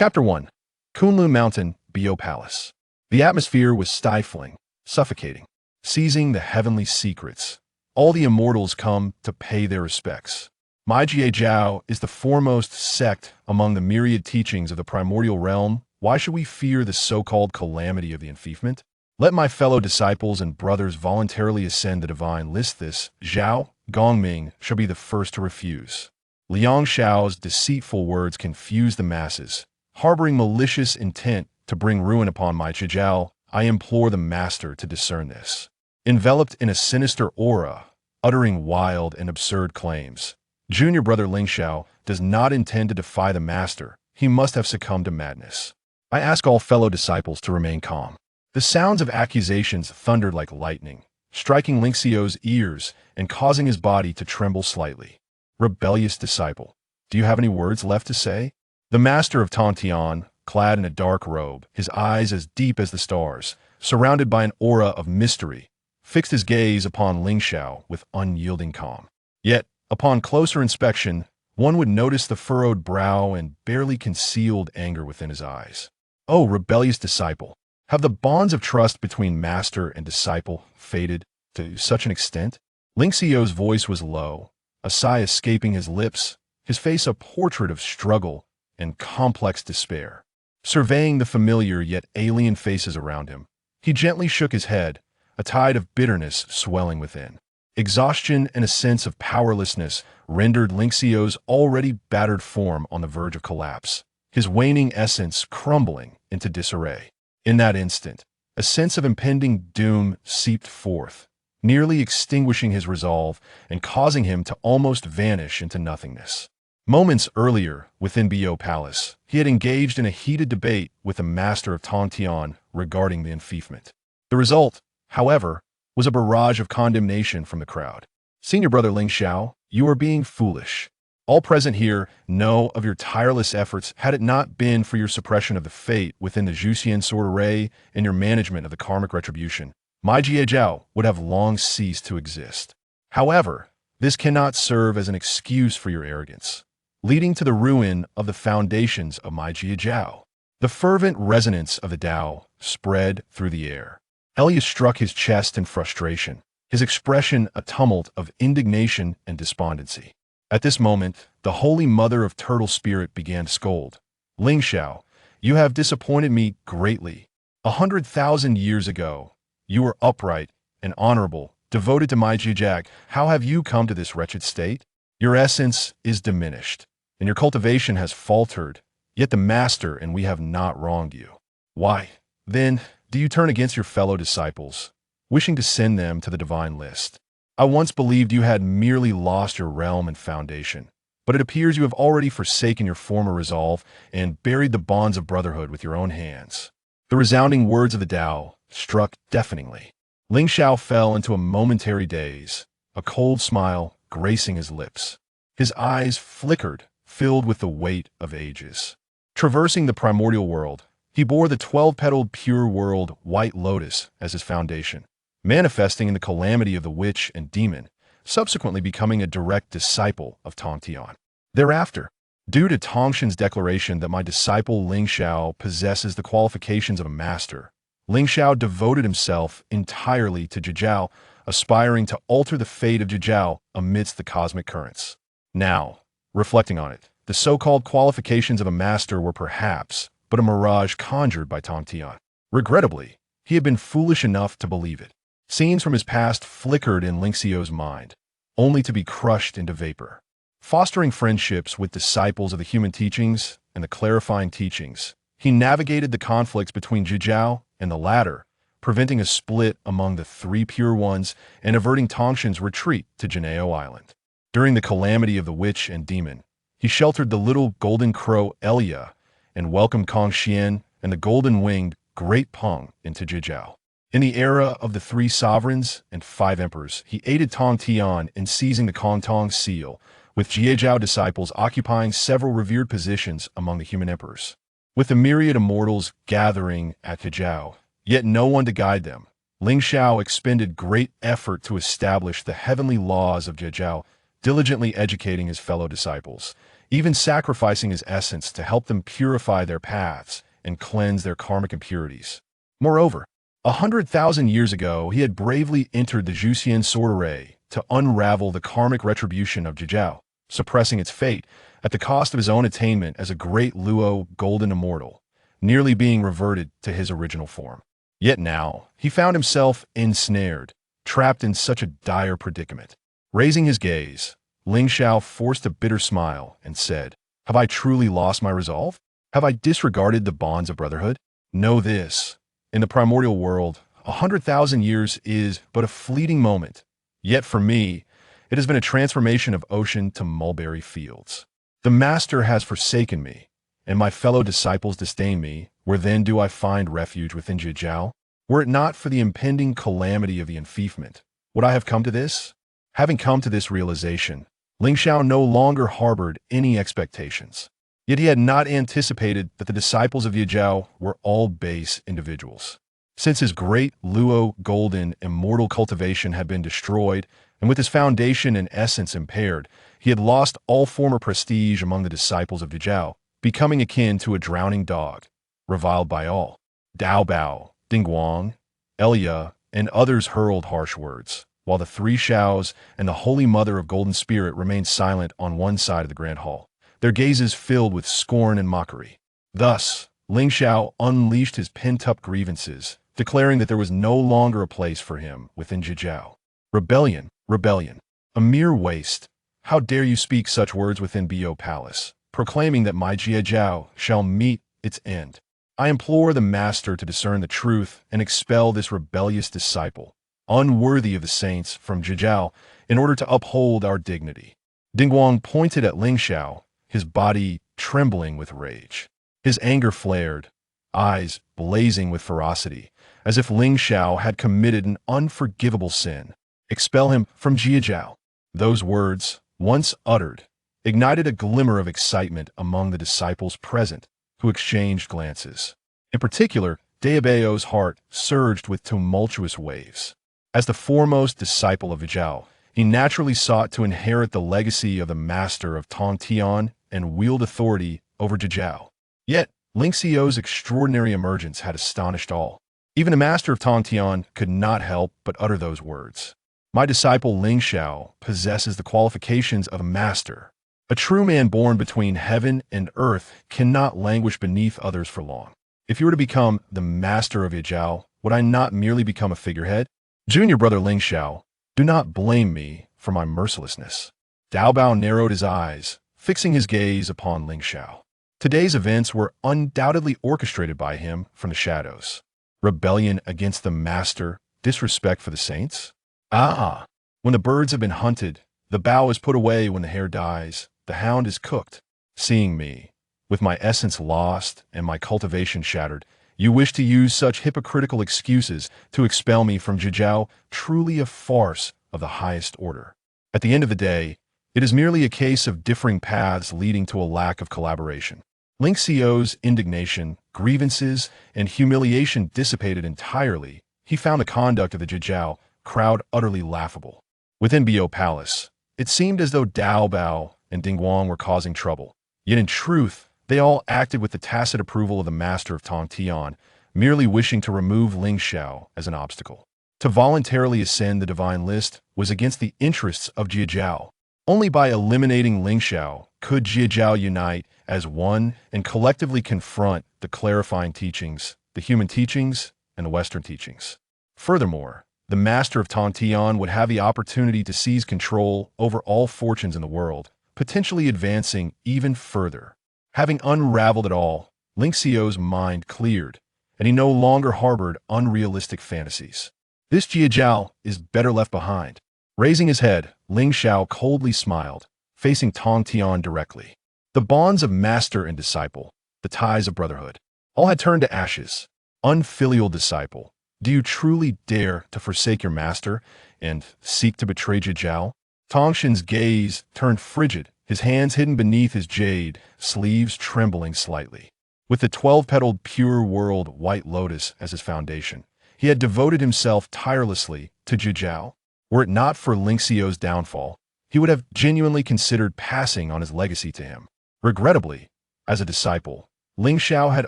Chapter 1. Kunlun Mountain, Bio Palace. The atmosphere was stifling, suffocating, seizing the heavenly secrets. All the immortals come to pay their respects. Jie Jiao is the foremost sect among the myriad teachings of the primordial realm. Why should we fear the so-called calamity of the enfeefment? Let my fellow disciples and brothers voluntarily ascend the divine list. This Zhao Gongming shall be the first to refuse. Lingxiao's deceitful words confuse the masses. Harboring malicious intent to bring ruin upon my Jie Jiao, I implore the master to discern this. Enveloped in a sinister aura, uttering wild and absurd claims, junior brother Lingxiao does not intend to defy the master. He must have succumbed to madness. I ask all fellow disciples to remain calm. The sounds of accusations thundered like lightning, striking Lingxiao's ears and causing his body to tremble slightly. Rebellious disciple, do you have any words left to say? The master of Tongtian, clad in a dark robe, his eyes as deep as the stars, surrounded by an aura of mystery, fixed his gaze upon Lingxiao with unyielding calm. Yet, upon closer inspection, one would notice the furrowed brow and barely concealed anger within his eyes. Oh, rebellious disciple, have the bonds of trust between master and disciple faded to such an extent? Lingxiao's voice was low, a sigh escaping his lips, his face a portrait of struggle and complex despair. Surveying the familiar yet alien faces around him, he gently shook his head, a tide of bitterness swelling within. Exhaustion and a sense of powerlessness rendered Lingxiao's already battered form on the verge of collapse, his waning essence crumbling into disarray. In that instant, a sense of impending doom seeped forth, nearly extinguishing his resolve and causing him to almost vanish into nothingness. Moments earlier, within Bio Palace, he had engaged in a heated debate with the master of Tongtian regarding the enfeefment. The result, however, was a barrage of condemnation from the crowd. Senior brother Lingxiao, you are being foolish. All present here know of your tireless efforts had it not been for your suppression of the fate within the Zhuxian sword array and your management of the karmic retribution. My Jie Jiao would have long ceased to exist. However, this cannot serve as an excuse for your arrogance, leading to the ruin of the foundations of my Jie Jiao. The fervent resonance of the Dao spread through the air. Elias struck his chest in frustration, his expression a tumult of indignation and despondency. At this moment, the Holy Mother of Turtle Spirit began to scold. Lingxiao, you have disappointed me greatly. 100,000 years ago, you were upright and honorable, devoted to my Jie Jiao. How have you come to this wretched state? Your essence is diminished, and your cultivation has faltered, yet the master and we have not wronged you. Why, then, do you turn against your fellow disciples, wishing to send them to the divine list? I once believed you had merely lost your realm and foundation, but it appears you have already forsaken your former resolve and buried the bonds of brotherhood with your own hands. The resounding words of the Dao struck deafeningly. Lingxiao fell into a momentary daze, a cold smile gracing his lips. His eyes flickered, filled with the weight of ages. Traversing the primordial world, he bore the 12-petaled pure world white lotus as his foundation, manifesting in the calamity of the witch and demon, subsequently becoming a direct disciple of Tongtian. Thereafter, due to Tongtian's declaration that my disciple Lingxiao possesses the qualifications of a master, Lingxiao devoted himself entirely to Jie Jiao, aspiring to alter the fate of Jie Jiao amidst the cosmic currents. Now, reflecting on it, the so-called qualifications of a master were perhaps but a mirage conjured by Tongtian. Regrettably, he had been foolish enough to believe it. Scenes from his past flickered in Lingxiao's mind, only to be crushed into vapor. Fostering friendships with disciples of the human teachings and the clarifying teachings, he navigated the conflicts between Jie Jiao and the latter, preventing a split among the three pure ones and averting Tongtian's retreat to Jiao Island. During the calamity of the witch and demon, he sheltered the little Golden Crow Luya and welcomed Kong Xuan and the Golden-Winged Great Peng into Jie Jiao. In the era of the 3 sovereigns and 5 emperors, he aided Tongtian in seizing the Kongtong Seal, with Jie Jiao disciples occupying several revered positions among the human emperors. With the myriad immortals gathering at Jie Jiao, yet no one to guide them, Lingxiao expended great effort to establish the heavenly laws of Jie Jiao, diligently educating his fellow disciples, even sacrificing his essence to help them purify their paths and cleanse their karmic impurities. Moreover, 100,000 years ago, he had bravely entered the Zhuxian sword array to unravel the karmic retribution of Jie Jiao, suppressing its fate at the cost of his own attainment as a great Luo golden immortal, nearly being reverted to his original form. Yet now, he found himself ensnared, trapped in such a dire predicament. Raising his gaze, Lingxiao forced a bitter smile and said, "Have I truly lost my resolve? Have I disregarded the bonds of brotherhood? Know this. In the primordial world, 100,000 years is but a fleeting moment. Yet for me, it has been a transformation of ocean to mulberry fields. The Master has forsaken me, and my fellow disciples disdain me. Where then do I find refuge within Jie Jiao? Were it not for the impending calamity of the enfeefment, would I have come to this?" Having come to this realization, Lingxiao no longer harbored any expectations. Yet he had not anticipated that the disciples of Jie Jiao were all base individuals. Since his great Luo golden immortal cultivation had been destroyed, and with his foundation and essence impaired, he had lost all former prestige among the disciples of Jie Jiao, becoming akin to a drowning dog, reviled by all. Dao Bao, Dingguang, Elia, and others hurled harsh words, while the three Xiaos and the Holy Mother of Golden Spirit remained silent on one side of the Grand Hall, their gazes filled with scorn and mockery. Thus, Lingxiao unleashed his pent-up grievances, declaring that there was no longer a place for him within Jie Jiao. Rebellion, rebellion, a mere waste. How dare you speak such words within Bo Palace, proclaiming that my Jie Jiao shall meet its end. I implore the Master to discern the truth and expel this rebellious disciple, unworthy of the saints, from Jie Jiao in order to uphold our dignity. Dingguang pointed at Lingxiao, his body trembling with rage. His anger flared, eyes blazing with ferocity, as if Lingxiao had committed an unforgivable sin. "Expel him from Jie Jiao." Those words, once uttered, ignited a glimmer of excitement among the disciples present, who exchanged glances. In particular, Daobao's heart surged with tumultuous waves. As the foremost disciple of Jie Jiao, he naturally sought to inherit the legacy of the master of Tongtian and wield authority over Jie Jiao. Yet, Lingxiao's extraordinary emergence had astonished all. Even the master of Tongtian could not help but utter those words. "My disciple Lingxiao possesses the qualifications of a master. A true man born between heaven and earth cannot languish beneath others for long. If you were to become the master of Jie Jiao, would I not merely become a figurehead? Junior brother Lingxiao, do not blame me for my mercilessness." Dao Bao narrowed his eyes, fixing his gaze upon Lingxiao. Today's events were undoubtedly orchestrated by him from the shadows. Rebellion against the master, disrespect for the saints? When the birds have been hunted, the bough is put away. When the hare dies, the hound is cooked. Seeing me, with my essence lost and my cultivation shattered, you wish to use such hypocritical excuses to expel me from Jie Jiao, truly a farce of the highest order. At the end of the day, it is merely a case of differing paths leading to a lack of collaboration. Lingxiao's indignation, grievances, and humiliation dissipated entirely. He found the conduct of the Jie Jiao crowd utterly laughable. Within Bo Palace, it seemed as though Dao Bao and Dingguang were causing trouble. Yet in truth, they all acted with the tacit approval of the master of Tongtian, merely wishing to remove Lingxiao as an obstacle. To voluntarily ascend the divine list was against the interests of Jie Jiao. Only by eliminating Lingxiao could Jie Jiao unite as one and collectively confront the clarifying teachings, the human teachings, and the Western teachings. Furthermore, the master of Tongtian would have the opportunity to seize control over all fortunes in the world, potentially advancing even further. Having unraveled it all, Lingxiao's mind cleared, and he no longer harbored unrealistic fantasies. This Jie Jiao is better left behind. Raising his head, Lingxiao coldly smiled, facing Tongtian directly. The bonds of master and disciple, the ties of brotherhood, all had turned to ashes. Unfilial disciple, do you truly dare to forsake your master and seek to betray Jie Jiao? Tongtian's gaze turned frigid, his hands hidden beneath his jade, sleeves trembling slightly. With the 12-petaled pure world white lotus as his foundation, he had devoted himself tirelessly to Jie Jiao. Were it not for Lingxiao's downfall, he would have genuinely considered passing on his legacy to him. Regrettably, as a disciple, Lingxiao had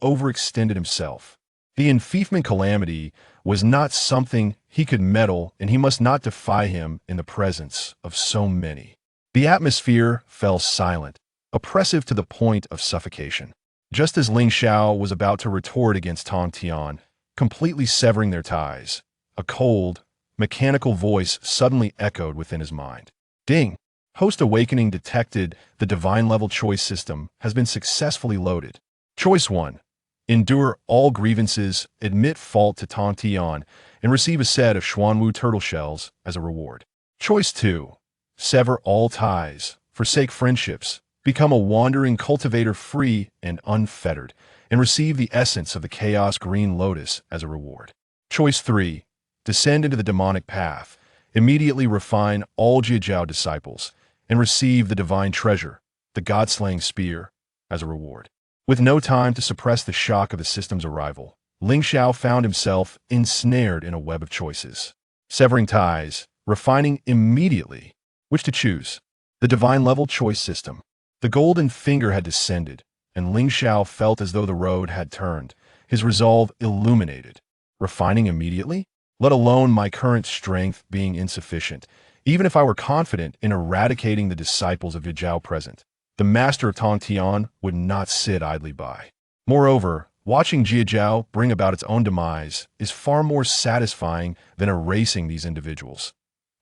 overextended himself. The enfeefment calamity was not something he could meddle, and he must not defy him in the presence of so many. The atmosphere fell silent, oppressive to the point of suffocation. Just as Lingxiao was about to retort against Tongtian, completely severing their ties, a cold, mechanical voice suddenly echoed within his mind. Ding! Host Awakening detected the divine-level choice system has been successfully loaded. Choice 1. Endure all grievances, admit fault to Tongtian, and receive a set of Xuanwu turtle shells as a reward. Choice 2. Sever all ties, forsake friendships, become a wandering cultivator free and unfettered, and receive the essence of the Chaos Green Lotus as a reward. Choice 3. Descend into the demonic path, immediately refine all Jie Jiao disciples, and receive the divine treasure, the God-slaying spear, as a reward. With no time to suppress the shock of the system's arrival, Lingxiao found himself ensnared in a web of choices. Severing ties, refining immediately, which to choose. The divine-level choice system. The golden finger had descended, and Lingxiao felt as though the road had turned, his resolve illuminated. Refining immediately? Let alone my current strength being insufficient, even if I were confident in eradicating the disciples of Jie Jiao present. The master of Tongtian would not sit idly by. Moreover, watching Jie Jiao bring about its own demise is far more satisfying than erasing these individuals.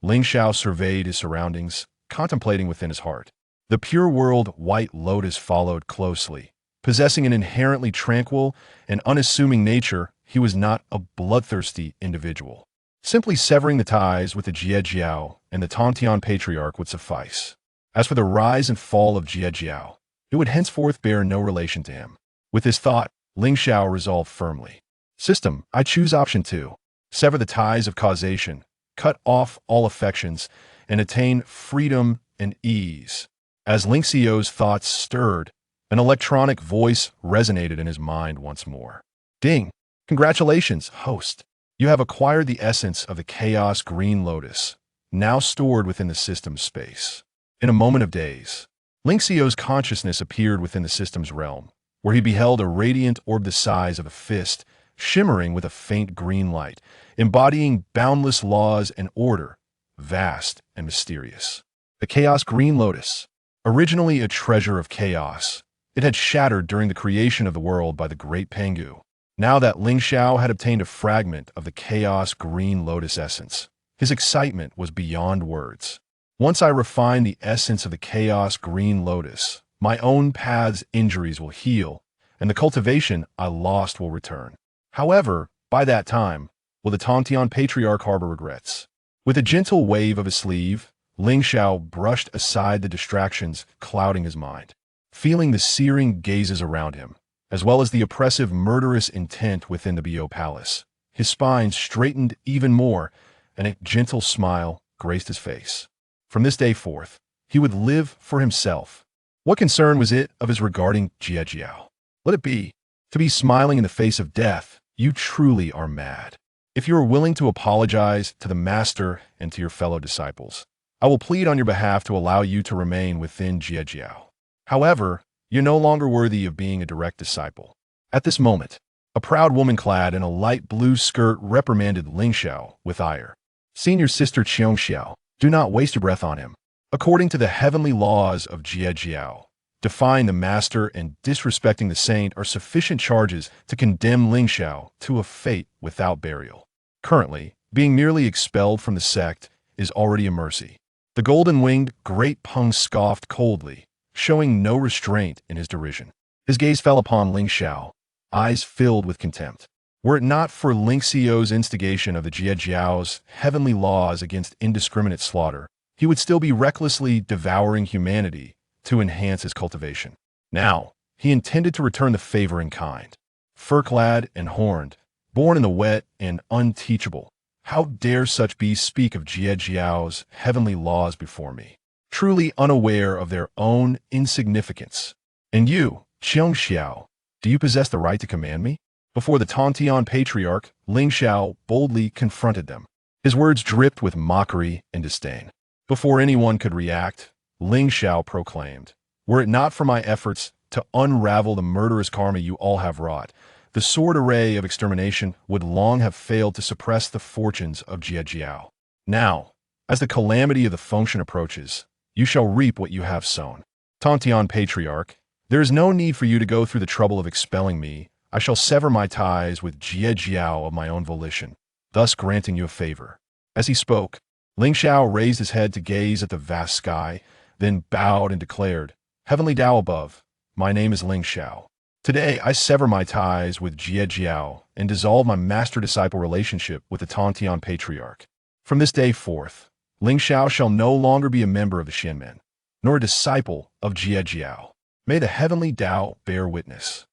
Lingxiao surveyed his surroundings, contemplating within his heart. The pure world White Lotus followed closely. Possessing an inherently tranquil and unassuming nature, he was not a bloodthirsty individual. Simply severing the ties with the Jie Jiao and the Tongtian patriarch would suffice. As for the rise and fall of Jie Jiao, it would henceforth bear no relation to him. With this thought, Lingxiao resolved firmly. System, I choose option 2. Sever the ties of causation, cut off all affections, and attain freedom and ease. As Lingxiao's thoughts stirred, an electronic voice resonated in his mind once more. Ding! Congratulations, host! You have acquired the essence of the Chaos Green Lotus, now stored within the system's space. In a moment of daze, Lingxiao's consciousness appeared within the system's realm, where he beheld a radiant orb the size of a fist, shimmering with a faint green light, embodying boundless laws and order, vast and mysterious. The Chaos Green Lotus. Originally a treasure of chaos, it had shattered during the creation of the world by the Great Peng. Now that Lingxiao had obtained a fragment of the Chaos Green Lotus essence, his excitement was beyond words. Once I refine the essence of the Chaos Green Lotus, my own path's injuries will heal, and the cultivation I lost will return. However, by that time, will the Tongtian patriarch harbor regrets? With a gentle wave of his sleeve, Lingxiao brushed aside the distractions clouding his mind. Feeling the searing gazes around him, as well as the oppressive murderous intent within the Bo Palace, his spine straightened even more, and a gentle smile graced his face. From this day forth, he would live for himself. What concern was it of his regarding Jie Jiao? Let it be. To be smiling in the face of death, you truly are mad. If you are willing to apologize to the master and to your fellow disciples, I will plead on your behalf to allow you to remain within Jie Jiao. However, you're no longer worthy of being a direct disciple. At this moment, a proud woman clad in a light blue skirt reprimanded Lingxiao with ire. Senior sister Qiao, do not waste your breath on him. According to the heavenly laws of Jie Jiao, defying the master and disrespecting the saint are sufficient charges to condemn Lingxiao to a fate without burial. Currently, being merely expelled from the sect is already a mercy. The Golden-Winged Great Peng scoffed coldly, showing no restraint in his derision. His gaze fell upon Lingxiao, eyes filled with contempt. Were it not for Lingxiao's instigation of the Jie Jiao's heavenly laws against indiscriminate slaughter, he would still be recklessly devouring humanity to enhance his cultivation. Now, he intended to return the favor in kind. Fur-clad and horned, born in the wet and unteachable, how dare such beasts speak of Jie Jiao's heavenly laws before me, truly unaware of their own insignificance? And you, Qiao, do you possess the right to command me? Before the Tongtian patriarch, Lingxiao boldly confronted them. His words dripped with mockery and disdain. Before anyone could react, Lingxiao proclaimed, Were it not for my efforts to unravel the murderous karma you all have wrought, the sword array of extermination would long have failed to suppress the fortunes of Jie Jiao. Now, as the calamity of the function approaches, you shall reap what you have sown. Tongtian Patriarch, there is no need for you to go through the trouble of expelling me. I shall sever my ties with Jie Jiao of my own volition, thus granting you a favor. As he spoke, Lingxiao raised his head to gaze at the vast sky, then bowed and declared, Heavenly Dao above, my name is Lingxiao. Today I sever my ties with Jie Jiao and dissolve my master-disciple relationship with the Tongtian Patriarch. From this day forth, Lingxiao shall no longer be a member of the Xianmen, nor a disciple of Jie Jiao. May the Heavenly Dao bear witness.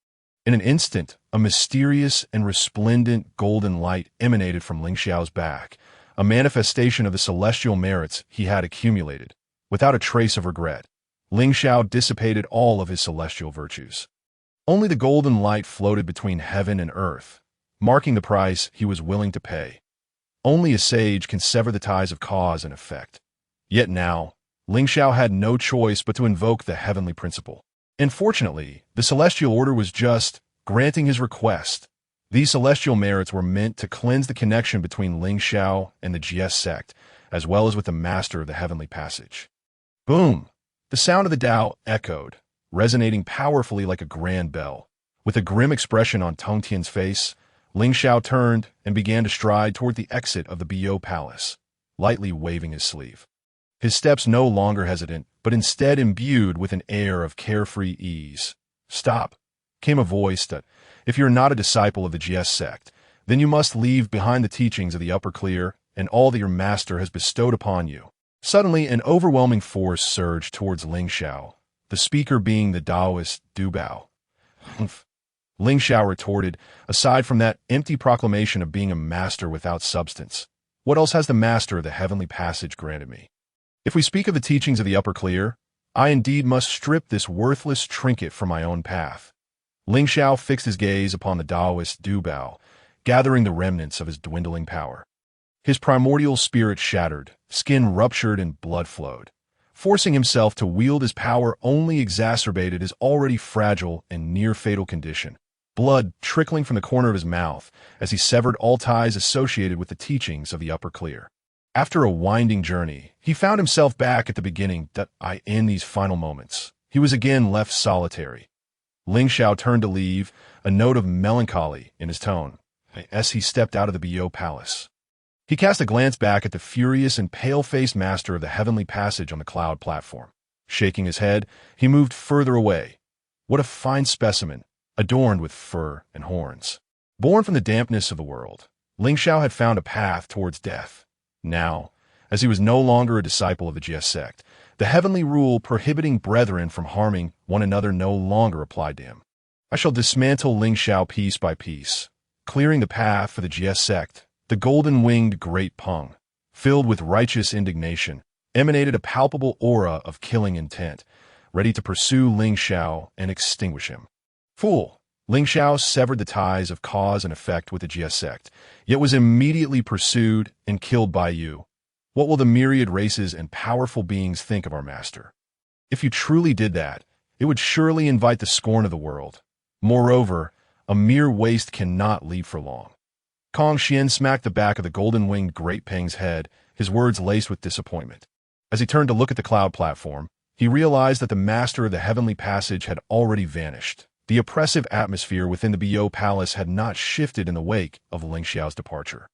In an instant, a mysterious and resplendent golden light emanated from Lingxiao's back, a manifestation of the celestial merits he had accumulated. Without a trace of regret, Lingxiao dissipated all of his celestial virtues. Only the golden light floated between heaven and earth, marking the price he was willing to pay. Only a sage can sever the ties of cause and effect. Yet now, Lingxiao had no choice but to invoke the heavenly principle. And fortunately, the celestial order was just granting his request. These celestial merits were meant to cleanse the connection between Lingxiao and the Jie Sect, as well as with the master of the heavenly passage. Boom! The sound of the Dao echoed, resonating powerfully like a grand bell. With a grim expression on Tongtian's face, Lingxiao turned and began to stride toward the exit of the Bo Palace, lightly waving his sleeve. His steps no longer hesitant, but instead imbued with an air of carefree ease. Stop, came a voice that, if you're not a disciple of the Jie Sect, then you must leave behind the teachings of the upper clear and all that your master has bestowed upon you. Suddenly, an overwhelming force surged towards Lingxiao, the speaker being the Taoist Du Bao. Humph. Lingxiao retorted, aside from that empty proclamation of being a master without substance, what else has the master of the heavenly passage granted me? If we speak of the teachings of the upper clear, I indeed must strip this worthless trinket from my own path. Lingxiao fixed his gaze upon the Taoist Du Bao, gathering the remnants of his dwindling power. His primordial spirit shattered, skin ruptured and blood flowed. Forcing himself to wield his power only exacerbated his already fragile and near-fatal condition, blood trickling from the corner of his mouth as he severed all ties associated with the teachings of the upper clear. After a winding journey, he found himself back at the beginning. In these final moments, he was again left solitary. Lingxiao turned to leave, a note of melancholy in his tone, as he stepped out of the Bo Palace. He cast a glance back at the furious and pale-faced master of the heavenly passage on the cloud platform. Shaking his head, he moved further away. What a fine specimen, adorned with fur and horns. Born from the dampness of the world, Lingxiao had found a path towards death. Now, as he was no longer a disciple of the Jie Sect, the heavenly rule prohibiting brethren from harming one another no longer applied to him. I shall dismantle Lingxiao piece by piece, clearing the path for the Jie Sect. The Golden-Winged Great Peng, filled with righteous indignation, emanated a palpable aura of killing intent, ready to pursue Lingxiao and extinguish him. Fool! Lingxiao severed the ties of cause and effect with the Jie Sect, yet was immediately pursued and killed by you. What will the myriad races and powerful beings think of our master? If you truly did that, it would surely invite the scorn of the world. Moreover, a mere waste cannot leave for long. Kong Xuan smacked the back of the Golden-Winged Great Peng's head, his words laced with disappointment. As he turned to look at the cloud platform, he realized that the master of the heavenly passage had already vanished. The oppressive atmosphere within the Bo Palace had not shifted in the wake of Lingxiao's departure.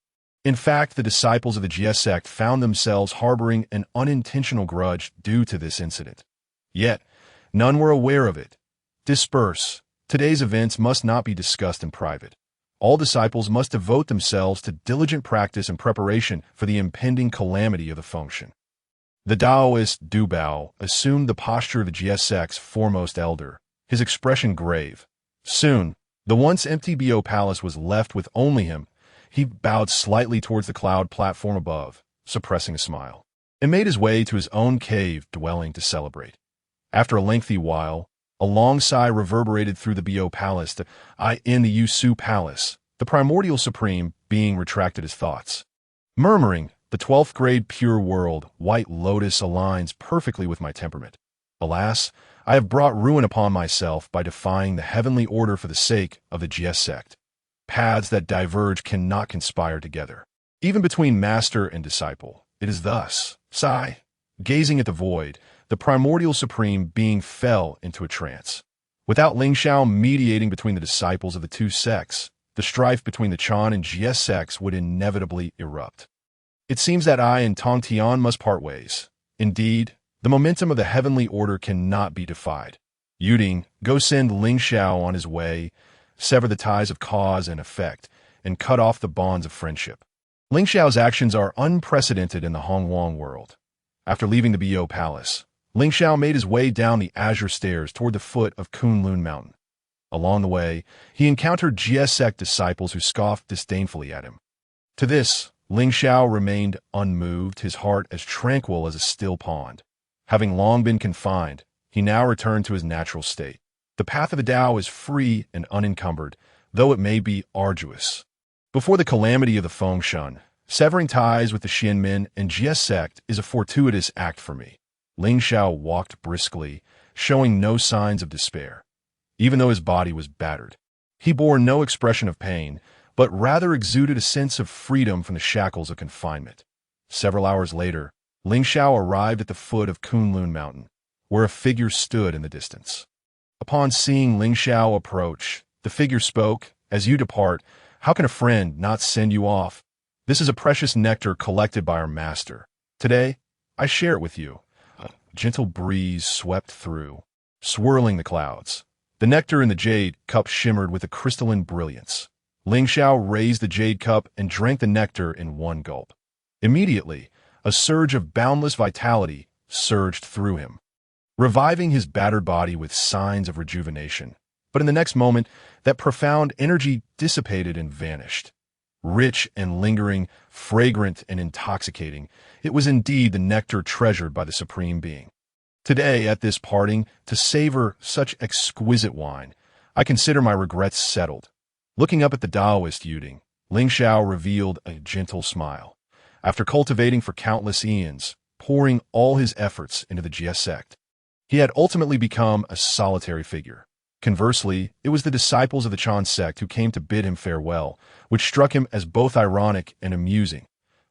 In fact, the disciples of the Jie Sect found themselves harboring an unintentional grudge due to this incident. Yet, none were aware of it. Disperse. Today's events must not be discussed in private. All disciples must devote themselves to diligent practice and preparation for the impending calamity of the function. The Taoist Du Bao assumed the posture of the Jie Sect's foremost elder, his expression grave. Soon, the once empty Bo Palace was left with only him. He bowed slightly towards the cloud platform above, suppressing a smile, and made his way to his own cave dwelling to celebrate. After a lengthy while, a long sigh reverberated through the Bo Palace in the Yusu Palace, the Primordial Supreme being retracted his thoughts. Murmuring, the 12th grade pure world, White Lotus aligns perfectly with my temperament. Alas, I have brought ruin upon myself by defying the heavenly order for the sake of the Jie sect. Paths that diverge cannot conspire together. Even between master and disciple, it is thus. Sigh. Gazing at the void, the primordial supreme being fell into a trance. Without Lingxiao mediating between the disciples of the two sects, the strife between the Chan and Jie sects would inevitably erupt. It seems that I and Tongtian must part ways. Indeed, the momentum of the heavenly order cannot be defied. Yuding, go send Lingxiao on his way, sever the ties of cause and effect, and cut off the bonds of friendship. Lingxiao's actions are unprecedented in the Hongwang world. After leaving the Bo Palace, Lingxiao made his way down the azure stairs toward the foot of Kunlun Mountain. Along the way, he encountered Jie sect disciples who scoffed disdainfully at him. To this, Lingxiao remained unmoved, his heart as tranquil as a still pond. Having long been confined, he now returned to his natural state. The path of the Dao is free and unencumbered, though it may be arduous. Before the calamity of the Kong Xuan, severing ties with the Xianmen and Jie sect is a fortuitous act for me. Lingxiao walked briskly, showing no signs of despair. Even though his body was battered, he bore no expression of pain, but rather exuded a sense of freedom from the shackles of confinement. Several hours later, Lingxiao arrived at the foot of Kunlun Mountain, where a figure stood in the distance. Upon seeing Lingxiao approach, the figure spoke, "As you depart, how can a friend not send you off? This is a precious nectar collected by our master. Today, I share it with you." A gentle breeze swept through, swirling the clouds. The nectar in the jade cup shimmered with a crystalline brilliance. Lingxiao raised the jade cup and drank the nectar in one gulp. Immediately, a surge of boundless vitality surged through him, reviving his battered body with signs of rejuvenation. But in the next moment, that profound energy dissipated and vanished. Rich and lingering, fragrant and intoxicating, it was indeed the nectar treasured by the Supreme Being. Today, at this parting, to savor such exquisite wine, I consider my regrets settled. Looking up at the Taoist Yuding, Lingxiao revealed a gentle smile. After cultivating for countless eons, pouring all his efforts into the Jie sect, he had ultimately become a solitary figure. Conversely, it was the disciples of the Chan sect who came to bid him farewell, which struck him as both ironic and amusing.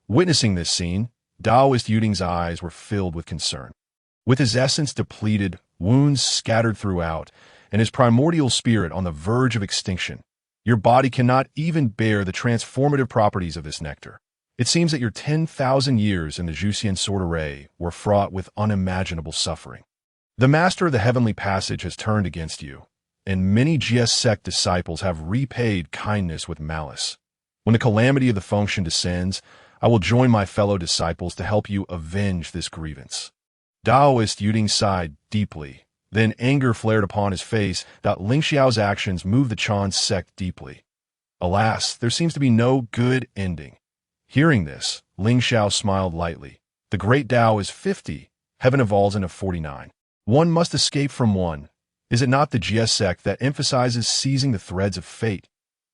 Witnessing this scene, Taoist Yuding's eyes were filled with concern. With his essence depleted, wounds scattered throughout, and his primordial spirit on the verge of extinction, your body cannot even bear the transformative properties of this nectar. It seems that your 10,000 years in the Zhuxian sword array were fraught with unimaginable suffering. The master of the heavenly passage has turned against you, and many Jie sect disciples have repaid kindness with malice. When the calamity of the Kong Xuan descends, I will join my fellow disciples to help you avenge this grievance. Taoist Yuding sighed deeply. Then anger flared upon his face that Lingxiao's actions moved the Chan sect deeply. Alas, there seems to be no good ending. Hearing this, Lingxiao smiled lightly. The great Dao is 50, heaven evolves into 49. One must escape from one. Is it not the Jie sect that emphasizes seizing the threads of fate?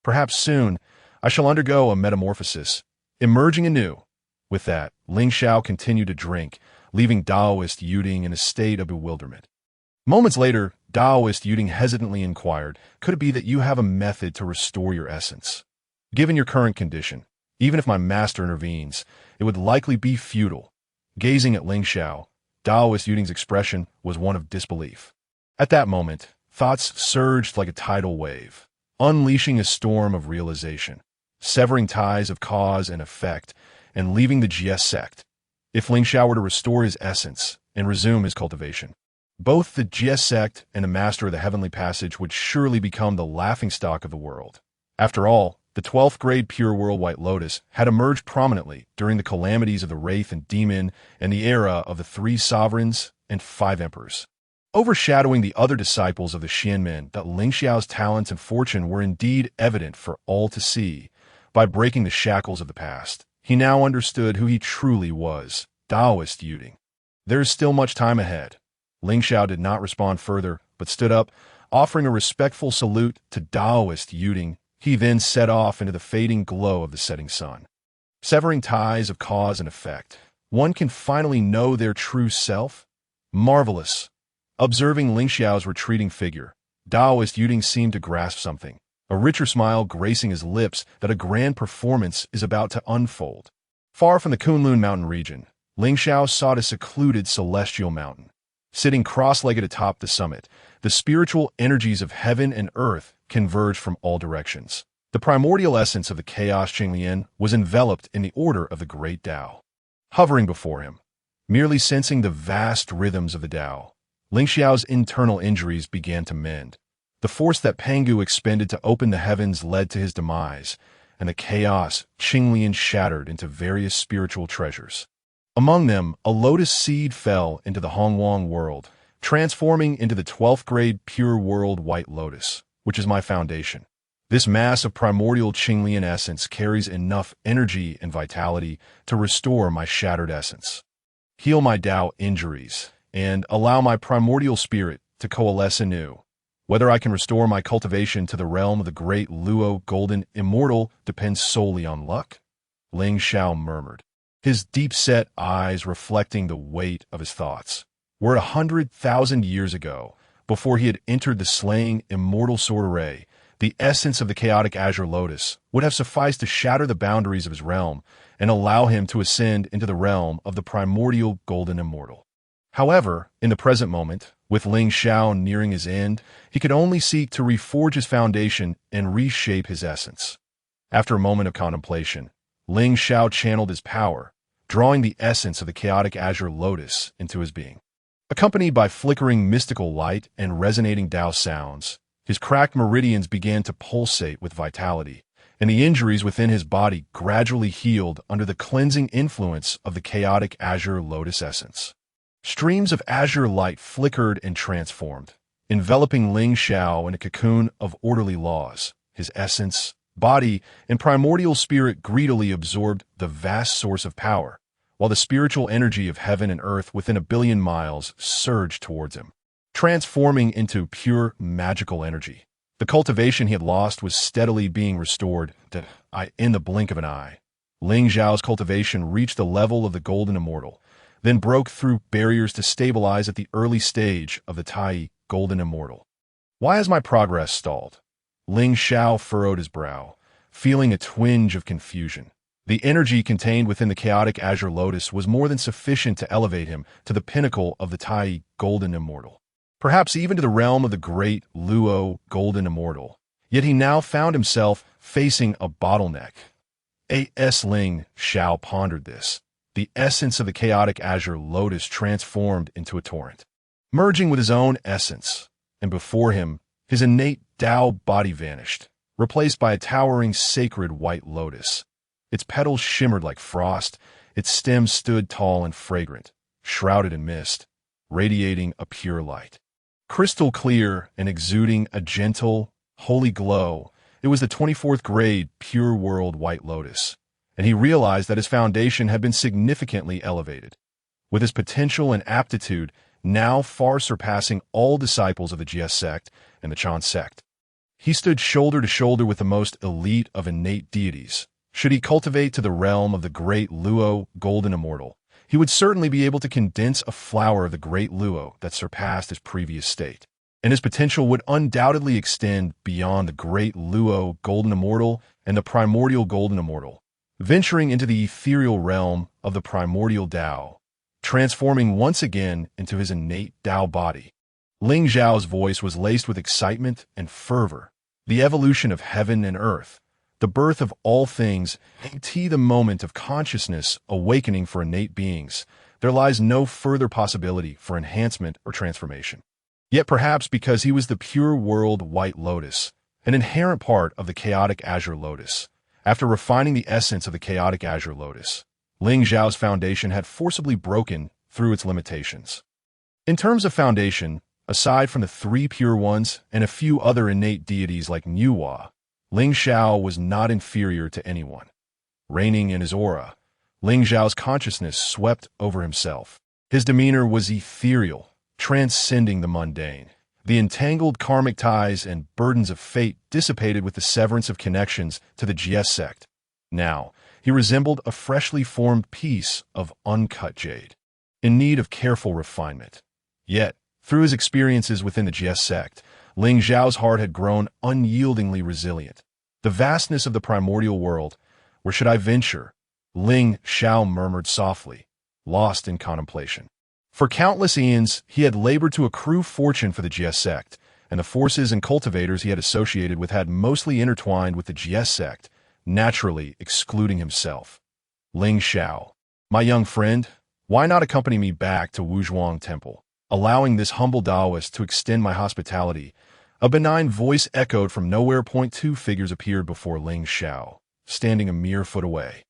Perhaps soon, I shall undergo a metamorphosis, emerging anew. With that, Lingxiao continued to drink, leaving Taoist Yuding in a state of bewilderment. Moments later, Taoist Yuding hesitantly inquired, "Could it be that you have a method to restore your essence? Given your current condition, even if my master intervenes, it would likely be futile." Gazing at Lingxiao, Taoist Yuding's expression was one of disbelief. At that moment, thoughts surged like a tidal wave, unleashing a storm of realization, severing ties of cause and effect, and leaving the Jie sect. If Lingxiao were to restore his essence and resume his cultivation, both the Jie sect and the master of the heavenly passage would surely become the laughingstock of the world. After all, the 12th grade pure world White Lotus had emerged prominently during the calamities of the Wraith and Demon and the era of the 3 sovereigns and 5 emperors. Overshadowing the other disciples of the Xianmen, that Lingxiao's talents and fortune were indeed evident for all to see. By breaking the shackles of the past, he now understood who he truly was, Taoist Yuding. There is still much time ahead. Lingxiao did not respond further, but stood up, offering a respectful salute to Taoist Yuding. He then set off into the fading glow of the setting sun. Severing ties of cause and effect, one can finally know their true self. Marvelous. Observing Lingxiao's retreating figure, Taoist Yuding seemed to grasp something, a richer smile gracing his lips that a grand performance is about to unfold. Far from the Kunlun mountain region, Lingxiao sought a secluded celestial mountain. Sitting cross-legged atop the summit, the spiritual energies of heaven and earth converged from all directions. The primordial essence of the chaos Qinglian was enveloped in the order of the great Tao. Hovering before him, merely sensing the vast rhythms of the Tao, Lingxiao's internal injuries began to mend. The force that Pengu expended to open the heavens led to his demise, and the chaos Qinglian shattered into various spiritual treasures. Among them, a lotus seed fell into the Hongwang world, transforming into the 12th grade pure world White Lotus, which is my foundation. This mass of primordial Qinglian essence carries enough energy and vitality to restore my shattered essence, heal my Tao injuries, and allow my primordial spirit to coalesce anew. Whether I can restore my cultivation to the realm of the great Luo Golden Immortal depends solely on luck, Lingxiao murmured, his deep-set eyes reflecting the weight of his thoughts. Were 100,000 years ago, before he had entered the slaying immortal sword array, the essence of the chaotic azure lotus would have sufficed to shatter the boundaries of his realm and allow him to ascend into the realm of the primordial golden immortal. However, in the present moment, with Lingxiao nearing his end, he could only seek to reforge his foundation and reshape his essence. After a moment of contemplation, Lingxiao channeled his power, drawing the essence of the chaotic azure lotus into his being. Accompanied by flickering mystical light and resonating Tao sounds, his cracked meridians began to pulsate with vitality, and the injuries within his body gradually healed under the cleansing influence of the chaotic azure lotus essence. Streams of azure light flickered and transformed, enveloping Lingxiao in a cocoon of orderly laws. His essence, body, and primordial spirit greedily absorbed the vast source of power, while the spiritual energy of heaven and earth within a billion miles surged towards him, transforming into pure magical energy. The cultivation he had lost was steadily being restored in the blink of an eye. Lingxiao's cultivation reached the level of the golden immortal, then broke through barriers to stabilize at the early stage of the Tai golden immortal. Why has my progress stalled? Lingxiao furrowed his brow, feeling a twinge of confusion. The energy contained within the chaotic azure lotus was more than sufficient to elevate him to the pinnacle of the Tai golden immortal, perhaps even to the realm of the great Luo golden immortal. Yet he now found himself facing a bottleneck. Lingxiao pondered this. The essence of the chaotic azure lotus transformed into a torrent, merging with his own essence, and before him, his innate Tao body vanished, replaced by a towering sacred white lotus. Its petals shimmered like frost, its stems stood tall and fragrant, shrouded in mist, radiating a pure light. Crystal clear and exuding a gentle, holy glow, it was the 24th grade pure world white lotus, and he realized that his foundation had been significantly elevated, with his potential and aptitude now far surpassing all disciples of the Jie Sect and the Chan Sect. He stood shoulder to shoulder with the most elite of innate deities. Should he cultivate to the realm of the great Luo golden immortal, he would certainly be able to condense a flower of the great Luo that surpassed his previous state, and his potential would undoubtedly extend beyond the great Luo golden immortal and the primordial golden immortal, venturing into the ethereal realm of the primordial Tao, transforming once again into his innate Tao body. Lingxiao's voice was laced with excitement and fervor. The evolution of heaven and earth, the birth of all things, the moment of consciousness awakening for innate beings, there lies no further possibility for enhancement or transformation. Yet perhaps because he was the pure world white lotus, an inherent part of the chaotic azure lotus, after refining the essence of the chaotic azure lotus, Lingxiao's foundation had forcibly broken through its limitations. In terms of foundation, aside from the three pure ones and a few other innate deities like Nuwa, Lingxiao was not inferior to anyone. Reigning in his aura, Lingxiao's consciousness swept over himself. His demeanor was ethereal, transcending the mundane. The entangled karmic ties and burdens of fate dissipated with the severance of connections to the Jie Sect. Now, he resembled a freshly formed piece of uncut jade, in need of careful refinement. Yet, Through his experiences within the Jie Sect, Lingxiao's heart had grown unyieldingly resilient. The vastness of the primordial world, where should I venture? Lingxiao murmured softly, lost in contemplation. For countless eons, he had labored to accrue fortune for the Jie Sect, and the forces and cultivators he had associated with had mostly intertwined with the Jie Sect, naturally excluding himself. Lingxiao, my young friend, why not accompany me back to Wuzhuang Temple? Allowing this humble Taoist to extend my hospitality, a benign voice echoed from nowhere. Two figures appeared before Lingxiao, standing a mere foot away.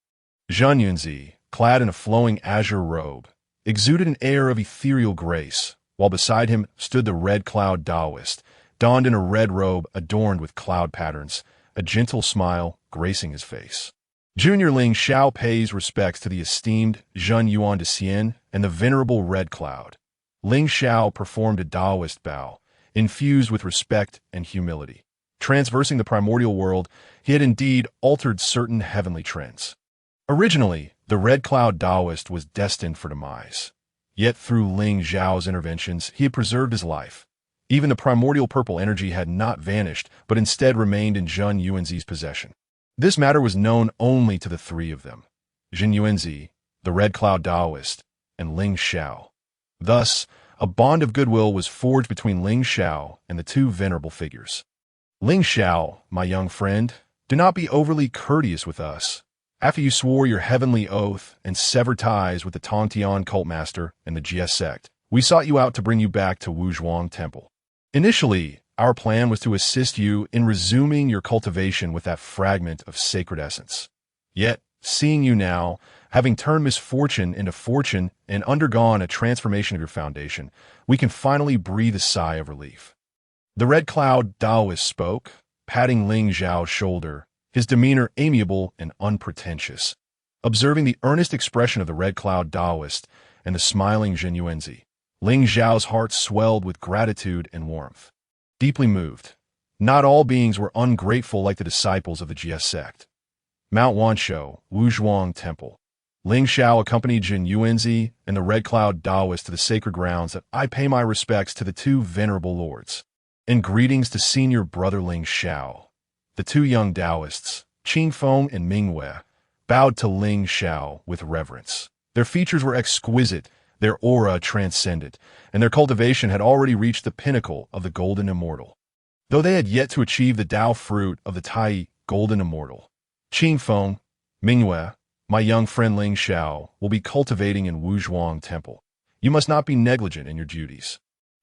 Zhen Yunzi, clad in a flowing azure robe, exuded an air of ethereal grace, while beside him stood the Red Cloud Taoist, donned in a red robe adorned with cloud patterns, a gentle smile gracing his face. Junior Lingxiao pays respects to the esteemed Zhen Yuan de Xian and the venerable Red Cloud. Lingxiao performed a Taoist bow, infused with respect and humility. Transversing the primordial world, he had indeed altered certain heavenly trends. Originally, the Red Cloud Taoist was destined for demise. Yet through Lingxiao's interventions, he had preserved his life. Even the primordial purple energy had not vanished, but instead remained in Zhen Yuanzi's possession. This matter was known only to the three of them, Zhen Yuanzi, the Red Cloud Taoist, and Lingxiao. Thus, a bond of goodwill was forged between Lingxiao and the two venerable figures. Lingxiao, my young friend, do not be overly courteous with us. After you swore your heavenly oath and severed ties with the Tongtian cult master and the Jie Sect, we sought you out to bring you back to Wuzhuang Temple. Initially, our plan was to assist you in resuming your cultivation with that fragment of sacred essence. Yet, seeing you now, having turned misfortune into fortune and undergone a transformation of your foundation, we can finally breathe a sigh of relief. The Red Cloud Taoist spoke, patting Lingxiao's shoulder, his demeanor amiable and unpretentious. Observing the earnest expression of the Red Cloud Taoist and the smiling Zhen Yuanzi, Lingxiao's heart swelled with gratitude and warmth. Deeply moved, not all beings were ungrateful like the disciples of the Jie Sect. Mount Wanshou, Wuzhuang Temple. Lingxiao accompanied Zhen Yuanzi and the Red Cloud Taoist to the sacred grounds that I pay my respects to the two venerable lords. And greetings to senior brother Lingxiao. The two young Taoists, Qingfeng and Mingwei, bowed to Lingxiao with reverence. Their features were exquisite, their aura transcendent, and their cultivation had already reached the pinnacle of the Golden Immortal. Though they had yet to achieve the Tao fruit of the Tai Golden Immortal, Qingfeng, Mingwei, my young friend Lingxiao, will be cultivating in Wuzhuang Temple. You must not be negligent in your duties.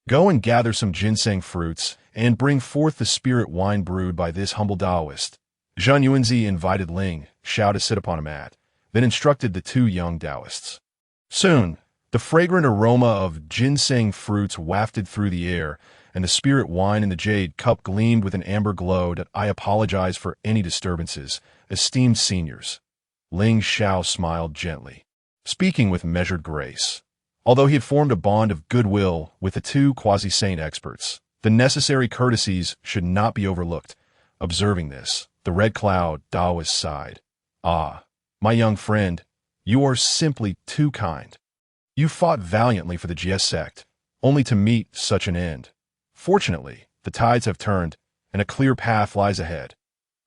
Go and gather some ginseng fruits and bring forth the spirit wine brewed by this humble Taoist. Zhen Yuanzi invited Lingxiao to sit upon a mat, then instructed the two young Taoists. Soon, the fragrant aroma of ginseng fruits wafted through the air, and the spirit wine in the jade cup gleamed with an amber glow that I apologize for any disturbances, esteemed seniors. Lingxiao smiled gently, speaking with measured grace. Although he had formed a bond of goodwill with the two quasi-saint experts, the necessary courtesies should not be overlooked. Observing this, the Red Cloud Taoist sighed. Ah, my young friend, you are simply too kind. You fought valiantly for the Jie Sect, only to meet such an end. Fortunately, the tides have turned, and a clear path lies ahead.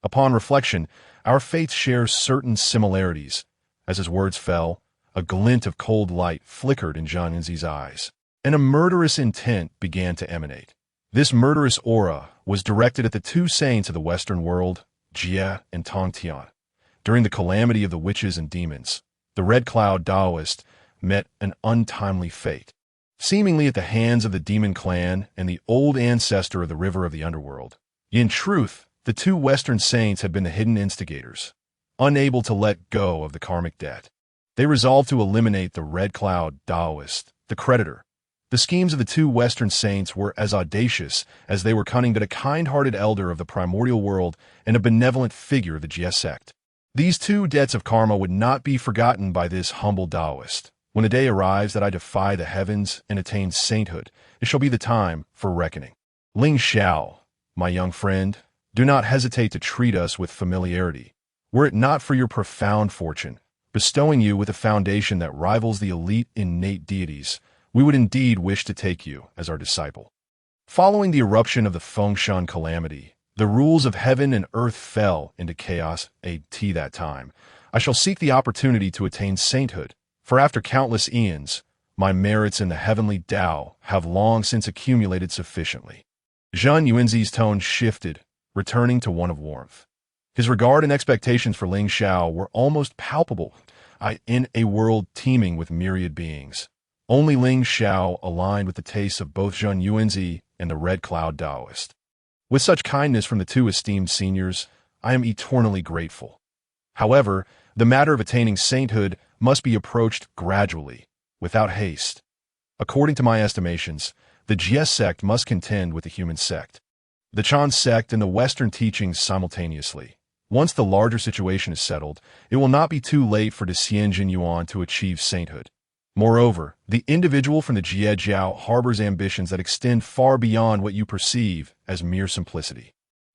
Upon reflection, our faiths share certain similarities. As his words fell, a glint of cold light flickered in Zhen Yuanzi's eyes, and a murderous intent began to emanate. This murderous aura was directed at the two saints of the Western world, Jie and Tongtian. During the calamity of the witches and demons, the Red Cloud Taoist met an untimely fate, seemingly at the hands of the demon clan and the old ancestor of the river of the underworld. In truth, the two Western saints had been the hidden instigators, unable to let go of the karmic debt. They resolved to eliminate the Red Cloud Taoist, the creditor. The schemes of the two Western saints were as audacious as they were cunning, but a kind-hearted elder of the primordial world and a benevolent figure of the Jie Sect. These two debts of karma would not be forgotten by this humble Taoist. When a day arrives that I defy the heavens and attain sainthood, it shall be the time for reckoning. Lingxiao, my young friend, do not hesitate to treat us with familiarity. Were it not for your profound fortune, bestowing you with a foundation that rivals the elite innate deities, we would indeed wish to take you as our disciple. Following the eruption of the Fengshan calamity, the rules of heaven and earth fell into chaos at that time. I shall seek the opportunity to attain sainthood, for after countless eons, my merits in the Heavenly Dao have long since accumulated sufficiently. Zhang Yuanzi's tone shifted, returning to one of warmth. His regard and expectations for Lingxiao were almost palpable. In a world teeming with myriad beings, only Lingxiao aligned with the tastes of both Zhang Yuanzi and the Red Cloud Taoist. With such kindness from the two esteemed seniors, I am eternally grateful. However, the matter of attaining sainthood must be approached gradually, without haste. According to my estimations, the Jie Sect must contend with the human sect, the Chan Sect and the Western teachings simultaneously. Once the larger situation is settled, it will not be too late for the Xianjin Yuan to achieve sainthood. Moreover, the individual from the Jie Jiao harbors ambitions that extend far beyond what you perceive as mere simplicity.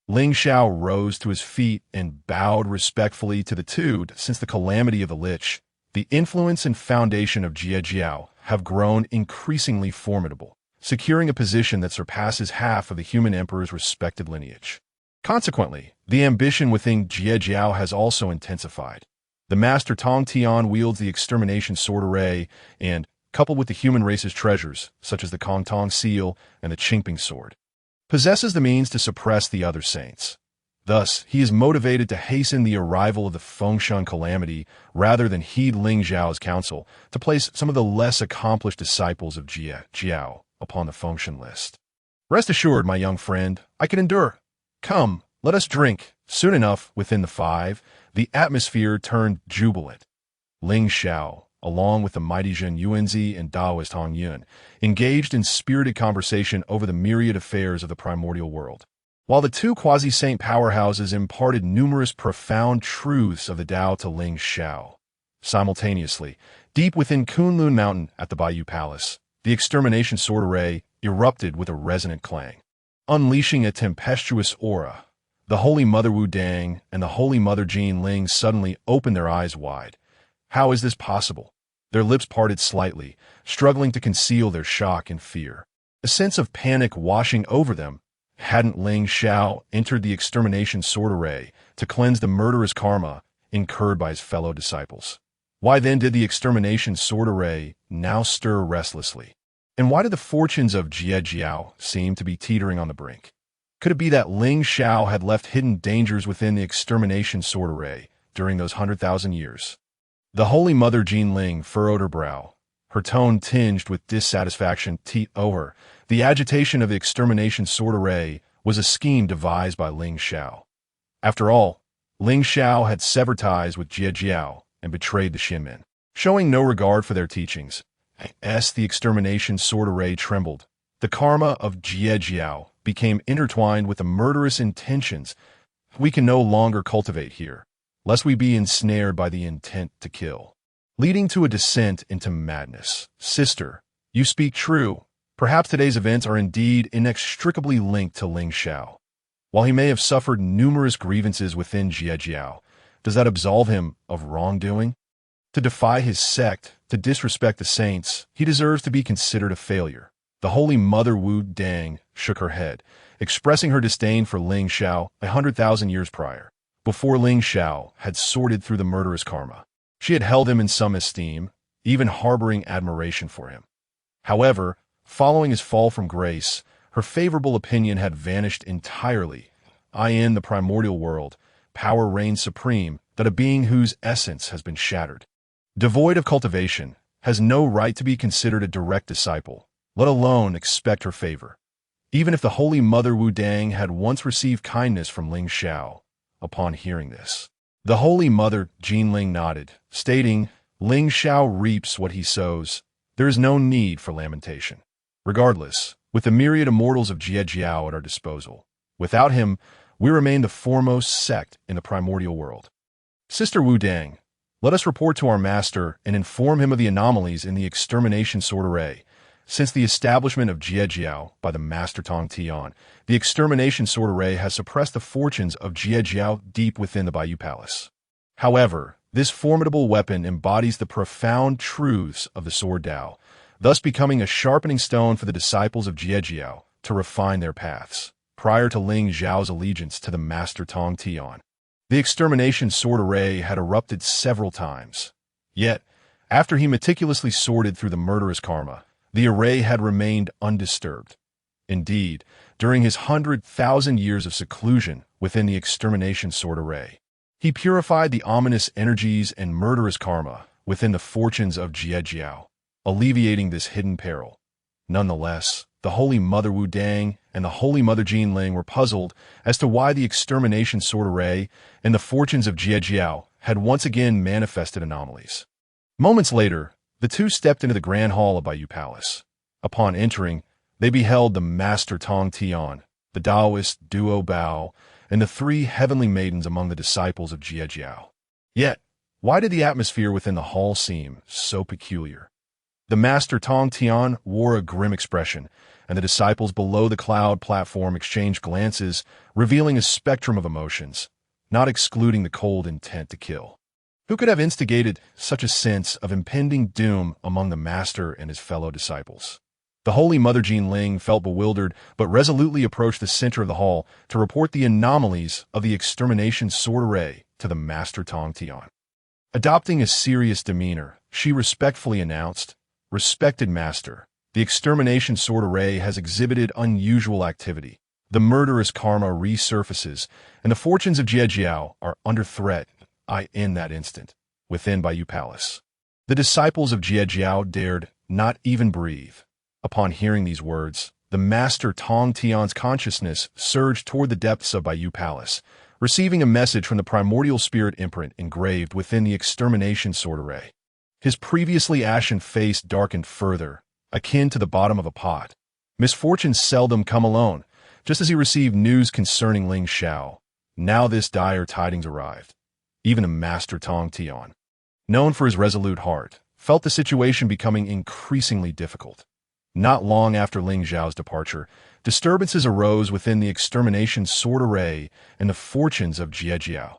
Lingxiao rose to his feet and bowed respectfully to the two. Since the calamity of the Lich, the influence and foundation of Jie Jiao have grown increasingly formidable, securing a position that surpasses half of the human emperor's respected lineage. Consequently, the ambition within Jie Jiao has also intensified. The master Tongtian wields the extermination sword array and, coupled with the human race's treasures, such as the Kongtong Seal and the Qingping sword, possesses the means to suppress the other saints. Thus, he is motivated to hasten the arrival of the Fengshan calamity rather than heed Lingxiao's counsel to place some of the less accomplished disciples of Jie Jiao upon the Fengshan list. Rest assured, my young friend, I can endure. Come, let us drink. Soon enough, within the five, the atmosphere turned jubilant. Lingxiao, along with the mighty Zhang Yuanzi and Taoist Hong Yun, engaged in spirited conversation over the myriad affairs of the primordial world, while the two quasi-saint powerhouses imparted numerous profound truths of the Dao to Lingxiao. Simultaneously, deep within Kunlun Mountain at the Bayou Palace, the extermination sword array erupted with a resonant clang, unleashing a tempestuous aura. The Holy Mother Wu Dang and the Holy Mother Jean Ling suddenly opened their eyes wide. How is this possible? Their lips parted slightly, struggling to conceal their shock and fear. A sense of panic washing over them. Hadn't Lingxiao entered the extermination sword array to cleanse the murderous karma incurred by his fellow disciples? Why then did the extermination sword array now stir restlessly? And why did the fortunes of Jie Jiao seem to be teetering on the brink? Could it be that Lingxiao had left hidden dangers within the extermination sword array during those 100,000 years? The Holy Mother Jean Ling furrowed her brow, her tone tinged with dissatisfaction. Over the agitation of the extermination sword array was a scheme devised by Lingxiao. After all, Lingxiao had severed ties with Jie Jiao and betrayed the Xinmen, showing no regard for their teachings. As the extermination sword array trembled, the karma of Jie Jiao became intertwined with the murderous intentions we can no longer cultivate here, lest we be ensnared by the intent to kill, leading to a descent into madness. Sister, you speak true. Perhaps today's events are indeed inextricably linked to Lingxiao. While he may have suffered numerous grievances within Jie Jiao, does that absolve him of wrongdoing? To defy his sect, to disrespect the saints, he deserves to be considered a failure. The Holy Mother Wu Dang shook her head, expressing her disdain for Lingxiao 100,000 years prior, before Lingxiao had sorted through the murderous karma. She had held him in some esteem, even harboring admiration for him. However, following his fall from grace, her favorable opinion had vanished entirely. In the primordial world, power reigns supreme, that a being whose essence has been shattered, devoid of cultivation, has no right to be considered a direct disciple, let alone expect her favor. Even if the Holy Mother Wu Dang had once received kindness from Lingxiao, upon hearing this, the Holy Mother Jean Ling nodded, stating, Lingxiao reaps what he sows. There is no need for lamentation. Regardless, with the myriad immortals of Jie Jiao at our disposal, without him, we remain the foremost sect in the primordial world. Sister Wu Dang, let us report to our master and inform him of the anomalies in the extermination sword array. Since the establishment of Jie Jiao by the master Tongtian, the extermination sword array has suppressed the fortunes of Jie Jiao deep within the Bayou Palace. However, this formidable weapon embodies the profound truths of the Sword Dao, thus becoming a sharpening stone for the disciples of Jie Jiao to refine their paths. Prior to Lingxiao's allegiance to the master Tongtian, the extermination sword array had erupted several times. Yet, after he meticulously sorted through the murderous karma, the array had remained undisturbed. Indeed, during his 100,000 years of seclusion within the extermination sword array, he purified the ominous energies and murderous karma within the fortunes of Jie Jiao, alleviating this hidden peril. Nonetheless, the Holy Mother Wu Dang and the Holy Mother Jinling were puzzled as to why the extermination sword array and the fortunes of Jie Jiao had once again manifested anomalies. Moments later, the two stepped into the grand hall of Baiyu Palace. Upon entering, they beheld the Master Tongtian, the Taoist duo Bao, and the three heavenly maidens among the disciples of Jie Jiao. Yet, why did the atmosphere within the hall seem so peculiar? The Master Tongtian wore a grim expression, and the disciples below the cloud platform exchanged glances, revealing a spectrum of emotions, not excluding the cold intent to kill. Who could have instigated such a sense of impending doom among the Master and his fellow disciples? The Holy Mother Jinling felt bewildered, but resolutely approached the center of the hall to report the anomalies of the extermination sword array to the Master Tongtian. Adopting a serious demeanor, she respectfully announced, "Respected Master, the extermination sword array has exhibited unusual activity. The murderous karma resurfaces, and the fortunes of Jie Jiao are under threat." In that instant, within Baiyu Palace, the disciples of Jie Jiao dared not even breathe. Upon hearing these words, the Master Tongtian's consciousness surged toward the depths of Baiyu Palace, receiving a message from the primordial spirit imprint engraved within the extermination sword array. His previously ashen face darkened further, akin to the bottom of a pot. Misfortunes seldom come alone. Just as he received news concerning Lingxiao, now this dire tidings arrived. Even the Master Tongtian, known for his resolute heart, felt the situation becoming increasingly difficult. Not long after Lingxiao's departure, disturbances arose within the extermination sword array and the fortunes of Jie Jiao.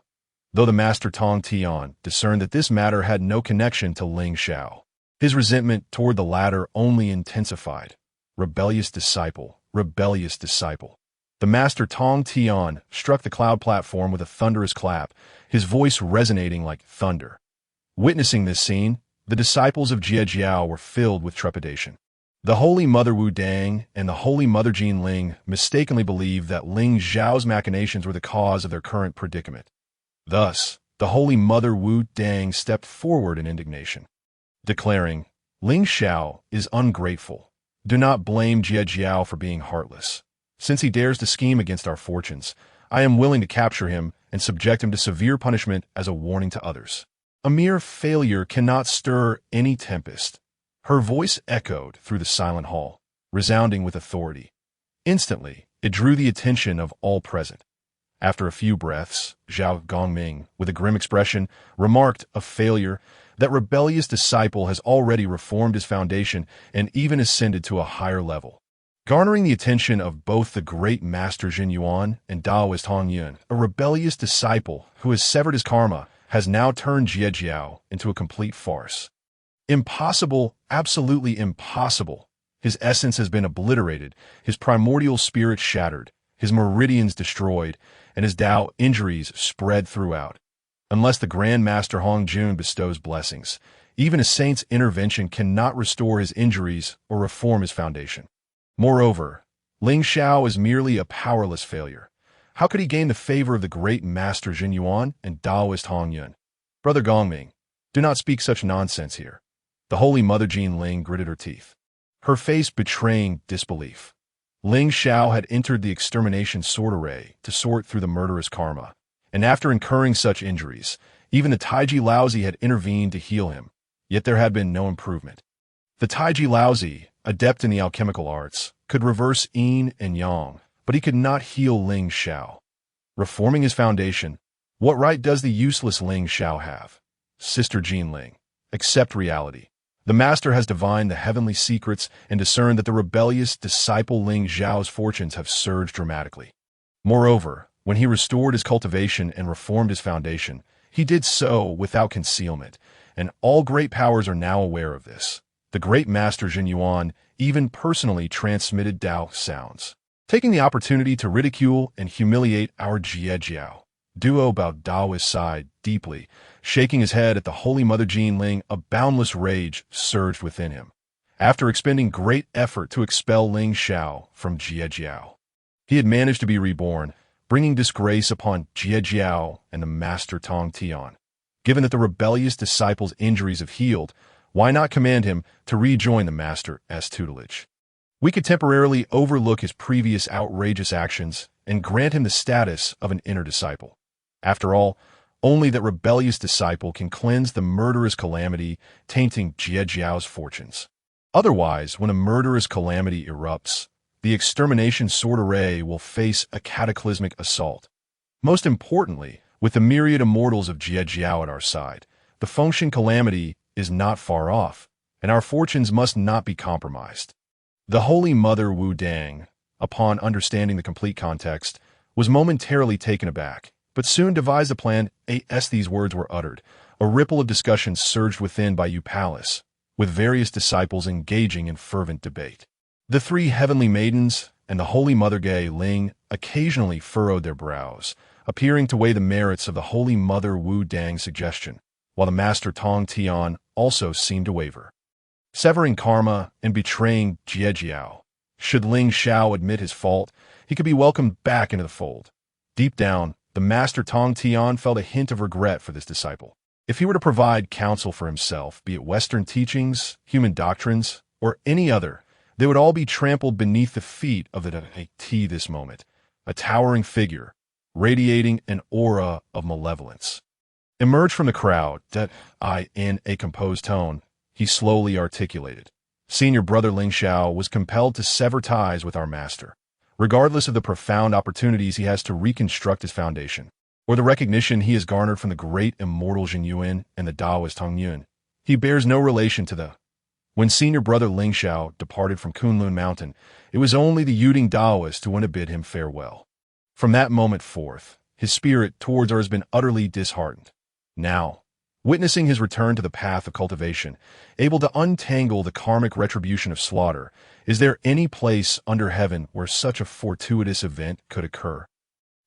Though the Master Tongtian discerned that this matter had no connection to Lingxiao, his resentment toward the latter only intensified. Rebellious disciple, rebellious disciple. The Master Tongtian struck the cloud platform with a thunderous clap, his voice resonating like thunder. Witnessing this scene, the disciples of Jie Jiao were filled with trepidation. The Holy Mother Wu Dang and the Holy Mother Jinling mistakenly believed that Lingxiao's machinations were the cause of their current predicament. Thus, the Holy Mother Wu Dang stepped forward in indignation, declaring, "Lingxiao is ungrateful. Do not blame Jie Jiao for being heartless. Since he dares to scheme against our fortunes, I am willing to capture him and subject him to severe punishment as a warning to others. A mere failure cannot stir any tempest." Her voice echoed through the silent hall, resounding with authority. Instantly, it drew the attention of all present. After a few breaths, Zhao Gongming, with a grim expression, remarked, "A failure. That rebellious disciple has already reformed his foundation and even ascended to a higher level." Garnering the attention of both the great Master Jin Yuan and Taoist Hong Yun, a rebellious disciple who has severed his karma has now turned Jie Jiao into a complete farce. Impossible, absolutely impossible. His essence has been obliterated, his primordial spirit shattered, his meridians destroyed, and his Dao injuries spread throughout. Unless the Grand Master Hong Jun bestows blessings, even a saint's intervention cannot restore his injuries or reform his foundation. Moreover, Lingxiao is merely a powerless failure. How could he gain the favor of the great Master Jin Yuan and Taoist Hong Yun? Brother Gongming, do not speak such nonsense here. The Holy Mother Jinling gritted her teeth, her face betraying disbelief. Lingxiao had entered the extermination sword array to sort through the murderous karma, and after incurring such injuries, even the Taiji Laozi had intervened to heal him, yet there had been no improvement. The Taiji Laozi, adept in the alchemical arts, could reverse yin and yang, but he could not heal Lingxiao. Reforming his foundation, what right does the useless Lingxiao have? Sister Jinling, accept reality. The Master has divined the heavenly secrets and discerned that the rebellious disciple Lingxiao's fortunes have surged dramatically. Moreover, when he restored his cultivation and reformed his foundation, he did so without concealment, and all great powers are now aware of this. The great master Jin Yuan even personally transmitted Dao sounds. Taking the opportunity to ridicule and humiliate our Jie Jiao, Duo bowed Dao's side deeply, shaking his head at the Holy Mother Jin Ling. A boundless rage surged within him. After expending great effort to expel Lingxiao from Jie Jiao, he had managed to be reborn, bringing disgrace upon Jie Jiao and the master Tongtian. Given that the rebellious disciple's injuries have healed, why not command him to rejoin the master's tutelage? We could temporarily overlook his previous outrageous actions and grant him the status of an inner disciple. After all, only that rebellious disciple can cleanse the murderous calamity tainting Jie Jiao's fortunes. Otherwise, when a murderous calamity erupts, the extermination sword array will face a cataclysmic assault. Most importantly, with the myriad immortals of Jie Jiao at our side, the Fengshen calamity is not far off, and our fortunes must not be compromised. The Holy Mother Wu Dang, upon understanding the complete context, was momentarily taken aback, but soon devised a plan. As these words were uttered, a ripple of discussion surged within by Yu Palace, with various disciples engaging in fervent debate. The three heavenly maidens and the Holy Mother Gei Ling occasionally furrowed their brows, appearing to weigh the merits of the Holy Mother Wu Dang's suggestion, while the Master Tongtian also seemed to waver. Severing karma and betraying Jie Jiao, should Lingxiao admit his fault, he could be welcomed back into the fold. Deep down, the Master Tongtian felt a hint of regret for this disciple. If he were to provide counsel for himself, be it Western teachings, human doctrines, or any other, they would all be trampled beneath the feet of the deity this moment, a towering figure, radiating an aura of malevolence. Emerged from the crowd, in a composed tone, he slowly articulated. Senior brother Lingxiao was compelled to sever ties with our master, regardless of the profound opportunities he has to reconstruct his foundation, or the recognition he has garnered from the great immortal Jin Yuan and the Taoist Tongyun. He bears no relation to the... When senior brother Lingxiao departed from Kunlun Mountain, it was only the Yuding Taoist who went to bid him farewell. From that moment forth, his spirit towards her has been utterly disheartened. Now, witnessing his return to the path of cultivation, able to untangle the karmic retribution of slaughter, is there any place under heaven where such a fortuitous event could occur?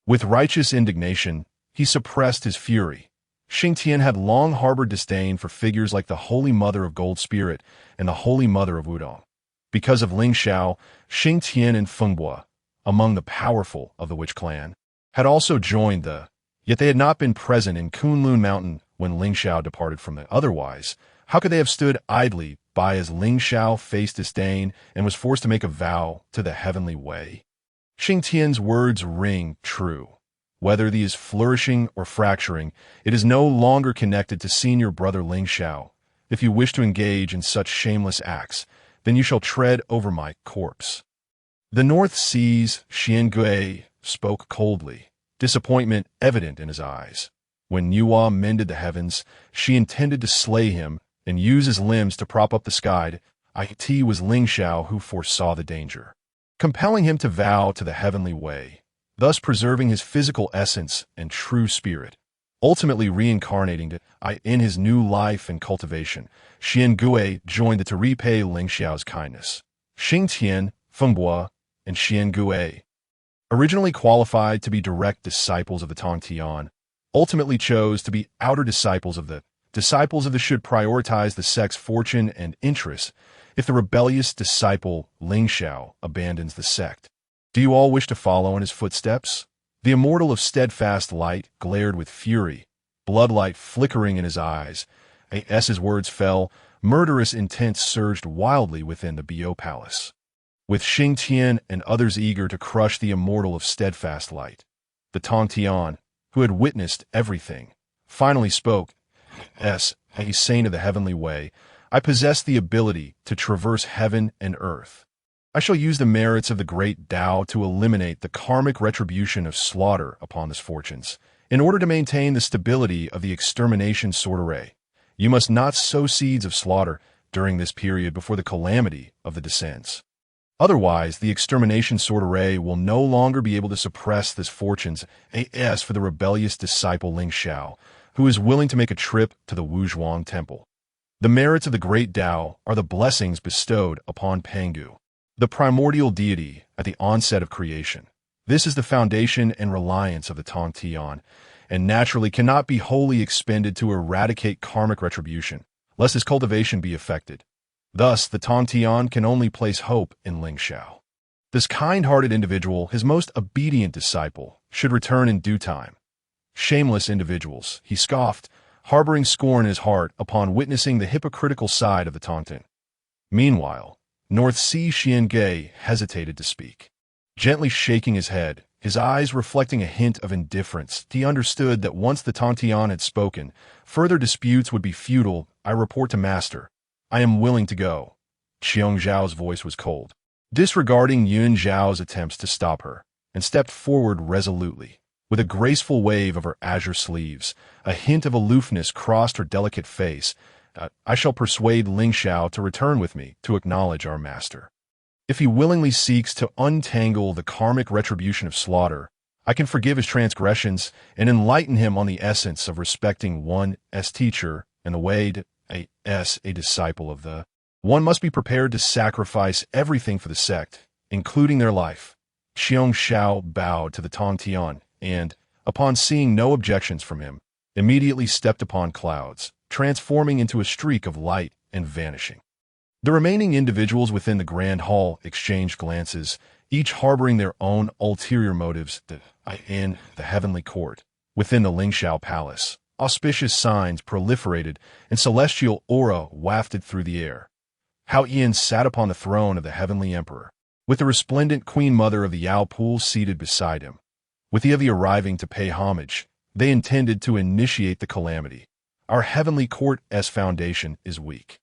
With righteous indignation, he suppressed his fury. Xingtian had long harbored disdain for figures like the Holy Mother of Gold Spirit and the Holy Mother of Wudong. Because of Lingxiao, Xingtian and Fengbua, among the powerful of the Witch clan, had also joined yet they had not been present in Kunlun Mountain when Lingxiao departed from the otherwise. How could they have stood idly by as Lingxiao faced disdain and was forced to make a vow to the heavenly way? Xingtian's words ring true. Whether he is flourishing or fracturing, it is no longer connected to senior brother Lingxiao. If you wish to engage in such shameless acts, then you shall tread over my corpse. The North Sea's Xiangui spoke coldly, disappointment evident in his eyes. When Nuwa mended the heavens, she intended to slay him and use his limbs to prop up the sky. It was Lingxiao who foresaw the danger, compelling him to vow to the heavenly way, thus preserving his physical essence and true spirit, ultimately reincarnating in his new life and cultivation. Xiangui joined to repay Lingxiao's kindness. Xingtian, Fengbua, and Xiangui, originally qualified to be direct disciples of the Tongtian, ultimately chose to be outer disciples of the should prioritize the sect's fortune and interests if the rebellious disciple Lingxiao abandons the sect. Do you all wish to follow in his footsteps? The immortal of steadfast light glared with fury, bloodlight flickering in his eyes. As his words fell, murderous intent surged wildly within the Bo Palace, with Xingtian and others eager to crush the immortal of steadfast light. The Tongtian, who had witnessed everything, finally spoke. As a saint of the heavenly way, I possess the ability to traverse heaven and earth. I shall use the merits of the great Tao to eliminate the karmic retribution of slaughter upon his fortunes, in order to maintain the stability of the extermination sword array. You must not sow seeds of slaughter during this period before the calamity of the descends. Otherwise, the extermination sword array will no longer be able to suppress this fortunes. As for the rebellious disciple Lingxiao, who is willing to make a trip to the Wuzhuang temple, The merits of the Great Dao are the blessings bestowed upon Pangu, the primordial deity at the onset of creation. This is the foundation and reliance of the Tongtian, and naturally cannot be wholly expended to eradicate karmic retribution, lest his cultivation be affected. Thus, the Tongtian can only place hope in Lingxiao. This kind-hearted individual, his most obedient disciple, should return in due time. Shameless individuals, he scoffed, harboring scorn in his heart upon witnessing the hypocritical side of the Tongtian. Meanwhile, North Sea Xiangge hesitated to speak. Gently shaking his head, his eyes reflecting a hint of indifference, he understood that once the Tongtian had spoken, further disputes would be futile. I report to Master. I am willing to go. Xiong Zhao's voice was cold, disregarding Yun Zhao's attempts to stop her, and stepped forward resolutely. With a graceful wave of her azure sleeves, a hint of aloofness crossed her delicate face. I shall persuade Lingxiao to return with me to acknowledge our master. If he willingly seeks to untangle the karmic retribution of slaughter, I can forgive his transgressions and enlighten him on the essence of respecting one as teacher and the way to a disciple of the. One must be prepared to sacrifice everything for the sect, including their life. Xiong Xiao bowed to the Tongtian and, upon seeing no objections from him, immediately stepped upon clouds, transforming into a streak of light and vanishing. The remaining individuals within the grand hall exchanged glances, each harboring their own ulterior motives. In the heavenly court, within the Lingxiao palace, auspicious signs proliferated and celestial aura wafted through the air. Hao Yin sat upon the throne of the heavenly emperor, with the resplendent queen mother of the Yao pool seated beside him. With the arriving to pay homage, they intended to initiate the calamity. Our heavenly court's foundation is weak.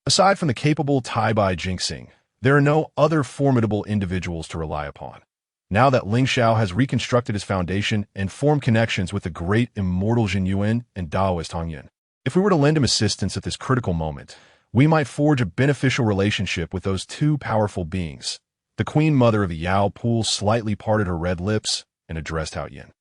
Aside from the capable Tai-Bai Jinxing, there are no other formidable individuals to rely upon. Now that Lingxiao has reconstructed his foundation and formed connections with the great immortal Jin Yuan and Taoist Tongyan, if we were to lend him assistance at this critical moment, we might forge a beneficial relationship with those two powerful beings. The queen mother of the Yao pool slightly parted her red lips and addressed Hao Yin.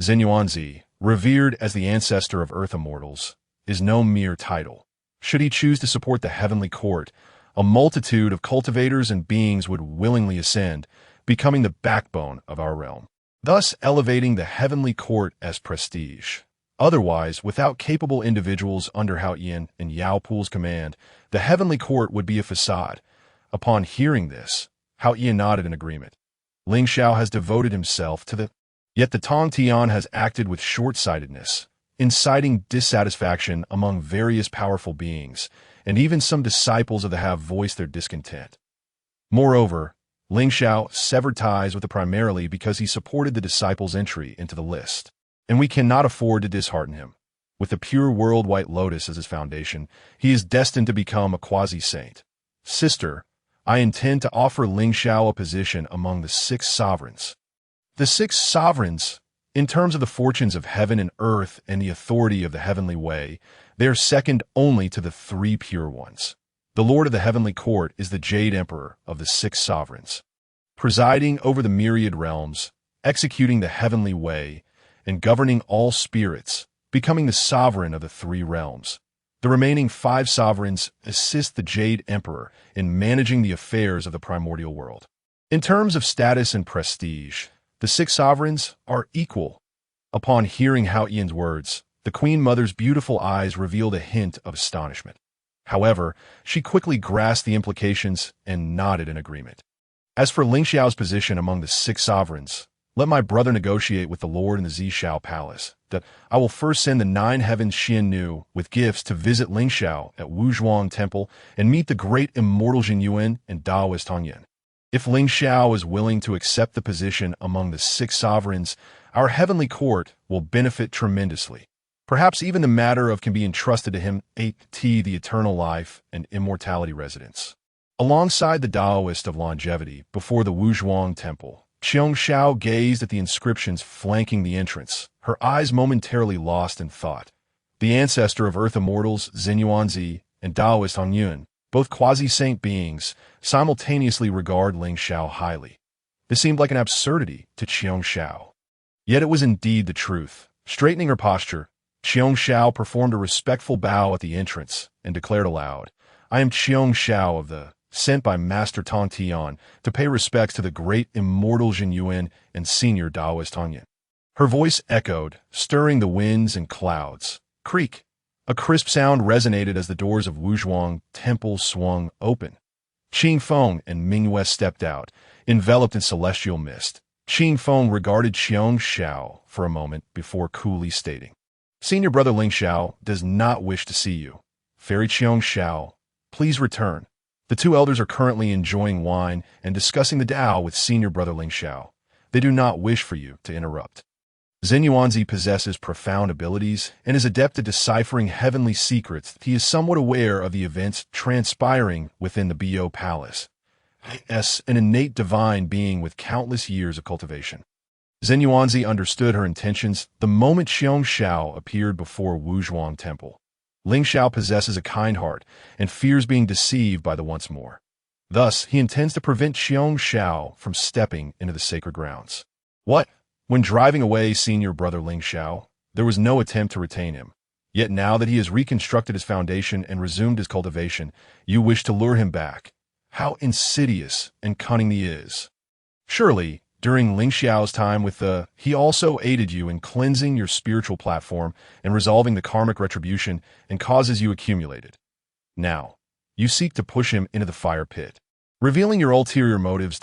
Xinyuanzi, revered as the ancestor of Earth immortals, is no mere title. Should he choose to support the heavenly court, a multitude of cultivators and beings would willingly ascend, becoming the backbone of our realm, thus elevating the heavenly court as prestige. Otherwise, without capable individuals under Hao Yin and Yao Pool's command, the heavenly court would be a facade. Upon hearing this, Hao Yin nodded in agreement. Lingxiao has devoted himself to the... Yet the Tongtian has acted with short-sightedness, inciting dissatisfaction among various powerful beings, and even some disciples of the have voiced their discontent. Moreover, Lingxiao severed ties with the primarily because he supported the disciples' entry into the list, and we cannot afford to dishearten him. With the pure world White Lotus as his foundation, he is destined to become a quasi-saint. Sister, I intend to offer Lingxiao a position among the 6 sovereigns. The 6 sovereigns, in terms of the fortunes of heaven and earth and the authority of the heavenly way, they are second only to the 3 pure ones. The Lord of the heavenly court is the Jade Emperor of the 6 sovereigns, presiding over the myriad realms, executing the heavenly way, and governing all spirits, becoming the sovereign of the 3 realms. The remaining 5 sovereigns assist the Jade Emperor in managing the affairs of the primordial world. In terms of status and prestige, the 6 sovereigns are equal. Upon hearing Hao Yin's words, the Queen Mother's beautiful eyes revealed a hint of astonishment. However, she quickly grasped the implications and nodded in agreement. As for Lingxiao's position among the 6 sovereigns, let my brother negotiate with the Lord in the Zhixiao Palace, that I will first send the 9 heavens Xian Nu with gifts to visit Lingxiao at Wuzhuang Temple and meet the great immortal Jin Yuan and Taoist Tongyan. If Lingxiao is willing to accept the position among the 6 sovereigns, our heavenly court will benefit tremendously. Perhaps even the matter of can be entrusted to him, the eternal life and immortality residence. Alongside the Taoist of longevity before the Wuzhuang Temple, Xiong Xiao gazed at the inscriptions flanking the entrance, her eyes momentarily lost in thought. The ancestor of Earth immortals, Xinyuanzi, and Taoist Hongyun, both quasi-saint beings, simultaneously regard Lingxiao highly. This seemed like an absurdity to Xiong Xiao. Yet it was indeed the truth. Straightening her posture, Xiao performed a respectful bow at the entrance and declared aloud, "I am Xiao of the sent by Master Tongtian to pay respects to the great immortal Jin Yuan and senior Taoist Tongtian." Her voice echoed, stirring the winds and clouds. Creak! A crisp sound resonated as the doors of Wuzhuang Temple swung open. Qing Feng and Mingyue stepped out, enveloped in celestial mist. Qing Feng regarded Xiao for a moment before coolly stating, "Senior brother Lingxiao does not wish to see you. Fairy Xiao, please return. The two elders are currently enjoying wine and discussing the Dao with senior brother Lingxiao. They do not wish for you to interrupt." Xinyuanzi possesses profound abilities and is adept at deciphering heavenly secrets. He is somewhat aware of the events transpiring within the Bo Palace. As an innate divine being with countless years of cultivation. Xinyuanzi understood her intentions the moment Xiao appeared before Wuzhuang Temple. Lingxiao possesses a kind heart and fears being deceived by the once more. Thus, he intends to prevent Xiao from stepping into the sacred grounds. What? When driving away senior brother Lingxiao, there was no attempt to retain him. Yet now that he has reconstructed his foundation and resumed his cultivation, you wish to lure him back. How insidious and cunning he is. Surely, during Lingxiao's time with he also aided you in cleansing your spiritual platform and resolving the karmic retribution and causes you accumulated. Now, you seek to push him into the fire pit. Revealing your ulterior motives.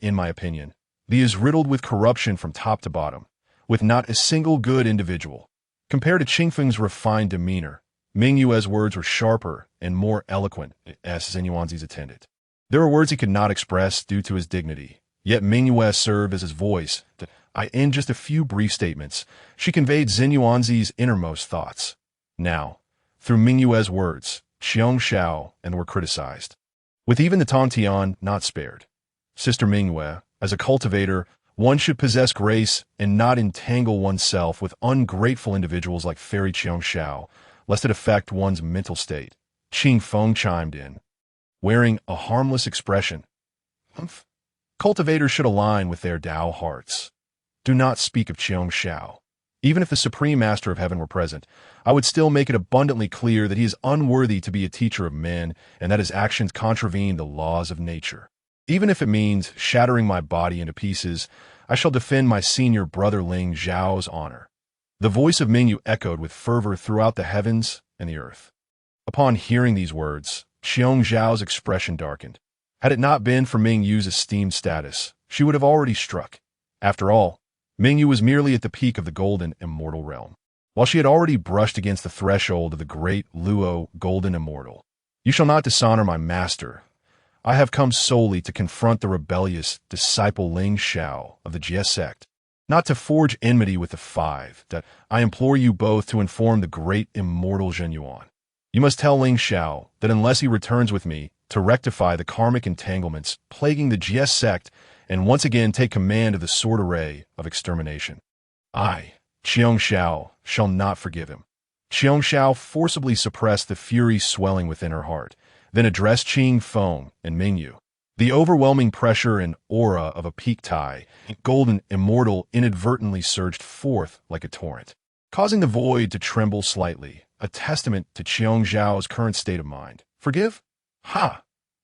In my opinion, he is riddled with corruption from top to bottom, with not a single good individual. Compared to Qingfeng's refined demeanor, Mingyue's words were sharper and more eloquent as Xinyuanzi's attendant. There were words he could not express due to his dignity, yet Mingyue served as his voice. In just a few brief statements, she conveyed Xinyuanzi's innermost thoughts. Now, through Mingyue's words, Xiao and were criticized, with even the Tongtian not spared. Sister Mingyue, as a cultivator, one should possess grace and not entangle oneself with ungrateful individuals like Fairy Xiao, lest it affect one's mental state. Qing Feng chimed in, wearing a harmless expression. Cultivators should align with their Dao hearts. Do not speak of Xiao. Even if the Supreme Master of Heaven were present, I would still make it abundantly clear that he is unworthy to be a teacher of men and that his actions contravene the laws of nature. Even if it means shattering my body into pieces, I shall defend my senior brother Lingxiao's honor. The voice of Mingyu echoed with fervor throughout the heavens and the earth. Upon hearing these words, Xiao's expression darkened. Had it not been for Mingyu's esteemed status, she would have already struck. After all, Mingyu was merely at the peak of the golden immortal realm, while she had already brushed against the threshold of the great Luo golden immortal. You shall not dishonor my master. I have come solely to confront the rebellious disciple Lingxiao of the Jie Sect, not to forge enmity with the five. That I implore you both to inform the great immortal Jin Yuan. You must tell Lingxiao that unless he returns with me to rectify the karmic entanglements plaguing the Jie Sect and once again take command of the sword array of extermination, I, Xiao, shall not forgive him. Xiao forcibly suppressed the fury swelling within her heart, then addressed Qing Feng and Mingyu. The overwhelming pressure and aura of a peak Tai, golden immortal, inadvertently surged forth like a torrent, causing the void to tremble slightly, a testament to Xiao's current state of mind. Forgive? Ha!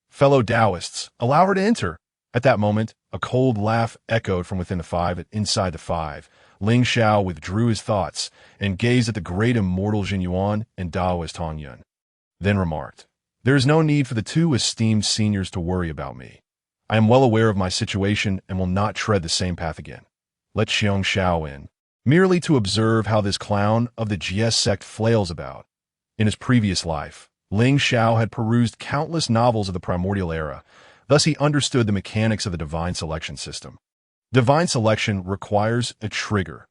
Fellow Taoists, allow her to enter. At that moment, a cold laugh echoed from within the five and inside the five. Lingxiao withdrew his thoughts and gazed at the great immortal Jin Yuan and Taoist Tongtian, then remarked, "There is no need for the two esteemed seniors to worry about me. I am well aware of my situation and will not tread the same path again. Let Xiao in, merely to observe how this clown of the Jie Sect flails about." In his previous life, Lingxiao had perused countless novels of the Primordial era, thus he understood the mechanics of the divine selection system. Divine selection requires a trigger.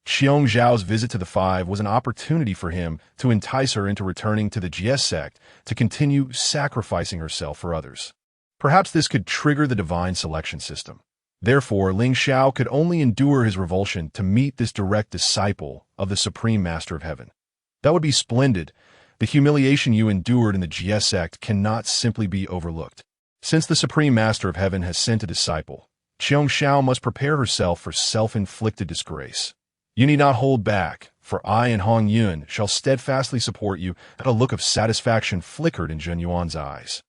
Xiao's visit to the five was an opportunity for him to entice her into returning to the Jie Sect to continue sacrificing herself for others. Perhaps this could trigger the divine selection system. Therefore, Lingxiao could only endure his revulsion to meet this direct disciple of the Supreme Master of Heaven. That would be splendid. The humiliation you endured in the Jie Sect cannot simply be overlooked. Since the Supreme Master of Heaven has sent a disciple, Xiao must prepare herself for self-inflicted disgrace. You need not hold back, for I and Hong Yun shall steadfastly support you." A look of satisfaction flickered in Zhen Yuan's eyes.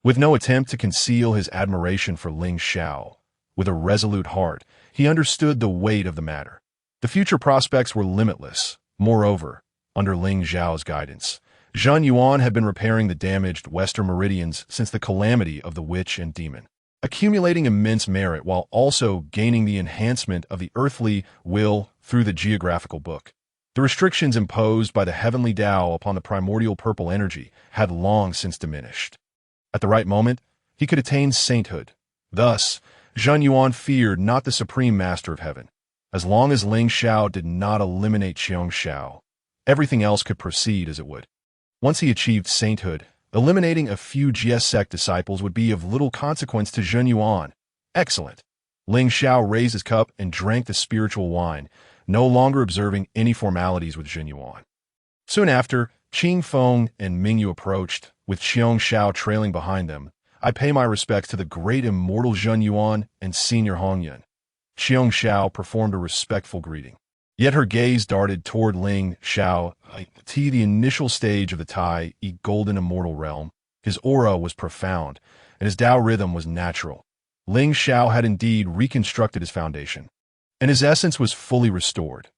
With no attempt to conceal his admiration for Lingxiao, with a resolute heart, he understood the weight of the matter. The future prospects were limitless. Moreover, under Lingxiao's guidance, Zhen Yuan had been repairing the damaged western meridians since the calamity of the witch and demon, accumulating immense merit while also gaining the enhancement of the earthly will through the geographical book. The restrictions imposed by the Heavenly Dao upon the primordial purple energy had long since diminished. At the right moment, he could attain sainthood. Thus, Zhen Yuan feared not the Supreme Master of Heaven. As long as Lingxiao did not eliminate Xiao, everything else could proceed as it would. Once he achieved sainthood, eliminating a few Jie Sect disciples would be of little consequence to Zhen Yuan. Excellent. Lingxiao raised his cup and drank the spiritual wine, no longer observing any formalities with Zhen Yuan. Soon after, Qing Feng and Mingyu approached, with Xiao trailing behind them. "I pay my respects to the great immortal Zhen Yuan and Senior Hong Yun." Xiao performed a respectful greeting. Yet her gaze darted toward Lingxiao, the initial stage of the Tai Golden Immortal Realm. His aura was profound, and his Dao rhythm was natural. Lingxiao had indeed reconstructed his foundation, and his essence was fully restored.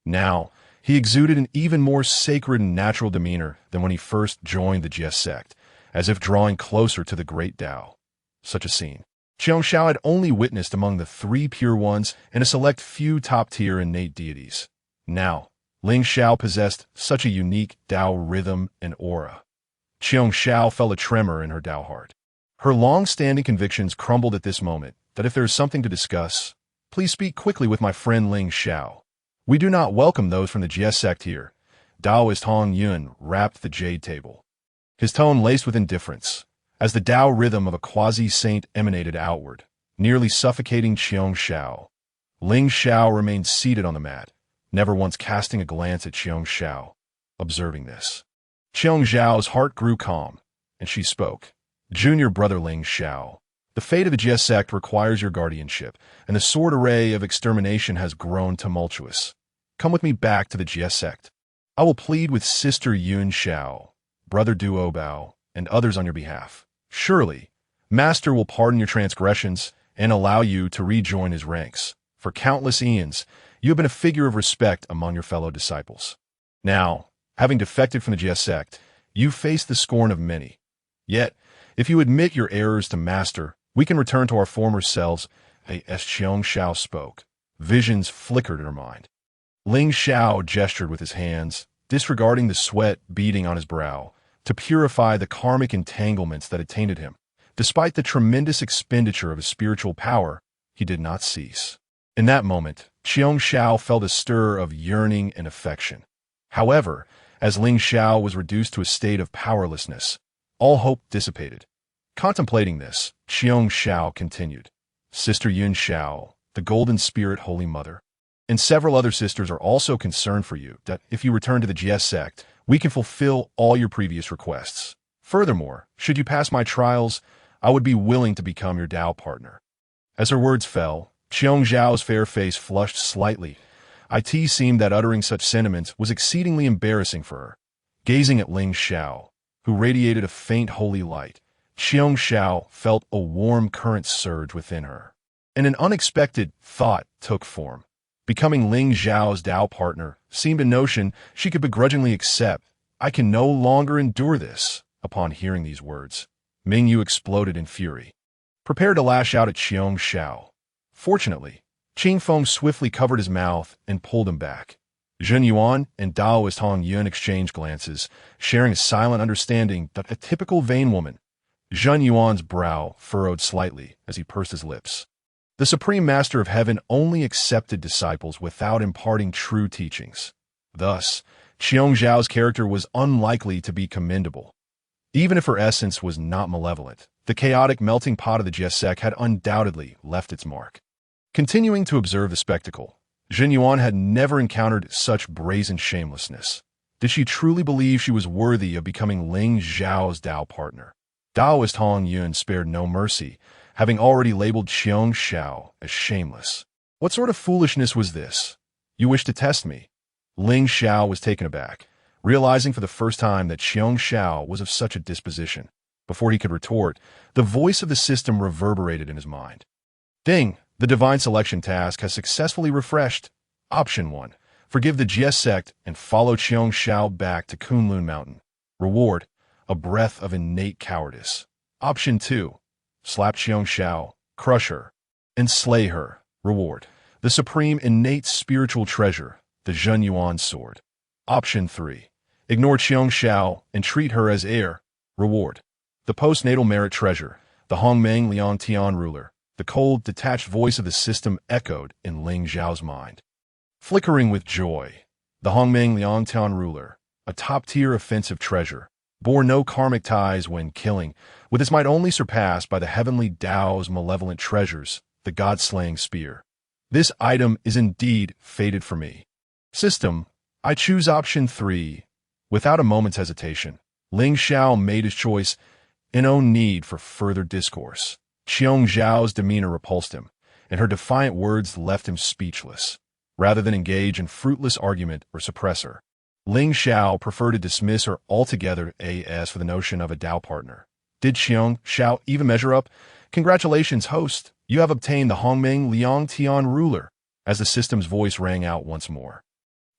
Now, he exuded an even more sacred and natural demeanor than when he first joined the Jie Sect, as if drawing closer to the great Dao. Such a scene Xiao had only witnessed among the 3 pure ones and a select few top-tier innate deities. Now, possessed such a unique Dao rhythm and aura. Xiao felt a tremor in her Dao heart. Her long-standing convictions crumbled at this moment, that if there is something to discuss, please speak quickly with my friend Lingxiao. We do not welcome those from the Jie Sect here. Daoist Hong Yun rapped the jade table, his tone laced with indifference, as the Dao rhythm of a quasi-saint emanated outward, nearly suffocating Xiao. Lingxiao remained seated on the mat, never once casting a glance at Xiao. Observing this, Xiao's heart grew calm, and she spoke. "Junior brother Lingxiao, the fate of the Jie Sect requires your guardianship, and the sword array of extermination has grown tumultuous. Come with me back to the Jie Sect. I will plead with Sister Yun Xiao, Brother Duo Bao, and others on your behalf. Surely, Master will pardon your transgressions and allow you to rejoin his ranks. For countless eons, you have been a figure of respect among your fellow disciples. Now, having defected from the Jie Sect, you face the scorn of many. Yet, if you admit your errors to Master, we can return to our former selves." As Xiao spoke, visions flickered in her mind. Lingxiao gestured with his hands, disregarding the sweat beading on his brow, to purify the karmic entanglements that had tainted him. Despite the tremendous expenditure of his spiritual power, he did not cease. In that moment, Xiao felt a stir of yearning and affection. However, as Lingxiao was reduced to a state of powerlessness, all hope dissipated. Contemplating this, Xiao continued. "Sister Yun Xiao, the Golden Spirit Holy Mother, and several other sisters are also concerned for you, that if you return to the Jie Sect, we can fulfill all your previous requests. Furthermore, should you pass my trials, I would be willing to become your Dao partner." As her words fell, Xiao's fair face flushed slightly. It seemed that uttering such sentiments was exceedingly embarrassing for her. Gazing at Lingxiao, who radiated a faint holy light, Xiao felt a warm current surge within her. And an unexpected thought took form. Becoming Lingxiao's Dao partner seemed a notion she could begrudgingly accept. "I can no longer endure this." Upon hearing these words, Mingyu exploded in fury, prepared to lash out at Xiao. Fortunately, Qing Feng swiftly covered his mouth and pulled him back. Zhen Yuan and Daoist Hong Yun exchanged glances, sharing a silent understanding that a typical vain woman. Zhen Yuan's brow furrowed slightly as he pursed his lips. The Supreme Master of Heaven only accepted disciples without imparting true teachings. Thus, Xiao's character was unlikely to be commendable. Even if her essence was not malevolent, the chaotic melting pot of the Jie Sect had undoubtedly left its mark. Continuing to observe the spectacle, Zhen Yuan had never encountered such brazen shamelessness. Did she truly believe she was worthy of becoming Lingxiao's Dao partner? Daoist Hong Yun spared no mercy, having already labeled Xiao as shameless. "What sort of foolishness was this? You wish to test me? Lingxiao was taken aback, realizing for the first time that Qiong Xiao was of such a disposition. Before he could retort, the voice of the system reverberated in his mind. Ding! The divine selection task has successfully refreshed. Option 1. Forgive the Jie Sect and follow Qiong Xiao back to Kunlun Mountain. Reward: a breath of innate cowardice. Option 2. Slap Qiong Xiao, crush her, and slay her. Reward: the supreme innate spiritual treasure, the Zhen Yuan sword. Option 3. Ignore Qiong Xiao and treat her as heir. Reward: the postnatal merit treasure, the Hongmeng Liang Tian ruler. The cold, detached voice of the system echoed in Lingxiao's mind. Flickering with joy, the Hongmeng Liang Tian ruler, a top-tier offensive treasure, bore no karmic ties when killing, with its might only surpassed by the Heavenly Dao's malevolent treasures, the god-slaying spear. This item is indeed fated for me. System, I choose option 3. Without a moment's hesitation, Lingxiao made his choice, and no need for further discourse. Qiong Zhao's demeanor repulsed him, and her defiant words left him speechless. Rather than engage in fruitless argument or suppress her, Lingxiao preferred to dismiss her altogether as for the notion of a Dao partner. Did Qiong Xiao even measure up? Congratulations, host. You have obtained the Hongmeng Liang Tian ruler, as the system's voice rang out once more.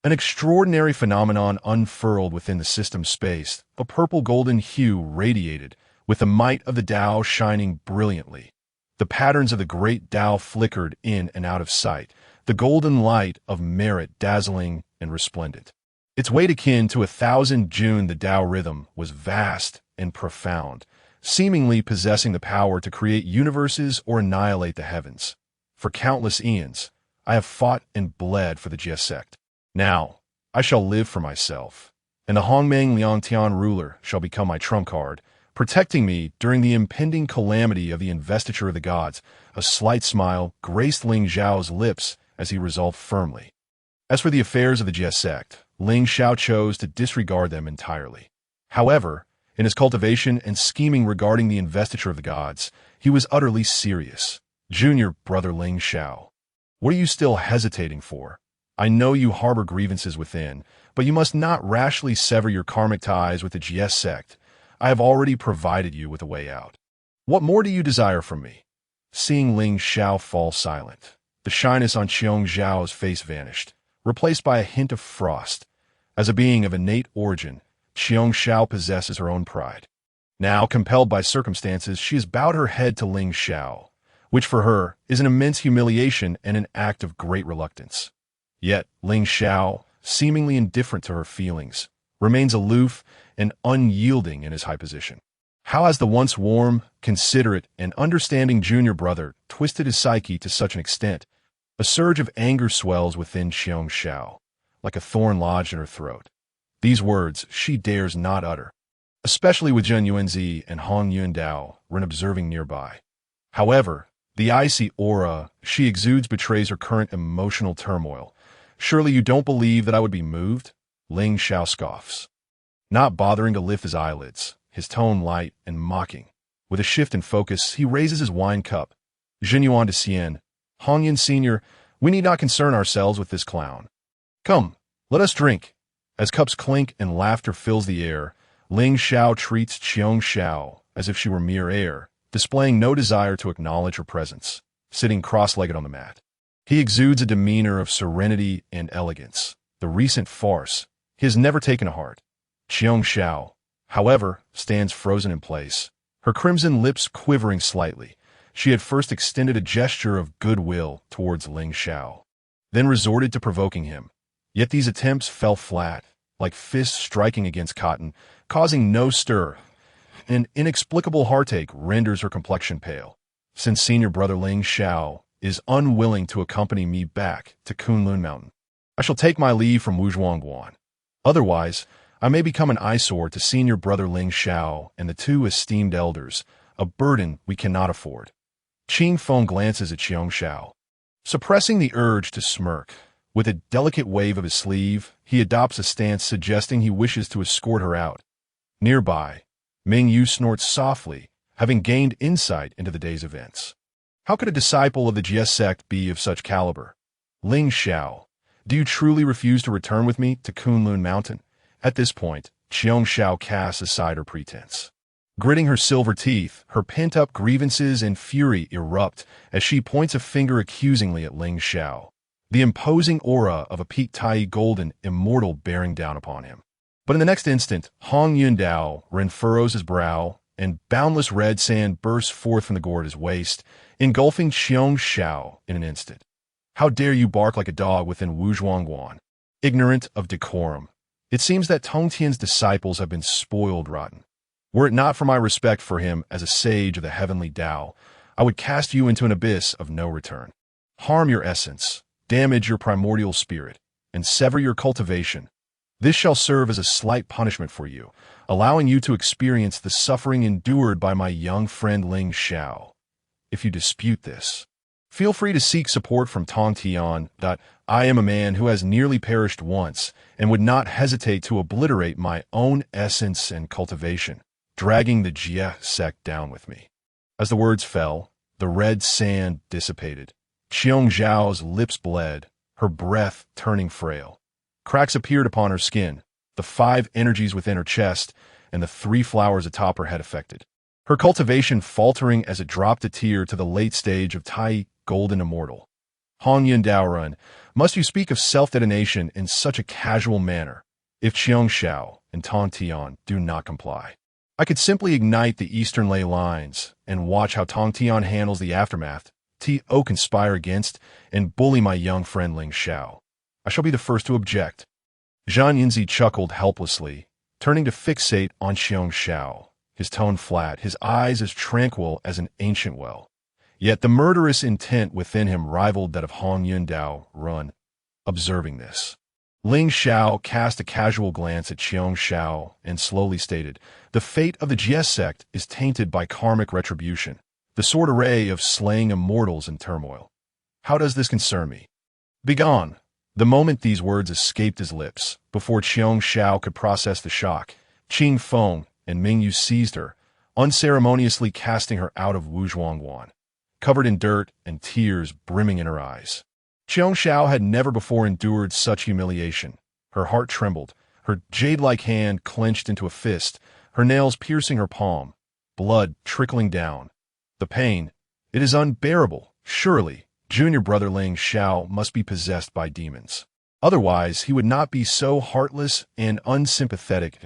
An extraordinary phenomenon unfurled within the system's space. A purple-golden hue radiated, with the might of the Dao shining brilliantly. The patterns of the great Dao flickered in and out of sight, the golden light of merit dazzling and resplendent. Its weight akin to 1,000 June, the Dao rhythm was vast and profound, seemingly possessing the power to create universes or annihilate the heavens. For countless eons, I have fought and bled for the Jie Sect. Now, I shall live for myself, and the Hongmeng Liang Tian ruler shall become my trump card, protecting me during the impending calamity of the investiture of the gods. A slight smile graced Lingxiao's lips as he resolved firmly. As for the affairs of the Jie Sect, Lingxiao chose to disregard them entirely. However, in his cultivation and scheming regarding the investiture of the gods, he was utterly serious. Junior brother Lingxiao, what are you still hesitating for? I know you harbor grievances within, but you must not rashly sever your karmic ties with the Jie Sect. I have already provided you with a way out. What more do you desire from me? Seeing Lingxiao fall silent, the shyness on Qiong Zhao's face vanished, replaced by a hint of frost. As a being of innate origin, Qiong Zhao possesses her own pride. Now, compelled by circumstances, she has bowed her head to Lingxiao, which for her is an immense humiliation and an act of great reluctance. Yet, Lingxiao, seemingly indifferent to her feelings, remains aloof and unyielding in his high position. How has the once warm, considerate, and understanding junior brother twisted his psyche to such an extent? A surge of anger swells within Qiong Zhao, like a thorn lodged in her throat. These words she dares not utter, especially with Zhen Yuanzi and Hong Yundao when observing nearby. However, the icy aura she exudes betrays her current emotional turmoil. Surely you don't believe that I would be moved? Lingxiao scoffs, not bothering to lift his eyelids, his tone light and mocking. With a shift in focus, he raises his wine cup. Zhen Yuan to Xian, Hongyan Sr., we need not concern ourselves with this clown. Come, let us drink. As cups clink and laughter fills the air, Lingxiao treats Qiong Zhao as if she were mere air, displaying no desire to acknowledge her presence, sitting cross-legged on the mat. He exudes a demeanor of serenity and elegance. The recent farce, he has never taken to heart. Qiong Zhao, however, stands frozen in place, her crimson lips quivering slightly. She had first extended a gesture of goodwill towards Lingxiao, then resorted to provoking him. Yet these attempts fell flat, like fists striking against cotton, causing no stir. An inexplicable heartache renders her complexion pale, since senior brother Lingxiao is unwilling to accompany me back to Kunlun Mountain. I shall take my leave from Wuzhuangguan. Otherwise, I may become an eyesore to senior brother Lingxiao and the two esteemed elders, a burden we cannot afford. Qing Feng glances at Qiong Zhao. Suppressing the urge to smirk, with a delicate wave of his sleeve, he adopts a stance suggesting he wishes to escort her out. Nearby, Ming Yu snorts softly, having gained insight into the day's events. How could a disciple of the Jie Sect be of such caliber? Lingxiao, Do you truly refuse to return with me to Kunlun Mountain? At this point, Xiao casts aside her pretense. Gritting her silver teeth, her pent-up grievances and fury erupt as she points a finger accusingly at Lingxiao, the imposing aura of a peaked Tai golden immortal bearing down upon him. But in the next instant, Heavenly Dao furrows his brow, and boundless red sand bursts forth from the gore at his waist, engulfing Xiao in an instant. How dare you bark like a dog within Wuzhuangguan, ignorant of decorum? It seems that Tongtian's disciples have been spoiled rotten. Were it not for my respect for him as a sage of the Heavenly Dao, I would cast you into an abyss of no return. Harm your essence, damage your primordial spirit, and sever your cultivation. This shall serve as a slight punishment for you, allowing you to experience the suffering endured by my young friend Lingxiao. If you dispute this, feel free to seek support from Tongtian. I am a man who has nearly perished once and would not hesitate to obliterate my own essence and cultivation, dragging the Jie sect down with me. As the words fell, the red sand dissipated. Xiao's lips bled, her breath turning frail. Cracks appeared upon her skin, the 5 energies within her chest, and the 3 flowers atop her head affected. Her cultivation faltering as it dropped a tear to the late stage of Tai Golden Immortal. Heavenly Dao, must you speak of self-detonation in such a casual manner? If Xiao and Tongtian do not comply, I could simply ignite the eastern ley lines and watch how Tongtian handles the aftermath, conspire against, and bully my young friend Lingxiao. I shall be the first to object. Zhang Yinzi chuckled helplessly, turning to fixate on Xiao, his tone flat, his eyes as tranquil as an ancient well. Yet the murderous intent within him rivaled that of Heavenly Dao. Observing this, Lingxiao cast a casual glance at Xiao and slowly stated, "The fate of the Jie sect is tainted by karmic retribution, the sword array of slaying immortals in turmoil. How does this concern me? Begone!" The moment these words escaped his lips, before Xiao could process the shock, Qing Feng and Mingyu seized her, unceremoniously casting her out of Wuzhuangguan, covered in dirt and tears brimming in her eyes. Xiao had never before endured such humiliation. Her heart trembled, her jade-like hand clenched into a fist, her nails piercing her palm, blood trickling down. The pain, it is unbearable. Surely, junior brother Lingxiao must be possessed by demons. Otherwise, he would not be so heartless and unsympathetic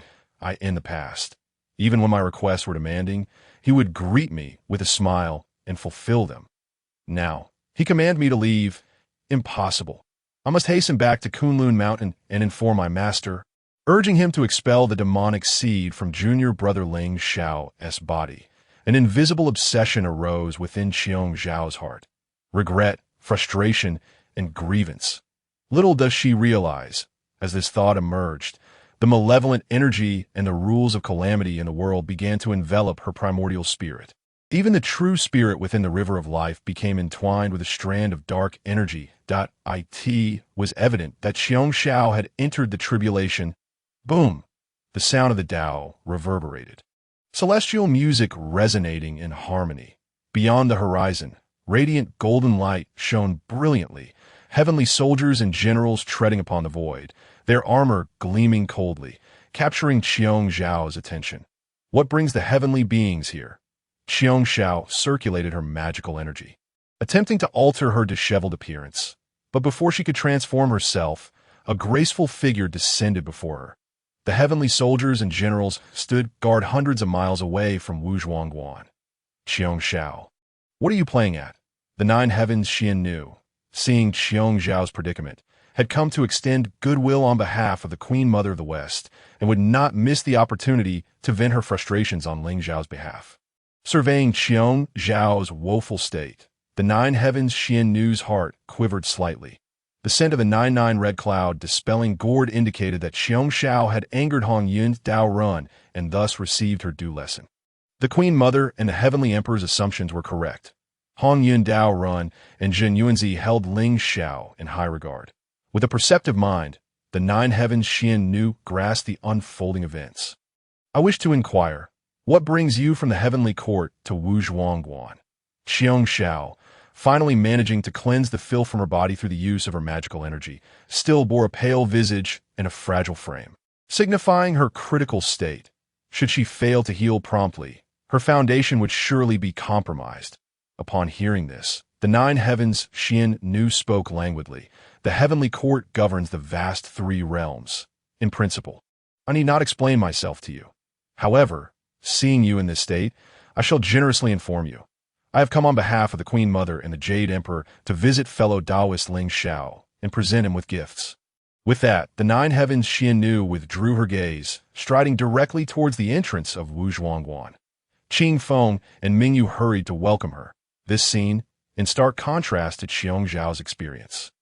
in the past. Even when my requests were demanding, he would greet me with a smile and fulfill them. Now, he commanded me to leave. Impossible. I must hasten back to Kunlun Mountain and inform my master, urging him to expel the demonic seed from junior brother Lingxiao's body. An invisible obsession arose within Xiao's heart. Regret, frustration, and grievance. Little does she realize, as this thought emerged, the malevolent energy and the rules of calamity in the world began to envelop her primordial spirit. Even the true spirit within the river of life became entwined with a strand of dark energy. It was evident that Xiao had entered the tribulation. Boom! The sound of the Tao reverberated. Celestial music resonating in harmony. Beyond the horizon, radiant golden light shone brilliantly, heavenly soldiers and generals treading upon the void, their armor gleaming coldly, capturing Xiao's attention. What brings the heavenly beings here? Xiao circulated her magical energy, attempting to alter her disheveled appearance. But before she could transform herself, a graceful figure descended before her. The heavenly soldiers and generals stood guard hundreds of miles away from Wuzhuangguan. Xiao, what are you playing at? The 9 heavens Xian knew, seeing Xiao's predicament, had come to extend goodwill on behalf of the Queen Mother of the West and would not miss the opportunity to vent her frustrations on Lingxiao's behalf. Surveying Xiao's woeful state, the 9 heavens Xian's heart quivered slightly. The scent of the 9 red cloud dispelling gourd indicated that Xiao had angered Heavenly Dao and thus received her due lesson. The Queen Mother and the Heavenly Emperor's assumptions were correct. Heavenly Dao and Zhen Yuanzi held Lingxiao in high regard. With a perceptive mind, the 9 heavens Xian grasped the unfolding events. I wish to inquire, what brings you from the heavenly court to Wuzhuangguan? Xiao, finally managing to cleanse the filth from her body through the use of her magical energy, still bore a pale visage and a fragile frame, signifying her critical state. Should she fail to heal promptly, her foundation would surely be compromised. Upon hearing this, the nine heavens Xian Nu spoke languidly. The heavenly court governs the vast three realms. In principle, I need not explain myself to you. However, seeing you in this state, I shall generously inform you. I have come on behalf of the Queen Mother and the Jade Emperor to visit fellow Taoist Lingxiao and present him with gifts. With that, the nine heavens Xian Nu withdrew her gaze, striding directly towards the entrance of Wu Zhuangguan. Qing Feng and Mingyu hurried to welcome her. This scene, in stark contrast to Qiong Zhao's experience,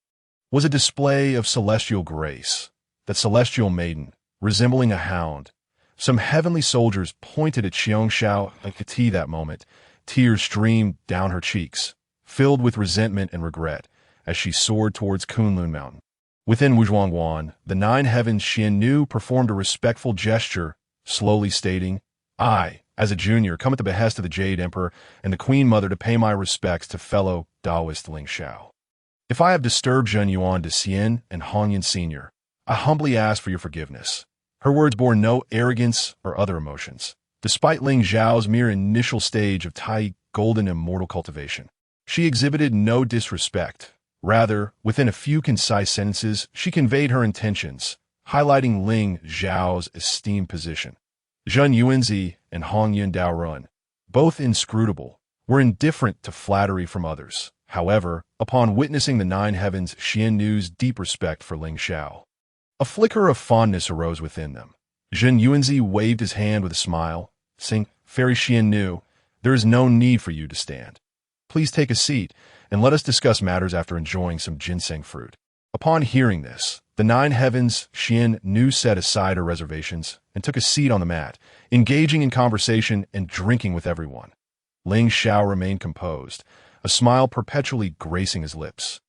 was a display of celestial grace. That celestial maiden, resembling a hound. Some heavenly soldiers pointed at Qiong Zhao and could see that moment. Tears streamed down her cheeks, filled with resentment and regret, as she soared towards Kunlun Mountain. Within Wuzhuangguan, the nine heavens Xian Nu performed a respectful gesture, slowly stating, I, as a junior, come at the behest of the Jade Emperor and the Queen Mother to pay my respects to fellow Taoist Lingxiao. If I have disturbed Zhen Yuan de Xian and Hongyan Sr., I humbly ask for your forgiveness. Her words bore no arrogance or other emotions. Despite Ling Zhao's mere initial stage of Tai golden immortal cultivation, she exhibited no disrespect. Rather, within a few concise sentences, she conveyed her intentions, highlighting Ling Zhao's esteemed position. Zhen Yuanzi and Hongyan Daorun, both inscrutable, were indifferent to flattery from others. However, upon witnessing the nine heavens Xian Nu's deep respect for Lingxiao, a flicker of fondness arose within them. Zhen Yuanzi waved his hand with a smile, saying, Fairy Xian Nu, there is no need for you to stand. Please take a seat, and let us discuss matters after enjoying some ginseng fruit. Upon hearing this, the nine heavens Xian Nu set aside her reservations and took a seat on the mat, engaging in conversation and drinking with everyone. Ling Xiao remained composed, a smile perpetually gracing his lips.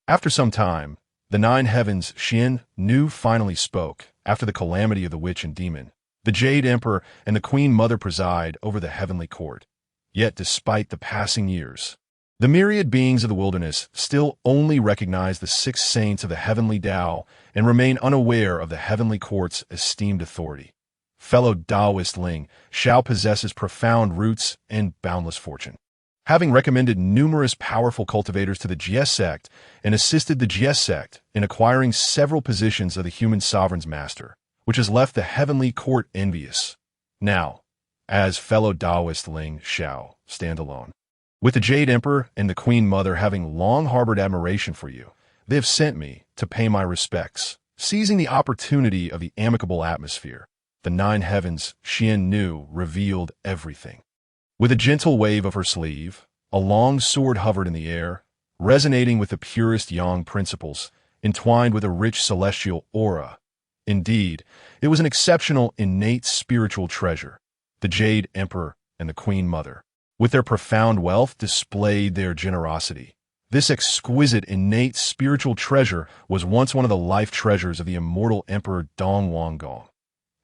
After some time, the nine heavens Xian Nu finally spoke. After the calamity of the witch and demon, the Jade Emperor and the Queen Mother preside over the heavenly court. Yet despite the passing years, the myriad beings of the wilderness still only recognize the six saints of the Heavenly Dao and remain unaware of the heavenly court's esteemed authority. Fellow Taoist Ling Xiao possesses profound roots and boundless fortune. Having recommended numerous powerful cultivators to the Jie Sect and assisted the Jie Sect in acquiring several positions of the human sovereign's master, which has left the heavenly court envious. Now, as fellow Taoist Ling Xiao stand alone, with the Jade Emperor and the Queen Mother having long harbored admiration for you, they have sent me to pay my respects. Seizing the opportunity of the amicable atmosphere, the nine heavens Xian Nu revealed everything. With a gentle wave of her sleeve, a long sword hovered in the air, resonating with the purest yang principles, entwined with a rich celestial aura. Indeed, it was an exceptional innate spiritual treasure. The Jade Emperor and the Queen Mother, with their profound wealth, displayed their generosity. This exquisite innate spiritual treasure was once one of the life treasures of the immortal Emperor Dong Wanggong.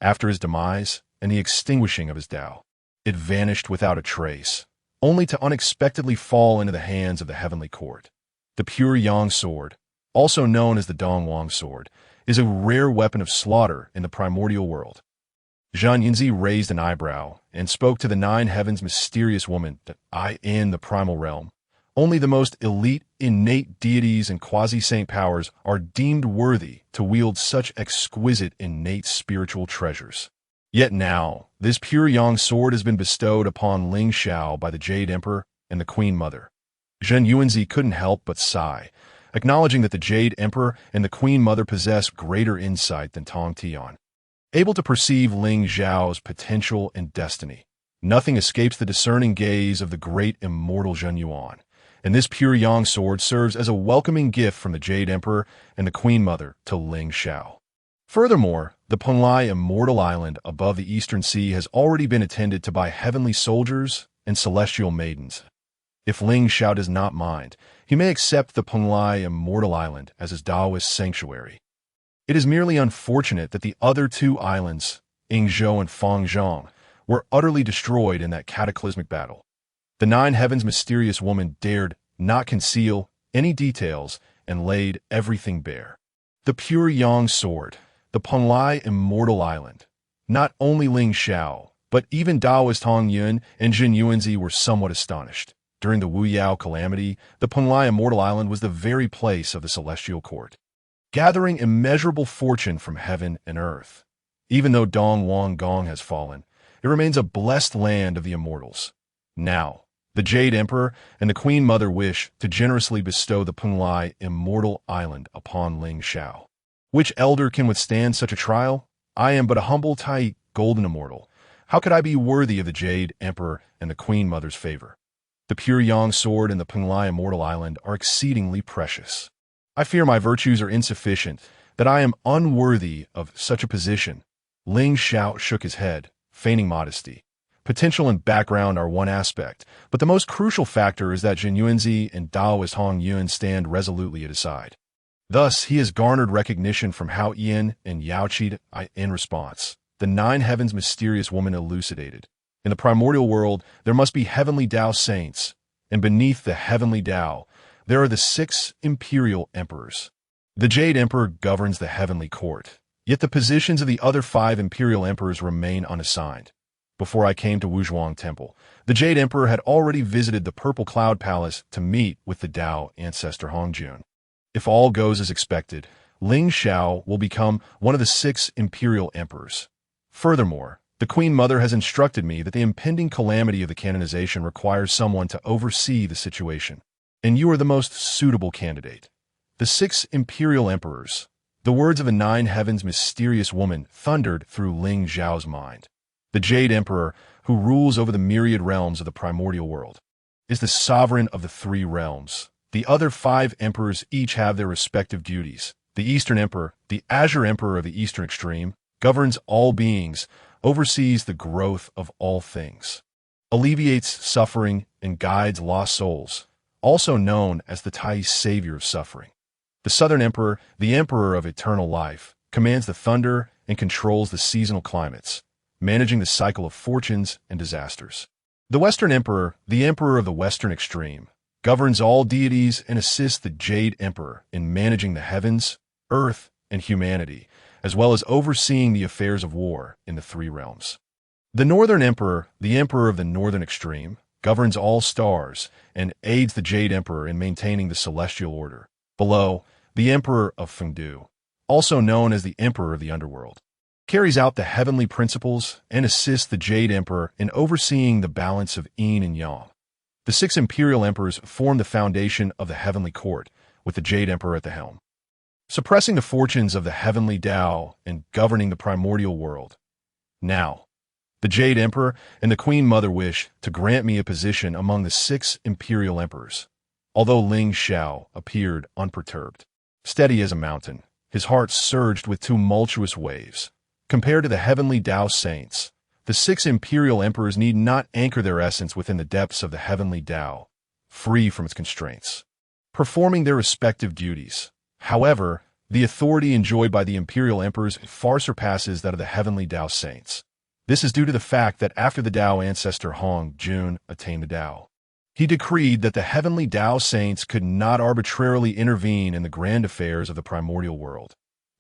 After his demise and the extinguishing of his Dao, it vanished without a trace, only to unexpectedly fall into the hands of the heavenly court. The pure yang sword, also known as the Dongwang sword, is a rare weapon of slaughter in the primordial world. Zhan Yinzi raised an eyebrow and spoke to the nine heavens mysterious woman that in the primal realm, only the most elite innate deities and quasi-saint powers are deemed worthy to wield such exquisite innate spiritual treasures. Yet now, this pure yang sword has been bestowed upon Lingxiao by the Jade Emperor and the Queen Mother. Zhen Yuanzi couldn't help but sigh, acknowledging that the Jade Emperor and the Queen Mother possess greater insight than Tongtian. Able to perceive Ling Zhao's potential and destiny, nothing escapes the discerning gaze of the great immortal Zhen Yuan, and this pure yang sword serves as a welcoming gift from the Jade Emperor and the Queen Mother to Lingxiao. Furthermore, the Penglai immortal island above the eastern sea has already been attended to by heavenly soldiers and celestial maidens. If Ling Xiao does not mind, he may accept the Penglai immortal island as his Taoist sanctuary. It is merely unfortunate that the other two islands, Yingzhou and Fangzhong, were utterly destroyed in that cataclysmic battle. The nine heavens mysterious woman dared not conceal any details, and laid everything bare. The pure Yang sword, the Penglai immortal island. Not only Lingxiao, but even Taoist Hong Yun and Jin Yuanzi were somewhat astonished. During the Wu Yao calamity, the Penglai immortal island was the very place of the celestial court, gathering immeasurable fortune from heaven and earth. Even though Dong Wang Gong has fallen, it remains a blessed land of the immortals. Now, the Jade Emperor and the Queen Mother wish to generously bestow the Penglai immortal island upon Lingxiao. Which elder can withstand such a trial? I am but a humble Tai golden immortal. How could I be worthy of the Jade Emperor and the Queen Mother's favor? The pure Yang sword and the Penglai immortal island are exceedingly precious. I fear my virtues are insufficient, that I am unworthy of such a position. Lingxiao shook his head, feigning modesty. Potential and background are one aspect, but the most crucial factor is that Jin Yuanzi and Taoist Hong Yun stand resolutely at his side. Thus, he has garnered recognition from Hao Yin and Yao Qi in response. The nine heavens mysterious woman elucidated. In the primordial world, there must be Heavenly Dao saints, and beneath the Heavenly Dao, there are the 6 imperial emperors. The Jade Emperor governs the heavenly court, yet the positions of the other 5 imperial emperors remain unassigned. Before I came to Wuzhuang Temple, the Jade Emperor had already visited the Purple Cloud Palace to meet with the Dao ancestor Hongjun. If all goes as expected, Lingxiao will become one of the 6 imperial emperors. Furthermore, the Queen Mother has instructed me that the impending calamity of the canonization requires someone to oversee the situation, and you are the most suitable candidate. The 6 imperial emperors. The words of the 9 heavens mysterious woman thundered through Ling Zhao's mind. The Jade Emperor, who rules over the myriad realms of the primordial world, is the sovereign of the 3 realms. The other 5 emperors each have their respective duties. The Eastern Emperor, the Azure Emperor of the Eastern Extreme, governs all beings, oversees the growth of all things, alleviates suffering, and guides lost souls, also known as the Tai Savior of Suffering. The Southern Emperor, the Emperor of Eternal Life, commands the thunder and controls the seasonal climates, managing the cycle of fortunes and disasters. The Western Emperor, the Emperor of the Western Extreme, governs all deities and assists the Jade Emperor in managing the heavens, earth, and humanity, as well as overseeing the affairs of war in the 3 realms. The Northern Emperor, the Emperor of the Northern Extreme, governs all stars and aids the Jade Emperor in maintaining the celestial order. Below, the Emperor of Fengdu, also known as the Emperor of the Underworld, carries out the heavenly principles and assists the Jade Emperor in overseeing the balance of yin and yang. The 6 imperial emperors form the foundation of the heavenly court, with the Jade Emperor at the helm, suppressing the fortunes of the Heavenly Dao and governing the primordial world. Now, the Jade Emperor and the Queen Mother wish to grant me a position among the 6 imperial emperors. Although Lingxiao appeared unperturbed, steady as a mountain, his heart surged with tumultuous waves. Compared to the Heavenly Dao saints, the 6 imperial emperors need not anchor their essence within the depths of the Heavenly Dao, free from its constraints, performing their respective duties. However, the authority enjoyed by the imperial emperors far surpasses that of the Heavenly Dao saints. This is due to the fact that after the Dao ancestor Hong Jun attained the Dao, he decreed that the Heavenly Dao saints could not arbitrarily intervene in the grand affairs of the primordial world.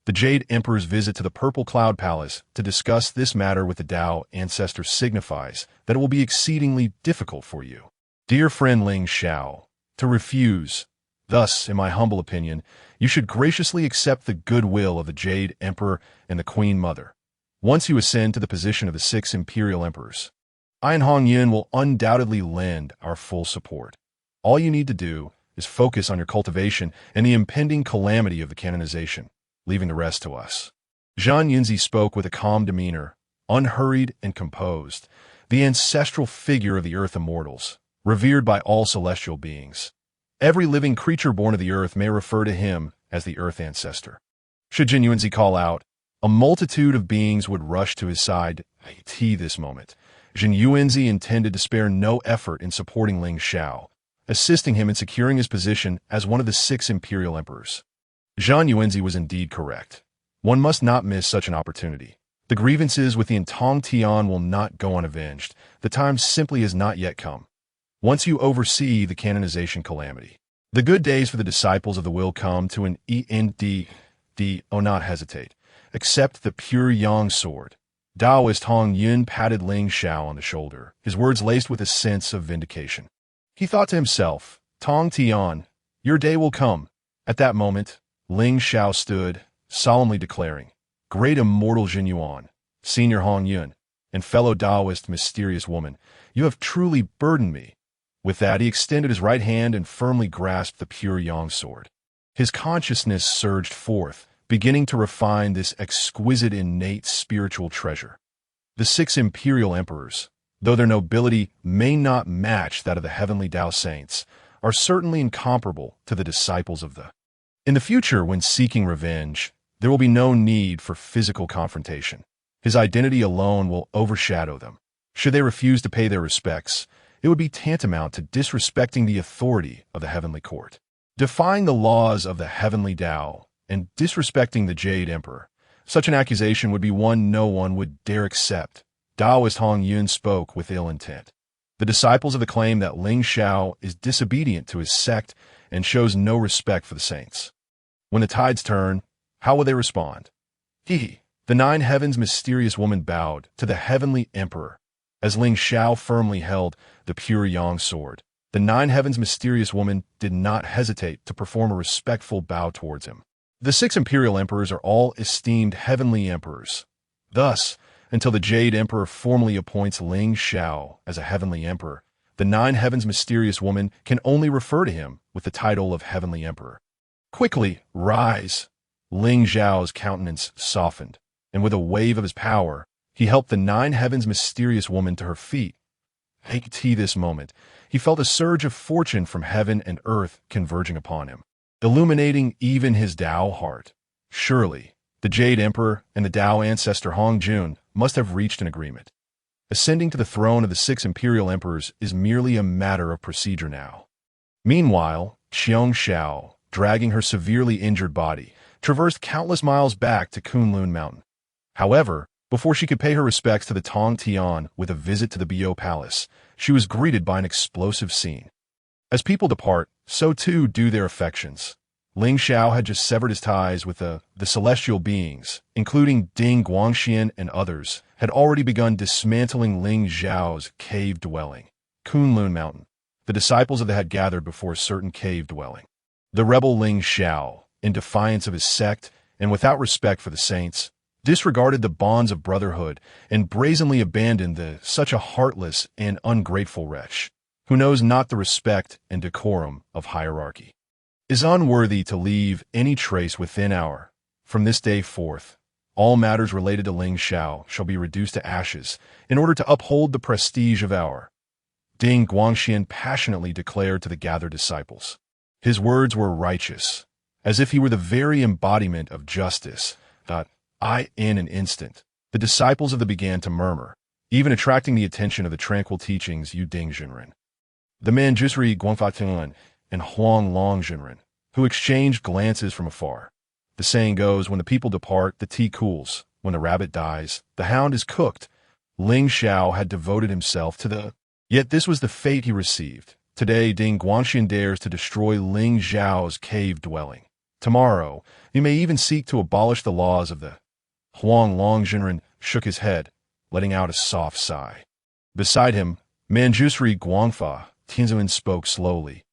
The Jade Emperor's visit to the Purple Cloud Palace to discuss this matter with the Dao ancestor signifies that it will be exceedingly difficult for you, dear friend Lingxiao, to refuse. Thus, in my humble opinion, you should graciously accept the goodwill of the Jade Emperor and the Queen Mother. Once you ascend to the position of the 6 imperial emperors, I and Hong Yin will undoubtedly lend our full support. All you need to do is focus on your cultivation and the impending calamity of the canonization, leaving the rest to us. Zhan Yunzi spoke with a calm demeanor, unhurried and composed, the ancestral figure of the earth immortals, revered by all celestial beings. Every living creature born of the earth may refer to him as the earth ancestor. Should Jin Yunzi call out, a multitude of beings would rush to his side at this moment. Jin Yuanzi intended to spare no effort in supporting Lingxiao, assisting him in securing his position as one of the 6 imperial emperors. Zhan Yuanzi was indeed correct. One must not miss such an opportunity. The grievances within Tongtian will not go unavenged. The time simply has not yet come. once you oversee the canonization calamity. The good days for the disciples of the will come to an end. Not hesitate. Accept the pure yang sword. Taoist Hong Yun patted Lingxiao on the shoulder, his words laced with a sense of vindication. He thought to himself, Tongtian, your day will come. At that moment, Lingxiao stood, solemnly declaring, Great immortal Jin Yuan, Senior Hong Yun, and fellow Taoist mysterious woman, you have truly burdened me. With that, he extended his right hand and firmly grasped the pure yang sword. His consciousness surged forth, beginning to refine this exquisite innate spiritual treasure. The 6 imperial emperors, though their nobility may not match that of the Heavenly Dao saints, are certainly incomparable to the disciples of the. In the future, when seeking revenge, there will be no need for physical confrontation. His identity alone will overshadow them. Should they refuse to pay their respects, it would be tantamount to disrespecting the authority of the Heavenly Court. Defying the laws of the Heavenly Dao and disrespecting the Jade Emperor, such an accusation would be one no one would dare accept. Taoist Hong Yun spoke with ill intent. The disciples of the claim that Lingxiao is disobedient to his sect and shows no respect for the saints. When the tides turn, how will they respond? The 9 heavens mysterious woman bowed to the Heavenly Emperor. As Lingxiao firmly held the pure yang sword, the 9 heavens mysterious woman did not hesitate to perform a respectful bow towards him. The 6 imperial emperors are all esteemed heavenly emperors. Thus, until the Jade Emperor formally appoints Lingxiao as a heavenly emperor, the 9 heavens mysterious woman can only refer to him with the title of heavenly emperor. Quickly, rise! Lingxiao's countenance softened, and with a wave of his power, he helped the 9 heavens mysterious woman to her feet. At this moment, he felt a surge of fortune from heaven and earth converging upon him, illuminating even his Dao heart. Surely, the Jade Emperor and the Dao ancestor Hong Jun must have reached an agreement. Ascending to the throne of the 6 imperial emperors is merely a matter of procedure now. Meanwhile, Xiao, dragging her severely injured body, traversed countless miles back to Kunlun Mountain. However, before she could pay her respects to the Tongtian with a visit to the Bio Palace, she was greeted by an explosive scene. As people depart, so too do their affections. Lingxiao had just severed his ties with the celestial beings, including Ding Guangxian and others, had already begun dismantling Lingxiao's cave dwelling, Kunlun Mountain. The disciples of the had gathered before a certain cave dwelling. The rebel Lingxiao, in defiance of his sect and without respect for the saints, disregarded the bonds of brotherhood and brazenly abandoned such a heartless and ungrateful wretch, who knows not the respect and decorum of hierarchy, is unworthy to leave any trace within our. From this day forth, all matters related to Lingxiao shall be reduced to ashes in order to uphold the prestige of our. Ding Guangxian passionately declared to the gathered disciples. His words were righteous, as if he were the very embodiment of justice. In an instant, the disciples of the began to murmur, even attracting the attention of the tranquil teachings Yu Ding Jinren. The Manjusri Guangfa and Huang Long Jinren, who exchanged glances from afar. The saying goes, when the people depart, the tea cools. When the rabbit dies, the hound is cooked. Lingxiao had devoted himself to the. Yet this was the fate he received. Today, Ding Guangxian dares to destroy Lingxiao's cave dwelling. Tomorrow, he may even seek to abolish the laws of the. Huang Long Jinren shook his head, letting out a soft sigh. Beside him, Manjusri Guangfa Tianzuan spoke slowly.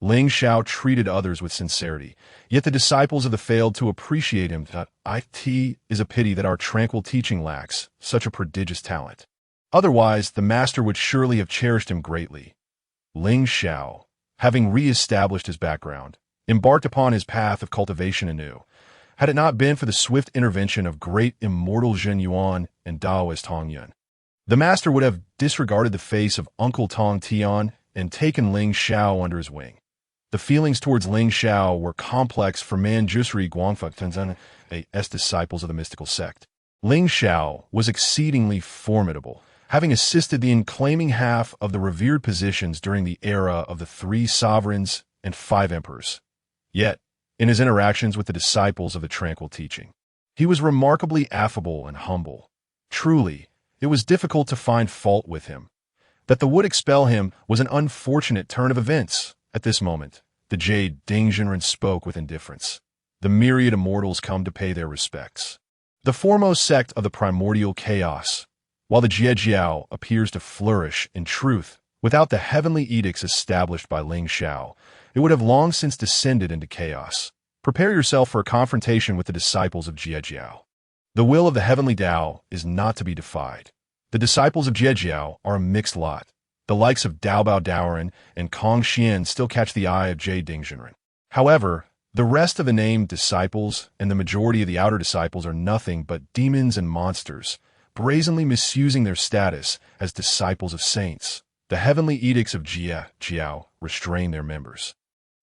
Lingxiao treated others with sincerity, yet the disciples of the failed to appreciate him. It is a pity that our tranquil teaching lacks such a prodigious talent. Otherwise, the master would surely have cherished him greatly. Lingxiao, having re-established his background, embarked upon his path of cultivation anew. Had it not been for the swift intervention of great immortal Jin Yuan and Taoist Hong Yun, the master would have disregarded the face of Uncle Tongtian and taken Lingxiao under his wing. The feelings towards Lingxiao were complex for Manjusri Guangfa Tanzan, as disciples of the mystical sect. Lingxiao was exceedingly formidable, having assisted the claiming half of the revered positions during the era of the 3 sovereigns and 5 emperors. Yet, in his interactions with the disciples of the tranquil teaching, he was remarkably affable and humble. Truly, it was difficult to find fault with him. That the would expel him was an unfortunate turn of events. At this moment, the Jade Dingjinren spoke with indifference. The myriad immortals come to pay their respects. The foremost sect of the primordial chaos, while the Jie Jiao appears to flourish in truth, without the heavenly edicts established by Lingxiao, it would have long since descended into chaos. Prepare yourself for a confrontation with the disciples of Jie Jiao. The will of the Heavenly Dao is not to be defied. The disciples of Jie Jiao are a mixed lot. The likes of Dao Bao Daoren and Kong Xuan still catch the eye of Jade Dingjinren. However, the rest of the named disciples and the majority of the outer disciples are nothing but demons and monsters, brazenly misusing their status as disciples of saints. The heavenly edicts of Jie Jiao restrain their members.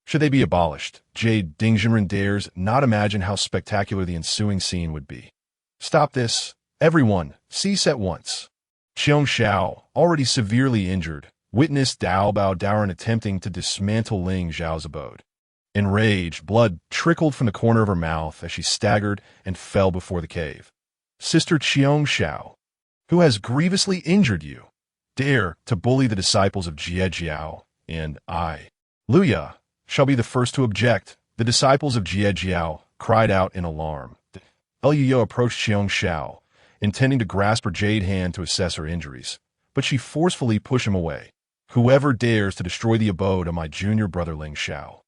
Should they be abolished, Jade Dingjinren dares not imagine how spectacular the ensuing scene would be. Stop this. Everyone, cease at once. Xiao, already severely injured, witnessed Dao Bao Daoren attempting to dismantle Lingxiao's abode. Enraged, blood trickled from the corner of her mouth as she staggered and fell before the cave. Sister Xiao, who has grievously injured you, dare to bully the disciples of Jie Jiao, and I, Luya, shall be the first to object. The disciples of Jie Jiao cried out in alarm. Luya approached Xiao, intending to grasp her jade hand to assess her injuries, but she forcefully pushed him away. Whoever dares to destroy the abode of my junior brother Lingxiao,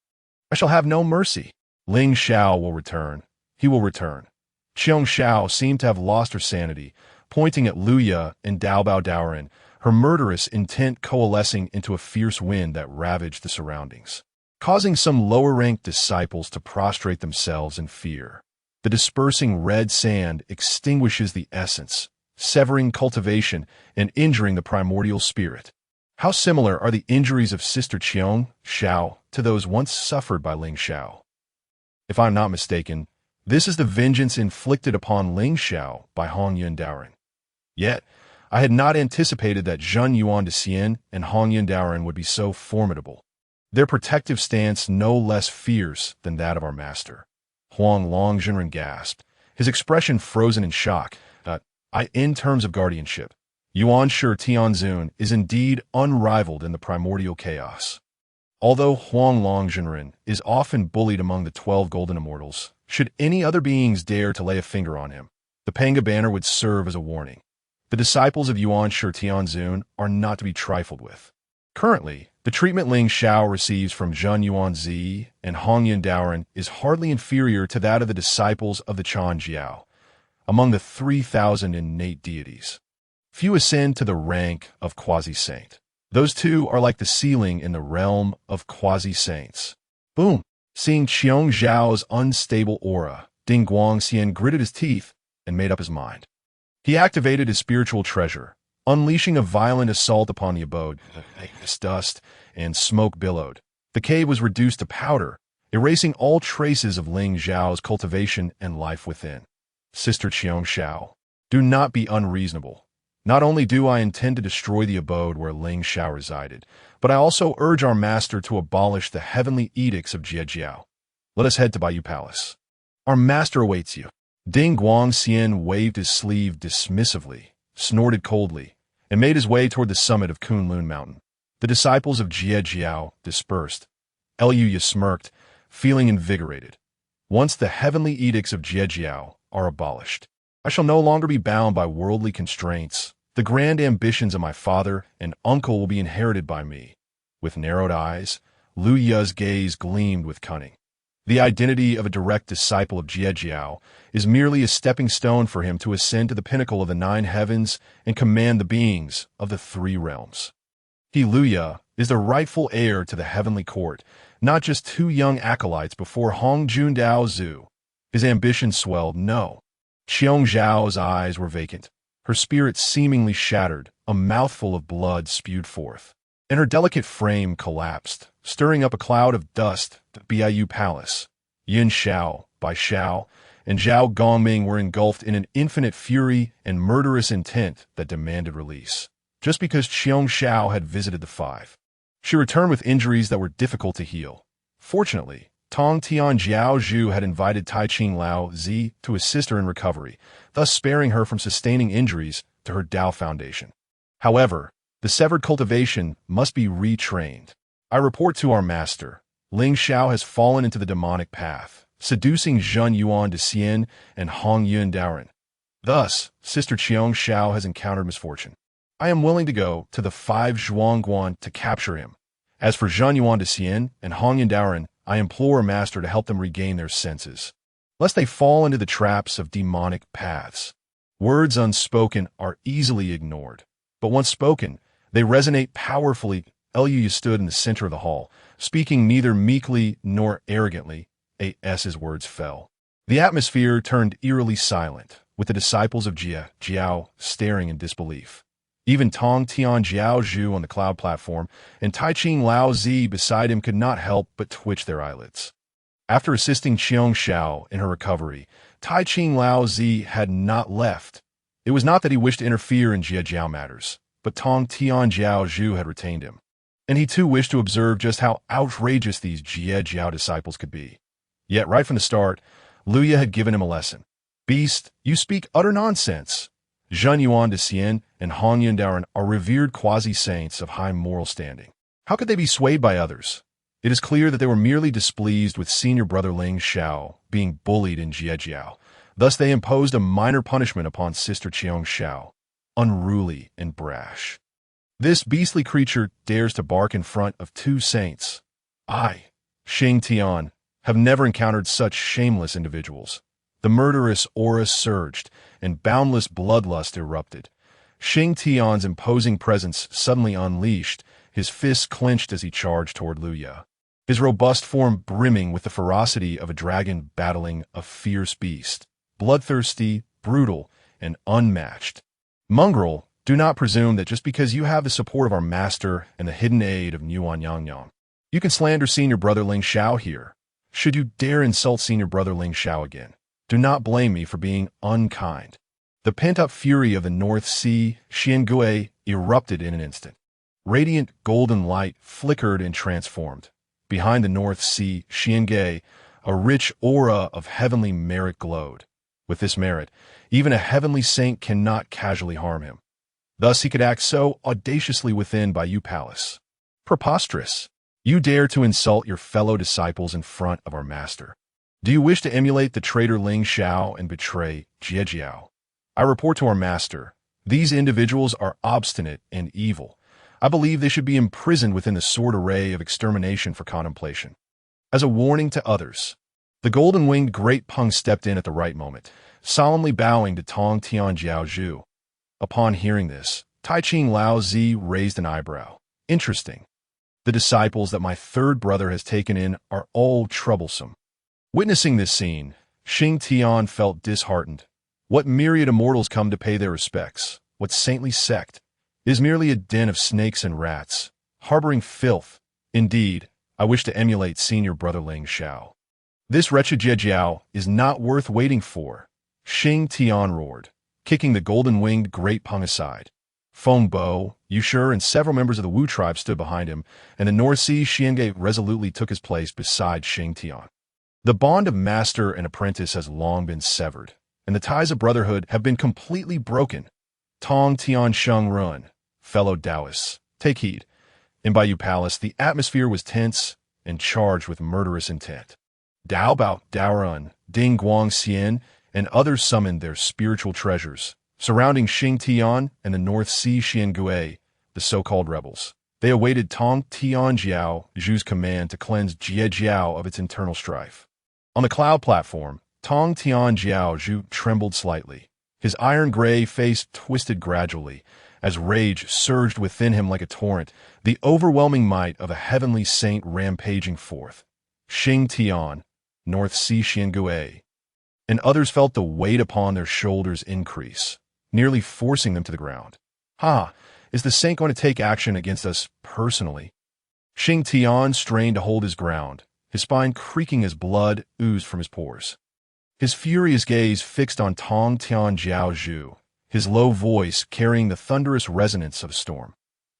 I shall have no mercy. Lingxiao will return. He will return. Xiao seemed to have lost her sanity, pointing at Luya and Dao Bao Daoren, her murderous intent coalescing into a fierce wind that ravaged the surroundings, causing some lower-ranked disciples to prostrate themselves in fear. The dispersing red sand extinguishes the essence, severing cultivation and injuring the primordial spirit. How similar are the injuries of Sister Xiao to those once suffered by Lingxiao? If I am not mistaken, this is the vengeance inflicted upon Lingxiao by Hongyuan Daoren. Yet, I had not anticipated that Zhen Yuan de Xian and Hongyuan Daoren would be so formidable. Their protective stance no less fierce than that of our master. Huang Longjinren gasped, his expression frozen in shock. In terms of guardianship, Yuan Shi Tianzun is indeed unrivaled in the primordial chaos. Although Huang Longjinren is often bullied among the 12 golden immortals, should any other beings dare to lay a finger on him, the Panga banner would serve as a warning. The disciples of Yuan Shi Tianzun are not to be trifled with. Currently, the treatment Lingxiao receives from Zhen Yuanzi and Hongyuan Daoren is hardly inferior to that of the disciples of the Chan Jiao, among the 3,000 innate deities. Few ascend to the rank of quasi-saint. Those two are like the ceiling in the realm of quasi-saints. Boom! Seeing Qiong Zhao's unstable aura, Ding Guangxian gritted his teeth and made up his mind. He activated his spiritual treasure, unleashing a violent assault upon the abode. Dust and smoke billowed. The cave was reduced to powder, erasing all traces of Lingxiao's cultivation and life within. Sister Qiong, do not be unreasonable. Not only do I intend to destroy the abode where Lingxiao resided, but I also urge our master to abolish the heavenly edicts of Jie Jiao. Let us head to Baiyu Palace. Our master awaits you. Ding Guangxian waved his sleeve dismissively, snorted coldly, and made his way toward the summit of Kunlun Mountain. The disciples of Jie Jiao dispersed. Luya smirked, feeling invigorated. Once the heavenly edicts of Jie Jiao are abolished, I shall no longer be bound by worldly constraints. The grand ambitions of my father and uncle will be inherited by me. With narrowed eyes, Luya's gaze gleamed with cunning. The identity of a direct disciple of Jie Jiao is merely a stepping stone for him to ascend to the pinnacle of the 9 heavens and command the beings of the 3 realms. He, Luya, is the rightful heir to the heavenly court, not just 2 young acolytes before Hongjun Dao Zhu. His ambition swelled. No. Qiong Zhao's eyes were vacant, her spirit seemingly shattered, a mouthful of blood spewed forth, and her delicate frame collapsed, stirring up a cloud of dust. The Baiyu Palace. Yin Xiao, Bai Xiao, and Zhao Gongming were engulfed in an infinite fury and murderous intent that demanded release, just because Qiong Xiao had visited the 5. She returned with injuries that were difficult to heal. Fortunately, Tongtian Jiao Zhu had invited Tai Ching Lao Zi to assist her in recovery, thus sparing her from sustaining injuries to her Dao foundation. However, The severed cultivation must be retrained. I report to our master. Lingxiao has fallen into the demonic path, seducing Zhen Yuan de Xian and Hong Yun Daoren. Thus, Sister Qiong Xiao has encountered misfortune. I am willing to go to the 5 Zhuangguan to capture him. As for Zhen Yuan de Xian and Hong Yun Daoren, I implore a master to help them regain their senses, lest they fall into the traps of demonic paths. Words unspoken are easily ignored, but once spoken, they resonate powerfully. Luya stood in the center of the hall, speaking neither meekly nor arrogantly. As words fell, the atmosphere turned eerily silent, with the disciples of Jie Jiao staring in disbelief. Even Tongtian Jiao Zhu on the cloud platform and Taiqing Lao Zi beside him could not help but twitch their eyelids. After assisting Qiong Xiao in her recovery, Taiqing Lao Zi had not left. It was not that he wished to interfere in Jie Jiao matters, but Tongtian Jiao Zhu had retained him, and he too wished to observe just how outrageous these Jie Jiao disciples could be. Yet right from the start, Luya had given him a lesson. Beast, you speak utter nonsense. Zhen Yuan de Xian and Hong Yun Daoren are revered quasi-saints of high moral standing. How could they be swayed by others? It is clear that they were merely displeased with senior brother Lingxiao being bullied in Jie Jiao. Thus they imposed a minor punishment upon Sister Qiong Xiao, unruly and brash. This beastly creature dares to bark in front of 2 saints. I, Xing Tian, have never encountered such shameless individuals. The murderous aura surged, and boundless bloodlust erupted. Xing Tian's imposing presence suddenly unleashed, his fists clenched as he charged toward Luya, his robust form brimming with the ferocity of a dragon battling a fierce beast, bloodthirsty, brutal, and unmatched. Mongrel, do not presume that just because you have the support of our master and the hidden aid of Nuan Yangyang, you can slander senior brother Lingxiao here. Should you dare insult senior brother Lingxiao again, do not blame me for being unkind. The pent-up fury of the North Sea, Xiangui, erupted in an instant. Radiant golden light flickered and transformed. Behind the North Sea, Xiangui, a rich aura of heavenly merit glowed. With this merit, even a heavenly saint cannot casually harm him. Thus he could act so audaciously within Bayou Palace. Preposterous! You dare to insult your fellow disciples in front of our master. Do you wish to emulate the traitor Lingxiao and betray Jie Jiao? I report to our master. These individuals are obstinate and evil. I believe they should be imprisoned within the sword array of extermination for contemplation. As a warning to others, the Golden-Winged Great Peng stepped in at the right moment, solemnly bowing to Tongtian Jiao Zhu. Upon hearing this, Taiqing Lao Zi raised an eyebrow. Interesting. The disciples that my third brother has taken in are all troublesome. Witnessing this scene, Xing Tian felt disheartened. What myriad immortals come to pay their respects? What saintly sect? It is merely a den of snakes and rats, harboring filth. Indeed, I wish to emulate senior brother Lingxiao. This wretched Jie Jiao is not worth waiting for. Xing Tian roared, kicking the Golden-Winged Great Peng aside. Feng Bo, Yushur, and several members of the Wu tribe stood behind him, and the North Sea Xiangui resolutely took his place beside Xing Tian. The bond of master and apprentice has long been severed, and the ties of brotherhood have been completely broken. Tongtian Sheng Run, fellow Taoists, take heed. In Bayou Palace, the atmosphere was tense and charged with murderous intent. Dao Bao Daoren, Ding Guang Xian, and others summoned their spiritual treasures, surrounding Xing Tian and the North Sea Xiangui, the so-called rebels. They awaited Tongtian Jiao Zhu's command to cleanse Jie Jiao of its internal strife. On the cloud platform, Tongtian Jiao Zhu trembled slightly. His iron-gray face twisted gradually, as rage surged within him like a torrent, the overwhelming might of a heavenly saint rampaging forth. Xing Tian, North Sea Xiangui, and others felt the weight upon their shoulders increase, nearly forcing them to the ground. Ha! Is the saint going to take action against us personally? Xing Tian strained to hold his ground, his spine creaking as blood oozed from his pores. His furious gaze fixed on Tongtian Jiao Zhu, his low voice carrying the thunderous resonance of a storm.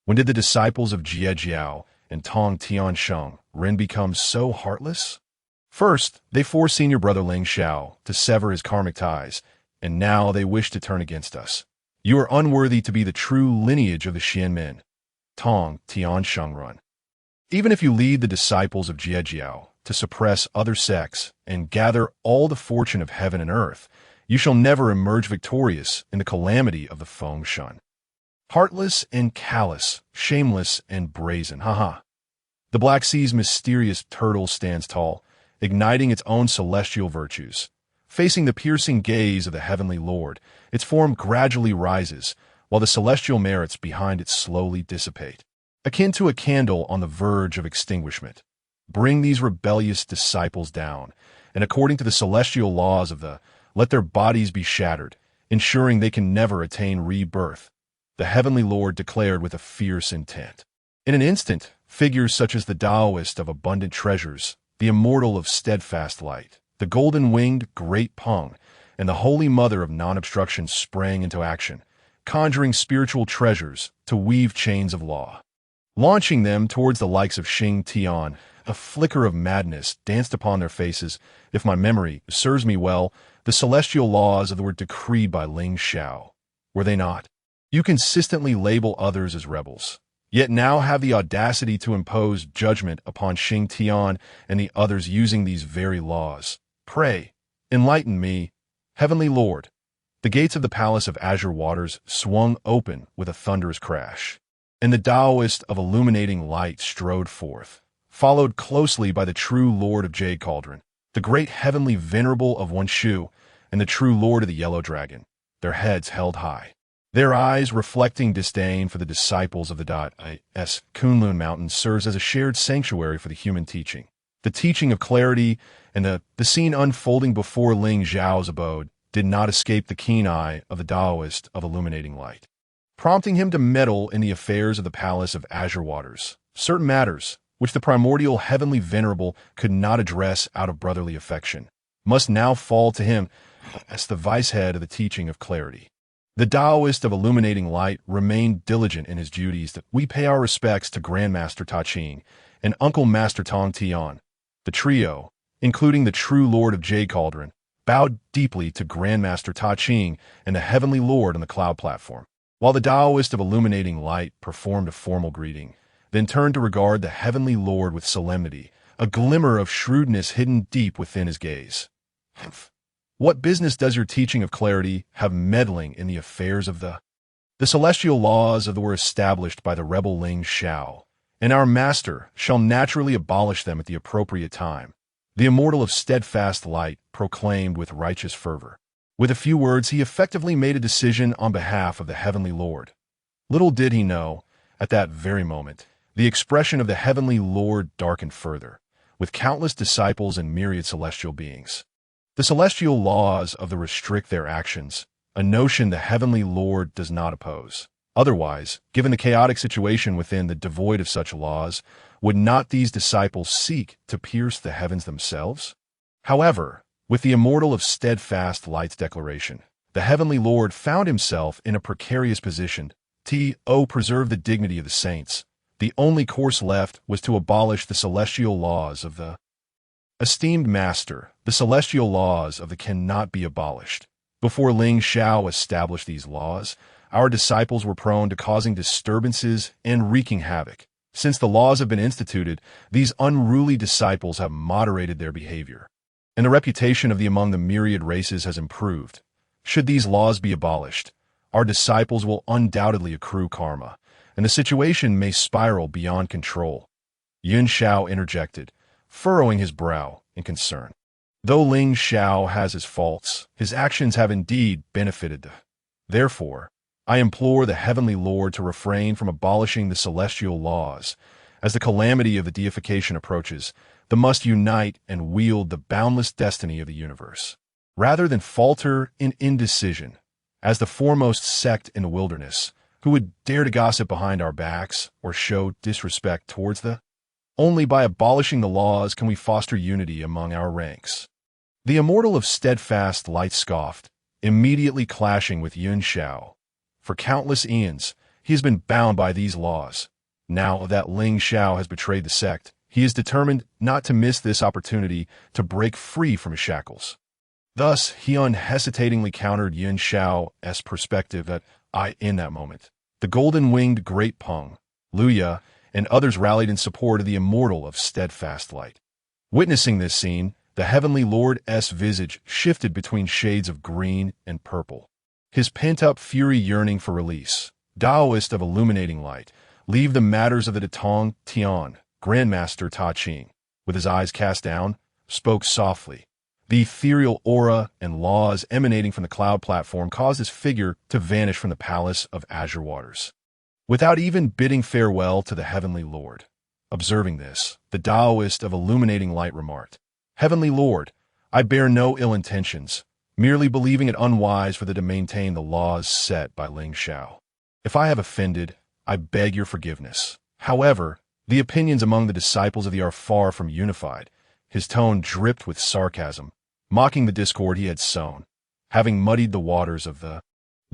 When did the disciples of Jie Jiao and Tongtian Sheng Ren become so heartless? First, they forced senior brother Lingxiao to sever his karmic ties, and now they wish to turn against us. You are unworthy to be the true lineage of the Xianmen. Tongtian. Even if you lead the disciples of Jie Jiao to suppress other sects and gather all the fortune of heaven and earth, you shall never emerge victorious in the calamity of the Kong Xuan. Heartless and callous, shameless and brazen, haha. The Black Sea's mysterious turtle stands tall, igniting its own celestial virtues. Facing the piercing gaze of the Heavenly Lord, its form gradually rises, while the celestial merits behind it slowly dissipate. Akin to a candle on the verge of extinguishment. Bring these rebellious disciples down, and according to the celestial laws of let their bodies be shattered, ensuring they can never attain rebirth, the Heavenly Lord declared with a fierce intent. In an instant, figures such as the Taoist of abundant treasures, the immortal of steadfast light, the Golden-Winged Great Peng, and the Holy Mother of non-obstruction sprang into action, conjuring spiritual treasures to weave chains of law. Launching them towards the likes of Xing Tian, a flicker of madness danced upon their faces. If my memory serves me well, the celestial laws of the were decreed by Lingxiao. Were they not? You consistently label others as rebels, yet now have the audacity to impose judgment upon Xing Tian and the others using these very laws. Pray, enlighten me, Heavenly Lord. The gates of the Palace of Azure Waters swung open with a thunderous crash, and the Taoist of illuminating light strode forth, followed closely by the true Lord of Jade Cauldron, the great heavenly venerable of Wenshu, and the true Lord of the Yellow Dragon, their heads held high, their eyes reflecting disdain for the disciples of the Kunlun Mountain serves as a shared sanctuary for the human teaching. The teaching of clarity and the scene unfolding before Lingxiao's abode did not escape the keen eye of the Taoist of illuminating light, prompting him to meddle in the affairs of the Palace of Azure Waters. Certain matters, which the primordial heavenly venerable could not address out of brotherly affection, must now fall to him as the vice-head of the teaching of clarity. The Taoist of illuminating light remained diligent in his duties. That we pay our respects to Grandmaster Ta Ching and Uncle Master Tongtian. The trio, including the true Lord of Jade Cauldron, bowed deeply to Grandmaster Ta Ching and the Heavenly Lord on the cloud platform, while the Taoist of illuminating light performed a formal greeting, then turned to regard the Heavenly Lord with solemnity, a glimmer of shrewdness hidden deep within his gaze. What business does your teaching of clarity have meddling in the affairs of the celestial laws of the were established by the rebel Lingxiao, and our master shall naturally abolish them at the appropriate time, the immortal of steadfast light proclaimed with righteous fervor. With a few words, he effectively made a decision on behalf of the Heavenly Lord. Little did he know, at that very moment, the expression of the Heavenly Lord darkened further, with countless disciples and myriad celestial beings. The celestial laws of the restrict their actions, a notion the Heavenly Lord does not oppose. Otherwise, given the chaotic situation within the devoid of such laws, would not these disciples seek to pierce the heavens themselves? However, with the immortal of steadfast light's declaration, the Heavenly Lord found himself in a precarious position. To preserve the dignity of the saints, the only course left was to abolish the celestial laws of the esteemed master. The celestial laws of the cannot be abolished. Before Lingxiao established these laws, our disciples were prone to causing disturbances and wreaking havoc. Since the laws have been instituted, these unruly disciples have moderated their behavior, and the reputation of the among the myriad races has improved. Should these laws be abolished, our disciples will undoubtedly accrue karma, and the situation may spiral beyond control. Yun Shao interjected, furrowing his brow in concern. Though Lingxiao has his faults, his actions have indeed benefited. Therefore, I implore the Heavenly Lord to refrain from abolishing the celestial laws. As the calamity of the deification approaches, they must unite and wield the boundless destiny of the universe, rather than falter in indecision. As the foremost sect in the wilderness, who would dare to gossip behind our backs or show disrespect towards the? Only by abolishing the laws can we foster unity among our ranks. The immortal of steadfast light scoffed, immediately clashing with Yun Shao. For countless eons, he has been bound by these laws. Now that Lingxiao has betrayed the sect, he is determined not to miss this opportunity to break free from his shackles. Thus, he unhesitatingly countered Yun Shao's perspective in that moment. The Golden-Winged Great Peng, Luya, and others rallied in support of the immortal of steadfast light. Witnessing this scene, the Heavenly Lord's visage shifted between shades of green and purple. His pent-up fury yearning for release. Taoist of illuminating light, leave the matters of the Tongtian. Grandmaster Ta Ching, with his eyes cast down, spoke softly. The ethereal aura and laws emanating from the cloud platform caused his figure to vanish from the palace of azure waters, without even bidding farewell to the Heavenly Lord. Observing this, the Taoist of illuminating light remarked, "Heavenly Lord, I bear no ill intentions, merely believing it unwise for thee to maintain the laws set by Lingxiao. If I have offended, I beg your forgiveness. However, the opinions among the disciples of thee are far from unified." His tone dripped with sarcasm, mocking the discord he had sown, having muddied the waters of the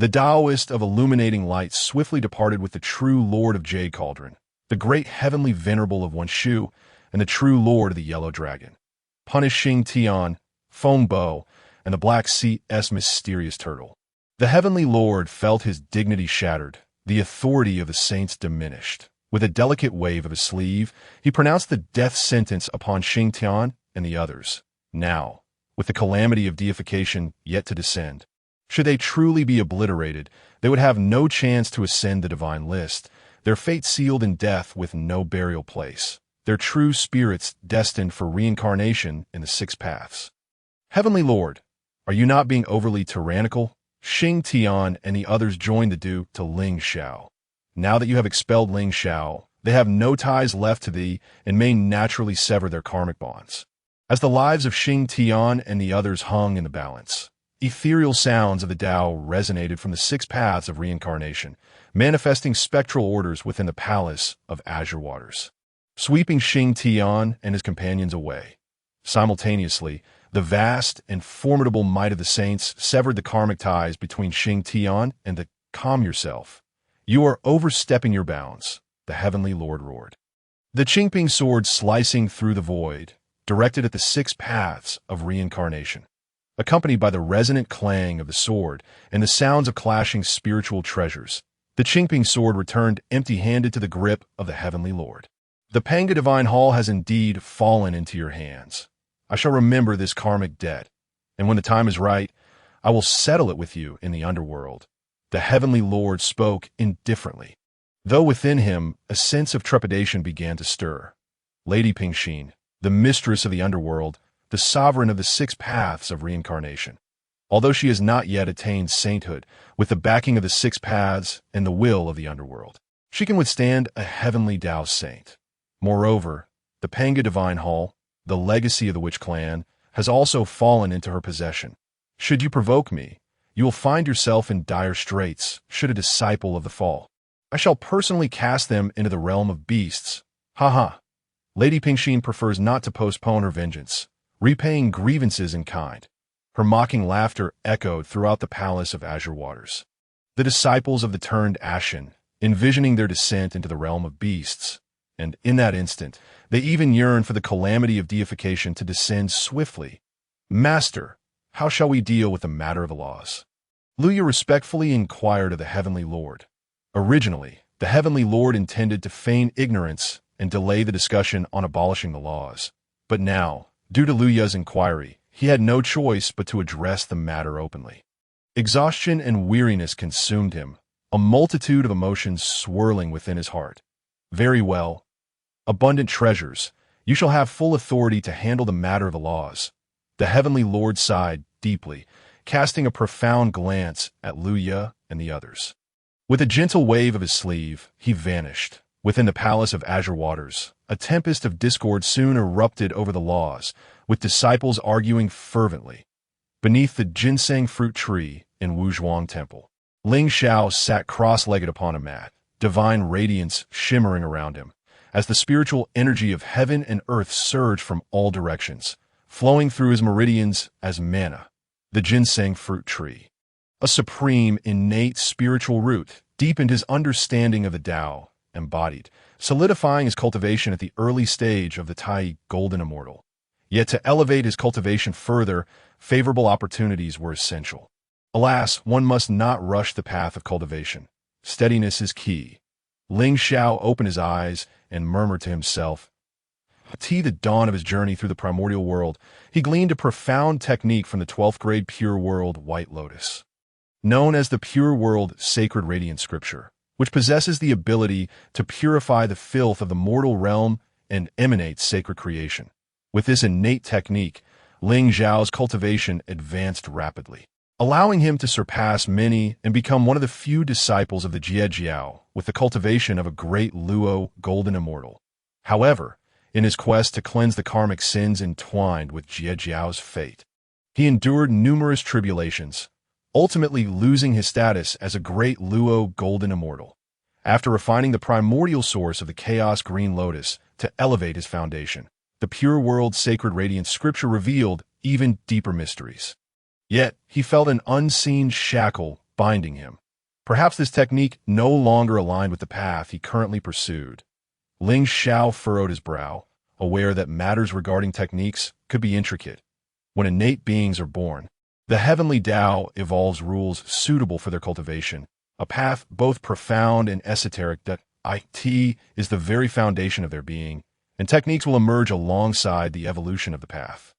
Taoist of illuminating light swiftly departed with the true Lord of Jade Cauldron, the great heavenly venerable of Wenshu, and the true Lord of the Yellow Dragon. Punish Xing Tian, Feng Bo, and the Black Sea's mysterious turtle. The Heavenly Lord felt his dignity shattered, the authority of the saints diminished. With a delicate wave of his sleeve, he pronounced the death sentence upon Xing Tian and the others. Now, with the calamity of deification yet to descend, should they truly be obliterated, they would have no chance to ascend the divine list, their fate sealed in death with no burial place, their true spirits destined for reincarnation in the six paths. Heavenly Lord, are you not being overly tyrannical? Xing Tian and the others joined the due to Lingxiao. Now that you have expelled Lingxiao, they have no ties left to thee and may naturally sever their karmic bonds. As the lives of Xing Tian and the others hung in the balance, ethereal sounds of the Tao resonated from the six paths of reincarnation, manifesting spectral orders within the palace of azure waters, sweeping Xing Tian and his companions away. Simultaneously, the vast and formidable might of the saints severed the karmic ties between Xing Tian and the Calm yourself. You are overstepping your bounds, the Heavenly Lord roared. The Qingping sword slicing through the void, directed at the six paths of reincarnation, accompanied by the resonant clang of the sword and the sounds of clashing spiritual treasures. The Qingping sword returned empty-handed to the grip of the Heavenly Lord. The Panga Divine Hall has indeed fallen into your hands. I shall remember this karmic debt, and when the time is right, I will settle it with you in the underworld. The Heavenly Lord spoke indifferently, though within him a sense of trepidation began to stir. Lady Pingxin, the mistress of the underworld, the sovereign of the six paths of reincarnation. Although she has not yet attained sainthood, with the backing of the six paths and the will of the underworld, she can withstand a Heavenly Dao saint. Moreover, the Panga Divine Hall, the legacy of the Witch Clan, has also fallen into her possession. Should you provoke me, you will find yourself in dire straits, should a disciple of the fall. I shall personally cast them into the realm of beasts. Ha ha. Lady Pingxin prefers not to postpone her vengeance, repaying grievances in kind. Her mocking laughter echoed throughout the palace of azure waters. The disciples of the turned ashen, envisioning their descent into the realm of beasts, and in that instant, they even yearned for the calamity of deification to descend swiftly. Master, how shall we deal with the matter of the laws? Luya respectfully inquired of the Heavenly Lord. Originally, the Heavenly Lord intended to feign ignorance and delay the discussion on abolishing the laws. But now, due to Luya's inquiry, he had no choice but to address the matter openly. Exhaustion and weariness consumed him, a multitude of emotions swirling within his heart. Very well. Abundant treasures, you shall have full authority to handle the matter of the laws. The Heavenly Lord sighed deeply, casting a profound glance at Luya and the others. With a gentle wave of his sleeve, he vanished. Within the palace of azure waters, a tempest of discord soon erupted over the laws, with disciples arguing fervently. Beneath the ginseng fruit tree in Wuzhuang Temple, Lingxiao sat cross-legged upon a mat, divine radiance shimmering around him, as the spiritual energy of heaven and earth surged from all directions, flowing through his meridians as manna. The ginseng fruit tree, a supreme, innate spiritual root, deepened his understanding of the Tao, embodied, solidifying his cultivation at the early stage of the Tai Golden Immortal. Yet to elevate his cultivation further, favorable opportunities were essential. Alas, one must not rush the path of cultivation. Steadiness is key. Lingxiao opened his eyes and murmured to himself. At the dawn of his journey through the primordial world, he gleaned a profound technique from the 12th grade pure world White Lotus, known as the pure world sacred radiant scripture, which possesses the ability to purify the filth of the mortal realm and emanate sacred creation. With this innate technique, Lingxiao's cultivation advanced rapidly, allowing him to surpass many and become one of the few disciples of the Jie Jiao with the cultivation of a great Luo golden immortal. However, in his quest to cleanse the karmic sins entwined with Jie Jiao's fate, he endured numerous tribulations, ultimately losing his status as a great Luo golden immortal, after refining the primordial source of the chaos green lotus to elevate his foundation. The pure world sacred radiant scripture revealed even deeper mysteries. Yet, he felt an unseen shackle binding him. Perhaps this technique no longer aligned with the path he currently pursued. Lingxiao furrowed his brow, aware that matters regarding techniques could be intricate. When innate beings are born, the Heavenly Dao evolves rules suitable for their cultivation, a path both profound and esoteric that it is the very foundation of their being, and techniques will emerge alongside the evolution of the path.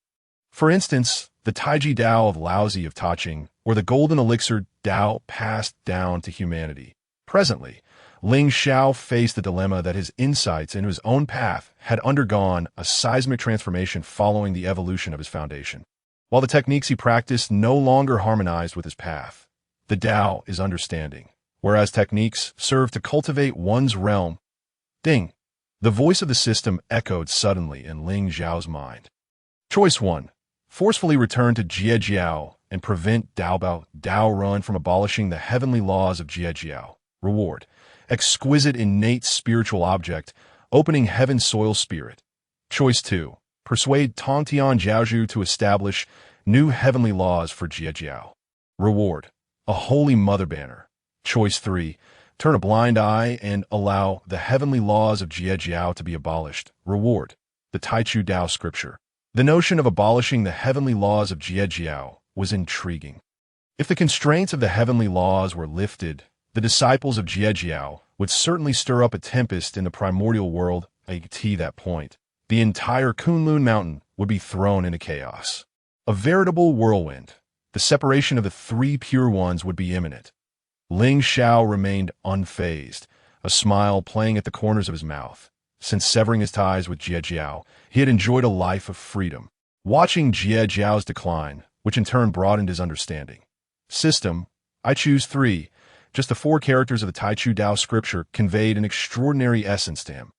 For instance, the Taiji Dao of Laozi of Taching, or the Golden Elixir Dao passed down to humanity. Presently, Lingxiao faced the dilemma that his insights into his own path had undergone a seismic transformation following the evolution of his foundation. While the techniques he practiced no longer harmonized with his path, the Dao is understanding, whereas techniques serve to cultivate one's realm. Ding! The voice of the system echoed suddenly in Lingxiao's mind. Choice 1. Forcefully return to Jie Jiao and prevent Daobao Dao Run from abolishing the heavenly laws of Jie Jiao. Reward. Exquisite innate spiritual object, opening heaven soil spirit. Choice 2. Persuade Tongtian Jiaozhu to establish new heavenly laws for Jie Jiao. Reward. A holy mother banner. Choice 3. Turn a blind eye and allow the heavenly laws of Jie Jiao to be abolished. Reward. The Taichu Dao scripture. The notion of abolishing the heavenly laws of Jie Jiao was intriguing. If the constraints of the heavenly laws were lifted, the disciples of Jie Jiao would certainly stir up a tempest in the primordial world. At that point, the entire Kunlun Mountain would be thrown into chaos. A veritable whirlwind. The separation of the three pure ones would be imminent. Lingxiao remained unfazed, a smile playing at the corners of his mouth. Since severing his ties with Jie Jiao, he had enjoyed a life of freedom. Watching Jie Jiao's decline, which in turn broadened his understanding. System, I choose 3. Just the 4 characters of the Taichu Dao scripture conveyed an extraordinary essence to him.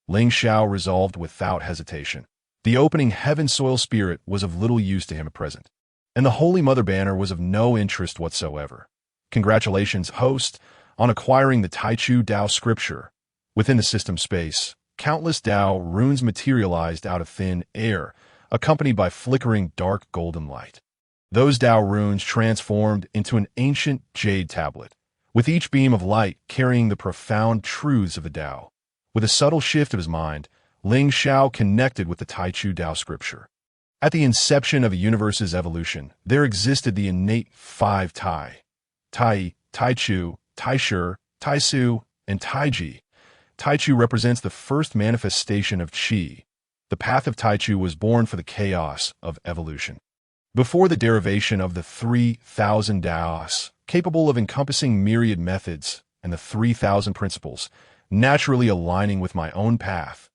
Lingxiao resolved without hesitation. The opening heaven soil spirit was of little use to him at present, and the Holy Mother banner was of no interest whatsoever. Congratulations, host, on acquiring the Taichu Dao scripture. Within the system space, countless Dao runes materialized out of thin air, accompanied by flickering dark golden light. Those Dao runes transformed into an ancient jade tablet, with each beam of light carrying the profound truths of the Dao. With a subtle shift of his mind, Lingxiao connected with the Taichu Dao scripture. At the inception of a universe's evolution, there existed the innate 5 Tai. Tai, Taichu, Taishur, Taisu, and Taiji. Taichu represents the first manifestation of Qi. The path of Taichu was born for the chaos of evolution. Before the derivation of the 3,000 Daos, capable of encompassing myriad methods, and the 3,000 principles, naturally aligning with my own path,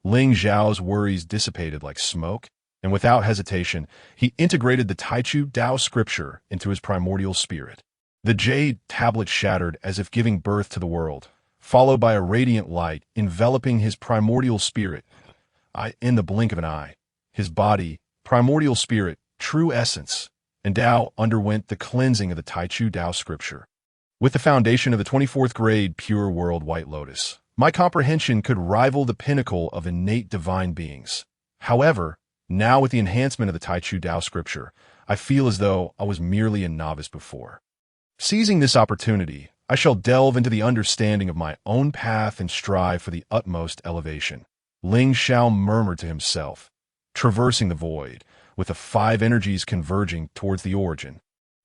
Lingxiao's worries dissipated like smoke, and without hesitation, he integrated the Taichu Dao scripture into his primordial spirit. The jade tablet shattered as if giving birth to the world, followed by a radiant light enveloping his primordial spirit. In the blink of an eye, his body, primordial spirit, true essence, and Dao underwent the cleansing of the Taichu Dao scripture. With the foundation of the 24th grade pure world White Lotus, my comprehension could rival the pinnacle of innate divine beings. However, now with the enhancement of the Taichu Dao scripture, I feel as though I was merely a novice before. Seizing this opportunity, I shall delve into the understanding of my own path and strive for the utmost elevation. Lingxiao murmured to himself, traversing the void, with the 5 energies converging towards the origin.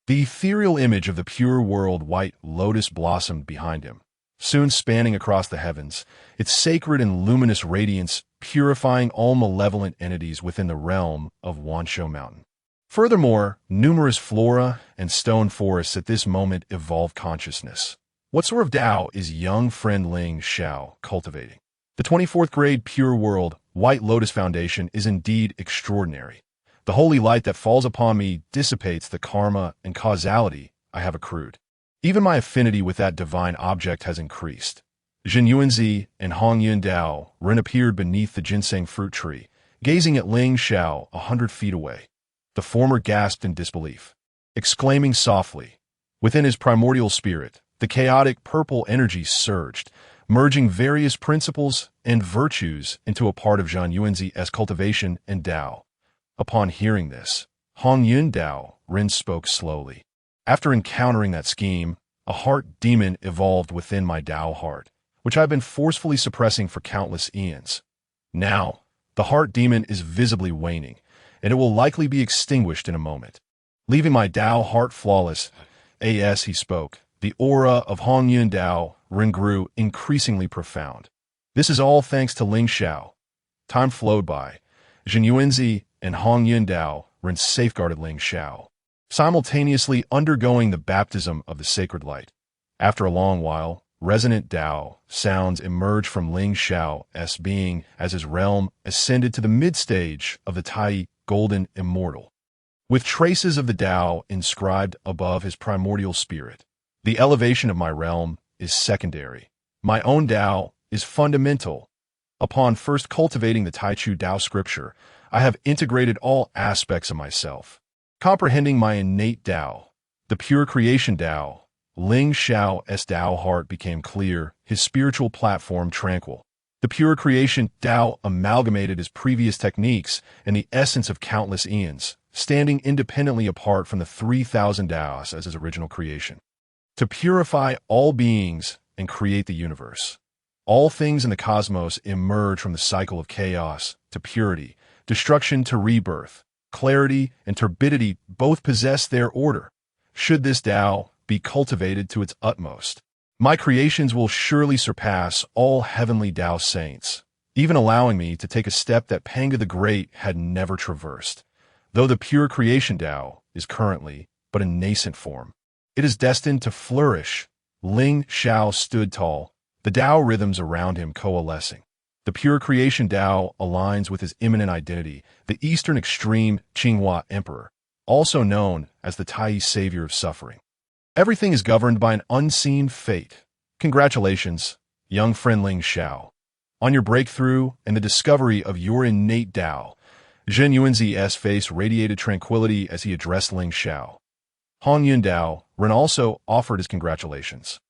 The ethereal image of the pure world White Lotus blossomed behind him, soon spanning across the heavens, its sacred and luminous radiance purifying all malevolent entities within the realm of Wanshou Mountain. Furthermore, numerous flora and stone forests at this moment evolve consciousness. What sort of Dao is young friend Lingxiao cultivating? The 24th grade pure world, White Lotus Foundation is indeed extraordinary. The holy light that falls upon me dissipates the karma and causality I have accrued. Even my affinity with that divine object has increased. Jin Yuanzi and Heavenly Dao appeared beneath the ginseng fruit tree, gazing at Lingxiao 100 feet away. The former gasped in disbelief, exclaiming softly. Within his primordial spirit, the chaotic purple energy surged, merging various principles and virtues into a part of Zhan Yuanzi's cultivation and Dao. Upon hearing this, Heavenly Dao spoke slowly. After encountering that scheme, a heart demon evolved within my Dao heart, which I've been forcefully suppressing for countless eons. Now, the heart demon is visibly waning, and it will likely be extinguished in a moment. Leaving my Dao heart flawless, as he spoke, the aura of Heavenly Dao grew increasingly profound. This is all thanks to Lingxiao. Time flowed by. Jin Yuanzi and Heavenly Dao safeguarded Lingxiao, simultaneously undergoing the baptism of the sacred light. After a long while, resonant Dao sounds emerged from Lingxiao's being as his realm ascended to the mid-stage of the Tai Golden Immortal. With traces of the Dao inscribed above his primordial spirit, the elevation of my realm is secondary. My own Dao is fundamental. Upon first cultivating the Tai Chu Dao scripture, I have integrated all aspects of myself. Comprehending my innate Dao, the pure creation Dao, Lingxiao's Dao heart became clear, his spiritual platform tranquil. The pure creation Dao amalgamated his previous techniques and the essence of countless eons, standing independently apart from the 3,000 Daos as his original creation. To purify all beings and create the universe. All things in the cosmos emerge from the cycle of chaos to purity, destruction to rebirth. Clarity and turbidity both possess their order. Should this Dao be cultivated to its utmost, my creations will surely surpass all heavenly Dao saints, even allowing me to take a step that Peng the Great had never traversed. Though the pure creation Dao is currently but a nascent form, it is destined to flourish. Lingxiao stood tall, the Dao rhythms around him coalescing. The pure creation Dao aligns with his imminent identity, the Eastern Extreme Qinghua Emperor, also known as the Tai Savior of Suffering. Everything is governed by an unseen fate. Congratulations, young friend Lingxiao, on your breakthrough and the discovery of your innate Dao. Jin Yuanzi's face radiated tranquility as he addressed Lingxiao. Heavenly Dao also offered his congratulations.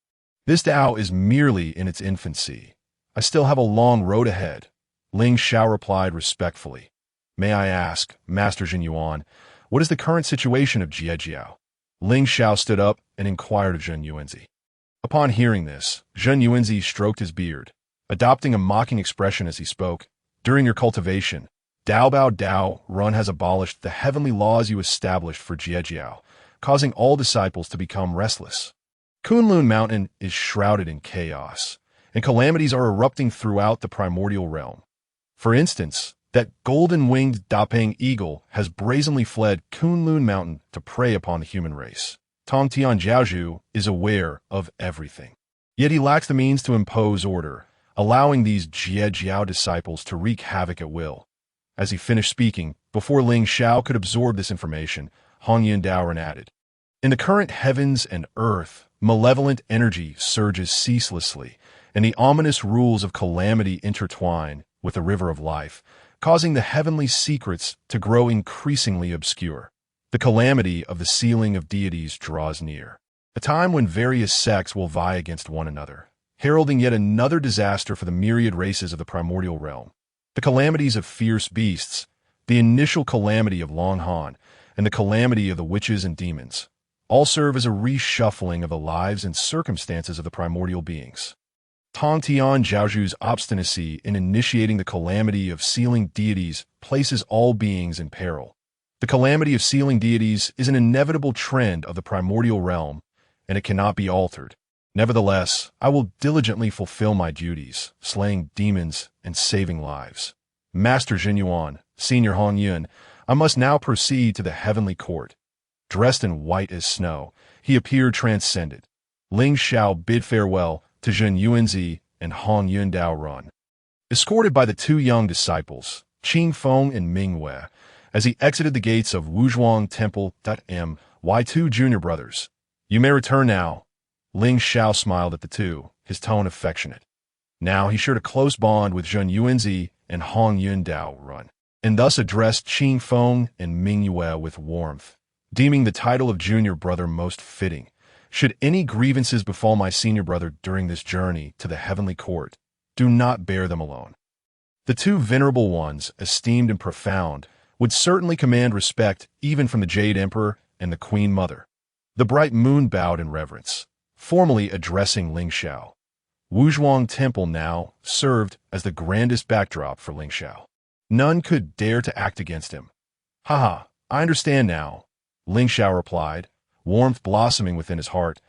This Dao is merely in its infancy. I still have a long road ahead. Lingxiao replied respectfully. May I ask, Master Jin Yuan, what is the current situation of Jie Jiao? Lingxiao stood up and inquired of Jin Yuanzi. Upon hearing this, Jin Yuanzi stroked his beard, adopting a mocking expression as he spoke. During your cultivation, Dao Bao Dao Run has abolished the heavenly laws you established for Jie Jiao, causing all disciples to become restless. Kunlun Mountain is shrouded in chaos, and calamities are erupting throughout the primordial realm. For instance, that golden-winged Great Peng eagle has brazenly fled Kunlun Mountain to prey upon the human race. Tongtian Jiaozhu is aware of everything. Yet he lacks the means to impose order, allowing these Jie Jiao disciples to wreak havoc at will. As he finished speaking, before Lingxiao could absorb this information, Heavenly Dao added, in the current heavens and earth, malevolent energy surges ceaselessly, and the ominous rules of calamity intertwine with the river of life, causing the heavenly secrets to grow increasingly obscure. The calamity of the sealing of deities draws near, a time when various sects will vie against one another, heralding yet another disaster for the myriad races of the primordial realm. The calamities of fierce beasts, the initial calamity of Long Han, and the calamity of the witches and demons, all serve as a reshuffling of the lives and circumstances of the primordial beings. Tongtian Jiaozhu's obstinacy in initiating the calamity of sealing deities places all beings in peril. The calamity of sealing deities is an inevitable trend of the primordial realm, and it cannot be altered. Nevertheless, I will diligently fulfill my duties, slaying demons and saving lives. Master Jinyuan, Senior Hong Yun, I must now proceed to the heavenly court. Dressed in white as snow, he appeared transcended. Lingxiao bid farewell to Zhen Yuanzi and Hong Yundao Run. Escorted by the two young disciples, Qing Feng and Ming Wei, as he exited the gates of Wuzhuang Temple. My two junior brothers, you may return now. Lingxiao smiled at the two, his tone affectionate. Now he shared a close bond with Zhen Yuanzi and Hong Yundao Run, and thus addressed Qing Feng and Ming Yue with warmth, deeming the title of junior brother most fitting. Should any grievances befall my senior brother during this journey to the heavenly court, do not bear them alone. The two venerable ones, esteemed and profound, would certainly command respect even from the Jade Emperor and the Queen Mother. The bright moon bowed in reverence, formally addressing Lingxiao. Wuzhuang Temple now served as the grandest backdrop for Lingxiao. None could dare to act against him. Haha, I understand now, Lingxiao replied, warmth blossoming within his heart.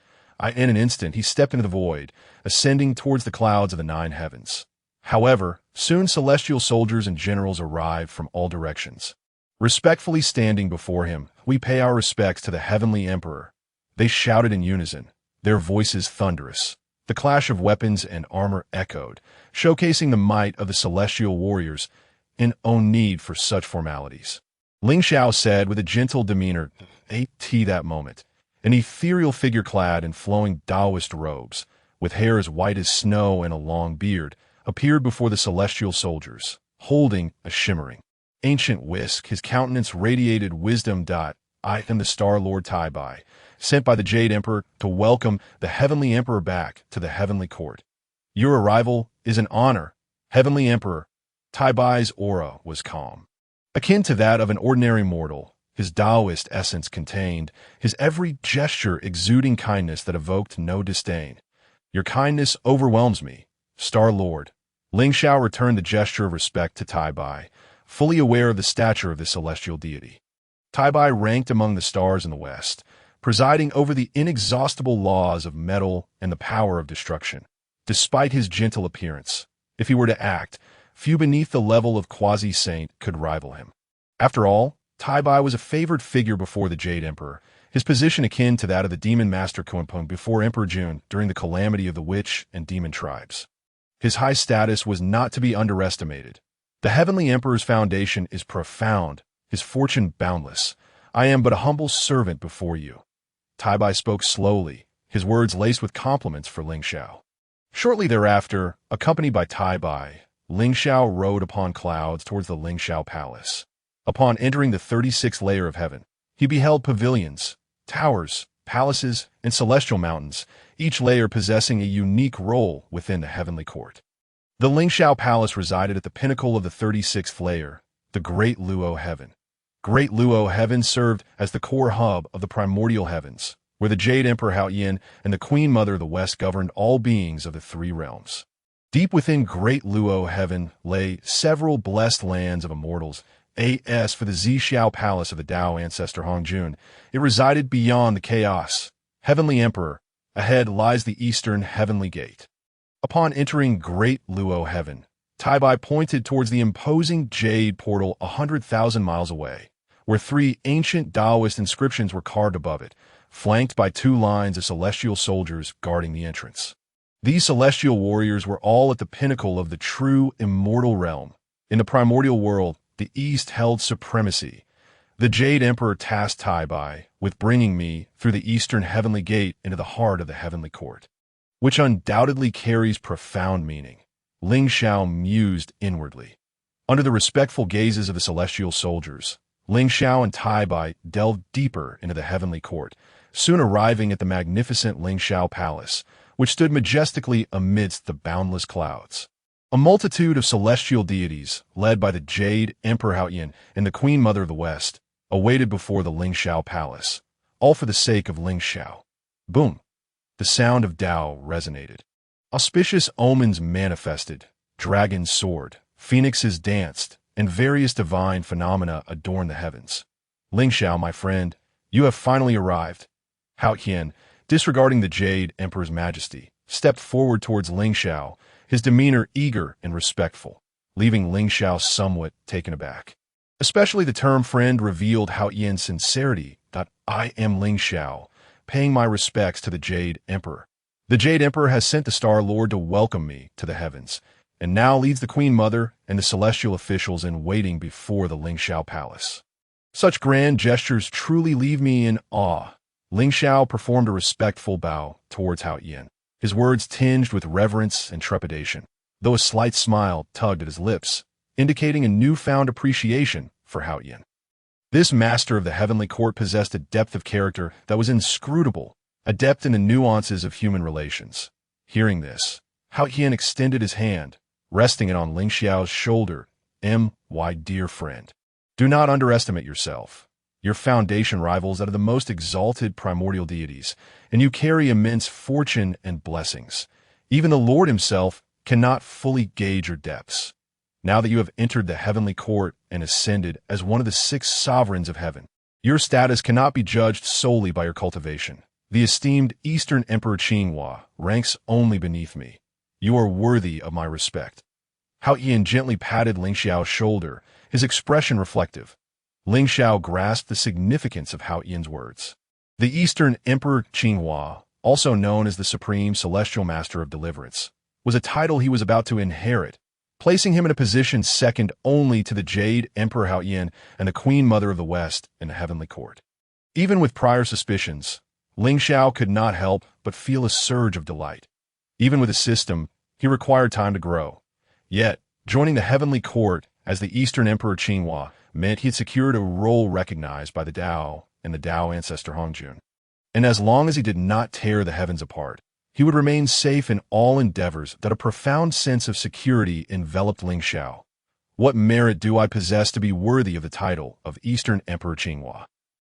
In an instant he stepped into the void, ascending towards the clouds of the 9 heavens. However, soon celestial soldiers and generals arrived from all directions. Respectfully standing before him, we pay our respects to the Heavenly Emperor. They shouted in unison, their voices thunderous. The clash of weapons and armor echoed, showcasing the might of the celestial warriors and no need for such formalities. Lingxiao said with a gentle demeanor, that moment, an ethereal figure clad in flowing Taoist robes, with hair as white as snow and a long beard, appeared before the celestial soldiers, holding a shimmering, ancient whisk. His countenance radiated wisdom. I am the Star Lord Tai Bai, sent by the Jade Emperor to welcome the Heavenly Emperor back to the heavenly court. Your arrival is an honor, Heavenly Emperor. Tai Bai's aura was calm, akin to that of an ordinary mortal, his Taoist essence contained, his every gesture exuding kindness that evoked no disdain. Your kindness overwhelms me, Star Lord. Lingxiao returned the gesture of respect to Tai Bai, fully aware of the stature of the celestial deity. Tai Bai ranked among the stars in the west, presiding over the inexhaustible laws of metal and the power of destruction. Despite his gentle appearance, if he were to act, few beneath the level of quasi-saint could rival him. After all, Tai Bai was a favored figure before the Jade Emperor, his position akin to that of the Demon Master Kongtong before Emperor Jun during the calamity of the witch and demon tribes. His high status was not to be underestimated. The Heavenly Emperor's foundation is profound, his fortune boundless. I am but a humble servant before you. Tai Bai spoke slowly, his words laced with compliments for Lingxiao. Shortly thereafter, accompanied by Tai Bai, Lingxiao rode upon clouds towards the Lingxiao Palace. Upon entering the 36th layer of heaven, he beheld pavilions, towers, palaces, and celestial mountains, each layer possessing a unique role within the heavenly court. The Lingxiao Palace resided at the pinnacle of the 36th layer, the Great Luo Heaven. Great Luo Heaven served as the core hub of the primordial heavens, where the Jade Emperor Hao Yin and the Queen Mother of the West governed all beings of the 3 realms. Deep within Great Luo Heaven lay several blessed lands of immortals. As for the Xiao Palace of the Tao ancestor Hong Jun, it resided beyond the chaos. Heavenly Emperor, ahead lies the Eastern Heavenly Gate. Upon entering Great Luo Heaven, Tai Bai pointed towards the imposing jade portal 100,000 miles away, where 3 ancient Taoist inscriptions were carved above it, flanked by 2 lines of celestial soldiers guarding the entrance. These celestial warriors were all at the pinnacle of the true immortal realm. In the primordial world, the East held supremacy. The Jade Emperor tasked Tai Bai with bringing me through the Eastern Heavenly Gate into the heart of the heavenly court, which undoubtedly carries profound meaning. Lingxiao mused inwardly. Under the respectful gazes of the celestial soldiers, Lingxiao and Tai Bai delved deeper into the heavenly court, soon arriving at the magnificent Lingxiao Palace, which stood majestically amidst the boundless clouds. A multitude of celestial deities, led by the Jade Emperor Hao Yin and the Queen Mother of the West, awaited before the Lingxiao Palace, all for the sake of Lingxiao. Boom! The sound of Dao resonated. Auspicious omens manifested, dragons soared, phoenixes danced, and various divine phenomena adorned the heavens. Lingxiao, my friend, you have finally arrived. Hao Yin, disregarding the Jade Emperor's majesty, stepped forward towards Lingxiao, his demeanor eager and respectful, leaving Lingxiao somewhat taken aback. Especially the term friend revealed Hao Yian's sincerity. I am Lingxiao, paying my respects to the Jade Emperor. The Jade Emperor has sent the Star Lord to welcome me to the heavens, and now leads the Queen Mother and the celestial officials in waiting before the Lingxiao Palace. Such grand gestures truly leave me in awe. Lingxiao performed a respectful bow towards Hao Yian, his words tinged with reverence and trepidation, though a slight smile tugged at his lips, indicating a newfound appreciation for Hao Yian. This master of the heavenly court possessed a depth of character that was inscrutable, adept in the nuances of human relations. Hearing this, Hao Yian extended his hand, resting it on Lingxiao's shoulder. My dear friend, do not underestimate yourself. Your foundation rivals that of the most exalted primordial deities, and you carry immense fortune and blessings. Even the Lord himself cannot fully gauge your depths. Now that you have entered the heavenly court and ascended as one of the 6 sovereigns of heaven, your status cannot be judged solely by your cultivation. The esteemed Eastern Emperor Qinghua ranks only beneath me. You are worthy of my respect. Hao Yian gently patted Lingxiao's shoulder, his expression reflective. Lingxiao grasped the significance of Hao Yian's words. The Eastern Emperor Qinghua, also known as the Supreme Celestial Master of Deliverance, was a title he was about to inherit, placing him in a position second only to the Jade Emperor Hao Yian and the Queen Mother of the West in the heavenly court. Even with prior suspicions, Lingxiao could not help but feel a surge of delight. Even with a system, he required time to grow. Yet, joining the heavenly court as the Eastern Emperor Qinghua meant he had secured a role recognized by the Dao and the Dao ancestor Hongjun. And as long as he did not tear the heavens apart, he would remain safe in all endeavors that a profound sense of security enveloped Lingxiao. What merit do I possess to be worthy of the title of Eastern Emperor Qinghua?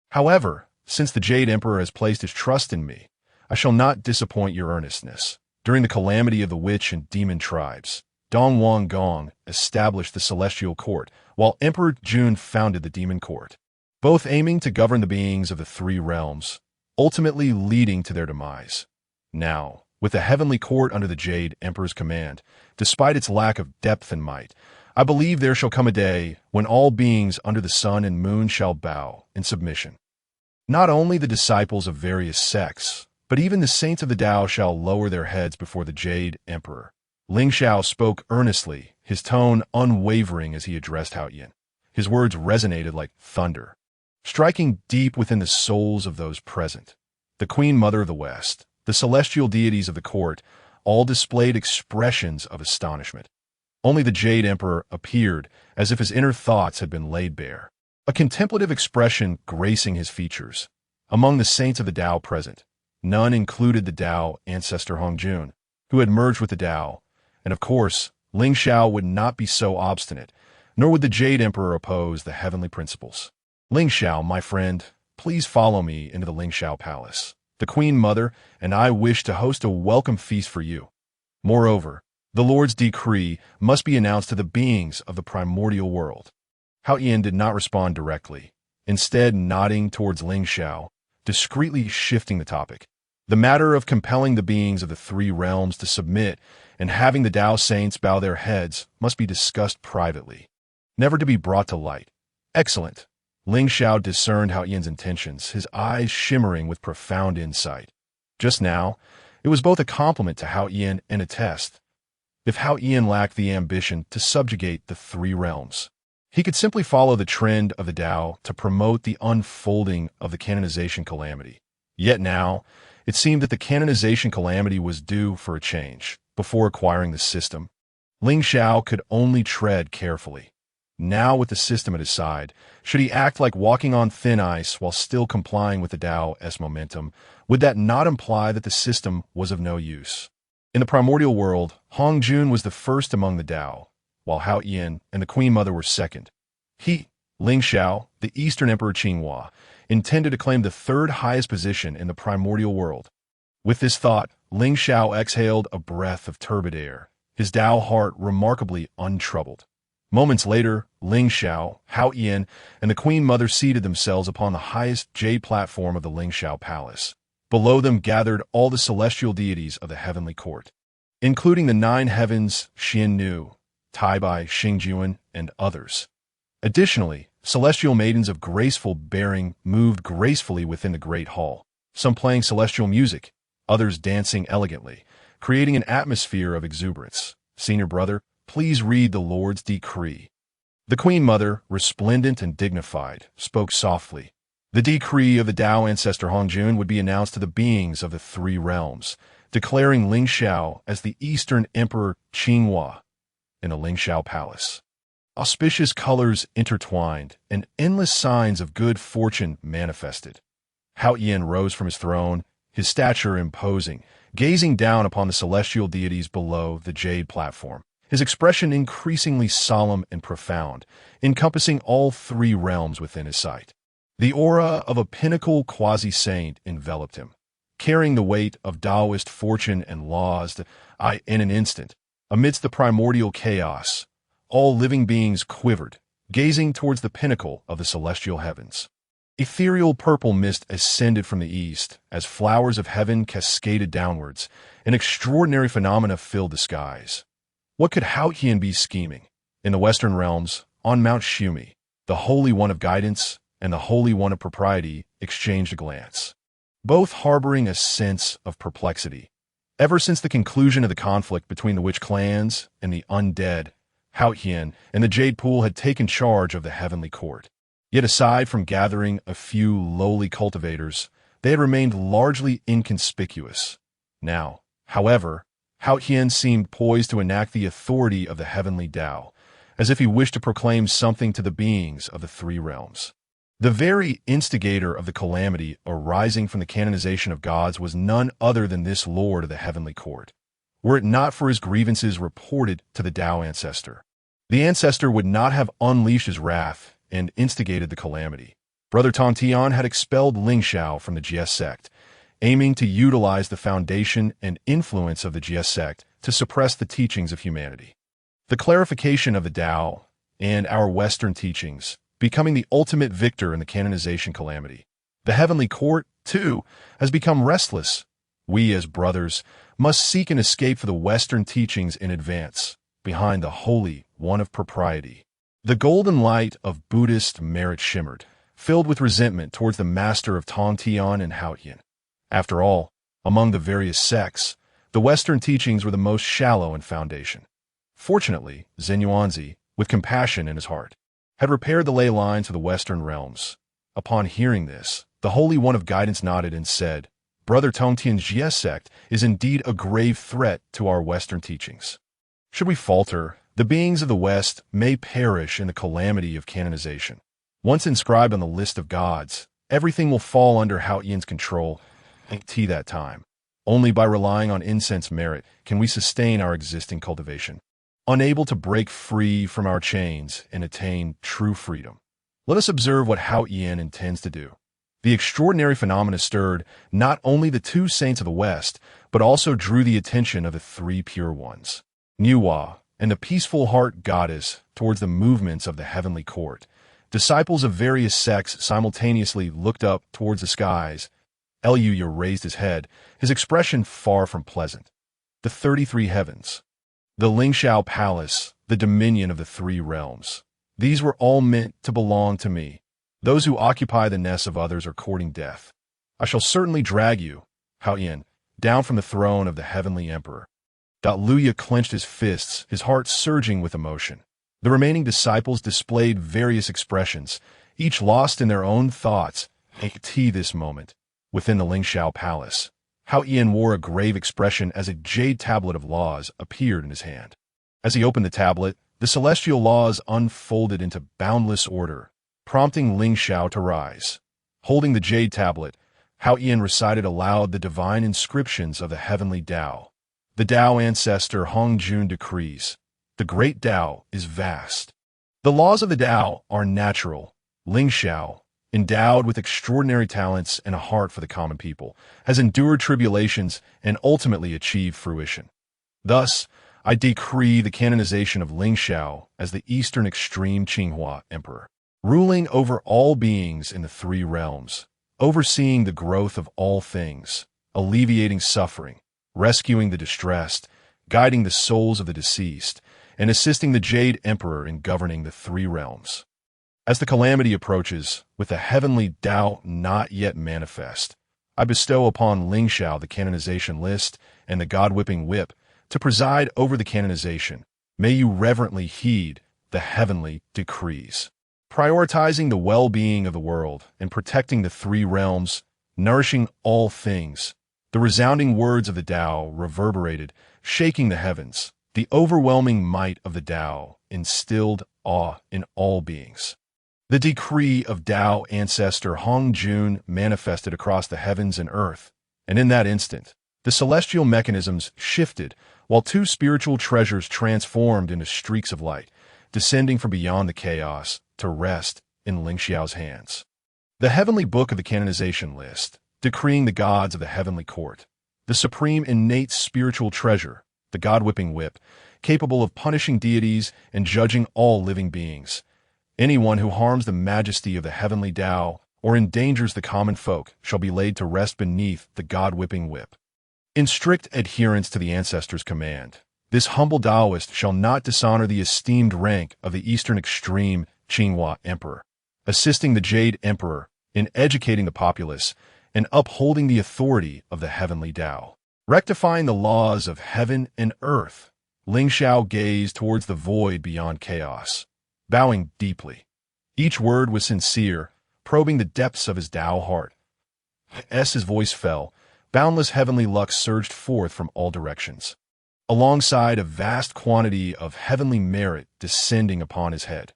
However, since the Jade Emperor has placed his trust in me, I shall not disappoint your earnestness. During the calamity of the witch and demon tribes, Dongwang Gong established the celestial court, while Emperor Jun founded the demon court, both aiming to govern the beings of the 3 realms, ultimately leading to their demise. Now, with the heavenly court under the Jade Emperor's command, despite its lack of depth and might, I believe there shall come a day when all beings under the sun and moon shall bow in submission. Not only the disciples of various sects, but even the saints of the Dao shall lower their heads before the Jade Emperor. Lingxiao spoke earnestly, his tone unwavering as he addressed Hao Yian. His words resonated like thunder, striking deep within the souls of those present. The Queen Mother of the West, the celestial deities of the court, all displayed expressions of astonishment. Only the Jade Emperor appeared as if his inner thoughts had been laid bare, a contemplative expression gracing his features. Among the saints of the Dao present, none included the Dao ancestor Hongjun, who had merged with the Dao, and of course, Lingxiao would not be so obstinate, nor would the Jade Emperor oppose the heavenly principles. Lingxiao, my friend, please follow me into the Lingxiao Palace. The Queen Mother and I wish to host a welcome feast for you. Moreover, the Lord's decree must be announced to the beings of the primordial world. Hao Yian did not respond directly, instead nodding towards Lingxiao, discreetly shifting the topic. The matter of compelling the beings of the 3 realms to submit and having the Dao saints bow their heads must be discussed privately, never to be brought to light. Excellent. Lingxiao discerned Hao Yian's intentions, his eyes shimmering with profound insight. Just now, it was both a compliment to Hao Yian and a test. If Hao Yian lacked the ambition to subjugate the 3 realms, he could simply follow the trend of the Dao to promote the unfolding of the canonization calamity. Yet now, it seemed that the canonization calamity was due for a change. Before acquiring the system, Lingxiao could only tread carefully. Now, with the system at his side, should he act like walking on thin ice while still complying with the Dao's momentum? Would that not imply that the system was of no use? In the primordial world, Hongjun was the first among the Dao, while Hao Yian and the Queen Mother were second. He, Lingxiao, the Eastern Emperor Qinghua, intended to claim the 3rd highest position in the primordial world. With this thought, Lingxiao exhaled a breath of turbid air, his Dao heart remarkably untroubled. Moments later, Lingxiao, Hao Yian, and the Queen Mother seated themselves upon the highest jade platform of the Lingxiao Palace. Below them gathered all the celestial deities of the heavenly court, including the 9 heavens, Xian Nu, Taibai, Xingjuan, and others. Additionally, celestial maidens of graceful bearing moved gracefully within the great hall, some playing celestial music, others dancing elegantly, creating an atmosphere of exuberance. Senior brother, please read the Lord's decree. The Queen Mother, resplendent and dignified, spoke softly. The decree of the Dao ancestor Hongjun would be announced to the beings of the 3 realms, declaring Lingxiao as the Eastern Emperor Qinghua in the Lingxiao Palace. Auspicious colors intertwined, and endless signs of good fortune manifested. Hao Yin rose from his throne, his stature imposing, gazing down upon the celestial deities below the jade platform, his expression increasingly solemn and profound, encompassing all 3 realms within his sight. The aura of a pinnacle quasi-saint enveloped him, carrying the weight of Taoist fortune and laws that, in an instant, amidst the primordial chaos, all living beings quivered, gazing towards the pinnacle of the celestial heavens. Ethereal purple mist ascended from the east as flowers of heaven cascaded downwards. An extraordinary phenomena filled the skies. What could Hao Qian be scheming? In the western realms, on Mount Shumi, the Holy One of Guidance and the Holy One of Propriety exchanged a glance, both harboring a sense of perplexity. Ever since the conclusion of the conflict between the witch clans and the undead, Hao Qian and the Jade Pool had taken charge of the heavenly court. Yet aside from gathering a few lowly cultivators, they had remained largely inconspicuous. Now, however, Hao Qian seemed poised to enact the authority of the Heavenly Dao, as if he wished to proclaim something to the beings of the 3 realms. The very instigator of the calamity arising from the canonization of gods was none other than this Lord of the heavenly court. Were it not for his grievances reported to the Dao ancestor, the ancestor would not have unleashed his wrath and instigated the calamity. Brother Tongtian had expelled Lingxiao from the Jie Sect, aiming to utilize the foundation and influence of the Jie Sect to suppress the teachings of humanity. The clarification of the Dao and our Western teachings becoming the ultimate victor in the canonization calamity. The heavenly court, too, has become restless. We, as brothers, must seek an escape for the Western teachings in advance, behind the Holy One of Propriety. The golden light of Buddhist merit shimmered, filled with resentment towards the master of Tongtian and Hao Qian. After all, among the various sects, the Western teachings were the most shallow in foundation. Fortunately, Zenyuanzi, with compassion in his heart, had repaired the ley lines of the Western realms. Upon hearing this, the Holy One of Guidance nodded and said, Brother Tongtian's Jie sect is indeed a grave threat to our Western teachings. Should we falter, the beings of the West may perish in the calamity of canonization. Once inscribed on the list of gods, everything will fall under Hao Yin's control until that time. Only by relying on incense merit can we sustain our existing cultivation, unable to break free from our chains and attain true freedom. Let us observe what Hao Yin intends to do. The extraordinary phenomena stirred not only the 2 saints of the West, but also drew the attention of the 3 pure ones, Nuwa and the peaceful heart goddess, towards the movements of the heavenly court. Disciples of various sects simultaneously looked up towards the skies. Luya raised his head, his expression far from pleasant. The 33 heavens, the Lingxiao Palace, the dominion of the 3 realms. These were all meant to belong to me. Those who occupy the nests of others are courting death. I shall certainly drag you, Hao Yin, down from the throne of the heavenly emperor. Luya clenched his fists, his heart surging with emotion. The remaining disciples displayed various expressions, each lost in their own thoughts. At this moment, within the Lingxiao Palace, Hao Yin wore a grave expression as a jade tablet of laws appeared in his hand. As he opened the tablet, the celestial laws unfolded into boundless order, prompting Lingxiao to rise. Holding the jade tablet, Hao Yin recited aloud the divine inscriptions of the Heavenly Dao. The Dao ancestor Hongjun decrees, the great Dao is vast. The laws of the Dao are natural. Lingxiao, endowed with extraordinary talents and a heart for the common people, has endured tribulations and ultimately achieved fruition. Thus, I decree the canonization of Lingxiao as the Eastern Extreme Qinghua Emperor, ruling over all beings in the 3 realms. overseeing the growth of all things, alleviating suffering, rescuing the distressed, guiding the souls of the deceased, and assisting the Jade Emperor in governing the three realms. As the calamity approaches, with the Heavenly Dao not yet manifest, I bestow upon Lingxiao the canonization list and the God-whipping whip to preside over the canonization. May you reverently heed the heavenly decrees, prioritizing the well-being of the world and protecting the three realms, nourishing all things. The resounding words of the Tao reverberated, shaking the heavens. The overwhelming might of the Tao instilled awe in all beings. The decree of Tao ancestor Hong Jun manifested across the heavens and earth, and in that instant, the celestial mechanisms shifted while two spiritual treasures transformed into streaks of light, descending from beyond the chaos to rest in Lingxiao's hands. The heavenly book of the canonization list, decreeing the gods of the heavenly court, the supreme innate spiritual treasure, the God-whipping whip, capable of punishing deities and judging all living beings. Anyone who harms the majesty of the heavenly Tao or endangers the common folk shall be laid to rest beneath the God-whipping whip. In strict adherence to the ancestors' command, this humble Taoist shall not dishonor the esteemed rank of the Eastern Extreme Qinghua Emperor, assisting the Jade Emperor in educating the populace and upholding the authority of the heavenly Tao. Rectifying the laws of heaven and earth, Lingxiao gazed towards the void beyond chaos, bowing deeply. Each word was sincere, probing the depths of his Tao heart. As his voice fell, boundless heavenly lux surged forth from all directions, alongside a vast quantity of heavenly merit descending upon his head.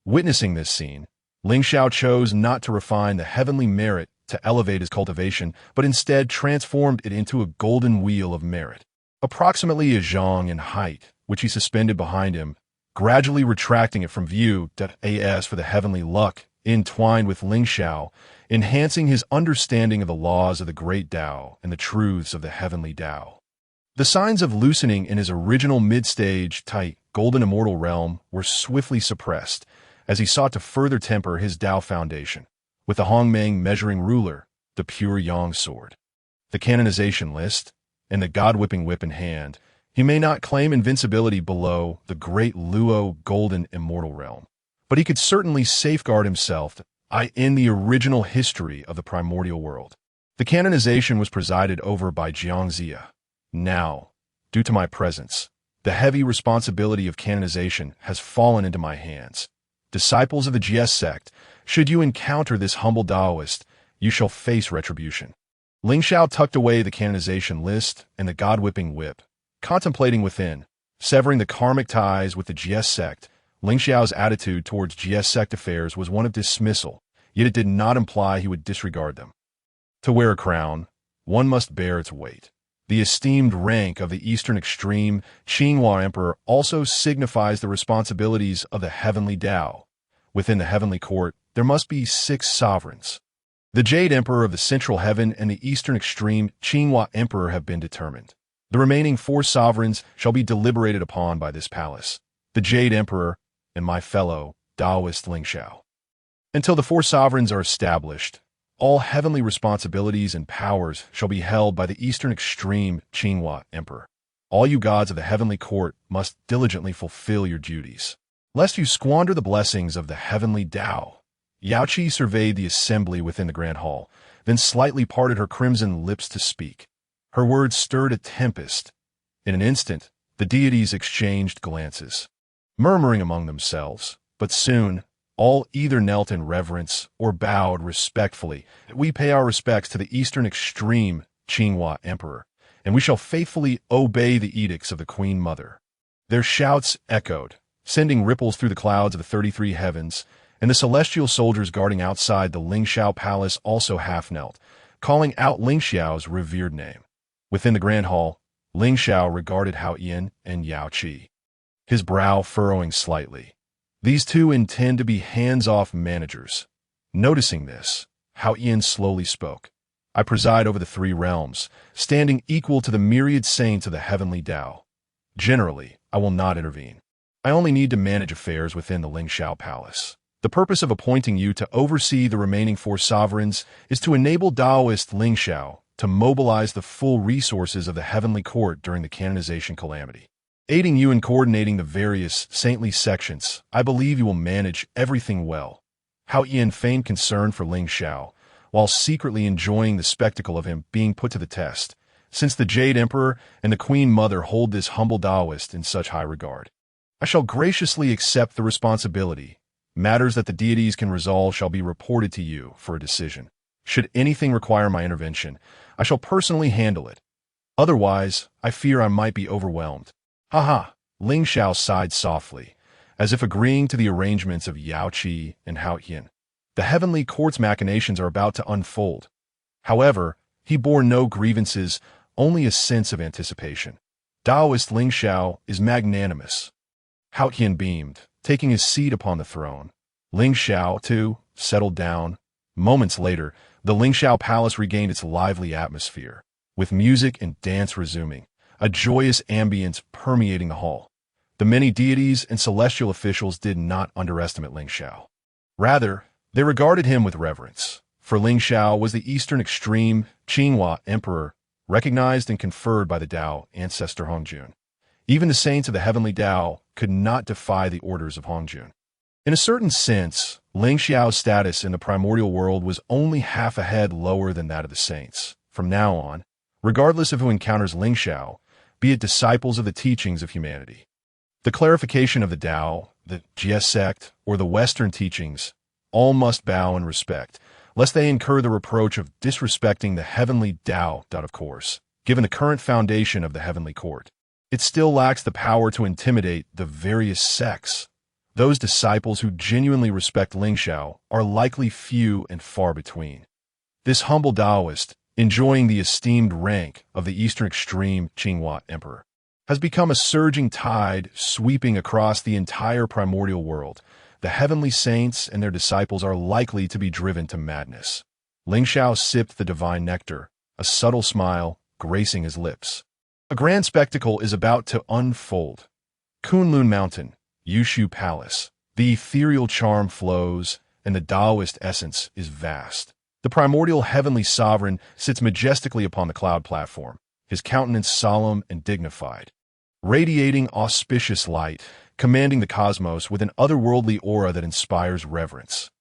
Witnessing this scene, Lingxiao chose not to refine the heavenly merit to elevate his cultivation, but instead transformed it into a golden wheel of merit, approximately a zhang in height, which he suspended behind him, gradually retracting it from view. As for the heavenly luck entwined with Lingxiao, enhancing his understanding of the laws of the great Tao and the truths of the heavenly Tao. The signs of loosening in his original mid-stage, tight, golden immortal realm were swiftly suppressed as he sought to further temper his Tao foundation with the Hongmeng measuring ruler, the pure Yang sword, the canonization list, and the God-whipping whip in hand. He may not claim invincibility below the great Luo golden immortal realm, but he could certainly safeguard himself in the original history of the primordial world. The canonization was presided over by Jiangxia. Now, due to my presence, the heavy responsibility of canonization has fallen into my hands. Disciples of the Jie Sect, should you encounter this humble Taoist, you shall face retribution. Lingxiao tucked away the canonization list and the God-whipping whip, contemplating within, severing the karmic ties with the Jie Sect. Lingxiao's attitude towards Jie Sect affairs was one of dismissal, yet it did not imply he would disregard them. To wear a crown, one must bear its weight. The esteemed rank of the Eastern Extreme Qinghua Emperor also signifies the responsibilities of the heavenly Tao. Within the heavenly court, there must be 6 sovereigns. The Jade Emperor of the Central Heaven and the Eastern Extreme Qinghua Emperor have been determined. The remaining 4 sovereigns shall be deliberated upon by this palace, the Jade Emperor and my fellow Taoist Lingxiao. Until the 4 sovereigns are established, all heavenly responsibilities and powers shall be held by the Eastern Extreme Qinghua Emperor. All you gods of the heavenly court must diligently fulfill your duties, lest you squander the blessings of the heavenly Tao. Yaoqi surveyed the assembly within the grand hall, then slightly parted her crimson lips to speak. Her words stirred a tempest. In an instant, the deities exchanged glances, murmuring among themselves, but soon, all either knelt in reverence or bowed respectfully. We pay our respects to the Eastern Extreme Qinghua Emperor, and we shall faithfully obey the edicts of the Queen Mother. Their shouts echoed, sending ripples through the clouds of the 33 heavens, and the celestial soldiers guarding outside the Lingxiao palace also half-knelt, calling out Lingxiao's revered name. Within the grand hall, Lingxiao regarded Hao Yan and Yao Qi, his brow furrowing slightly. These two intend to be hands-off managers. Noticing this, Hao Yan slowly spoke. I preside over the 3 realms, standing equal to the myriad saints of the heavenly Tao. Generally, I will not intervene. I only need to manage affairs within the Lingxiao palace. The purpose of appointing you to oversee the remaining 4 sovereigns is to enable Taoist Lingxiao to mobilize the full resources of the Heavenly Court during the canonization calamity. Aiding you in coordinating the various saintly sections, I believe you will manage everything well. Hao Yin feigned concern for Lingxiao, while secretly enjoying the spectacle of him being put to the test, since the Jade Emperor and the Queen Mother hold this humble Taoist in such high regard. I shall graciously accept the responsibility. Matters that the deities can resolve shall be reported to you for a decision. Should anything require my intervention, I shall personally handle it. Otherwise, I fear I might be overwhelmed. Ha! Lingxiao sighed softly, as if agreeing to the arrangements of Yao Qi and Hao Yin. The Heavenly Court's machinations are about to unfold. However, he bore no grievances, only a sense of anticipation. Taoist Lingxiao is magnanimous. Hao Yin beamed, taking his seat upon the throne. Lingxiao, too, settled down. Moments later, the Lingxiao Palace regained its lively atmosphere, with music and dance resuming, a joyous ambience permeating the hall. The many deities and celestial officials did not underestimate Lingxiao. Rather, they regarded him with reverence, for Lingxiao was the eastern extreme Qinghua Emperor, recognized and conferred by the Dao ancestor Hongjun. Even the saints of the Heavenly Dao could not defy the orders of Hongjun. In a certain sense, Lingxiao's status in the primordial world was only half a head lower than that of the saints. From now on, regardless of who encounters Lingxiao, be it disciples of the teachings of humanity, the clarification of the Dao, the Jie Sect, or the Western teachings, all must bow in respect, lest they incur the reproach of disrespecting the Heavenly Dao. Of course, given the current foundation of the Heavenly Court, it still lacks the power to intimidate the various sects. Those disciples who genuinely respect Lingxiao are likely few and far between. This humble Taoist, enjoying the esteemed rank of the eastern extreme Qinghua Emperor, has become a surging tide sweeping across the entire primordial world. The heavenly saints and their disciples are likely to be driven to madness. Lingxiao sipped the divine nectar, a subtle smile gracing his lips. A grand spectacle is about to unfold. Kunlun Mountain, Yushu Palace. The ethereal charm flows, and the Taoist essence is vast. The primordial heavenly sovereign sits majestically upon the cloud platform, his countenance solemn and dignified, radiating auspicious light, commanding the cosmos with an otherworldly aura that inspires reverence.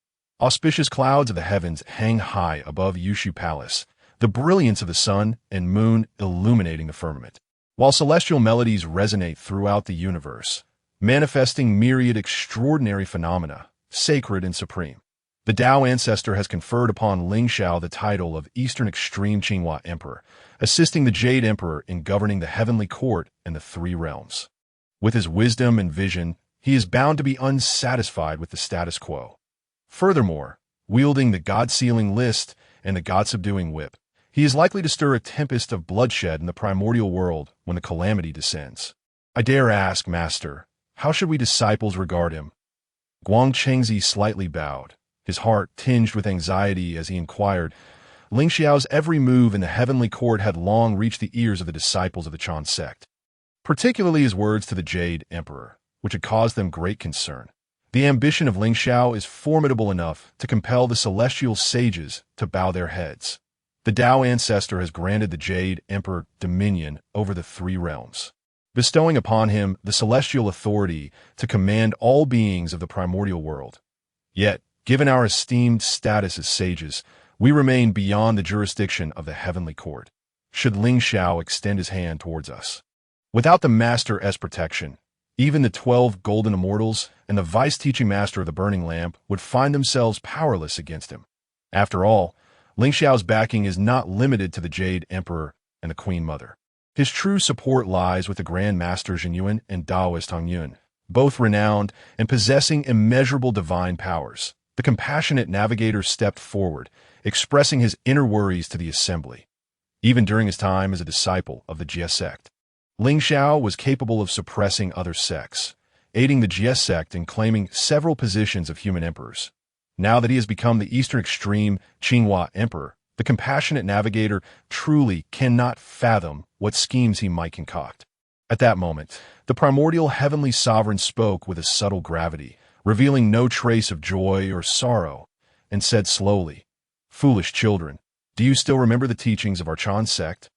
Auspicious clouds of the heavens hang high above Yushu Palace, the brilliance of the sun and moon illuminating the firmament, while celestial melodies resonate throughout the universe, manifesting myriad extraordinary phenomena, sacred and supreme. The Dao ancestor has conferred upon Lingxiao the title of Eastern Extreme Qinghua Emperor, assisting the Jade Emperor in governing the Heavenly Court and the 3 realms. With his wisdom and vision, he is bound to be unsatisfied with the status quo. Furthermore, wielding the God-sealing list and the God-subduing whip, he is likely to stir a tempest of bloodshed in the primordial world when the calamity descends. I dare ask, Master, how should we disciples regard him? Guang Chengzi slightly bowed, his heart tinged with anxiety as he inquired. Lingxiao's every move in the Heavenly Court had long reached the ears of the disciples of the Chan Sect, particularly his words to the Jade Emperor, which had caused them great concern. The ambition of Lingxiao is formidable enough to compel the celestial sages to bow their heads. The Dao ancestor has granted the Jade Emperor dominion over the 3 realms, bestowing upon him the celestial authority to command all beings of the primordial world. Yet, given our esteemed status as sages, we remain beyond the jurisdiction of the Heavenly Court, should Lingxiao extend his hand towards us. Without the Master as protection, even the 12 golden immortals and the vice-teaching master of the burning lamp would find themselves powerless against him. After all, Lingxiao's backing is not limited to the Jade Emperor and the Queen Mother. His true support lies with the Grand Master Zhenyuan and Taoist Hongyun, both renowned and possessing immeasurable divine powers. The compassionate navigator stepped forward, expressing his inner worries to the assembly. Even during his time as a disciple of the Jie Sect, Lingxiao was capable of suppressing other sects, aiding the Jie Sect in claiming several positions of human emperors. Now that he has become the Eastern Extreme Qinghua Emperor, the compassionate navigator truly cannot fathom what schemes he might concoct. At that moment, the primordial heavenly sovereign spoke with a subtle gravity, revealing no trace of joy or sorrow, and said slowly, "Foolish children, do you still remember the teachings of our Chan sect?"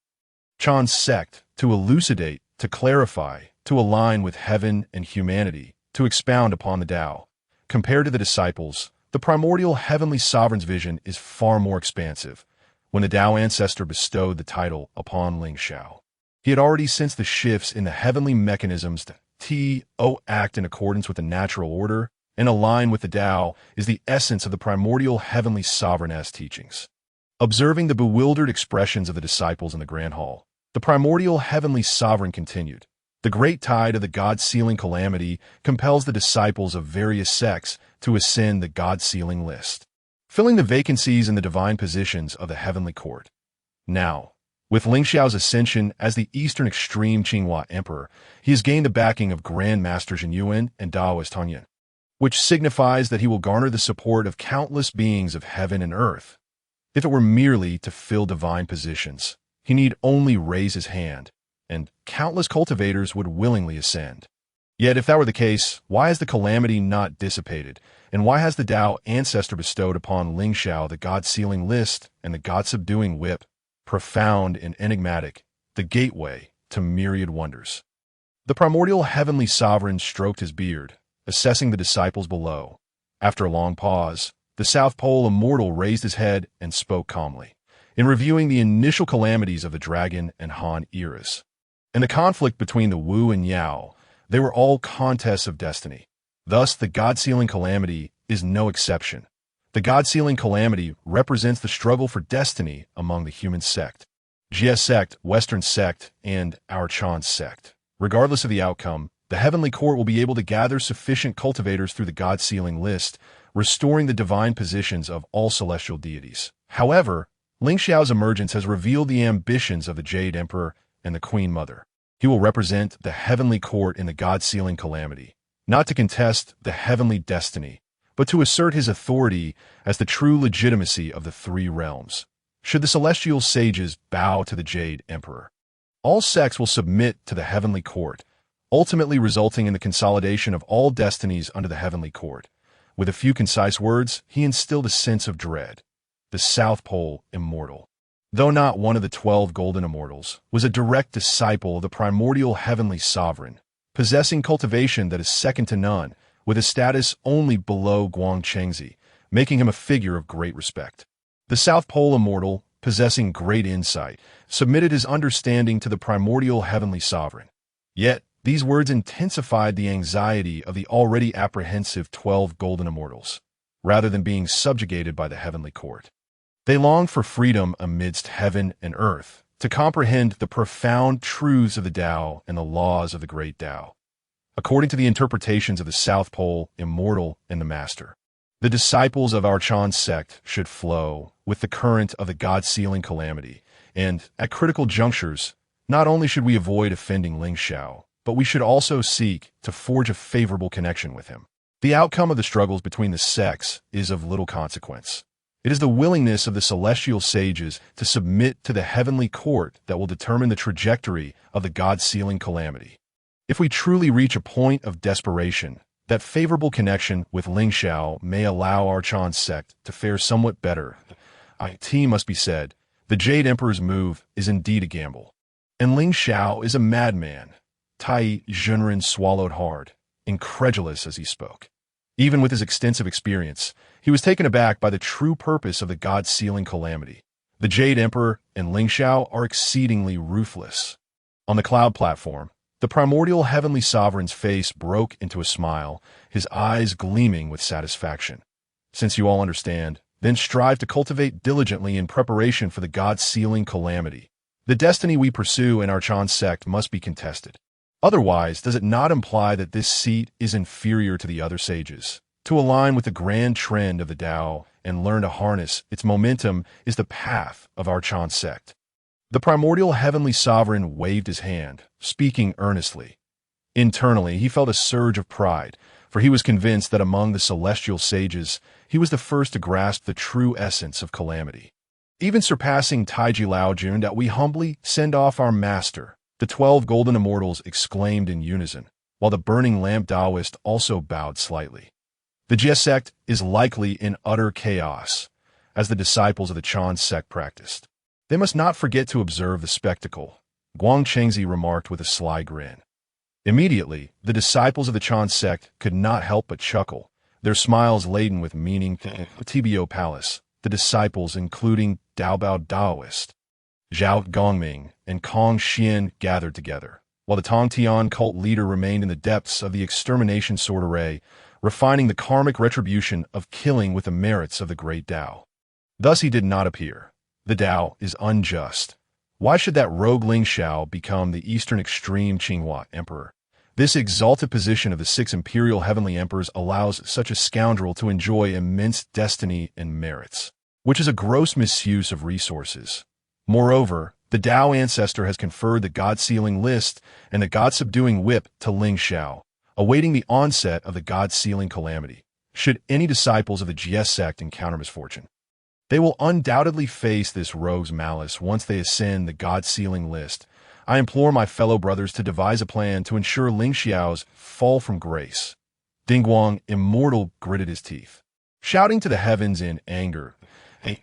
Chan's sect, to elucidate, to clarify, to align with heaven and humanity, to expound upon the Tao. Compared to the disciples, the primordial heavenly sovereign's vision is far more expansive. When the Tao ancestor bestowed the title upon Lingxiao, he had already sensed the shifts in the heavenly mechanisms to act in accordance with the natural order and align with the Tao is the essence of the primordial heavenly sovereign-esque teachings. Observing the bewildered expressions of the disciples in the Grand Hall, the primordial heavenly sovereign continued. The great tide of the God-sealing calamity compels the disciples of various sects to ascend the God-sealing list, filling the vacancies in the divine positions of the heavenly court. Now, with Lingxiao's ascension as the eastern extreme Qinghua emperor, he has gained the backing of Grand Masters in Yuan and Daoist Tongtian, which signifies that he will garner the support of countless beings of heaven and earth. If it were merely to fill divine positions, he need only raise his hand, and countless cultivators would willingly ascend. Yet if that were the case, why has the calamity not dissipated, and why has the Tao ancestor bestowed upon Lingxiao the God-sealing list and the God-subduing whip, profound and enigmatic, the gateway to myriad wonders? The primordial heavenly sovereign stroked his beard, assessing the disciples below. After a long pause, the South Pole immortal raised his head and spoke calmly, in reviewing the initial calamities of the Dragon and Han eras. In the conflict between the Wu and Yao, they were all contests of destiny. Thus, the God-sealing calamity is no exception. The God-sealing calamity represents the struggle for destiny among the human sect. Jie sect, Western sect, and our Chan sect. Regardless of the outcome, the heavenly court will be able to gather sufficient cultivators through the God-sealing list, restoring the divine positions of all celestial deities. However, Lingxiao's emergence has revealed the ambitions of the Jade Emperor and the Queen Mother. He will represent the heavenly court in the God-sealing calamity, not to contest the heavenly destiny, but to assert his authority as the true legitimacy of the three realms. Should the celestial sages bow to the Jade Emperor, all sects will submit to the heavenly court, ultimately resulting in the consolidation of all destinies under the heavenly court. With a few concise words, he instilled a sense of dread. The South Pole immortal, though not one of the 12 golden immortals, was a direct disciple of the primordial heavenly sovereign, possessing cultivation that is second to none, with a status only below Guang Chengzi, making him a figure of great respect. The South Pole immortal, possessing great insight, submitted his understanding to the primordial heavenly sovereign. Yet, these words intensified the anxiety of the already apprehensive 12 golden immortals, rather than being subjugated by the heavenly court. They longed for freedom amidst heaven and earth, to comprehend the profound truths of the Tao and the laws of the great Tao. According to the interpretations of the South Pole, immortal, and the Master, the disciples of our Chan sect should flow with the current of the God-sealing calamity, and, at critical junctures, not only should we avoid offending Lingxiao, but we should also seek to forge a favorable connection with him. The outcome of the struggles between the sects is of little consequence. It is the willingness of the celestial sages to submit to the heavenly court that will determine the trajectory of the God-sealing calamity. If we truly reach a point of desperation, that favorable connection with Lingxiao may allow our Chan sect to fare somewhat better. It must be said, the Jade Emperor's move is indeed a gamble. And Lingxiao is a madman. Tai Zhenren swallowed hard, incredulous as he spoke. Even with his extensive experience, he was taken aback by the true purpose of the God-sealing calamity. The Jade Emperor and Lingxiao are exceedingly ruthless. On the cloud platform, the primordial heavenly sovereign's face broke into a smile, his eyes gleaming with satisfaction. Since you all understand, then strive to cultivate diligently in preparation for the God-sealing calamity. The destiny we pursue in our Chan sect must be contested. Otherwise, does it not imply that this seat is inferior to the other sages? To align with the grand trend of the Tao and learn to harness its momentum is the path of our Chan sect. The primordial heavenly sovereign waved his hand, speaking earnestly. Internally, he felt a surge of pride, for he was convinced that among the celestial sages, he was the first to grasp the true essence of calamity. Even surpassing Taiji Lao Jun, that we humbly send off our master, the 12 golden immortals exclaimed in unison, while the burning lamp Taoist also bowed slightly. The Jie Sect is likely in utter chaos, as the disciples of the Chan Sect practiced. They must not forget to observe the spectacle, Guang Chengzi remarked with a sly grin. Immediately, the disciples of the Chan Sect could not help but chuckle, their smiles laden with meaning. TBO Palace, the disciples, including Daobao Daoist, Zhao Gongming, and Kong Xuan, gathered together, while the Tongtian cult leader remained in the depths of the extermination sword array, refining the karmic retribution of killing with the merits of the great Dao. Thus he did not appear. The Dao is unjust. Why should that rogue Lingxiao become the Eastern Extreme Qinghua Emperor? This exalted position of the 6 imperial heavenly emperors allows such a scoundrel to enjoy immense destiny and merits, which is a gross misuse of resources. Moreover, the Dao ancestor has conferred the God-sealing list and the God-subduing whip to Lingxiao, awaiting the onset of the God-sealing calamity. Should any disciples of the Jie Sect encounter misfortune, they will undoubtedly face this rogue's malice once they ascend the God-sealing list. I implore my fellow brothers to devise a plan to ensure Lingxiao's fall from grace. Dingguang, immortal, gritted his teeth, shouting to the heavens in anger.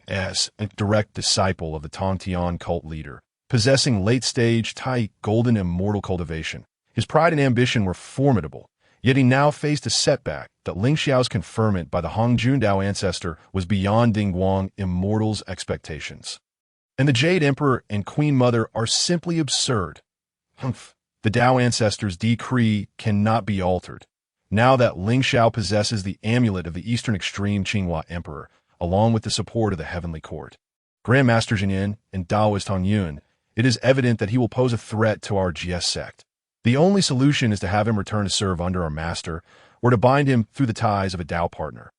As a direct disciple of the Tongtian cult leader, possessing late-stage Tai golden immortal cultivation, his pride and ambition were formidable, yet he now faced a setback that Lingxiao's conferment by the Hongjun Dao ancestor was beyond Dingguang immortal's expectations. And the Jade Emperor and Queen Mother are simply absurd. Humph. The Dao ancestor's decree cannot be altered. Now that Lingxiao possesses the amulet of the Eastern Extreme Qinghua Emperor, along with the support of the Heavenly Court, Grandmaster Jinyan and Daoist Tong Yun, it is evident that he will pose a threat to our Jie Sect. The only solution is to have him return to serve under our master, or to bind him through the ties of a Dao partner.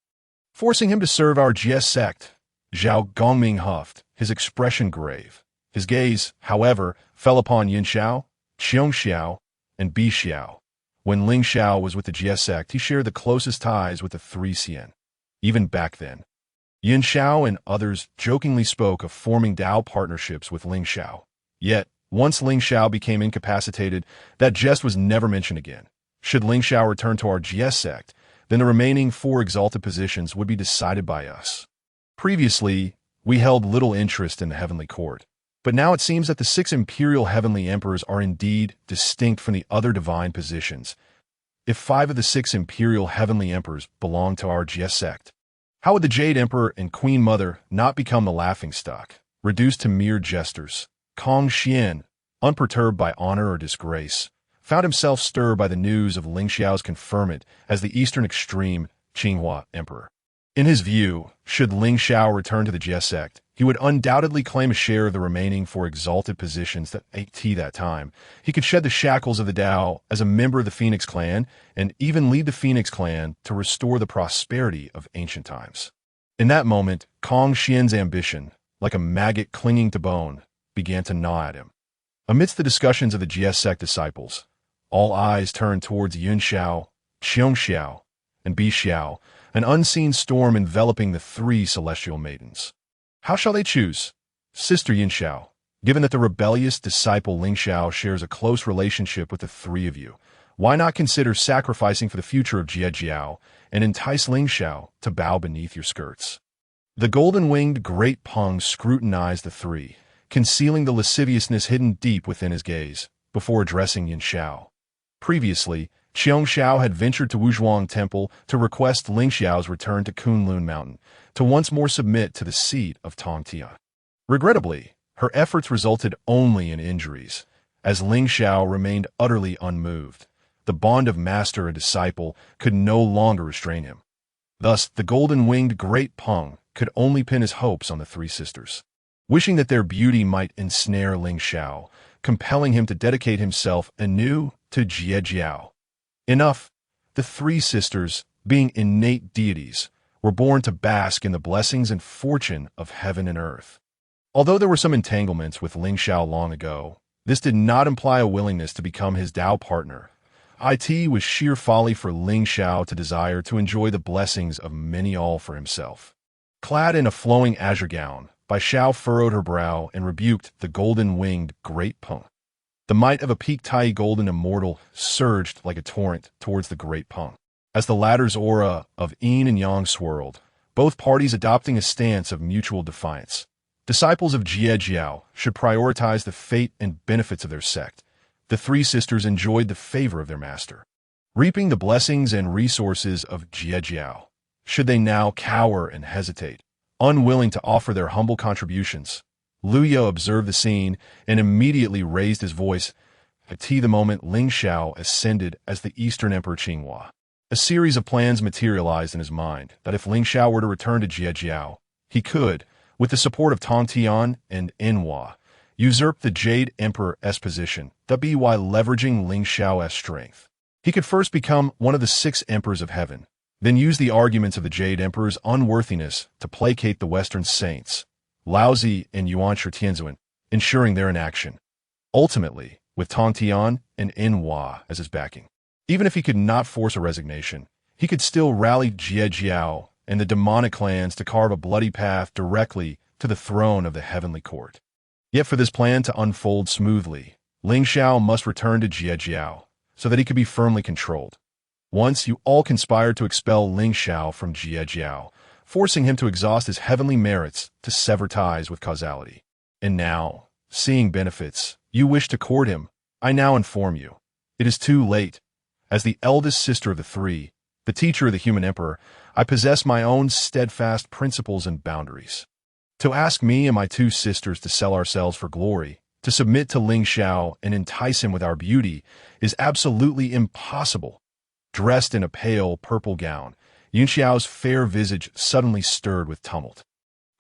Forcing him to serve our Jie Sect, Zhao Gongming huffed, his expression grave. His gaze, however, fell upon Yin Xiao, Qiong Xiao, and Bi Xiao. When Lingxiao was with the Jie Sect, he shared the closest ties with the 3 Xian. Even back then, Yin Xiao and others jokingly spoke of forming Dao partnerships with Lingxiao. Yet, once Lingxiao became incapacitated, that jest was never mentioned again. Should Lingxiao return to our Jie Sect, then the remaining 4 exalted positions would be decided by us. Previously, we held little interest in the Heavenly Court, but now it seems that the 6 imperial heavenly emperors are indeed distinct from the other divine positions. If 5 of the 6 imperial heavenly emperors belong to our Jie Sect, how would the Jade Emperor and Queen Mother not become the laughingstock, reduced to mere jesters? Kong Xuan, unperturbed by honor or disgrace, found himself stirred by the news of Lingxiao's conferment as the Eastern Extreme Qinghua Emperor. In his view, should Lingxiao return to the Jie Sect, he would undoubtedly claim a share of the remaining 4 exalted positions that at that time. He could shed the shackles of the Dao as a member of the Phoenix clan and even lead the Phoenix clan to restore the prosperity of ancient times. In that moment, Kong Xuan's ambition, like a maggot clinging to bone, began to gnaw at him. Amidst the discussions of the Jie Sect disciples, all eyes turned towards Yin Xiao, Qiong Xiao, and Bi Xiao, an unseen storm enveloping the 3 celestial maidens. How shall they choose? Sister Yin Xiao, given that the rebellious disciple Lingxiao shares a close relationship with the 3 of you, why not consider sacrificing for the future of Jie Jiao and entice Lingxiao to bow beneath your skirts? The Golden-Winged Great Peng scrutinized the 3, concealing the lasciviousness hidden deep within his gaze, before addressing Yin Xiao. Previously, Qiong Xiao had ventured to Wuzhuang Temple to request Lingxiao's return to Kunlun Mountain, to once more submit to the seat of Tongtian. Regrettably, her efforts resulted only in injuries, as Lingxiao remained utterly unmoved. The bond of master and disciple could no longer restrain him. Thus, the Golden-Winged Great Peng could only pin his hopes on the 3 sisters, wishing that their beauty might ensnare Lingxiao, compelling him to dedicate himself anew to Jie Jiao. Enough. The 3 sisters, being innate deities, were born to bask in the blessings and fortune of heaven and earth. Although there were some entanglements with Lingxiao long ago, this did not imply a willingness to become his Dao partner. It was sheer folly for Lingxiao to desire to enjoy the blessings of many all for himself. Clad in a flowing azure gown, Bai Xiao furrowed her brow and rebuked the Golden-Winged Great Peng. The might of a peak Tai golden immortal surged like a torrent towards the Great Peng. As the latter's aura of yin and yang swirled, both parties adopting a stance of mutual defiance. Disciples of Jie Jiao should prioritize the fate and benefits of their sect. The three sisters enjoyed the favor of their master, reaping the blessings and resources of Jie Jiao. Should they now cower and hesitate, unwilling to offer their humble contributions? Luya observed the scene and immediately raised his voice. At the moment Lingxiao ascended as the Eastern Emperor Qinghua. A series of plans materialized in his mind that if Lingxiao were to return to Jie Jiao, he could, with the support of Tongtian and Enhua, usurp the Jade Emperor's position, by leveraging Lingxiao's strength. He could first become one of the 6 emperors of heaven, then use the arguments of the Jade Emperor's unworthiness to placate the Western saints, Laozi and Yuan Tianzuan, ensuring their inaction. Ultimately, with Tongtian and Enhua as his backing, even if he could not force a resignation, he could still rally Jie Jiao and the demonic clans to carve a bloody path directly to the throne of the heavenly court. Yet for this plan to unfold smoothly, Lingxiao must return to Jie Jiao so that he could be firmly controlled. Once you all conspired to expel Lingxiao from Jie Jiao, forcing him to exhaust his heavenly merits to sever ties with causality. And now, seeing benefits, you wish to court him. I now inform you, it is too late. As the eldest sister of the three, the teacher of the human emperor, I possess my own steadfast principles and boundaries. To ask me and my 2 sisters to sell ourselves for glory, to submit to Lingxiao and entice him with our beauty, is absolutely impossible. Dressed in a pale purple gown, Yunxiao's fair visage suddenly stirred with tumult.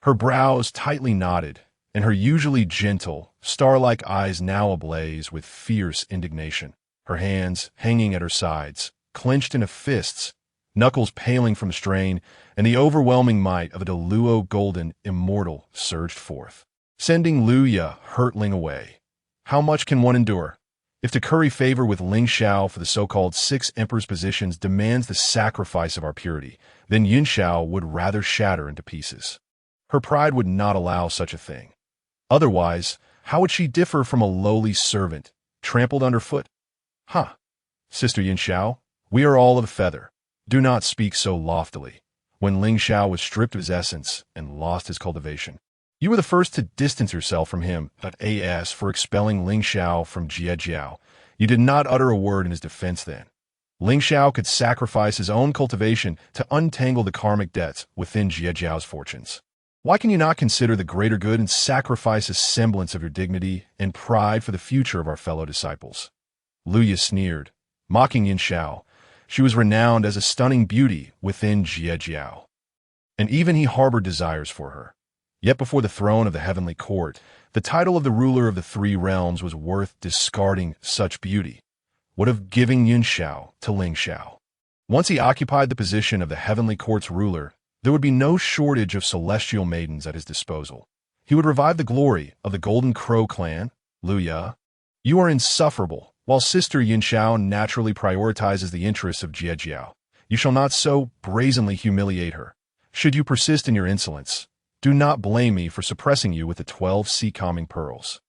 Her brows tightly knotted, and her usually gentle, star-like eyes now ablaze with fierce indignation. Her hands, hanging at her sides, clenched into fists, knuckles paling from strain, and the overwhelming might of a Deluo golden immortal surged forth, sending Luya hurtling away. How much can one endure? If to curry favor with Lingxiao for the so-called 6 emperors' positions demands the sacrifice of our purity, then Yunxiao would rather shatter into pieces. Her pride would not allow such a thing. Otherwise, how would she differ from a lowly servant, trampled underfoot? Sister Yunxiao, we are all of a feather. Do not speak so loftily. When Lingxiao was stripped of his essence and lost his cultivation, you were the first to distance yourself from him, as for expelling Lingxiao from Jie Jiao. You did not utter a word in his defense then. Lingxiao could sacrifice his own cultivation to untangle the karmic debts within Jie Jiao's fortunes. Why can you not consider the greater good and sacrifice a semblance of your dignity and pride for the future of our fellow disciples? Luya sneered, mocking Yunxiao. She was renowned as a stunning beauty within Jie Jiao, and even he harbored desires for her. Yet before the throne of the heavenly court, the title of the ruler of the 3 realms was worth discarding such beauty. What of giving Yunxiao to Lingxiao? Once he occupied the position of the heavenly court's ruler, there would be no shortage of celestial maidens at his disposal. He would revive the glory of the Golden Crow clan. Luya, you are insufferable. While Sister Yunxiao naturally prioritizes the interests of Jie Jiao, you shall not so brazenly humiliate her. Should you persist in your insolence, do not blame me for suppressing you with the 12 sea-calming pearls.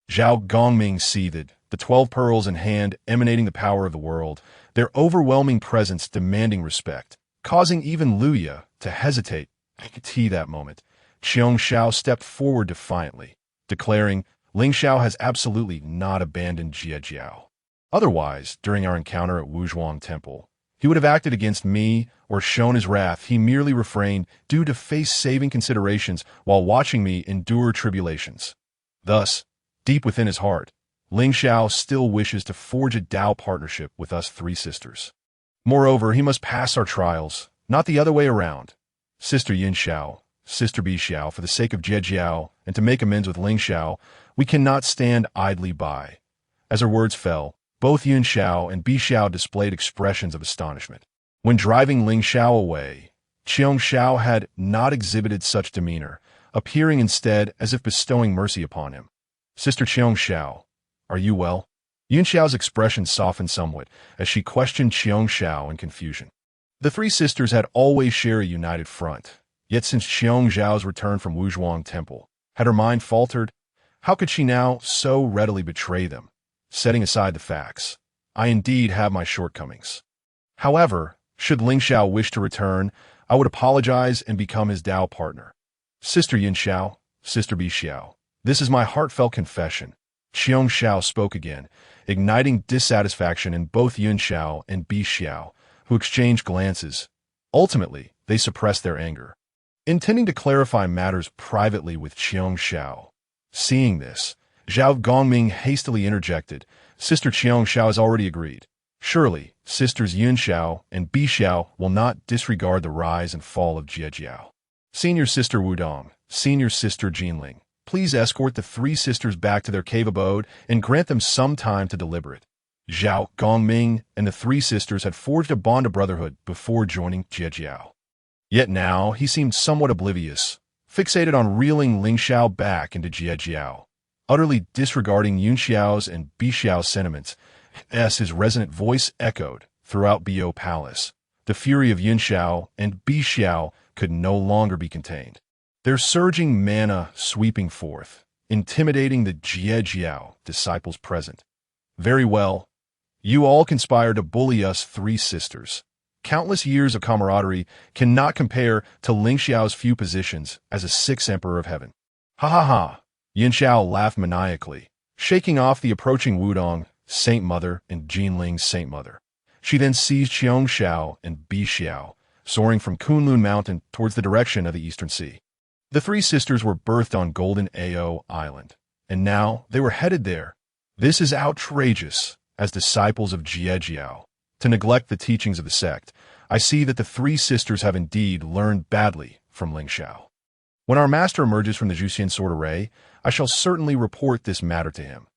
Zhao Gongming seethed, the 12 pearls in hand emanating the power of the world, their overwhelming presence demanding respect, causing even Luya to hesitate. At that moment, Qiongxiao stepped forward defiantly, declaring, Lingxiao has absolutely not abandoned Jie Jiao. Otherwise, during our encounter at Wuzhuang Temple, he would have acted against me or shown his wrath. He merely refrained due to face-saving considerations while watching me endure tribulations. Thus, deep within his heart, Lingxiao still wishes to forge a Dao partnership with us 3 sisters. Moreover, he must pass our trials, not the other way around. Sister Yunxiao, Sister Bixiao, for the sake of Jie Jiao and to make amends with Lingxiao, we cannot stand idly by. As her words fell, both Yunxiao and Bixiao displayed expressions of astonishment. When driving Lingxiao away, Qiongxiao had not exhibited such demeanor, appearing instead as if bestowing mercy upon him. Sister Qiongxiao, are you well? Yunxiao's expression softened somewhat as she questioned Qiongxiao in confusion. The 3 sisters had always shared a united front, yet since Qiongxiao's return from Wuzhuang Temple, had her mind faltered? How could she now so readily betray them? Setting aside the facts, I indeed have my shortcomings. However, Should Lingxiao wish to return, I would apologize and become his Dao partner. Sister Yunxiao, Sister Bixiao, this is my heartfelt confession. Xiao spoke again, igniting dissatisfaction in both Yunxiao and Bixiao, who exchanged glances. Ultimately, they suppressed their anger, intending to clarify matters privately with Xiao. Seeing this, Zhao Gongming hastily interjected, Sister Xiao has already agreed. Surely, Sisters Yunxiao and Bixiao will not disregard the rise and fall of Jie Jiao. Senior Sister Wudong, Senior Sister Jinling, please escort the three sisters back to their cave abode and grant them some time to deliberate. Zhao Gongming and the three sisters had forged a bond of brotherhood before joining Jie Jiao. Yet now he seemed somewhat oblivious, fixated on reeling Lingxiao back into Jie Jiao, utterly disregarding Yunxiao's and Bixiao's sentiments. As his resonant voice echoed throughout Bo Palace, the fury of Yunxiao and Bixiao could no longer be contained. Their surging mana sweeping forth, intimidating the Jie Jiao disciples present. Very well. You all conspire to bully us three sisters. Countless years of camaraderie cannot compare to Lingxiao's few positions as a sixth emperor of heaven. Ha ha ha! Yunxiao laughed maniacally, shaking off the approaching Wudong, Saint Mother, and Jinling's Saint Mother. She then seized Xiao and Bixiao, soaring from Kunlun Mountain towards the direction of the Eastern Sea. The three sisters were birthed on Golden-Ao Island, and now they were headed there. This is outrageous. As disciples of Jie Jiao, to neglect the teachings of the sect, I see that the three sisters have indeed learned badly from Lingxiao. When our master emerges from the Zhuxian sword array, I shall certainly report this matter to him.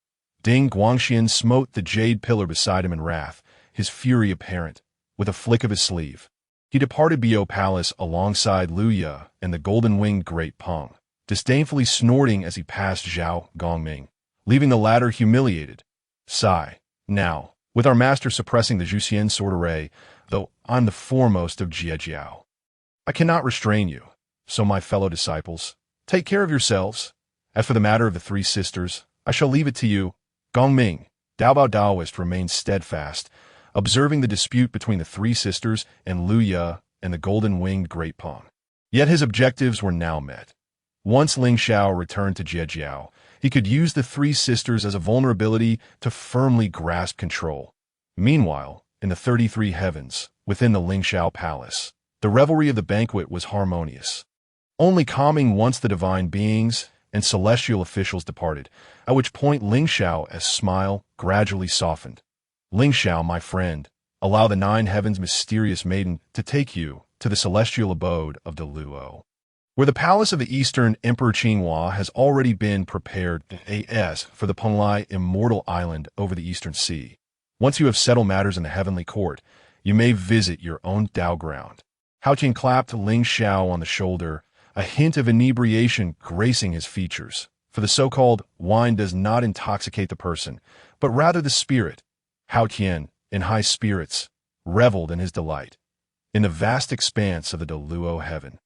Ding Guangxian smote the jade pillar beside him in wrath, his fury apparent, with a flick of his sleeve. He departed Bo Palace alongside Luya and the Golden-Winged Great Peng, disdainfully snorting as he passed Zhao Gongming, leaving the latter humiliated. Sigh. Now, with our master suppressing the Zhuxian sword array, though I'm the foremost of Jie Jiao, I cannot restrain you. So my fellow disciples, take care of yourselves. As for the matter of the three sisters, I shall leave it to you. Gongming, Daobao Daoist, remained steadfast, observing the dispute between the three sisters and Luya and the Golden-Winged Great Peng. Yet his objectives were now met. Once Lingxiao returned to Jie Jiao, he could use the three sisters as a vulnerability to firmly grasp control. Meanwhile, in the 33 heavens, within the Lingxiao Palace, the revelry of the banquet was harmonious, only calming once the divine beings and celestial officials departed, at which point Lingxiao's smile gradually softened. Lingxiao, my friend, allow the 9 heavens' mysterious maiden to take you to the celestial abode of the Luo, where the palace of the Eastern Emperor Qinghua has already been prepared as for the Penglai immortal island over the Eastern Sea. Once you have settled matters in the heavenly court, you may visit your own Dao ground. Haotian clapped Lingxiao on the shoulder, a hint of inebriation gracing his features, for the so-called wine does not intoxicate the person, but rather the spirit. Haotian, in high spirits, reveled in his delight, in the vast expanse of the Deluo heaven.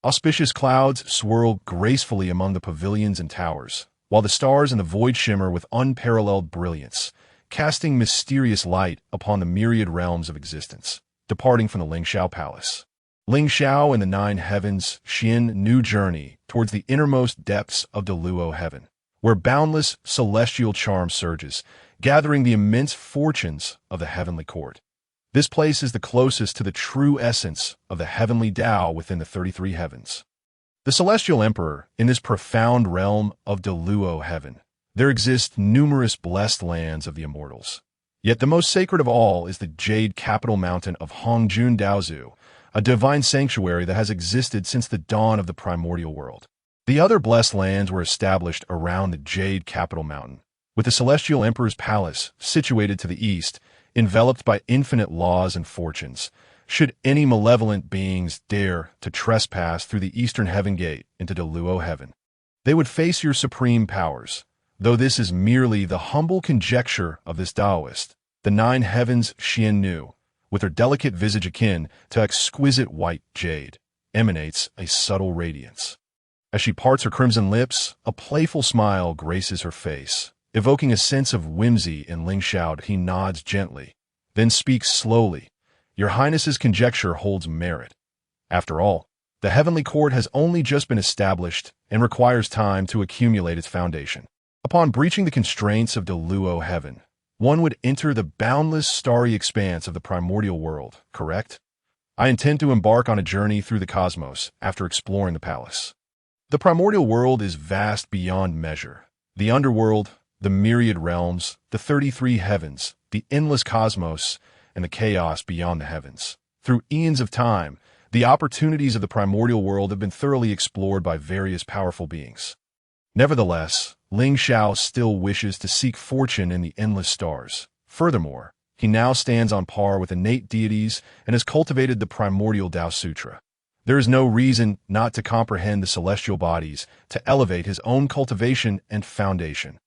Auspicious clouds swirled gracefully among the pavilions and towers, while the stars in the void shimmer with unparalleled brilliance, casting mysterious light upon the myriad realms of existence, departing from the Lingxiao Palace. Lingxiao and the 9 heavens Xin new journey towards the innermost depths of Deluo heaven, where boundless celestial charm surges, gathering the immense fortunes of the heavenly court. This place is the closest to the true essence of the Heavenly Dao within the 33 heavens. The Celestial Emperor, in this profound realm of Deluo heaven, there exist numerous blessed lands of the immortals. Yet the most sacred of all is the jade capital mountain of Hongjun Daozu, a divine sanctuary that has existed since the dawn of the primordial world. The other blessed lands were established around the jade capital mountain, with the Celestial Emperor's palace situated to the east, enveloped by infinite laws and fortunes. Should any malevolent beings dare to trespass through the eastern heaven gate into Deluo heaven, they would face your supreme powers. Though this is merely the humble conjecture of this Taoist, the 9 heavens Xian Nu, with her delicate visage akin to exquisite white jade, emanates a subtle radiance. As she parts her crimson lips, a playful smile graces her face, evoking a sense of whimsy in Lingxiao. He nods gently, then speaks slowly. Your Highness's conjecture holds merit. After all, the Heavenly Court has only just been established and requires time to accumulate its foundation. Upon breaching the constraints of Deluo heaven, one would enter the boundless starry expanse of the primordial world, correct? I intend to embark on a journey through the cosmos after exploring the palace. The primordial world is vast beyond measure. The underworld, the myriad realms, the 33 heavens, the endless cosmos, and the chaos beyond the heavens. Through eons of time, the opportunities of the primordial world have been thoroughly explored by various powerful beings. Nevertheless, Lingxiao still wishes to seek fortune in the endless stars. Furthermore, he now stands on par with innate deities and has cultivated the Primordial Dao Sutra. There is no reason not to comprehend the celestial bodies, to elevate his own cultivation and foundation.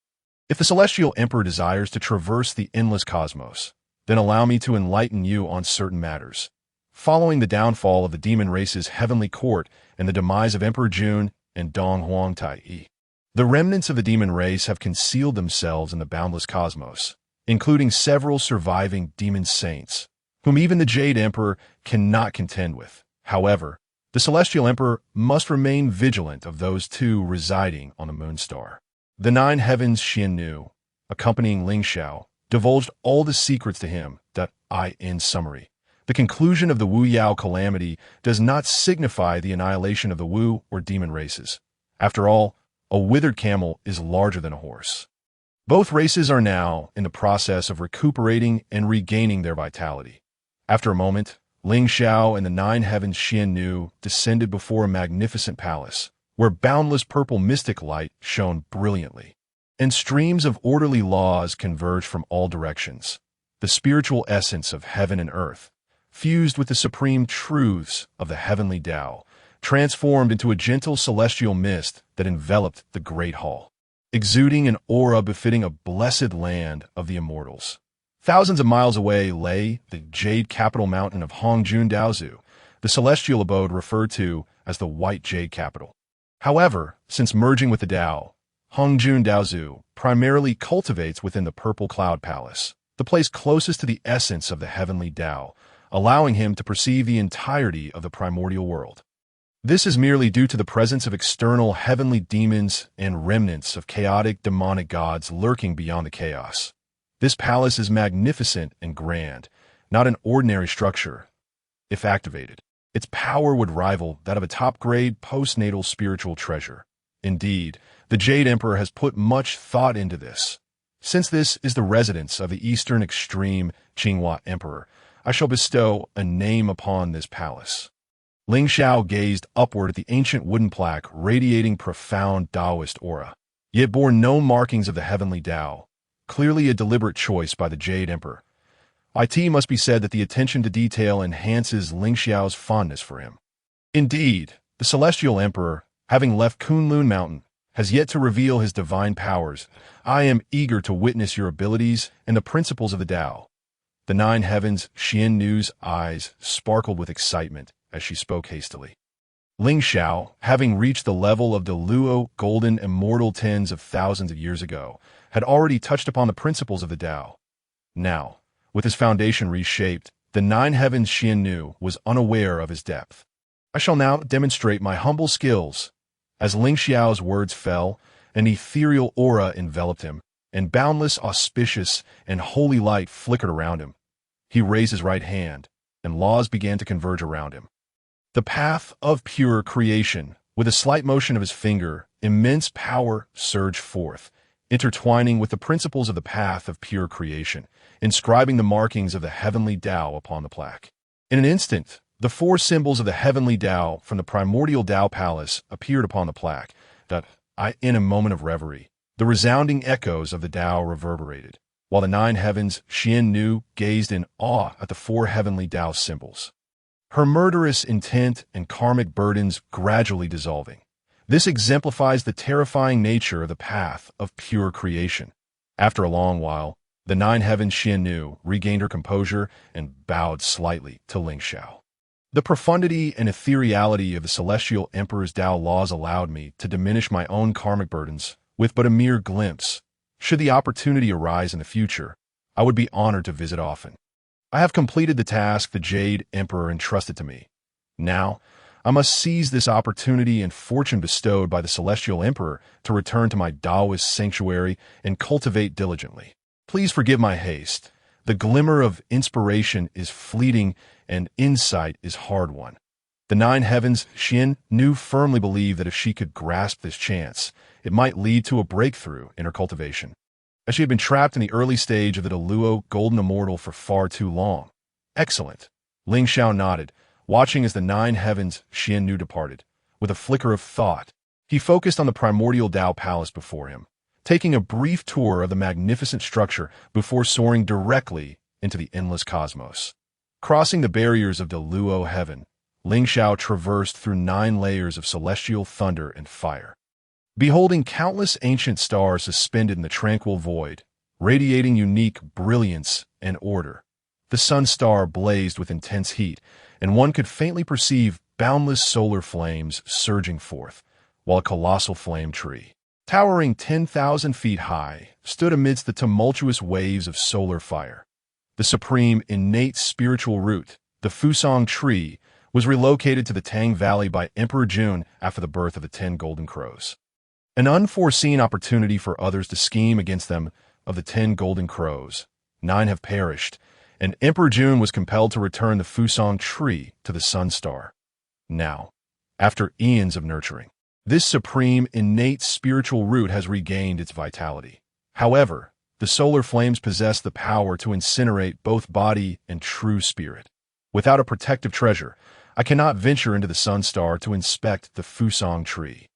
If the Celestial Emperor desires to traverse the endless cosmos, then allow me to enlighten you on certain matters. Following the downfall of the demon race's heavenly court and the demise of Emperor Jun and Dong Huang Tai, the remnants of the demon race have concealed themselves in the boundless cosmos, including several surviving demon saints, whom even the Jade Emperor cannot contend with. However, the Celestial Emperor must remain vigilant of those two residing on the Moonstar. The Nine Heavens Xiannu, accompanying Lingxiao, divulged all the secrets to him that in summary, the conclusion of the Wu Yao calamity does not signify the annihilation of the Wu or demon races. After all, a withered camel is larger than a horse. Both races are now in the process of recuperating and regaining their vitality. After a moment, Lingxiao and the Nine Heavens Xiannu descended before a magnificent palace, where boundless purple mystic light shone brilliantly, and streams of orderly laws converged from all directions. The spiritual essence of heaven and earth, fused with the supreme truths of the Heavenly Dao, transformed into a gentle celestial mist that enveloped the great hall, exuding an aura befitting a blessed land of the immortals. Thousands of miles away lay the jade capital mountain of Hongjun Daozu, the celestial abode referred to as the White Jade Capital. However, since merging with the Dao, Hongjun Daozu primarily cultivates within the Purple Cloud Palace, the place closest to the essence of the Heavenly Dao, allowing him to perceive the entirety of the primordial world. This is merely due to the presence of external heavenly demons and remnants of chaotic demonic gods lurking beyond the chaos. This palace is magnificent and grand, not an ordinary structure. If activated, its power would rival that of a top-grade postnatal spiritual treasure. Indeed, the Jade Emperor has put much thought into this. Since this is the residence of the Eastern Extreme Qinghua Emperor, I shall bestow a name upon this palace. Lingxiao gazed upward at the ancient wooden plaque radiating profound Taoist aura, yet bore no markings of the Heavenly Dao, clearly a deliberate choice by the Jade Emperor. It must be said that the attention to detail enhances Lingxiao's fondness for him. Indeed, the Celestial Emperor, having left Kunlun Mountain, has yet to reveal his divine powers. I am eager to witness your abilities and the principles of the Dao. The Nine Heavens Xiannu's eyes sparkled with excitement as she spoke hastily. Lingxiao, having reached the level of the Luo golden immortal tens of thousands of years ago, had already touched upon the principles of the Dao. Now, with his foundation reshaped, the Nine Heavens Xiannu was unaware of his depth. I shall now demonstrate my humble skills. As Lingxiao's words fell, an ethereal aura enveloped him, and boundless, auspicious, and holy light flickered around him. He raised his right hand, and laws began to converge around him. The path of pure creation, with a slight motion of his finger, immense power surged forth, intertwining with the principles of the path of pure creation, inscribing the markings of the Heavenly Dao upon the plaque. In an instant, the four symbols of the Heavenly Dao from the Primordial Dao Palace appeared upon the plaque. In a moment of reverie, the resounding echoes of the Dao reverberated, while the Nine Heavens Xiannu gazed in awe at the four Heavenly Dao symbols, her murderous intent and karmic burdens gradually dissolving. This exemplifies the terrifying nature of the path of pure creation. After a long while, the Nine Heavens Xiannu regained her composure and bowed slightly to Lingxiao. The profundity and ethereality of the Celestial Emperor's Dao laws allowed me to diminish my own karmic burdens with but a mere glimpse. Should the opportunity arise in the future, I would be honored to visit often. I have completed the task the Jade Emperor entrusted to me. Now, I must seize this opportunity and fortune bestowed by the Celestial Emperor to return to my Taoist sanctuary and cultivate diligently. Please forgive my haste. The glimmer of inspiration is fleeting and insight is hard-won. The Nine Heavens, Xian Nu firmly believed that if she could grasp this chance, it might lead to a breakthrough in her cultivation, as she had been trapped in the early stage of the Deluo Golden Immortal for far too long. Excellent. Lingxiao nodded, watching as the Nine Heavens, Xian Nu departed. With a flicker of thought, he focused on the Primordial Dao Palace before him, taking a brief tour of the magnificent structure before soaring directly into the endless cosmos. Crossing the barriers of Deluo heaven, Lingxiao traversed through 9 layers of celestial thunder and fire. Beholding countless ancient stars suspended in the tranquil void, radiating unique brilliance and order. The sun star blazed with intense heat, and one could faintly perceive boundless solar flames surging forth, while a colossal flame tree, towering 10,000 feet high, stood amidst the tumultuous waves of solar fire. The supreme innate spiritual root, the Fusong tree, was relocated to the Tang Valley by Emperor Jun after the birth of the 10 Golden Crows. An unforeseen opportunity for others to scheme against them. Of the 10 Golden Crows, 9 have perished, and Emperor Jun was compelled to return the Fusong tree to the Sun Star. Now, after eons of nurturing, this supreme innate spiritual root has regained its vitality. However, the solar flames possess the power to incinerate both body and true spirit. Without a protective treasure, I cannot venture into the Sun Star to inspect the Fusong tree.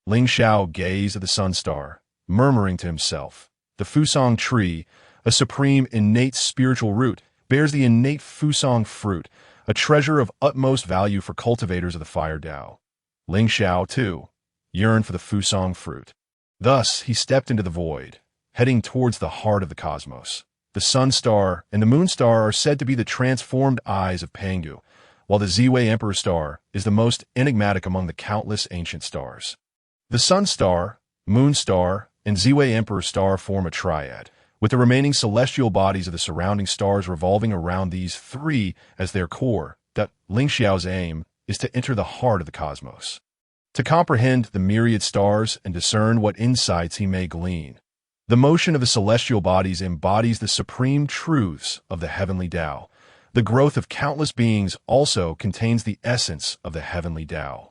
Lingxiao gazed at the Sun Star, murmuring to himself, the Fusong tree, a supreme innate spiritual root, bears the innate Fusong fruit, a treasure of utmost value for cultivators of the Fire Dao. Lingxiao, too, yearned for the Fusong fruit. Thus, he stepped into the void, heading towards the heart of the cosmos. The Sun Star and the Moon Star are said to be the transformed eyes of Pangu, while the Ziwei Emperor Star is the most enigmatic among the countless ancient stars. The Sun Star, Moon Star, and Ziwei Emperor Star form a triad, with the remaining celestial bodies of the surrounding stars revolving around these 3 as their core. That Lingxiao's aim is to enter the heart of the cosmos, to comprehend the myriad stars and discern what insights he may glean. The motion of the celestial bodies embodies the supreme truths of the Heavenly Dao. The growth of countless beings also contains the essence of the Heavenly Dao,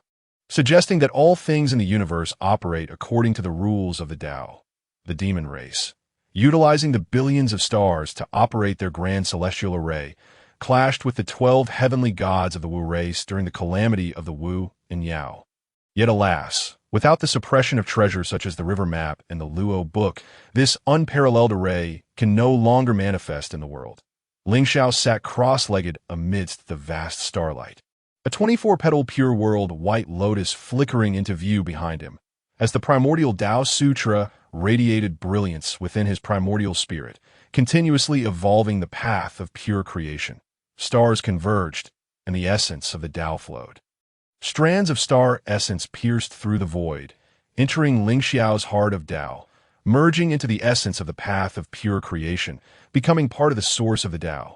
suggesting that all things in the universe operate according to the rules of the Dao. The demon race, utilizing the billions of stars to operate their grand celestial array, clashed with the 12 heavenly gods of the Wu race during the calamity of the Wu and Yao. Yet alas, without the suppression of treasures such as the river map and the Luo book, this unparalleled array can no longer manifest in the world. Lingxiao sat cross-legged amidst the vast starlight, a 24-petal pure world white lotus flickering into view behind him, as the Primordial Dao Sutra radiated brilliance within his primordial spirit, continuously evolving the path of pure creation. Stars converged, and the essence of the Dao flowed. Strands of star essence pierced through the void, entering Lingxiao's heart of Dao, merging into the essence of the path of pure creation, becoming part of the source of the Dao.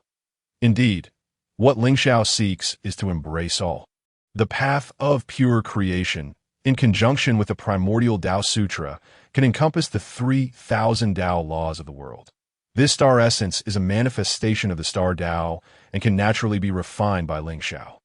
Indeed, what Lingxiao seeks is to embrace all. The path of pure creation, in conjunction with the Primordial Dao Sutra, can encompass the 3,000 Dao laws of the world. This star essence is a manifestation of the star Dao and can naturally be refined by Lingxiao.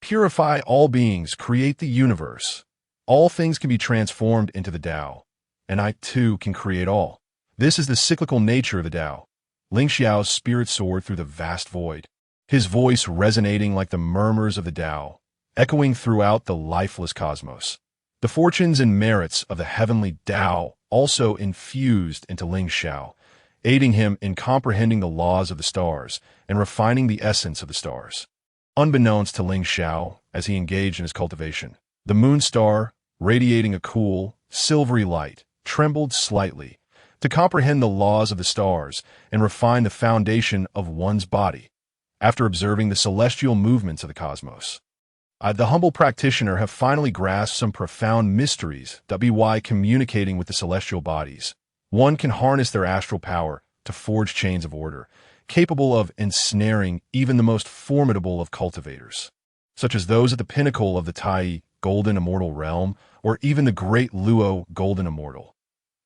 Purify all beings, create the universe. All things can be transformed into the Dao, and I too can create all. This is the cyclical nature of the Dao. Lingxiao's spirit soared through the vast void, his voice resonating like the murmurs of the Dao, echoing throughout the lifeless cosmos. The fortunes and merits of the Heavenly Dao also infused into Lingxiao, aiding him in comprehending the laws of the stars and refining the essence of the stars. Unbeknownst to Lingxiao, as he engaged in his cultivation, the Moon Star, radiating a cool, silvery light, trembled slightly to comprehend the laws of the stars and refine the foundation of one's body. After observing the celestial movements of the cosmos, the humble practitioner have finally grasped some profound mysteries that be why communicating with the celestial bodies, one can harness their astral power to forge chains of order, capable of ensnaring even the most formidable of cultivators, such as those at the pinnacle of the Tai Golden Immortal realm, or even the great Luo Golden Immortal.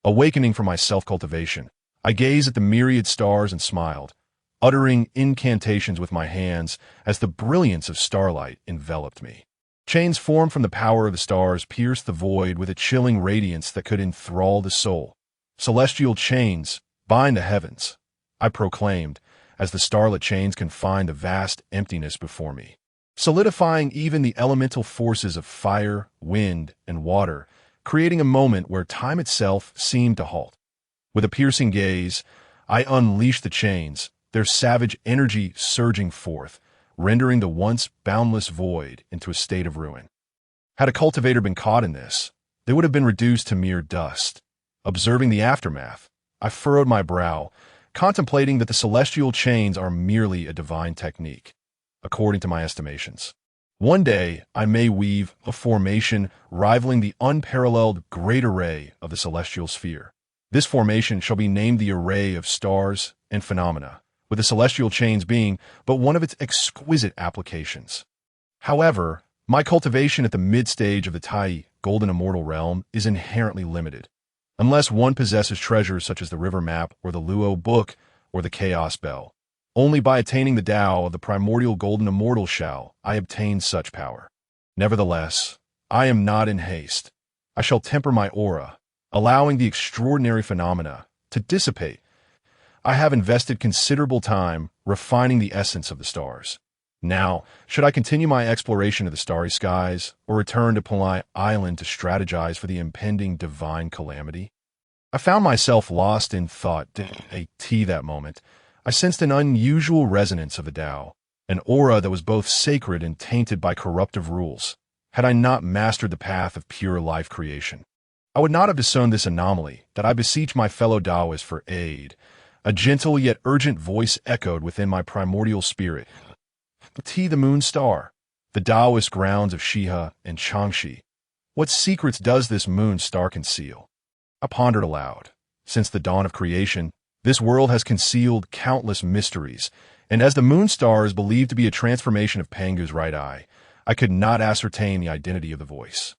Awakening from my self-cultivation, I gazed at the myriad stars and smiled, uttering incantations with my hands as the brilliance of starlight enveloped me. Chains formed from the power of the stars pierced the void with a chilling radiance that could enthrall the soul. Celestial chains, bind the heavens, I proclaimed, as the starlit chains confined the vast emptiness before me, solidifying even the elemental forces of fire, wind, and water, creating a moment where time itself seemed to halt. With a piercing gaze, I unleashed the chains, their savage energy surging forth, rendering the once boundless void into a state of ruin. Had a cultivator been caught in this, they would have been reduced to mere dust. Observing the aftermath, I furrowed my brow, contemplating that the celestial chains are merely a divine technique, according to my estimations. One day, I may weave a formation rivaling the unparalleled great array of the celestial sphere. This formation shall be named the array of stars and phenomena, with the celestial chains being but one of its exquisite applications. However, my cultivation at the mid-stage of the Tai Golden Immortal realm is inherently limited. Unless one possesses treasures such as the River Map or the Luo Book or the Chaos Bell, only by attaining the Dao of the Primordial Golden Immortal shall I obtain such power. Nevertheless, I am not in haste. I shall temper my aura, allowing the extraordinary phenomena to dissipate. I have invested considerable time refining the essence of the stars. Now, should I continue my exploration of the starry skies, or return to Palai Island to strategize for the impending divine calamity? I found myself lost in thought that moment. I sensed an unusual resonance of the Tao, an aura that was both sacred and tainted by corruptive rules. Had I not mastered the path of pure life creation, I would not have discerned this anomaly that I beseech my fellow Taoists for aid. A gentle yet urgent voice echoed within my primordial spirit. The moon star, the Taoist grounds of Shihe and Changxi. What secrets does this moon star conceal? I pondered aloud. Since the dawn of creation, this world has concealed countless mysteries, and as the moon star is believed to be a transformation of Pangu's right eye, I could not ascertain the identity of the voice.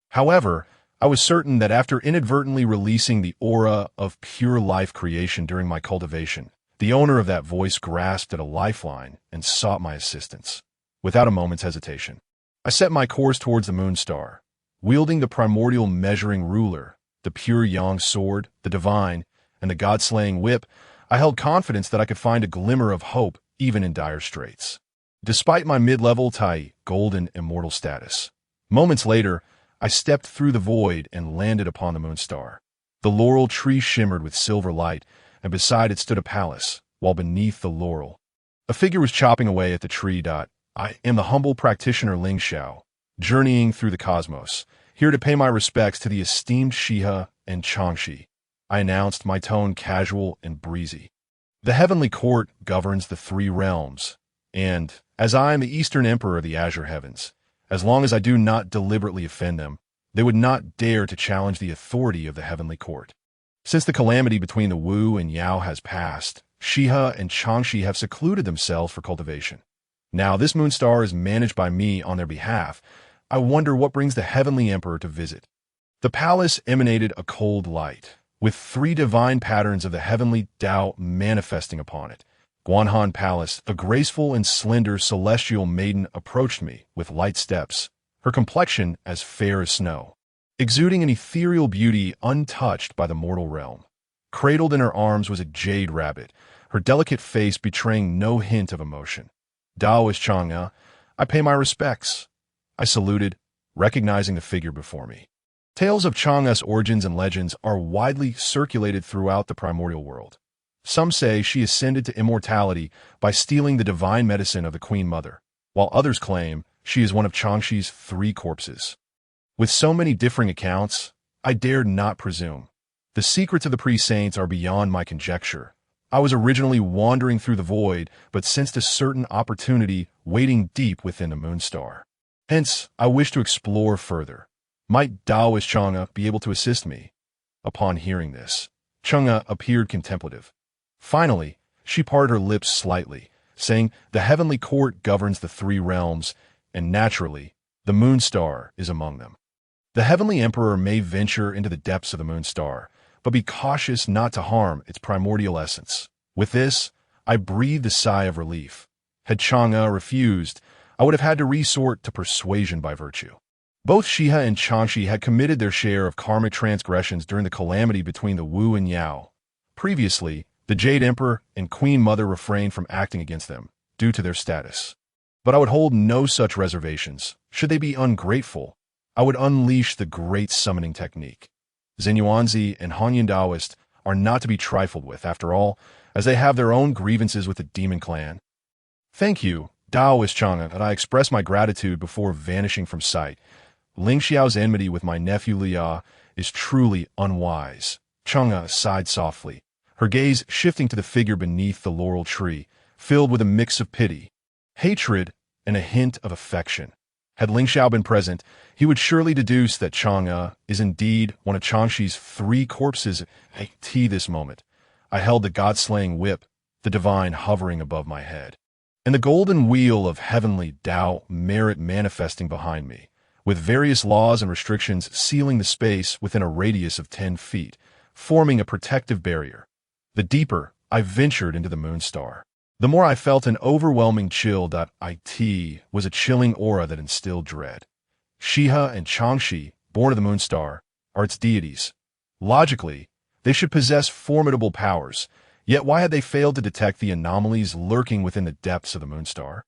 However, I was certain that after inadvertently releasing the aura of pure life creation during my cultivation, the owner of that voice grasped at a lifeline and sought my assistance. Without a moment's hesitation, I set my course towards the moon star. Wielding the primordial measuring ruler, the pure yang sword, the divine, and the god-slaying whip, I held confidence that I could find a glimmer of hope even in dire straits. Despite my mid-level Tai Golden Immortal status, moments later, I stepped through the void and landed upon the moon star. The laurel tree shimmered with silver light, and beside it stood a palace, while beneath the laurel, a figure was chopping away at the tree. I am the humble practitioner Lingxiao, journeying through the cosmos, here to pay my respects to the esteemed Shihe and Changxi. I announced, my tone casual and breezy. The Heavenly Court governs the three realms, and, as I am the Eastern Emperor of the Azure Heavens, as long as I do not deliberately offend them, they would not dare to challenge the authority of the Heavenly Court. Since the calamity between the Wu and Yao has passed, Shihe and Changxi have secluded themselves for cultivation. Now this moon star is managed by me on their behalf. I wonder what brings the Heavenly Emperor to visit. The palace emanated a cold light, with three divine patterns of the Heavenly Dao manifesting upon it. Guanhan Palace, a graceful and slender celestial maiden approached me with light steps, her complexion as fair as snow, exuding an ethereal beauty untouched by the mortal realm. Cradled in her arms was a jade rabbit, her delicate face betraying no hint of emotion. Taoist Chang'e, I pay my respects. I saluted, recognizing the figure before me. Tales of Chang'e's origins and legends are widely circulated throughout the primordial world. Some say she ascended to immortality by stealing the divine medicine of the Queen Mother, while others claim she is one of Changxi's 3 corpses. With so many differing accounts, I dared not presume. The secrets of the pre-saints are beyond my conjecture. I was originally wandering through the void, but sensed a certain opportunity waiting deep within the moon star. Hence, I wished to explore further. Might Taoist Chang'e be able to assist me? Upon hearing this, Chang'e appeared contemplative. Finally, She parted her lips slightly, saying, "The heavenly court governs the three realms, and naturally, the moon star is among them. The heavenly emperor may venture into the depths of the moon star, but be cautious not to harm its primordial essence." With this, I breathed a sigh of relief. Had Chang'e refused, I would have had to resort to persuasion by virtue. Both Shiha and Changxi had committed their share of karmic transgressions during the calamity between the Wu and Yao. Previously, the Jade Emperor and Queen Mother refrained from acting against them, due to their status. But I would hold no such reservations. Should they be ungrateful, I would unleash the great summoning technique. Xinyuanzi and Hanyan Daoist are not to be trifled with, after all, as they have their own grievances with the demon clan. "Thank you, Daoist Chang'e, that I express my gratitude before vanishing from sight. Lingxiao's enmity with my nephew Luya is truly unwise." Chang'e sighed softly, her gaze shifting to the figure beneath the laurel tree, filled with a mix of pity, hatred, and a hint of affection. Had Lingxiao been present, he would surely deduce that Chang'e is indeed one of Changxi's 3 corpses. At this moment, I held the god-slaying whip, the divine hovering above my head, and the golden wheel of Heavenly Dao merit manifesting behind me, with various laws and restrictions sealing the space within a radius of 10 feet, forming a protective barrier. The deeper I ventured into the moon star, the more I felt an overwhelming chill. It was a chilling aura that instilled dread. Shiha and Changxi, born of the moon star, are its deities. Logically, they should possess formidable powers, yet why had they failed to detect the anomalies lurking within the depths of the moon star?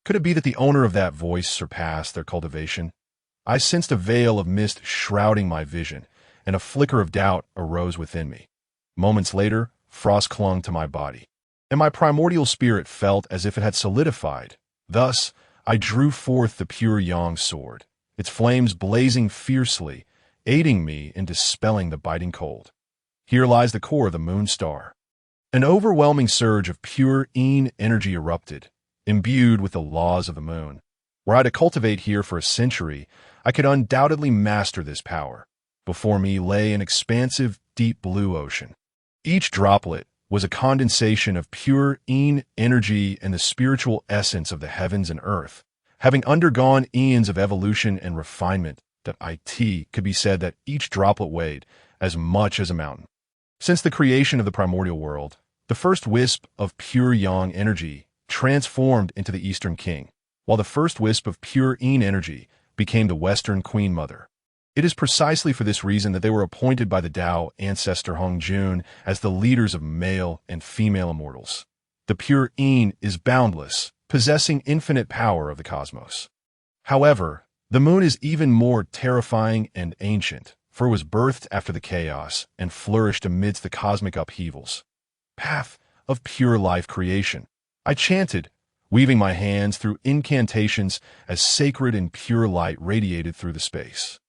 Could it be that the owner of that voice surpassed their cultivation? I sensed a veil of mist shrouding my vision, and a flicker of doubt arose within me. Moments later, frost clung to my body, and my primordial spirit felt as if it had solidified. Thus, I drew forth the pure yang sword, its flames blazing fiercely, aiding me in dispelling the biting cold. Here lies the core of the moon star. An overwhelming surge of pure yin energy erupted, imbued with the laws of the moon. Were I to cultivate here for a century, I could undoubtedly master this power. Before me lay an expansive, deep blue ocean. Each droplet was a condensation of pure yin energy and the spiritual essence of the heavens and earth. Having undergone eons of evolution and refinement, it could be said that each droplet weighed as much as a mountain. Since the creation of the primordial world, the first wisp of pure yang energy transformed into the Eastern King, while the first wisp of pure yin energy became the Western Queen Mother. It is precisely for this reason that they were appointed by the Tao ancestor Hongjun as the leaders of male and female immortals. The pure yin is boundless, possessing infinite power of the cosmos. However, the moon is even more terrifying and ancient, for it was birthed after the chaos and flourished amidst the cosmic upheavals. Path of pure life creation, I chanted, weaving my hands through incantations as sacred and pure light radiated through the space.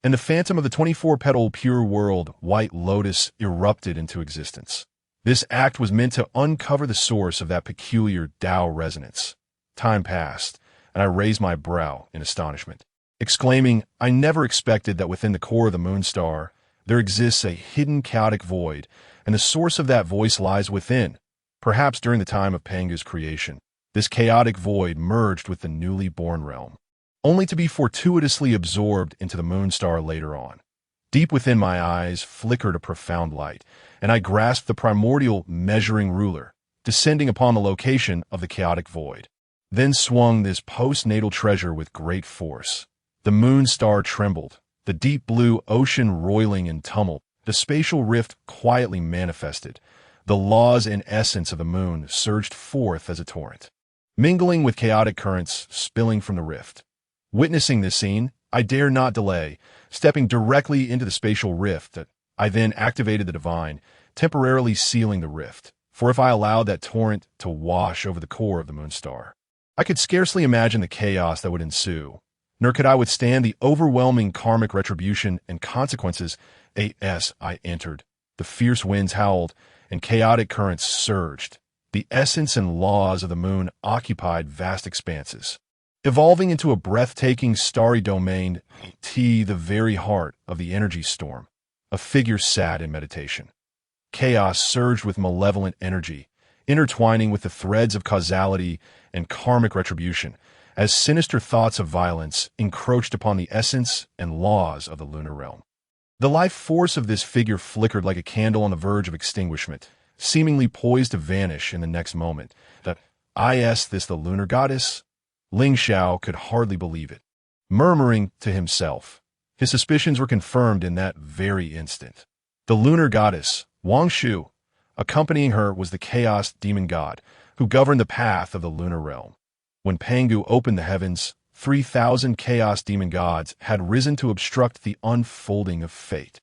And the phantom of the 24-petal pure world, White Lotus, erupted into existence. This act was meant to uncover the source of that peculiar Tao resonance. Time passed, and I raised my brow in astonishment, exclaiming, I never expected that within the core of the moon star there exists a hidden chaotic void, and the source of that voice lies within. Perhaps during the time of Pengu's creation, this chaotic void merged with the newly born realm, only to be fortuitously absorbed into the moon star later on. Deep within my eyes flickered a profound light, and I grasped the primordial measuring ruler, descending upon the location of the chaotic void. Then swung this postnatal treasure with great force. The moon star trembled, the deep blue ocean roiling in tumult, the spatial rift quietly manifested. The laws and essence of the moon surged forth as a torrent, mingling with chaotic currents spilling from the rift. Witnessing this scene, I dare not delay, stepping directly into the spatial rift. I then activated the divine, temporarily sealing the rift, for if I allowed that torrent to wash over the core of the moon star, I could scarcely imagine the chaos that would ensue, nor could I withstand the overwhelming karmic retribution and consequences. As I entered, the fierce winds howled, and chaotic currents surged. The essence and laws of the moon occupied vast expanses, evolving into a breathtaking starry domain, the very heart of the energy storm. A figure sat in meditation. Chaos surged with malevolent energy, intertwining with the threads of causality and karmic retribution, as sinister thoughts of violence encroached upon the essence and laws of the lunar realm. The life force of this figure flickered like a candle on the verge of extinguishment, seemingly poised to vanish in the next moment. This the lunar goddess? Lingxiao could hardly believe it. Murmuring to himself, his suspicions were confirmed in that very instant. The lunar goddess, Wang Shu, accompanying her was the chaos demon god, who governed the path of the lunar realm. When Pangu opened the heavens, 3,000 chaos demon gods had risen to obstruct the unfolding of fate,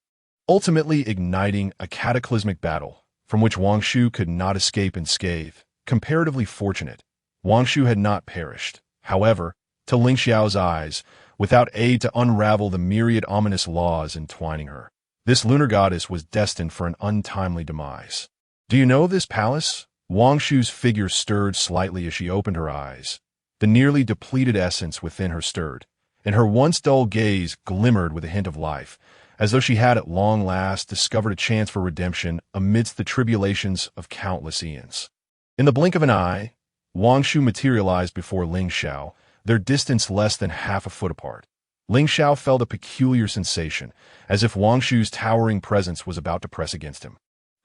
ultimately igniting a cataclysmic battle from which Wang Shu could not escape unscathed. Comparatively fortunate, Wang Shu had not perished, however, to Lingxiao's eyes, without aid to unravel the myriad ominous laws entwining her. This lunar goddess was destined for an untimely demise. Do you know this palace? Wang Shu's figure stirred slightly as she opened her eyes. The nearly depleted essence within her stirred, and her once dull gaze glimmered with a hint of life, as though she had at long last discovered a chance for redemption amidst the tribulations of countless eons. In the blink of an eye, Wang Shu materialized before Lingxiao, their distance less than half a foot apart. Lingxiao felt a peculiar sensation, as if Wang Shu's towering presence was about to press against him,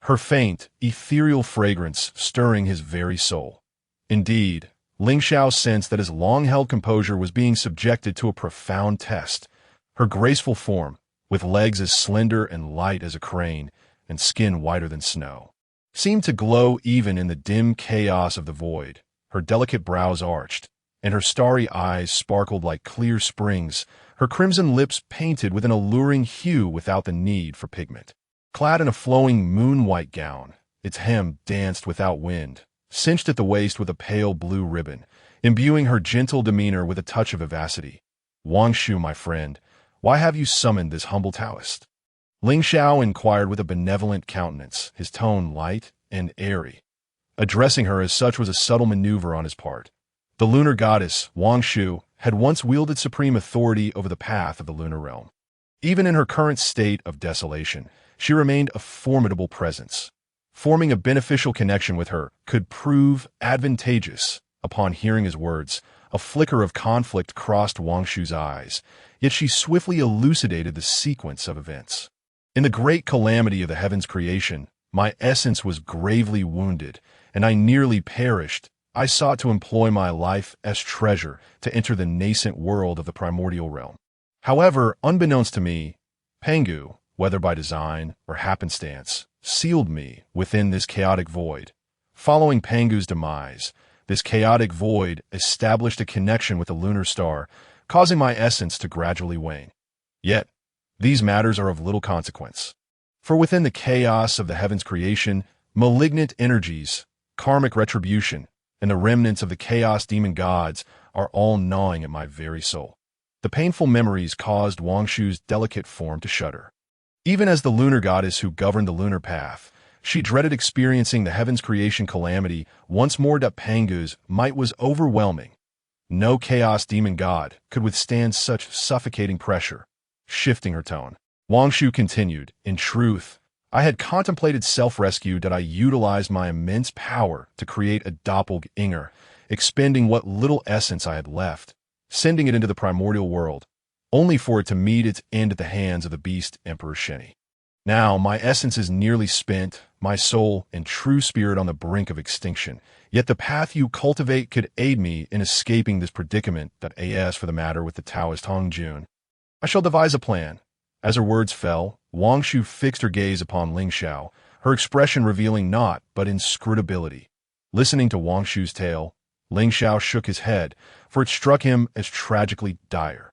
her faint, ethereal fragrance stirring his very soul. Indeed, Lingxiao sensed that his long-held composure was being subjected to a profound test. Her graceful form, with legs as slender and light as a crane and skin whiter than snow, seemed to glow even in the dim chaos of the void. Her delicate brows arched, and her starry eyes sparkled like clear springs, her crimson lips painted with an alluring hue without the need for pigment. Clad in a flowing moon-white gown, its hem danced without wind, cinched at the waist with a pale blue ribbon, imbuing her gentle demeanor with a touch of vivacity. Wang Shu, my friend, why have you summoned this humble Taoist? Lingxiao inquired with a benevolent countenance, his tone light and airy. Addressing her as such was a subtle maneuver on his part. The lunar goddess, Wang Shu, had once wielded supreme authority over the path of the lunar realm. Even in her current state of desolation, she remained a formidable presence. Forming a beneficial connection with her could prove advantageous. Upon hearing his words, a flicker of conflict crossed Wang Shu's eyes, yet she swiftly elucidated the sequence of events. In the great calamity of the heavens' creation, my essence was gravely wounded, and I nearly perished. I sought to employ my life as treasure to enter the nascent world of the primordial realm. However, unbeknownst to me, Pangu, whether by design or happenstance, sealed me within this chaotic void. Following Pangu's demise, this chaotic void established a connection with the lunar star, causing my essence to gradually wane. Yet, these matters are of little consequence. For within the chaos of the heavens' creation, malignant energies, karmic retribution, and the remnants of the chaos demon gods are all gnawing at my very soul. The painful memories caused Wang Shu's delicate form to shudder. Even as the lunar goddess who governed the lunar path, she dreaded experiencing the heavens' creation calamity once more. Pangu's might was overwhelming. No chaos demon god could withstand such suffocating pressure. Shifting her tone, Wang Shu continued, in truth, I had contemplated self-rescue. I utilized my immense power to create a doppelganger, expending what little essence I had left, sending it into the primordial world, only for it to meet its end at the hands of the beast Emperor Sheni. Now, my essence is nearly spent, my soul and true spirit on the brink of extinction, yet the path you cultivate could aid me in escaping this predicament. As for the matter with the Taoist Hongjun, I shall devise a plan. As her words fell, Wang Shu fixed her gaze upon Lingxiao, her expression revealing naught but inscrutability. Listening to Wang Shu's tale, Lingxiao shook his head, for it struck him as tragically dire.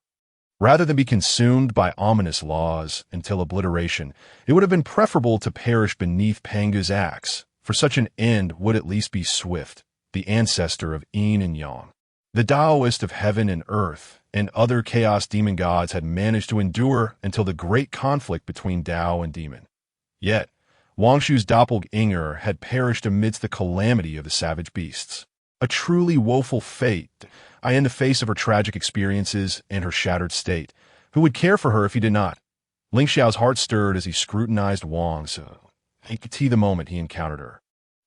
Rather than be consumed by ominous laws until obliteration, it would have been preferable to perish beneath Pangu's axe, for such an end would at least be swift, the ancestor of Yin and Yang. The Taoist of heaven and earth and other chaos demon gods had managed to endure until the great conflict between Tao and demon. Yet, Wang Shu's doppelganger had perished amidst the calamity of the savage beasts. A truly woeful fate, in the face of her tragic experiences and her shattered state. Who would care for her if he did not? Lingxiao's heart stirred as he scrutinized Wang's. He could see the moment he encountered her.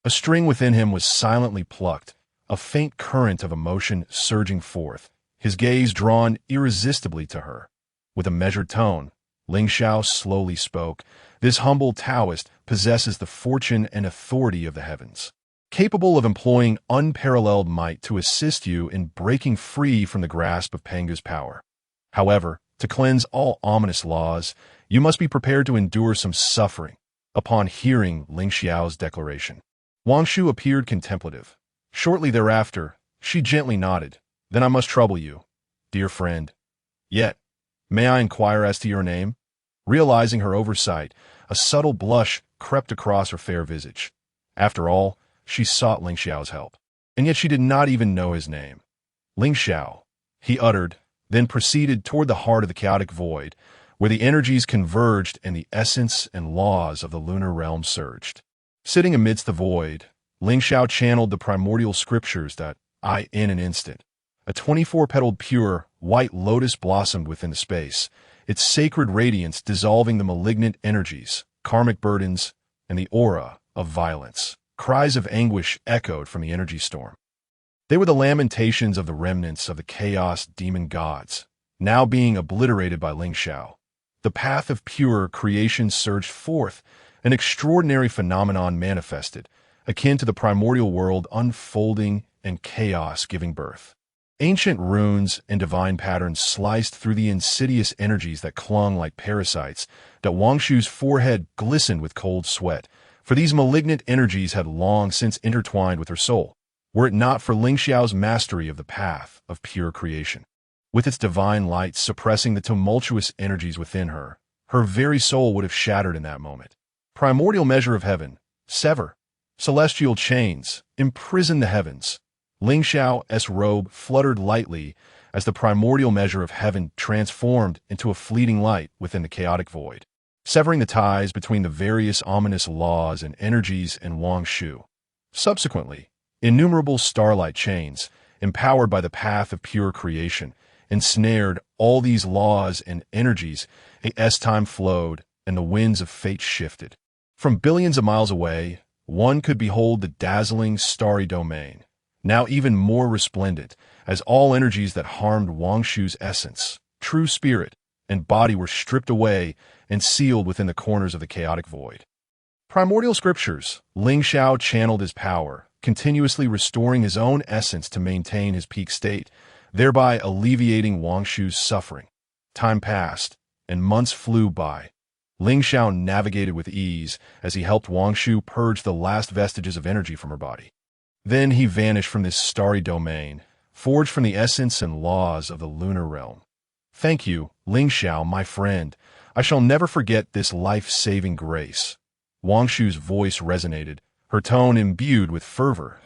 A string within him was silently plucked, a faint current of emotion surging forth, his gaze drawn irresistibly to her. With a measured tone, Lingxiao slowly spoke. This humble Taoist possesses the fortune and authority of the heavens, capable of employing unparalleled might to assist you in breaking free from the grasp of Pengu's power. However, to cleanse all ominous laws, you must be prepared to endure some suffering. Upon hearing Lingxiao's declaration, Wangshu appeared contemplative. Shortly thereafter, she gently nodded. Then I must trouble you, dear friend. Yet, may I inquire as to your name? Realizing her oversight, a subtle blush crept across her fair visage. After all, she sought Lingxiao's help, and yet she did not even know his name. Lingxiao, he uttered, then proceeded toward the heart of the chaotic void, where the energies converged and the essence and laws of the lunar realm surged. Sitting amidst the void, Lingxiao channeled the primordial scriptures that in an instant. A 24-petaled pure, white lotus blossomed within the space, its sacred radiance dissolving the malignant energies, karmic burdens, and the aura of violence. Cries of anguish echoed from the energy storm. They were the lamentations of the remnants of the chaos demon gods, now being obliterated by Lingxiao. The path of pure creation surged forth, an extraordinary phenomenon manifested, akin to the primordial world unfolding and chaos giving birth. Ancient runes and divine patterns sliced through the insidious energies that clung like parasites, that Wangshu's forehead glistened with cold sweat, for these malignant energies had long since intertwined with her soul, were it not for Lingxiao's mastery of the path of pure creation. With its divine light suppressing the tumultuous energies within her, her very soul would have shattered in that moment. Primordial measure of heaven, sever. Celestial chains, imprison the heavens. Lingxiao's robe fluttered lightly as the primordial measure of heaven transformed into a fleeting light within the chaotic void, severing the ties between the various ominous laws and energies in Wangshu. Subsequently, innumerable starlight chains, empowered by the path of pure creation, ensnared all these laws and energies as time flowed and the winds of fate shifted. From billions of miles away, one could behold the dazzling starry domain, now even more resplendent, as all energies that harmed Wangshu's essence, true spirit, and body were stripped away and sealed within the corners of the chaotic void. Primordial scriptures, Lingxiao channeled his power, continuously restoring his own essence to maintain his peak state, thereby alleviating Wangshu's suffering. Time passed, and months flew by. Lingxiao navigated with ease as he helped Wangshu purge the last vestiges of energy from her body. Then he vanished from this starry domain, forged from the essence and laws of the lunar realm. Thank you, Lingxiao, my friend. I shall never forget this life-saving grace. Wangshu's voice resonated, her tone imbued with fervor.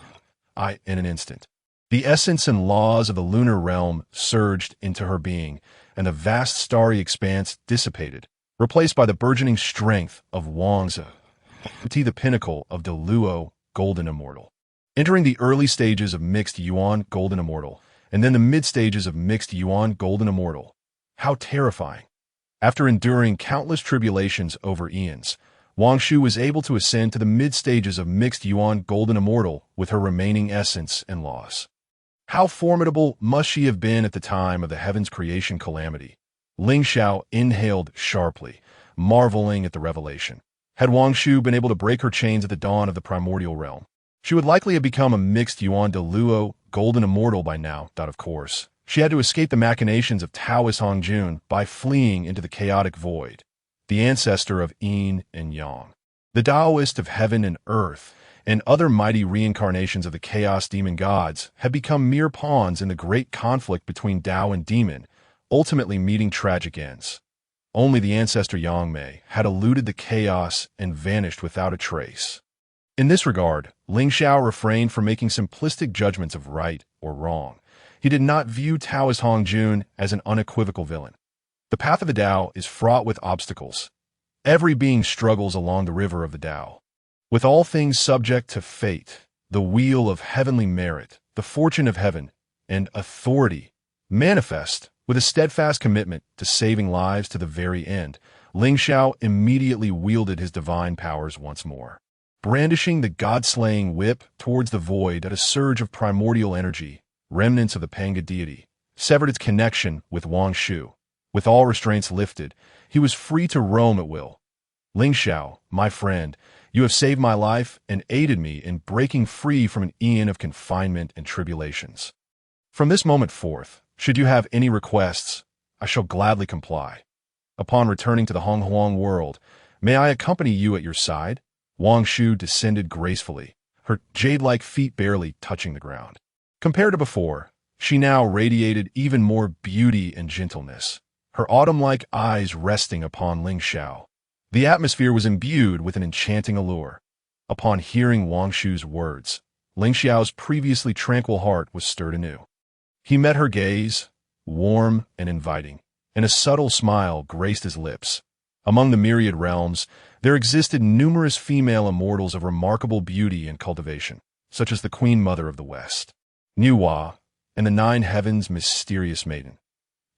In an instant, the essence and laws of the lunar realm surged into her being, and the vast starry expanse dissipated, replaced by the burgeoning strength of Wangzi, the pinnacle of Deluo, Golden Immortal. Entering the early stages of Mixed Yuan Golden Immortal, and then the mid-stages of Mixed Yuan Golden Immortal. How terrifying. After enduring countless tribulations over eons, Wangshu was able to ascend to the mid-stages of Mixed Yuan Golden Immortal with her remaining essence and laws. How formidable must she have been at the time of the heaven's creation calamity? Lingxiao inhaled sharply, marveling at the revelation. Had Wangshu been able to break her chains at the dawn of the primordial realm, she would likely have become a Mixed Yuan Deluo Golden Immortal by now. Of course, she had to escape the machinations of Taoist Hongjun by fleeing into the chaotic void, the ancestor of Yin and Yang. The Taoist of heaven and earth and other mighty reincarnations of the chaos demon gods had become mere pawns in the great conflict between Tao and demon, ultimately meeting tragic ends. Only the ancestor Yangmei had eluded the chaos and vanished without a trace. In this regard, Lingxiao refrained from making simplistic judgments of right or wrong. He did not view Taoist Hongjun as an unequivocal villain. The path of the Tao is fraught with obstacles. Every being struggles along the river of the Tao, with all things subject to fate, the wheel of heavenly merit, the fortune of heaven, and authority. Manifest, with a steadfast commitment to saving lives to the very end, Lingxiao immediately wielded his divine powers once more. brandishing the god-slaying whip towards the void at a surge of primordial energy, remnants of the Panga deity, severed its connection with Wang Shu. With all restraints lifted, he was free to roam at will. Lingxiao, my friend, you have saved my life and aided me in breaking free from an aeon of confinement and tribulations. From this moment forth, should you have any requests, I shall gladly comply. Upon returning to the Honghuang world, may I accompany you at your side? Wang Shu descended gracefully, her jade-like feet barely touching the ground. Compared to before, she now radiated even more beauty and gentleness, her autumn-like eyes resting upon Lingxiao. The atmosphere was imbued with an enchanting allure. Upon hearing Wang Shu's words, Lingxiao's previously tranquil heart was stirred anew. He met her gaze, warm and inviting, and a subtle smile graced his lips. Among the myriad realms, there existed numerous female immortals of remarkable beauty and cultivation, such as the Queen Mother of the West, Nuwa, and the Nine Heavens' mysterious maiden.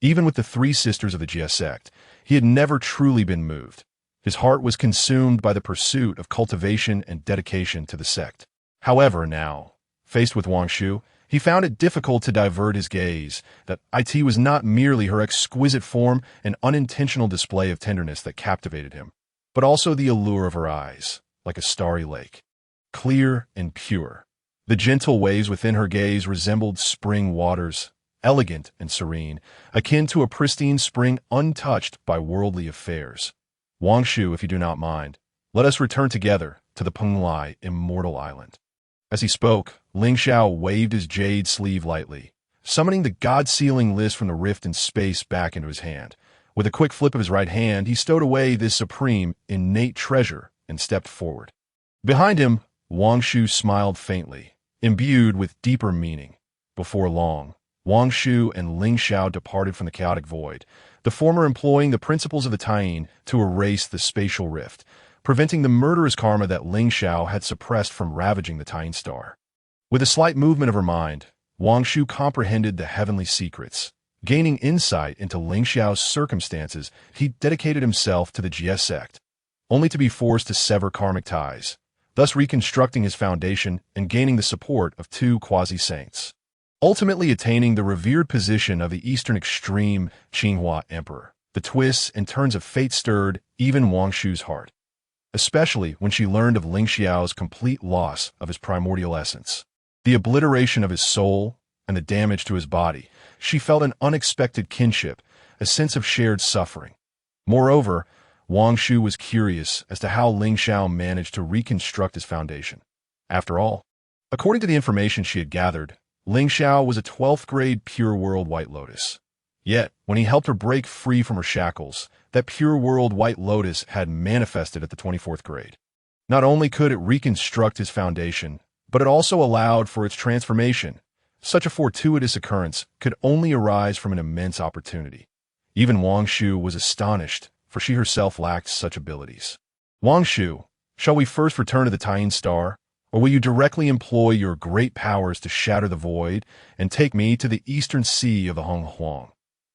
Even with the three sisters of the Jie Sect, he had never truly been moved. His heart was consumed by the pursuit of cultivation and dedication to the sect. However, now, faced with Wang Shu, he found it difficult to divert his gaze that it was not merely her exquisite form and unintentional display of tenderness that captivated him, but also the allure of her eyes, like a starry lake, clear and pure. The gentle waves within her gaze resembled spring waters, elegant and serene, akin to a pristine spring untouched by worldly affairs. Wang Shu, if you do not mind, let us return together to the Penglai Immortal Island. As he spoke, Lingxiao waved his jade sleeve lightly, summoning the god-sealing list from the rift in space back into his hand. With a quick flip of his right hand, he stowed away this supreme, innate treasure and stepped forward. Behind him, Wang Shu smiled faintly, imbued with deeper meaning. Before long, Wang Shu and Lingxiao departed from the chaotic void, the former employing the principles of the Taiyin to erase the spatial rift, preventing the murderous karma that Lingxiao had suppressed from ravaging the Taiyin star. With a slight movement of her mind, Wang Shu comprehended the heavenly secrets. Gaining insight into Lingxiao's circumstances, he dedicated himself to the Jie Sect, only to be forced to sever karmic ties, thus reconstructing his foundation and gaining the support of two quasi-saints, ultimately attaining the revered position of the Eastern Extreme Qinghua Emperor. The twists and turns of fate stirred even Wang Shu's heart, especially when she learned of Lingxiao's complete loss of his primordial essence, the obliteration of his soul, and the damage to his body. She felt an unexpected kinship, a sense of shared suffering. Moreover, Wang Shu was curious as to how Lingxiao managed to reconstruct his foundation. After all, according to the information she had gathered, Lingxiao was a 12th grade pure world White Lotus. Yet, when he helped her break free from her shackles, that pure world White Lotus had manifested at the 24th grade. Not only could it reconstruct his foundation, but it also allowed for its transformation. Such a fortuitous occurrence could only arise from an immense opportunity. Even Wang Shu was astonished, for she herself lacked such abilities. Wang Shu, shall we first return to the Taiyin star, or will you directly employ your great powers to shatter the void and take me to the eastern sea of the Honghuang?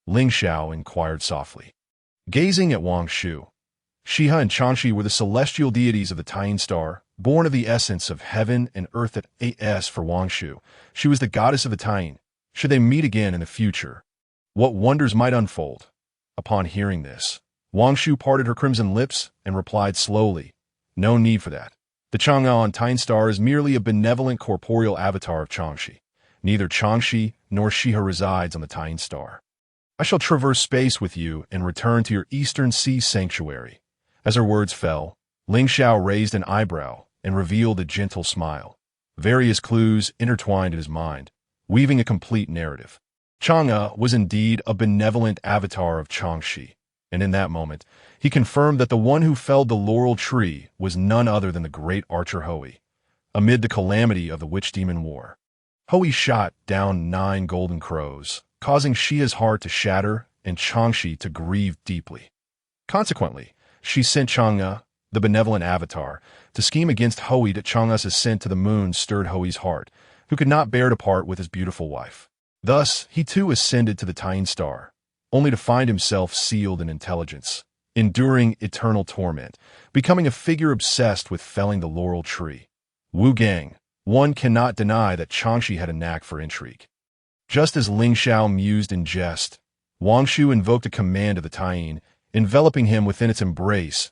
Lingxiao inquired softly. Gazing at Wang Shu, Shiha and Changshi were the celestial deities of the Taiyin star, born of the essence of heaven and earth at AS for Wang Shu. She was the goddess of the Taiyin. Should they meet again in the future, what wonders might unfold? Upon hearing this, Wang Shu parted her crimson lips and replied slowly, no need for that. The Chang'an on Taiyin star is merely a benevolent corporeal avatar of Changshi. Neither Changshi nor Shiha resides on the Taiyin star. I shall traverse space with you and return to your eastern sea sanctuary. As her words fell, Lingxiao raised an eyebrow and revealed a gentle smile. Various clues intertwined in his mind, weaving a complete narrative. Chang'e was indeed a benevolent avatar of Changshi, and in that moment, he confirmed that the one who felled the laurel tree was none other than the great archer Hui. Amid the calamity of the Witch Demon War, Hui shot down 9 golden crows, causing Shia's heart to shatter and Changshi to grieve deeply. Consequently, she sent Chang'e, the benevolent avatar, to scheme against Hui that Chang'e's ascent to the moon stirred Hui's heart, who could not bear to part with his beautiful wife. Thus, he too ascended to the Taiyin star, only to find himself sealed in intelligence, enduring eternal torment, becoming a figure obsessed with felling the laurel tree. Wu Gang, one cannot deny that Changxi had a knack for intrigue. Just as Lingxiao mused in jest, Wangshu invoked a command of the Taiyin, enveloping him within its embrace.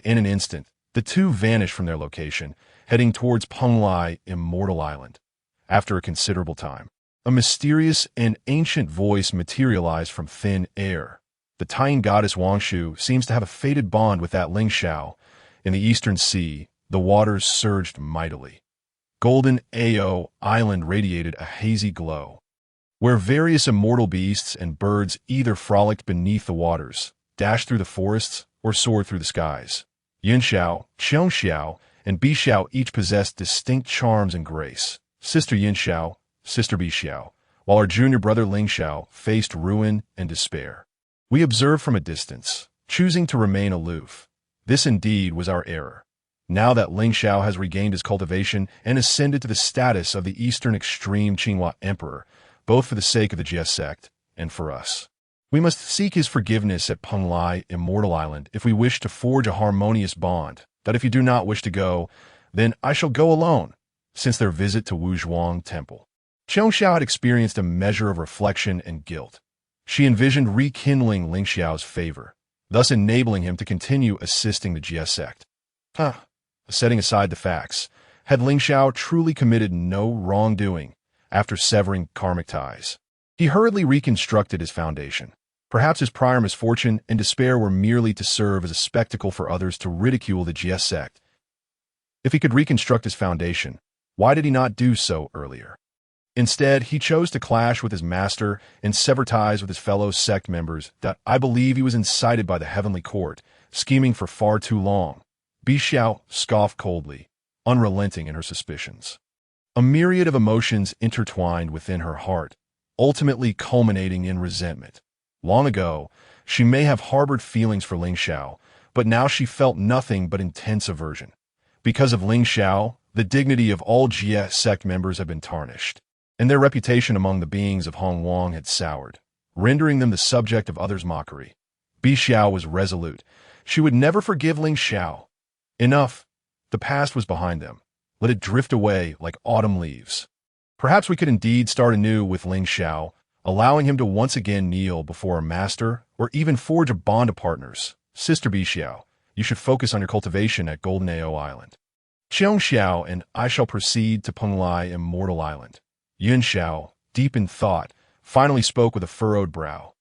In an instant, the two vanished from their location, heading towards Penglai Immortal Island. After a considerable time, a mysterious and ancient voice materialized from thin air. The Taiyin goddess Wangshu seems to have a fated bond with that Lingxiao. In the eastern sea, the waters surged mightily. Golden-Ao Island radiated a hazy glow, where various immortal beasts and birds either frolicked beneath the waters, dashed through the forests, or soared through the skies. Yunxiao, Qiongxiao, and Bixiao each possessed distinct charms and grace. Sister Yunxiao, Sister Bixiao, while our junior brother Lingxiao faced ruin and despair. We observed from a distance, choosing to remain aloof. This indeed was our error. Now that Lingxiao has regained his cultivation and ascended to the status of the Eastern Extreme Qinghua Emperor, both for the sake of the Jie Sect and for us, we must seek his forgiveness at Penglai Immortal Island if we wish to forge a harmonious bond. That if you do not wish to go, then I shall go alone, since their visit to Wuzhuang Temple. Qiongxiao had experienced a measure of reflection and guilt. She envisioned rekindling Lingxiao's favor, thus enabling him to continue assisting the Jie Sect. Setting aside the facts, had Lingxiao truly committed no wrongdoing after severing karmic ties? He hurriedly reconstructed his foundation. Perhaps his prior misfortune and despair were merely to serve as a spectacle for others to ridicule the Jie Sect. If he could reconstruct his foundation, why did he not do so earlier? Instead, he chose to clash with his master and sever ties with his fellow sect members. I believe he was incited by the heavenly court, scheming for far too long. Bixiao scoffed coldly, unrelenting in her suspicions. A myriad of emotions intertwined within her heart, ultimately culminating in resentment. Long ago, she may have harbored feelings for Lingxiao, but now she felt nothing but intense aversion. Because of Lingxiao, the dignity of all Jie sect members had been tarnished, and their reputation among the beings of Hongwang had soured, rendering them the subject of others' mockery. Bixiao was resolute. She would never forgive Lingxiao. Enough. The past was behind them. Let it drift away like autumn leaves. Perhaps we could indeed start anew with Lingxiao, allowing him to once again kneel before a master or even forge a bond of partners. Sister Bixiao, you should focus on your cultivation at Golden-Ao Island. Qiongxiao and I shall proceed to Penglai Immortal Island. Yunxiao, deep in thought, finally spoke with a furrowed brow.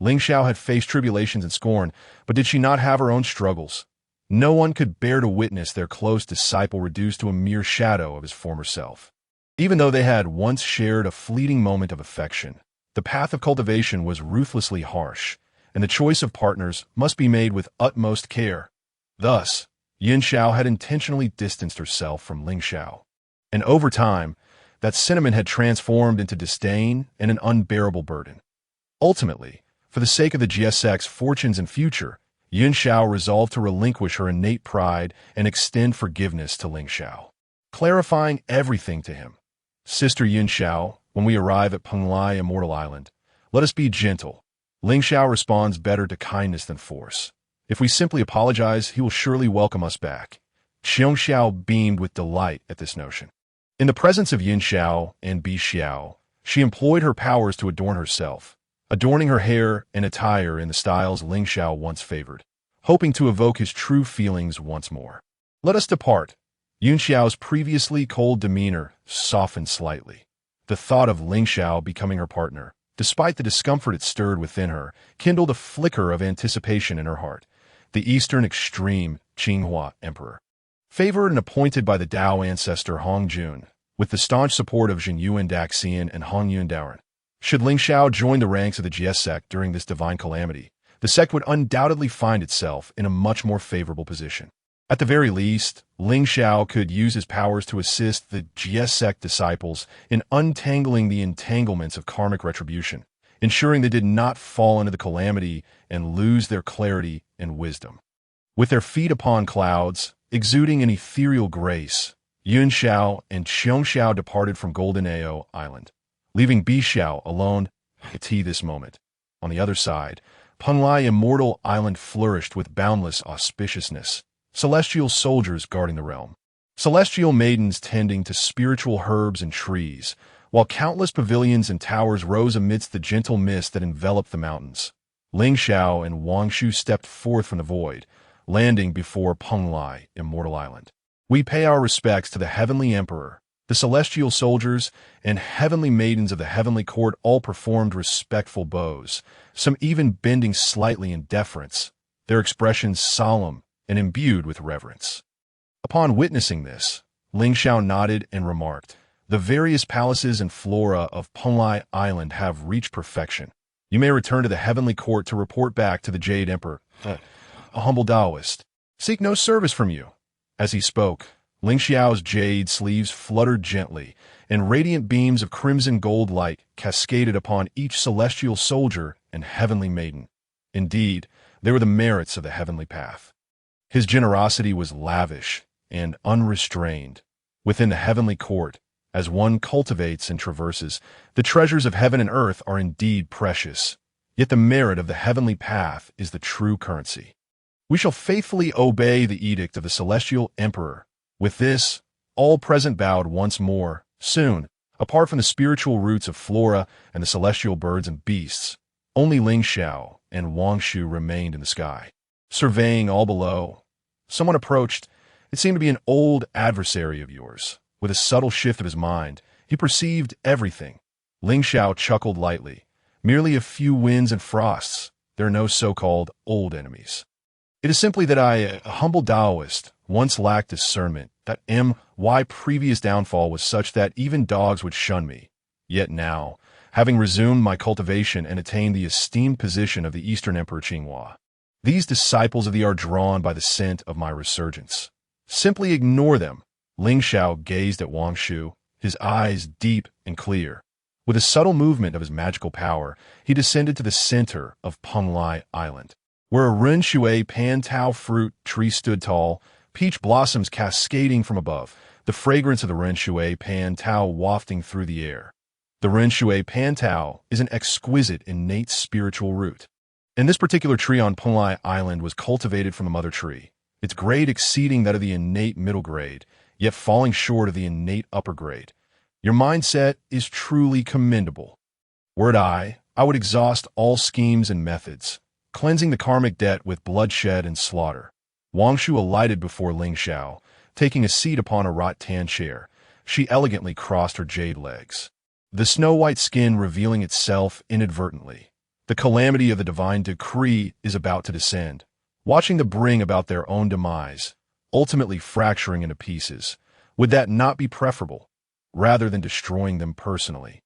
Lingxiao had faced tribulations and scorn, but did she not have her own struggles? No one could bear to witness their close disciple reduced to a mere shadow of his former self. Even though they had once shared a fleeting moment of affection, the path of cultivation was ruthlessly harsh, and the choice of partners must be made with utmost care. Thus, Yunxiao had intentionally distanced herself from Lingxiao, and over time, that sentiment had transformed into disdain and an unbearable burden. Ultimately, for the sake of the Jie Sect's fortunes and future, Yunxiao resolved to relinquish her innate pride and extend forgiveness to Lingxiao, clarifying everything to him. Sister Yunxiao, when we arrive at Penglai Immortal Island, let us be gentle. Lingxiao responds better to kindness than force. If we simply apologize, he will surely welcome us back. Qiongxiao beamed with delight at this notion. In the presence of Yunxiao and Bixiao, she employed her powers to adorn herself, adorning her hair and attire in the styles Lingxiao once favored, hoping to evoke his true feelings once more. Let us depart. Yunxiao's previously cold demeanor softened slightly. The thought of Lingxiao becoming her partner, despite the discomfort it stirred within her, kindled a flicker of anticipation in her heart. The Eastern Extreme Qinghua Emperor, favored and appointed by the Dao ancestor Hongjun, with the staunch support of Zhenyuan Daxian and Hongyun Daoren. Should Lingxiao join the ranks of the Jie Sect during this divine calamity, the sect would undoubtedly find itself in a much more favorable position. At the very least, Lingxiao could use his powers to assist the Jie Sect disciples in untangling the entanglements of karmic retribution, ensuring they did not fall into the calamity and lose their clarity and wisdom. With their feet upon clouds, exuding an ethereal grace, Yunxiao and Qiongxiao departed from Golden-Ao Island, leaving Bixiao alone at this moment. On the other side, Penglai Immortal Island flourished with boundless auspiciousness, celestial soldiers guarding the realm, celestial maidens tending to spiritual herbs and trees, while countless pavilions and towers rose amidst the gentle mist that enveloped the mountains. Lingxiao and Wangshu stepped forth from the void, landing before Penglai Immortal Island. We pay our respects to the Heavenly Emperor. The celestial soldiers and heavenly maidens of the heavenly court all performed respectful bows, some even bending slightly in deference, their expressions solemn and imbued with reverence. Upon witnessing this, Lingxiao nodded and remarked, "The various palaces and flora of Penglai Island have reached perfection. You may return to the heavenly court to report back to the Jade Emperor, a humble Taoist. Seek no service from you." As he spoke, Lingxiao's jade sleeves fluttered gently, and radiant beams of crimson gold light cascaded upon each celestial soldier and heavenly maiden. Indeed, they were the merits of the heavenly path. His generosity was lavish and unrestrained. Within the heavenly court, as one cultivates and traverses, the treasures of heaven and earth are indeed precious, yet the merit of the heavenly path is the true currency. We shall faithfully obey the edict of the celestial emperor. With this, all present bowed once more. Soon, apart from the spiritual roots of flora and the celestial birds and beasts, only Lingxiao and Wangshu remained in the sky, surveying all below. Someone approached. It seemed to be an old adversary of yours. With a subtle shift of his mind, he perceived everything. Lingxiao chuckled lightly. Merely a few winds and frosts. There are no so-called old enemies. It is simply that I, a humble Taoist, once lacked discernment, that my previous downfall was such that even dogs would shun me. Yet now, having resumed my cultivation and attained the esteemed position of the Eastern Emperor Qinghua, these disciples of thee are drawn by the scent of my resurgence. Simply ignore them. Lingxiao gazed at Wangshu, his eyes deep and clear. With a subtle movement of his magical power, he descended to the center of Penglai Island, where a Ren Shui Pan Tao fruit tree stood tall, peach blossoms cascading from above, the fragrance of the Ren Shui Pan Tao wafting through the air. The Ren Shui Pan Tao is an exquisite innate spiritual root. And this particular tree on Penglai Island was cultivated from the mother tree, its grade exceeding that of the innate middle grade, yet falling short of the innate upper grade. Your mindset is truly commendable. Were it I would exhaust all schemes and methods, cleansing the karmic debt with bloodshed and slaughter. Wangshu alighted before Lingxiao, taking a seat upon a rattan chair. She elegantly crossed her jade legs, the snow-white skin revealing itself inadvertently. The calamity of the divine decree is about to descend, watching them bring about their own demise, ultimately fracturing into pieces. Would that not be preferable, rather than destroying them personally?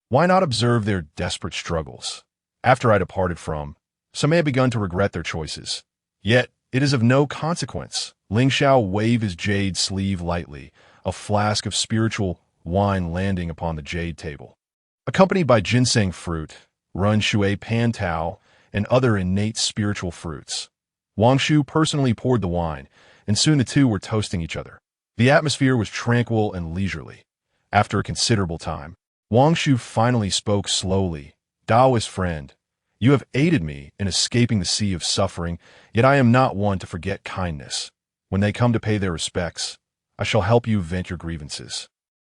Why not observe their desperate struggles? After I departed from, some may have begun to regret their choices. Yet, it is of no consequence. Lingxiao waved his jade sleeve lightly, a flask of spiritual wine landing upon the jade table. Accompanied by ginseng fruit, Ren Shui Pan Tao, and other innate spiritual fruits. Wangshu personally poured the wine, and soon the two were toasting each other. The atmosphere was tranquil and leisurely. After a considerable time, Wangshu finally spoke slowly. "Taoist friend, you have aided me in escaping the sea of suffering, yet I am not one to forget kindness. When they come to pay their respects, I shall help you vent your grievances."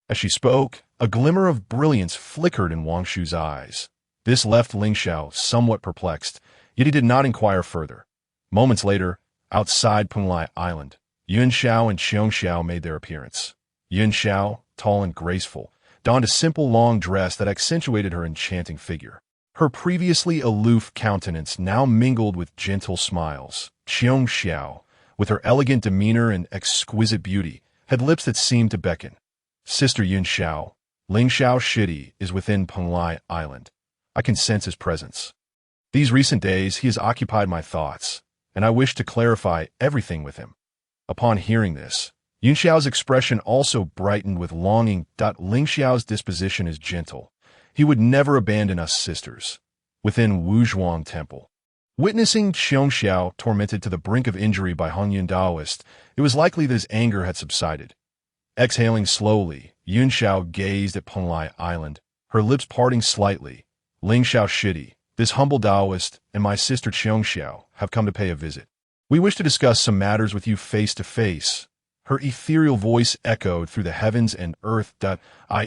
As she spoke, a glimmer of brilliance flickered in Wangshu's eyes. This left Lingxiao somewhat perplexed, yet he did not inquire further. Moments later, outside Penglai Island, Yunxiao and Xiongxiao made their appearance. Yunxiao, tall and graceful, donned a simple long dress that accentuated her enchanting figure. Her previously aloof countenance now mingled with gentle smiles. Xiongxiao, with her elegant demeanor and exquisite beauty, had lips that seemed to beckon. "Sister Yunxiao, Lingxiao Shidi is within Penglai Island. I can sense his presence. These recent days he has occupied my thoughts, and I wish to clarify everything with him." Upon hearing this, Yunxiao's expression also brightened with longing. Lingxiao's disposition is gentle. He would never abandon us sisters. Within Wuzhuang Temple, witnessing Xiongxiao tormented to the brink of injury by Hongyun Taoist, it was likely that his anger had subsided. Exhaling slowly, Yunxiao gazed at Penglai Island, her lips parting slightly. "Lingxiao Shidi, This humble Taoist and my sister Xiao have come to pay a visit. We wish to discuss some matters with you face to face. Her ethereal voice echoed through the heavens and earth.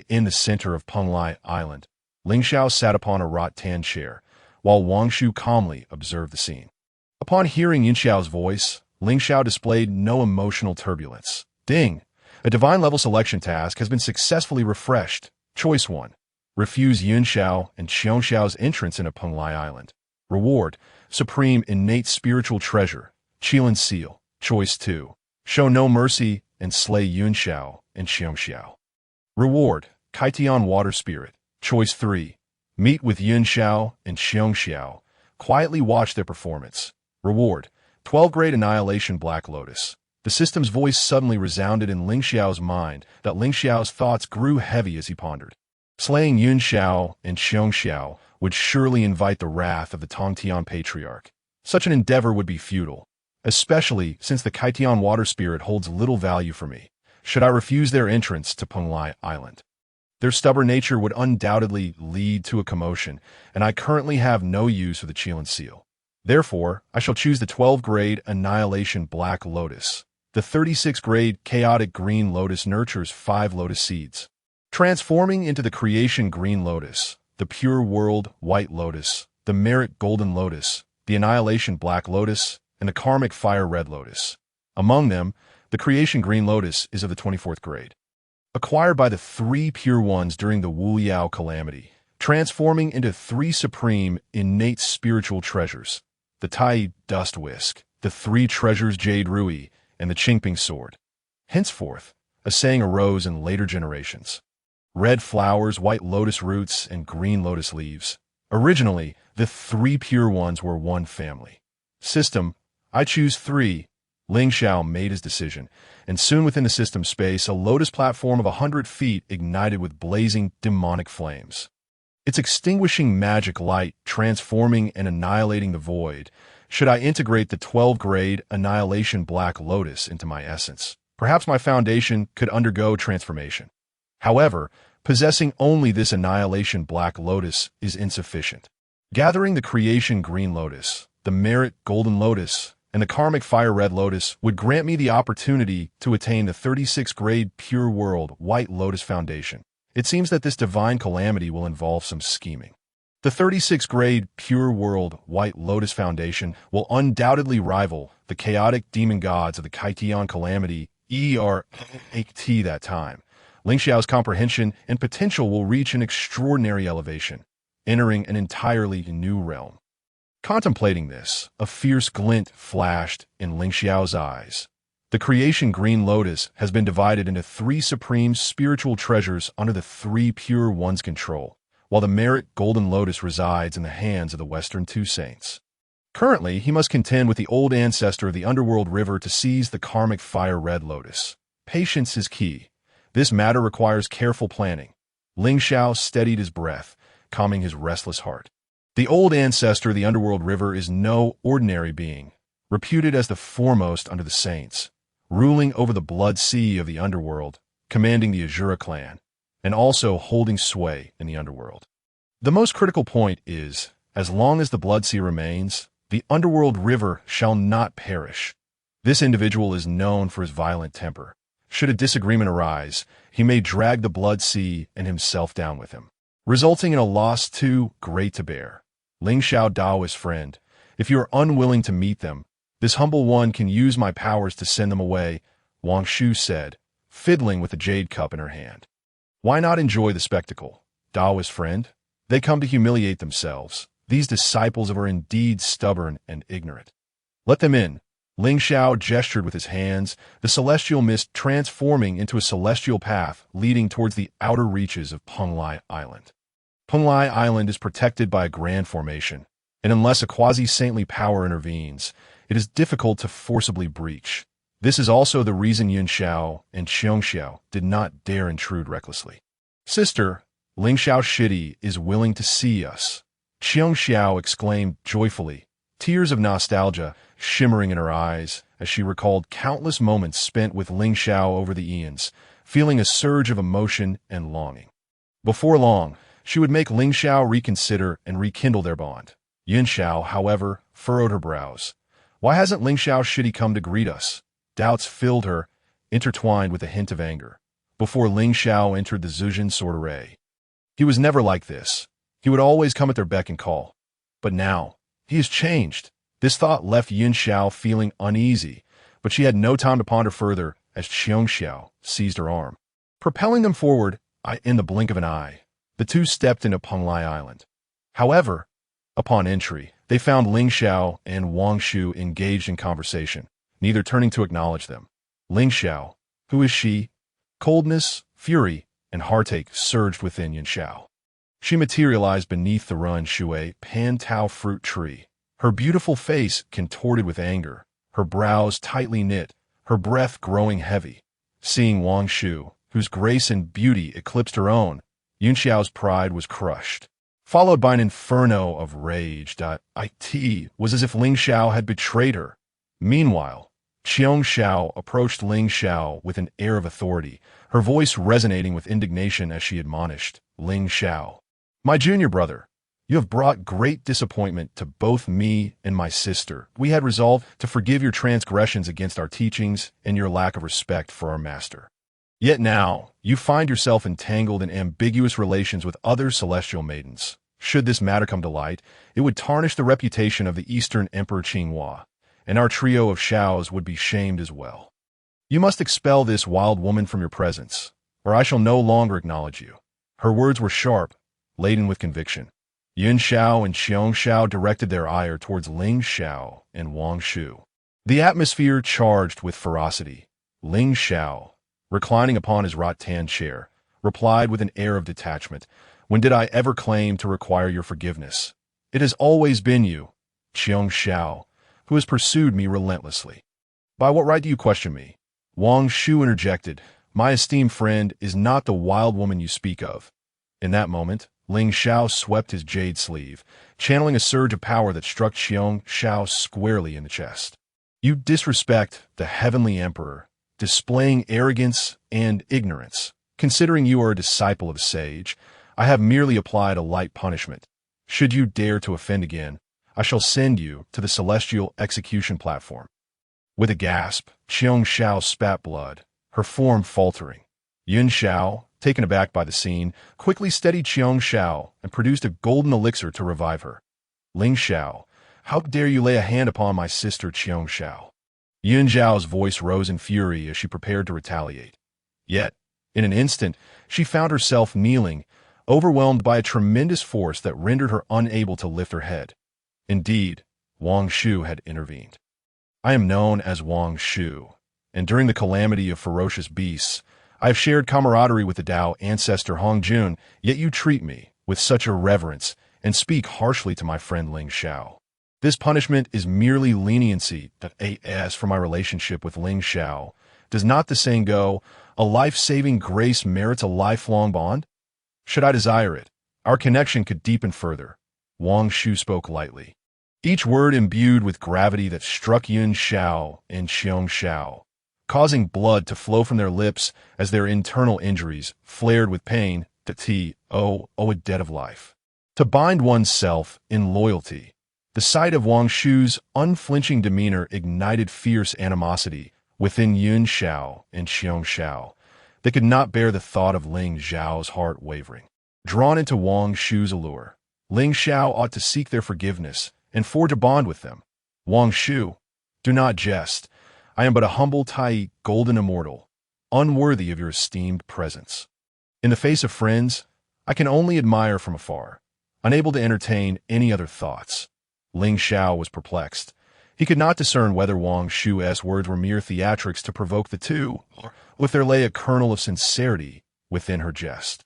In the center of Penglai Island, Lingxiao sat upon a rattan chair, while Wangshu calmly observed the scene. Upon hearing Yunxiao's voice, Lingxiao displayed no emotional turbulence. Ding! A divine level selection task has been successfully refreshed. Choice 1. Refuse Yunxiao and Xiongxiao's entrance into Penglai Island. Reward: Supreme Innate Spiritual Treasure, Golden Seal. Choice 2. Show no mercy and slay Yunxiao and Xiongxiao. Reward: Kaitian Water Spirit. Choice 3. Meet with Yunxiao and Xiongxiao. Quietly watch their performance. Reward: 12 Grade Annihilation Black Lotus. The system's voice suddenly resounded in Lingxiao's mind. Lingxiao's thoughts grew heavy as he pondered. Slaying Yunxiao and Xiongxiao would surely invite the wrath of the Tongtian patriarch. Such an endeavor would be futile, especially since the Kaitian water spirit holds little value for me. Should I refuse their entrance to Penglai Island? Their stubborn nature would undoubtedly lead to a commotion, and I currently have no use for the Golden Seal. Therefore, I shall choose the 12 Grade Annihilation Black Lotus. The 36 Grade Chaotic Green Lotus nurtures 5 lotus seeds. Transforming into the Creation Green Lotus, the Pure World White Lotus, the Merit Golden Lotus, the Annihilation Black Lotus, and the Karmic Fire Red Lotus. Among them, the Creation Green Lotus is of the 24th grade. Acquired by the 3 Pure Ones during the Wu and Yao calamity, transforming into 3 supreme innate spiritual treasures, the Tai Dust Whisk, the 3 treasures Jade Rui, and the Qingping Sword. Henceforth, a saying arose in later generations. Red flowers, white lotus roots, and green lotus leaves. Originally, the 3 Pure Ones were one family. System: I choose 3. Lingxiao made his decision, and soon within the system space, a lotus platform of 100 feet ignited with blazing demonic flames. Its extinguishing magic light transforming and annihilating the void. Should I integrate the 12 Grade Annihilation Black Lotus into my essence, perhaps my foundation could undergo transformation. However, possessing only this Annihilation Black Lotus is insufficient. Gathering the Creation Green Lotus, the Merit Golden Lotus, and the Karmic Fire Red Lotus would grant me the opportunity to attain the 36 Grade Pure World White Lotus Foundation. It seems that this divine calamity will involve some scheming. The 36 Grade Pure World White Lotus Foundation will undoubtedly rival the chaotic demon gods of the Kaitian calamity that time. Lingxiao's comprehension and potential will reach an extraordinary elevation, entering an entirely new realm. Contemplating this, a fierce glint flashed in Lingxiao's eyes. The Creation Green Lotus has been divided into 3 supreme spiritual treasures under the 3 Pure Ones' control, while the Merit Golden Lotus resides in the hands of the Western 2 Saints. Currently, he must contend with the old ancestor of the Underworld River to seize the Karmic Fire Red Lotus. Patience is key. This matter requires careful planning. Lingxiao steadied his breath, calming his restless heart. The old ancestor of the Underworld River is no ordinary being, reputed as the foremost under the Saints, ruling over the Blood Sea of the Underworld, commanding the Azura clan, and also holding sway in the Underworld. The most critical point is, as long as the Blood Sea remains, the Underworld River shall not perish. This individual is known for his violent temper. Should a disagreement arise, he may drag the Blood Sea and himself down with him, resulting in a loss too great to bear. Lingxiao Daoist friend, if you are unwilling to meet them, this humble one can use my powers to send them away, Wangshu said, fiddling with the jade cup in her hand. Why not enjoy the spectacle, Daoist friend? They come to humiliate themselves. These disciples are indeed stubborn and ignorant. Let them in. Lingxiao gestured with his hands, the celestial mist transforming into a celestial path leading towards the outer reaches of Penglai Island. Penglai Island is protected by a grand formation, and unless a quasi-saintly power intervenes, it is difficult to forcibly breach. This is also the reason Yunxiao and Xiongxiao did not dare intrude recklessly. Sister, Lingxiao Shidi is willing to see us, Xiongxiao exclaimed joyfully, tears of nostalgia shimmering in her eyes as she recalled countless moments spent with Lingxiao over the eons, feeling a surge of emotion and longing. Before long, she would make Lingxiao reconsider and rekindle their bond. Lingxiao, however, furrowed her brows. Why hasn't Lingxiao come to greet us? Doubts filled her, intertwined with a hint of anger. Before Lingxiao entered the Zhejian sword array, he was never like this. He would always come at their beck and call. But now, he has changed. This thought left Lingxiao feeling uneasy, but she had no time to ponder further as Xiao seized her arm. Propelling them forward, in the blink of an eye, the two stepped into Penglai Island. However, upon entry, they found Lingxiao and Wang Shu engaged in conversation, neither turning to acknowledge them. Lingxiao, who is she? Coldness, fury, and heartache surged within Lingxiao. She materialized beneath the Run Shui Pan Tao fruit tree, her beautiful face contorted with anger, her brows tightly knit, her breath growing heavy. Seeing Wang Shu, whose grace and beauty eclipsed her own, Yunxiao's pride was crushed. Followed by an inferno of rage. It was as if Lingxiao had betrayed her. Meanwhile, Xiao approached Lingxiao with an air of authority, her voice resonating with indignation as she admonished, Lingxiao, my junior brother, you have brought great disappointment to both me and my sister. We had resolved to forgive your transgressions against our teachings and your lack of respect for our master. Yet now, you find yourself entangled in ambiguous relations with other celestial maidens. Should this matter come to light, it would tarnish the reputation of the Eastern Emperor Qinghua, and our trio of Xiaos would be shamed as well. You must expel this wild woman from your presence, or I shall no longer acknowledge you. Her words were sharp, laden with conviction. Yunxiao and Xiao directed their ire towards Lingxiao and Wang Shu. The atmosphere charged with ferocity. Lingxiao, reclining upon his rattan chair, replied with an air of detachment, when did I ever claim to require your forgiveness? It has always been you, Xiao, who has pursued me relentlessly. By what right do you question me? Wang Shu interjected, my esteemed friend is not the wild woman you speak of. In that moment, Lingxiao swept his jade sleeve, channeling a surge of power that struck Xiao squarely in the chest. You disrespect the Heavenly Emperor, displaying arrogance and ignorance. Considering you are a disciple of a sage, I have merely applied a light punishment. Should you dare to offend again, I shall send you to the celestial execution platform. With a gasp, Xiao spat blood, her form faltering. Yunxiao, taken aback by the scene, quickly steadied Xiao and produced a golden elixir to revive her. Lingxiao, how dare you lay a hand upon my sister Xiao? Yunxiao's voice rose in fury as she prepared to retaliate. Yet, in an instant, she found herself kneeling, overwhelmed by a tremendous force that rendered her unable to lift her head. Indeed, Wang Shu had intervened. I am known as Wang Shu, and during the calamity of ferocious beasts, I have shared camaraderie with the Dao ancestor Hongjun, yet you treat me with such irreverence and speak harshly to my friend Lingxiao. This punishment is merely leniency as for my relationship with Lingxiao. Does not the saying go, a life-saving grace merits a lifelong bond? Should I desire it, our connection could deepen further. Wang Shu spoke lightly, each word imbued with gravity that struck Yunxiao and Xiao, causing blood to flow from their lips as their internal injuries flared with pain. A debt of life. To bind oneself in loyalty. The sight of Wang Shu's unflinching demeanor ignited fierce animosity within Yunxiao and Xiao. They could not bear the thought of Lingxiao's heart wavering. Drawn into Wang Shu's allure, Lingxiao ought to seek their forgiveness and forge a bond with them. Wang Shu, do not jest. I am but a humble Tai golden immortal, unworthy of your esteemed presence. In the face of friends, I can only admire from afar, unable to entertain any other thoughts. Lingxiao was perplexed. He could not discern whether Wang Shu's words were mere theatrics to provoke the two, or if there lay a kernel of sincerity within her jest.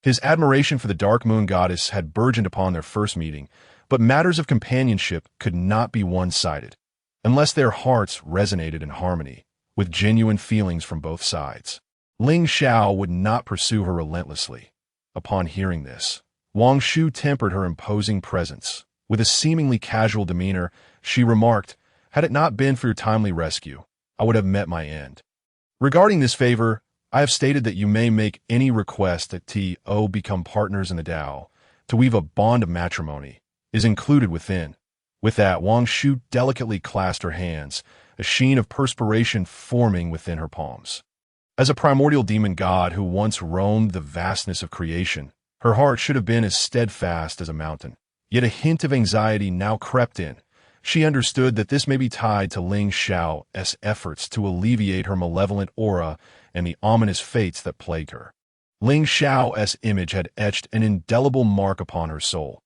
His admiration for the Dark Moon Goddess had burgeoned upon their first meeting, but matters of companionship could not be one-sided, unless their hearts resonated in harmony, with genuine feelings from both sides. Lingxiao would not pursue her relentlessly. Upon hearing this, Wang Shu tempered her imposing presence. With a seemingly casual demeanor, she remarked, had it not been for your timely rescue, I would have met my end. Regarding this favor, I have stated that you may make any request that become partners in the Dao, to weave a bond of matrimony, is included within. With that, Wang Shu delicately clasped her hands, a sheen of perspiration forming within her palms. As a primordial demon god who once roamed the vastness of creation, her heart should have been as steadfast as a mountain. Yet a hint of anxiety now crept in. She understood that this may be tied to Lingxiao's efforts to alleviate her malevolent aura and the ominous fates that plagued her. Lingxiao's image had etched an indelible mark upon her soul.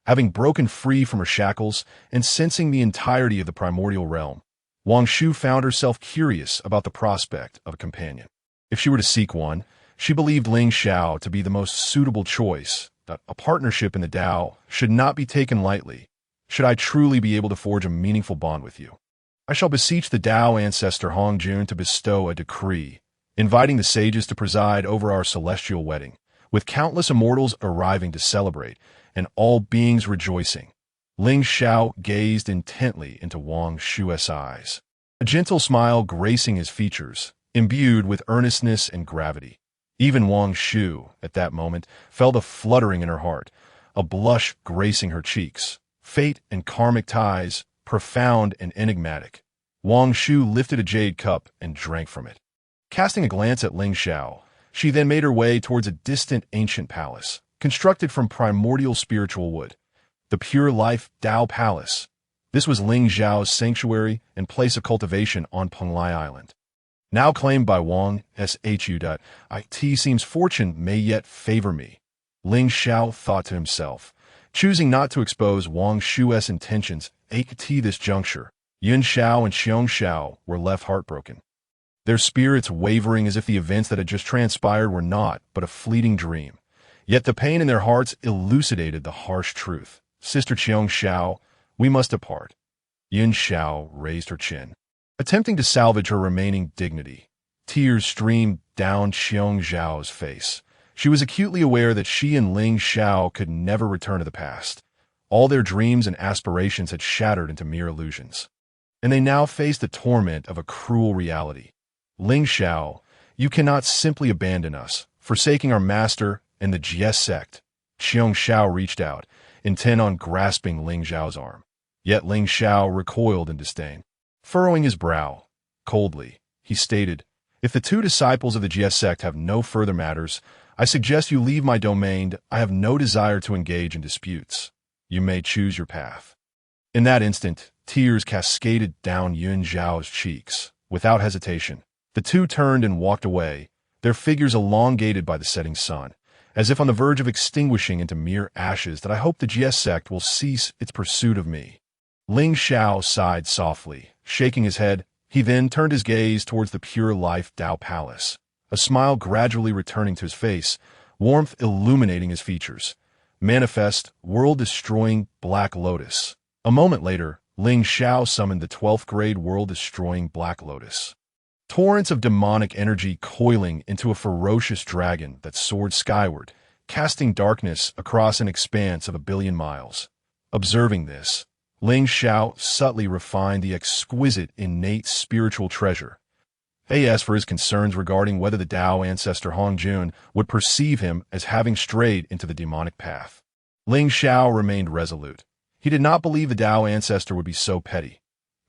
Having broken free from her shackles and sensing the entirety of the primordial realm, Wang Shu found herself curious about the prospect of a companion. If she were to seek one, she believed Lingxiao to be the most suitable choice. That a partnership in the Dao should not be taken lightly, should I truly be able to forge a meaningful bond with you. I shall beseech the Dao ancestor Hongjun to bestow a decree, inviting the sages to preside over our celestial wedding, with countless immortals arriving to celebrate, and all beings rejoicing. Lingxiao gazed intently into Wang Shu's eyes, a gentle smile gracing his features, imbued with earnestness and gravity. Even Wang Shu, at that moment, felt a fluttering in her heart, a blush gracing her cheeks. Fate and karmic ties, profound and enigmatic. Wang Shu lifted a jade cup and drank from it. Casting a glance at Lingxiao, she then made her way towards a distant ancient palace, constructed from primordial spiritual wood. The Pure Life Dao Palace. This was Lingxiao's sanctuary and place of cultivation on Penglai Island. Now claimed by Wang Shu. It seems fortune may yet favor me, Lingxiao thought to himself, choosing not to expose Wang Shu's intentions. At this juncture, Yun Xiao and Xiong Xiao were left heartbroken, their spirits wavering as if the events that had just transpired were not but a fleeting dream. Yet the pain in their hearts elucidated the harsh truth. Sister Xiong Xiao, we must depart. Yun Xiao raised her chin, attempting to salvage her remaining dignity. Tears streamed down Xiong Xiao's face. She was acutely aware that she and Lingxiao could never return to the past. All their dreams and aspirations had shattered into mere illusions, and they now faced the torment of a cruel reality. Lingxiao, you cannot simply abandon us, forsaking our master and the Jie Sect. Xiong Xiao reached out, intent on grasping Lingxiao's arm. Yet Lingxiao recoiled in disdain. Furrowing his brow, coldly, he stated, if the two disciples of the Jie Sect have no further matters, I suggest you leave my domain. I have no desire to engage in disputes. You may choose your path. In that instant, tears cascaded down Yun Zhao's cheeks. Without hesitation, the two turned and walked away, their figures elongated by the setting sun, as if on the verge of extinguishing into mere ashes. That I hope the Jie Sect will cease its pursuit of me. Lingxiao sighed softly, shaking his head. He then turned his gaze towards the Pure Life Dao Palace, a smile gradually returning to his face, warmth illuminating his features. Manifest, world-destroying Black Lotus. A moment later, Lingxiao summoned the 12th grade world-destroying Black Lotus. Torrents of demonic energy coiling into a ferocious dragon that soared skyward, casting darkness across an expanse of 1 billion miles. Observing this, Lingxiao subtly refined the exquisite innate spiritual treasure. As for his concerns regarding whether the Dao ancestor Hongjun would perceive him as having strayed into the demonic path, Lingxiao remained resolute. He did not believe the Dao ancestor would be so petty.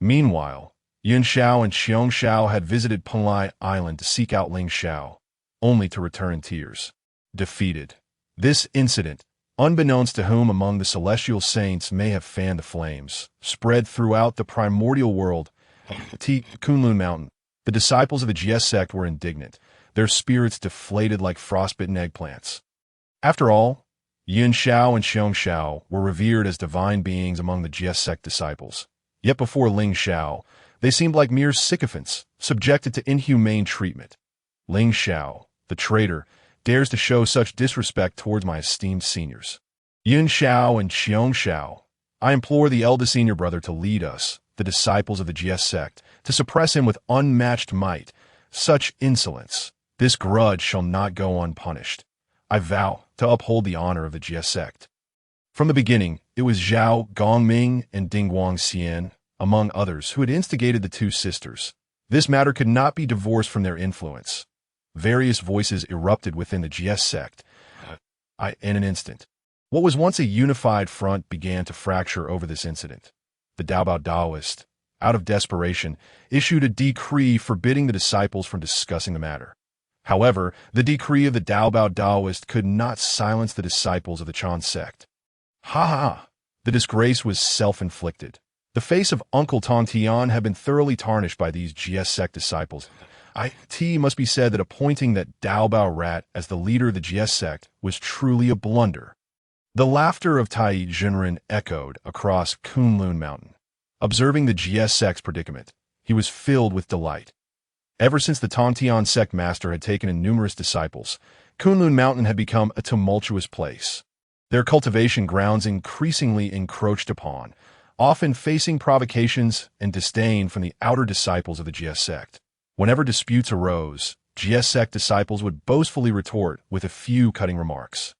Meanwhile, Yun Xiao and Xiong Xiao had visited Penglai Island to seek out Lingxiao, only to return in tears, defeated. This incident, unbeknownst to whom among the celestial saints may have fanned the flames, spread throughout the primordial world. Kunlun Mountain. The disciples of the Jie Sect were indignant, their spirits deflated like frostbitten eggplants. After all, Yun Xiao and Xiong Xiao were revered as divine beings among the Jie Sect disciples. Yet before Lingxiao, they seemed like mere sycophants, subjected to inhumane treatment. Lingxiao, the traitor, dares to show such disrespect towards my esteemed seniors. Yun Xiao and Xiong Xiao, I implore the eldest senior brother to lead us, the disciples of the Jie Sect, to suppress him with unmatched might. Such insolence, this grudge shall not go unpunished. I vow to uphold the honor of the Jie Sect. From the beginning, it was Zhao Gongming and Dingguang Xian, among others, who had instigated the two sisters. This matter could not be divorced from their influence. Various voices erupted within the Jie Sect. In an instant, What was once a unified front began to fracture over this incident. The Daobao Daoist, out of desperation, issued a decree forbidding the disciples from discussing the matter. However, the decree of the Daobao Daoist could not silence the disciples of the Chan sect. Ha ha! The disgrace was self-inflicted. The face of Uncle Tongtian had been thoroughly tarnished by these Jie sect disciples. It must be said that appointing that Daobao rat as the leader of the Jie sect was truly a blunder. The laughter of Tai Jinren echoed across Kunlun Mountain. Observing the Jie sect's predicament, he was filled with delight. Ever since the Tongtian sect master had taken in numerous disciples, Kunlun Mountain had become a tumultuous place. Their cultivation grounds increasingly encroached upon, often facing provocations and disdain from the outer disciples of the Jie sect. Whenever disputes arose, Jie sect disciples would boastfully retort with a few cutting remarks.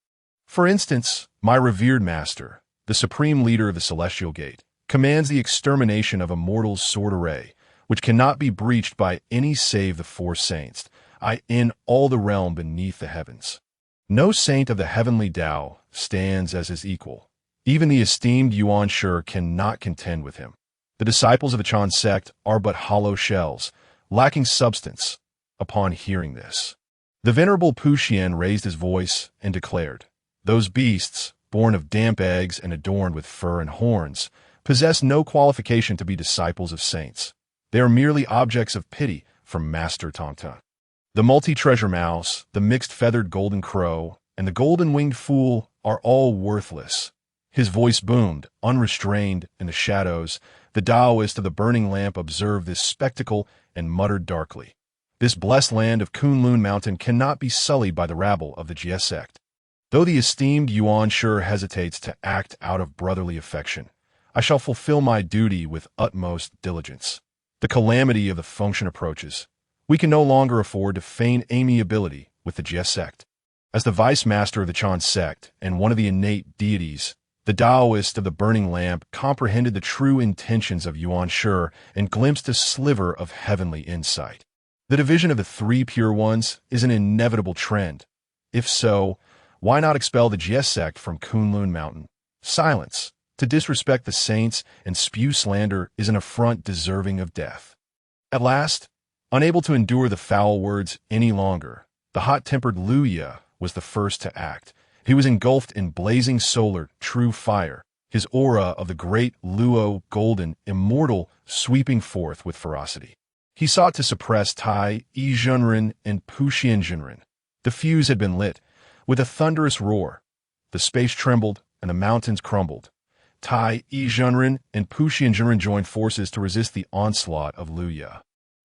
For instance, my revered master, the supreme leader of the Celestial Gate, commands the extermination of a mortal's sword array, which cannot be breached by any save the four saints, in all the realm beneath the heavens. No saint of the Heavenly Dao stands as his equal. Even the esteemed Yuan Shi cannot contend with him. The disciples of the Chan sect are but hollow shells, lacking substance. Upon hearing this, the venerable Puxian raised his voice and declared, "Those beasts, born of damp eggs and adorned with fur and horns, possess no qualification to be disciples of saints. They are merely objects of pity from Master Tongtian. The multi-treasure mouse, the mixed-feathered golden crow, and the golden-winged fool are all worthless." His voice boomed, unrestrained, in the shadows. The Taoist of the burning lamp observed this spectacle and muttered darkly, "This blessed land of Kunlun Mountain cannot be sullied by the rabble of the Jie sect. Though the esteemed Yuan Shi hesitates to act out of brotherly affection, I shall fulfill my duty with utmost diligence. The calamity of the function approaches. We can no longer afford to feign amiability with the Jie sect." As the vice master of the Chan sect and one of the innate deities, the Taoist of the burning lamp comprehended the true intentions of Yuan Shi and glimpsed a sliver of heavenly insight. The division of the three pure ones is an inevitable trend. If so, why not expel the Jie sect from Kunlun Mountain? Silence. To disrespect the saints and spew slander is an affront deserving of death. At last, unable to endure the foul words any longer, the hot-tempered Luya was the first to act. He was engulfed in blazing solar, true fire, his aura of the great Luo, golden, immortal, sweeping forth with ferocity. He sought to suppress Tai Jinren and Puxian Jinren. The fuse had been lit. With a thunderous roar, the space trembled and the mountains crumbled. Tai Jinren and Puxian Jinren joined forces to resist the onslaught of Luya.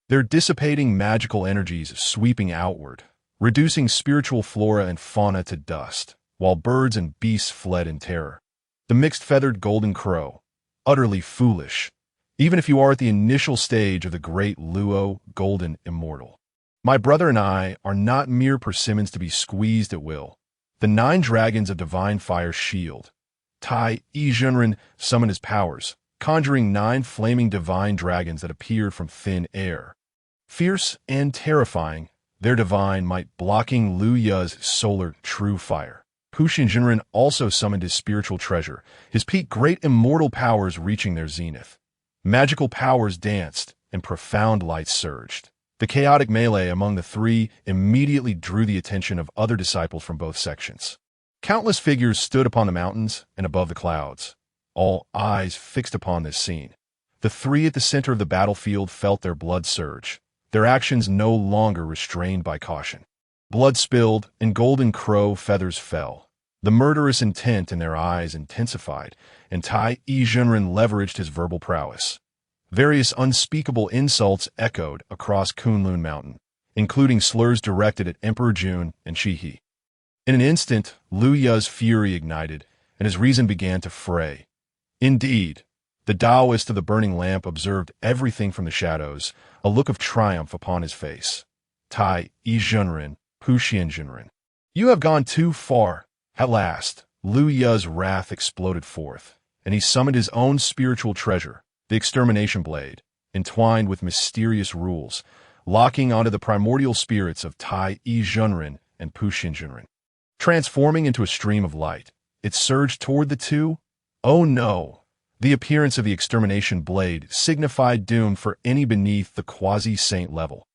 Their dissipating magical energies sweeping outward, reducing spiritual flora and fauna to dust, while birds and beasts fled in terror. The mixed-feathered golden crow, utterly foolish, even if you are at the initial stage of the great Luo, golden, immortal. My brother and I are not mere persimmons to be squeezed at will. The 9 dragons of divine fire shield. Tai Jinren summoned his powers, conjuring 9 flaming divine dragons that appeared from thin air. Fierce and terrifying, their divine might blocking Luya's solar true fire. Puxian Jinren also summoned his spiritual treasure, his peak great immortal powers reaching their zenith. Magical powers danced, and profound light surged. The chaotic melee among the three immediately drew the attention of other disciples from both sections. Countless figures stood upon the mountains and above the clouds, all eyes fixed upon this scene. The three at the center of the battlefield felt their blood surge, their actions no longer restrained by caution. Blood spilled, and golden crow feathers fell. The murderous intent in their eyes intensified, and Tai Jinren leveraged his verbal prowess. Various unspeakable insults echoed across Kunlun Mountain, including slurs directed at Emperor Jun and Shihi. In an instant, Luya's fury ignited, and his reason began to fray. Indeed, the Taoist of the burning lamp observed everything from the shadows, a look of triumph upon his face. Tai Jinren, Puxian Jinren, you have gone too far. At last, Luya's wrath exploded forth, and he summoned his own spiritual treasure, the extermination blade, entwined with mysterious rules, locking onto the primordial spirits of Tai Jinren and Puxian Jinren. Transforming into a stream of light, it surged toward the two. Oh no! The appearance of the extermination blade signified doom for any beneath the quasi-saint level.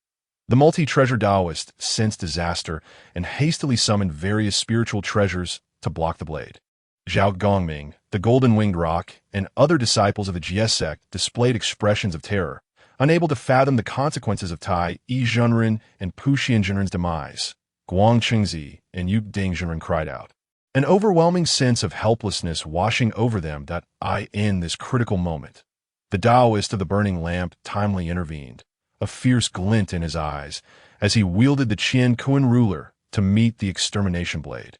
The multi-treasure Taoist sensed disaster and hastily summoned various spiritual treasures to block the blade. Zhao Gongming, the Golden-Winged Rock, and other disciples of the Jie Sect displayed expressions of terror, unable to fathom the consequences of Tai Yi Zhenren and Pu Xianzhenren's demise. Guang Qingzi and Yu Dingzhenren cried out, an overwhelming sense of helplessness washing over them that in this critical moment. The Taoist of the burning lamp timely intervened, a fierce glint in his eyes as he wielded the Qian Kuan ruler to meet the extermination blade.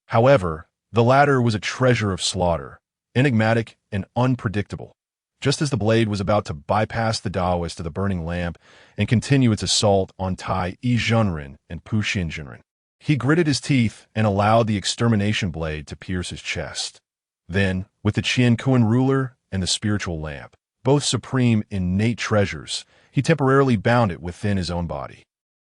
However, the latter was a treasure of slaughter, enigmatic and unpredictable. Just as the blade was about to bypass the Taoist of the burning lamp and continue its assault on Tai Yi Zhenren and Pu Xianzhenren, he gritted his teeth and allowed the extermination blade to pierce his chest. Then, with the Qian Kuan ruler and the spiritual lamp, both supreme innate treasures, he temporarily bound it within his own body.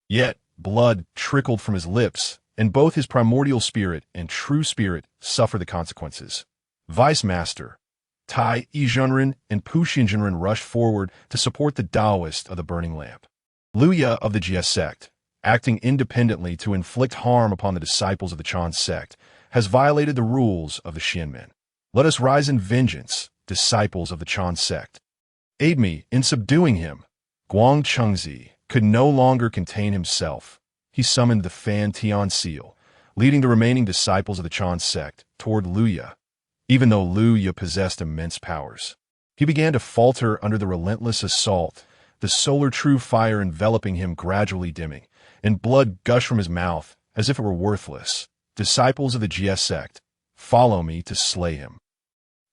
Yet, blood trickled from his lips, and both his primordial spirit and true spirit suffered the consequences. Vice Master, Tai Yi Zhenren and Pu Xianzhenren rushed forward to support the Taoist of the burning lamp. Luya of the Jie Sect, acting independently to inflict harm upon the disciples of the Chan Sect, has violated the rules of the Xianmen. Let us rise in vengeance, disciples of the Chan Sect. Aid me in subduing him. Guang Chengzi could no longer contain himself. He summoned the Tongtian Seal, leading the remaining disciples of the Chan Sect toward Luya. Even though Luya possessed immense powers, he began to falter under the relentless assault, the solar true fire enveloping him gradually dimming, and blood gushed from his mouth as if it were worthless. Disciples of the Jie Sect, follow me to slay him.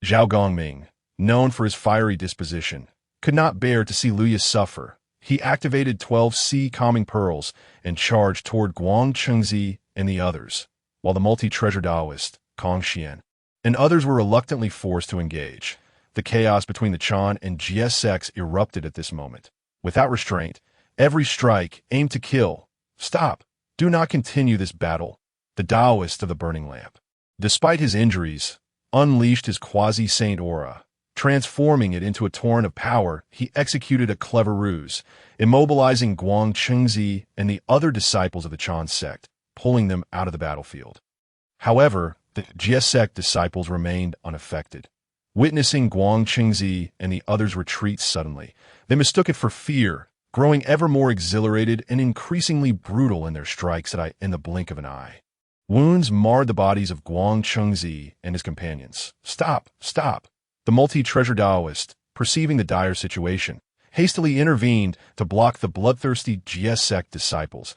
Zhao Gongming, known for his fiery disposition, could not bear to see Luya suffer. He activated 12 sea calming pearls and charged toward Guang Chengzi and the others, while the multi-treasure Taoist, Kong Xuan, and others were reluctantly forced to engage. The chaos between the Chan and Jie sects erupted at this moment. Without restraint, every strike aimed to kill. Stop! Do not continue this battle. The Taoist of the burning lamp, despite his injuries, unleashed his quasi-saint aura. Transforming it into a torrent of power, he executed a clever ruse, immobilizing Guang Chengzi and the other disciples of the Chan sect, pulling them out of the battlefield. However, the Jie sect disciples remained unaffected. Witnessing Guang Chengzi and the others retreat suddenly, they mistook it for fear, growing ever more exhilarated and increasingly brutal in their strikes in the blink of an eye. Wounds marred the bodies of Guang Chengzi and his companions. Stop! Stop! The multi-treasure Taoist, perceiving the dire situation, hastily intervened to block the bloodthirsty Jie sect disciples.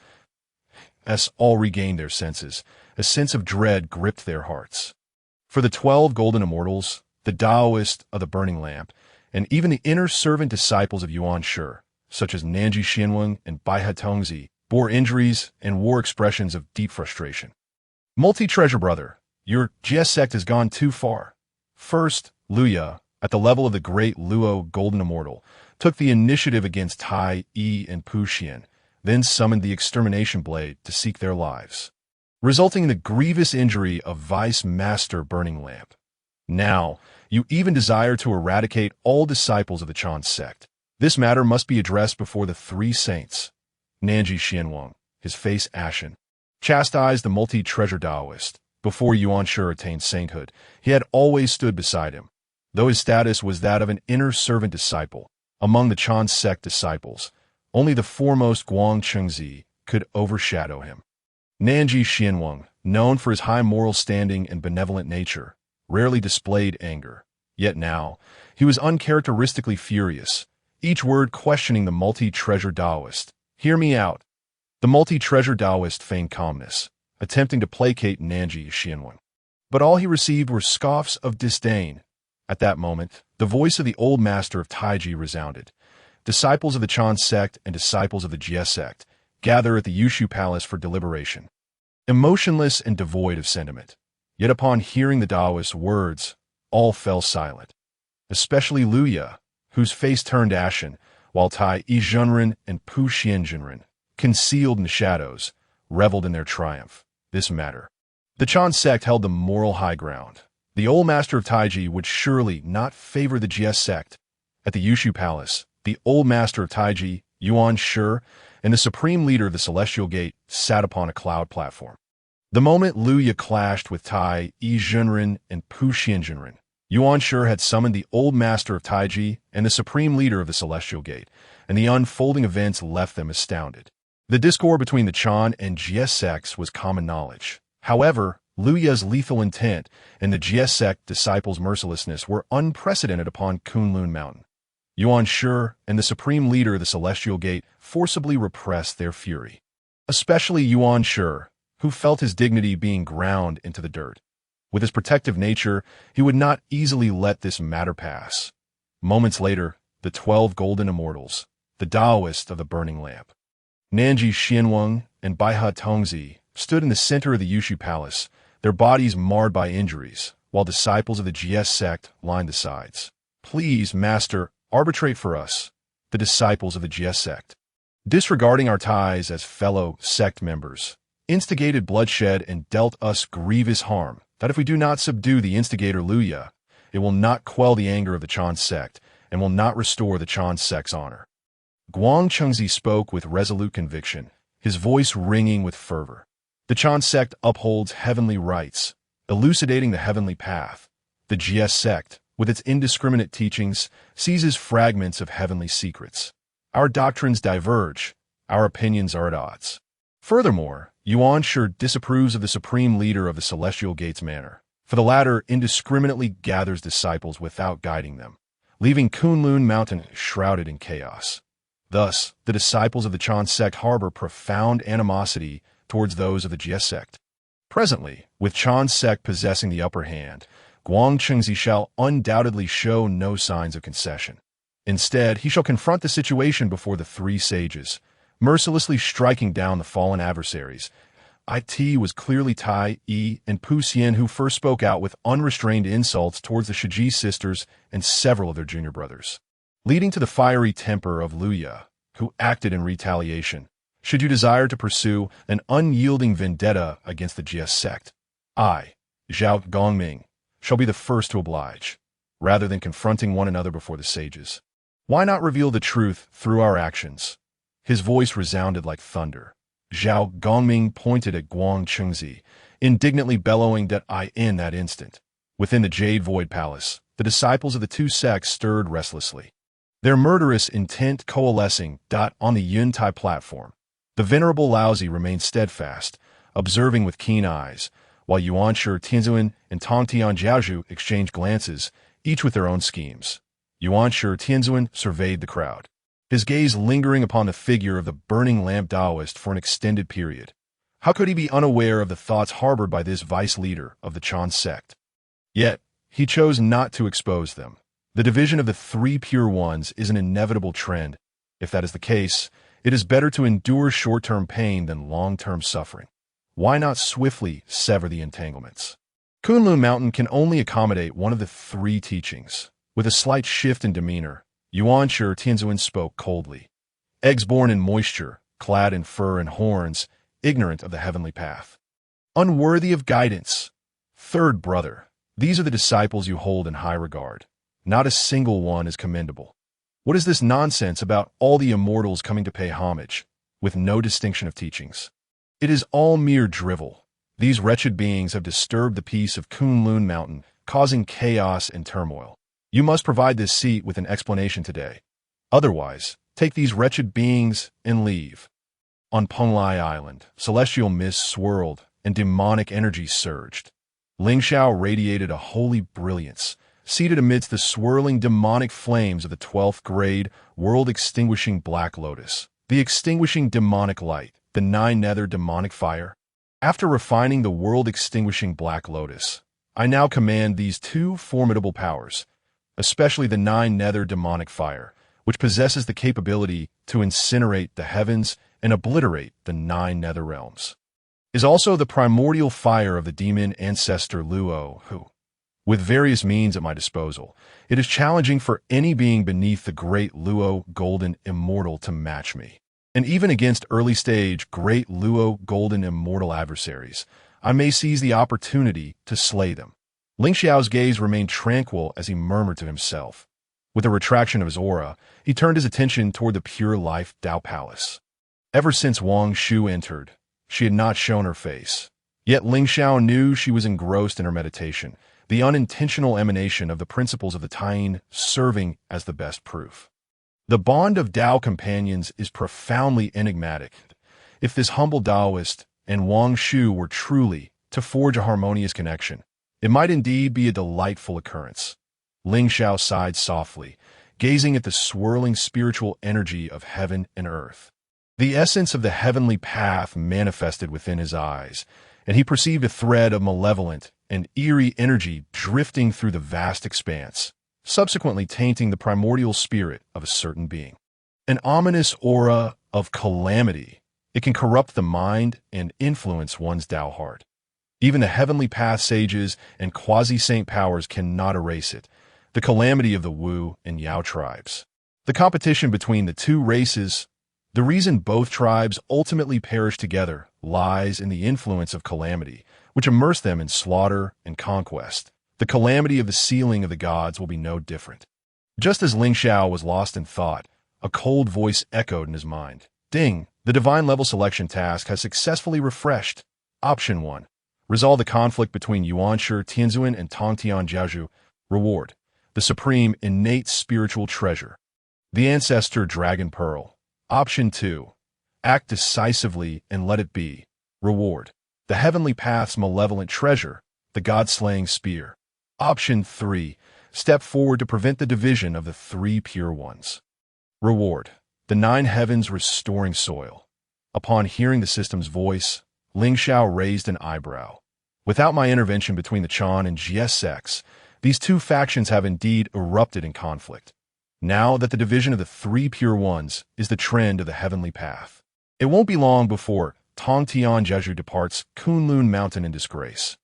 As all regained their senses, a sense of dread gripped their hearts. For the 12 golden immortals, the Taoist of the burning lamp, and even the inner servant disciples of Yuan Shi, such as Nanji Xianweng and Baihe Tongzi, bore injuries and wore expressions of deep frustration. Multi-treasure brother, your Jie sect has gone too far. First, Luya, at the level of the great Luo Golden Immortal, took the initiative against Tai Yi and Pu Xian, then summoned the extermination blade to seek their lives, resulting in the grievous injury of Vice Master Burning Lamp. Now, you even desire to eradicate all disciples of the Chan sect. This matter must be addressed before the 3 saints. Nanji Xianweng, his face ashen, chastised the multi-treasure Taoist. Before Yuan Shi attained sainthood, he had always stood beside him. Though his status was that of an inner servant disciple, among the Chan sect disciples, only the foremost Guang Chengzi could overshadow him. Nanji Xianweng, known for his high moral standing and benevolent nature, rarely displayed anger. Yet now, he was uncharacteristically furious, each word questioning the multi-treasure Taoist. Hear me out. The multi-treasure Taoist feigned calmness, attempting to placate Nanji Xianweng. But all he received were scoffs of disdain. At that moment, the voice of the old master of Taiji resounded. Disciples of the Chan sect and disciples of the Jie sect gather at the Yushu Palace for deliberation. Emotionless and devoid of sentiment. Yet upon hearing the Taoist's words, all fell silent. Especially Luya, whose face turned ashen, while Tai Yi Zhenren and Pu Xianzhenren, concealed in the shadows, reveled in their triumph. This matter The Chan sect held the moral high ground. The old master of Taiji would surely not favor the Jie sect. At the Yushu Palace, the old master of Taiji, Yuan Shi, and the supreme leader of the Celestial Gate sat upon a cloud platform. The moment Luya clashed with Tai Yi Junren and Pu Xianjunren, Yuan Shi had summoned the old master of Taiji and the supreme leader of the Celestial Gate, and the unfolding events left them astounded. The discord between the Chan and Jie sects was common knowledge. However, Luya's lethal intent and the Jie sect disciples' mercilessness were unprecedented upon Kunlun Mountain. Yuan Shi and the supreme leader of the Celestial Gate forcibly repressed their fury. Especially Yuan Shi, who felt his dignity being ground into the dirt. With his protective nature, he would not easily let this matter pass. Moments later, the 12 golden immortals, the Taoists of the burning lamp, Nanji Xianweng and Baihe Tongzi, stood in the center of the Yushu Palace, their bodies marred by injuries, while disciples of the Jie sect lined the sides. "Please, Master, arbitrate for us," the disciples of the Jie sect, disregarding our ties as fellow sect members, instigated bloodshed and dealt us grievous harm, that if we do not subdue the instigator Luya, it will not quell the anger of the Chan sect and will not restore the Chan sect's honor. Guang Chengzi spoke with resolute conviction, his voice ringing with fervor. The Chan sect upholds heavenly rights, elucidating the heavenly path. The Jie sect, with its indiscriminate teachings, seizes fragments of heavenly secrets. Our doctrines diverge. Our opinions are at odds. Furthermore, Yuan Shi disapproves of the supreme leader of the Celestial Gate's manner, for the latter indiscriminately gathers disciples without guiding them, leaving Kunlun Mountain shrouded in chaos. Thus, the disciples of the Chan sect harbor profound animosity towards those of the Jie sect. Presently, with Chan sect possessing the upper hand, Guang Chengzi shall undoubtedly show no signs of concession. Instead, he shall confront the situation before the three sages, mercilessly striking down the fallen adversaries. It was clearly Tai Yi and Pu Xian who first spoke out with unrestrained insults towards the Shiji sisters and several of their junior brothers, leading to the fiery temper of Luya, who acted in retaliation. Should you desire to pursue an unyielding vendetta against the Jie sect, I, Zhao Gongming, shall be the first to oblige, rather than confronting one another before the sages. Why not reveal the truth through our actions? His voice resounded like thunder. Zhao Gongming pointed at Guang Chengzi, indignantly bellowing that in that instant. Within the Jade Void Palace, the disciples of the two sects stirred restlessly, their murderous intent coalescing on the Yuntai platform. The venerable Laozi remained steadfast, observing with keen eyes, while Yuan Shi, Tianzuan, and Tongtian Jiaozhu exchanged glances, each with their own schemes. Yuan Shi, Tianzuan surveyed the crowd, his gaze lingering upon the figure of the burning lamp Taoist for an extended period. How could he be unaware of the thoughts harbored by this vice leader of the Chan sect? Yet, he chose not to expose them. The division of the three pure ones is an inevitable trend. If that is the case, it is better to endure short-term pain than long-term suffering. Why not swiftly sever the entanglements? Kunlun Mountain can only accommodate one of the three teachings. With a slight shift in demeanor, Yuan Shi Tianzuan spoke coldly. Eggs born in moisture, clad in fur and horns, ignorant of the heavenly path. Unworthy of guidance. Third brother, these are the disciples you hold in high regard. Not a single one is commendable. What is this nonsense about all the immortals coming to pay homage, with no distinction of teachings? It is all mere drivel. These wretched beings have disturbed the peace of Kunlun Mountain, causing chaos and turmoil. You must provide this seat with an explanation today. Otherwise, take these wretched beings and leave. On Penglai Island, celestial mists swirled and demonic energy surged. Lingxiao radiated a holy brilliance, seated amidst the swirling demonic flames of the 12th grade, world-extinguishing Black Lotus, the extinguishing demonic light, the nine-nether demonic fire. After refining the world-extinguishing Black Lotus, I now command these two formidable powers, especially the nine-nether demonic fire, which possesses the capability to incinerate the heavens and obliterate the nine nether realms, is also the primordial fire of the demon ancestor Luo, who, with various means at my disposal, it is challenging for any being beneath the great Luo Golden Immortal to match me. And even against early-stage great Luo Golden Immortal adversaries, I may seize the opportunity to slay them. Lingxiao's gaze remained tranquil as he murmured to himself. With a retraction of his aura, he turned his attention toward the pure life Dao Palace. Ever since Wang Shu entered, she had not shown her face. Yet Lingxiao knew she was engrossed in her meditation, the unintentional emanation of the principles of the Tying serving as the best proof. The bond of Dao companions is profoundly enigmatic. If this humble Daoist and Wang Shu were truly to forge a harmonious connection, it might indeed be a delightful occurrence. Lingxiao sighed softly, gazing at the swirling spiritual energy of heaven and earth. The essence of the heavenly path manifested within his eyes, and he perceived a thread of malevolent and eerie energy drifting through the vast expanse, subsequently tainting the primordial spirit of a certain being. An ominous aura of calamity. It can corrupt the mind and influence one's Dao heart. Even the heavenly path sages and quasi-saint powers cannot erase it. The calamity of the Wu and Yao tribes. The competition between the two races. The reason both tribes ultimately perish together lies in the influence of calamity, which immersed them in slaughter and conquest. The calamity of the sealing of the gods will be no different. Just as Lingxiao was lost in thought, a cold voice echoed in his mind. Ding! The divine level selection task has successfully refreshed. Option 1. Resolve the conflict between Yuanshi Tianzuan and Tongtian Jiaozhu. Reward. The supreme innate spiritual treasure. The ancestor dragon pearl. Option 2. Act decisively and let it be. Reward. The heavenly path's malevolent treasure, the god-slaying spear. Option 3. Step forward to prevent the division of the three pure ones. Reward. The 9 heavens restoring soil. Upon hearing the system's voice, Lingxiao raised an eyebrow. Without my intervention between the Chan and Jie sects, these two factions have indeed erupted in conflict. Now that the division of the three pure ones is the trend of the heavenly path, it won't be long before Tongtian Jiaozhu departs Kunlun Mountain in disgrace.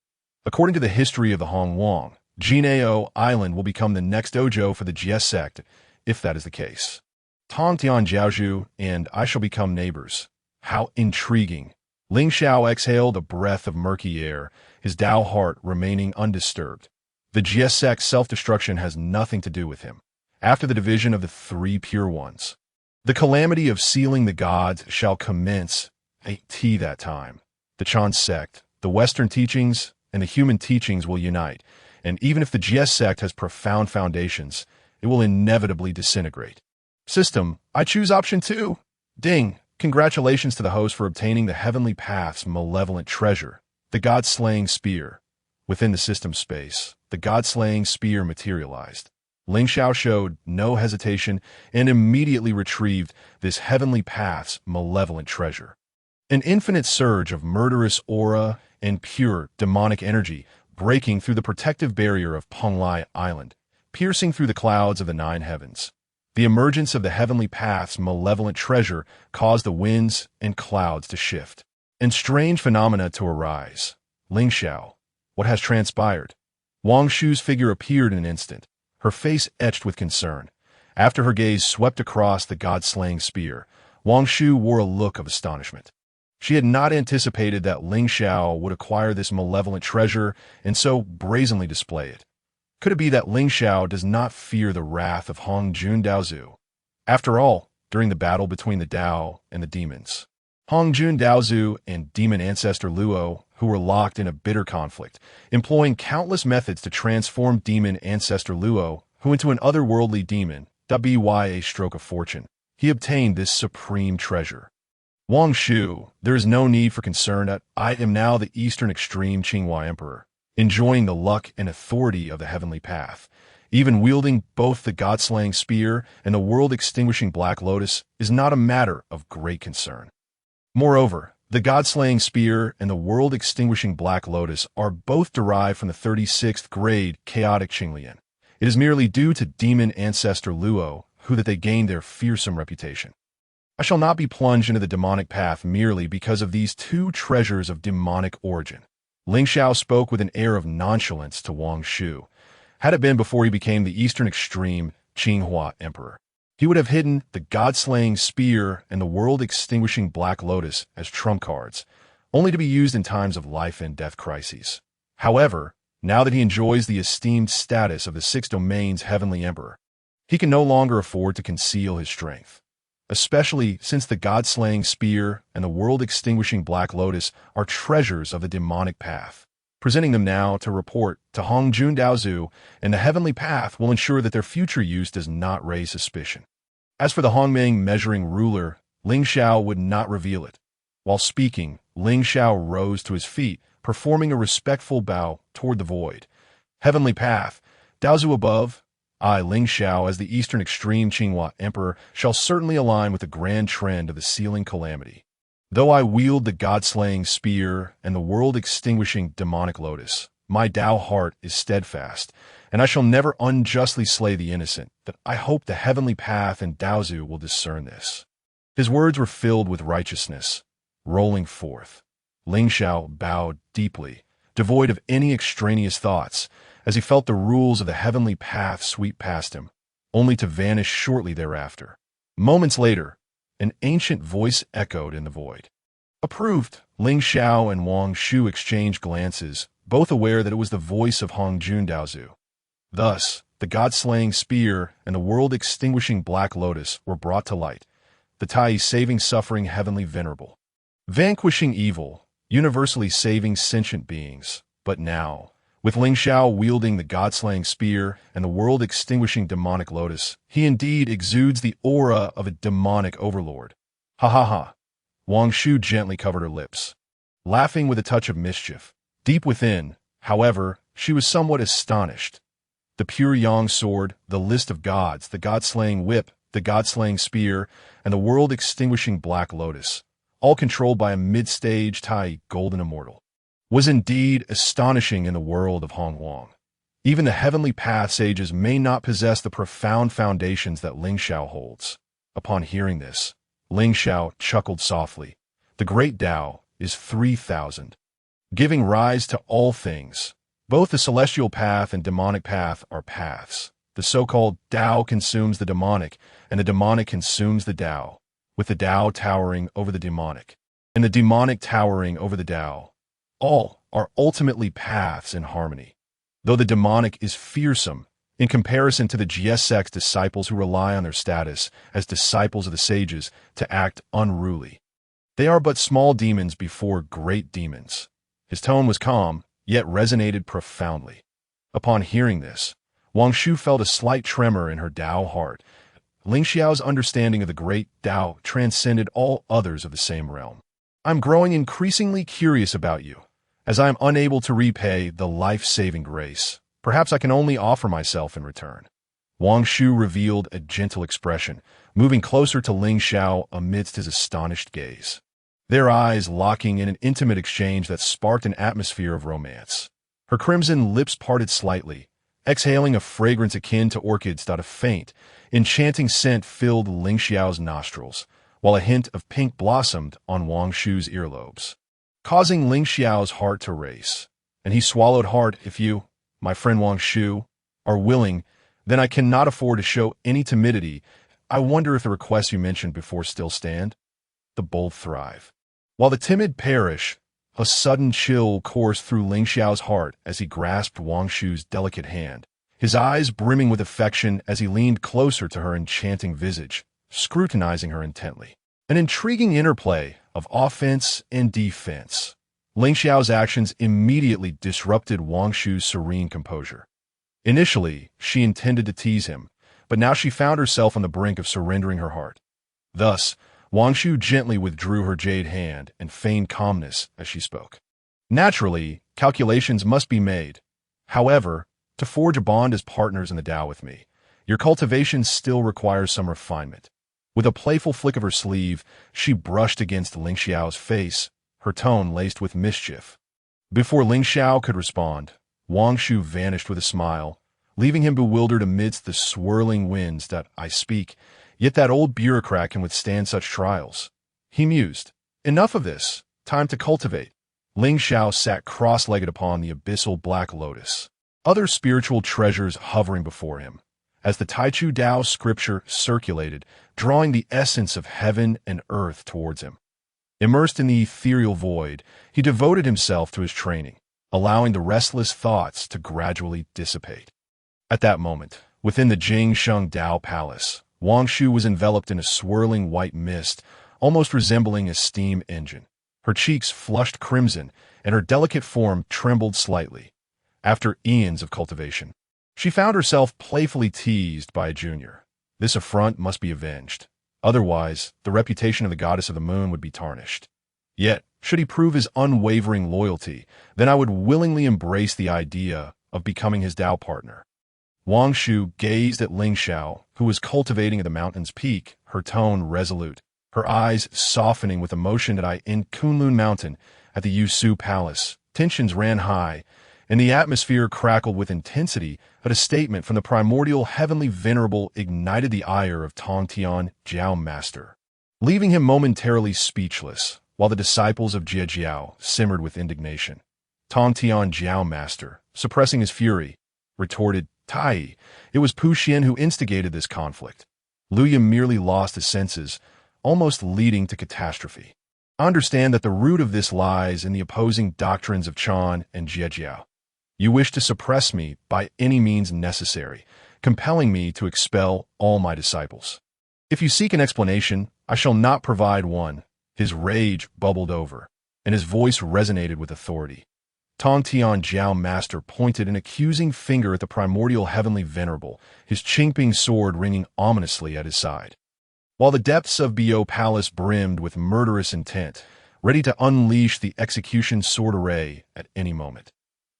According to the history of the Hong Wang, Jiao Island will become the next dojo for the Jie sect, if that is the case. Tongtian Jiaozhu and I shall become neighbors. How intriguing. Lingxiao exhaled a breath of murky air, his Dao heart remaining undisturbed. The Jie sect's self-destruction has nothing to do with him. After the division of the three pure ones, the calamity of sealing the gods shall commence at that time. The Chan sect, the Western teachings, and the human teachings will unite, and even if the Jie sect has profound foundations, it will inevitably disintegrate. System, I choose option 2. Ding! Congratulations to the host for obtaining the heavenly path's malevolent treasure, the god-slaying spear. Within the system space, the god-slaying spear materialized. Lingxiao showed no hesitation and immediately retrieved this heavenly path's malevolent treasure. An infinite surge of murderous aura and pure demonic energy breaking through the protective barrier of Penglai Island, piercing through the clouds of the 9 heavens. The emergence of the heavenly path's malevolent treasure caused the winds and clouds to shift, and strange phenomena to arise. Lingxiao, what has transpired? Wang Shu's figure appeared in an instant, her face etched with concern. After her gaze swept across the god-slaying spear, Wang Shu wore a look of astonishment. She had not anticipated that Lingxiao would acquire this malevolent treasure and so brazenly display it. Could it be that Lingxiao does not fear the wrath of Hong Jun Daozu? After all, during the battle between the Dao and the demons, Hong Jun Daozu and demon ancestor Luo, who were locked in a bitter conflict, employing countless methods to transform demon ancestor Luo, who into an otherworldly demon, by a stroke of fortune, he obtained this supreme treasure. Wang Shu, there is no need for concern that I am now the Eastern Extreme Qinghua Emperor, enjoying the luck and authority of the heavenly path. Even wielding both the god-slaying spear and the world-extinguishing Black Lotus is not a matter of great concern. Moreover, the god-slaying spear and the world-extinguishing Black Lotus are both derived from the 36th grade chaotic Qinglian. It is merely due to demon ancestor Luo who that they gained their fearsome reputation. I shall not be plunged into the demonic path merely because of these two treasures of demonic origin. Lingxiao spoke with an air of nonchalance to Wang Shu. Had it been before he became the Eastern Extreme Qinghua Emperor, he would have hidden the god-slaying spear and the world-extinguishing Black Lotus as trump cards. only to be used in times of life and death crises. However, now that he enjoys the esteemed status of the Six Domain's Heavenly Emperor, he can no longer afford to conceal his strength, especially since the God-slaying spear and the world-extinguishing Black Lotus are treasures of the demonic path. Presenting them now to report to Hongjun Daozu and the Heavenly Path will ensure that their future use does not raise suspicion. As for the Hongming measuring ruler, Lingxiao would not reveal it. While speaking, Lingxiao rose to his feet, performing a respectful bow toward the void. Heavenly Path, Daozu above, I, Lingxiao, as the Eastern Extreme Qinghua Emperor, shall certainly align with the grand trend of the sealing calamity. Though I wield the God-slaying spear and the world-extinguishing demonic lotus, my Dao heart is steadfast, and I shall never unjustly slay the innocent, that I hope the Heavenly Path and Daozu will discern this. His words were filled with righteousness, rolling forth. Lingxiao bowed deeply, devoid of any extraneous thoughts, as he felt the rules of the Heavenly Path sweep past him, only to vanish shortly thereafter. Moments later, an ancient voice echoed in the void. Approved. Lingxiao and Wang Shu exchanged glances, both aware that it was the voice of Hongjun Daozu. Thus, the God-slaying spear and the world-extinguishing Black Lotus were brought to light, the Tai saving suffering Heavenly Venerable, vanquishing evil, universally saving sentient beings. But now, with Lingxiao wielding the God-slaying spear and the world-extinguishing demonic lotus, he indeed exudes the aura of a demonic overlord. Ha ha ha. Wang Shu gently covered her lips, laughing with a touch of mischief. Deep within, however, she was somewhat astonished. The pure Yang sword, the list of gods, the God-slaying whip, the God-slaying spear, and the world-extinguishing Black Lotus, all controlled by a mid-stage Tai Golden Immortal, was indeed astonishing in the world of Hong Wang. Even the Heavenly Path sages may not possess the profound foundations that Lingxiao holds. Upon hearing this, Lingxiao chuckled softly. The Great Dao is 3,000, giving rise to all things. Both the celestial path and demonic path are paths. The so-called Dao consumes the demonic, and the demonic consumes the Dao, with the Dao towering over the demonic, and the demonic towering over the Dao. All are ultimately paths in harmony. Though the demonic is fearsome, in comparison to the Jie Sect's disciples who rely on their status as disciples of the sages to act unruly, they are but small demons before great demons. His tone was calm, yet resonated profoundly. Upon hearing this, Wang Shu felt a slight tremor in her Dao heart. Lingxiao's understanding of the Great Dao transcended all others of the same realm. I'm growing increasingly curious about you, as I am unable to repay the life-saving grace. Perhaps I can only offer myself in return. Wang Shu revealed a gentle expression, moving closer to Lingxiao amidst his astonished gaze, their eyes locking in an intimate exchange that sparked an atmosphere of romance. Her crimson lips parted slightly, exhaling a fragrance akin to orchids. A faint, enchanting scent filled Lingxiao's nostrils, while a hint of pink blossomed on Wang Shu's earlobes, causing Lingxiao's heart to race. And he swallowed hard. If you, my friend Wang Shu, are willing, then I cannot afford to show any timidity. I wonder if the requests you mentioned before still stand? The bold thrive. While the timid perish, a sudden chill coursed through Lingxiao's heart as he grasped Wang Shu's delicate hand, his eyes brimming with affection as he leaned closer to her enchanting visage, scrutinizing her intently. An intriguing interplay of offense and defense. Lingxiao's actions immediately disrupted Wang Shu's serene composure. Initially, she intended to tease him, but now she found herself on the brink of surrendering her heart. Thus, Wang Shu gently withdrew her jade hand and feigned calmness as she spoke. Naturally, calculations must be made. However, to forge a bond as partners in the Tao with me, your cultivation still requires some refinement. With a playful flick of her sleeve, she brushed against Lingxiao's face, her tone laced with mischief. Before Lingxiao could respond, Wang Shu vanished with a smile, leaving him bewildered amidst the swirling winds. I speak, yet that old bureaucrat can withstand such trials. He mused. Enough of this. Time to cultivate. Lingxiao sat cross-legged upon the abyssal Black Lotus, other spiritual treasures hovering before him, as the Taichu Dao scripture circulated, drawing the essence of heaven and earth towards him. Immersed in the ethereal void, he devoted himself to his training, allowing the restless thoughts to gradually dissipate. At that moment, within the Jingsheng Dao Palace, Wang Shu was enveloped in a swirling white mist, almost resembling a steam engine. Her cheeks flushed crimson, and her delicate form trembled slightly. After eons of cultivation, she found herself playfully teased by a junior. This affront must be avenged. Otherwise, the reputation of the goddess of the moon would be tarnished. Yet, should he prove his unwavering loyalty, then I would willingly embrace the idea of becoming his Dao partner. Wang Shu gazed at Lingxiao, who was cultivating at the mountain's peak, her tone resolute, her eyes softening with emotion in Kunlun Mountain at the Yusu Palace. Tensions ran high, and the atmosphere crackled with intensity, but a statement from the Primordial Heavenly Venerable ignited the ire of Tongtian Jiao Master, leaving him momentarily speechless, while the disciples of Jie Jiao simmered with indignation. Tongtian Jiao Master, suppressing his fury, retorted, "Tai, it was Pu Xian who instigated this conflict." Luya merely lost his senses, almost leading to catastrophe. I understand that the root of this lies in the opposing doctrines of Chan and Jie Jiao. You wish to suppress me by any means necessary, compelling me to expel all my disciples. If you seek an explanation, I shall not provide one. His rage bubbled over, and his voice resonated with authority. Tongtian Jiao Master pointed an accusing finger at the Primordial Heavenly Venerable, his Qingping sword ringing ominously at his side. While the depths of Bo Palace brimmed with murderous intent, ready to unleash the execution sword array at any moment,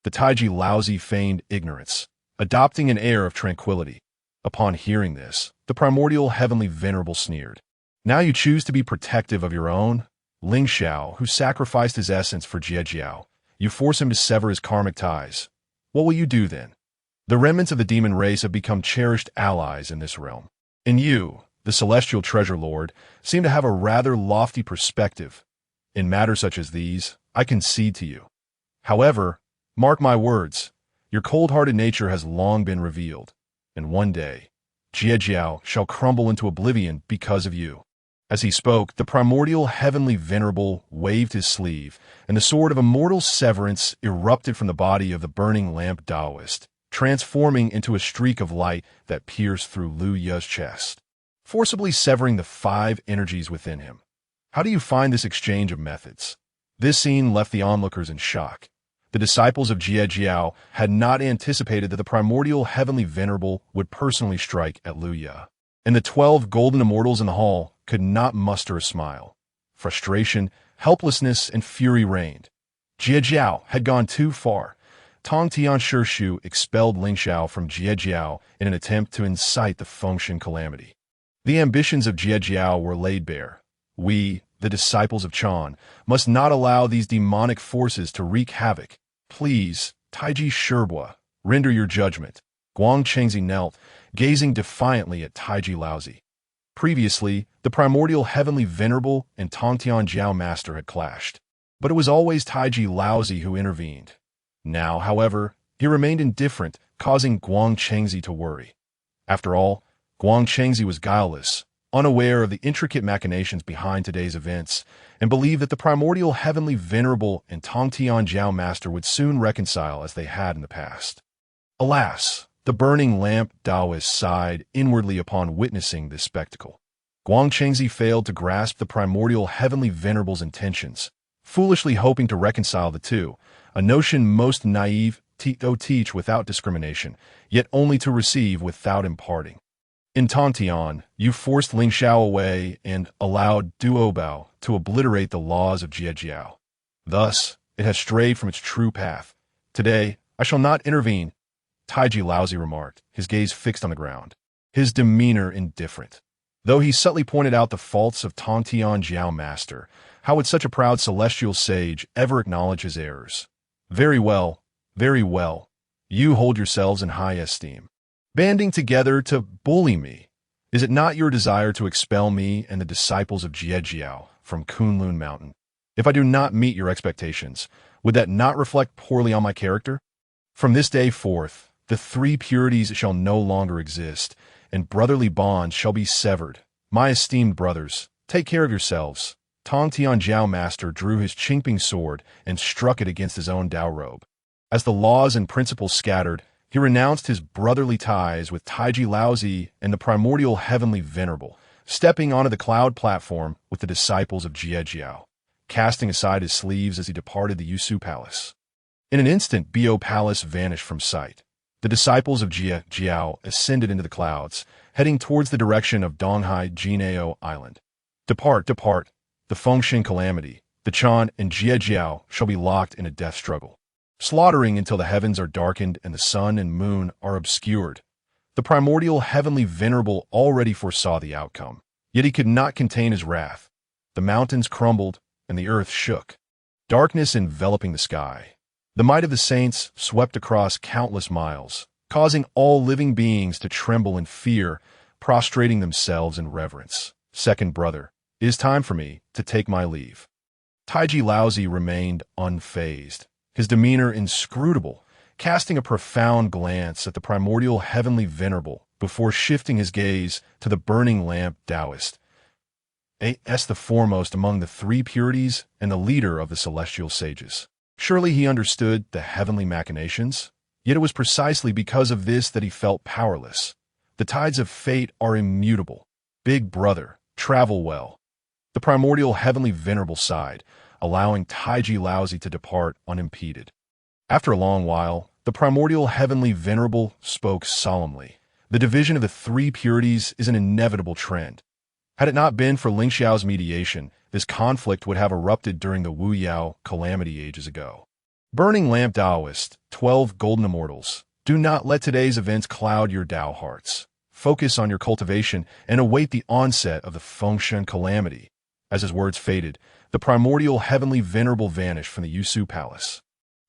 the Taiji Laozi feigned ignorance, adopting an air of tranquility. Upon hearing this, the Primordial Heavenly Venerable sneered. "Now you choose to be protective of your own? Lingxiao, who sacrificed his essence for Jie Jiao, you force him to sever his karmic ties. What will you do then? The remnants of the demon race have become cherished allies in this realm. And you, the celestial treasure lord, seem to have a rather lofty perspective. In matters such as these, I concede to you. However, mark my words, your cold-hearted nature has long been revealed, and one day, Jie Jiao shall crumble into oblivion because of you." As he spoke, the Primordial Heavenly Venerable waved his sleeve, and the sword of immortal severance erupted from the body of the burning lamp Taoist, transforming into a streak of light that pierced through Lu Ya's chest, forcibly severing the 5 energies within him. How do you find this exchange of methods? This scene left the onlookers in shock. The disciples of Jie Jiao had not anticipated that the Primordial Heavenly Venerable would personally strike at Luya, and the 12 golden immortals in the hall could not muster a smile. Frustration, helplessness, and fury reigned. Jie Jiao had gone too far. Tongtian Shu expelled Lingxiao from Jie Jiao in an attempt to incite the Fengshen calamity. The ambitions of Jie Jiao were laid bare. We, the disciples of Chan, must not allow these demonic forces to wreak havoc. Please, Taiji Shibua, render your judgment. Guang Chengzi knelt, gazing defiantly at Taiji Laozi. Previously, the Primordial Heavenly Venerable and Tongtian Jiao Master had clashed, but it was always Taiji Laozi who intervened. Now, however, he remained indifferent, causing Guang Chengzi to worry. After all, Guang Chengzi was guileless, unaware of the intricate machinations behind today's events, and believed that the Primordial Heavenly Venerable and Tongtian Jiao Master would soon reconcile as they had in the past. Alas! The burning lamp Taoist sighed inwardly upon witnessing this spectacle. Guang Chengzi failed to grasp the Primordial Heavenly Venerable's intentions, foolishly hoping to reconcile the two, a notion most naive to teach without discrimination, yet only to receive without imparting. In Tongtian, you forced Lingxiao away and allowed Duobao to obliterate the laws of Jie Jiao. Thus, it has strayed from its true path. Today, I shall not intervene, Taiji Laozi remarked, his gaze fixed on the ground, his demeanor indifferent. Though he subtly pointed out the faults of Tongtian Jiao Master, how would such a proud celestial sage ever acknowledge his errors? Very well, very well. You hold yourselves in high esteem, banding together to bully me. Is it not your desire to expel me and the disciples of Jie Jiao from Kunlun Mountain? If I do not meet your expectations, would that not reflect poorly on my character? From this day forth, the 3 purities shall no longer exist, and brotherly bonds shall be severed. My esteemed brothers, take care of yourselves. Tongtian Jiao master drew his Qingping sword and struck it against his own Dao robe. As the laws and principles scattered, he renounced his brotherly ties with Taiji Laozi and the Primordial Heavenly Venerable, stepping onto the cloud platform with the disciples of Jie Jiao, casting aside his sleeves as he departed the Yusu Palace. In an instant, Bo Palace vanished from sight. The disciples of Jie Jiao ascended into the clouds, heading towards the direction of Donghai Jinao Island. Depart, depart. The Fengshen calamity, the Chan and Jie Jiao shall be locked in a death struggle, slaughtering until the heavens are darkened and the sun and moon are obscured. The Primordial Heavenly Venerable already foresaw the outcome, yet he could not contain his wrath. The mountains crumbled and the earth shook, darkness enveloping the sky. The might of the saints swept across countless miles, causing all living beings to tremble in fear, prostrating themselves in reverence. Second brother, it is time for me to take my leave. Taiji Laozi remained unfazed, his demeanor inscrutable, casting a profound glance at the Primordial Heavenly Venerable before shifting his gaze to the burning lamp Taoist. As the foremost among the three purities and the leader of the celestial sages. Surely he understood the heavenly machinations, yet it was precisely because of this that he felt powerless. The tides of fate are immutable. Big brother, travel well. The Primordial Heavenly Venerable sighed, allowing Taiji Laozi to depart unimpeded. After a long while, the Primordial Heavenly Venerable spoke solemnly. The division of the three purities is an inevitable trend. Had it not been for Lingxiao's mediation, this conflict would have erupted during the Wu Yao calamity ages ago. Burning Lamp Taoist, 12 Golden Immortals, do not let today's events cloud your Tao hearts. Focus on your cultivation and await the onset of the Fengshen calamity. As his words faded, the Primordial Heavenly Venerable vanished from the Yusu Palace,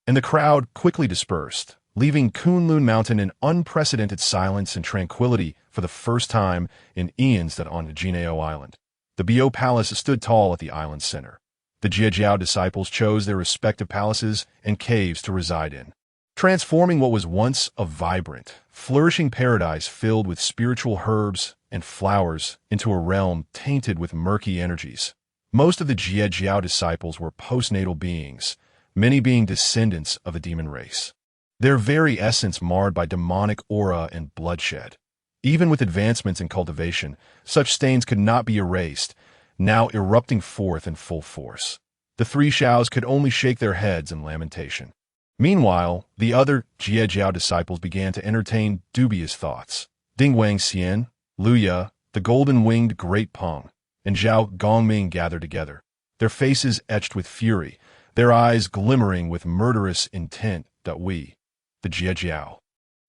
and the crowd quickly dispersed, leaving Kunlun Mountain in unprecedented silence and tranquility for the first time in eons on Jinao Island. The Bo Palace stood tall at the island's center. The Jie Jiao disciples chose their respective palaces and caves to reside in, transforming what was once a vibrant, flourishing paradise filled with spiritual herbs and flowers into a realm tainted with murky energies. Most of the Jie Jiao disciples were postnatal beings, many being descendants of the demon race, their very essence marred by demonic aura and bloodshed. Even with advancements in cultivation, such stains could not be erased, now erupting forth in full force. The three Xiaos could only shake their heads in lamentation. Meanwhile, the other Jie Jiao disciples began to entertain dubious thoughts. Ding Xian, Luya, the Golden-Winged Great Peng, and Zhao Gongming gathered together, their faces etched with fury, their eyes glimmering with murderous intent. We, the Jie Jiao,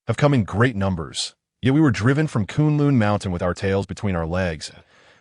have come in great numbers, yet we were driven from Kunlun Mountain with our tails between our legs.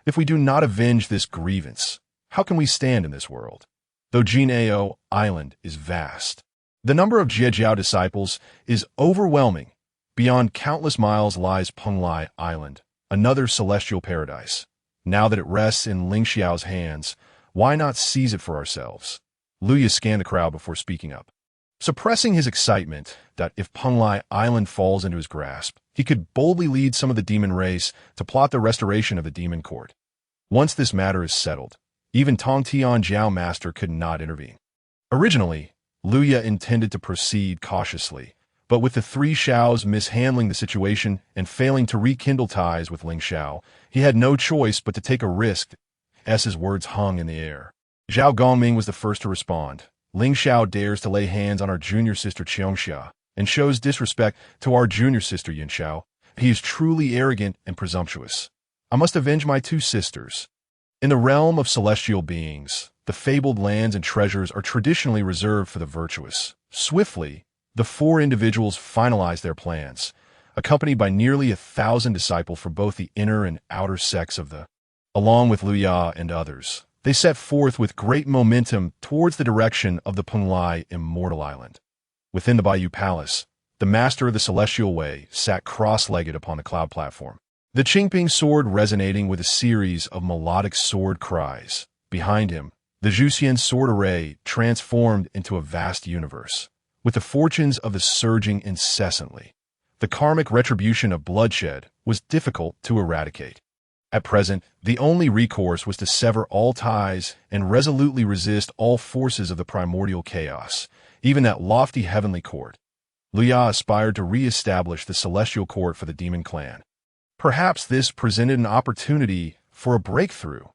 If we do not avenge this grievance, how can we stand in this world? Though Jinao Island is vast, the number of Jie Jiao disciples is overwhelming. Beyond countless miles lies Penglai Island, another celestial paradise. Now that it rests in Lingxiao's hands, why not seize it for ourselves? Luya scanned the crowd before speaking up, suppressing his excitement that if Penglai Island falls into his grasp, he could boldly lead some of the demon race to plot the restoration of the demon court. Once this matter is settled, even Tongtian Jiao master could not intervene. Originally, Luya intended to proceed cautiously, but with the three Xiaos mishandling the situation and failing to rekindle ties with Lingxiao, he had no choice but to take a risk as his words hung in the air. Zhao Gongming was the first to respond. Lingxiao dares to lay hands on our junior sister Qiongxia and shows disrespect to our junior sister Yinxiao. He is truly arrogant and presumptuous. I must avenge my two sisters. In the realm of celestial beings, the fabled lands and treasures are traditionally reserved for the virtuous. Swiftly, the four individuals finalized their plans, accompanied by nearly 1,000 disciples from both the inner and outer sects of the, along with Luya and others. They set forth with great momentum towards the direction of the Penglai Immortal Island. Within the Bayou Palace, the master of the Celestial Way sat cross-legged upon the cloud platform, the Qingping sword resonating with a series of melodic sword cries. Behind him, the Zhuxian sword array transformed into a vast universe, with the fortunes of the surging incessantly. The karmic retribution of bloodshed was difficult to eradicate. At present, the only recourse was to sever all ties and resolutely resist all forces of the primordial chaos, even that lofty heavenly court. Luya aspired to re-establish the celestial court for the demon clan. Perhaps this presented an opportunity for a breakthrough.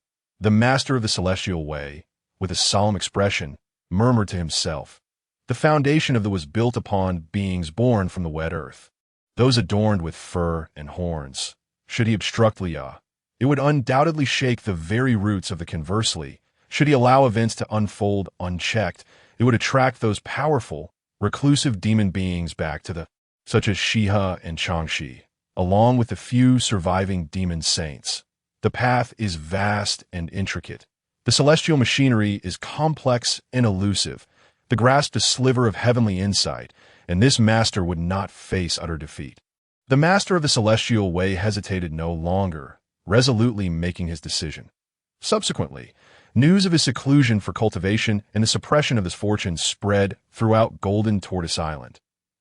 The master of the celestial way, with a solemn expression, murmured to himself, "The foundation of the was built upon beings born from the wet earth, those adorned with fur and horns. Should he obstruct Luya, it would undoubtedly shake the very roots of the conversely. Should he allow events to unfold unchecked, it would attract those powerful, reclusive demon beings back to the, such as Shiha and Changshi, along with the few surviving demon saints. The path is vast and intricate. The celestial machinery is complex and elusive. The grasped a sliver of heavenly insight, and this master would not face utter defeat." The master of the celestial way hesitated no longer, resolutely making his decision. Subsequently, news of his seclusion for cultivation and the suppression of his fortunes spread throughout Golden Tortoise Island.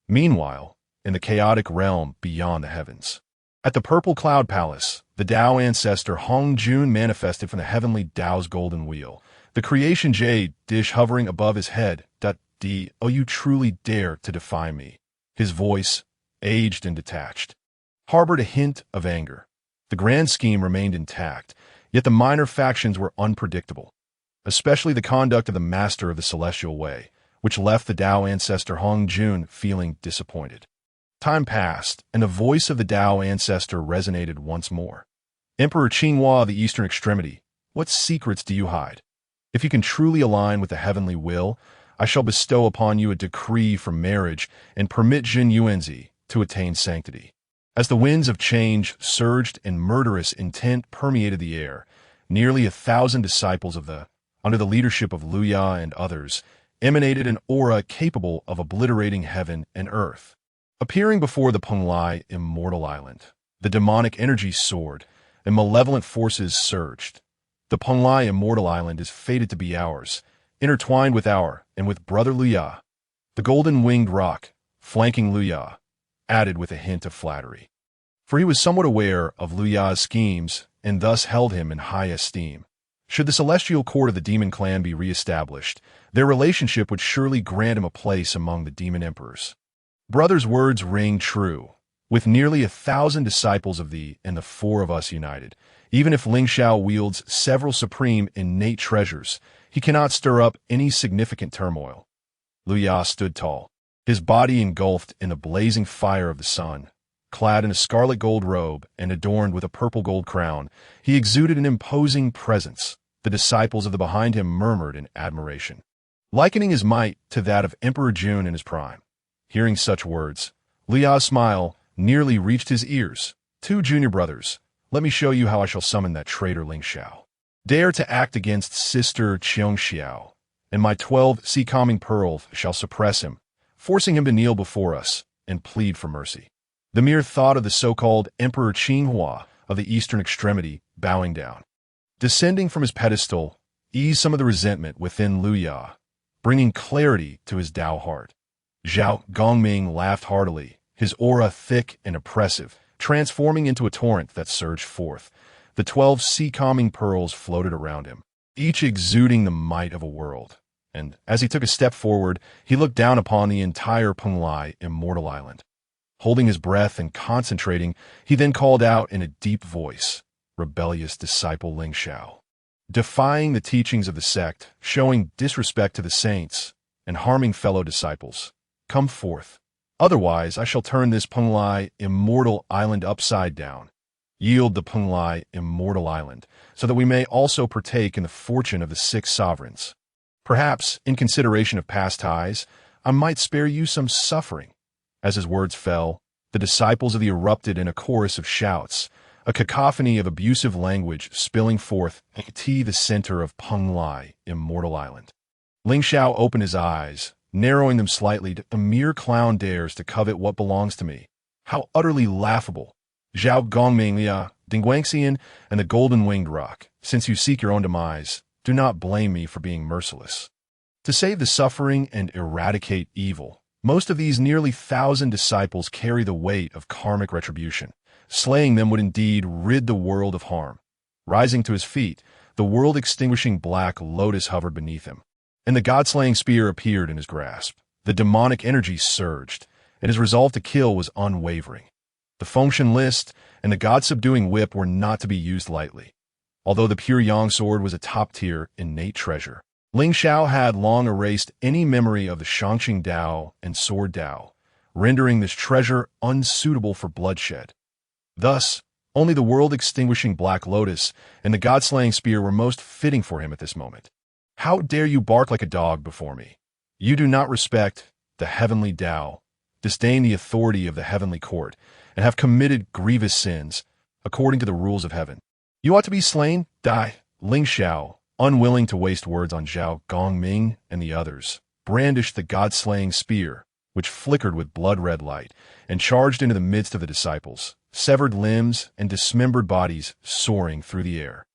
Meanwhile, in the chaotic realm beyond the heavens, at the Purple Cloud Palace, the Dao ancestor Hong Jun manifested from the Heavenly Dao's golden wheel, the creation jade dish hovering above his head. "Oh, you truly dare to defy me." His voice, aged and detached, harbored a hint of anger. The grand scheme remained intact, yet the minor factions were unpredictable, especially the conduct of the master of the celestial way, which left the Dao ancestor Hong Jun feeling disappointed. Time passed, and the voice of the Dao ancestor resonated once more. "Emperor Qinghua of the Eastern Extremity, what secrets do you hide? If you can truly align with the heavenly will, I shall bestow upon you a decree for marriage and permit Jin Yuanzi to attain sanctity." As the winds of change surged and murderous intent permeated the air, nearly 1,000 disciples of the, under the leadership of Luya and others, emanated an aura capable of obliterating heaven and earth. Appearing before the Penglai immortal island, the demonic energy soared, and malevolent forces surged. The Penglai immortal island is fated to be ours, intertwined with our and with Brother Luya. The golden-winged rock, flanking Luya, added with a hint of flattery. For he was somewhat aware of Luya's schemes and thus held him in high esteem. Should the celestial court of the demon clan be re-established, their relationship would surely grant him a place among the demon emperors. Brother's words ring true. With nearly 1,000 disciples of thee and the four of us united, even if Lingxiao wields several supreme innate treasures, he cannot stir up any significant turmoil. Luya stood tall, his body engulfed in the blazing fire of the sun. Clad in a scarlet gold robe and adorned with a purple gold crown, he exuded an imposing presence. The disciples of the behind him murmured in admiration, likening his might to that of Emperor Jun in his prime. Hearing such words, Luya's smile nearly reached his ears. "Two junior brothers, let me show you how I shall summon that traitor Lingxiao. Dare to act against Sister Xiao, and my 12 sea-calming pearls shall suppress him, forcing him to kneel before us and plead for mercy." The mere thought of the so-called Emperor Qinghua of the Eastern Extremity bowing down, descending from his pedestal, eased some of the resentment within Luya, bringing clarity to his Dao heart. Zhao Gongming laughed heartily, his aura thick and oppressive, transforming into a torrent that surged forth. The 12 sea-calming pearls floated around him, each exuding the might of a world. And as he took a step forward, he looked down upon the entire Penglai immortal island. Holding his breath and concentrating, he then called out in a deep voice, "Rebellious disciple Lingxiao, defying the teachings of the sect, showing disrespect to the saints, and harming fellow disciples, come forth. Otherwise I shall turn this Penglai immortal island upside down. Yield the Penglai immortal island, so that we may also partake in the fortune of the 6 sovereigns. Perhaps, in consideration of past ties, I might spare you some suffering." As his words fell, the disciples of the erupted in a chorus of shouts, a cacophony of abusive language spilling forth to the center of Penglai immortal island. Lingxiao opened his eyes, narrowing them slightly. "A mere clown dares to covet what belongs to me. How utterly laughable! Zhao Gongming Liya, Dingguangxian, and the Golden-Winged Rock, since you seek your own demise, do not blame me for being merciless. To save the suffering and eradicate evil, most of these nearly 1,000 disciples carry the weight of karmic retribution. Slaying them would indeed rid the world of harm. Rising to his feet, the world-extinguishing Black Lotus hovered beneath him, and the god-slaying spear appeared in his grasp. The demonic energy surged, and his resolve to kill was unwavering. The Fengshan list and the god-subduing whip were not to be used lightly. Although the pure Yang sword was a top-tier, innate treasure, Lingxiao had long erased any memory of the Shangqing Dao and Sword Dao, rendering this treasure unsuitable for bloodshed. Thus, only the world-extinguishing Black Lotus and the god-slaying spear were most fitting for him at this moment. How dare you bark like a dog before me? You do not respect the Heavenly Dao, disdain the authority of the Heavenly Court, and have committed grievous sins, according to the rules of heaven. You ought to be slain, die. Lingxiao, unwilling to waste words on Zhao Gongming and the others, brandished the god-slaying spear, which flickered with blood-red light, and charged into the midst of the disciples, severed limbs and dismembered bodies soaring through the air.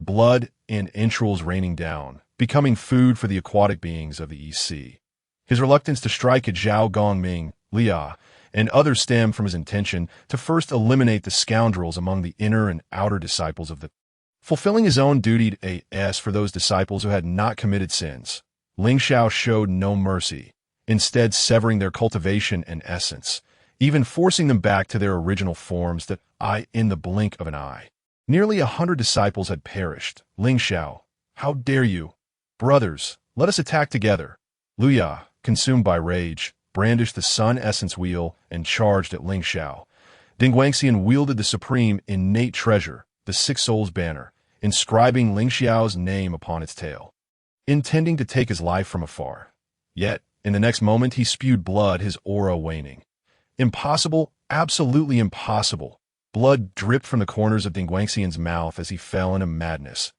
Blood and entrails raining down, becoming food for the aquatic beings of the East Sea. His reluctance to strike at Zhao Gongming, Luya, and others stemmed from his intention to first eliminate the scoundrels among the inner and outer disciples of the. Fulfilling his own duty as for those disciples who had not committed sins, Lingxiao showed no mercy, instead severing their cultivation and essence, even forcing them back to their original forms in the blink of an eye. Nearly 100 disciples had perished. Lingxiao, how dare you? Brothers, let us attack together. Luya, consumed by rage, brandished the Sun Essence Wheel and charged at Lingxiao. Dingguangxian wielded the supreme innate treasure, the Six Souls banner, inscribing Lingxiao's name upon its tail, intending to take his life from afar. Yet, in the next moment he spewed blood, his aura waning. Impossible, absolutely impossible. Blood dripped from the corners of Dingguangxian's mouth as he fell into madness.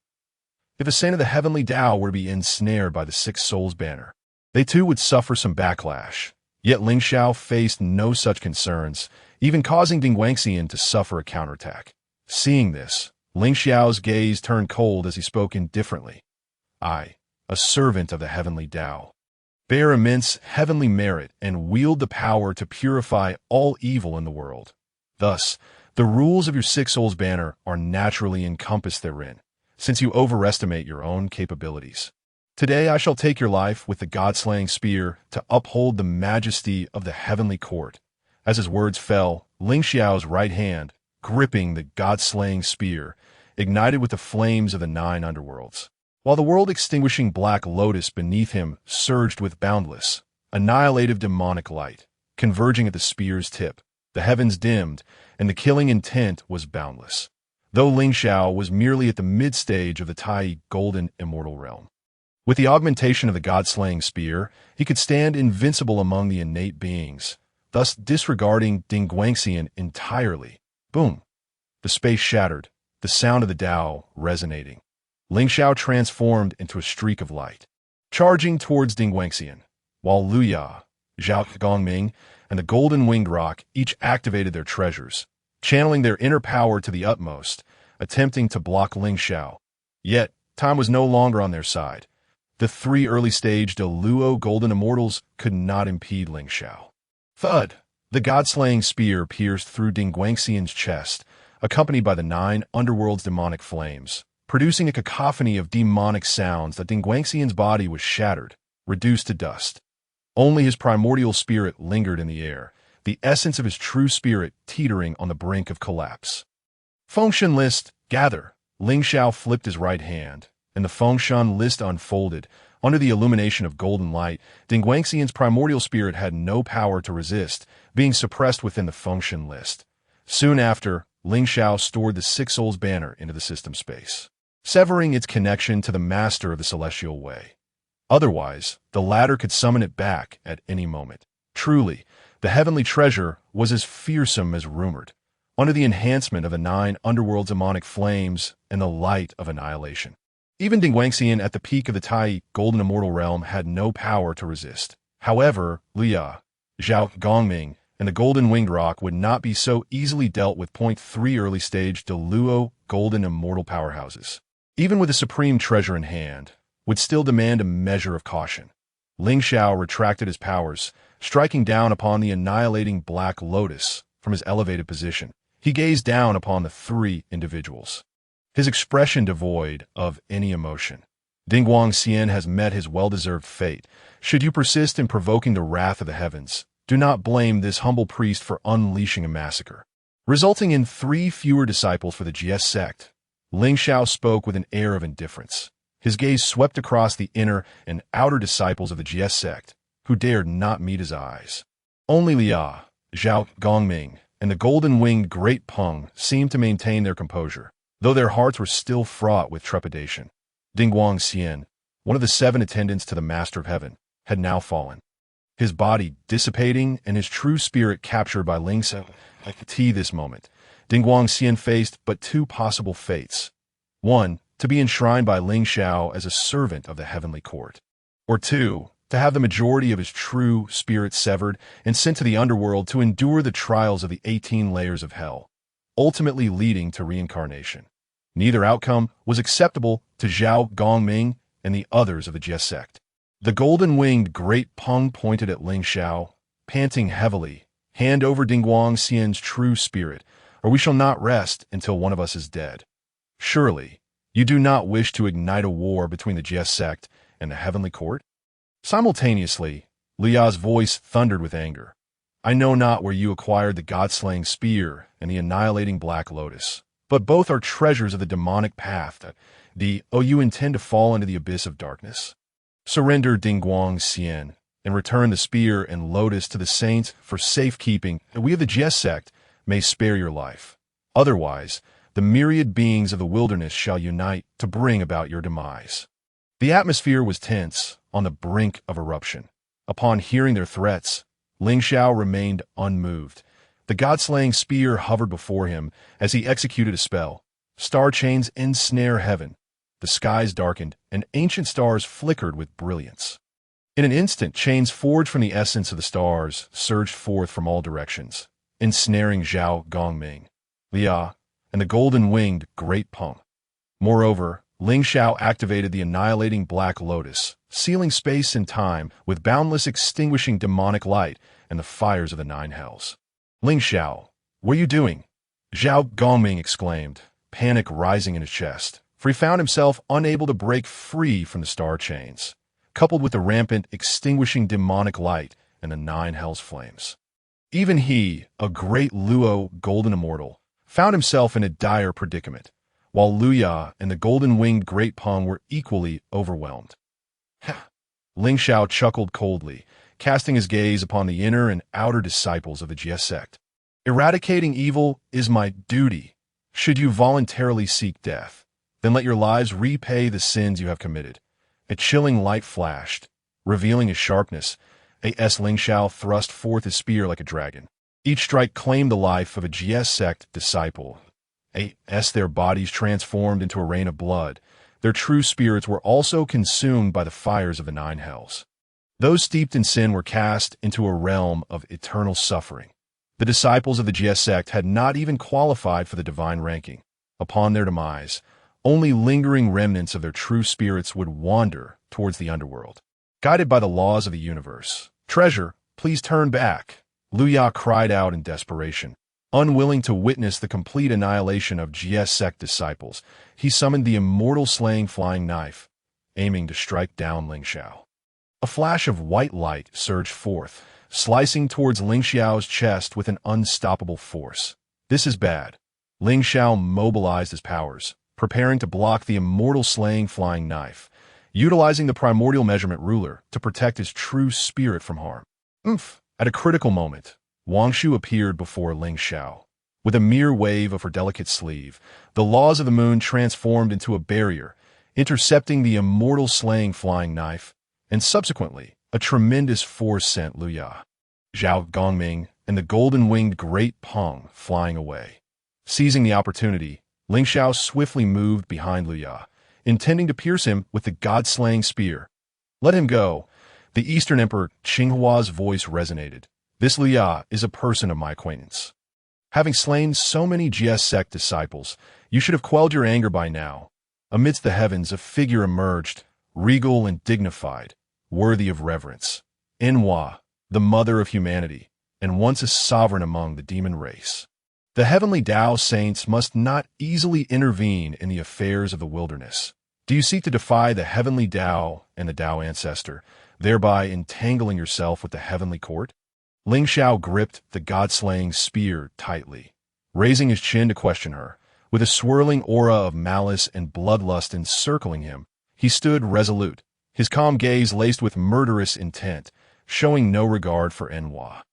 If a saint of the Heavenly Dao were to be ensnared by the Six Souls banner, they too would suffer some backlash. Yet Lingxiao faced no such concerns, even causing Dingguangxian to suffer a counterattack. Seeing this, Lingxiao's gaze turned cold as he spoke indifferently. I, a servant of the Heavenly Dao, bear immense heavenly merit and wield the power to purify all evil in the world. Thus, the rules of your Six Souls banner are naturally encompassed therein, since you overestimate your own capabilities. Today I shall take your life with the god-slaying spear to uphold the majesty of the heavenly court. As his words fell, Lingxiao's right hand, gripping the god-slaying spear, ignited with the flames of the 9 underworlds, while the world-extinguishing Black Lotus beneath him surged with boundless, annihilative demonic light. Converging at the spear's tip, the heavens dimmed, and the killing intent was boundless, though Lingxiao was merely at the mid-stage of the Tai Golden Immortal Realm. With the augmentation of the god-slaying spear, he could stand invincible among the innate beings, thus disregarding Dingguangxian entirely. Boom! The space shattered, the sound of the Dao resonating. Lingxiao transformed into a streak of light, charging towards Dingguangxian, while Luya, Zhao Gongming, and the Golden-Winged Rock each activated their treasures, channeling their inner power to the utmost, attempting to block Lingxiao. Yet, time was no longer on their side. The 3 early-stage Deluo Golden Immortals could not impede Lingxiao. Thud! The god-slaying spear pierced through Dingguangxian's chest, accompanied by the 9 underworld's demonic flames, producing a cacophony of demonic sounds that Dingguangxian's body was shattered, reduced to dust. Only his primordial spirit lingered in the air, the essence of his true spirit teetering on the brink of collapse. Fengshan list, gather! Lingxiao flipped his right hand, and the Fengshan list unfolded. Under the illumination of golden light, Dingguangxian's primordial spirit had no power to resist, being suppressed within the Fengshan list. Soon after, Lingxiao stored the Six Souls banner into the system space, severing its connection to the master of the celestial way. Otherwise, the latter could summon it back at any moment. Truly, the heavenly treasure was as fearsome as rumored, under the enhancement of the 9 underworld demonic flames and the light of annihilation. Even Dingguangxian at the peak of the Tai Golden Immortal Realm had no power to resist. However, Luya, Zhao Gongming, and the Golden-Winged Rock would not be so easily dealt with. 3 early-stage Deluo Golden Immortal powerhouses, even with the supreme treasure in hand, would still demand a measure of caution. Lingxiao retracted his powers, striking down upon the annihilating Black Lotus from his elevated position. He gazed down upon the 3 individuals. his expression devoid of any emotion. Dingguang Xian has met his well-deserved fate. Should you persist in provoking the wrath of the heavens, do not blame this humble priest for unleashing a massacre, resulting in 3 fewer disciples for the Jie sect. Lingxiao spoke with an air of indifference. His gaze swept across the inner and outer disciples of the Jie sect, who dared not meet his eyes. Only Luya, Zhao Gongming, and the Golden-Winged Great Peng seemed to maintain their composure, though their hearts were still fraught with trepidation. Dingguang Xian, one of the 7 attendants to the Master of Heaven, had now fallen, his body dissipating and his true spirit captured by Lingxiao. At this moment, Dingguang Xian faced but 2 possible fates. 1, to be enshrined by Lingxiao as a servant of the heavenly court. Or 2, to have the majority of his true spirit severed and sent to the underworld to endure the trials of the 18 layers of hell, ultimately leading to reincarnation. Neither outcome was acceptable to Zhao Gongming and the others of the Jie sect. The Golden-Winged Great Peng pointed at Lingxiao, panting heavily, "Hand over Dingguang Xian's true spirit, or we shall not rest until one of us is dead. Surely, you do not wish to ignite a war between the Jie sect and the heavenly court?" Simultaneously, Luya's voice thundered with anger. "I know not where you acquired the god-slaying spear and the annihilating black lotus, but both are treasures of the demonic path. You intend to fall into the abyss of darkness? Surrender Dingguang Xian and return the spear and lotus to the saints for safekeeping, and we of the Jie sect may spare your life. Otherwise, the myriad beings of the wilderness shall unite to bring about your demise." The atmosphere was tense, on the brink of eruption. Upon hearing their threats, Lingxiao remained unmoved. The god-slaying spear hovered before him as he executed a spell. Star chains ensnare heaven. The skies darkened, and ancient stars flickered with brilliance. In an instant, chains forged from the essence of the stars surged forth from all directions, ensnaring Zhao Gongming, Luya, and the Golden-Winged Great Peng. Moreover, Lingxiao activated the annihilating black lotus, sealing space and time with boundless extinguishing demonic light and the fires of the 9 hells. "Lingxiao, what are you doing?" Zhao Gongming exclaimed, panic rising in his chest, for he found himself unable to break free from the star chains, coupled with the rampant, extinguishing demonic light and the 9 hells flames. Even he, a great Luo golden immortal, found himself in a dire predicament, while Luya and the Golden-Winged Great Peng were equally overwhelmed. Lingxiao chuckled coldly, casting his gaze upon the inner and outer disciples of the Jie sect. "Eradicating evil is my duty. Should you voluntarily seek death, then let your lives repay the sins you have committed." A chilling light flashed, revealing his sharpness. Lingxiao thrust forth his spear like a dragon. Each strike claimed the life of a Jie sect disciple. Their bodies transformed into a rain of blood. Their true spirits were also consumed by the fires of the 9 hells. Those steeped in sin were cast into a realm of eternal suffering. The disciples of the Jie sect had not even qualified for the divine ranking. Upon their demise, only lingering remnants of their true spirits would wander towards the underworld, guided by the laws of the universe. "Treasure, please turn back," Luya cried out in desperation. Unwilling to witness the complete annihilation of Jie sect disciples, he summoned the immortal slaying flying knife, aiming to strike down Lingxiao. A flash of white light surged forth, slicing towards Lingxiao's chest with an unstoppable force. "This is bad." Lingxiao mobilized his powers, preparing to block the immortal slaying flying knife, utilizing the primordial measurement ruler to protect his true spirit from harm. At a critical moment, Wangshu appeared before Lingxiao. With a mere wave of her delicate sleeve, the laws of the moon transformed into a barrier, intercepting the immortal slaying flying knife, and subsequently, a tremendous force sent Luya, Zhao Gongming, and the Golden-Winged Great Peng flying away. Seizing the opportunity, Lingxiao swiftly moved behind Luya, intending to pierce him with the god-slaying spear. "Let him go." The Eastern Emperor Qinghua's voice resonated. "This Luya is a person of my acquaintance. Having slain so many Jie sect disciples, you should have quelled your anger by now." Amidst the heavens, a figure emerged, regal and dignified, worthy of reverence. Enhua, the mother of humanity, and once a sovereign among the demon race. The Heavenly Dao saints must not easily intervene in the affairs of the wilderness. Do you seek to defy the Heavenly Dao and the Dao Ancestor, thereby entangling yourself with the Heavenly Court? Lingxiao gripped the god-slaying spear tightly, raising his chin to question her. With a swirling aura of malice and bloodlust encircling him, he stood resolute, his calm gaze laced with murderous intent, showing no regard for Enhua.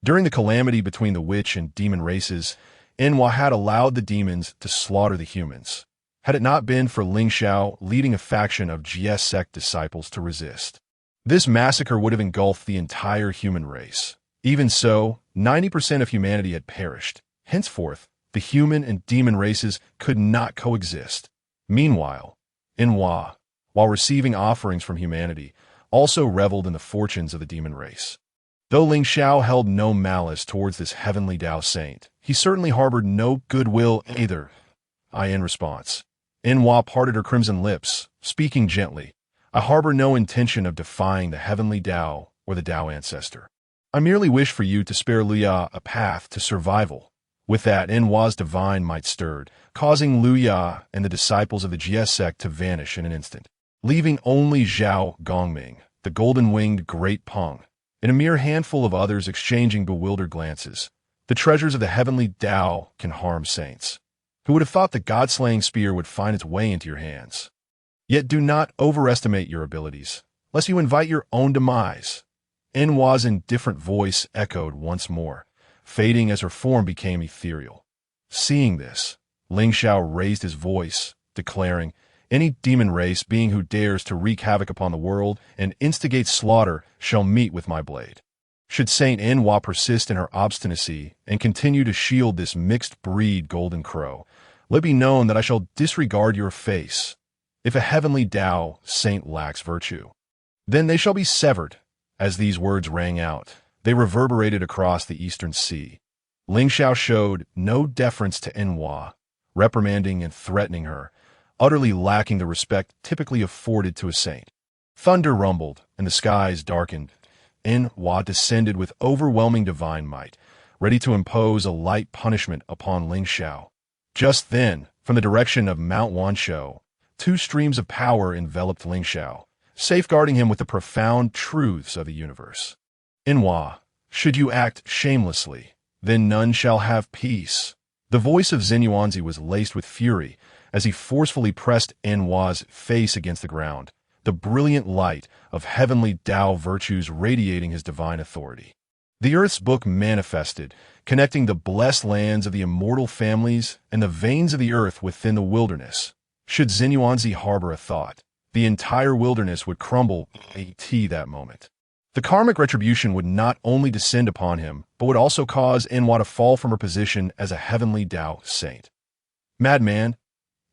During the calamity between the witch and demon races, Enhua had allowed the demons to slaughter the humans. Had it not been for Lingxiao leading a faction of Jie's Sect disciples to resist, this massacre would have engulfed the entire human race. Even so, 90% of humanity had perished. Henceforth, the human and demon races could not coexist. Meanwhile, Enhua, while receiving offerings from humanity, also reveled in the fortunes of the demon race. Though Lingxiao held no malice towards this Heavenly Dao saint, he certainly harbored no goodwill either. In response, Enhua parted her crimson lips, speaking gently. I harbor no intention of defying the Heavenly Dao or the Dao Ancestor. I merely wish for you to spare Luya a path to survival. With that, Enhua's divine might stirred, causing Luya and the disciples of the Jie Sect to vanish in an instant, leaving only Zhao Gongming, the Golden-Winged Great Peng, and a mere handful of others exchanging bewildered glances. The treasures of the Heavenly Dao can harm saints. Who would have thought the god-slaying spear would find its way into your hands? Yet do not overestimate your abilities, lest you invite your own demise. Enhua's indifferent voice echoed once more, fading as her form became ethereal. Seeing this, Lingxiao raised his voice, declaring, any demon race being who dares to wreak havoc upon the world and instigate slaughter shall meet with my blade. Should Saint Enhua persist in her obstinacy and continue to shield this mixed-breed golden crow, let be known that I shall disregard your face. If a Heavenly Dao saint lacks virtue, then they shall be severed. As these words rang out, they reverberated across the eastern sea. Lingxiao showed no deference to Enhua, reprimanding and threatening her, utterly lacking the respect typically afforded to a saint. Thunder rumbled, and the skies darkened. Enhua descended with overwhelming divine might, ready to impose a light punishment upon Lingxiao. Just then, from the direction of Mount Wanshou, two streams of power enveloped Lingxiao, safeguarding him with the profound truths of the universe. Enhua, should you act shamelessly, then none shall have peace. The voice of Xinyuanzi was laced with fury as he forcefully pressed Enhua's face against the ground, the brilliant light of Heavenly Dao virtues radiating his divine authority. The Earth's book manifested, connecting the blessed lands of the immortal families and the veins of the earth within the wilderness. Should Xinyuanzi harbor a thought, the entire wilderness would crumble at that moment. The karmic retribution would not only descend upon him, but would also cause Enhua to fall from her position as a Heavenly Dao saint. Madman,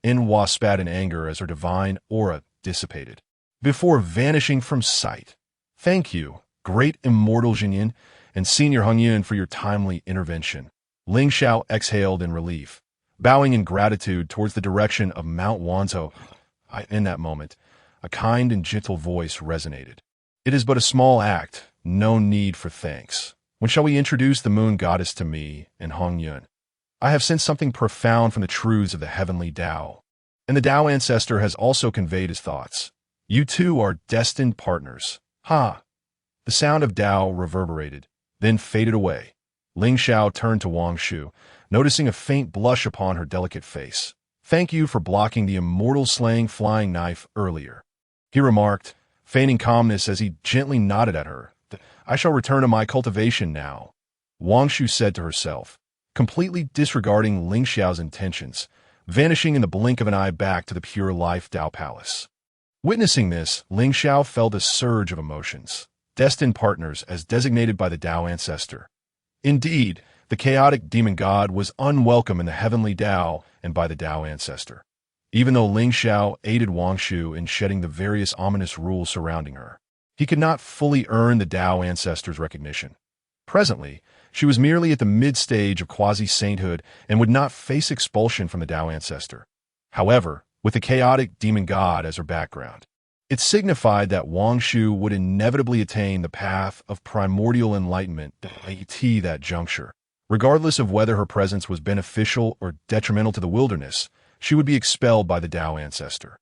Enhua spat in anger as her divine aura dissipated, before vanishing from sight. Thank you, great immortal Jinyin and Senior Hongyun, for your timely intervention. Lingxiao exhaled in relief, bowing in gratitude towards the direction of Mount Wanzhou. In that moment, a kind and gentle voice resonated. It is but a small act, no need for thanks. When shall we introduce the moon goddess to me and Hongyun? I have sensed something profound from the truths of the Heavenly Dao, and the Dao Ancestor has also conveyed his thoughts. You two are destined partners. Ha! The sound of Dao reverberated, then faded away. Lingxiao turned to Wang Shu, noticing a faint blush upon her delicate face. Thank you for blocking the immortal slaying flying knife earlier, he remarked, feigning calmness as he gently nodded at her. I shall return to my cultivation now, Wang Shu said to herself, completely disregarding Lingxiao's intentions, vanishing in the blink of an eye back to the pure life Dao Palace. Witnessing this, Lingxiao felt a surge of emotions. Destined partners as designated by the Dao Ancestor. Indeed, the chaotic demon god was unwelcome in the Heavenly Dao and by the Dao Ancestor, even though Lingxiao aided Wang Shu in shedding the various ominous rules surrounding her. He could not fully earn the Dao Ancestor's recognition. Presently, she was merely at the mid-stage of quasi-sainthood and would not face expulsion from the Dao Ancestor. However, with the chaotic demon god as her background, it signified that Wang Shu would inevitably attain the path of primordial enlightenment at that juncture. Regardless of whether her presence was beneficial or detrimental to the wilderness, she would be expelled by the Dao ancestor.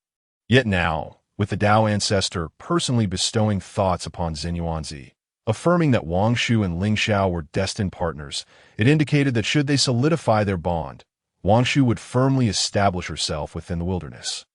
Yet now, with the Dao ancestor personally bestowing thoughts upon Xinyuanzi, affirming that Wang Shu and Lingxiao were destined partners, it indicated that should they solidify their bond, Wang Shu would firmly establish herself within the wilderness.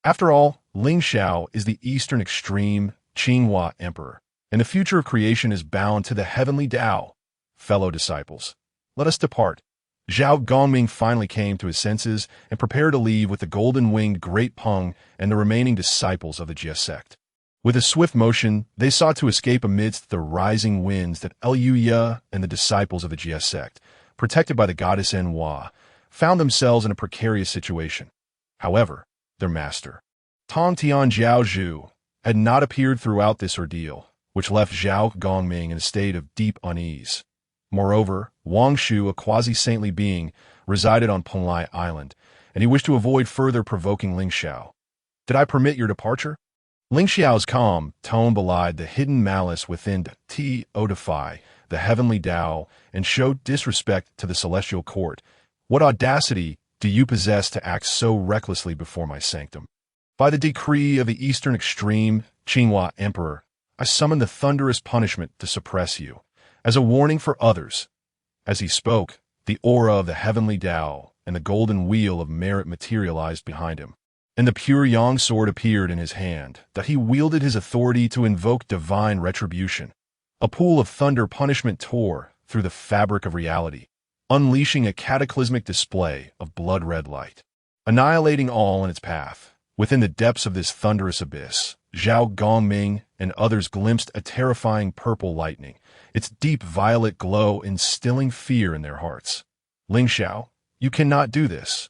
After all, Lingxiao is the eastern extreme Qinghua emperor, and the future of creation is bound to the Heavenly Dao. Fellow disciples, let us depart. Zhao Gongming finally came to his senses and prepared to leave with the Golden-Winged Great Peng and the remaining disciples of the Jie Sect. With a swift motion, they sought to escape amidst the rising winds that Luya and the disciples of the Jie Sect, protected by the goddess Enhua, found themselves in a precarious situation. However, their master, Tongtian Zhao had not appeared throughout this ordeal, which left Zhao Gongming in a state of deep unease. Moreover, Wang Shu, a quasi-saintly being, resided on Penglai Island, and he wished to avoid further provoking Lingxiao. Did I permit your departure? Lingxiao's calm tone belied the hidden malice within defy the Heavenly Dao and showed disrespect to the celestial court. What audacity do you possess to act so recklessly before my sanctum? By the decree of the eastern extreme Qinghua emperor, I summon the thunderous punishment to suppress you, as a warning for others. As he spoke, the aura of the Heavenly Dao and the golden wheel of merit materialized behind him, and the pure yang sword appeared in his hand, that he wielded his authority to invoke divine retribution. A pool of thunder punishment tore through the fabric of reality, unleashing a cataclysmic display of blood-red light, annihilating all in its path. Within the depths of this thunderous abyss, Zhao Gongming and others glimpsed a terrifying purple lightning, its deep violet glow instilling fear in their hearts. Lingxiao, you cannot do this.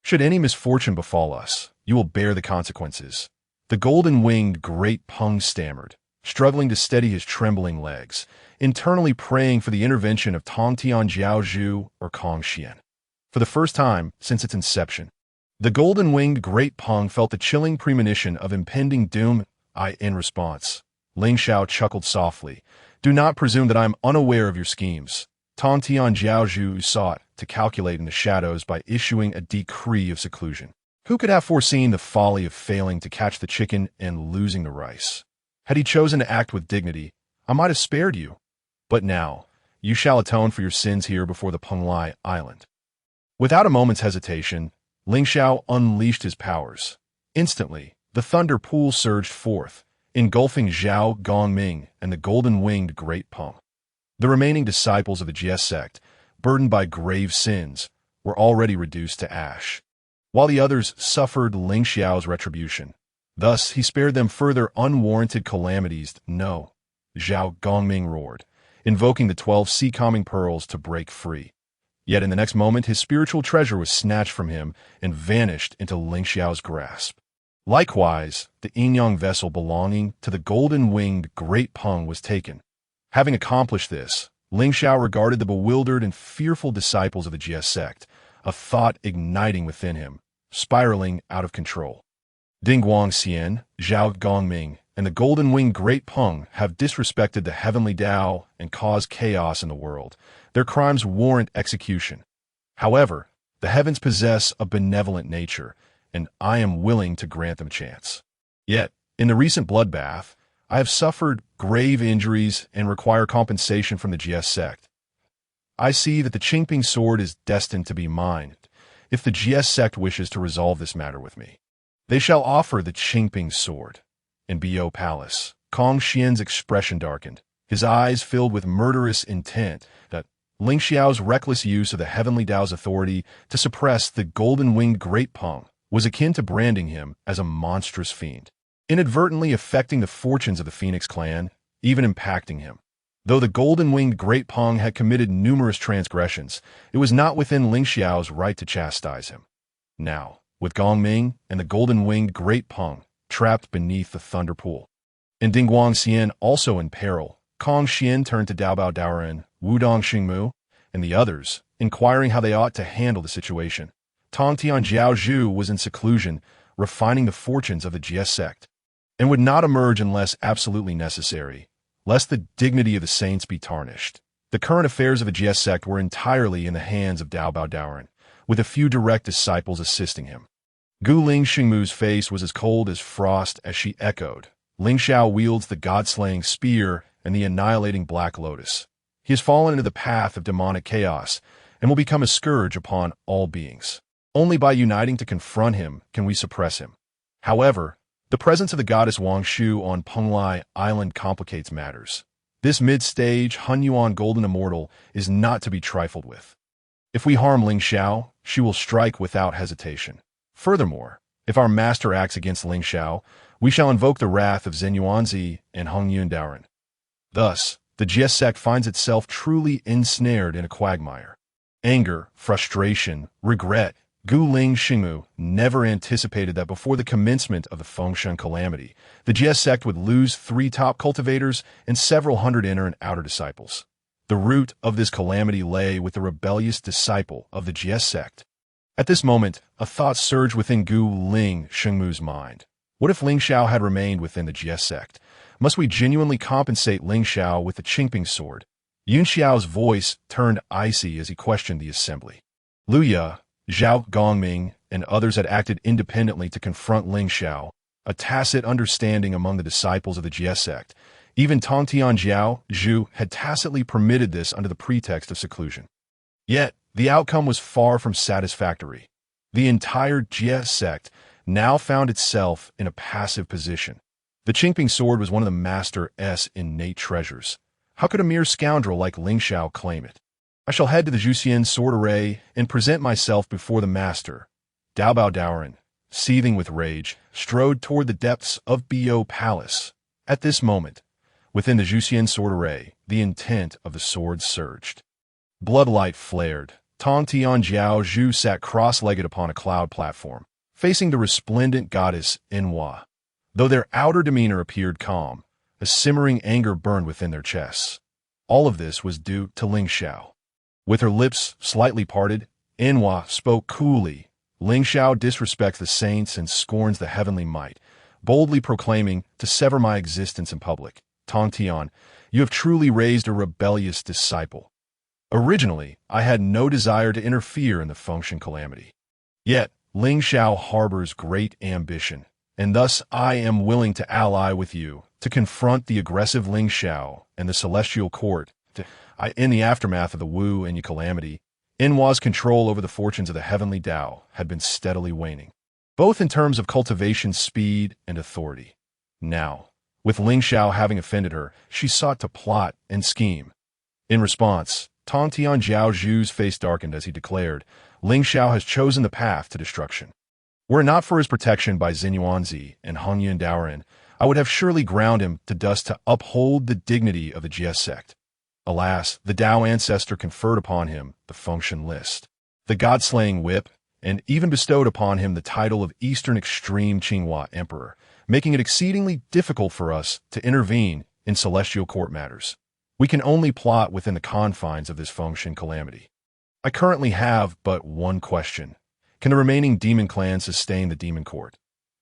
Should any misfortune befall us, you will bear the consequences. The Golden-Winged Great Peng stammered, struggling to steady his trembling legs, internally praying for the intervention of Tongtian Jiao or Kong Xuan. For the first time since its inception, the Golden-Winged Great Peng felt the chilling premonition of impending doom. In response, Lingxiao chuckled softly. Do not presume that I am unaware of your schemes. Tongtian Jiao sought to calculate in the shadows by issuing a decree of seclusion. Who could have foreseen the folly of failing to catch the chicken and losing the rice? Had he chosen to act with dignity, I might have spared you. But now, you shall atone for your sins here before the Penglai Island. Without a moment's hesitation, Lingxiao unleashed his powers. Instantly, the thunder pool surged forth, engulfing Zhao Gongming and the Golden-Winged Great Peng. The remaining disciples of the Jie Sect, burdened by grave sins, were already reduced to ash, while the others suffered Lingxiao's retribution. Thus, he spared them further unwarranted calamities. No, Zhao Gongming roared, invoking the 12 sea-calming pearls to break free. Yet in the next moment, his spiritual treasure was snatched from him and vanished into Lingxiao's grasp. Likewise, the yin-yang vessel belonging to the Golden-Winged Great Peng was taken. Having accomplished this, Lingxiao regarded the bewildered and fearful disciples of the Jie Sect, a thought igniting within him, spiraling out of control. Dingguang Xian, Zhao Gongming, and the Golden-Winged Great Peng have disrespected the Heavenly Dao and caused chaos in the world. Their crimes warrant execution. However, the heavens possess a benevolent nature, and I am willing to grant them a chance. Yet, in the recent bloodbath, I have suffered grave injuries and require compensation from the Jie Sect. I see that the Qingping sword is destined to be mine, if the Jie Sect wishes to resolve this matter with me. They shall offer the Qingping sword. In Bo Palace, Kong Xuan's expression darkened, his eyes filled with murderous intent that Lingxiao's reckless use of the Heavenly Dao's authority to suppress the Golden-Winged Great Peng was akin to branding him as a monstrous fiend, inadvertently affecting the fortunes of the Phoenix clan, even impacting him. Though the Golden-Winged Great Peng had committed numerous transgressions, it was not within Lingxiao's right to chastise him. Now, with Gongming and the Golden-Winged Great Peng trapped beneath the thunder pool, and Dingguang Xian also in peril, Kong Xuan turned to Daobao Daoren, Wudong Xingmu, and the others, inquiring how they ought to handle the situation. Tongtian Jiao was in seclusion, refining the fortunes of the Jie Sect, and would not emerge unless absolutely necessary, lest the dignity of the saints be tarnished. The current affairs of the Jie Sect were entirely in the hands of Dao Baodaoren, with a few direct disciples assisting him. Gu Ling Xingmu's face was as cold as frost as she echoed, "Lingxiao wields the god-slaying spear and the annihilating Black Lotus. He has fallen into the path of demonic chaos and will become a scourge upon all beings. Only by uniting to confront him can we suppress him. However, the presence of the goddess Wang Shu on Penglai Island complicates matters. This mid-stage Hunyuan Golden Immortal is not to be trifled with. If we harm Lingxiao, she will strike without hesitation. Furthermore, if our master acts against Lingxiao, we shall invoke the wrath of Zenyuanzi and Hongyun Daoren. Thus, the Jie Sect finds itself truly ensnared in a quagmire. Anger, frustration, regret. Gu Ling Xingmu never anticipated that before the commencement of the Fengshen calamity, the Jie Sect would lose 3 top cultivators and several hundred inner and outer disciples. The root of this calamity lay with the rebellious disciple of the Jie Sect. At this moment, a thought surged within Gu Ling Xingmu's mind. What if Lingxiao had remained within the Jie Sect? Must we genuinely compensate Lingxiao with the Qingping sword? Yunxiao's voice turned icy as he questioned the assembly. Luya, Zhao Gongming, and others had acted independently to confront Lingxiao, a tacit understanding among the disciples of the Jie Sect. Even Tongtian Zhu had tacitly permitted this under the pretext of seclusion. Yet, the outcome was far from satisfactory. The entire Jie Sect now found itself in a passive position. The Qingping sword was one of the Master's innate treasures. How could a mere scoundrel like Lingxiao claim it? I shall head to the Zhuxian sword array and present myself before the master. Dao Baodaoren, seething with rage, strode toward the depths of Bo Palace. At this moment, within the Zhuxian sword array, the intent of the sword surged. Bloodlight flared. Tongtian Zhu sat cross-legged upon a cloud platform, facing the resplendent goddess Enhua. Though their outer demeanor appeared calm, a simmering anger burned within their chests. All of this was due to Lingxiao. With her lips slightly parted, Enhua spoke coolly. Lingxiao disrespects the saints and scorns the heavenly might, boldly proclaiming to sever my existence in public. Tongtian, you have truly raised a rebellious disciple. Originally, I had no desire to interfere in the Fengshen calamity. Yet, Lingxiao harbors great ambition, and thus I am willing to ally with you to confront the aggressive Lingxiao and the Celestial Court. In the aftermath of the Wu and Yao calamity, Enhua's control over the fortunes of the Heavenly Dao had been steadily waning, both in terms of cultivation speed and authority. Now, with Lingxiao having offended her, she sought to plot and scheme. In response, Tongtian Zhu's face darkened as he declared, Lingxiao has chosen the path to destruction. Were it not for his protection by Zenyuanzi and Hongyun Daoren, I would have surely ground him to dust to uphold the dignity of the Jie Sect. Alas, the Dao ancestor conferred upon him the Fengshen list, the god-slaying whip, and even bestowed upon him the title of Eastern Extreme Qinghua Emperor, making it exceedingly difficult for us to intervene in celestial court matters. We can only plot within the confines of this Fengshen calamity. I currently have but one question. Can the remaining demon clan sustain the demon court?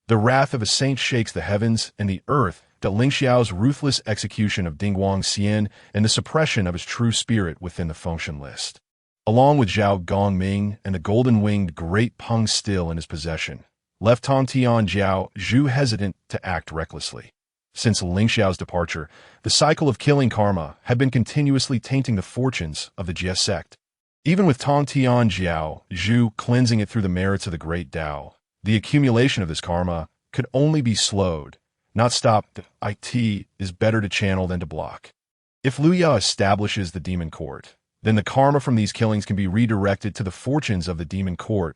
The wrath of a saint shakes the heavens and the earth that Lingxiao's ruthless execution of Dingguang Xian and the suppression of his true spirit within the Fengshen list, along with Zhao Gongming and the Golden-Winged Great Peng still in his possession, left Tongtian Zhu hesitant to act recklessly. Since Lingxiao's departure, the cycle of killing karma had been continuously tainting the fortunes of the Jie Sect. Even with Tongtian Zhu cleansing it through the merits of the Great Dao, the accumulation of this karma could only be slowed, not stopped. It is better to channel than to block. If Luya establishes the demon court, then the karma from these killings can be redirected to the fortunes of the demon court.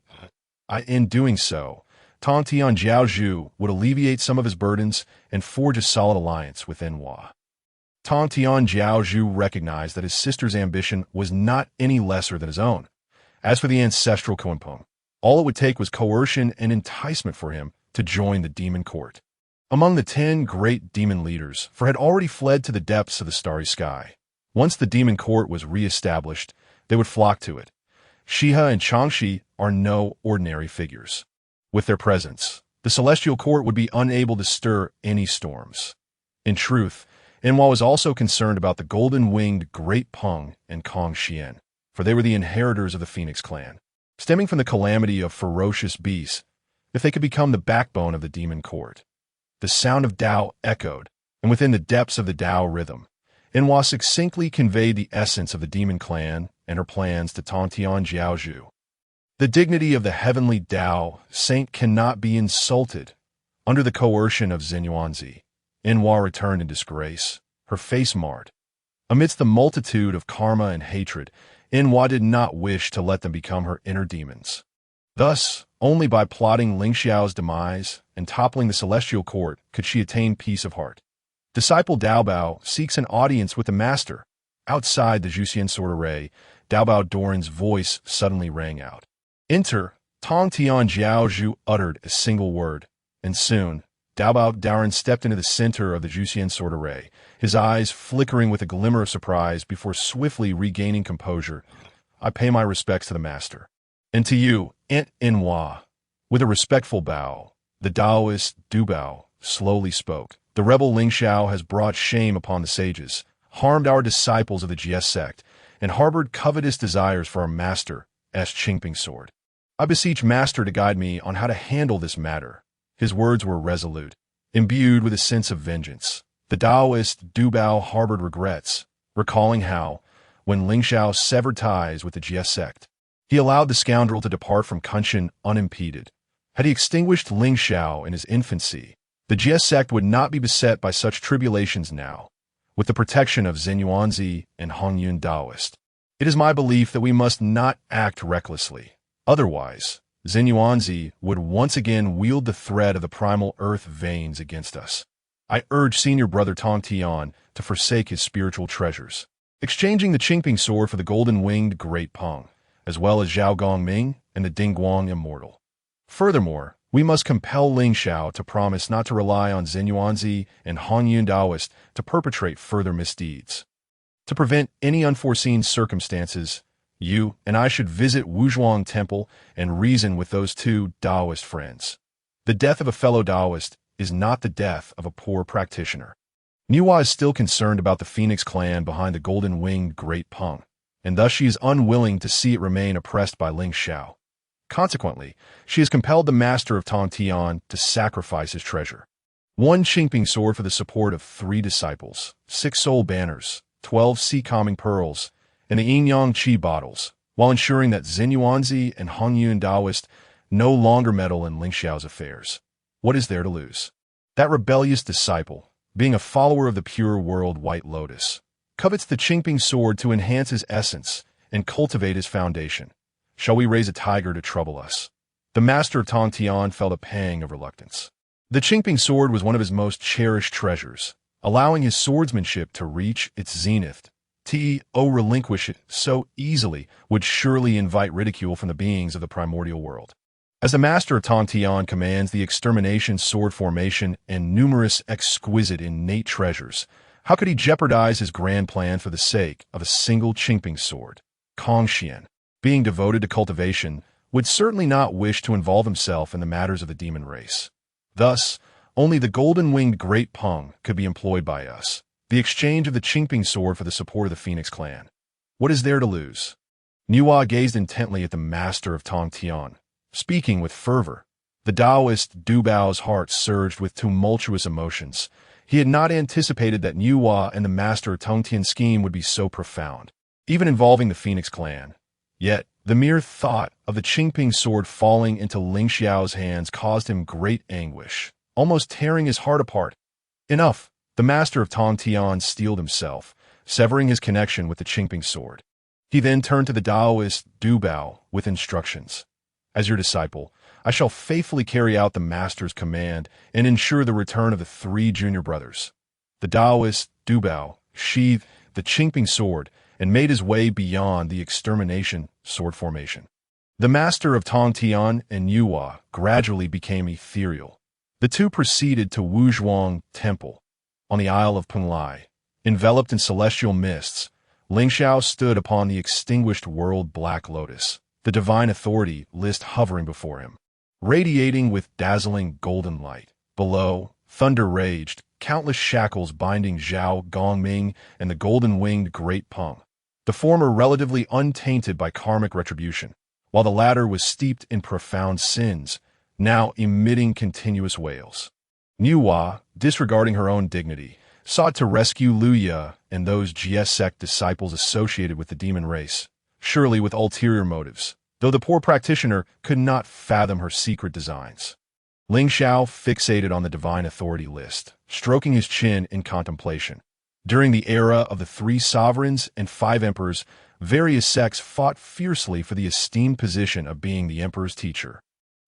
In doing so, Tongtian Zhu would alleviate some of his burdens and forge a solid alliance with Enhua. Tongtian Zhu recognized that his sister's ambition was not any lesser than his own. As for the ancestral Kunpeng, all it would take was coercion and enticement for him to join the demon court. Among the 10 great demon leaders, for had already fled to the depths of the starry sky. Once the demon court was re-established, they would flock to it. Shihe and Changxi are no ordinary figures. With their presence, the celestial court would be unable to stir any storms. In truth, Yinhua was also concerned about the Golden-Winged Great Peng and Kong Xuan, for they were the inheritors of the Phoenix clan, stemming from the calamity of ferocious beasts, if they could become the backbone of the demon court. The sound of Dao echoed, and within the depths of the Dao rhythm, Yinhua succinctly conveyed the essence of the demon clan and her plans to Tongtian Jiaozhu. The dignity of the Heavenly Dao Saint cannot be insulted. Under the coercion of Xinyuanzi, Yinhua returned in disgrace, her face marred. Amidst the multitude of karma and hatred, Yinhua did not wish to let them become her inner demons. Thus, only by plotting Lingxiao's demise and toppling the celestial court could she attain peace of heart. Disciple Daobao seeks an audience with the master. Outside the Juxian sword array, Daobao Doran's voice suddenly rang out. Enter, Tongtian Jiaozhu uttered a single word, and soon, Daobao Doran stepped into the center of the Juxian sword array, his eyes flickering with a glimmer of surprise before swiftly regaining composure. I pay my respects to the master. And to you, Aunt Yinhua. With a respectful bow, the Taoist Dubao slowly spoke. The rebel Lingxiao has brought shame upon the sages, harmed our disciples of the Jie Sect, and harbored covetous desires for our master's Qingping sword. I beseech master to guide me on how to handle this matter. His words were resolute, imbued with a sense of vengeance. The Taoist Dubao harbored regrets, recalling how, when Lingxiao severed ties with the Jie Sect, he allowed the scoundrel to depart from Kongtong unimpeded. Had he extinguished Lingxiao in his infancy, the Jie Sect would not be beset by such tribulations now, with the protection of Xinyuanzi and Hongyun Taoist. It is my belief that we must not act recklessly. Otherwise, Xinyuanzi would once again wield the thread of the primal earth veins against us. I urge senior brother Tongtian to forsake his spiritual treasures, exchanging the Qingping sword for the Golden-Winged Great Peng, as well as Zhao Gongming and the Dingguang Immortal. Furthermore, we must compel Lingxiao to promise not to rely on Xinyuanzi and Hongyun Taoist to perpetrate further misdeeds. To prevent any unforeseen circumstances, you and I should visit Wuzhuang Temple and reason with those two Taoist friends. The death of a fellow Taoist is not the death of a poor practitioner. Yinhua is still concerned about the Phoenix clan behind the Golden-Winged Great Peng, and thus she is unwilling to see it remain oppressed by Lingxiao. Consequently, she has compelled the master of Tongtian to sacrifice his treasure. 1 Qingping sword for the support of 3 disciples, 6 soul banners, 12 sea-calming pearls, and the yin-yang qi bottles, while ensuring that Xinyuanzi and Hongyun Taoist no longer meddle in Lingxiao's affairs. What is there to lose? That rebellious disciple, being a follower of the pure world White Lotus, covets the Qingping sword to enhance his essence and cultivate his foundation. Shall we raise a tiger to trouble us? The master of Tongtian felt a pang of reluctance. The Qingping sword was one of his most cherished treasures, allowing his swordsmanship to reach its zenith. Relinquish it so easily would surely invite ridicule from the beings of the primordial world. As the master of Tongtian commands the extermination sword formation and numerous exquisite innate treasures, how could he jeopardize his grand plan for the sake of a single Qingping sword? Kong Xuan, being devoted to cultivation, would certainly not wish to involve himself in the matters of the demon race. Thus, only the Golden-Winged Great Peng could be employed by us, the exchange of the Qingping sword for the support of the Phoenix clan. What is there to lose? Yinhua gazed intently at the master of Tongtian, speaking with fervor. The Taoist Dubao's heart surged with tumultuous emotions. He had not anticipated that Yinhua and the master of Tongtian's scheme would be so profound, even involving the Phoenix clan. Yet, the mere thought of the Qingping sword falling into Lingxiao's hands caused him great anguish, almost tearing his heart apart. Enough! The master of Tongtian steeled himself, severing his connection with the Qingping sword. He then turned to the Taoist Dubao with instructions. As your disciple, I shall faithfully carry out the master's command and ensure the return of the 3 junior brothers. The Taoist Dubao sheathed the Qingping sword and made his way beyond the extermination sword formation. The master of Tongtian and Yinhua gradually became ethereal. The two proceeded to Wuzhuang Temple. On the Isle of Penglai, enveloped in celestial mists, Lingxiao stood upon the extinguished world Black Lotus, the divine authority list hovering before him, radiating with dazzling golden light. Below, thunder raged, countless shackles binding Zhao Gongming and the Golden-Winged Great Peng, the former relatively untainted by karmic retribution, while the latter was steeped in profound sins, now emitting continuous wails. Nuwa, disregarding her own dignity, sought to rescue Luya and those Jie Sect disciples associated with the demon race, surely with ulterior motives, though the poor practitioner could not fathom her secret designs. Lingxiao fixated on the divine authority list, stroking his chin in contemplation. During the era of the 3 sovereigns and 5 emperors, various sects fought fiercely for the esteemed position of being the emperor's teacher,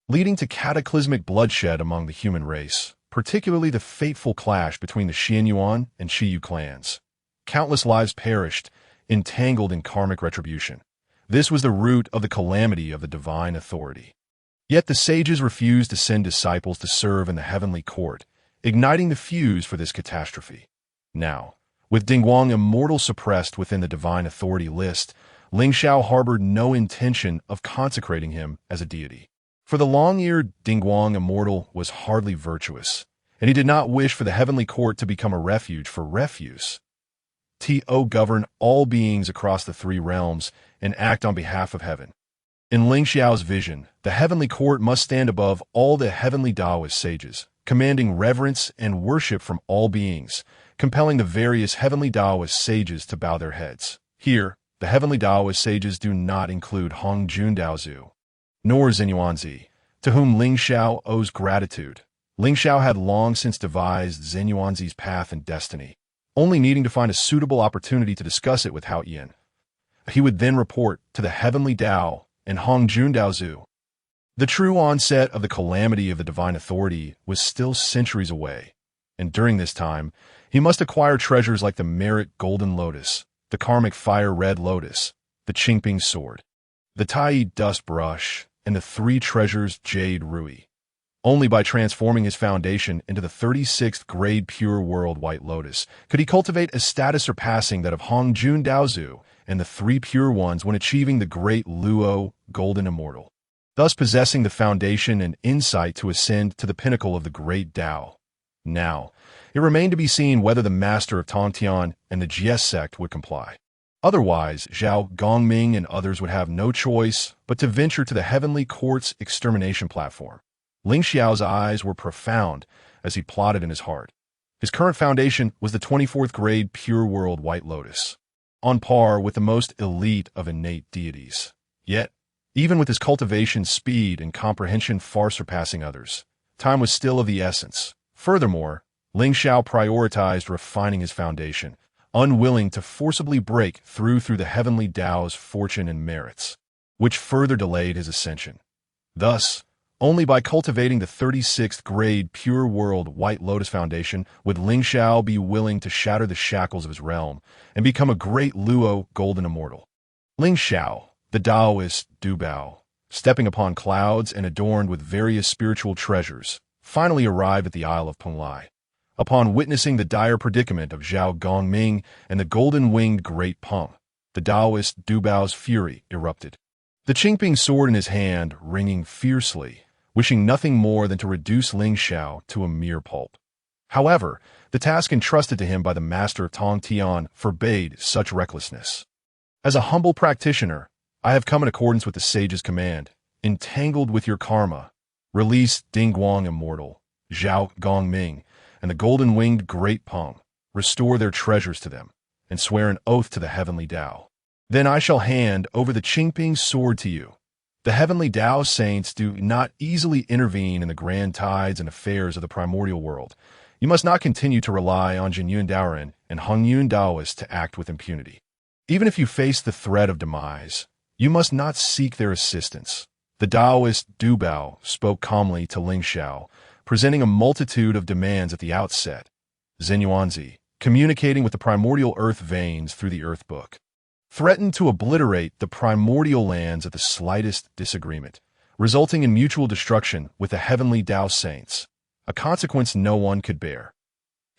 leading to cataclysmic bloodshed among the human race, particularly the fateful clash between the Xianyuan and Shiyu clans. Countless lives perished, entangled in karmic retribution. This was the root of the calamity of the divine authority. Yet the sages refused to send disciples to serve in the heavenly court, igniting the fuse for this catastrophe. Now, with Dingguang immortal suppressed within the divine authority list, Lingxiao harbored no intention of consecrating him as a deity. For the long-eared Dingguang immortal was hardly virtuous, and he did not wish for the heavenly court to become a refuge for refuse. To govern all beings across the 3 realms and act on behalf of heaven. In Lingxiao's vision, the heavenly court must stand above all the heavenly Taoist sages, commanding reverence and worship from all beings, compelling the various heavenly Taoist sages to bow their heads. Here, the heavenly Taoist sages do not include Hongjun Daozu, nor Zenyuanzi, to whom Lingxiao owes gratitude. Lingxiao had long since devised Zenyuanzi's path and destiny, only needing to find a suitable opportunity to discuss it with Hao Yin. He would then report to the heavenly Dao and Hongjun Daozu. The true onset of the calamity of the divine authority was still centuries away, and during this time, he must acquire treasures like the merit Golden Lotus, the karmic fire Red Lotus, the Qingping Sword, the Tai Dust Brush, and the 3 treasures Jade Rui. Only by transforming his foundation into the 36th grade pure world White Lotus could he cultivate a status surpassing that of Hongjun Daozu and the 3 pure ones when achieving the great Luo Golden Immortal, thus possessing the foundation and insight to ascend to the pinnacle of the great Dao. Now, it remained to be seen whether the master of Tongtian and the Jie Sect would comply. Otherwise, Zhao Gongming and others would have no choice but to venture to the heavenly court's extermination platform. Lingxiao's eyes were profound as he plotted in his heart. His current foundation was the 24th grade pure world White Lotus, on par with the most elite of innate deities. Yet, even with his cultivation speed and comprehension far surpassing others, time was still of the essence. Furthermore, Lingxiao prioritized refining his foundation, unwilling to forcibly break through the heavenly Dao's fortune and merits, which further delayed his ascension. Thus, only by cultivating the 36th grade pure world White Lotus foundation would Lingxiao be willing to shatter the shackles of his realm and become a great Luo Golden Immortal. Lingxiao, the Taoist Dubao, stepping upon clouds and adorned with various spiritual treasures, finally arrived at the Isle of Penglai. Upon witnessing the dire predicament of Zhao Gongming and the Golden-Winged Great Peng, the Taoist Dubao's fury erupted. The Qingping sword in his hand ringing fiercely, wishing nothing more than to reduce Lingxiao to a mere pulp. However, the task entrusted to him by the master of Tongtian forbade such recklessness. As a humble practitioner, I have come in accordance with the sage's command, entangled with your karma. Release Dingguang Immortal, Zhao Gongming, and the Golden-Winged Great Peng. Restore their treasures to them, and swear an oath to the Heavenly Dao. Then I shall hand over the Qingping sword to you. The Heavenly Dao saints do not easily intervene in the grand tides and affairs of the primordial world. You must not continue to rely on Jinyun Daoren and Hongyun Daoists to act with impunity. Even if you face the threat of demise, you must not seek their assistance. The Taoist Dubao spoke calmly to Lingxiao, presenting a multitude of demands at the outset. Zenyuanzi, communicating with the primordial earth veins through the earth book, threatened to obliterate the primordial lands at the slightest disagreement, resulting in mutual destruction with the heavenly Dao saints, a consequence no one could bear.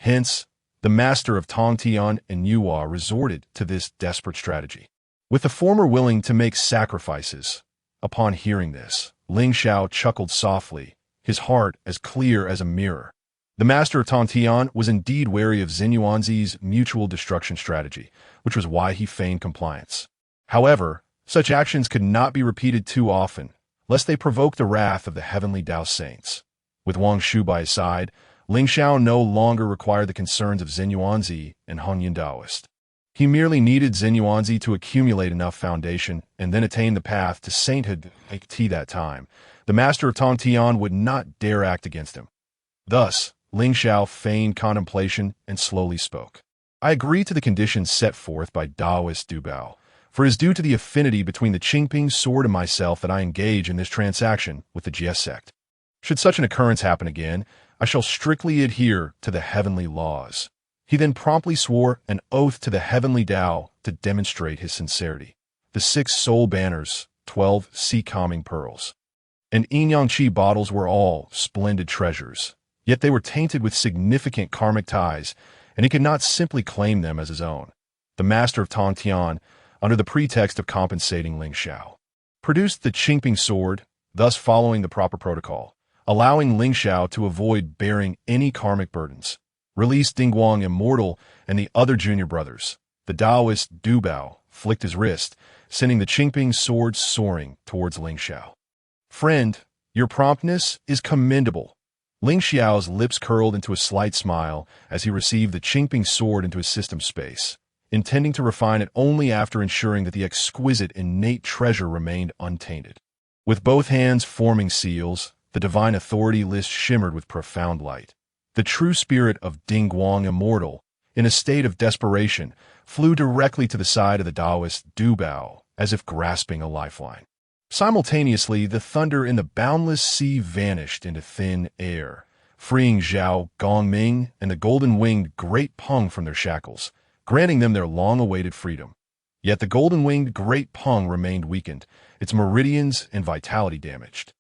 Hence, the master of Tongtian and Yuhua resorted to this desperate strategy, with the former willing to make sacrifices. Upon hearing this, Lingxiao chuckled softly, his heart as clear as a mirror. The master of Tongtian was indeed wary of Xinyuanzi's mutual destruction strategy, which was why he feigned compliance. However, such actions could not be repeated too often, lest they provoke the wrath of the Heavenly Dao saints. With Wang Shu by his side, Lingxiao no longer required the concerns of Xinyuanzi and Hongyan Daoist. He merely needed Xinyuanzi to accumulate enough foundation and then attain the path to sainthood. At that time, the master of Tongtian would not dare act against him. Thus, Lingxiao feigned contemplation and slowly spoke. I agree to the conditions set forth by Daoist Du Bao, for it is due to the affinity between the Qingping sword and myself that I engage in this transaction with the Jie Sect. Should such an occurrence happen again, I shall strictly adhere to the heavenly laws. He then promptly swore an oath to the Heavenly Dao to demonstrate his sincerity. The 6 soul banners, 12 sea-calming pearls, and Yinyangqi bottles were all splendid treasures, yet they were tainted with significant karmic ties, and he could not simply claim them as his own. The master of Tongtian, under the pretext of compensating Lingxiao, produced the Qingping sword, thus following the proper protocol, allowing Lingxiao to avoid bearing any karmic burdens, released Dingguang Immortal and the other junior brothers. The Daoist Du Bao flicked his wrist, sending the Qingping sword soaring towards Lingxiao. Friend, your promptness is commendable. Lingxiao's lips curled into a slight smile as he received the Qingping sword into his system space, intending to refine it only after ensuring that the exquisite innate treasure remained untainted. With both hands forming seals, the divine authority list shimmered with profound light. The true spirit of Dingguang Immortal, in a state of desperation, flew directly to the side of the Daoist Du Bao, as if grasping a lifeline. Simultaneously, the thunder in the boundless sea vanished into thin air, freeing Zhao Gongming and the Golden-Winged Great Peng from their shackles, granting them their long-awaited freedom. Yet the Golden-Winged Great Peng remained weakened, its meridians and vitality damaged.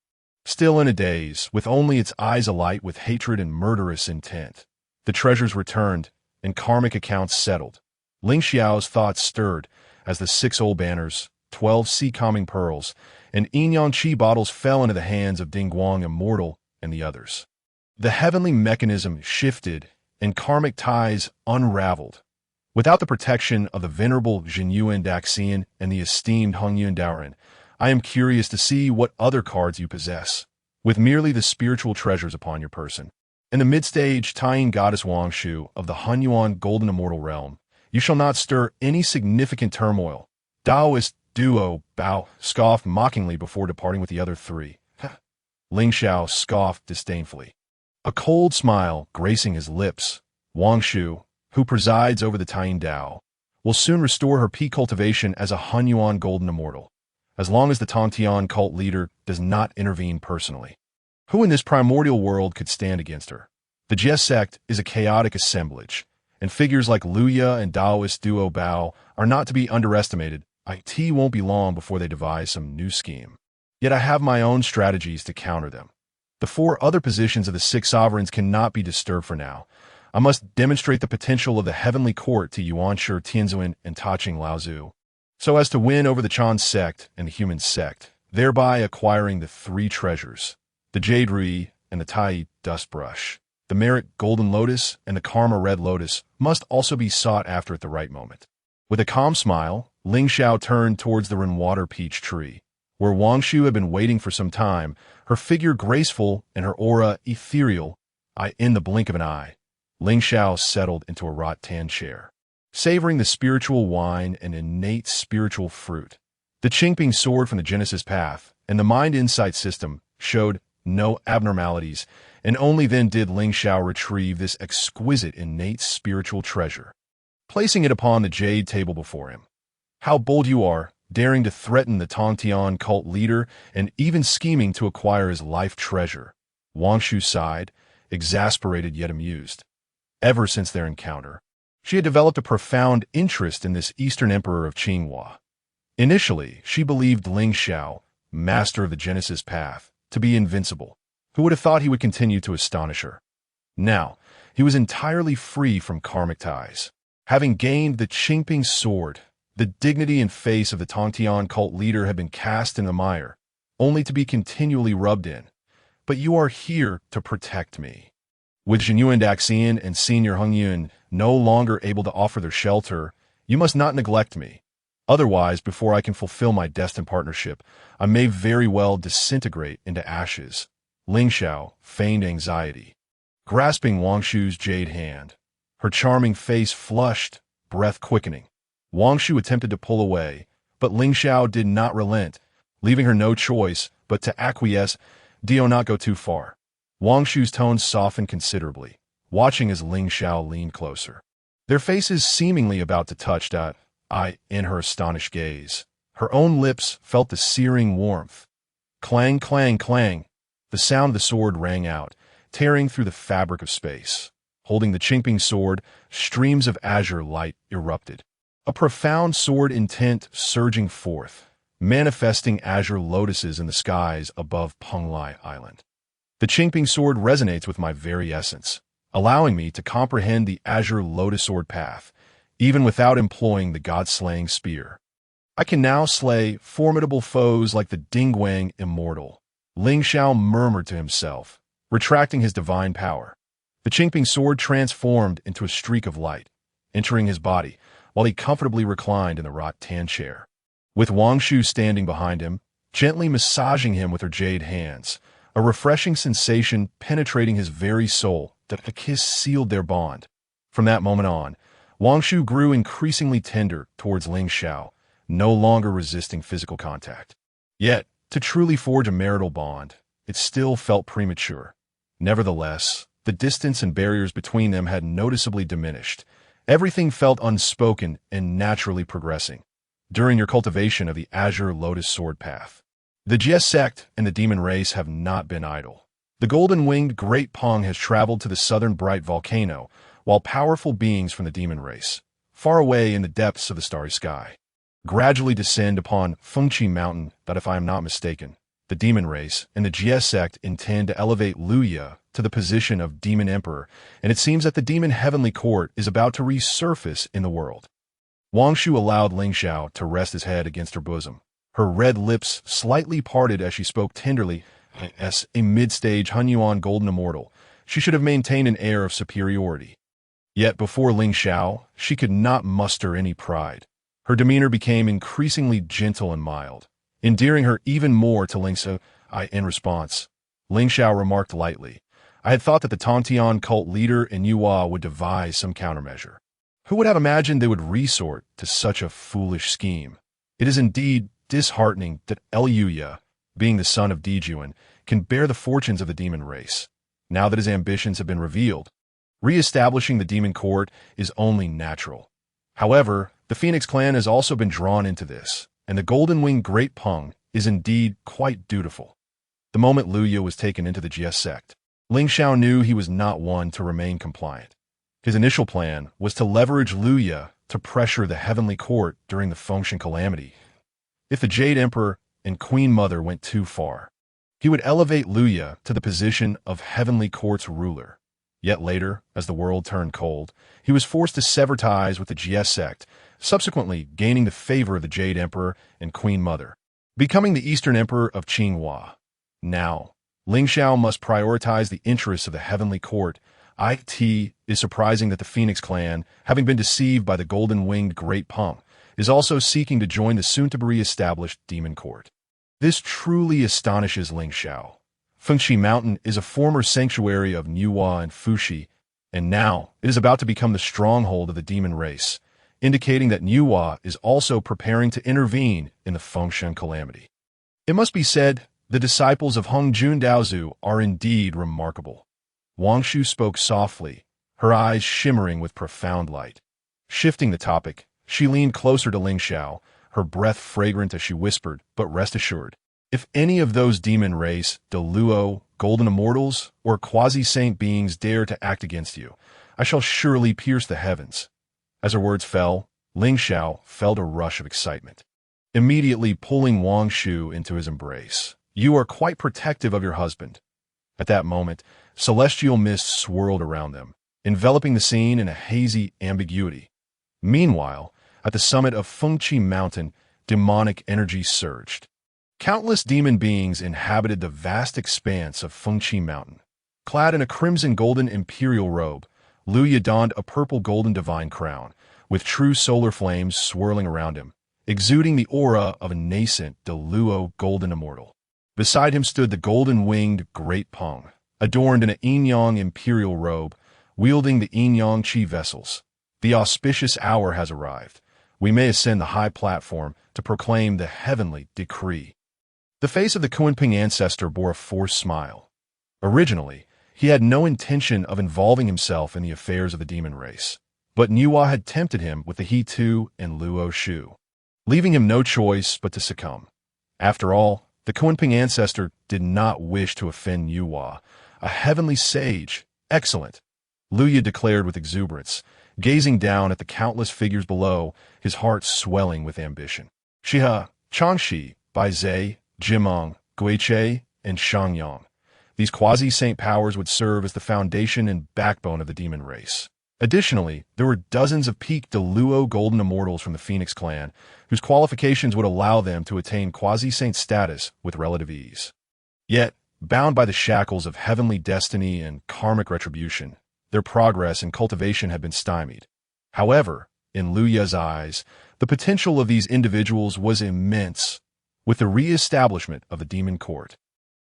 Still in a daze, with only its eyes alight with hatred and murderous intent, the treasures returned, and karmic accounts settled. Lingxiao's thoughts stirred as the 6 old banners, 12 sea-calming pearls, and Yinyangqi bottles fell into the hands of Dingguang Immortal and the others. The heavenly mechanism shifted, and karmic ties unraveled. Without the protection of the venerable Zhenyuan Daxian and the esteemed Hongyun Daoren, I am curious to see what other cards you possess, with merely the spiritual treasures upon your person. In the mid-stage Taiyin goddess Wang Shu of the Hunyuan Golden Immortal Realm, you shall not stir any significant turmoil. Daoist Duo Bao scoffed mockingly before departing with the other 3. Lingxiao scoffed disdainfully. A cold smile gracing his lips. Wang Shu, who presides over the Taiyin Dao, will soon restore her peak cultivation as a Hunyuan Golden Immortal, as long as the Tongtian cult leader does not intervene personally. Who in this primordial world could stand against her? The Jie Sect is a chaotic assemblage, and figures like Luya and Daoist Duo Bao are not to be underestimated. It won't be long before they devise some new scheme. Yet I have my own strategies to counter them. The 4 other positions of the 6 sovereigns cannot be disturbed for now. I must demonstrate the potential of the heavenly court to Yuanshi Tianzuan and Taqing Laozu, so as to win over the Chan sect and the human sect, thereby acquiring the 3 treasures, the Jade Rui and the Tai Dust Brush. The Merit Golden Lotus and the Karma Red Lotus must also be sought after at the right moment. With a calm smile, Lingxiao turned towards the Renwater Peach Tree, where Wang Shu had been waiting for some time, her figure graceful and her aura ethereal. In the blink of an eye, Lingxiao settled into a rattan chair, savoring the spiritual wine and innate spiritual fruit. The Qingping sword from the Genesis path and the Mind Insight system showed no abnormalities, and only then did Lingxiao retrieve this exquisite innate spiritual treasure, placing it upon the jade table before him. How bold you are, daring to threaten the Tongtian cult leader and even scheming to acquire his life treasure. Wang Shu sighed, exasperated yet amused. Ever since their encounter, she had developed a profound interest in this Eastern Emperor of Qinghua. Initially, she believed Lingxiao, master of the Genesis path, to be invincible. Who would have thought he would continue to astonish her? Now, he was entirely free from karmic ties. Having gained the Qingping sword, the dignity and face of the Tongtian cult leader had been cast in the mire, only to be continually rubbed in. But you are here to protect me. With Jinyuan Daxian and Senior Hongyuan no longer able to offer their shelter, you must not neglect me. Otherwise, before I can fulfill my destined partnership, I may very well disintegrate into ashes. Lingxiao feigned anxiety, grasping Wang Shu's jade hand. Her charming face flushed, breath quickening. Wang Shu attempted to pull away, but Lingxiao did not relent, leaving her no choice but to acquiesce. "Do not go too far." Wang Shu's tone softened considerably, watching as Lingxiao leaned closer. Their faces seemingly about to touch that eye in her astonished gaze. Her own lips felt the searing warmth. Clang, clang, clang. The sound of the sword rang out, tearing through the fabric of space. Holding the Qingping sword, streams of azure light erupted. A profound sword intent surging forth, manifesting azure lotuses in the skies above Penglai Island. The Qingping sword resonates with my very essence, allowing me to comprehend the azure lotus sword path, even without employing the god-slaying spear. I can now slay formidable foes like the Dingguang Immortal. Lingxiao murmured to himself, retracting his divine power. The Qingping sword transformed into a streak of light, entering his body while he comfortably reclined in the rattan chair. With Wang Shu standing behind him, gently massaging him with her jade hands, a refreshing sensation penetrating his very soul that a kiss sealed their bond. From that moment on, Wang Shu grew increasingly tender towards Lingxiao, no longer resisting physical contact. Yet, to truly forge a marital bond, it still felt premature. Nevertheless, the distance and barriers between them had noticeably diminished. Everything felt unspoken and naturally progressing. During your cultivation of the Azure Lotus Sword Path, the Jie Sect and the demon race have not been idle. The Golden-Winged Great Peng has traveled to the southern bright volcano, while powerful beings from the demon race, far away in the depths of the starry sky, gradually descend upon Fengqi Mountain that, if I am not mistaken, the demon race and the Jie Sect intend to elevate Luya to the position of demon emperor, and it seems that the demon heavenly court is about to resurface in the world. Wang Shu allowed Lingxiao to rest his head against her bosom, her red lips slightly parted as she spoke tenderly. As a mid-stage Hunyuan golden immortal, she should have maintained an air of superiority. Yet before Lingxiao, she could not muster any pride. Her demeanor became increasingly gentle and mild, endearing her even more to Lingxiao. In response, Lingxiao remarked lightly, "I had thought that the Tongtian cult leader in Yuhua would devise some countermeasure. Who would have imagined they would resort to such a foolish scheme? It is indeed disheartening that Luya, being the son of Dijuan, can bear the fortunes of the demon race. Now that his ambitions have been revealed, re-establishing the demon court is only natural. However, the Phoenix clan has also been drawn into this, and the Golden-Winged Great Peng is indeed quite dutiful." The moment Luya was taken into the Jie Sect, Lingxiao knew he was not one to remain compliant. His initial plan was to leverage Luya to pressure the heavenly court during the Fengshan calamity. If the Jade Emperor and Queen Mother went too far, he would elevate Luya to the position of heavenly court's ruler. Yet later, as the world turned cold, he was forced to sever ties with the Jie Sect, subsequently gaining the favor of the Jade Emperor and Queen Mother, becoming the Eastern Emperor of Qinghua. Now, Lingxiao must prioritize the interests of the heavenly court. It is surprising that the Phoenix clan, having been deceived by the Golden-Winged Great Peng, is also seeking to join the soon-to-be established demon court. This truly astonishes Lingxiao. Fengqi Mountain is a former sanctuary of Nuwa and Fuxi, and now it is about to become the stronghold of the demon race, indicating that Nuwa is also preparing to intervene in the Fengshan calamity. It must be said, the disciples of Hongjun Daozu are indeed remarkable. Wang Shu spoke softly, her eyes shimmering with profound light. Shifting the topic, she leaned closer to Lingxiao, her breath fragrant as she whispered, "But rest assured, if any of those demon race, Deluo, golden immortals, or quasi-saint beings dare to act against you, I shall surely pierce the heavens." As her words fell, Lingxiao felt a rush of excitement, immediately pulling Wang Shu into his embrace. "You are quite protective of your husband." At that moment, celestial mist swirled around them, enveloping the scene in a hazy ambiguity. Meanwhile, at the summit of Fengqi Mountain, demonic energy surged. Countless demon beings inhabited the vast expanse of Fengqi Mountain, Clad in a crimson golden imperial robe, Luya donned a purple golden divine crown, with true solar flames swirling around him, exuding the aura of a nascent Deluo golden immortal. Beside him stood the Golden-Winged Great Peng, adorned in a yin-yang imperial robe, wielding the yin-yang chi vessels. The auspicious hour has arrived. We may ascend the high platform to proclaim the heavenly decree. The face of the Kunping ancestor bore a forced smile. Originally, he had no intention of involving himself in the affairs of the demon race, but Niwa had tempted him with the He Tu and Luo Shu, leaving him no choice but to succumb. After all, the Kunping ancestor did not wish to offend Niwa, a heavenly sage. Excellent, Luya declared with exuberance, gazing down at the countless figures below, his heart swelling with ambition. Shiha, Changshi, Baizhe, Jimeng, Guiche, and Shangyang. These quasi-saint powers would serve as the foundation and backbone of the demon race. Additionally, there were dozens of peak Deluo golden immortals from the Phoenix clan, whose qualifications would allow them to attain quasi-saint status with relative ease. Yet, bound by the shackles of heavenly destiny and karmic retribution, their progress and cultivation had been stymied. However, in Luya's eyes, the potential of these individuals was immense. With the re-establishment of the demon court,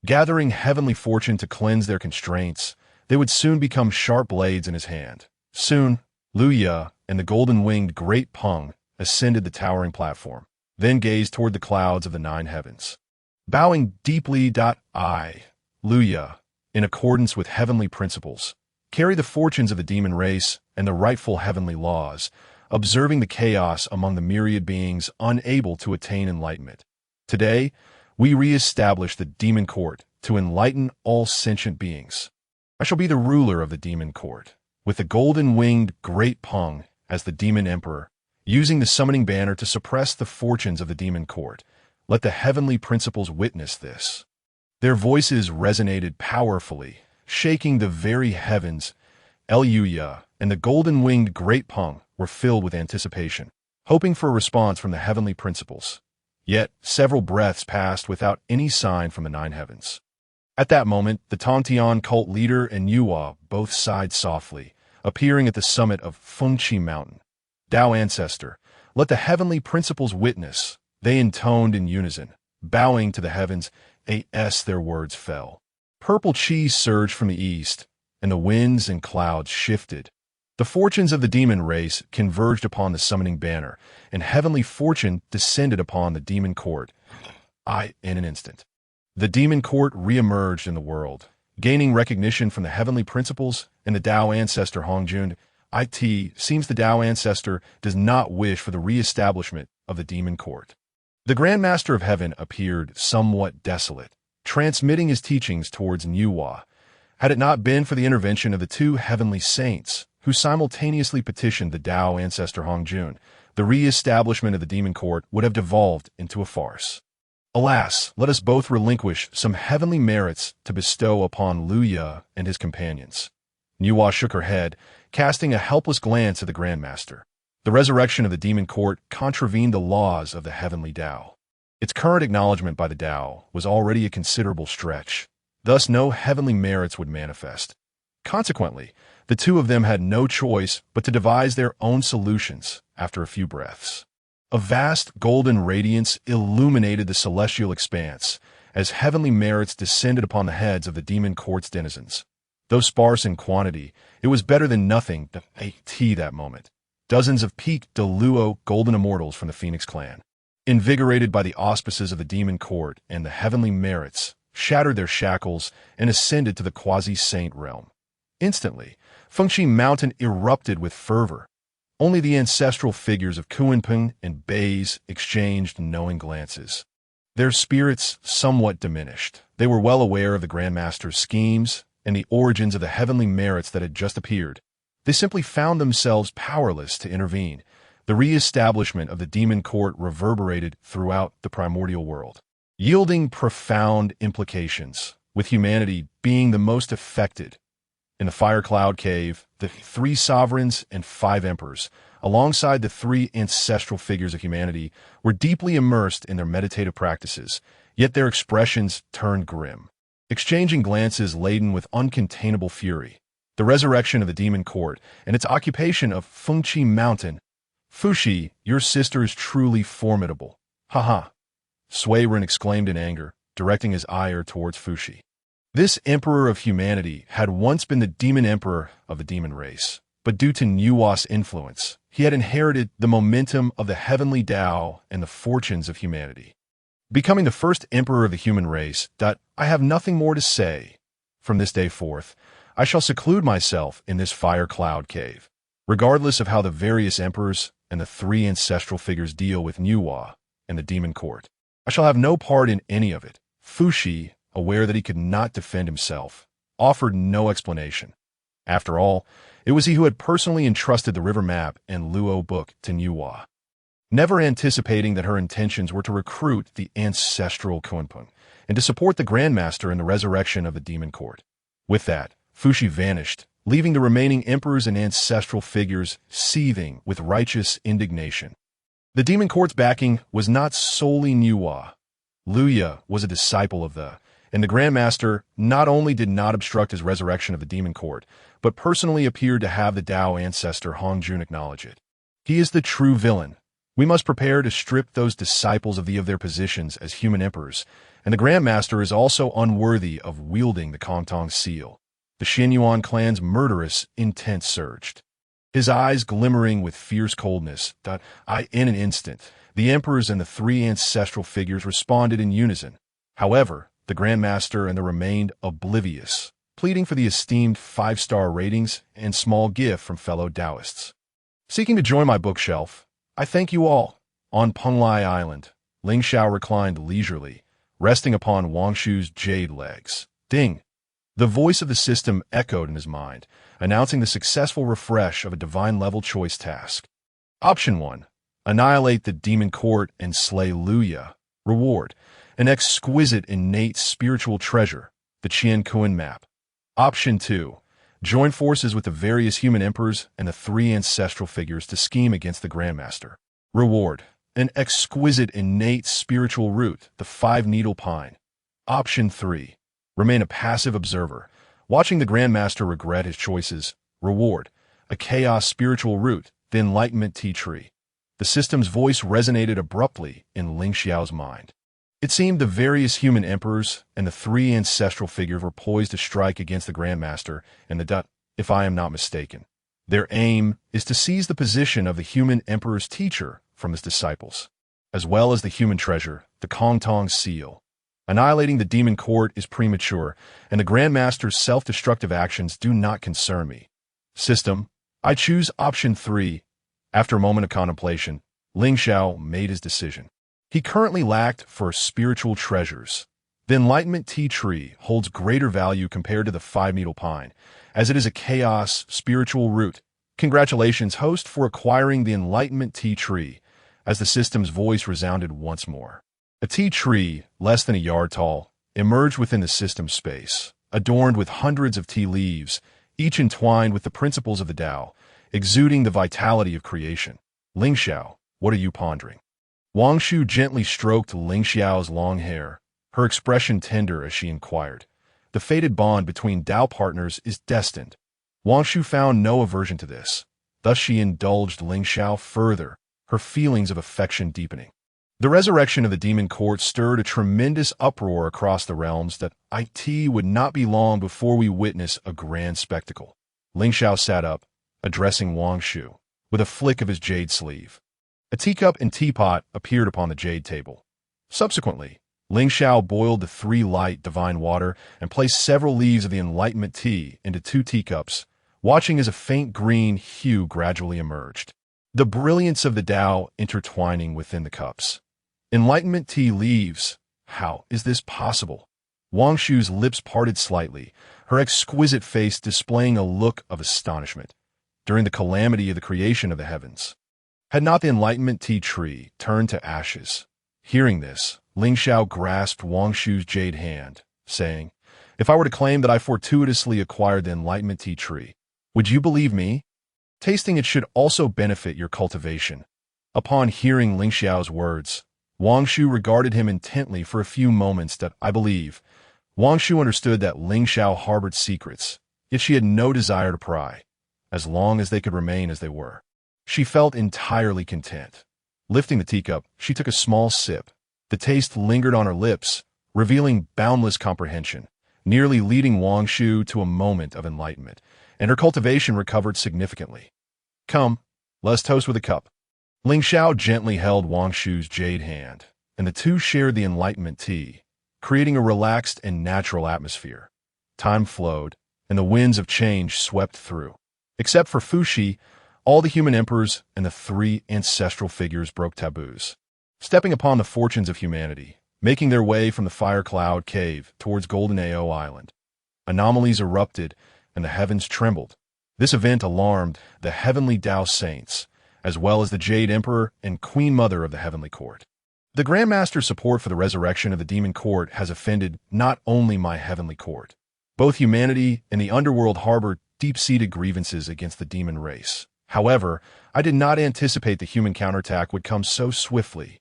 gathering heavenly fortune to cleanse their constraints, they would soon become sharp blades in his hand. Soon, Luya and the Golden-Winged Great Peng ascended the towering platform, then gazed toward the clouds of the 9 heavens. Bowing deeply, I, Luya, in accordance with heavenly principles, carry the fortunes of the demon race and the rightful heavenly laws, observing the chaos among the myriad beings unable to attain enlightenment. Today, we re-establish the demon court to enlighten all sentient beings. I shall be the ruler of the demon court, with the Golden-Winged Great Peng as the demon emperor, using the summoning banner to suppress the fortunes of the demon court. Let the heavenly principles witness this. Their voices resonated powerfully, shaking the very heavens. Luya and the Golden-Winged Great Peng were filled with anticipation, hoping for a response from the heavenly principles. Yet, several breaths passed without any sign from the 9 heavens. At that moment, the Tongtian cult leader and Niwa both sighed softly, appearing at the summit of Fengqi Mountain. Dao ancestor, let the heavenly principles witness, they intoned in unison, bowing to the heavens. As their words fell, purple chi surged from the east, and the winds and clouds shifted. The fortunes of the demon race converged upon the summoning banner, and heavenly fortune descended upon the demon court. In an instant, the demon court re-emerged in the world, gaining recognition from the heavenly principles and the Dao ancestor Hongjun. Seems the Dao ancestor does not wish for the re-establishment of the demon court. The Grand Master of Heaven appeared somewhat desolate, transmitting his teachings towards Niwa. Had it not been for the intervention of the 2 heavenly saints, who simultaneously petitioned the Dao ancestor Hongjun, the re-establishment of the demon court would have devolved into a farce. Alas, let us both relinquish some heavenly merits to bestow upon Luya and his companions. Niwa shook her head, casting a helpless glance at the Grandmaster. The resurrection of the demon court contravened the laws of the Heavenly Dao. Its current acknowledgement by the Dao was already a considerable stretch. Thus, no heavenly merits would manifest. Consequently, the 2 of them had no choice but to devise their own solutions after a few breaths. A vast golden radiance illuminated the celestial expanse as heavenly merits descended upon the heads of the demon court's denizens. Though sparse in quantity, it was better than nothing that moment. Dozens of peak Deluo golden immortals from the Phoenix clan, invigorated by the auspices of the demon court and the heavenly merits, shattered their shackles and ascended to the quasi-saint realm. Instantly, Fengqi Mountain erupted with fervor. Only the ancestral figures of Kunping and Bei's exchanged knowing glances. Their spirits somewhat diminished. They were well aware of the Grandmaster's schemes and the origins of the heavenly merits that had just appeared. They simply found themselves powerless to intervene. The re-establishment of the demon court reverberated throughout the primordial world, yielding profound implications, with humanity being the most affected. In the Fire Cloud Cave, the 3 sovereigns and 5 emperors, alongside the 3 ancestral figures of humanity, were deeply immersed in their meditative practices, yet their expressions turned grim. exchanging glances laden with uncontainable fury. The resurrection of the demon court and its occupation of Fengqi Mountain. Fushi, your sister is truly formidable. Haha. Sui Ren exclaimed in anger, directing his ire towards Fushi. This emperor of humanity had once been the demon emperor of the demon race, but due to Nuwa's influence, he had inherited the momentum of the Heavenly Dao and the fortunes of humanity. Becoming the first emperor of the human race, I have nothing more to say. From this day forth, I shall seclude myself in this fire cloud cave. Regardless of how the various emperors and the three ancestral figures deal with Nuwa and the demon court, I shall have no part in any of it. Fushi, aware that he could not defend himself, offered no explanation. After all, it was he who had personally entrusted the river map and Luo book to Nuwa. Never anticipating that her intentions were to recruit the ancestral Kunpeng and to support the Grandmaster in the resurrection of the demon court. With that, Fushi vanished, leaving the remaining emperors and ancestral figures seething with righteous indignation. The demon court's backing was not solely Nuwa. Luya was a disciple of and the Grandmaster not only did not obstruct his resurrection of the demon court, but personally appeared to have the Dao ancestor Hongjun acknowledge it. He is the true villain. We must prepare to strip those disciples of their positions as human emperors, and the Grandmaster is also unworthy of wielding the Kongtong Seal. The Xinyuan clan's murderous intent surged. His eyes glimmering with fierce coldness. In an instant, the emperors and the three ancestral figures responded in unison. However, the Grandmaster and the remained oblivious, pleading for the esteemed 5-star ratings and small gift from fellow Taoists. Seeking to join my bookshelf, I thank you all. On Penglai Island, Lingxiao reclined leisurely, resting upon Wangshu's jade legs. Ding! The voice of the system echoed in his mind, announcing the successful refresh of a divine-level choice task. Option 1. Annihilate the demon court and slay Luya. Reward. An exquisite innate spiritual treasure, the Qian Kuan map. Option 2. Join forces with the various human emperors and the three ancestral figures to scheme against the Grandmaster. Reward. An exquisite innate spiritual root, the 5-needle pine. Option 3. Remain a passive observer, watching the Grandmaster regret his choices. Reward. A chaos spiritual root, the enlightenment tea tree. The system's voice resonated abruptly in Lingxiao's mind. It seemed the various human emperors and the three ancestral figures were poised to strike against the Grandmaster and the if I am not mistaken. Their aim is to seize the position of the human emperor's teacher from his disciples, as well as the human treasure, the Kongtong Seal. Annihilating the demon court is premature, and the Grandmaster's self-destructive actions do not concern me. System, I choose option 3. After a moment of contemplation, Lingxiao made his decision. He currently lacked for spiritual treasures. The Enlightenment Tea Tree holds greater value compared to the 5-needle pine, as it is a chaos spiritual root. Congratulations, host, for acquiring the Enlightenment Tea Tree, as the system's voice resounded once more. A tea tree, less than a yard tall, emerged within the system space, adorned with hundreds of tea leaves, each entwined with the principles of the Tao, exuding the vitality of creation. Lingxiao, what are you pondering? Wangshu gently stroked Lingxiao's long hair, her expression tender as she inquired. The fated bond between Tao partners is destined. Wangshu found no aversion to this. Thus she indulged Lingxiao further, her feelings of affection deepening. The resurrection of the demon court stirred a tremendous uproar across the realms that it would not be long before we witness a grand spectacle. Lingxiao sat up, addressing Wangshu, with a flick of his jade sleeve. A teacup and teapot appeared upon the jade table. Subsequently, Lingxiao boiled the 3 light divine water and placed several leaves of the enlightenment tea into 2 teacups, watching as a faint green hue gradually emerged. The brilliance of the Tao intertwining within the cups. Enlightenment tea leaves. How is this possible? Wangshu's lips parted slightly, her exquisite face displaying a look of astonishment. During the calamity of the creation of the heavens, had not the Enlightenment tea tree turned to ashes? Hearing this, Lingxiao grasped Wangshu's jade hand, saying, "If I were to claim that I fortuitously acquired the Enlightenment tea tree, would you believe me? Tasting it should also benefit your cultivation." Upon hearing Lingxiao's words, Wangshu regarded him intently for a few moments. "I believe. Wang Shu understood that Lingxiao harbored secrets, yet she had no desire to pry, as long as they could remain as they were. She felt entirely content. Lifting the teacup, she took a small sip. The taste lingered on her lips, revealing boundless comprehension, nearly leading Wang Shu to a moment of enlightenment, and her cultivation recovered significantly. Come, let us toast with a cup. Lingxiao gently held Wang Shu's jade hand, and the two shared the enlightenment tea, creating a relaxed and natural atmosphere. Time flowed, and the winds of change swept through. Except for Fuxi, all the human emperors and the three ancestral figures broke taboos, stepping upon the fortunes of humanity, making their way from the Fire Cloud Cave towards Golden-Ao Island. Anomalies erupted, and the heavens trembled. This event alarmed the Heavenly Dao saints, as well as the Jade Emperor and Queen Mother of the Heavenly Court. The Grandmaster's support for the resurrection of the Demon Court has offended not only my Heavenly Court. Both humanity and the underworld harbor deep-seated grievances against the demon race. However, I did not anticipate the human counterattack would come so swiftly.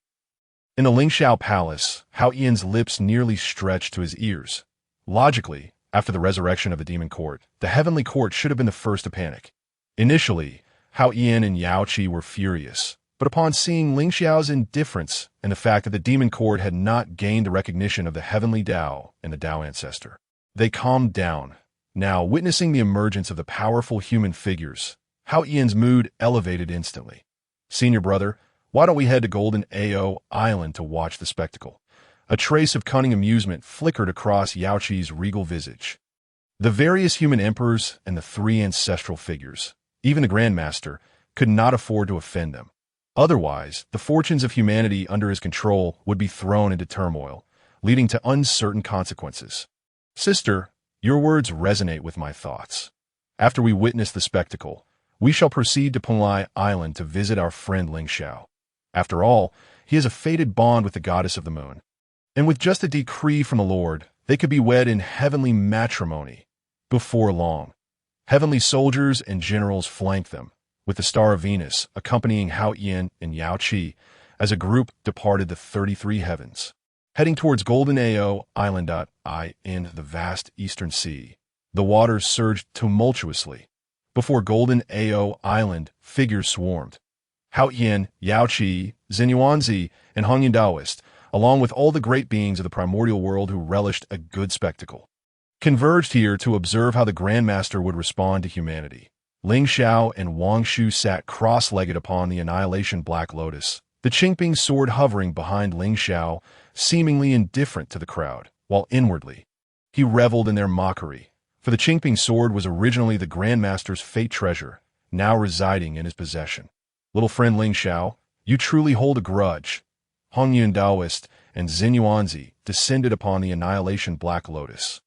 In the Lingxiao Palace, Hao Yian's lips nearly stretched to his ears. Logically, after the resurrection of the Demon Court, the Heavenly Court should have been the first to panic. Initially, Hao Yian and Yao Qi were furious, but upon seeing Lingxiao's indifference and the fact that the Demon Court had not gained the recognition of the Heavenly Dao and the Dao Ancestor, they calmed down. Now, witnessing the emergence of the powerful human figures, Hao Yian's mood elevated instantly. Senior brother, why don't we head to Golden-Ao Island to watch the spectacle? A trace of cunning amusement flickered across Yao Qi's regal visage. The various human emperors and the three ancestral figures, even the Grandmaster, could not afford to offend them. Otherwise, the fortunes of humanity under his control would be thrown into turmoil, leading to uncertain consequences. Sister, your words resonate with my thoughts. After we witness the spectacle, we shall proceed to Penglai Island to visit our friend Lingxiao. After all, he has a fated bond with the goddess of the moon. And with just a decree from the Lord, they could be wed in heavenly matrimony. Before long, heavenly soldiers and generals flanked them, with the Star of Venus accompanying Hao Yian and Yao Qi as a group departed the 33 heavens, heading towards Golden-Ao Island. In the vast eastern sea, the waters surged tumultuously. Before Golden-Ao Island, figures swarmed. Hao Yian, Yao Qi, Xinyuanzi, and Hongyan Daoist, along with all the great beings of the primordial world who relished a good spectacle, converged here to observe how the Grandmaster would respond to humanity. Lingxiao and Wang Shu sat cross-legged upon the annihilation Black Lotus, the Qingping sword hovering behind Lingxiao, seemingly indifferent to the crowd, while inwardly, he reveled in their mockery. For the Qingping sword was originally the Grandmaster's fate treasure, now residing in his possession. Little friend Lingxiao, you truly hold a grudge. Hongyan Daoist and Xinyuanzi descended upon the annihilation Black Lotus,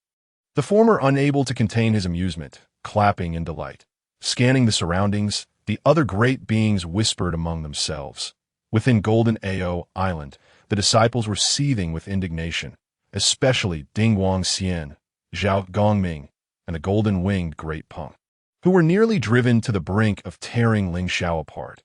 the former unable to contain his amusement, clapping in delight. Scanning the surroundings, the other great beings whispered among themselves. Within Golden-Ao Island, the disciples were seething with indignation, especially Ding Guangxian, Zhao Gongming, and the Golden-Winged Great Peng, who were nearly driven to the brink of tearing Lingxiao apart.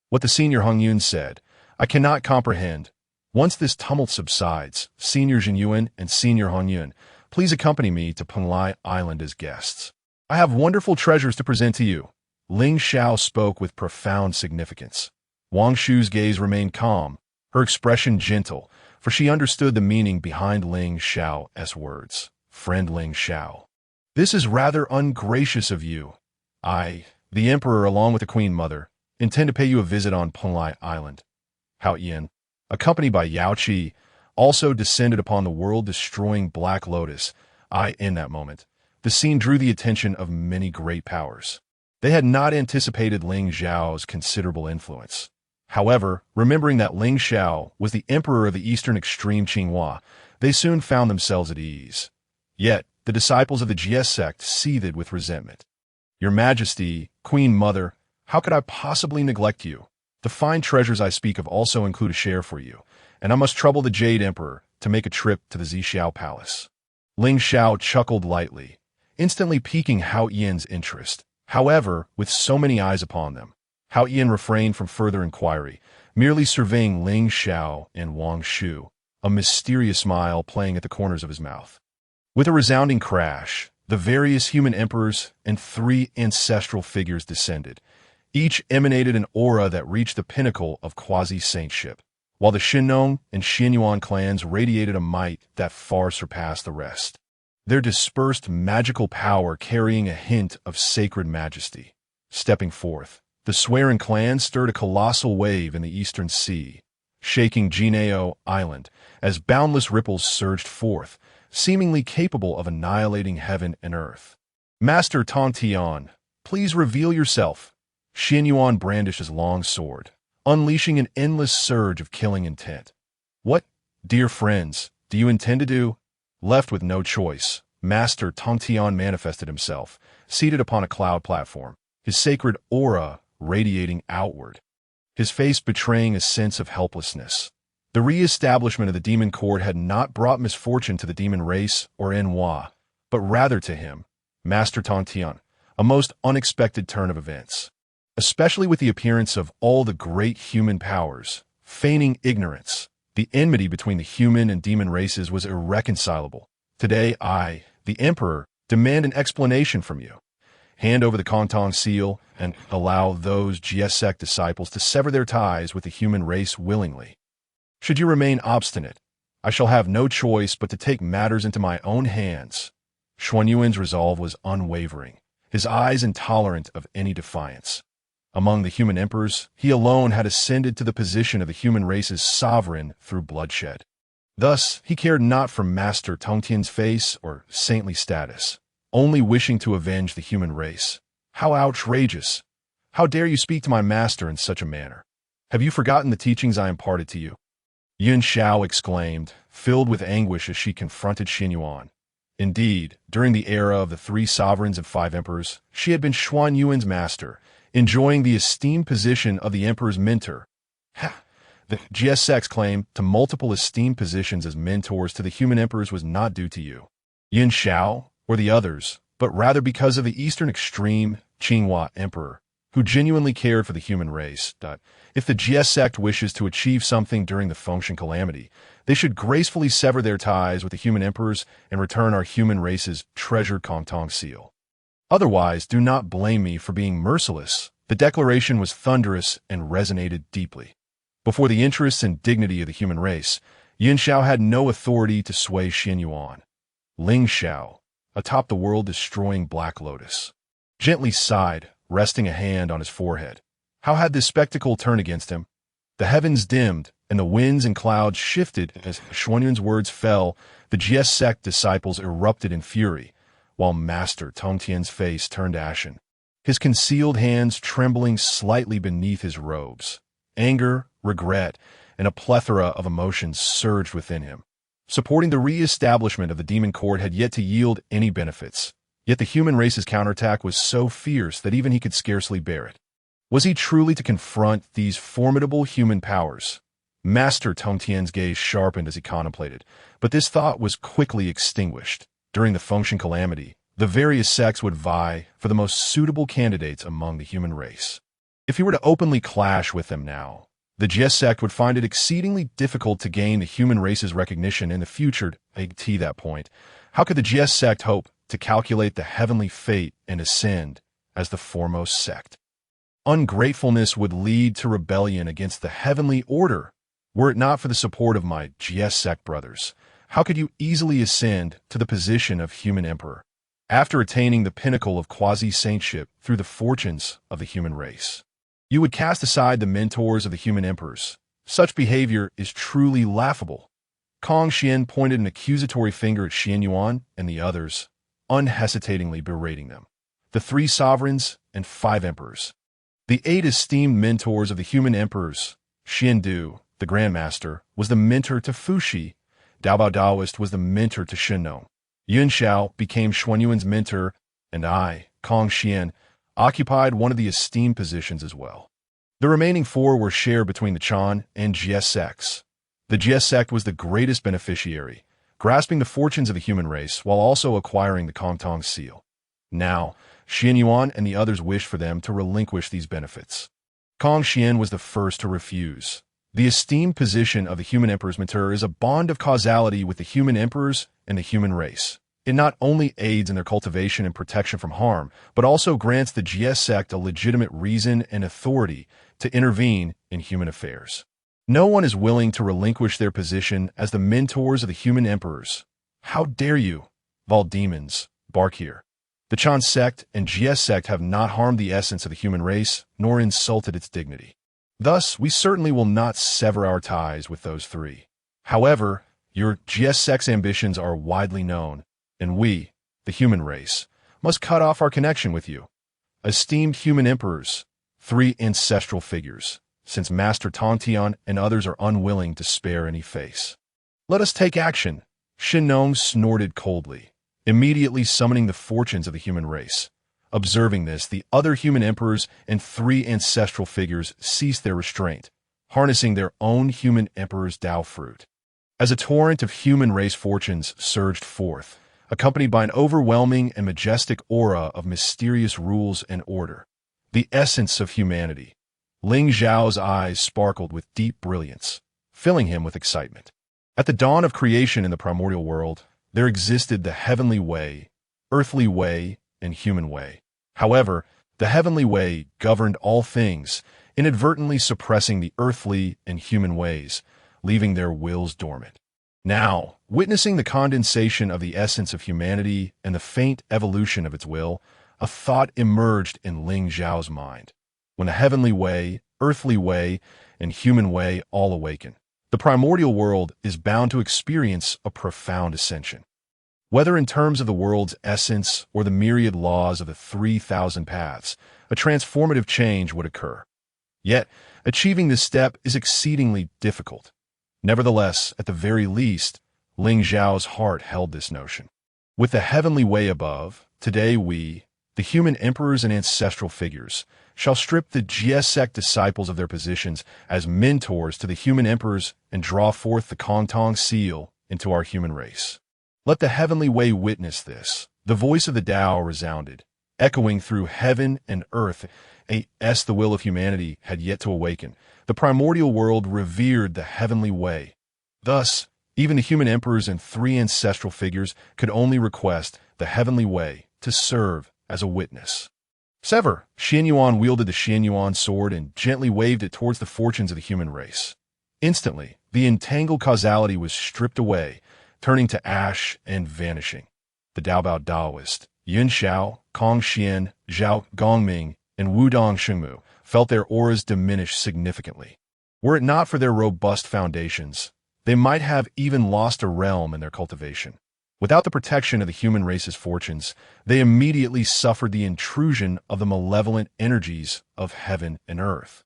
What the senior Hongyun said, I cannot comprehend. Once this tumult subsides, Senior Jinyuan and Senior Hongyun, please accompany me to Penglai Island as guests. I have wonderful treasures to present to you. Lingxiao spoke with profound significance. Wang Shu's gaze remained calm, her expression gentle, for she understood the meaning behind Lingxiao's words. Friend Lingxiao, this is rather ungracious of you. I, the Emperor along with the Queen Mother, intend to pay you a visit on Penglai Island. Hao Yian, accompanied by Yao Qi, also descended upon the world-destroying Black Lotus. In that moment, the scene drew the attention of many great powers. They had not anticipated Lingxiao's considerable influence. However, remembering that Lingxiao was the emperor of the eastern extreme Qinghua, they soon found themselves at ease. Yet, the disciples of the Jie Sect seethed with resentment. Your Majesty, Queen Mother, how could I possibly neglect you? The fine treasures I speak of also include a share for you, and I must trouble the Jade Emperor to make a trip to the Xiao Palace. Lingxiao chuckled lightly, instantly piquing Hao Yian's interest. However, with so many eyes upon them, Hao Yian refrained from further inquiry, merely surveying Lingxiao and Wang Shu, a mysterious smile playing at the corners of his mouth. With a resounding crash, the various human emperors and 3 ancestral figures descended. Each emanated an aura that reached the pinnacle of quasi-saintship, while the Xinnong and Xianyuan clans radiated a might that far surpassed the rest. Their dispersed magical power carrying a hint of sacred majesty. Stepping forth, the Swearing clan stirred a colossal wave in the eastern sea, shaking Jie Jiao Island as boundless ripples surged forth, seemingly capable of annihilating heaven and earth. Master Tongtian, please reveal yourself. Xianyuan brandished his long sword, unleashing an endless surge of killing intent. What, dear friends, do you intend to do? Left with no choice, Master Tongtian manifested himself, seated upon a cloud platform, his sacred aura radiating outward, his face betraying a sense of helplessness. The re-establishment of the demon court had not brought misfortune to the demon race or Enhua, but rather to him, Master Tongtian, a most unexpected turn of events. Especially with the appearance of all the great human powers, feigning ignorance, the enmity between the human and demon races was irreconcilable. Today I, the Emperor, demand an explanation from you. Hand over the Kongtong Seal and allow those Sect disciples to sever their ties with the human race willingly. Should you remain obstinate, I shall have no choice but to take matters into my own hands. Xuanyuan's resolve was unwavering, his eyes intolerant of any defiance. Among the human emperors, he alone had ascended to the position of the human race's sovereign through bloodshed. Thus, he cared not for Master Tongtian's face or saintly status, only wishing to avenge the human race. How outrageous! How dare you speak to my master in such a manner? Have you forgotten the teachings I imparted to you? Lingxiao exclaimed, filled with anguish as she confronted Xianyuan. Indeed, during the era of the 3 sovereigns and 5 emperors, she had been Xuanyuan's master, enjoying the esteemed position of the emperor's mentor. The Sect's claim to multiple esteemed positions as mentors to the human emperors was not due to you, Lingxiao, or the others, but rather because of the eastern extreme Qinghua emperor, who genuinely cared for the human race. If the Sect wishes to achieve something during the function calamity, they should gracefully sever their ties with the human emperors and return our human race's treasured Kongtong Seal. Otherwise, do not blame me for being merciless. The declaration was thunderous and resonated deeply. Before the interests and dignity of the human race, Lingxiao had no authority to sway Xianyuan. Lingxiao, atop the world-destroying Black Lotus, gently sighed, resting a hand on his forehead. How had this spectacle turned against him? The heavens dimmed, and the winds and clouds shifted as Xuanyuan's words fell. The Sect disciples erupted in fury, while Master Tongtian's face turned ashen, his concealed hands trembling slightly beneath his robes. Anger, regret, and a plethora of emotions surged within him. Supporting the re-establishment of the demon court had yet to yield any benefits, yet the human race's counterattack was so fierce that even he could scarcely bear it. Was he truly to confront these formidable human powers? Master Tongtian's gaze sharpened as he contemplated, but this thought was quickly extinguished. During the function calamity, the various sects would vie for the most suitable candidates among the human race. If he were to openly clash with them now, the Sect would find it exceedingly difficult to gain the human race's recognition in the future. At that point, how could the Sect hope to calculate the heavenly fate and ascend as the foremost sect? Ungratefulness would lead to rebellion against the heavenly order. Were it not for the support of my Sect brothers, how could you easily ascend to the position of human emperor, after attaining the pinnacle of quasi-saintship through the fortunes of the human race? You would cast aside the mentors of the human emperors. Such behavior is truly laughable. Kong Xuan pointed an accusatory finger at Xianyuan and the others, unhesitatingly berating them. The 3 sovereigns and 5 emperors. The 8 esteemed mentors of the human emperors. Xiandu, the Grandmaster, was the mentor to Fuxi. Daobao Daoist was the mentor to Xinnong. Yunxiao became Xuanyuan's mentor, and I, Kong Xuan, occupied one of the esteemed positions as well. The remaining 4 were shared between the Chan and Sects. The Sect was the greatest beneficiary, grasping the fortunes of the human race while also acquiring the Kongtong Seal. Now, Xianyuan and the others wished for them to relinquish these benefits. Kong Xuan was the first to refuse. The esteemed position of the human emperor's mentor is a bond of causality with the human emperors and the human race. It not only aids in their cultivation and protection from harm, but also grants the Jie sect a legitimate reason and authority to intervene in human affairs. No one is willing to relinquish their position as the mentors of the human emperors. How dare you, Vol demons, bark here. The Chan sect and Jie sect have not harmed the essence of the human race, nor insulted its dignity. Thus, we certainly will not sever our ties with those three. However, your Jie sect's ambitions are widely known, and we, the human race, must cut off our connection with you. Esteemed human emperors, three ancestral figures, since Master Tongtian and others are unwilling to spare any face. Let us take action. Shinnong snorted coldly, immediately summoning the fortunes of the human race. Observing this, the other human emperors and three ancestral figures ceased their restraint, harnessing their own human emperor's Dao fruit. As a torrent of human race fortunes surged forth, accompanied by an overwhelming and majestic aura of mysterious rules and order, the essence of humanity, Lingxiao's eyes sparkled with deep brilliance, filling him with excitement. At the dawn of creation in the primordial world, there existed the heavenly way, earthly way, and human way. However, the heavenly way governed all things, inadvertently suppressing the earthly and human ways, leaving their wills dormant. Now, witnessing the condensation of the essence of humanity and the faint evolution of its will, a thought emerged in Lingxiao's mind. When the heavenly way, earthly way, and human way all awaken, the primordial world is bound to experience a profound ascension. Whether in terms of the world's essence or the myriad laws of the 3,000 paths, a transformative change would occur. Yet, achieving this step is exceedingly difficult. Nevertheless, at the very least, Lingxiao's heart held this notion. With the heavenly way above, today we, the human emperors and ancestral figures, shall strip the Jie sect disciples of their positions as mentors to the human emperors and draw forth the Kongtong Seal into our human race. Let the heavenly way witness this. The voice of the Dao resounded, echoing through heaven and earth. The will of humanity had yet to awaken. The primordial world revered the heavenly way. Thus, even the human emperors and three ancestral figures could only request the heavenly way to serve as a witness. Sever. Xianyuan wielded the Xianyuan sword and gently waved it towards the fortunes of the human race. Instantly, the entangled causality was stripped away, turning to ash and vanishing. The Daobao Daoist, Yun Xiao, Kong Xuan, Zhao Gongming, and Wudong Shengmu felt their auras diminish significantly. Were it not for their robust foundations, they might have even lost a realm in their cultivation. Without the protection of the human race's fortunes, they immediately suffered the intrusion of the malevolent energies of heaven and earth.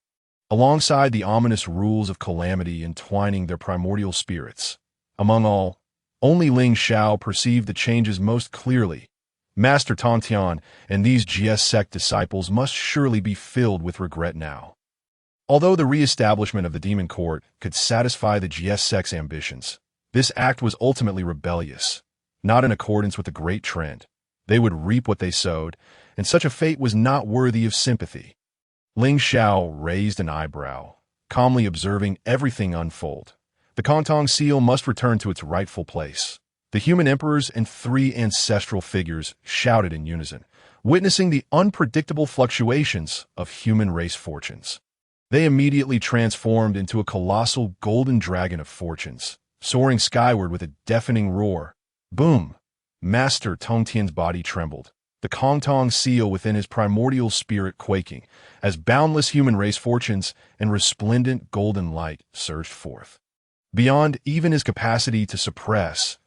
Alongside the ominous rules of calamity entwining their primordial spirits, among all, only Lingxiao perceived the changes most clearly. Master Tongtian and these Jie sect disciples must surely be filled with regret now. Although the re-establishment of the demon court could satisfy the Jie sect's ambitions, this act was ultimately rebellious, not in accordance with the great trend. They would reap what they sowed, and such a fate was not worthy of sympathy. Lingxiao raised an eyebrow, calmly observing everything unfold. The Kongtong Seal must return to its rightful place. The human emperors and three ancestral figures shouted in unison, witnessing the unpredictable fluctuations of human race fortunes. They immediately transformed into a colossal golden dragon of fortunes, soaring skyward with a deafening roar. Boom! Master Tongtian's body trembled, the Kongtong Seal within his primordial spirit quaking, as boundless human race fortunes and resplendent golden light surged forth. Beyond even his capacity to suppress,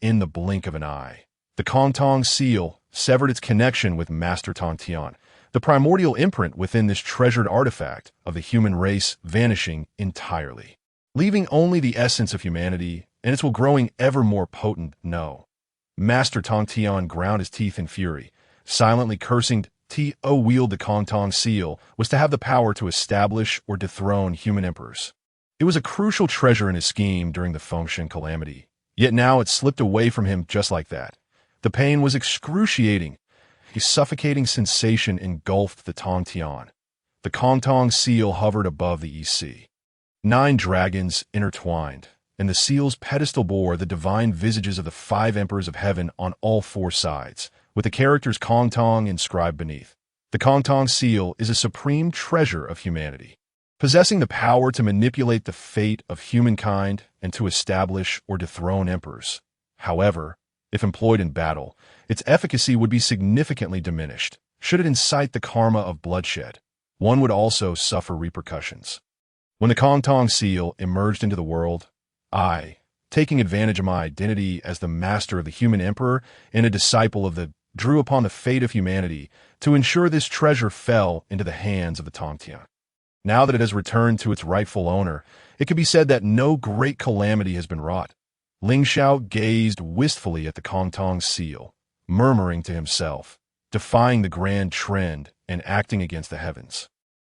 in the blink of an eye, the Kongtong Seal severed its connection with Master Tongtian, the primordial imprint within this treasured artifact of the human race vanishing entirely, leaving only the essence of humanity and its will growing ever more potent. No. Master Tongtian ground his teeth in fury, silently cursing. To wield the Kongtong Seal was to have the power to establish or dethrone human emperors. It was a crucial treasure in his scheme during the Fengshen calamity, yet now it slipped away from him just like that. The pain was excruciating. A suffocating sensation engulfed the Tongtian. The Kongtong Seal hovered above the EC. 9 dragons intertwined, and the seal's pedestal bore the divine visages of the 5 emperors of heaven on all 4 sides, with the characters Kongtong inscribed beneath. The Kongtong Seal is a supreme treasure of humanity, possessing the power to manipulate the fate of humankind and to establish or dethrone emperors. However, if employed in battle, its efficacy would be significantly diminished. Should it incite the karma of bloodshed, one would also suffer repercussions. When the Kongtong Seal emerged into the world, I, taking advantage of my identity as the master of the human emperor and a disciple of the, drew upon the fate of humanity to ensure this treasure fell into the hands of the Tongtian. Now that it has returned to its rightful owner, it can be said that no great calamity has been wrought. Lingxiao gazed wistfully at the Kongtong Seal, murmuring to himself, defying the grand trend and acting against the heavens.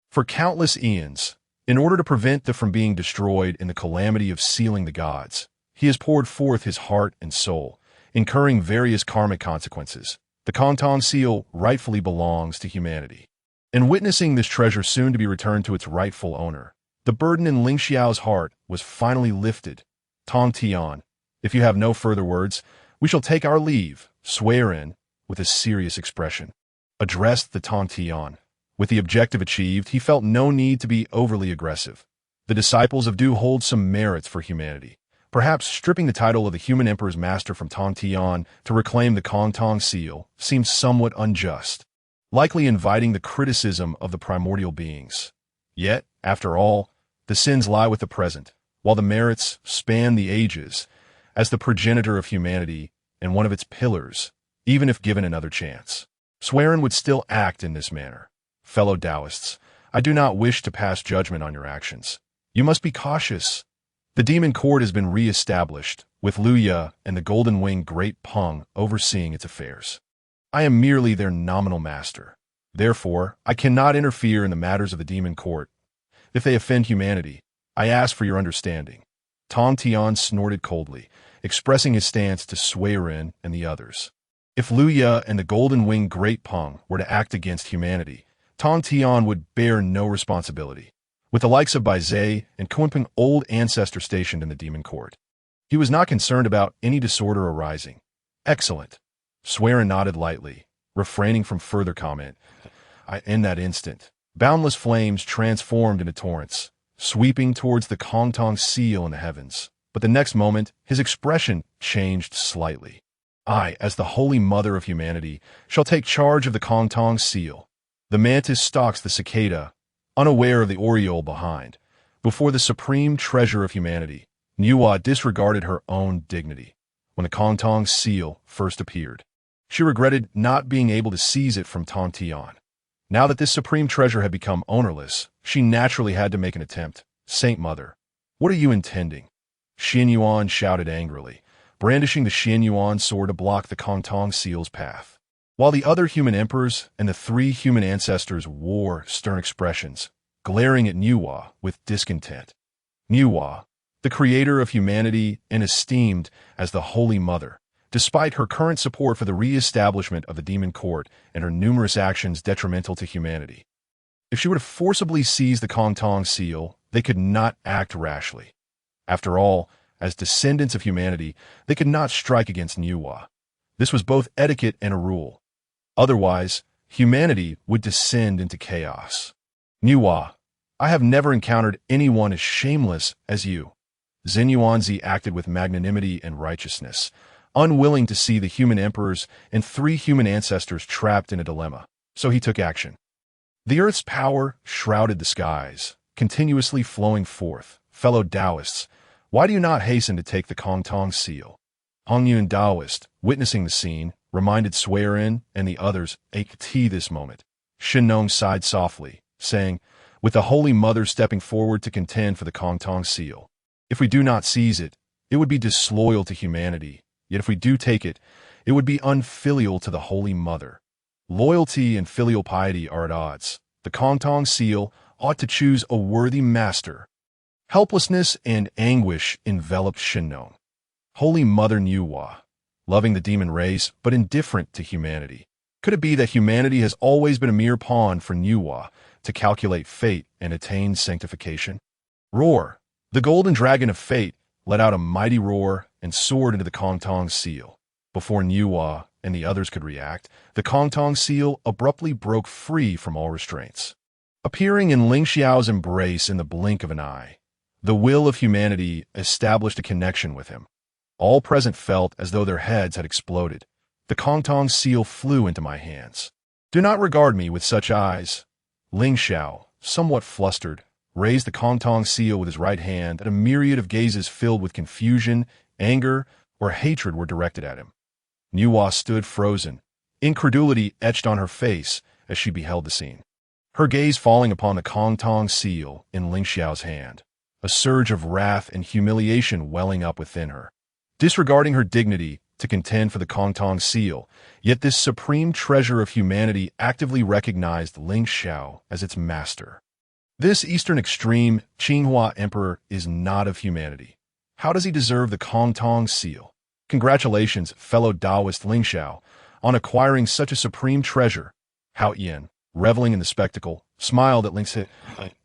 For countless eons, in order to prevent them from being destroyed in the calamity of sealing the gods, he has poured forth his heart and soul, incurring various karmic consequences. The Kongtong Seal rightfully belongs to humanity. In witnessing this treasure soon to be returned to its rightful owner, the burden in Lingxiao's heart was finally lifted. Tongtian, if you have no further words, we shall take our leave, swear-in, with a serious expression, addressed the Tongtian. With the objective achieved, he felt no need to be overly aggressive. The disciples of Du hold some merits for humanity. Perhaps stripping the title of the human emperor's master from Tongtian to reclaim the Kongtong Seal seems somewhat unjust, likely inviting the criticism of the primordial beings. Yet, after all, the sins lie with the present, while the merits span the ages. As the progenitor of humanity and one of its pillars, even if given another chance, Swearin would still act in this manner. Fellow Taoists, I do not wish to pass judgment on your actions. You must be cautious. The demon court has been re-established, with Luya and the Golden-Winged Great Peng overseeing its affairs. I am merely their nominal master. Therefore, I cannot interfere in the matters of the demon court. If they offend humanity, I ask for your understanding. Tongtian snorted coldly, expressing his stance to Swearin and the others. If Luya and the Golden-Winged Great Peng were to act against humanity, Tongtian would bear no responsibility. With the likes of Baizhe and Kunping old ancestor stationed in the demon court, he was not concerned about any disorder arising. Excellent. Swearin nodded lightly, refraining from further comment. In that instant, boundless flames transformed into torrents, sweeping towards the Kongtong Seal in the heavens. But the next moment, his expression changed slightly. I, as the Holy Mother of humanity, shall take charge of the Kongtong Seal. The mantis stalks the cicada, unaware of the oriole behind. Before the supreme treasure of humanity, Niwa disregarded her own dignity. When the Kongtong Seal first appeared, she regretted not being able to seize it from Tongtian. Now that this supreme treasure had become ownerless, she naturally had to make an attempt. Saint Mother, what are you intending? Xianyuan shouted angrily, brandishing the Xianyuan sword to block the Kongtong Seal's path. While the other human emperors and the 3 human ancestors wore stern expressions, glaring at Niwa with discontent. Niwa, the creator of humanity and esteemed as the Holy Mother, despite her current support for the re-establishment of the demon court and her numerous actions detrimental to humanity. If she were to forcibly seize the Kongtong Seal, they could not act rashly. After all, as descendants of humanity, they could not strike against Niwa. This was both etiquette and a rule. Otherwise, humanity would descend into chaos. Niwa, I have never encountered anyone as shameless as you. Xianyuanzi acted with magnanimity and righteousness, unwilling to see the human emperors and 3 human ancestors trapped in a dilemma, so he took action. The earth's power shrouded the skies, continuously flowing forth. Fellow Taoists, why do you not hasten to take the Kongtong Seal? Hongyun Taoist, witnessing the scene, reminded Swearin and the others, this moment. Shinnong sighed softly, saying, with the Holy Mother stepping forward to contend for the Kongtong Seal. If we do not seize it, it would be disloyal to humanity. Yet if we do take it, it would be unfilial to the Holy Mother. Loyalty and filial piety are at odds. The Kongtong Seal ought to choose a worthy master. Helplessness and anguish enveloped Shinnong. Holy Mother Niwa, loving the demon race but indifferent to humanity. Could it be that humanity has always been a mere pawn for Niwa to calculate fate and attain sanctification? Roar! The golden dragon of fate, let out a mighty roar and soared into the Kongtong Seal. Before Niuhua and the others could react, the Kongtong Seal abruptly broke free from all restraints. Appearing in Lingxiao's embrace in the blink of an eye, the will of humanity established a connection with him. All present felt as though their heads had exploded. The Kongtong Seal flew into my hands. "Do not regard me with such eyes." Lingxiao, somewhat flustered, raised the Kongtong Seal with his right hand, and a myriad of gazes filled with confusion, anger, or hatred were directed at him. Niuhua stood frozen, incredulity etched on her face as she beheld the scene. Her gaze falling upon the Kongtong Seal in Lingxiao's hand, a surge of wrath and humiliation welling up within her. Disregarding her dignity to contend for the Kongtong Seal, yet this supreme treasure of humanity actively recognized Lingxiao as its master. This eastern extreme Qinghua Emperor is not of humanity. How does he deserve the Kongtong Seal? Congratulations, fellow Taoist Lingxiao, on acquiring such a supreme treasure. Hao Yan, reveling in the spectacle, smiled at Lingxiao.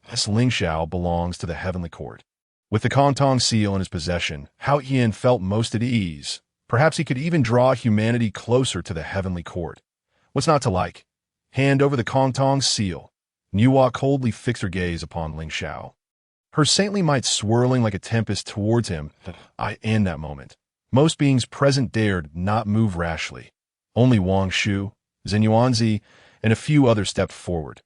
This Lingxiao belongs to the Heavenly Court. With the Kongtong Seal in his possession, Hao Yan felt most at ease. Perhaps he could even draw humanity closer to the Heavenly Court. What's not to like? Hand over the Kongtong Seal. Niuhua coldly fixed her gaze upon Lingxiao, her saintly might swirling like a tempest towards him. In that moment, most beings present dared not move rashly. Only Wang Shu, Zenyuanzi, and a few others stepped forward.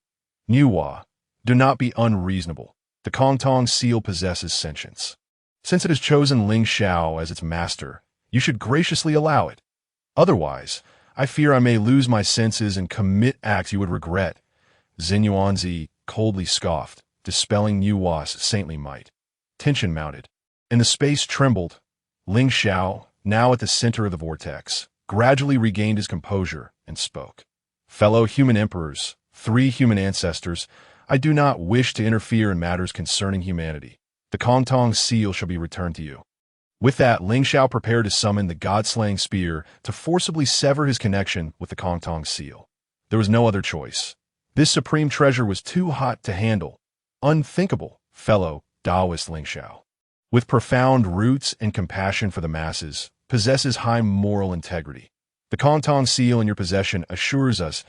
Niuhua, do not be unreasonable. The Kongtong Seal possesses sentience. Since it has chosen Lingxiao as its master, you should graciously allow it. Otherwise, I fear I may lose my senses and commit acts you would regret. Zenyuanzi coldly scoffed, dispelling Niuhua's saintly might. Tension mounted, and the space trembled. Lingxiao, now at the center of the vortex, gradually regained his composure and spoke. Fellow human emperors, 3 human ancestors, I do not wish to interfere in matters concerning humanity. The Kongtong Seal shall be returned to you. With that, Lingxiao prepared to summon the god-slaying spear to forcibly sever his connection with the Kongtong Seal. There was no other choice. This supreme treasure was too hot to handle. Unthinkable, fellow Taoist Lingxiao. With profound roots and compassion for the masses, possesses high moral integrity. The Kongtong Seal in your possession assures us,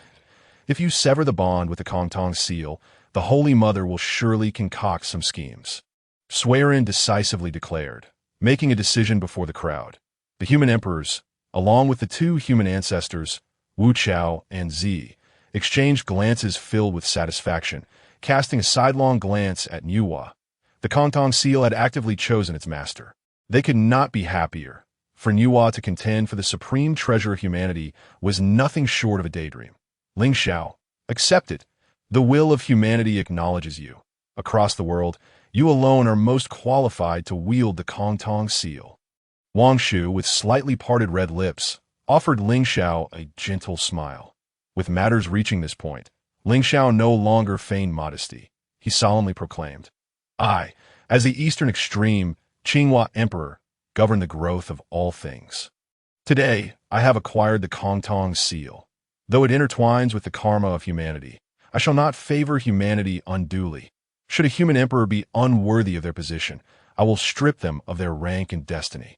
if you sever the bond with the Kongtong Seal, the Holy Mother will surely concoct some schemes. Swearin decisively declared, making a decision before the crowd. The human emperors, along with the 2 human ancestors, Wu Chao and Zi, exchanged glances filled with satisfaction, casting a sidelong glance at Niuhua. The Kongtong Seal had actively chosen its master. They could not be happier. For Niuhua to contend for the supreme treasure of humanity was nothing short of a daydream. Lingxiao, accept it. The will of humanity acknowledges you. Across the world, you alone are most qualified to wield the Kongtong Seal. Wang Shu, with slightly parted red lips, offered Lingxiao a gentle smile. With matters reaching this point, Lingxiao no longer feigned modesty. He solemnly proclaimed, I, as the eastern extreme Qinghua Emperor, govern the growth of all things. Today, I have acquired the Kongtong Seal. Though it intertwines with the karma of humanity, I shall not favor humanity unduly. Should a human emperor be unworthy of their position, I will strip them of their rank and destiny.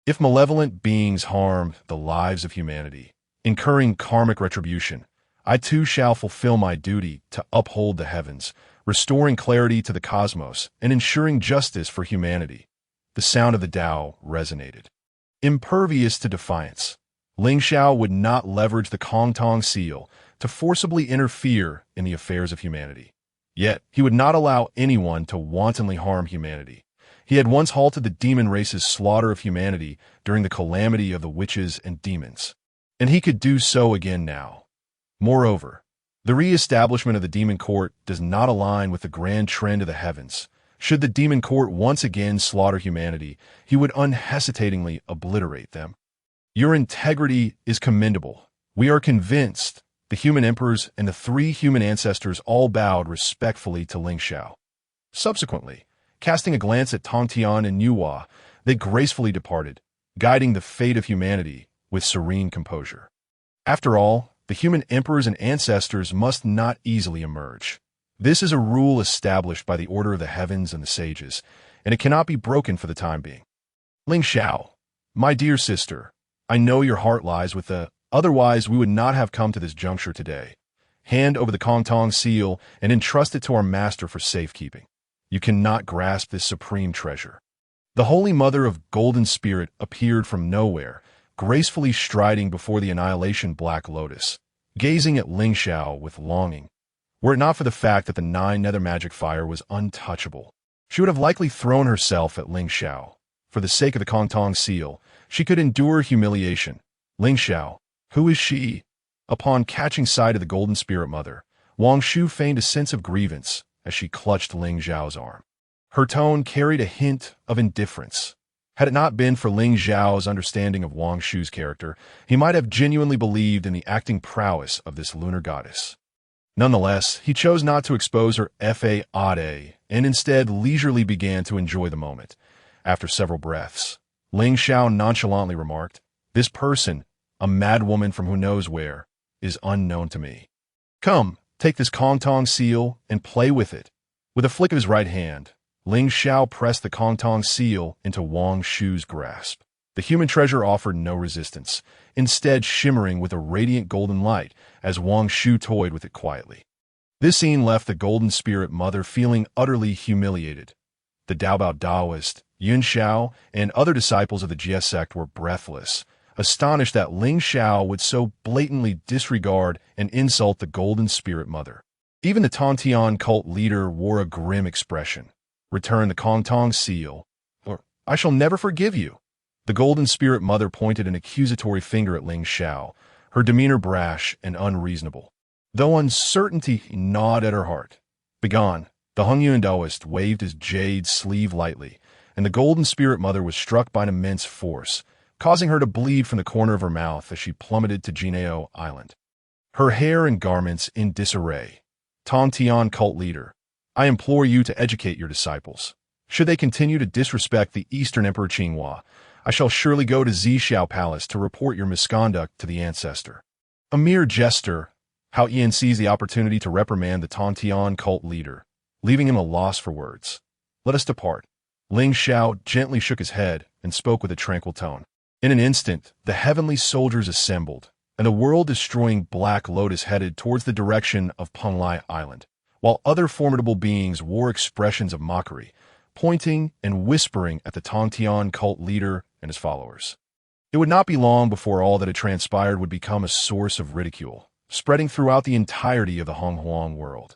If malevolent beings harm the lives of humanity, incurring karmic retribution, I too shall fulfill my duty to uphold the heavens, restoring clarity to the cosmos and ensuring justice for humanity. The sound of the Tao resonated. Impervious to defiance, Lingxiao would not leverage the Kongtong Seal to forcibly interfere in the affairs of humanity. Yet, he would not allow anyone to wantonly harm humanity. He had once halted the demon race's slaughter of humanity during the calamity of the witches and demons, and he could do so again now. Moreover, the re-establishment of the demon court does not align with the grand trend of the heavens. Should the demon court once again slaughter humanity, he would unhesitatingly obliterate them. Your integrity is commendable. We are convinced. The human emperors and the 3 human ancestors all bowed respectfully to Lingxiao. Subsequently, casting a glance at Tongtian and Niuhua, they gracefully departed, guiding the fate of humanity with serene composure. After all, the human emperors and ancestors must not easily emerge. This is a rule established by the order of the heavens and the sages, and it cannot be broken for the time being. Lingxiao, my dear sister, I know your heart lies with the, otherwise we would not have come to this juncture today. Hand over the Kongtong Seal and entrust it to our master for safekeeping. You cannot grasp this supreme treasure. The Holy Mother of Golden Spirit appeared from nowhere, gracefully striding before the annihilation Black Lotus, gazing at Lingxiao with longing. Were it not for the fact that the 9 nether magic fire was untouchable, she would have likely thrown herself at Lingxiao. For the sake of the Kongtong Seal, she could endure humiliation. Lingxiao, who is she? Upon catching sight of the Golden Spirit Mother, Wang Shu feigned a sense of grievance as she clutched Ling Zhao's arm. Her tone carried a hint of indifference. Had it not been for Ling Zhao's understanding of Wang Shu's character, he might have genuinely believed in the acting prowess of this lunar goddess. Nonetheless, he chose not to expose her fa ade and instead leisurely began to enjoy the moment. After several breaths, Ling Xiao nonchalantly remarked, "This person, a madwoman from who knows where, is unknown to me. Come, take this Kongtong Seal and play with it." With a flick of his right hand, Ling Xiao pressed the Kongtong Seal into Wang Shu's grasp. The human treasure offered no resistance, instead shimmering with a radiant golden light as Wang Shu toyed with it quietly. This scene left the Golden Spirit Mother feeling utterly humiliated. The Daobao Daoist, Yun Xiao, and other disciples of the Jie Sect were breathless, astonished that Ling Xiao would so blatantly disregard and insult the Golden Spirit Mother. Even the Tongtian cult leader wore a grim expression. "Return the Kongtong Seal, or I shall never forgive you." The Golden Spirit Mother pointed an accusatory finger at Ling Xiao, her demeanor brash and unreasonable. Though uncertainty gnawed at her heart. "Begone." The Hongyuan Daoist waved his jade sleeve lightly, and the Golden Spirit Mother was struck by an immense force, causing her to bleed from the corner of her mouth as she plummeted to Jineo Island. Her hair and garments in disarray. Tongtian cult leader, I implore you to educate your disciples. Should they continue to disrespect the Eastern Emperor Qinghua, I shall surely go to Xixiao Palace to report your misconduct to the ancestor. A mere jester, Hao Yan seized the opportunity to reprimand the Tongtian cult leader, leaving him a loss for words. "Let us depart." Ling Xiao gently shook his head and spoke with a tranquil tone. In an instant, the heavenly soldiers assembled, and the world-destroying Black Lotus headed towards the direction of Penglai Island, while other formidable beings wore expressions of mockery, pointing and whispering at the Tongtian cult leader and his followers. It would not be long before all that had transpired would become a source of ridicule, spreading throughout the entirety of the Honghuang world.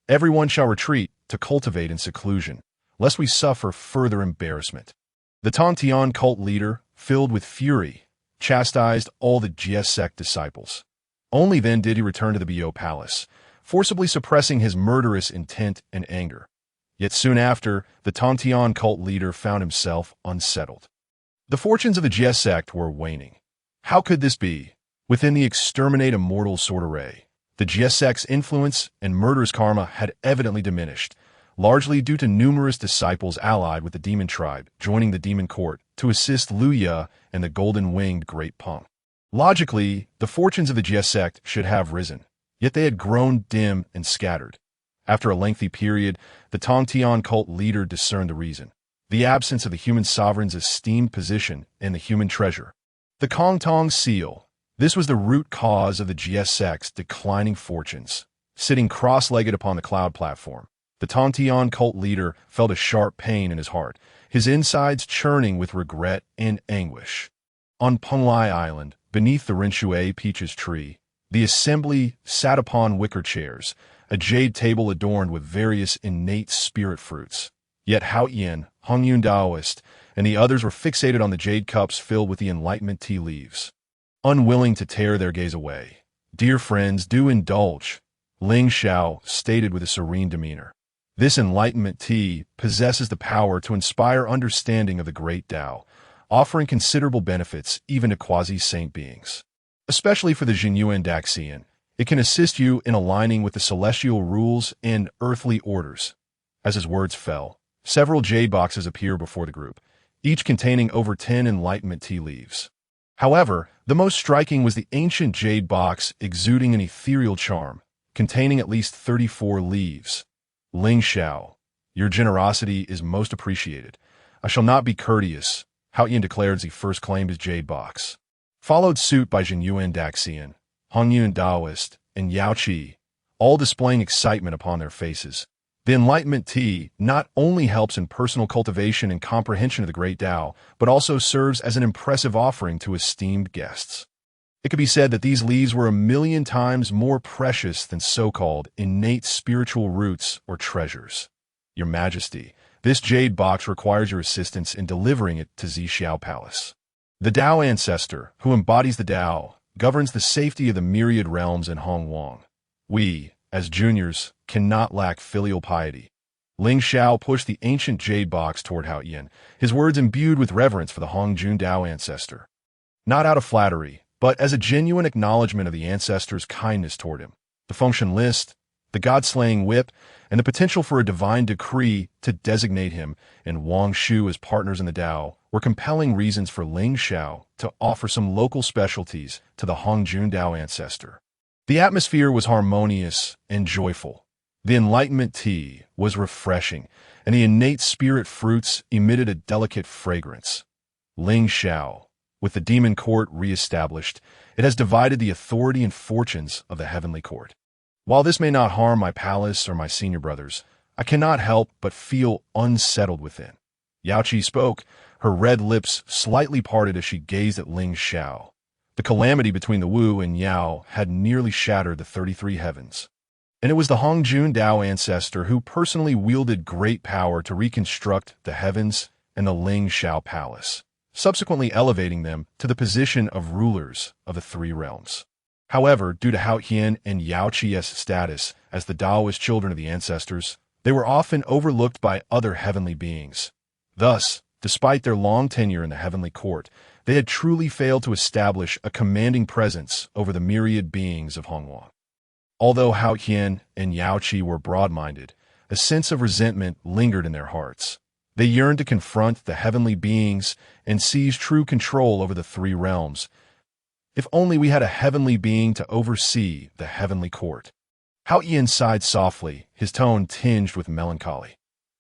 Everyone shall retreat to cultivate in seclusion, lest we suffer further embarrassment. The Tongtian cult leader, filled with fury, chastised all the Jie Sect disciples. Only then did he return to the Bo Palace, forcibly suppressing his murderous intent and anger. Yet soon after, the Tongtian cult leader found himself unsettled. The fortunes of the Jie Sect were waning. How could this be? Within the exterminate immortal sword array, the Jie Sect's influence and murderous karma had evidently diminished, largely due to numerous disciples allied with the demon tribe joining the demon court to assist Luya and the Golden-Winged Great Peng. Logically, the fortunes of the Jie Sect should have risen, yet they had grown dim and scattered. After a lengthy period, the Tongtian cult leader discerned the reason: the absence of the human sovereign's esteemed position in the human treasure. The Kongtong Seal. This was the root cause of the Jie Sect's declining fortunes. Sitting cross-legged upon the cloud platform, the Tongtian cult leader felt a sharp pain in his heart, his insides churning with regret and anguish. On Penglai Island, beneath the Rinshui peaches tree, the assembly sat upon wicker chairs, a jade table adorned with various innate spirit fruits. Yet Hao Yan, Hongyuan Daoist, and the others were fixated on the jade cups filled with the enlightenment tea leaves. Unwilling to tear their gaze away, "Dear friends, do indulge," Ling Xiao stated with a serene demeanor. "This enlightenment tea possesses the power to inspire understanding of the great Tao, offering considerable benefits even to quasi-saint beings. Especially for the Jinyuan Daxian, it can assist you in aligning with the celestial rules and earthly orders." As his words fell, several jade boxes appeared before the group, each containing over 10 enlightenment tea leaves. However, the most striking was the ancient jade box exuding an ethereal charm, containing at least 34 leaves. "Ling Xiao, your generosity is most appreciated. I shall not be courteous, Hao Yin declared as he first claimed his jade box. Followed suit by Jinyuan Daxian, Hongyun Daoist, and Yao Qi, all displaying excitement upon their faces. The Enlightenment Tea not only helps in personal cultivation and comprehension of the Great Tao, but also serves as an impressive offering to esteemed guests. It could be said that these leaves were 1,000,000 times more precious than so-called innate spiritual roots or treasures. Your Majesty, this jade box requires your assistance in delivering it to Xiao Palace. The Tao ancestor, who embodies the Tao, governs the safety of the myriad realms in Hongwang. We, as juniors, cannot lack filial piety. Lingxiao pushed the ancient jade box toward Hao Yin, his words imbued with reverence for the Hongjun Tao ancestor. Not out of flattery, but as a genuine acknowledgement of the ancestor's kindness toward him. The function list, the god-slaying whip, and the potential for a divine decree to designate him and Wang Shu as partners in the Tao were compelling reasons for Lingxiao to offer some local specialties to the Hongjun Tao ancestor. The atmosphere was harmonious and joyful. The Enlightenment tea was refreshing, and the innate spirit fruits emitted a delicate fragrance. Lingxiao, with the demon court re-established, it has divided the authority and fortunes of the heavenly court. While this may not harm my palace or my senior brothers, I cannot help but feel unsettled within. Yao Qi spoke, her red lips slightly parted as she gazed at Lingxiao. The calamity between the Wu and Yao had nearly shattered the 33 heavens. And it was the Hongjun Tao ancestor who personally wielded great power to reconstruct the heavens and the Lingxiao palace, subsequently elevating them to the position of rulers of the three realms. However, due to Hao Yin and Yao Qi's status as the Taoist children of the ancestors, they were often overlooked by other heavenly beings. Thus, despite their long tenure in the heavenly court, they had truly failed to establish a commanding presence over the myriad beings of Hongwang. Although Hao Yin and Yao Qi were broad-minded, a sense of resentment lingered in their hearts. They yearned to confront the heavenly beings and seize true control over the three realms. If only we had a heavenly being to oversee the heavenly court. Hao Yin sighed softly, his tone tinged with melancholy.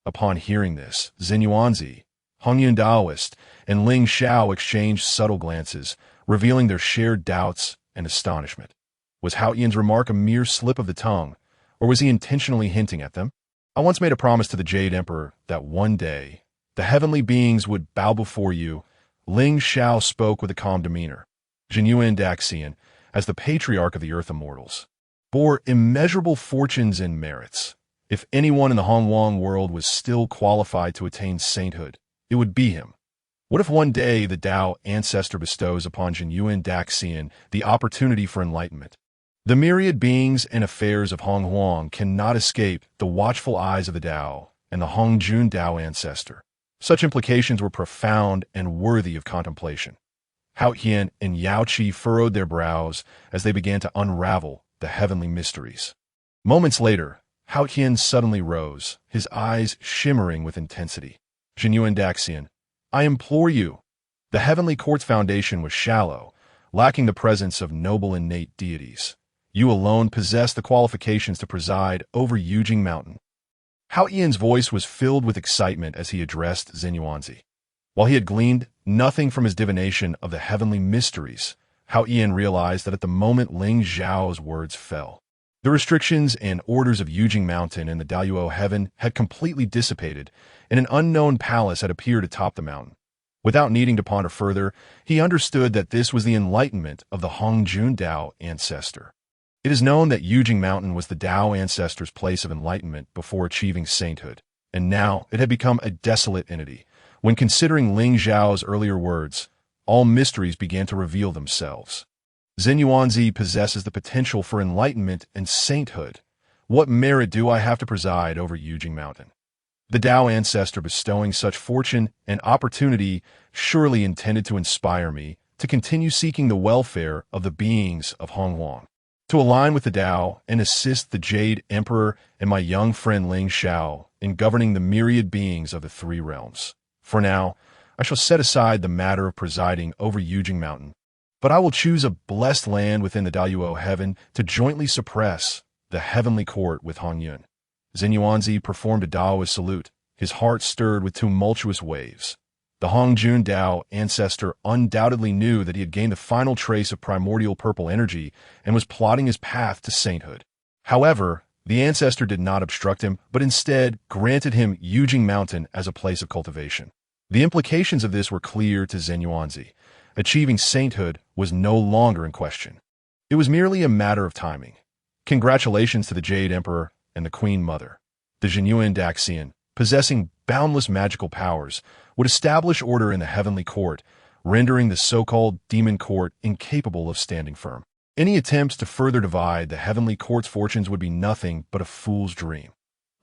Upon hearing this, Xinyuanzi, Hongyun Daoist, and Lingxiao exchanged subtle glances, revealing their shared doubts and astonishment. Was Hao Yin's remark a mere slip of the tongue, or was he intentionally hinting at them? I once made a promise to the Jade Emperor that one day the heavenly beings would bow before you. Lingxiao spoke with a calm demeanor. Jinyuan Daxian, as the patriarch of the earth immortals, bore immeasurable fortunes and merits. If anyone in the Hongwang world was still qualified to attain sainthood, it would be him. What if one day the Tao ancestor bestows upon Jinyuan Daxian the opportunity for enlightenment? The myriad beings and affairs of Hongwang cannot escape the watchful eyes of the Tao and the Hongjun Tao ancestor. Such implications were profound and worthy of contemplation. Hao Yin and Yao Qi furrowed their brows as they began to unravel the heavenly mysteries. Moments later, Hao Yin suddenly rose, his eyes shimmering with intensity. Jinyuan Daxian, I implore you. The heavenly court's foundation was shallow, lacking the presence of noble innate deities. You alone possess the qualifications to preside over Yujing Mountain. Hao Yin's voice was filled with excitement as he addressed Xinyuanzi. While he had gleaned nothing from his divination of the heavenly mysteries, Hao Yin realized that at the moment Lingxiao's words fell, the restrictions and orders of Yujing Mountain and the Daluo heaven had completely dissipated, and an unknown palace had appeared atop the mountain. Without needing to ponder further, he understood that this was the enlightenment of the Hongjun Tao ancestor. It is known that Yujing Mountain was the Tao ancestor's place of enlightenment before achieving sainthood, and now it had become a desolate entity. When considering Lingxiao's earlier words, all mysteries began to reveal themselves. Xinyuanzi possesses the potential for enlightenment and sainthood. What merit do I have to preside over Yujing Mountain? The Tao ancestor bestowing such fortune and opportunity surely intended to inspire me to continue seeking the welfare of the beings of Hongwang, to align with the Tao and assist the Jade Emperor and my young friend Lingxiao in governing the myriad beings of the three realms. For now, I shall set aside the matter of presiding over Yujing Mountain, but I will choose a blessed land within the Daluo heaven to jointly suppress the heavenly court with Hongyun. Xinyuanzi performed a Daoist salute, his heart stirred with tumultuous waves. The Hongjun Dao ancestor undoubtedly knew that he had gained the final trace of primordial purple energy and was plotting his path to sainthood. However, the ancestor did not obstruct him, but instead granted him Yujing Mountain as a place of cultivation. The implications of this were clear to Zhen Yuanzi. Achieving sainthood was no longer in question. It was merely a matter of timing. Congratulations to the Jade Emperor and the Queen Mother. The Zhenyuan Daxian, possessing boundless magical powers, would establish order in the Heavenly Court, rendering the so-called Demon Court incapable of standing firm. Any attempts to further divide the Heavenly Court's fortunes would be nothing but a fool's dream.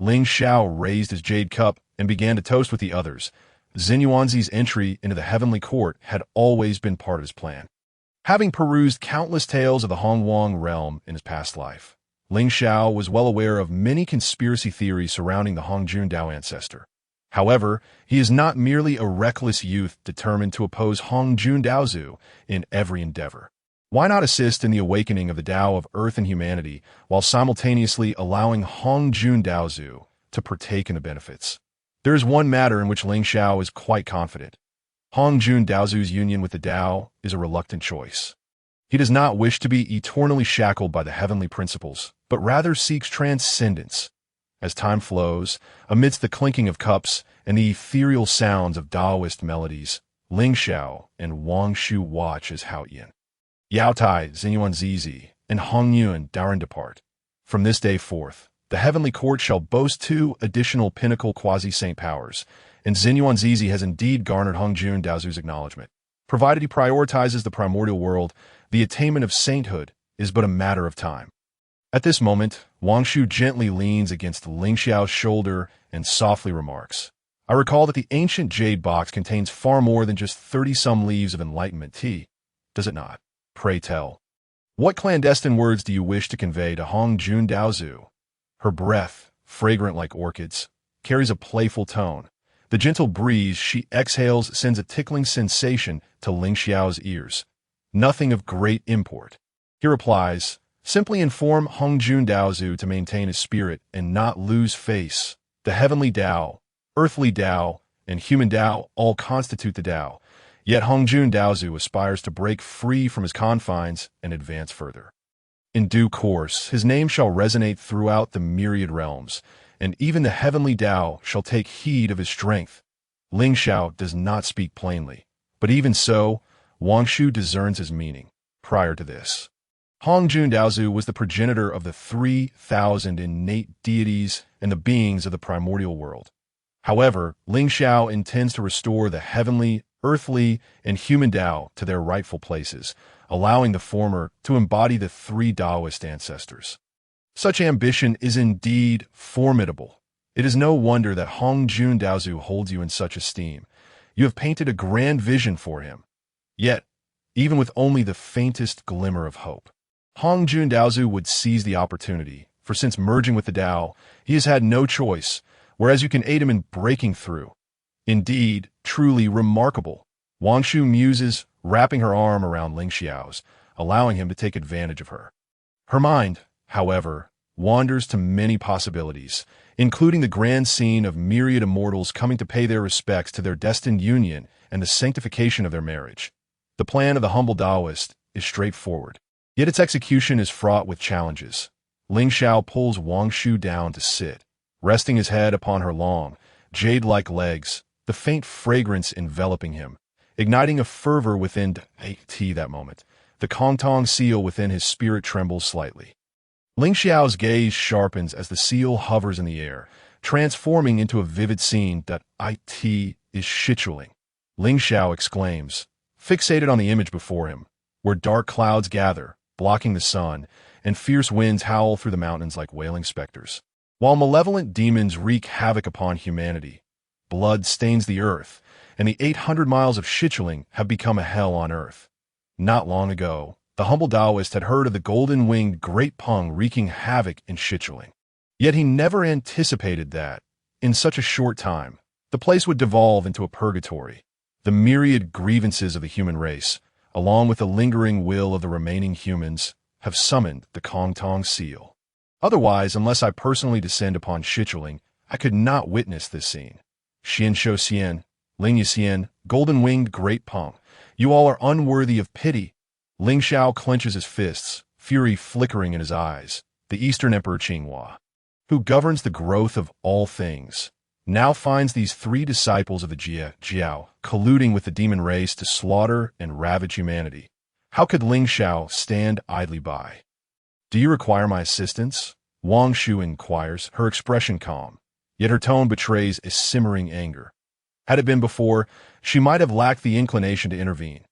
Lingxiao raised his jade cup and began to toast with the others. Zhen Yuanzi's entry into the Heavenly Court had always been part of his plan. Having perused countless tales of the Hongwang realm in his past life, Lingxiao was well aware of many conspiracy theories surrounding the Hongjun Dao ancestor. However, he is not merely a reckless youth determined to oppose Hongjun Daozu in every endeavor. Why not assist in the awakening of the Dao of Earth and humanity while simultaneously allowing Hongjun Daozu to partake in the benefits? There is one matter in which Lingxiao is quite confident. Hongjun Daozu's union with the Dao is a reluctant choice. He does not wish to be eternally shackled by the heavenly principles, but rather seeks transcendence. As time flows, amidst the clinking of cups and the ethereal sounds of Taoist melodies, Lingxiao and Wang Shu watch as Haoyan, Yao Tai, Zhen Yuanzi, and Hongyuan Daoren depart. From this day forth, the Heavenly Court shall boast 2 additional pinnacle quasi-saint powers, and Zhen Yuanzi has indeed garnered Hongjun Daozu's acknowledgement. Provided he prioritizes the primordial world, the attainment of sainthood is but a matter of time. At this moment, Wang Shu gently leans against Lingxiao's shoulder and softly remarks, "I recall that the ancient jade box contains far more than just 30-some leaves of enlightenment tea, does it not? Pray tell. What clandestine words do you wish to convey to Hongjun Daozu?" Her breath, fragrant like orchids, carries a playful tone. The gentle breeze she exhales sends a tickling sensation to Lingxiao's ears. Nothing of great import. He replies, "Simply inform Hongjun Daozu to maintain his spirit and not lose face. The Heavenly Dao, Earthly Dao, and Human Dao all constitute the Dao, yet Hongjun Daozu aspires to break free from his confines and advance further. In due course, his name shall resonate throughout the myriad realms, and even the Heavenly Dao shall take heed of his strength." Lingxiao does not speak plainly, but even so, Wang Shu discerns his meaning. Prior to this, Hongjun Daozu was the progenitor of the 3,000 innate deities and the beings of the primordial world. However, Lingxiao intends to restore the heavenly, earthly, and human Dao to their rightful places, allowing the former to embody the 3 Taoist ancestors. Such ambition is indeed formidable. It is no wonder that Hongjun Daozu holds you in such esteem. You have painted a grand vision for him. Yet, even with only the faintest glimmer of hope, Hongjun Daozu would seize the opportunity, for since merging with the Dao, he has had no choice, whereas you can aid him in breaking through. Indeed, truly remarkable. Wang Shu muses, wrapping her arm around Lingxiao's, allowing him to take advantage of her. Her mind, however, wanders to many possibilities, including the grand scene of myriad immortals coming to pay their respects to their destined union and the sanctification of their marriage. The plan of the humble Taoist is straightforward, yet its execution is fraught with challenges. Lingxiao pulls Wang Shu down to sit, resting his head upon her long, jade-like legs, the faint fragrance enveloping him, igniting a fervor within that moment. The Kongtong Seal within his spirit trembles slightly. Lingxiao's gaze sharpens as the seal hovers in the air, transforming into a vivid scene that is Shichuling. Lingxiao exclaims, fixated on the image before him, where dark clouds gather, blocking the sun, and fierce winds howl through the mountains like wailing specters. While malevolent demons wreak havoc upon humanity, blood stains the earth, and the 800 miles of Shichuling have become a hell on earth. Not long ago, the humble Taoist had heard of the Golden-Winged Great Peng wreaking havoc in Shichuling. Yet he never anticipated that, in such a short time, the place would devolve into a purgatory. The myriad grievances of the human race, along with the lingering will of the remaining humans, have summoned the Kongtong Seal. Otherwise, unless I personally descend upon Shichuling, I could not witness this scene. Xian Shou Xian, Ling Xian, Golden-Winged Great Peng, you all are unworthy of pity. Lingxiao clenches his fists, fury flickering in his eyes. The Eastern Emperor Qinghua, who governs the growth of all things, now finds these three disciples of the Jie Jiao colluding with the demon race to slaughter and ravage humanity. How could Lingxiao stand idly by? Do you require my assistance? Wang Shu inquires, her expression calm, yet her tone betrays a simmering anger. Had it been before, she might have lacked the inclination to intervene.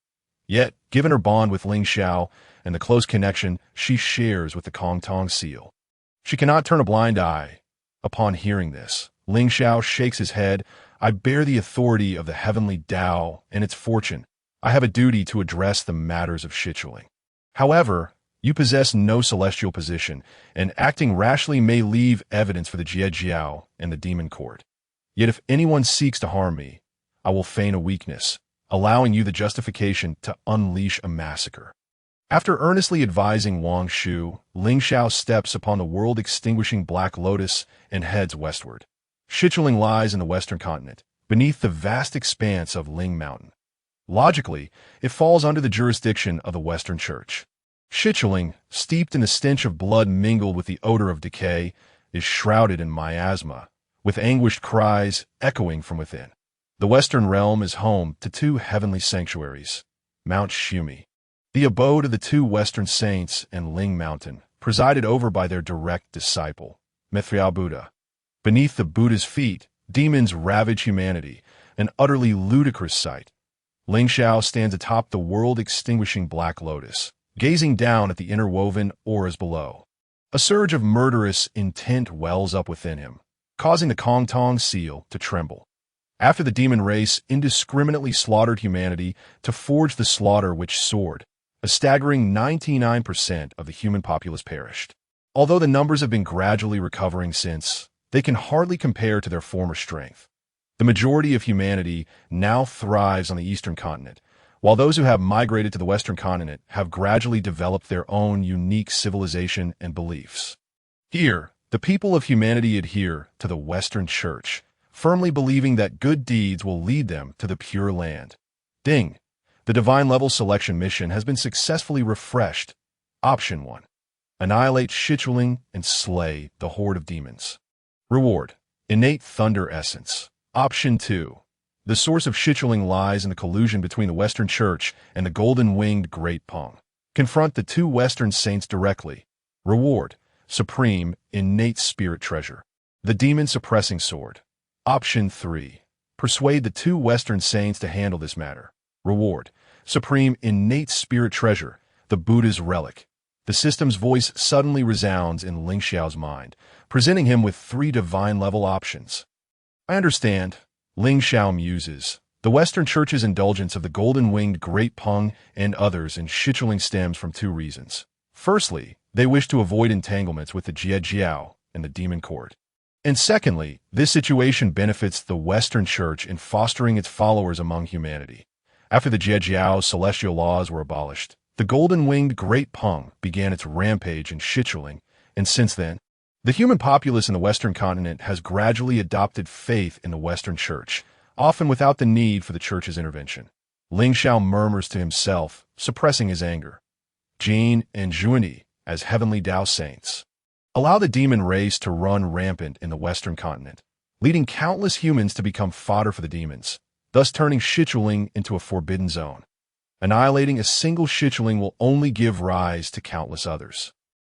Yet, given her bond with Lingxiao and the close connection she shares with the Kongtong Seal, she cannot turn a blind eye. Upon hearing this, Lingxiao shakes his head. I bear the authority of the Heavenly Dao and its fortune. I have a duty to address the matters of Shichuling. However, you possess no celestial position, and acting rashly may leave evidence for the Jie Jiao and the demon court. Yet if anyone seeks to harm me, I will feign a weakness, allowing you the justification to unleash a massacre. After earnestly advising Wang Shu, Lingxiao steps upon the world-extinguishing Black Lotus and heads westward. Shichuling lies in the western continent, beneath the vast expanse of Ling Mountain. Logically, it falls under the jurisdiction of the Western Church. Shichuling, steeped in the stench of blood mingled with the odor of decay, is shrouded in miasma, with anguished cries echoing from within. The Western realm is home to two heavenly sanctuaries, Mount Shumi, the abode of the two Western saints, and Ling Mountain, presided over by their direct disciple, Mithriao Buddha. Beneath the Buddha's feet, demons ravage humanity, an utterly ludicrous sight. Lingxiao stands atop the world-extinguishing Black Lotus, gazing down at the interwoven auras below. A surge of murderous intent wells up within him, causing the Kongtong Seal to tremble. After the demon race indiscriminately slaughtered humanity to forge the slaughter which soared, a staggering 99% of the human populace perished. Although the numbers have been gradually recovering since, they can hardly compare to their former strength. The majority of humanity now thrives on the eastern continent, while those who have migrated to the western continent have gradually developed their own unique civilization and beliefs. Here, the people of humanity adhere to the Western Church, firmly believing that good deeds will lead them to the Pure Land. Ding! The Divine Level Selection mission has been successfully refreshed. Option 1. Annihilate Shichuling and slay the horde of demons. Reward: Innate Thunder Essence. Option 2. The source of Shichuling lies in the collusion between the Western Church and the Golden-Winged Great Peng. Confront the two Western saints directly. Reward: Supreme Innate Spirit Treasure. The Demon Suppressing Sword. Option 3. Persuade the two Western saints to handle this matter. Reward: Supreme Innate Spirit Treasure, the Buddha's Relic. The system's voice suddenly resounds in Lingxiao's mind, presenting him with 3 divine-level options. I understand, Lingxiao muses. The Western Church's indulgence of the Golden-Winged Great Peng and others in Shichuling stems from 2 reasons. Firstly, they wish to avoid entanglements with the Jie Jiao and the demon court. And secondly, this situation benefits the Western Church in fostering its followers among humanity. After the Jie Jiao's celestial laws were abolished, the Golden-Winged Great Peng began its rampage in Shichuling, and since then, the human populace in the Western continent has gradually adopted faith in the Western Church, often without the need for the Church's intervention. Lingxiao murmurs to himself, suppressing his anger. Jin and Zhuani, as Heavenly Dao saints, allow the demon race to run rampant in the Western continent, leading countless humans to become fodder for the demons, thus turning Shichuling into a forbidden zone. Annihilating a single Shichuling will only give rise to countless others.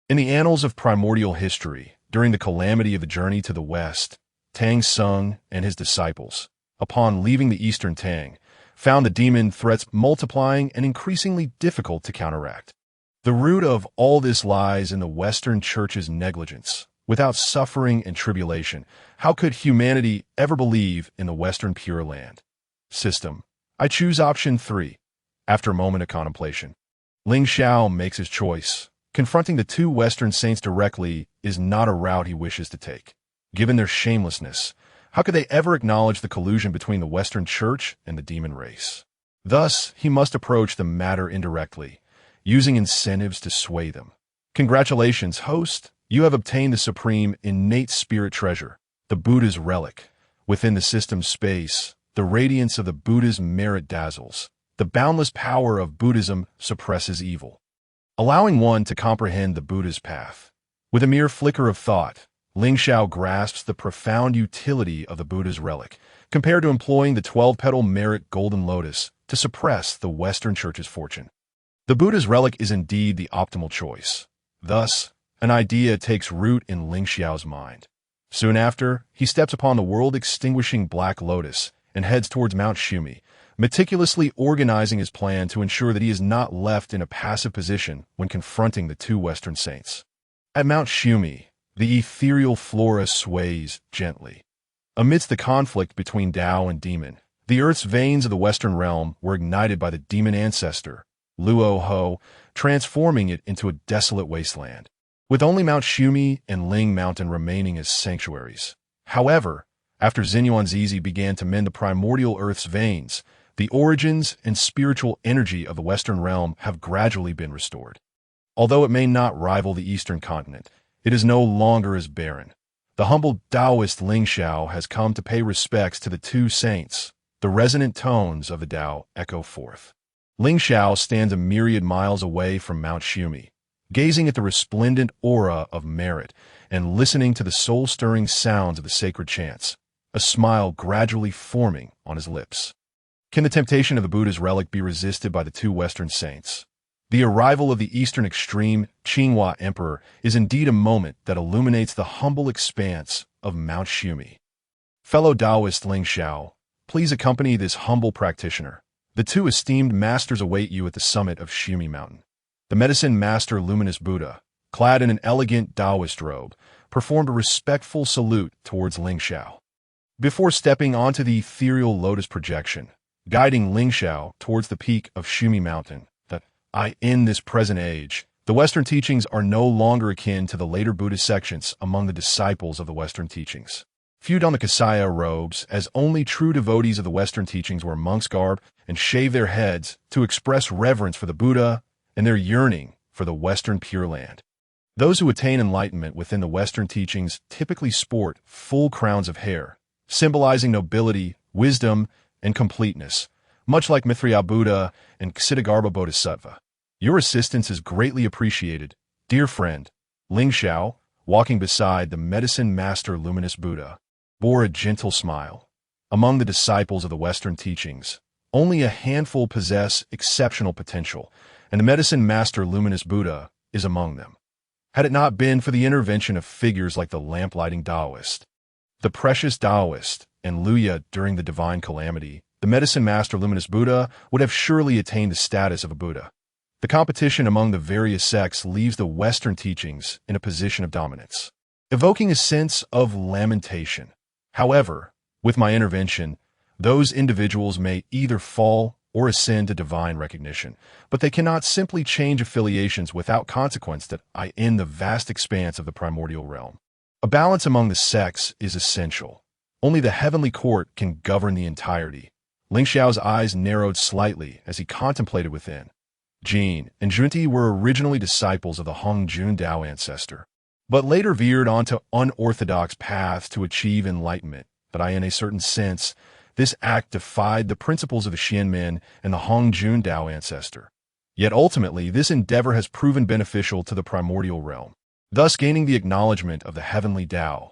In the annals of primordial history, during the calamity of the journey to the west, Tang Sung and his disciples, upon leaving the eastern Tang, found the demon threats multiplying and increasingly difficult to counteract. The root of all this lies in the Western Church's negligence. Without suffering and tribulation, how could humanity ever believe in the Western Pure Land? System. I choose option 3. After a moment of contemplation, Lingxiao makes his choice. Confronting the two Western saints directly is not a route he wishes to take. Given their shamelessness, how could they ever acknowledge the collusion between the Western Church and the demon race? Thus, he must approach the matter indirectly, using incentives to sway them. Congratulations, host! You have obtained the supreme innate spirit treasure, the Buddha's relic. Within the system's space, The radiance of the Buddha's merit dazzles. The boundless power of Buddhism suppresses evil, allowing one to comprehend the Buddha's path. With a mere flicker of thought, Lingxiao grasps the profound utility of the Buddha's relic, compared to employing the 12-petal merit golden lotus to suppress the Western Church's fortune. The Buddha's relic is indeed the optimal choice. Thus, an idea takes root in Lingxiao's mind. Soon after, he steps upon the world-extinguishing Black Lotus and heads towards Mount Shumi, meticulously organizing his plan to ensure that he is not left in a passive position when confronting the two Western saints. At Mount Shumi, the ethereal flora sways gently. Amidst the conflict between Tao and demon, the earth's veins of the Western realm were ignited by the demon ancestor, Luo Ho, transforming it into a desolate wasteland, with only Mount Shumi and Ling Mountain remaining as sanctuaries. However, after Xinyuanzizi began to mend the primordial earth's veins, the origins and spiritual energy of the Western realm have gradually been restored. Although it may not rival the Eastern continent, it is no longer as barren. The humble Taoist Lingxiao has come to pay respects to the two saints. The resonant tones of the Tao echo forth. Lingxiao stands a myriad miles away from Mount Shumi, gazing at the resplendent aura of merit and listening to the soul-stirring sounds of the sacred chants, a smile gradually forming on his lips. Can the temptation of the Buddha's relic be resisted by the two Western saints? The arrival of the Eastern extreme Qinghua Emperor is indeed a moment that illuminates the humble expanse of Mount Shumi. Fellow Taoist Lingxiao, please accompany this humble practitioner. The two esteemed masters await you at the summit of Shumi Mountain. The medicine master Luminous Buddha, clad in an elegant Taoist robe, performed a respectful salute towards Lingxiao. Before stepping onto the ethereal lotus projection, guiding Lingxiao towards the peak of Shumi Mountain, in this present age, the Western teachings are no longer akin to the later Buddhist sections among the disciples of the Western teachings. Few don the Kasaya robes, as only true devotees of the Western teachings wear monk's garb and shave their heads to express reverence for the Buddha and their yearning for the Western Pure Land. Those who attain enlightenment within the Western teachings typically sport full crowns of hair, symbolizing nobility, wisdom, and completeness, much like Maitreya Buddha and Ksitigarbha Bodhisattva. Your assistance is greatly appreciated, dear friend. Lingxiao, walking beside the medicine master Luminous Buddha, bore a gentle smile. Among the disciples of the Western teachings, only a handful possess exceptional potential, and the medicine master Luminous Buddha is among them. Had it not been for the intervention of figures like the lamplighting Taoist, the precious Taoist, and Luya during the divine calamity, the medicine master Luminous Buddha would have surely attained the status of a Buddha. The competition among the various sects leaves the Western teachings in a position of dominance, evoking a sense of lamentation. However, with my intervention, those individuals may either fall or ascend to divine recognition, but they cannot simply change affiliations without consequence in the vast expanse of the primordial realm. A balance among the sects is essential. Only the heavenly court can govern the entirety. Lingxiao's eyes narrowed slightly as he contemplated within. Jin and Junti were originally disciples of the Hongjun Dao ancestor, but later veered onto unorthodox paths to achieve enlightenment. In a certain sense, this act defied the principles of the Xianmen and the Hongjun Dao ancestor. Yet ultimately, this endeavor has proven beneficial to the primordial realm, thus gaining the acknowledgement of the Heavenly Dao.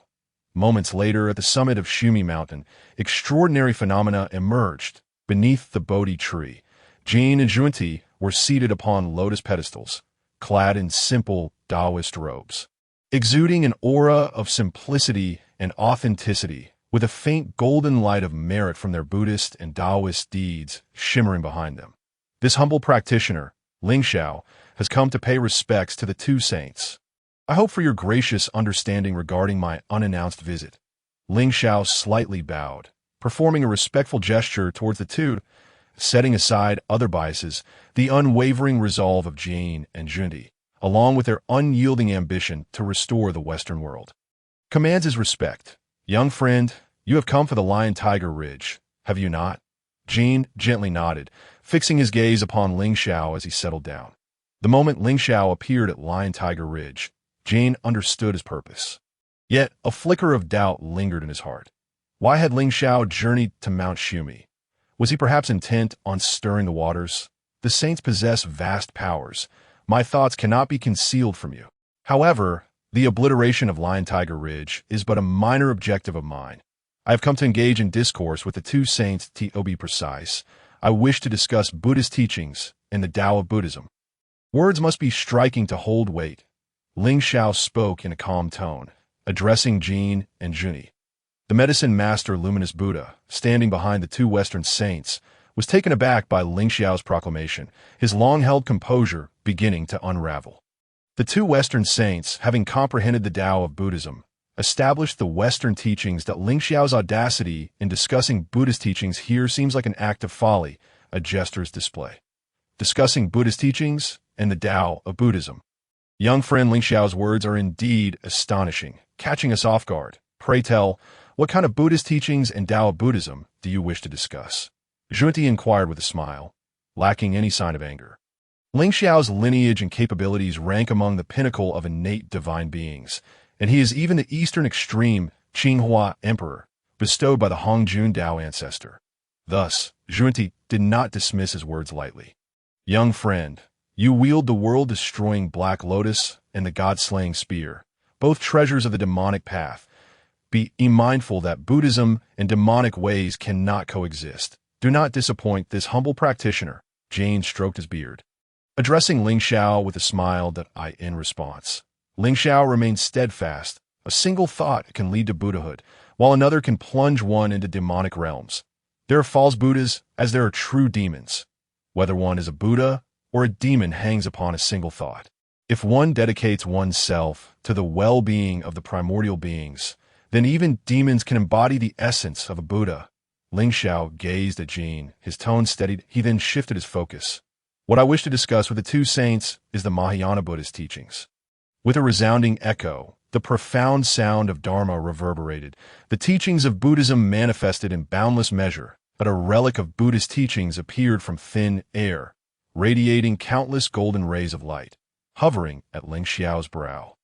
Moments later, at the summit of Shumi Mountain, extraordinary phenomena emerged. Beneath the Bodhi tree, Jin and Junti were seated upon lotus pedestals, clad in simple Taoist robes, exuding an aura of simplicity and authenticity, with a faint golden light of merit from their Buddhist and Taoist deeds shimmering behind them. This humble practitioner, Lingxiao, has come to pay respects to the two saints. I hope for your gracious understanding regarding my unannounced visit. Lingxiao slightly bowed, performing a respectful gesture towards the two, setting aside other biases, the unwavering resolve of Jin and Junti, along with their unyielding ambition to restore the Western world. Commands his respect. Young friend, you have come for the Lion-Tiger Ridge, have you not? Jin gently nodded, fixing his gaze upon Lingxiao as he settled down. The moment Lingxiao appeared at Lion-Tiger Ridge, Jin understood his purpose. Yet a flicker of doubt lingered in his heart. Why had Lingxiao journeyed to Mount Shumi? Was he perhaps intent on stirring the waters? The saints possess vast powers. My thoughts cannot be concealed from you. However, the obliteration of Lion Tiger Ridge is but a minor objective of mine. I have come to engage in discourse with the two saints, to be precise. I wish to discuss Buddhist teachings and the Tao of Buddhism. Words must be striking to hold weight. Lingxiao spoke in a calm tone, addressing Jin and Juni. The medicine master Luminous Buddha, standing behind the two Western saints, was taken aback by Lingxiao's proclamation, his long-held composure beginning to unravel. The two Western saints, having comprehended the Tao of Buddhism, established the Western teachings. That Lingxiao's audacity in discussing Buddhist teachings here seems like an act of folly, a jester's display. Discussing Buddhist teachings and the Tao of Buddhism. Young friend Lingxiao's words are indeed astonishing, catching us off guard. Pray tell, what kind of Buddhist teachings and Tao of Buddhism do you wish to discuss? Junti inquired with a smile, lacking any sign of anger. Lingxiao's lineage and capabilities rank among the pinnacle of innate divine beings, and he is even the eastern extreme Qinghua emperor, bestowed by the Hongjun Dao ancestor. Thus, Junti did not dismiss his words lightly. Young friend, you wield the world-destroying Black Lotus and the God-slaying spear, both treasures of the demonic path. Be mindful that Buddhism and demonic ways cannot coexist. Do not disappoint this humble practitioner. Jane stroked his beard, addressing Lingxiao with a smile in response. Lingxiao remained steadfast. A single thought can lead to Buddhahood, while another can plunge one into demonic realms. There are false Buddhas as there are true demons. Whether one is a Buddha or a demon hangs upon a single thought. If one dedicates oneself to the well-being of the primordial beings, then even demons can embody the essence of a Buddha. Lingxiao gazed at Jin, his tone steadied. He then shifted his focus. What I wish to discuss with the two saints is the Mahayana Buddhist teachings. With a resounding echo, the profound sound of Dharma reverberated. The teachings of Buddhism manifested in boundless measure, but a relic of Buddhist teachings appeared from thin air, radiating countless golden rays of light, hovering at Lingxiao's brow.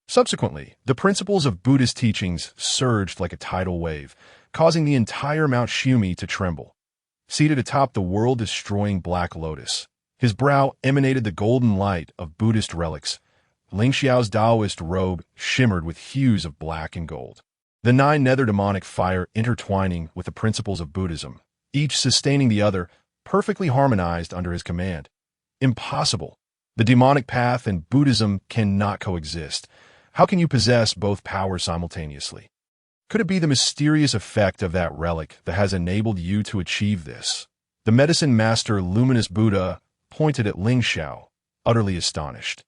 Subsequently, the principles of Buddhist teachings surged like a tidal wave, causing the entire Mount Shumi to tremble. Seated atop the world-destroying Black Lotus, his brow emanated the golden light of Buddhist relics. Lingxiao's Taoist robe shimmered with hues of black and gold. The nine nether demonic fire intertwining with the principles of Buddhism, each sustaining the other, perfectly harmonized under his command. Impossible. The demonic path and Buddhism cannot coexist. How can you possess both powers simultaneously? Could it be the mysterious effect of that relic that has enabled you to achieve this? The medicine master Luminous Buddha pointed at Lingxiao, utterly astonished.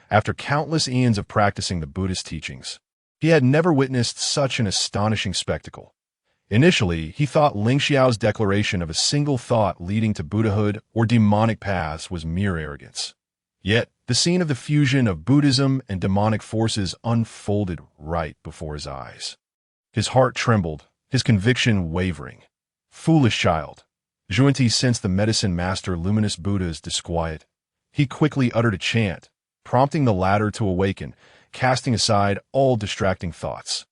After countless eons of practicing the Buddhist teachings, he had never witnessed such an astonishing spectacle. Initially, he thought Lingxiao's declaration of a single thought leading to Buddhahood or demonic paths was mere arrogance. Yet, the scene of the fusion of Buddhism and demonic forces unfolded right before his eyes. His heart trembled, his conviction wavering. Foolish child. Junti sensed the medicine master Luminous Buddha's disquiet. He quickly uttered a chant, prompting the latter to awaken, casting aside all distracting thoughts.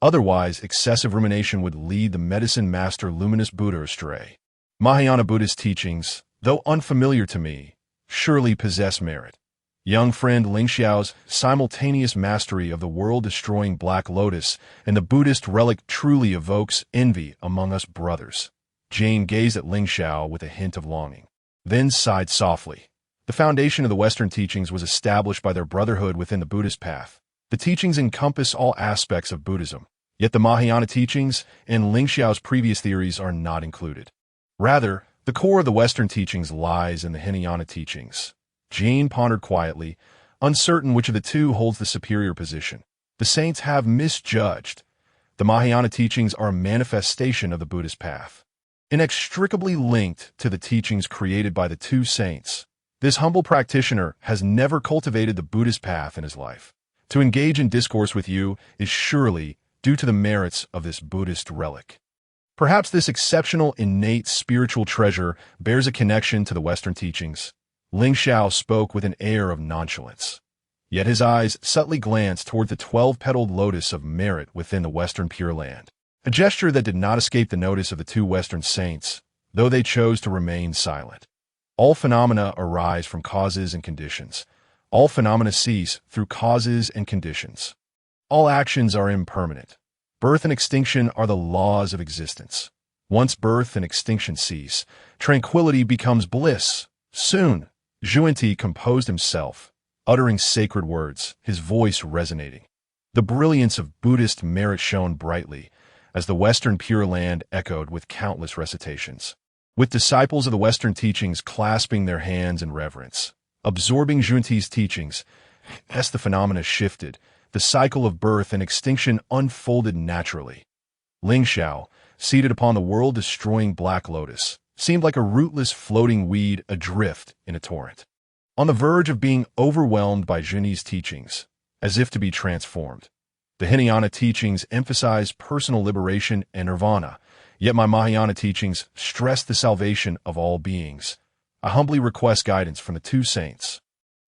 Otherwise, excessive rumination would lead the medicine master Luminous Buddha astray. Mahayana Buddhist teachings, though unfamiliar to me, surely possess merit. Young friend Lingxiao's simultaneous mastery of the world-destroying Black Lotus and the Buddhist relic truly evokes envy among us brothers. Jane gazed at Lingxiao with a hint of longing, then sighed softly. The foundation of the Western teachings was established by their brotherhood within the Buddhist path. The teachings encompass all aspects of Buddhism, yet the Mahayana teachings and Lingxiao's previous theories are not included. Rather, the core of the Western teachings lies in the Hinayana teachings. Jane pondered quietly, uncertain which of the two holds the superior position. The saints have misjudged. The Mahayana teachings are a manifestation of the Buddhist path, inextricably linked to the teachings created by the two saints. This humble practitioner has never cultivated the Buddhist path in his life. To engage in discourse with you is surely due to the merits of this Buddhist relic. Perhaps this exceptional innate spiritual treasure bears a connection to the Western teachings. Lingxiao spoke with an air of nonchalance, yet his eyes subtly glanced toward the 12-petaled lotus of merit within the Western Pure Land. a gesture that did not escape the notice of the two Western saints, though they chose to remain silent. All phenomena arise from causes and conditions. All phenomena cease through causes and conditions. All actions are impermanent. Birth and extinction are the laws of existence. Once birth and extinction cease, tranquility becomes bliss. Soon, Xuan composed himself, uttering sacred words, his voice resonating. The brilliance of Buddhist merit shone brightly as the Western Pure Land echoed with countless recitations. With disciples of the Western teachings clasping their hands in reverence, absorbing Xuanti's teachings, as the phenomena shifted, the cycle of birth and extinction unfolded naturally. Lingxiao, seated upon the world-destroying Black Lotus, seemed like a rootless floating weed adrift in a torrent, on the verge of being overwhelmed by Xuanti's teachings, as if to be transformed. The Hinayana teachings emphasize personal liberation and nirvana, yet my Mahayana teachings stress the salvation of all beings. I humbly request guidance from the two saints.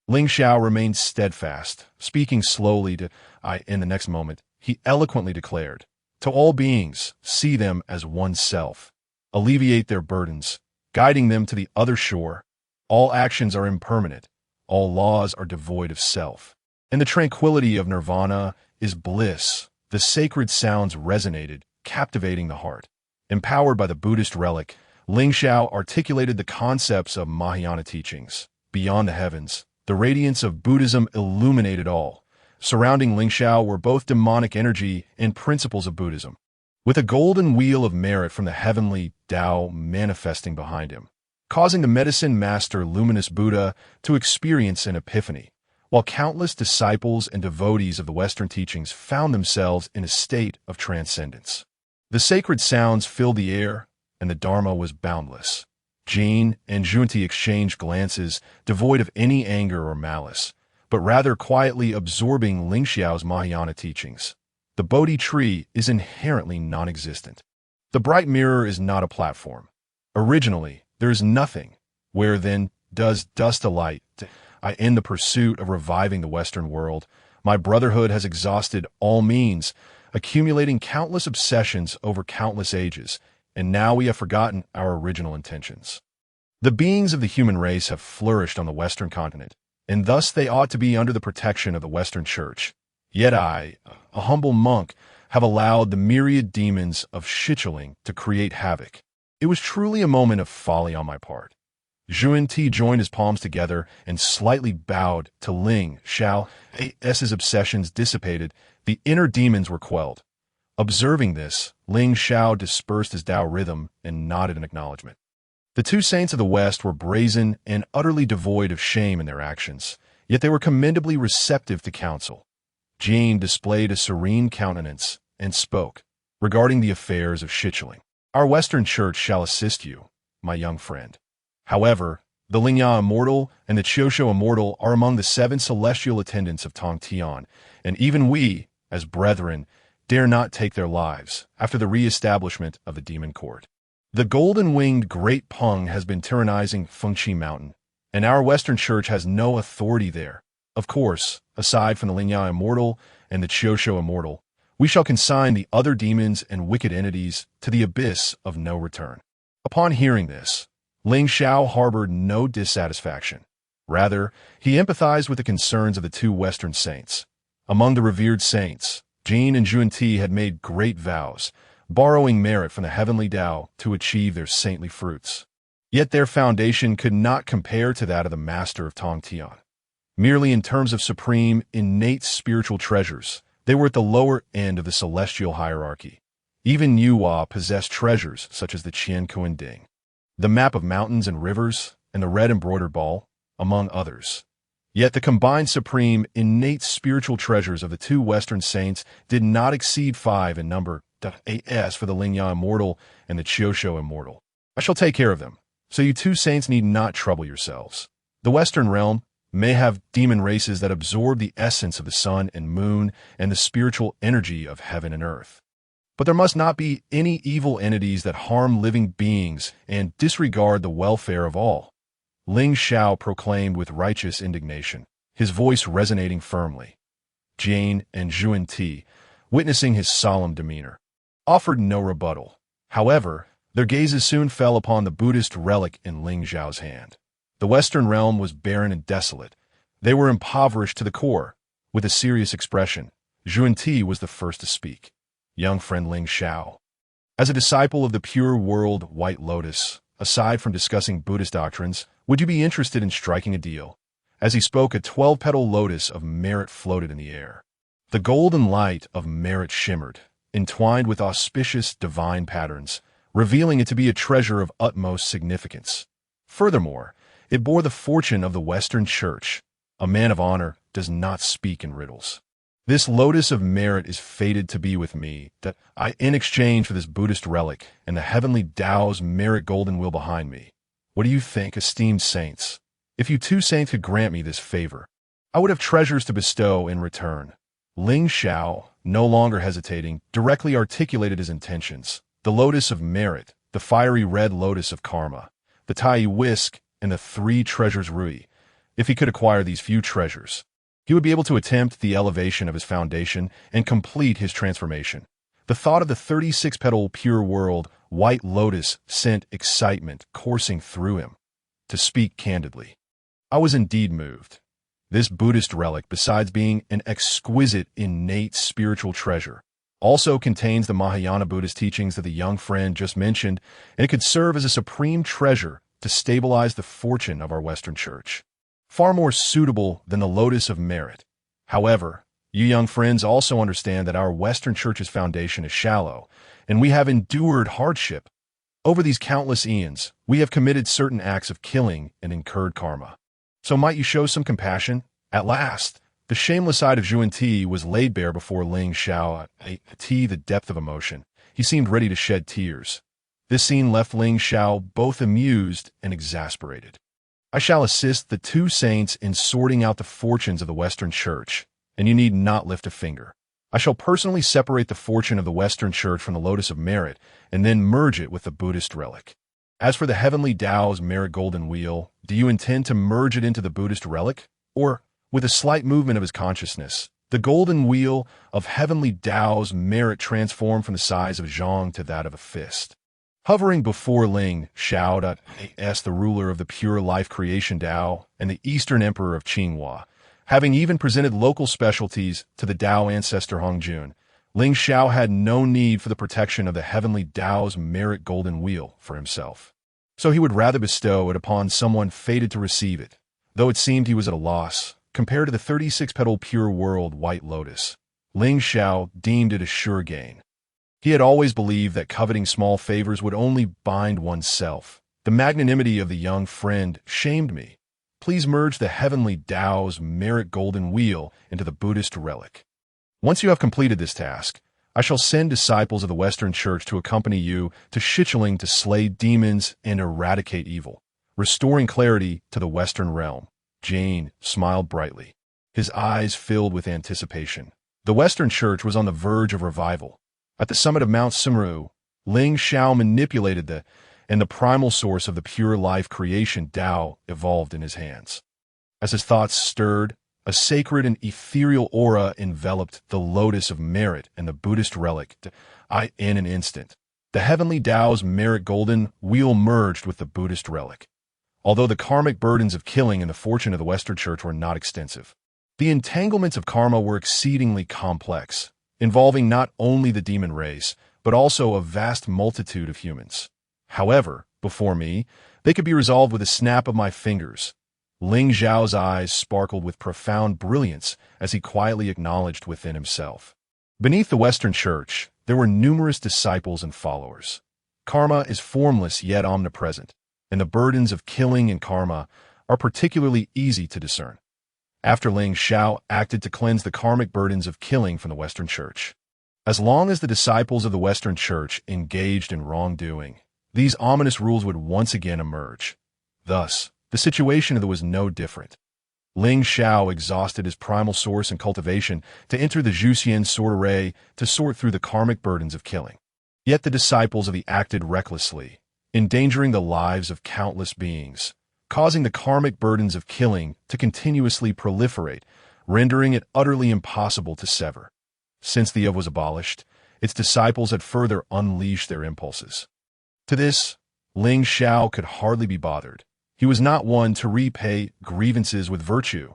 Lingxiao remained steadfast, speaking slowly to I. In the next moment, he eloquently declared, "To all beings, see them as oneself. Alleviate their burdens, guiding them to the other shore. All actions are impermanent. All laws are devoid of self. And the tranquility of nirvana is bliss." The sacred sounds resonated, captivating the heart. Empowered by the Buddhist relic, Lingxiao articulated the concepts of Mahayana teachings. Beyond the heavens, the radiance of Buddhism illuminated all. Surrounding Lingxiao were both demonic energy and principles of Buddhism, with a golden wheel of merit from the Heavenly Dao manifesting behind him, causing the medicine master Luminous Buddha to experience an epiphany, while countless disciples and devotees of the Western teachings found themselves in a state of transcendence. The sacred sounds filled the air, and the Dharma was boundless. Jie and Xuan exchanged glances devoid of any anger or malice, but rather quietly absorbing Lingxiao's Mahayana teachings. The Bodhi tree is inherently non-existent. The bright mirror is not a platform. Originally, there is nothing. Where then does dust alight? In the pursuit of reviving the Western world, my brotherhood has exhausted all means, accumulating countless obsessions over countless ages, and now we have forgotten our original intentions. The beings of the human race have flourished on the Western continent, and thus they ought to be under the protection of the Western Church. Yet I, a humble monk, have allowed the myriad demons of Shichiling to create havoc. It was truly a moment of folly on my part. Xuan joined his palms together and slightly bowed to Lingxiao. As his obsessions dissipated, the inner demons were quelled. Observing this, Lingxiao dispersed his Dao rhythm and nodded in acknowledgement. The two saints of the West were brazen and utterly devoid of shame in their actions, yet they were commendably receptive to counsel. Jie displayed a serene countenance and spoke, regarding the affairs of Shichiling. "Our Western Church shall assist you, my young friend. However, the Lingxiao Immortal and the Qiushou Immortal are among the 7 celestial attendants of Tongtian, and even we, as brethren, dare not take their lives after the re-establishment of the demon court. The Golden-Winged Great Peng has been tyrannizing Fengqi Mountain, and our Western Church has no authority there. Of course, aside from the Lingxiao Immortal and the Qiushou Immortal, we shall consign the other demons and wicked entities to the abyss of no return." Upon hearing this, Lingxiao harbored no dissatisfaction. Rather, he empathized with the concerns of the two Western saints. Among the revered saints, Jie and Xuan had made great vows, borrowing merit from the Heavenly Dao to achieve their saintly fruits. Yet their foundation could not compare to that of the Master of Tongtian. Merely in terms of supreme, innate spiritual treasures, they were at the lower end of the celestial hierarchy. Even Yuhua possessed treasures such as the Qian Kuan Ding, the map of mountains and rivers, and the red embroidered ball, among others. Yet the combined supreme, innate spiritual treasures of the two Western saints did not exceed 5 in number. As for the Lingxiao Immortal and the Qiushou Immortal, I shall take care of them, so you two saints need not trouble yourselves. The Western realm may have demon races that absorb the essence of the sun and moon and the spiritual energy of heaven and earth. But there must not be any evil entities that harm living beings and disregard the welfare of all. Lingxiao proclaimed with righteous indignation, his voice resonating firmly. Jie and Xuan, witnessing his solemn demeanor, offered no rebuttal. However, their gazes soon fell upon the Buddhist relic in Lingxiao's hand. The Western realm was barren and desolate. They were impoverished to the core. With a serious expression, Xuan was the first to speak. Young friend Lingxiao. As a disciple of the pure world White Lotus, aside from discussing Buddhist doctrines, would you be interested in striking a deal? As he spoke, a 12-petal lotus of merit floated in the air. The golden light of merit shimmered, entwined with auspicious divine patterns, revealing it to be a treasure of utmost significance. Furthermore, it bore the fortune of the Western Church. A man of honor does not speak in riddles. This lotus of merit is fated to be with me, that in exchange for this Buddhist relic and the Heavenly Dao's merit golden wheel behind me. What do you think, esteemed saints? If you two saints could grant me this favor, I would have treasures to bestow in return. Lingxiao, no longer hesitating, directly articulated his intentions. The lotus of merit, the fiery red lotus of karma, the Tai whisk, and the 3 treasures Rui. If he could acquire these few treasures, he would be able to attempt the elevation of his foundation and complete his transformation. The thought of the 36-petal pure world White Lotus sent excitement coursing through him. To speak candidly, I was indeed moved. This Buddhist relic, besides being an exquisite innate spiritual treasure, also contains the Mahayana Buddhist teachings that the young friend just mentioned, and it could serve as a supreme treasure to stabilize the fortune of our Western Church. Far more suitable than the lotus of merit. However, you young friends also understand that our Western Church's foundation is shallow, and we have endured hardship. Over these countless eons, we have committed certain acts of killing and incurred karma. So might you show some compassion? At last, the shameless side of Xuan was laid bare before Lingxiao, the depth of emotion. He seemed ready to shed tears. This scene left Lingxiao both amused and exasperated. I shall assist the 2 saints in sorting out the fortunes of the Western Church, and you need not lift a finger. I shall personally separate the fortune of the Western Church from the Lotus of Merit, and then merge it with the Buddhist relic. As for the Heavenly Dao's merit golden wheel, do you intend to merge it into the Buddhist relic? Or, with a slight movement of his consciousness, the golden wheel of Heavenly Dao's merit transformed from the size of a zhong to that of a fist? Hovering before Lingxiao, the ruler of the pure life creation Dao and the Eastern Emperor of Qinghua, having even presented local specialties to the Dao ancestor Hongjun, Lingxiao had no need for the protection of the Heavenly Dao's merit golden wheel for himself. So he would rather bestow it upon someone fated to receive it, though it seemed he was at a loss. Compared to the 36-petal pure world White Lotus, Lingxiao deemed it a sure gain. He had always believed that coveting small favors would only bind oneself. The magnanimity of the young friend shamed me. Please merge the Heavenly Dao's merit golden wheel into the Buddhist relic. Once you have completed this task, I shall send disciples of the Western Church to accompany you to Shichiling to slay demons and eradicate evil, restoring clarity to the Western realm. Jane smiled brightly, his eyes filled with anticipation. The Western Church was on the verge of revival. At the summit of Mount Simru, Lingxiao manipulated the primal source of the pure life creation Dao evolved in his hands. As his thoughts stirred, a sacred and ethereal aura enveloped the lotus of merit and the Buddhist relic. In an instant, the Heavenly Dao's merit golden wheel merged with the Buddhist relic. Although the karmic burdens of killing and the fortune of the Western Church were not extensive, the entanglements of karma were exceedingly complex, involving not only the demon race, but also a vast multitude of humans. However, before me, they could be resolved with a snap of my fingers. Lingxiao's eyes sparkled with profound brilliance as he quietly acknowledged within himself. Beneath the Western Church, there were numerous disciples and followers. Karma is formless yet omnipresent, and the burdens of killing and karma are particularly easy to discern. After Lingxiao acted to cleanse the karmic burdens of killing from the Western Church. As long as the disciples of the Western Church engaged in wrongdoing, these ominous rules would once again emerge. Thus, the situation was no different. Lingxiao exhausted his primal source and cultivation to enter the Zhuxian sword array to sort through the karmic burdens of killing. Yet the disciples of the acted recklessly, endangering the lives of countless beings, causing the karmic burdens of killing to continuously proliferate, rendering it utterly impossible to sever. Since the of was abolished, its disciples had further unleashed their impulses. To this, Lingxiao could hardly be bothered. He was not one to repay grievances with virtue.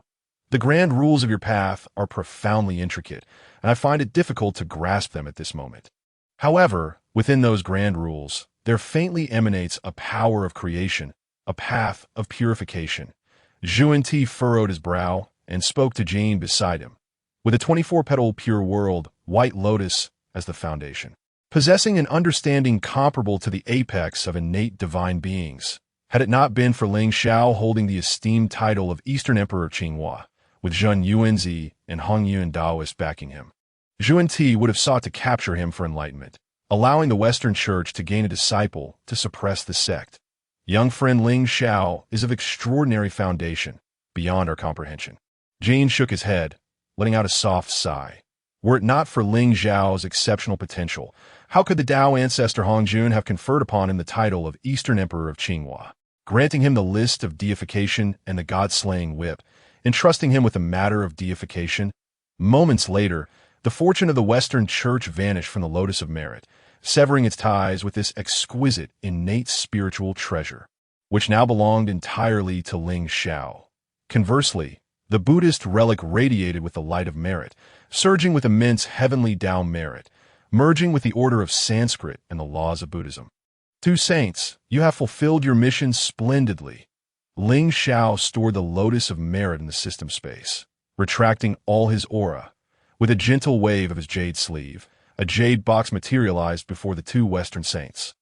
The grand rules of your path are profoundly intricate, and I find it difficult to grasp them at this moment. However, within those grand rules, there faintly emanates a power of creation, a path of purification. Zhuan furrowed his brow and spoke to Jane beside him. With a 24-petal pure world, white lotus, as the foundation, possessing an understanding comparable to the apex of innate divine beings, had it not been for Lingxiao holding the esteemed title of Eastern Emperor Qinghua, with Zhen Yuanzi and Hong Yuan Daoist backing him, Zhuan would have sought to capture him for enlightenment, allowing the Western Church to gain a disciple to suppress the sect. Young friend Lingxiao is of extraordinary foundation, beyond our comprehension. Jane shook his head, letting out a soft sigh. Were it not for Lingxiao's exceptional potential, how could the Dao ancestor Hongjun have conferred upon him the title of Eastern Emperor of Qinghua, granting him the list of deification and the god-slaying whip, entrusting him with the matter of deification? Moments later, the fortune of the Western Church vanished from the Lotus of Merit, severing its ties with this exquisite, innate spiritual treasure, which now belonged entirely to Lingxiao. Conversely, the Buddhist relic radiated with the light of merit, surging with immense Heavenly Dao merit, merging with the order of Sanskrit and the laws of Buddhism. Two saints, you have fulfilled your mission splendidly. Lingxiao stored the Lotus of Merit in the system space, retracting all his aura. With a gentle wave of his jade sleeve, a jade box materialized before the two Western saints,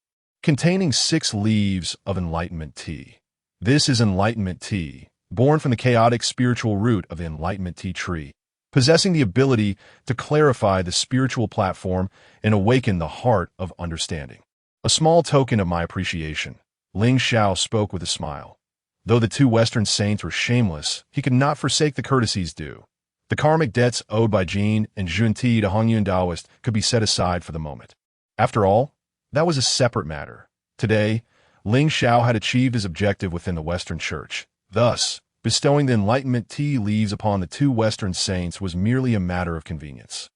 containing 6 leaves of enlightenment tea. This is enlightenment tea, born from the chaotic spiritual root of the enlightenment tea tree, possessing the ability to clarify the spiritual platform and awaken the heart of understanding. A small token of my appreciation, Lingxiao spoke with a smile. Though the two Western saints were shameless, he could not forsake the courtesies due. The karmic debts owed by Jin and Zhuan to Hongyuan Daoist could be set aside for the moment. After all, that was a separate matter. Today, Lingxiao had achieved his objective within the Western Church. Thus, bestowing the enlightenment tea leaves upon the two Western saints was merely a matter of convenience.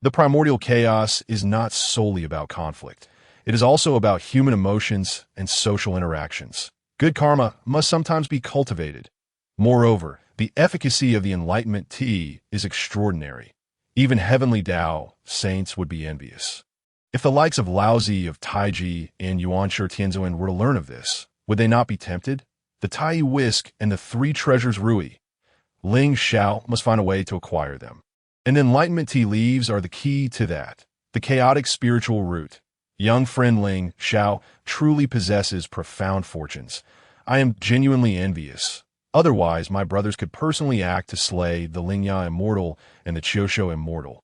The primordial chaos is not solely about conflict. It is also about human emotions and social interactions. Good karma must sometimes be cultivated. Moreover, the efficacy of the enlightenment tea is extraordinary. Even Heavenly Dao saints would be envious. If the likes of Laozi of Taiji and Yuanshi Tianzuan were to learn of this, would they not be tempted? The Tai Whisk and the 3 treasures Rui. Lingxiao must find a way to acquire them. And enlightenment tea leaves are the key to that. The chaotic spiritual root. Young friend Lingxiao truly possesses profound fortunes. I am genuinely envious. Otherwise, my brothers could personally act to slay the Lingya immortal and the Qiushou immortal.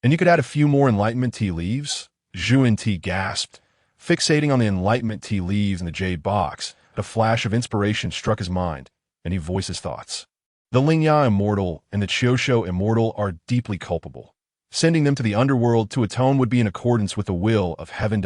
And you could add a few more enlightenment tea leaves? Zhuan gasped, fixating on the enlightenment tea leaves in the jade box. A flash of inspiration struck his mind, and he voiced his thoughts. The Lingya immortal and the Qiushou immortal are deeply culpable. Sending them to the underworld to atone would be in accordance with the will of heaven.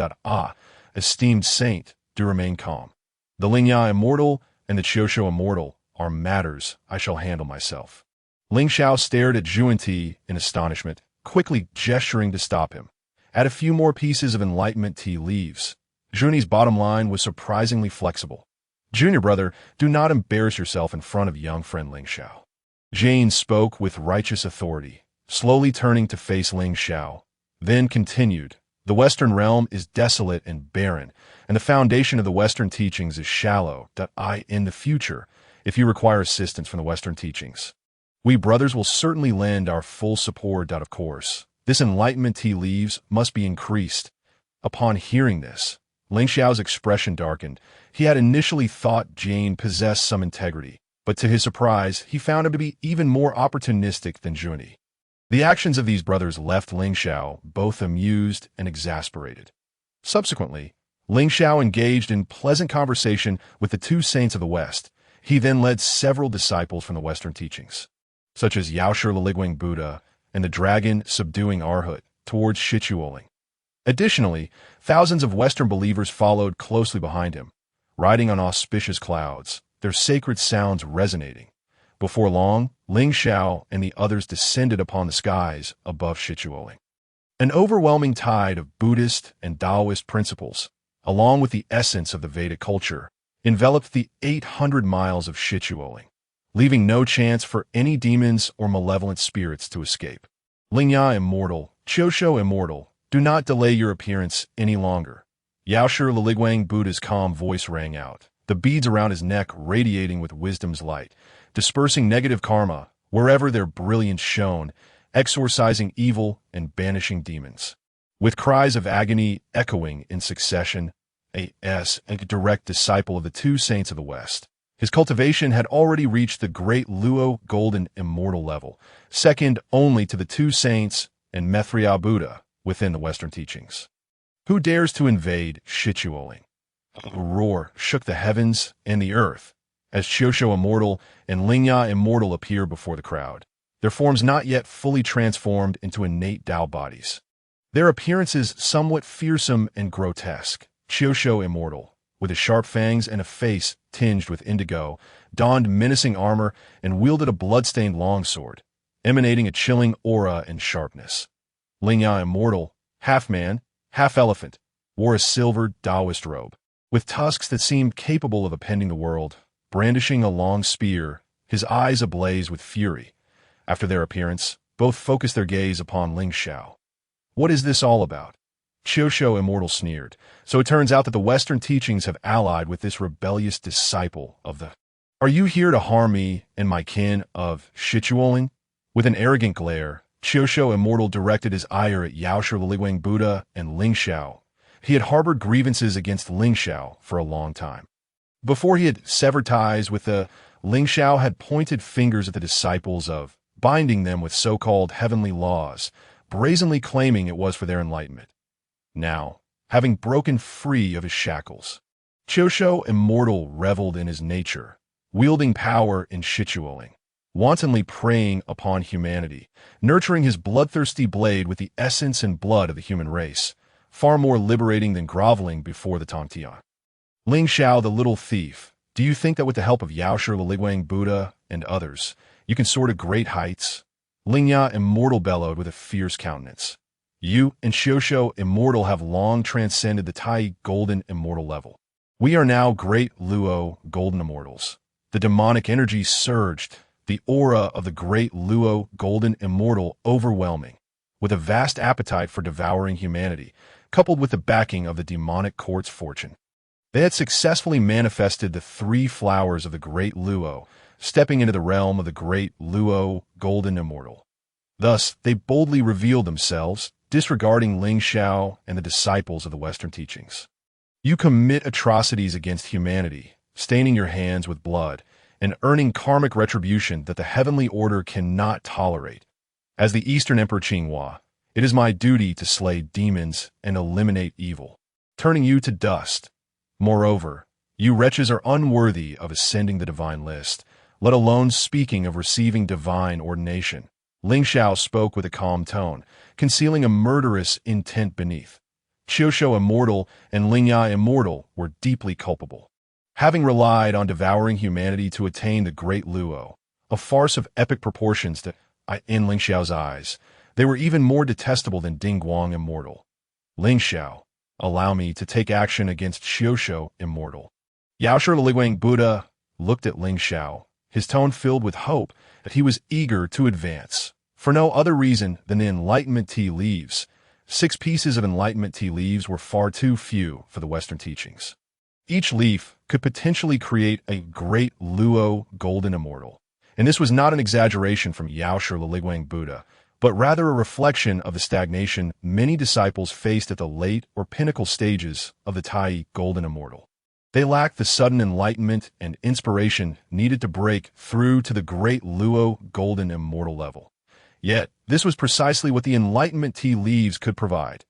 Esteemed saint, do remain calm. The Lingya immortal and the Qiushou immortal are matters I shall handle myself. Lingxiao stared at Zhuan in astonishment, quickly gesturing to stop him. Add a few more pieces of enlightenment tea leaves. Zhuan's bottom line was surprisingly flexible. Junior brother, do not embarrass yourself in front of young friend Lingxiao. Jane spoke with righteous authority, slowly turning to face Lingxiao, then continued. The Western realm is desolate and barren, and the foundation of the Western teachings is shallow. In the future, if you require assistance from the Western teachings, we brothers will certainly lend our full support. Of course, this enlightenment tea leaves must be increased. Upon hearing this, Lingxiao's expression darkened. He had initially thought Jane possessed some integrity, but to his surprise, he found him to be even more opportunistic than Zhuan. The actions of these brothers left Lingxiao both amused and exasperated. Subsequently, Lingxiao engaged in pleasant conversation with the two saints of the West. He then led several disciples from the Western teachings, such as Yaoshi Liguang Buddha and the dragon subduing Arhut, towards Shichuoling. Additionally, thousands of Western believers followed closely behind him, riding on auspicious clouds, their sacred sounds resonating. Before long, Lingxiao and the others descended upon the skies above Shichuoling. An overwhelming tide of Buddhist and Taoist principles, along with the essence of the Vedic culture, enveloped the 800 miles of Shichuoling, leaving no chance for any demons or malevolent spirits to escape. Lingxiao immortal, Qiushou immortal, do not delay your appearance any longer. Yaoshi Liliguang Buddha's calm voice rang out, the beads around his neck radiating with wisdom's light, dispersing negative karma wherever their brilliance shone, exorcising evil and banishing demons. With cries of agony echoing in succession, a direct disciple of the two saints of the West. His cultivation had already reached the great Luo golden immortal level, second only to the two saints and Methriao Buddha within the Western teachings. Who dares to invade Shichuoling? A roar shook the heavens and the earth as Qiushou immortal and Lingxiao immortal appeared before the crowd, their forms not yet fully transformed into innate Tao bodies. Their appearances somewhat fearsome and grotesque. Qiushou immortal, with his sharp fangs and a face tinged with indigo, donned menacing armor and wielded a blood-stained longsword, emanating a chilling aura and sharpness. Lingxiao immortal, half man, half elephant, wore a silver Taoist robe, with tusks that seemed capable of upending the world, brandishing a long spear, his eyes ablaze with fury. After their appearance, both focused their gaze upon Lingxiao. What is this all about? Qiushou immortal sneered. So it turns out that the Western teachings have allied with this rebellious disciple of the... Are you here to harm me and my kin of Shichuoling? With an arrogant glare, Qiushou immortal directed his ire at Yaoshi Liliguang Buddha and Lingxiao. He had harbored grievances against Lingxiao for a long time. Before he had severed ties with the Lingxiao had pointed fingers at the disciples of, binding them with so-called heavenly laws, brazenly claiming it was for their enlightenment. Now, having broken free of his shackles, Qiushou immortal reveled in his nature, wielding power in Shichuoling, wantonly preying upon humanity, nurturing his bloodthirsty blade with the essence and blood of the human race, far more liberating than groveling before the Tongtian. Lingxiao the little thief, do you think that with the help of Yaoshi Liliguang Buddha and others, you can soar to great heights? Lingxiao immortal bellowed with a fierce countenance. You and Qiushou immortal have long transcended the Tai golden immortal level. We are now great Luo golden immortals. The demonic energy surged, the aura of the great Luo golden immortal overwhelming, with a vast appetite for devouring humanity, coupled with the backing of the demonic court's fortune. They had successfully manifested the three flowers of the great Luo, stepping into the realm of the great Luo golden immortal. Thus, they boldly revealed themselves, disregarding Lingxiao and the disciples of the Western teachings. You commit atrocities against humanity, staining your hands with blood, and earning karmic retribution that the heavenly order cannot tolerate. As the Eastern Emperor Qinghua, it is my duty to slay demons and eliminate evil, turning you to dust. Moreover, you wretches are unworthy of ascending the divine list, let alone speaking of receiving divine ordination. Lingxiao spoke with a calm tone, concealing a murderous intent beneath. Qiushou immortal and Lingxiao immortal were deeply culpable. Having relied on devouring humanity to attain the great Luo, a farce of epic proportions that, in Lingxiao's eyes, they were even more detestable than Dingguang immortal. Lingxiao, allow me to take action against Qiushou immortal. Yaoshi Liliguang Buddha looked at Lingxiao, his tone filled with hope that he was eager to advance, for no other reason than the enlightenment tea leaves. 6 pieces of enlightenment tea leaves were far too few for the Western teachings. Each leaf could potentially create a great Luo golden immortal, and this was not an exaggeration from Yaoshi Liliguang Buddha, but rather a reflection of the stagnation many disciples faced at the late or pinnacle stages of the Tai golden immortal. They lacked the sudden enlightenment and inspiration needed to break through to the great Luo golden immortal level. Yet, this was precisely what the enlightenment tea leaves could provide.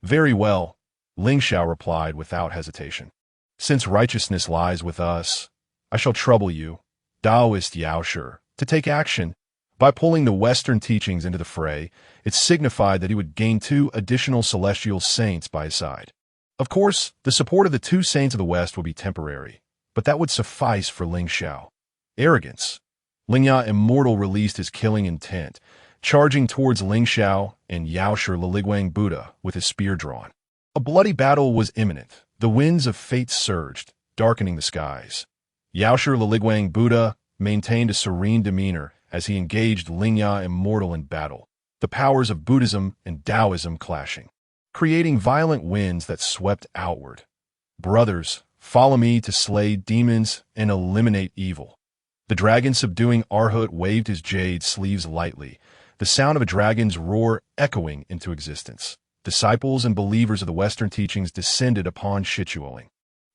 Very well, Lingxiao replied without hesitation. Since righteousness lies with us, I shall trouble you, Taoist Yaoshi, to take action. By pulling the Western teachings into the fray, it signified that he would gain 2 additional celestial saints by his side. Of course, the support of the 2 saints of the West would be temporary, but that would suffice for Lingxiao. Arrogance. Lingxiao immortal released his killing intent, charging towards Lingxiao and Yaoshe Liliguang Buddha with his spear drawn. A bloody battle was imminent. The winds of fate surged, darkening the skies. Yaoshe Liliguang Buddha maintained a serene demeanor as he engaged Lingya Immortal in battle, the powers of Buddhism and Taoism clashing, creating violent winds that swept outward. Brothers, follow me to slay demons and eliminate evil. The dragon subduing Arhut waved his jade sleeves lightly, the sound of a dragon's roar echoing into existence. Disciples and believers of the Western teachings descended upon Shichuoling,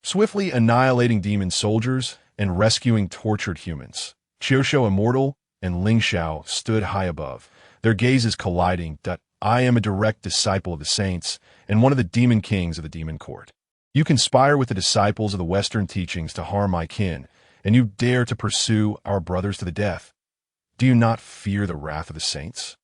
swiftly annihilating demon soldiers and rescuing tortured humans. Qiushu Immortal and Lingxiao stood high above, their gazes colliding. I am a direct disciple of the saints and one of the demon kings of the demon court. You conspire with the disciples of the Western teachings to harm my kin, and you dare to pursue our brothers to the death. Do you not fear the wrath of the saints?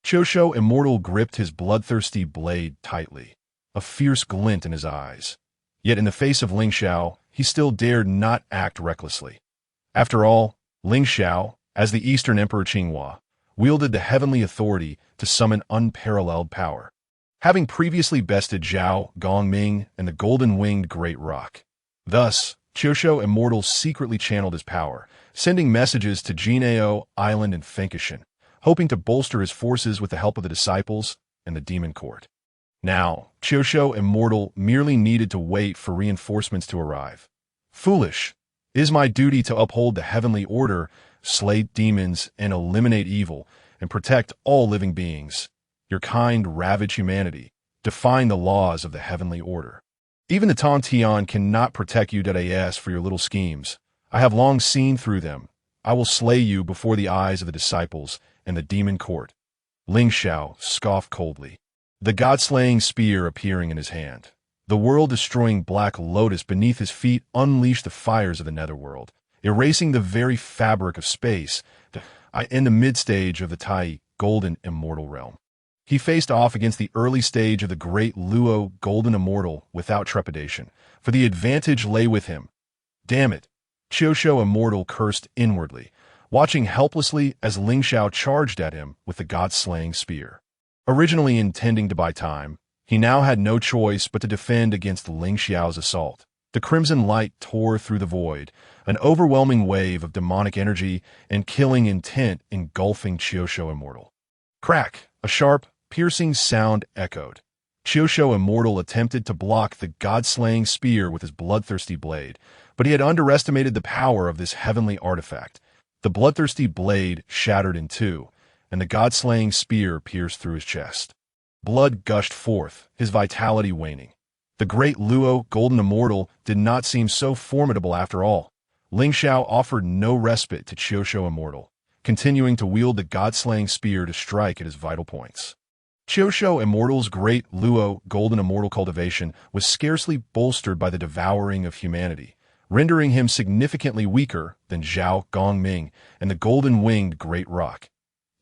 Qiushu Immortal gripped his bloodthirsty blade tightly, a fierce glint in his eyes. Yet in the face of Lingxiao, he still dared not act recklessly. After all, Lingxiao, as the Eastern Emperor Qinghua, wielded the heavenly authority to summon unparalleled power, having previously bested Zhao, Gongming, and the Golden-Winged Great Rock. Thus, Qiushu Immortal secretly channeled his power, sending messages to Jinao Island and Fenkishan, hoping to bolster his forces with the help of the disciples and the demon court. Now, Qiushu Immortal merely needed to wait for reinforcements to arrive. Foolish! It is my duty to uphold the heavenly order, slay demons and eliminate evil, and protect all living beings. Your kind ravage humanity, defying the laws of the heavenly order. Even the Tongtian cannot protect you for your little schemes. I have long seen through them. I will slay you before the eyes of the disciples and the demon court. Lingxiao scoffed coldly, the god-slaying spear appearing in his hand. The world-destroying black lotus beneath his feet unleashed the fires of the netherworld, erasing the very fabric of space in the mid-stage of the Tai Golden Immortal realm. He faced off against the early stage of the great Luo Golden Immortal without trepidation, for the advantage lay with him. Damn it! Qiushu Immortal cursed inwardly, watching helplessly as Lingxiao charged at him with the god-slaying spear. Originally intending to buy time, he now had no choice but to defend against Lingxiao's assault. The crimson light tore through the void, an overwhelming wave of demonic energy and killing intent engulfing Qiushu Immortal. Crack! A sharp, piercing sound echoed. Qiushu Immortal attempted to block the god-slaying spear with his bloodthirsty blade, but he had underestimated the power of this heavenly artifact. The bloodthirsty blade shattered in two, and the god-slaying spear pierced through his chest. Blood gushed forth, his vitality waning. The great Luo Golden Immortal did not seem so formidable after all. Lingxiao offered no respite to Qiushu Immortal, continuing to wield the god-slaying spear to strike at his vital points. Qiushu Immortal's great Luo Golden Immortal cultivation was scarcely bolstered by the devouring of humanity, rendering him significantly weaker than Zhao Gongming and the Golden-Winged Great Rock,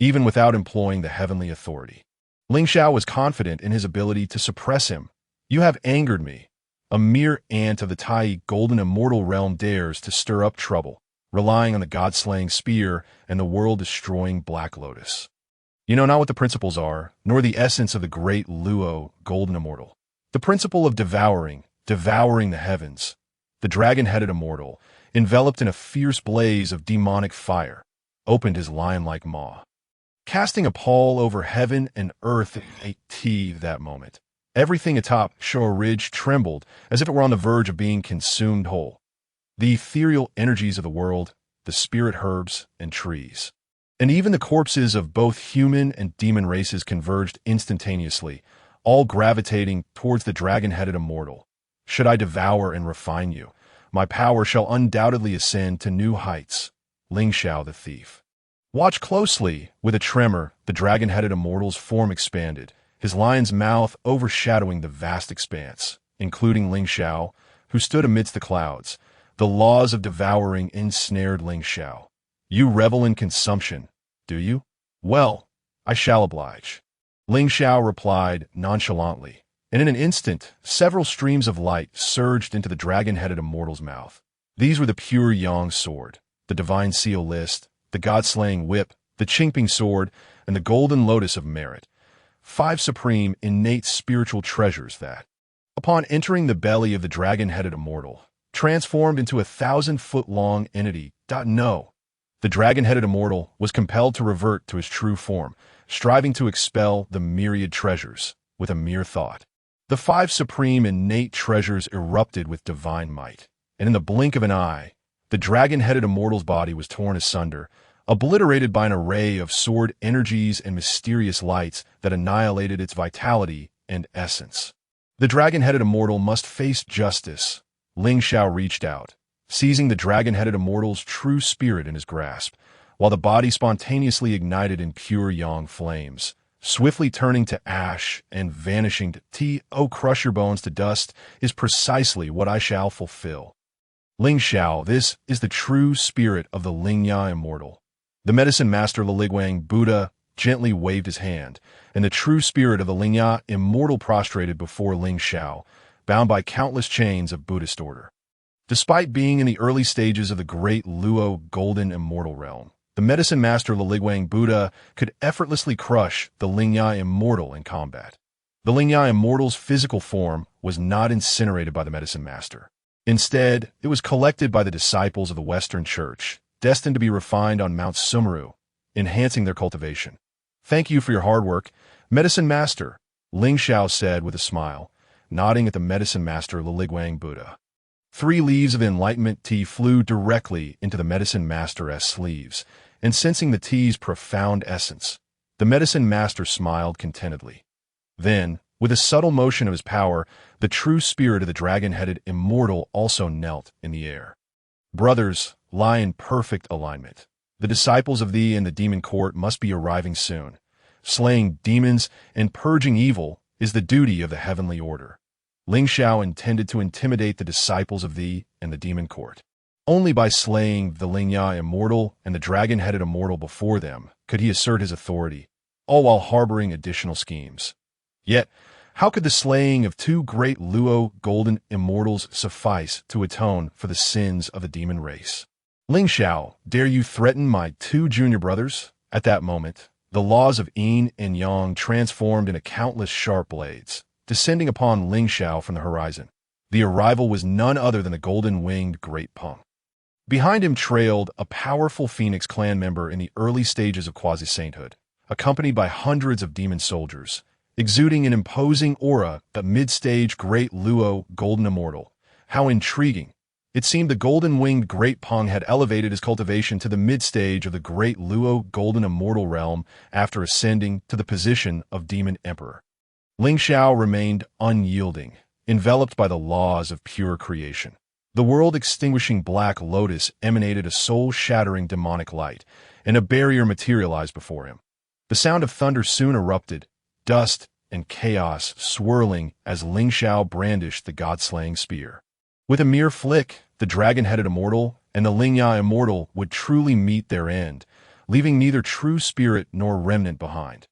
even without employing the heavenly authority. Lingxiao was confident in his ability to suppress him. You have angered me. A mere ant of the Tai Golden Immortal realm dares to stir up trouble, relying on the god-slaying spear and the world-destroying Black Lotus. You know not what the principles are, nor the essence of the great Luo Golden Immortal. The principle of devouring the heavens. The dragon-headed immortal, enveloped in a fierce blaze of demonic fire, opened his lion-like maw, casting a pall over heaven and earth in a heave that moment. Everything atop Shore Ridge trembled as if it were on the verge of being consumed whole. The ethereal energies of the world, the spirit herbs and trees, and even the corpses of both human and demon races converged instantaneously, all gravitating towards the dragon-headed immortal. Should I devour and refine you, my power shall undoubtedly ascend to new heights. Lingxiao the thief. Watch closely. With a tremor, the dragon-headed immortal's form expanded, his lion's mouth overshadowing the vast expanse, including Lingxiao, who stood amidst the clouds. The laws of devouring ensnared Lingxiao. You revel in consumption, do you? Well, I shall oblige. Lingxiao replied nonchalantly, and in an instant, several streams of light surged into the dragon-headed immortal's mouth. These were the pure Yang sword, the divine seal list, the god-slaying whip, the Qingping sword, and the Golden Lotus of Merit, 5 supreme innate spiritual treasures that, upon entering the belly of the dragon-headed immortal, transformed into a 1,000-foot-long entity. No, the dragon-headed immortal was compelled to revert to his true form, striving to expel the myriad treasures with a mere thought. The 5 supreme innate treasures erupted with divine might, and in the blink of an eye, the dragon-headed immortal's body was torn asunder, obliterated by an array of sword energies and mysterious lights that annihilated its vitality and essence. The dragon-headed immortal must face justice. Lingxiao reached out, seizing the dragon-headed immortal's true spirit in his grasp, while the body spontaneously ignited in pure yang flames, swiftly turning to ash and vanishing to "Oh, crush your bones to dust is precisely what I shall fulfill." Lingxiao, this is the true spirit of the Lingya immortal. The medicine master Lingguang Buddha gently waved his hand, and the true spirit of the Lingya immortal prostrated before Lingxiao, bound by countless chains of Buddhist order. Despite being in the early stages of the great Luo golden immortal realm, the medicine master Lingguang Buddha could effortlessly crush the Lingya immortal in combat. The Lingya immortal's physical form was not incinerated by the medicine master. Instead, it was collected by the disciples of the Western Church, destined to be refined on Mount Sumeru, enhancing their cultivation. "Thank you for your hard work, medicine master," Lingxiao said with a smile, nodding at the medicine master Lingguang Buddha. 3 leaves of enlightenment tea flew directly into the medicine master's sleeves, and sensing the tea's profound essence, the medicine master smiled contentedly. Then, with a subtle motion of his power, the true spirit of the dragon-headed immortal also knelt in the air. "Brothers, lie in perfect alignment. The disciples of thee in the demon court must be arriving soon. Slaying demons and purging evil is the duty of the heavenly order." Lingxiao intended to intimidate the disciples of thee in the demon court. Only by slaying the Lingya immortal and the dragon-headed immortal before them could he assert his authority, all while harboring additional schemes. Yet, how could the slaying of 2 great Luo golden immortals suffice to atone for the sins of the demon race? "Lingxiao, dare you threaten my 2 junior brothers?" At that moment, the laws of yin and yang transformed into countless sharp blades, descending upon Lingxiao from the horizon. The arrival was none other than the Golden-Winged Great Peng. Behind him trailed a powerful Phoenix clan member in the early stages of quasi-sainthood, accompanied by hundreds of demon soldiers, exuding an imposing aura, the mid-stage Great Luo Golden Immortal. How intriguing! It seemed the Golden-Winged Great Peng had elevated his cultivation to the mid-stage of the Great Luo Golden Immortal realm after ascending to the position of Demon Emperor. Lingxiao remained unyielding, enveloped by the laws of pure creation. The world-extinguishing Black Lotus emanated a soul-shattering demonic light, and a barrier materialized before him. The sound of thunder soon erupted, dust and chaos swirling as Lingxiao brandished the god-slaying spear. With a mere flick, the dragon-headed immortal and the Lingya immortal would truly meet their end, leaving neither true spirit nor remnant behind.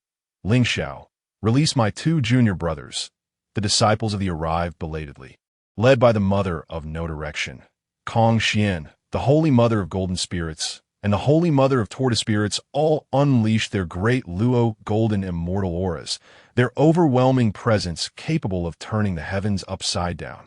"Lingxiao, release my 2 junior brothers," the disciples of the arrived belatedly. Led by the mother of no direction, Kong Xuan, the holy mother of golden spirits, and the holy mother of tortoise spirits all unleashed their great Luo golden immortal auras, their overwhelming presence capable of turning the heavens upside down.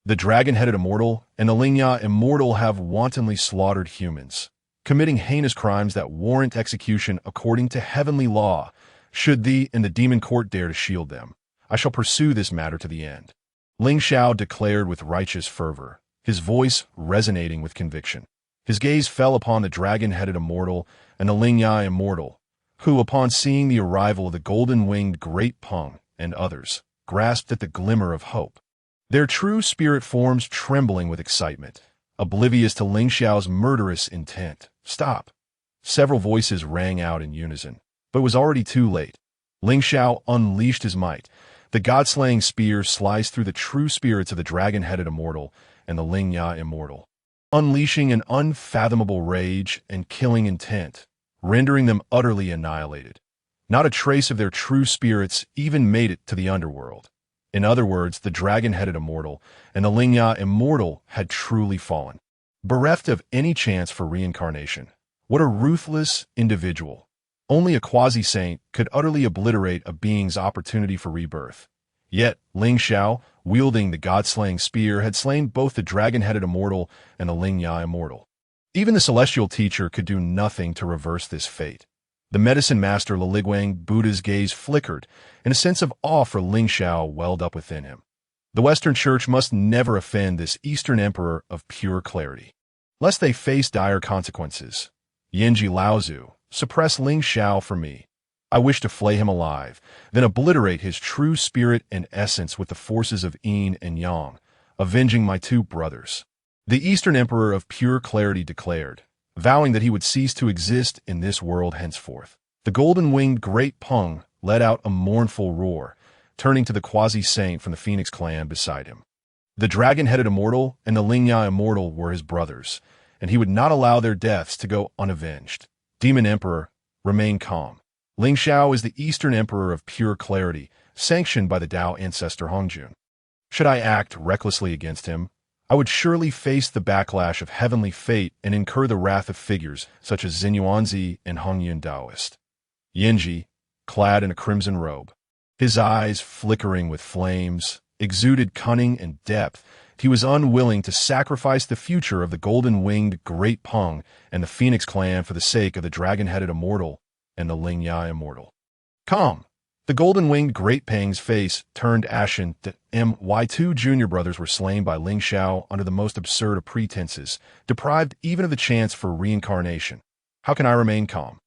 The dragon-headed immortal and the Lingya immortal have wantonly slaughtered humans, committing heinous crimes that warrant execution according to heavenly law. Should thee and the demon court dare to shield them, I shall pursue this matter to the end," Lingxiao declared with righteous fervor, his voice resonating with conviction. His gaze fell upon the dragon-headed immortal and the Lingya immortal, who, upon seeing the arrival of the Golden-Winged Great Peng and others, grasped at the glimmer of hope. Their true spirit forms trembling with excitement, oblivious to Lingxiao's murderous intent. "Stop!" Several voices rang out in unison, but it was already too late. Lingxiao unleashed his might. The god-slaying spear sliced through the true spirits of the dragon-headed immortal and the Lingya immortal, unleashing an unfathomable rage and killing intent, rendering them utterly annihilated. Not a trace of their true spirits even made it to the underworld. In other words, the dragon-headed immortal and the Lingya immortal had truly fallen, bereft of any chance for reincarnation. What a ruthless individual! Only a quasi-saint could utterly obliterate a being's opportunity for rebirth. Yet, Lingxiao, wielding the god-slaying spear, had slain both the dragon-headed immortal and the Lingxiao immortal. Even the celestial teacher could do nothing to reverse this fate. The medicine master Liliguang Buddha's gaze flickered, and a sense of awe for Lingxiao welled up within him. The Western Church must never offend this Eastern Emperor of pure clarity, lest they face dire consequences. Yanji Laozu, suppress Lingxiao for me. I wish to flay him alive, then obliterate his true spirit and essence with the forces of yin and yang, avenging my two brothers. The Eastern Emperor of pure clarity declared, vowing that he would cease to exist in this world henceforth. The Golden-Winged Great Peng let out a mournful roar, turning to the quasi-saint from the Phoenix clan beside him. The dragon-headed immortal and the Lingxiao immortal were his brothers, and he would not allow their deaths to go unavenged. Demon Emperor, remain calm. Lingxiao is the Eastern Emperor of pure clarity, sanctioned by the Dao ancestor Hongjun. Should I act recklessly against him, I would surely face the backlash of heavenly fate and incur the wrath of figures such as Xinyuanzi and Hongyun Taoist. Yanji, clad in a crimson robe, his eyes flickering with flames, exuded cunning and depth. He was unwilling to sacrifice the future of the Golden-Winged Great Peng and the Phoenix clan for the sake of the dragon-headed immortal and the Lingxiao immortal. Calm! The Golden-Winged Great Peng's face turned ashen. The My2 junior brothers were slain by Lingxiao under the most absurd of pretenses, deprived even of the chance for reincarnation. How can I remain calm?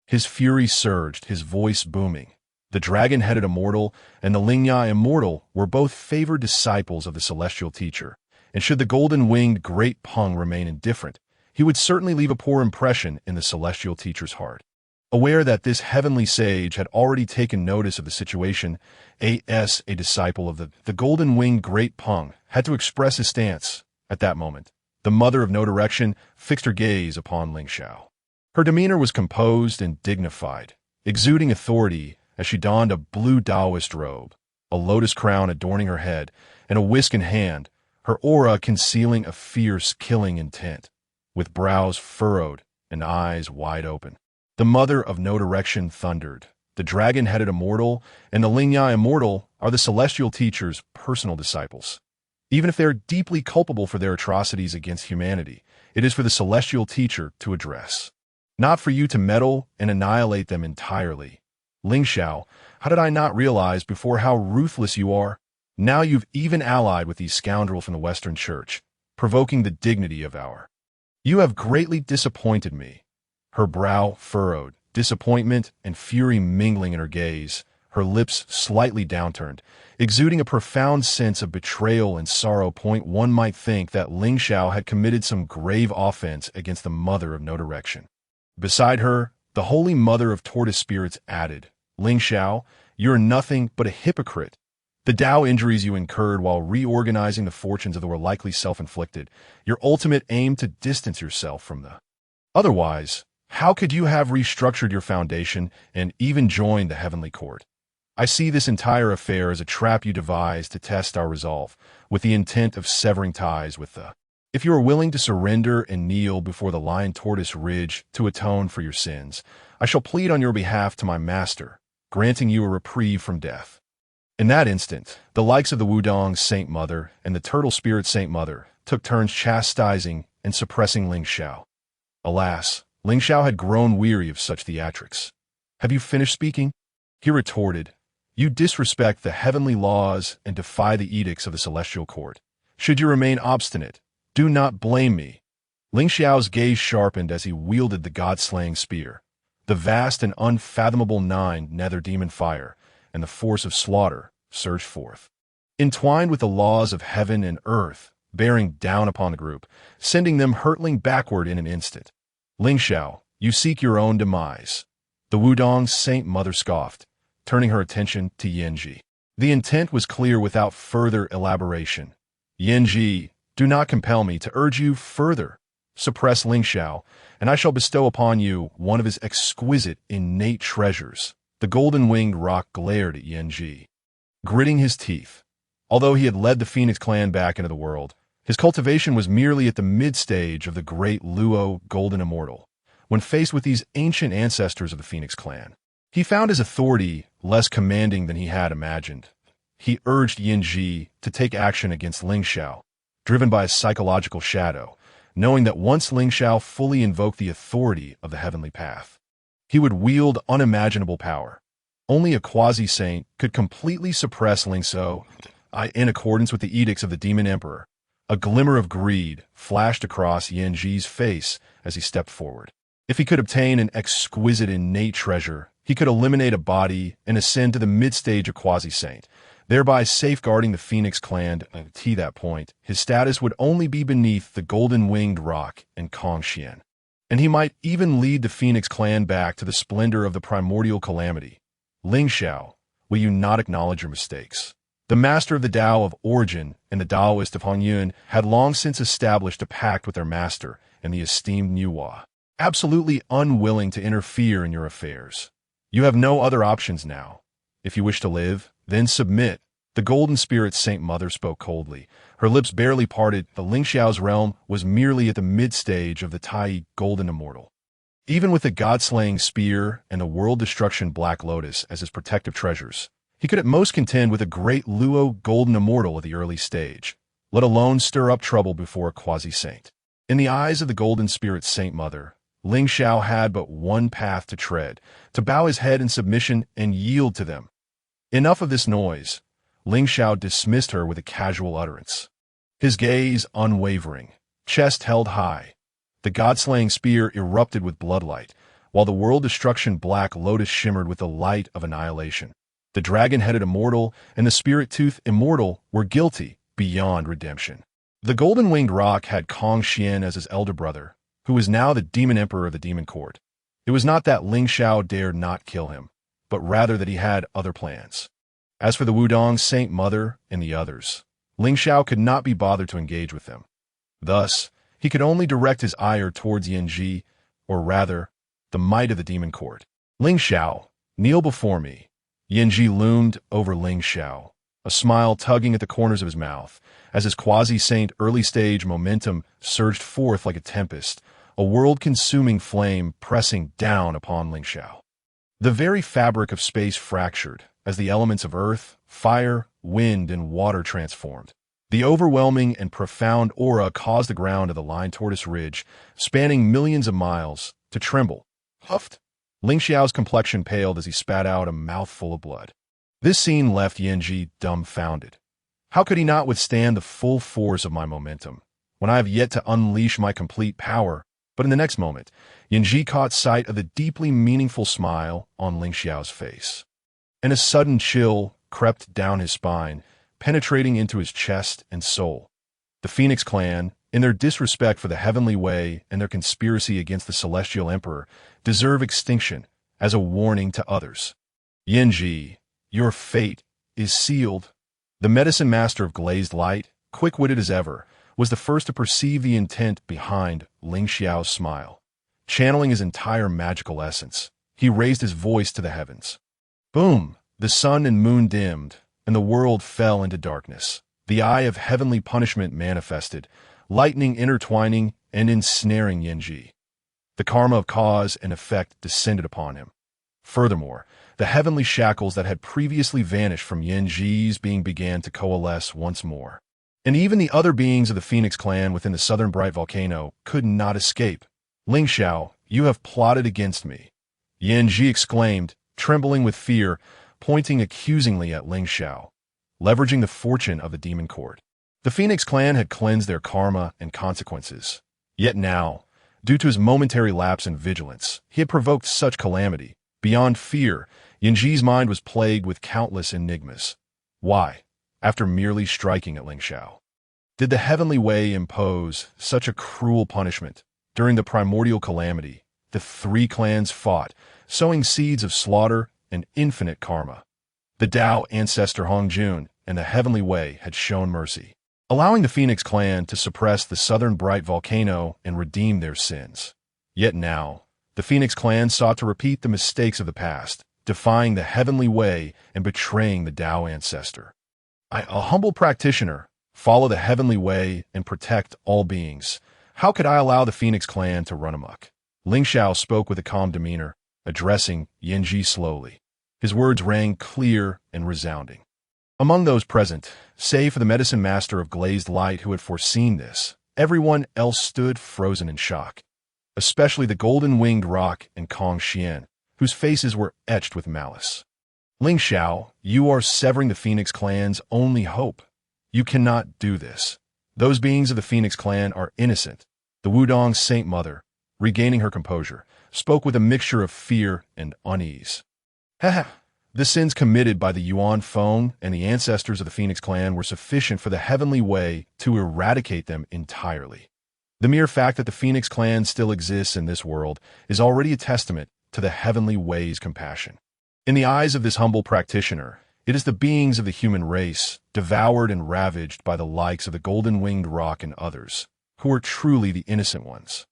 His fury surged, his voice booming. The dragon-headed immortal and the Lingxiao immortal were both favored disciples of the celestial teacher, and should the Golden-Winged Great Peng remain indifferent, he would certainly leave a poor impression in the celestial teacher's heart. Aware that this heavenly sage had already taken notice of the situation, a disciple of the Golden-Winged Great Peng, had to express his stance. At that moment, the mother of no direction fixed her gaze upon Lingxiao. Her demeanor was composed and dignified, exuding authority as she donned a blue Taoist robe, a lotus crown adorning her head, and a whisk in hand, her aura concealing a fierce, killing intent, with brows furrowed and eyes wide open. The mother of no direction thundered. The dragon-headed immortal and the Lingxiao immortal are the celestial teacher's personal disciples. Even if they are deeply culpable for their atrocities against humanity, it is for the celestial teacher to address, not for you to meddle and annihilate them entirely. Lingxiao, how did I not realize before how ruthless you are? Now you've even allied with these scoundrels from the Western Church, provoking the dignity of our. You have greatly disappointed me. Her brow furrowed, disappointment and fury mingling in her gaze, her lips slightly downturned, exuding a profound sense of betrayal and sorrow. One might think that Lingxiao had committed some grave offense against the mother of no direction. Beside her, the holy mother of tortoise spirits added, Lingxiao, you're nothing but a hypocrite. The Dao injuries you incurred while reorganizing the fortunes of the were likely self-inflicted, your ultimate aim to distance yourself from the. Otherwise, how could you have restructured your foundation and even joined the heavenly court? I see this entire affair as a trap you devised to test our resolve, with the intent of severing ties with the. If you are willing to surrender and kneel before the lion-tortoise ridge to atone for your sins, I shall plead on your behalf to my master, granting you a reprieve from death. In that instant, the likes of the Wudong Saint Mother and the Turtle Spirit Saint Mother took turns chastising and suppressing Lingxiao. Alas, Lingxiao had grown weary of such theatrics. Have you finished speaking? He retorted, you disrespect the heavenly laws and defy the edicts of the celestial court. Should you remain obstinate, do not blame me. Lingxiao's gaze sharpened as he wielded the god-slaying spear. The vast and unfathomable nine nether demon fire and the force of slaughter surged forth, entwined with the laws of heaven and earth, bearing down upon the group, sending them hurtling backward in an instant. Lingxiao, you seek your own demise. The Wudong Saint Mother scoffed, turning her attention to Yanji. The intent was clear without further elaboration. Yanji, do not compel me to urge you further. Suppress Lingxiao, and I shall bestow upon you one of his exquisite innate treasures. The golden-winged rock glared at Yanji, gritting his teeth. Although he had led the Phoenix clan back into the world, his cultivation was merely at the mid-stage of the great Luo Golden Immortal, when faced with these ancient ancestors of the Phoenix clan. He found his authority less commanding than he had imagined. He urged Yanji to take action against Lingxiao, driven by a psychological shadow, knowing that once Lingxiao fully invoked the authority of the heavenly path, he would wield unimaginable power. Only a quasi-saint could completely suppress Lingxiao. In accordance with the edicts of the Demon Emperor, a glimmer of greed flashed across Yanji's face as he stepped forward. If he could obtain an exquisite innate treasure, he could eliminate a body and ascend to the mid-stage of quasi-saint, thereby safeguarding the Phoenix clan. To that point, his status would only be beneath the Golden-Winged Rock and Kong Xuan, and he might even lead the Phoenix clan back to the splendor of the primordial calamity. Lingxiao, will you not acknowledge your mistakes? The master of the Dao of Origin and the Taoist of Hongyun had long since established a pact with their master and the esteemed Nuwa, absolutely unwilling to interfere in your affairs. You have no other options now. If you wish to live, then submit. The Golden Spirit Saint Mother spoke coldly, her lips barely parted. The Lingxiao's realm was merely at the mid-stage of the Tai Golden Immortal. Even with the God-slaying spear and the world-destruction Black Lotus as his protective treasures, he could at most contend with a great Luo Golden Immortal at the early stage, let alone stir up trouble before a quasi-saint. In the eyes of the Golden Spirit Saint Mother, Lingxiao had but one path to tread, to bow his head in submission and yield to them. Enough of this noise. Lingxiao dismissed her with a casual utterance. His gaze unwavering, chest held high. The God-slaying spear erupted with bloodlight, while the world-destruction Black Lotus shimmered with the light of annihilation. The dragon-headed immortal and the spirit-toothed immortal were guilty beyond redemption. The Golden-Winged Rock had Kong Xuan as his elder brother, who was now the Demon Emperor of the Demon Court. It was not that Lingxiao dared not kill him, but rather that he had other plans. As for the Wudong Saint Mother and the others, Lingxiao could not be bothered to engage with them. Thus, he could only direct his ire towards Yanji, or rather, the might of the Demon Court. Lingxiao, kneel before me. Yanji loomed over Lingxiao, a smile tugging at the corners of his mouth, as his quasi-saint early-stage momentum surged forth like a tempest, a world-consuming flame pressing down upon Lingxiao. The very fabric of space fractured as the elements of earth, fire, wind, and water transformed. The overwhelming and profound aura caused the ground of the Line Tortoise Ridge, spanning millions of miles, to tremble. Huffed. Lingxiao's complexion paled as he spat out a mouthful of blood. This scene left Yanji dumbfounded. How could he not withstand the full force of my momentum, when I have yet to unleash my complete power? But in the next moment, Yanji caught sight of the deeply meaningful smile on Lingxiao's face. And a sudden chill crept down his spine, penetrating into his chest and soul. The Phoenix clan, in their disrespect for the Heavenly Way and their conspiracy against the Celestial Emperor, deserve extinction as a warning to others. Yanji, your fate is sealed. The medicine master of glazed light, quick-witted as ever, was the first to perceive the intent behind Lingxiao's smile. Channeling his entire magical essence, he raised his voice to the heavens. Boom! The sun and moon dimmed, and the world fell into darkness. The eye of heavenly punishment manifested, lightning intertwining and ensnaring Yanji. The karma of cause and effect descended upon him. Furthermore, the heavenly shackles that had previously vanished from Yanji's being began to coalesce once more. And even the other beings of the Phoenix clan within the southern bright volcano could not escape. Lingxiao, you have plotted against me. Yanji exclaimed, trembling with fear, pointing accusingly at Lingxiao. Leveraging the fortune of the Demon Court, the Phoenix clan had cleansed their karma and consequences. Yet now, due to his momentary lapse in vigilance, he had provoked such calamity. Beyond fear, Yanji's mind was plagued with countless enigmas. Why, after merely striking at Lingxiao, did the Heavenly Way impose such a cruel punishment? During the primordial calamity, the three clans fought, sowing seeds of slaughter and infinite karma. The Dao ancestor Hongjun and the Heavenly Way had shown mercy, allowing the Phoenix clan to suppress the southern bright volcano and redeem their sins. Yet now, the Phoenix clan sought to repeat the mistakes of the past, defying the Heavenly Way and betraying the Dao ancestor. I, a humble practitioner, follow the Heavenly Way and protect all beings. How could I allow the Phoenix clan to run amok? Lingxiao spoke with a calm demeanor, addressing Yanji slowly. His words rang clear and resounding. Among those present, save for the medicine master of glazed light who had foreseen this, everyone else stood frozen in shock, especially the Golden-Winged Rock and Kong Xuan, whose faces were etched with malice. Lingxiao, you are severing the Phoenix clan's only hope. You cannot do this. Those beings of the Phoenix clan are innocent. The Wudong Saint Mother, regaining her composure, spoke with a mixture of fear and unease. Haha, the sins committed by the Yuan Feng and the ancestors of the Phoenix clan were sufficient for the Heavenly Way to eradicate them entirely. The mere fact that the Phoenix clan still exists in this world is already a testament to the Heavenly Way's compassion. In the eyes of this humble practitioner, it is the beings of the human race, devoured and ravaged by the likes of the Golden-Winged Rock and others, who are truly the innocent ones.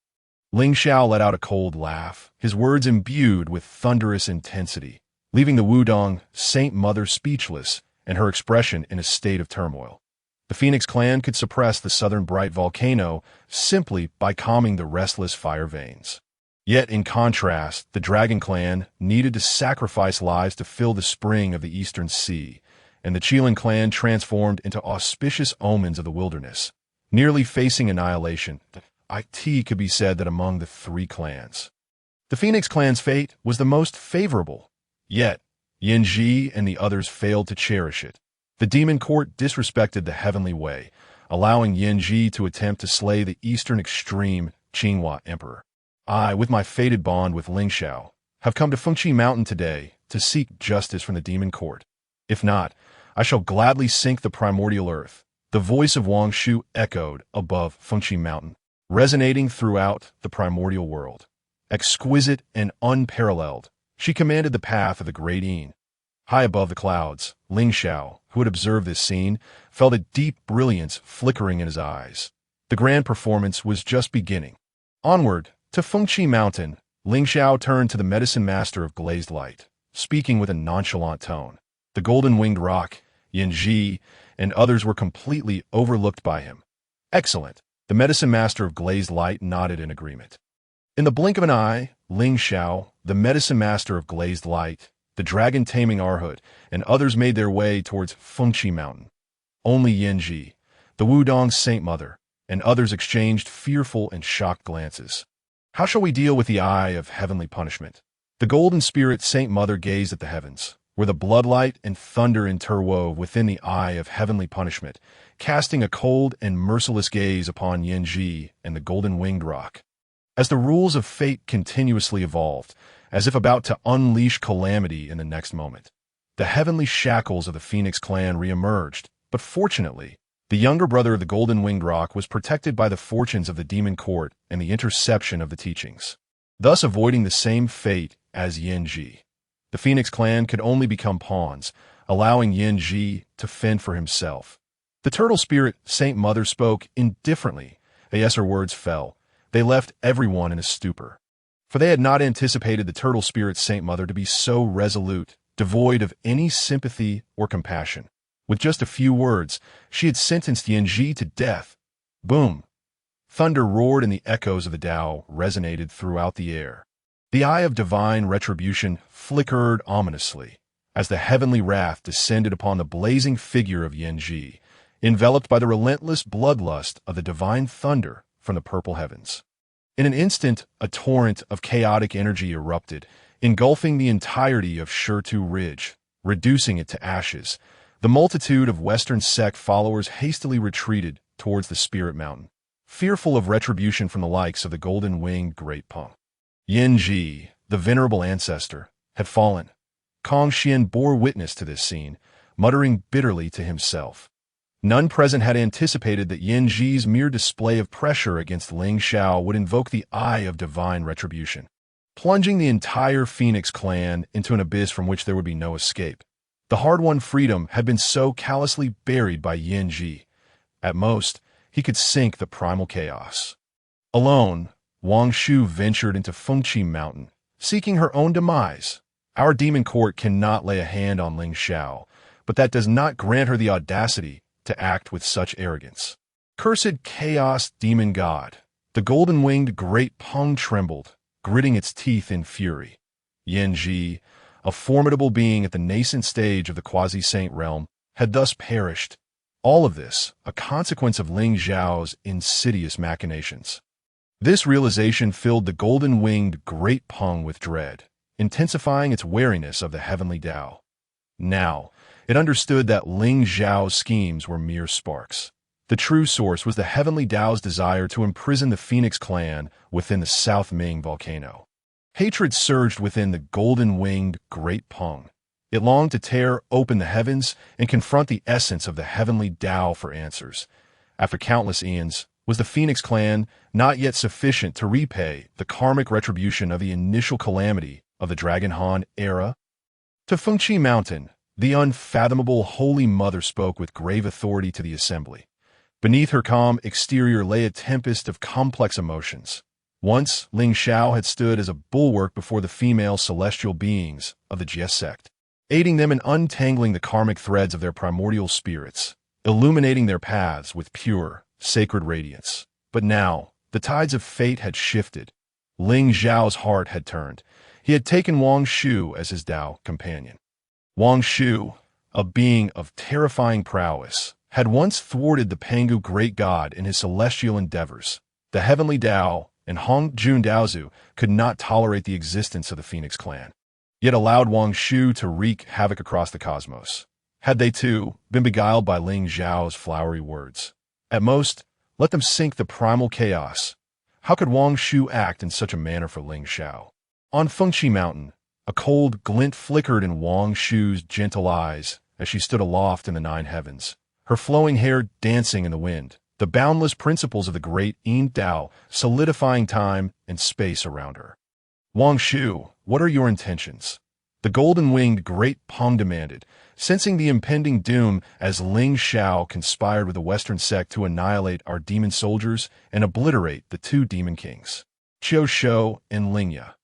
Lingxiao let out a cold laugh, his words imbued with thunderous intensity, leaving the Wudong Saint Mother speechless and her expression in a state of turmoil. The Phoenix clan could suppress the southern bright volcano simply by calming the restless fire veins. Yet, in contrast, the Dragon clan needed to sacrifice lives to fill the spring of the eastern sea, and the Qilin clan transformed into auspicious omens of the wilderness, nearly facing annihilation. It could be said that among the three clans, the Phoenix clan's fate was the most favorable. Yet, Yanji and the others failed to cherish it. The demon court disrespected the Heavenly Way, allowing Yanji to attempt to slay the eastern extreme Qinghua Emperor. I, with my fated bond with Lingxiao, have come to Fengqi Mountain today to seek justice from the demon court. If not, I shall gladly sink the primordial earth. The voice of Wang Shu echoed above Fengqi Mountain, resonating throughout the primordial world. Exquisite and unparalleled, she commanded the path of the great Yin. High above the clouds, Lingxiao, who had observed this scene, felt a deep brilliance flickering in his eyes. The grand performance was just beginning. Onward, to Fengqi Mountain, Lingxiao turned to the medicine master of glazed light, speaking with a nonchalant tone. The Golden-Winged Rock, Yanji, and others were completely overlooked by him. Excellent. The medicine master of glazed light nodded in agreement. In the blink of an eye, Lingxiao, the medicine master of glazed light, the dragon-taming Arhut, and others made their way towards Fengqi Mountain. Only Yanji, the Wudong Saint Mother, and others exchanged fearful and shocked glances. How shall we deal with the eye of heavenly punishment? The Golden Spirit Saint Mother gazed at the heavens, where the bloodlight and thunder interwove within the eye of heavenly punishment, casting a cold and merciless gaze upon Yanji and the Golden-Winged Rock. As the rules of fate continuously evolved, as if about to unleash calamity in the next moment, the heavenly shackles of the Phoenix clan re-emerged, but fortunately, the younger brother of the Golden-Winged Rock was protected by the fortunes of the demon court and the interception of the teachings, thus avoiding the same fate as Yanji. The Phoenix clan could only become pawns, allowing Yanji to fend for himself. The Turtle Spirit Saint Mother spoke indifferently, as her words fell. They left everyone in a stupor, for they had not anticipated the Turtle Spirit Saint Mother to be so resolute, devoid of any sympathy or compassion. With just a few words, she had sentenced Yanji to death. Boom! Thunder roared and the echoes of the Dao resonated throughout the air. The eye of divine retribution flickered ominously as the heavenly wrath descended upon the blazing figure of Yanji, enveloped by the relentless bloodlust of the divine thunder from the purple heavens. In an instant, a torrent of chaotic energy erupted, engulfing the entirety of Shurtu Ridge, reducing it to ashes. The multitude of Western Sect followers hastily retreated towards the Spirit Mountain, fearful of retribution from the likes of the Golden-Winged Great Peng. Yanji, the venerable ancestor, had fallen. Kong Xuan bore witness to this scene, muttering bitterly to himself. None present had anticipated that Yanji's mere display of pressure against Lingxiao would invoke the eye of divine retribution, plunging the entire Phoenix clan into an abyss from which there would be no escape. The hard-won freedom had been so callously buried by Yanji. At most, he could sink the primal chaos. Alone, Wang Shu ventured into Fengqi Mountain, seeking her own demise. Our demon court cannot lay a hand on Lingxiao, but that does not grant her the audacity to act with such arrogance. Cursed chaos demon god! The Golden-Winged Great Peng trembled, gritting its teeth in fury. Ji, a formidable being at the nascent stage of the quasi-saint realm, had thus perished. All of this, a consequence of Lingxiao's insidious machinations. This realization filled the Golden-Winged Great Peng with dread, intensifying its wariness of the Heavenly Dao. Now, it understood that Lingxiao's schemes were mere sparks. The true source was the Heavenly Dao's desire to imprison the Phoenix clan within the South Ming volcano. Hatred surged within the Golden-Winged Great Peng. It longed to tear open the heavens and confront the essence of the Heavenly Dao for answers. After countless eons, was the Phoenix clan not yet sufficient to repay the karmic retribution of the initial calamity of the Dragon Han era? To Fengqi Mountain, the unfathomable Holy Mother spoke with grave authority to the assembly. Beneath her calm exterior lay a tempest of complex emotions. Once, Lingxiao had stood as a bulwark before the female celestial beings of the Jie Sect, aiding them in untangling the karmic threads of their primordial spirits, illuminating their paths with pure, sacred radiance. But now, the tides of fate had shifted. Lingxiao's heart had turned. He had taken Wang Shu as his Dao companion. Wang Shu, a being of terrifying prowess, had once thwarted the Pengu great god in his celestial endeavors. The Heavenly Dao and Hong Jun Daozu could not tolerate the existence of the Phoenix clan, yet allowed Wang Shu to wreak havoc across the cosmos. Had they, too, been beguiled by Lingxiao's flowery words? At most, let them sink the primal chaos. How could Wang Shu act in such a manner for Lingxiao? On Fengqi Mountain, a cold glint flickered in Wang Shu's gentle eyes as she stood aloft in the nine heavens, her flowing hair dancing in the wind, the boundless principles of the great Yin Dao solidifying time and space around her. Wang Shu, what are your intentions? The Golden-Winged Great Peng demanded, sensing the impending doom as Lingxiao conspired with the Western Sect to annihilate our demon soldiers and obliterate the two demon kings, Qiu Shou and Lingya.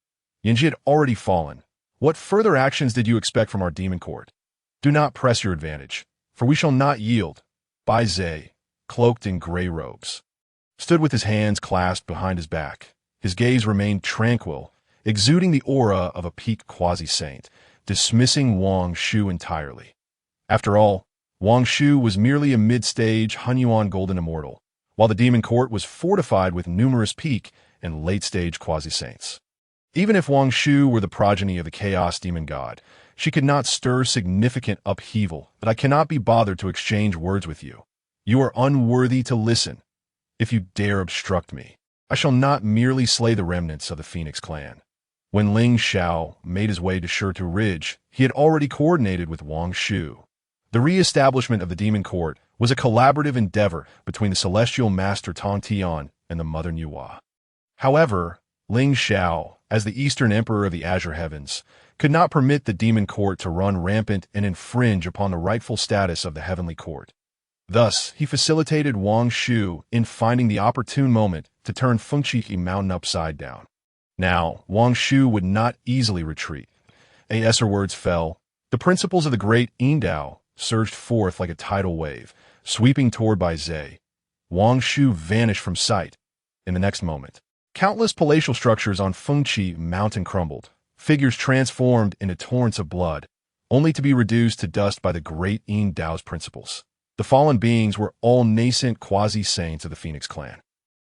Yanji had already fallen. What further actions did you expect from our demon court? Do not press your advantage, for we shall not yield. Bai Zhe, cloaked in gray robes, stood with his hands clasped behind his back. His gaze remained tranquil, exuding the aura of a peak quasi-saint, dismissing Wang Shu entirely. After all, Wang Shu was merely a mid-stage Hunyuan golden immortal, while the demon court was fortified with numerous peak and late-stage quasi-saints. Even if Wang Shu were the progeny of the chaos demon god, she could not stir significant upheaval, but I cannot be bothered to exchange words with you. You are unworthy to listen. If you dare obstruct me, I shall not merely slay the remnants of the Phoenix clan. When Lingxiao made his way to Shirtu Ridge, he had already coordinated with Wang Shu. The re-establishment of the Demon Court was a collaborative endeavor between the celestial master Tongtian and the Mother Nuwa. However, Lingxiao, as the Eastern Emperor of the Azure Heavens, could not permit the Demon Court to run rampant and infringe upon the rightful status of the Heavenly Court. Thus, he facilitated Wang Shu in finding the opportune moment to turn Fengqi Mountain upside down. Now, Wang Shu would not easily retreat. As her words fell, the principles of the great Yin Dao surged forth like a tidal wave, sweeping toward Bai Zhe. Wang Shu vanished from sight. In the next moment, countless palatial structures on Fengqi Mountain crumbled, figures transformed into torrents of blood, only to be reduced to dust by the great Yin Dao's principles. The fallen beings were all nascent quasi-saints of the Phoenix clan.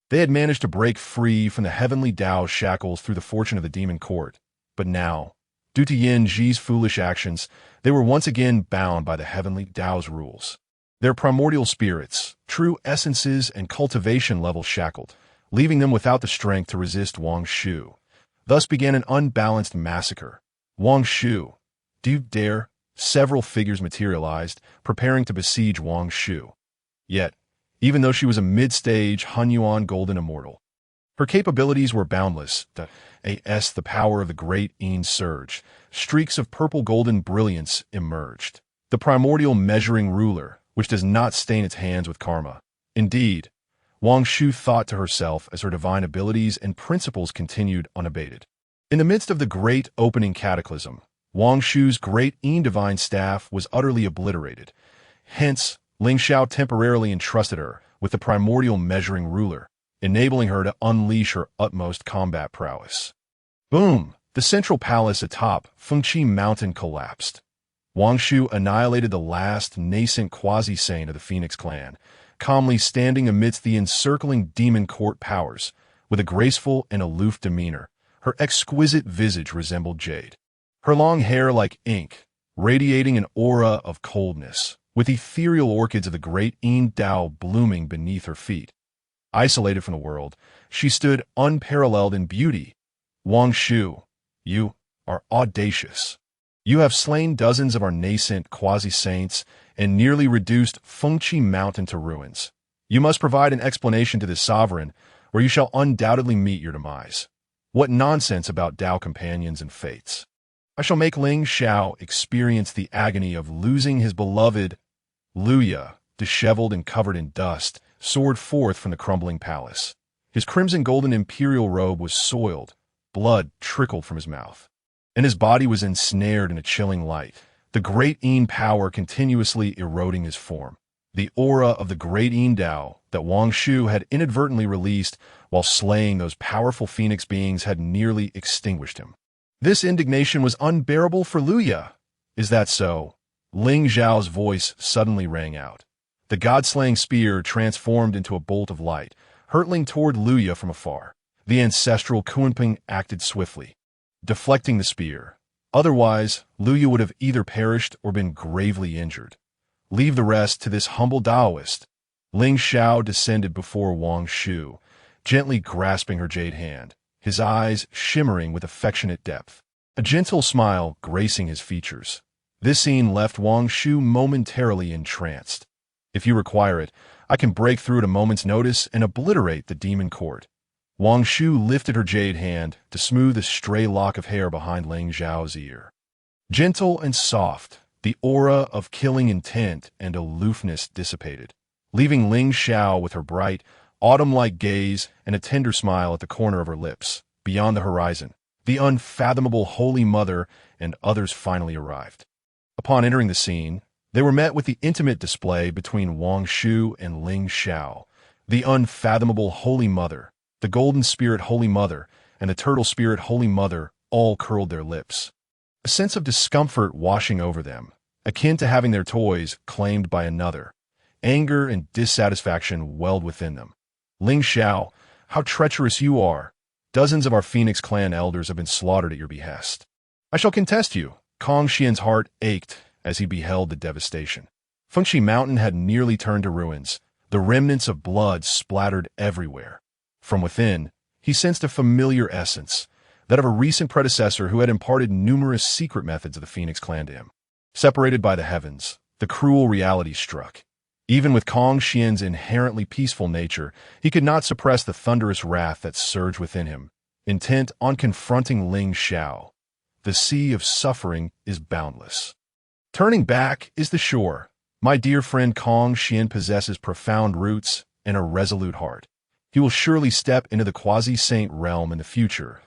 They had managed to break free from the Heavenly Dao's shackles through the fortune of the Demon Court, but now, due to Yin Ji's foolish actions, they were once again bound by the Heavenly Dao's rules. Their primordial spirits, true essences and cultivation levels shackled, leaving them without the strength to resist Wang Shu. Thus began an unbalanced massacre. Wang Shu, do you dare? Several figures materialized, preparing to besiege Wang Shu. Yet, even though she was a mid-stage Hunyuan golden immortal, her capabilities were boundless. The power of the great Yin surged. Streaks of purple-golden brilliance emerged. The primordial measuring ruler, which does not stain its hands with karma. Indeed, Wang Shu thought to herself as her divine abilities and principles continued unabated. In the midst of the great opening cataclysm, Wang Shu's great Yin divine staff was utterly obliterated. Hence, Lingxiao temporarily entrusted her with the primordial measuring ruler, enabling her to unleash her utmost combat prowess. Boom! The central palace atop Fengqi Mountain collapsed. Wang Shu annihilated the last nascent quasi-saint of the Phoenix clan, calmly standing amidst the encircling demon court powers. With a graceful and aloof demeanor, her exquisite visage resembled jade. Her long hair like ink, radiating an aura of coldness, with ethereal orchids of the great Yin Dao blooming beneath her feet. Isolated from the world, she stood unparalleled in beauty. Wang Shu, you are audacious. You have slain dozens of our nascent quasi-saints and nearly reduced Fengqi Mountain to ruins. You must provide an explanation to this sovereign, or you shall undoubtedly meet your demise. What nonsense about Dao companions and fates. I shall make Lingxiao experience the agony of losing his beloved. Luya, disheveled and covered in dust, soared forth from the crumbling palace. His crimson golden imperial robe was soiled, blood trickled from his mouth, and his body was ensnared in a chilling light, the great Yin power continuously eroding his form. The aura of the great Yin Dao that Wang Shu had inadvertently released while slaying those powerful phoenix beings had nearly extinguished him. This indignation was unbearable for Luya. Is that so? Lingxiao's voice suddenly rang out. The god-slaying spear transformed into a bolt of light, hurtling toward Luya from afar. The ancestral Kunping acted swiftly, deflecting the spear. Otherwise, Luya would have either perished or been gravely injured. Leave the rest to this humble Taoist. Lingxiao descended before Wang Shu, gently grasping her jade hand, his eyes shimmering with affectionate depth, a gentle smile gracing his features. This scene left Wang Shu momentarily entranced. If you require it, I can break through at a moment's notice and obliterate the demon court. Wang Shu lifted her jade hand to smooth a stray lock of hair behind Lingxiao's ear. Gentle and soft, the aura of killing intent and aloofness dissipated, leaving Lingxiao with her bright, autumn-like gaze and a tender smile at the corner of her lips. Beyond the horizon, the unfathomable Holy Mother and others finally arrived. Upon entering the scene, they were met with the intimate display between Wang Shu and Lingxiao. The unfathomable Holy Mother, the Golden Spirit Holy Mother, and the Turtle Spirit Holy Mother all curled their lips. A sense of discomfort washing over them, akin to having their toys claimed by another. Anger and dissatisfaction welled within them. Lingxiao, how treacherous you are. Dozens of our Phoenix clan elders have been slaughtered at your behest. I shall contest you. Kong Xuan's heart ached as he beheld the devastation. Fengqi Mountain had nearly turned to ruins, the remnants of blood splattered everywhere. From within, he sensed a familiar essence, that of a recent predecessor who had imparted numerous secret methods of the Phoenix clan to him. Separated by the heavens, the cruel reality struck. Even with Kong Xuan's inherently peaceful nature, he could not suppress the thunderous wrath that surged within him, intent on confronting Lingxiao. The sea of suffering is boundless. Turning back is the shore. My dear friend Kong Xuan possesses profound roots and a resolute heart. He will surely step into the quasi-saint realm in the future.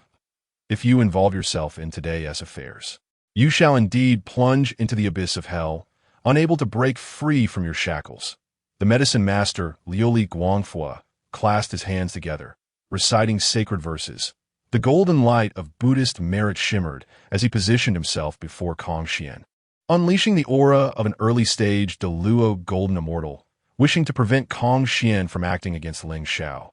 If you involve yourself in today's affairs, you shall indeed plunge into the abyss of hell, unable to break free from your shackles. The medicine master, Liuli Guangfua, clasped his hands together, reciting sacred verses. The golden light of Buddhist merit shimmered as he positioned himself before Kong Xuan, unleashing the aura of an early-stage Deluo golden immortal, wishing to prevent Kong Xuan from acting against Lingxiao.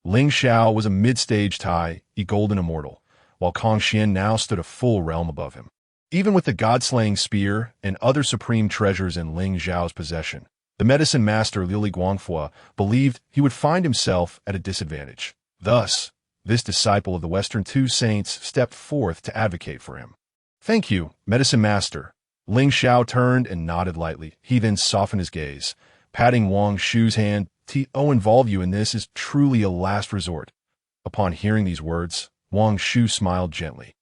Lingxiao was a mid-stage Tai, a golden immortal, while Kong Xuan now stood a full realm above him. Even with the god-slaying spear and other supreme treasures in Lingxiao's possession, the medicine master Liuli Guangfua believed he would find himself at a disadvantage. Thus, this disciple of the Western Two Saints stepped forth to advocate for him. Thank you, medicine master. Lingxiao turned and nodded lightly. He then softened his gaze, patting Wang Shu's hand. To involve you in this is truly a last resort. Upon hearing these words, Wang Shu smiled gently,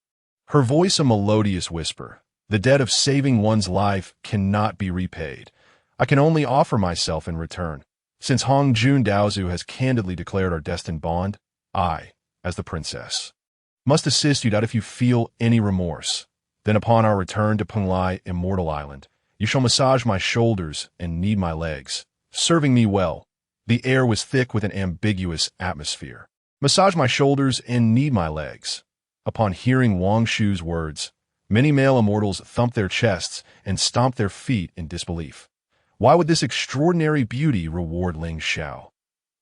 her voice a melodious whisper. The debt of saving one's life cannot be repaid. I can only offer myself in return. Since Hong Jun Daozu has candidly declared our destined bond, I, as the princess, must assist you that if you feel any remorse. Then upon our return to Penglai Immortal Island, you shall massage my shoulders and knead my legs, serving me well. The air was thick with an ambiguous atmosphere. Massage my shoulders and knead my legs. Upon hearing Wang Shu's words, many male immortals thumped their chests and stomped their feet in disbelief. Why would this extraordinary beauty reward Lingxiao?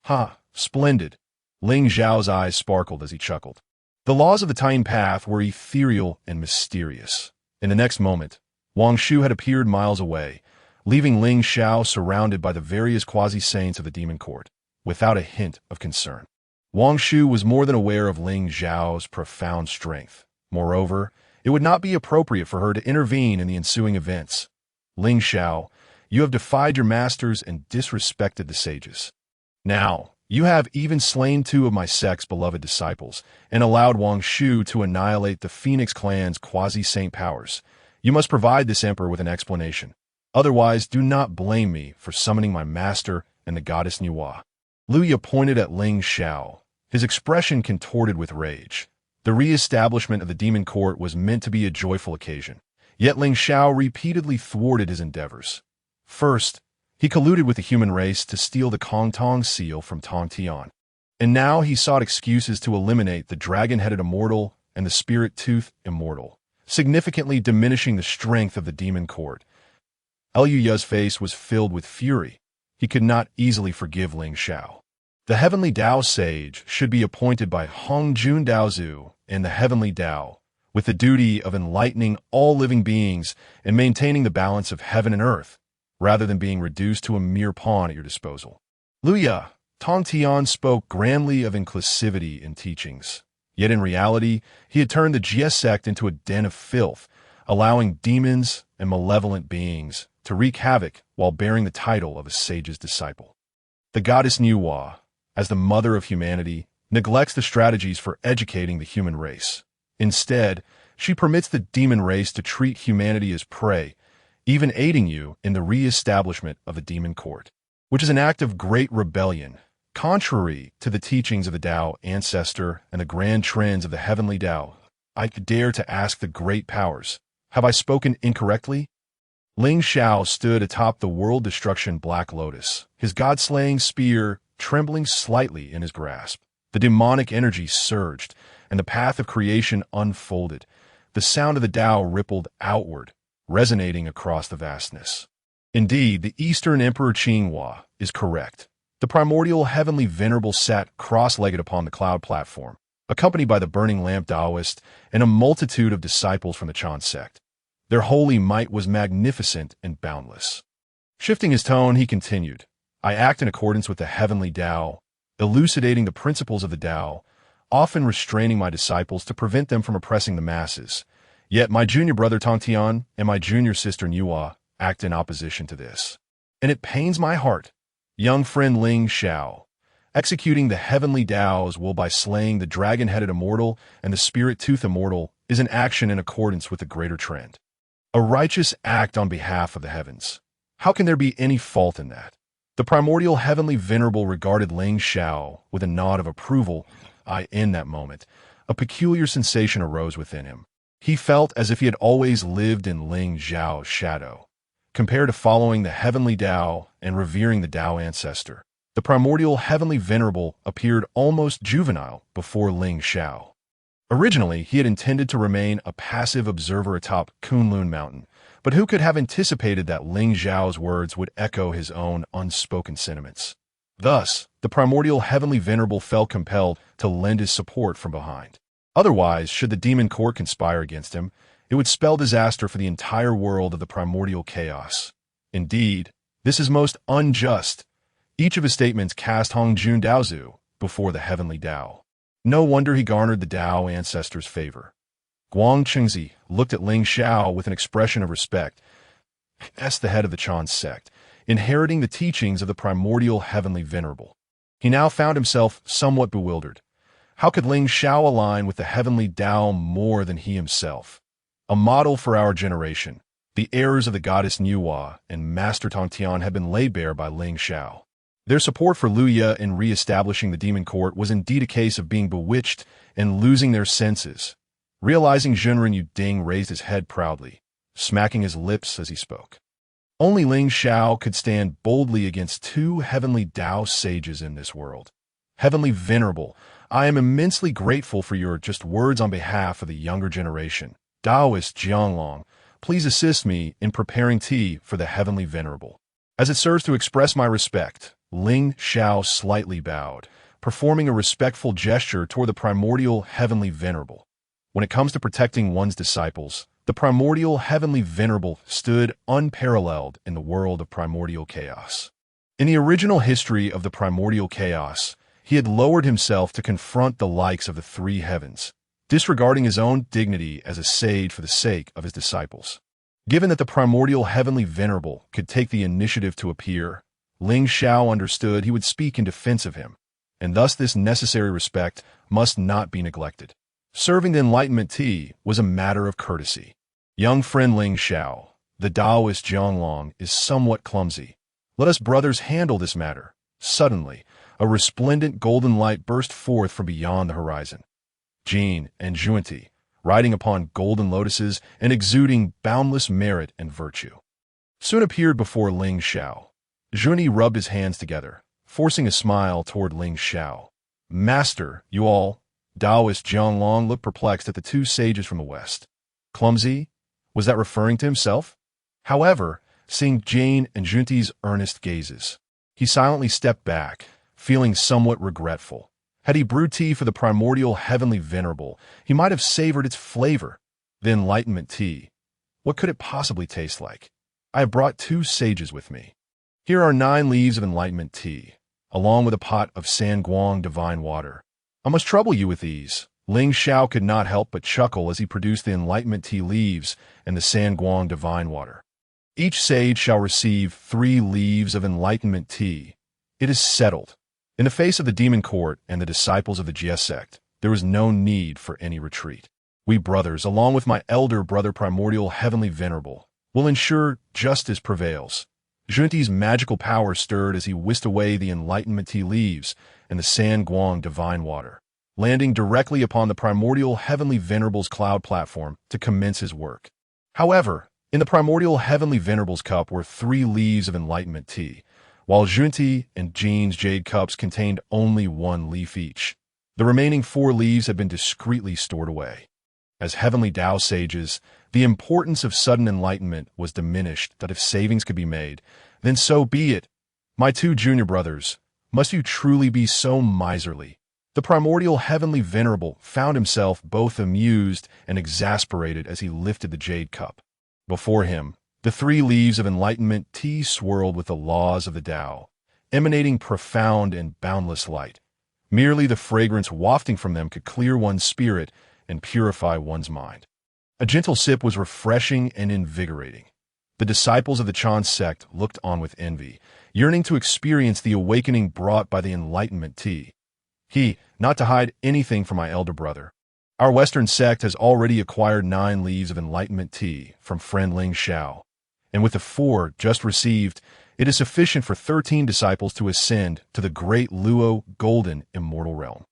Ha, splendid! Lingxiao's eyes sparkled as he chuckled. The laws of the Tian Path were ethereal and mysterious. In the next moment, Wang Shu had appeared miles away, leaving Lingxiao surrounded by the various quasi-saints of the demon court, without a hint of concern. Wang Shu was more than aware of Lingxiao's profound strength. Moreover, it would not be appropriate for her to intervene in the ensuing events. Lingxiao, you have defied your masters and disrespected the sages. Now, you have even slain 2 of my sect's beloved disciples and allowed Wang Shu to annihilate the Phoenix clan's quasi-saint powers. You must provide this emperor with an explanation. Otherwise, do not blame me for summoning my master and the goddess Niwa. Luya pointed at Lingxiao, his expression contorted with rage. The re-establishment of the demon court was meant to be a joyful occasion, yet Lingxiao repeatedly thwarted his endeavors. First, he colluded with the human race to steal the Kongtong Seal from Tongtian, and now he sought excuses to eliminate the dragon-headed immortal and the spirit-toothed immortal, significantly diminishing the strength of the demon court. Luya's face was filled with fury. He could not easily forgive Lingxiao. The Heavenly Dao sage should be appointed by Hongjun Daozu and the Heavenly Dao, with the duty of enlightening all living beings and maintaining the balance of heaven and earth, rather than being reduced to a mere pawn at your disposal. Luya, Tongtian spoke grandly of inclusivity in teachings, yet in reality, he had turned the Jie sect into a den of filth, allowing demons and malevolent beings to wreak havoc while bearing the title of a sage's disciple. The goddess Niwa, as the mother of humanity, neglects the strategies for educating the human race. Instead, she permits the demon race to treat humanity as prey, even aiding you in the re-establishment of the demon court, which is an act of great rebellion, contrary to the teachings of the Dao ancestor and the grand trends of the Heavenly Dao. I dare to ask the great powers, have I spoken incorrectly? Lingxiao stood atop the world-destruction Black Lotus, his god-slaying spear trembling slightly in his grasp. The demonic energy surged, and the path of creation unfolded. The sound of the Dao rippled outward, resonating across the vastness. Indeed, the Eastern Emperor Qinghua is correct. The primordial heavenly venerable sat cross-legged upon the cloud platform, accompanied by the burning lamp Taoist and a multitude of disciples from the Chan sect. Their holy might was magnificent and boundless. Shifting his tone, he continued, I act in accordance with the Heavenly Dao, elucidating the principles of the Dao, often restraining my disciples to prevent them from oppressing the masses. Yet my junior brother Tongtian and my junior sister Niwa act in opposition to this. And it pains my heart. Young friend Lingxiao, executing the Heavenly Dao's will by slaying the dragon-headed immortal and the spirit-toothed immortal is an action in accordance with the greater trend. A righteous act on behalf of the heavens. How can there be any fault in that? The primordial heavenly venerable regarded Lingxiao with a nod of approval. In that moment, a peculiar sensation arose within him. He felt as if he had always lived in Lingxiao's shadow. Compared to following the Heavenly Dao and revering the Dao ancestor, the primordial heavenly venerable appeared almost juvenile before Lingxiao. Originally, he had intended to remain a passive observer atop Kunlun Mountain, but who could have anticipated that Lingxiao's words would echo his own unspoken sentiments? Thus, the primordial heavenly venerable felt compelled to lend his support from behind. Otherwise, should the demon court conspire against him, it would spell disaster for the entire world of the primordial chaos. Indeed, this is most unjust. Each of his statements cast Hongjun Daozu before the Heavenly Dao. No wonder he garnered the Dao ancestor's favor. Guang Chengzi looked at Lingxiao with an expression of respect. As the head of the Chan sect, inheriting the teachings of the primordial heavenly venerable, he now found himself somewhat bewildered. How could Lingxiao align with the Heavenly Dao more than he himself? A model for our generation, the errors of the goddess Niwa and Master Tongtian had been laid bare by Lingxiao. Their support for Luya in re-establishing the demon court was indeed a case of being bewitched and losing their senses. Realizing Zhenren Yuding raised his head proudly, smacking his lips as he spoke. Only Lingxiao could stand boldly against 2 Heavenly Dao sages in this world. Heavenly Venerable, I am immensely grateful for your just words on behalf of the younger generation. Taoist Jianglong, please assist me in preparing tea for the Heavenly Venerable. As it serves to express my respect, Lingxiao slightly bowed, performing a respectful gesture toward the Primordial Heavenly Venerable. When it comes to protecting one's disciples, the Primordial Heavenly Venerable stood unparalleled in the world of primordial chaos. In the original history of the primordial chaos, he had lowered himself to confront the likes of the three heavens, disregarding his own dignity as a sage for the sake of his disciples. Given that the Primordial Heavenly Venerable could take the initiative to appear, Lingxiao understood he would speak in defense of him, and thus this necessary respect must not be neglected. Serving the Enlightenment tea was a matter of courtesy. Young friend Lingxiao, the Taoist Jianglong, is somewhat clumsy. Let us brothers handle this matter. Suddenly, a resplendent golden light burst forth from beyond the horizon. Jin and Junti, riding upon golden lotuses and exuding boundless merit and virtue, soon appeared before Lingxiao. Junti rubbed his hands together, forcing a smile toward Lingxiao. Master, you all. Taoist Jianglong looked perplexed at the two sages from the west. Clumsy? Was that referring to himself? However, seeing Jane and Junti's earnest gazes, he silently stepped back, feeling somewhat regretful. Had he brewed tea for the Primordial Heavenly Venerable, he might have savored its flavor. The Enlightenment tea. What could it possibly taste like? I have brought 2 sages with me. Here are 9 leaves of Enlightenment tea, along with a pot of Sanguang divine water. I must trouble you with these. Lingxiao could not help but chuckle as he produced the Enlightenment tea leaves and the Sanguang divine water. Each sage shall receive 3 leaves of Enlightenment tea. It is settled. In the face of the demon court and the disciples of the Jie Sect, there is no need for any retreat. We brothers, along with my elder brother Primordial Heavenly Venerable, will ensure justice prevails. Junti's magical power stirred as he whisked away the Enlightenment tea leaves and the Sanguang divine water, landing directly upon the Primordial Heavenly Venerable's cloud platform to commence his work. However, in the Primordial Heavenly Venerable's cup were 3 leaves of Enlightenment tea, while Junti and Jin's jade cups contained only 1 leaf each. The remaining 4 leaves had been discreetly stored away. As Heavenly Dao sages, the importance of sudden enlightenment was diminished, that if savings could be made, then so be it. My 2 junior brothers, must you truly be so miserly? The Primordial Heavenly Venerable found himself both amused and exasperated as he lifted the jade cup. Before him, the 3 leaves of Enlightenment tea swirled with the laws of the Tao, emanating profound and boundless light. Merely the fragrance wafting from them could clear one's spirit and purify one's mind. A gentle sip was refreshing and invigorating. The disciples of the Chan sect looked on with envy, yearning to experience the awakening brought by the Enlightenment tea. Not to hide anything from my elder brother, our Western sect has already acquired 9 leaves of Enlightenment tea from friend Lingxiao, and with the 4 just received, it is sufficient for 13 disciples to ascend to the great Luo golden immortal realm.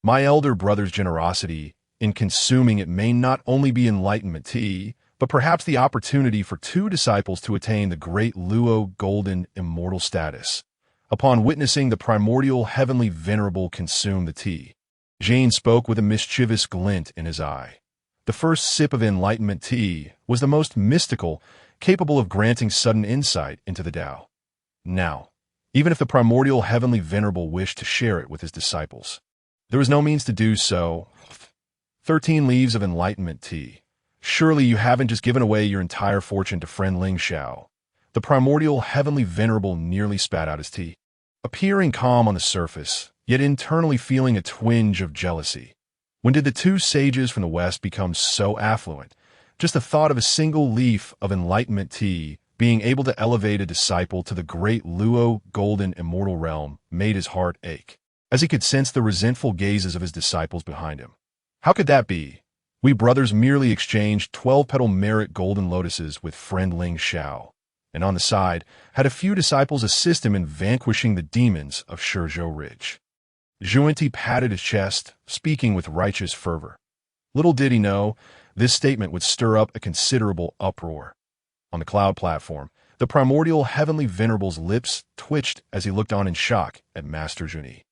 My elder brother's generosity in consuming it may not only be Enlightenment tea, but perhaps the opportunity for 2 disciples to attain the great Luo golden immortal status, upon witnessing the Primordial Heavenly Venerable consume the tea. Jane spoke with a mischievous glint in his eye. The first sip of Enlightenment tea was the most mystical, capable of granting sudden insight into the Tao. Now, even if the Primordial Heavenly Venerable wished to share it with his disciples, there was no means to do so. 13 leaves of Enlightenment tea. Surely you haven't just given away your entire fortune to friend Lingxiao. The Primordial Heavenly Venerable nearly spat out his tea. Appearing calm on the surface, yet internally feeling a twinge of jealousy. When did the 2 sages from the West become so affluent? Just the thought of a single leaf of Enlightenment tea being able to elevate a disciple to the great Luo golden immortal realm made his heart ache, as he could sense the resentful gazes of his disciples behind him. How could that be? We brothers merely exchanged 12-petal merit golden lotuses with friend Lingxiao, and on the side, had a few disciples assist him in vanquishing the demons of Shizhou Ridge. Junti patted his chest, speaking with righteous fervor. Little did he know, this statement would stir up a considerable uproar. On the cloud platform, the Primordial Heavenly Venerable's lips twitched as he looked on in shock at Master Junti.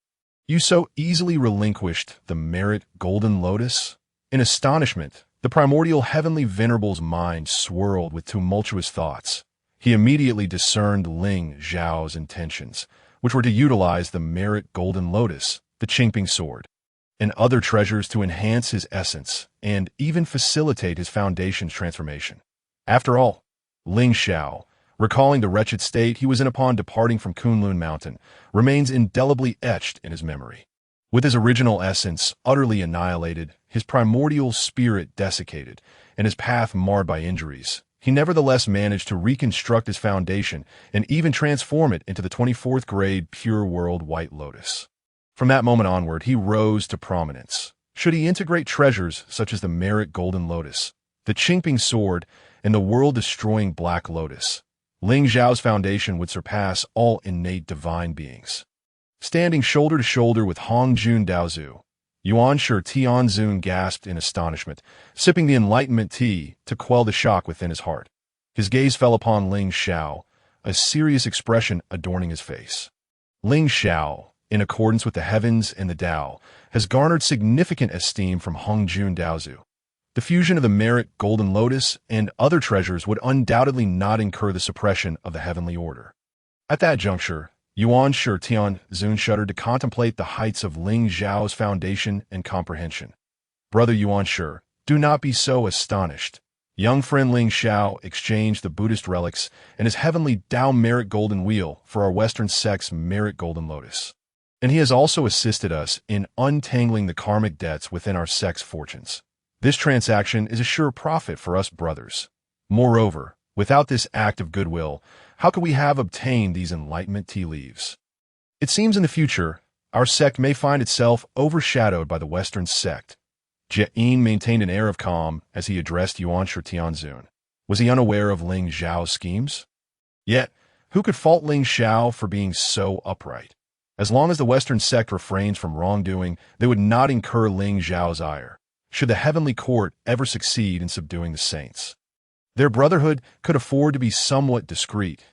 You so easily relinquished the merit Golden Lotus? In astonishment, the primordial heavenly venerable's mind swirled with tumultuous thoughts. He immediately discerned Lingxiao's intentions, which were to utilize the merit Golden Lotus, the Qingping sword, and other treasures to enhance his essence and even facilitate his foundation's transformation. After all, Lingxiao, recalling the wretched state he was in upon departing from Kunlun Mountain, remains indelibly etched in his memory. With his original essence utterly annihilated, his primordial spirit desiccated, and his path marred by injuries, he nevertheless managed to reconstruct his foundation and even transform it into the 24th grade pure world White Lotus. From that moment onward, he rose to prominence. Should he integrate treasures such as the merit Golden Lotus, the Qingping sword, and the world-destroying Black Lotus, Lingxiao's foundation would surpass all innate divine beings. Standing shoulder to shoulder with Hongjun Daozu, Yuan Shi Tianzun gasped in astonishment, sipping the enlightenment tea to quell the shock within his heart. His gaze fell upon Lingxiao, a serious expression adorning his face. Lingxiao, in accordance with the heavens and the Tao, has garnered significant esteem from Hongjun Daozu. The fusion of the merit Golden Lotus and other treasures would undoubtedly not incur the suppression of the heavenly order. At that juncture, Yuan Shi Tianzun shuddered to contemplate the heights of Lingxiao's foundation and comprehension. Brother Yuan Shi, do not be so astonished. Young friend Lingxiao exchanged the Buddhist relics and his heavenly Dao merit golden wheel for our Western sect's merit Golden Lotus. And he has also assisted us in untangling the karmic debts within our sect's fortunes. This transaction is a sure profit for us brothers. Moreover, without this act of goodwill, how could we have obtained these enlightenment tea leaves? It seems in the future, our sect may find itself overshadowed by the Western sect. Jie maintained an air of calm as he addressed Yuan Shi Tianzun. Was he unaware of Lingxiao's schemes? Yet, who could fault Lingxiao for being so upright? As long as the Western sect refrains from wrongdoing, they would not incur Lingxiao's ire, should the heavenly court ever succeed in subduing the saints. Their brotherhood could afford to be somewhat discreet,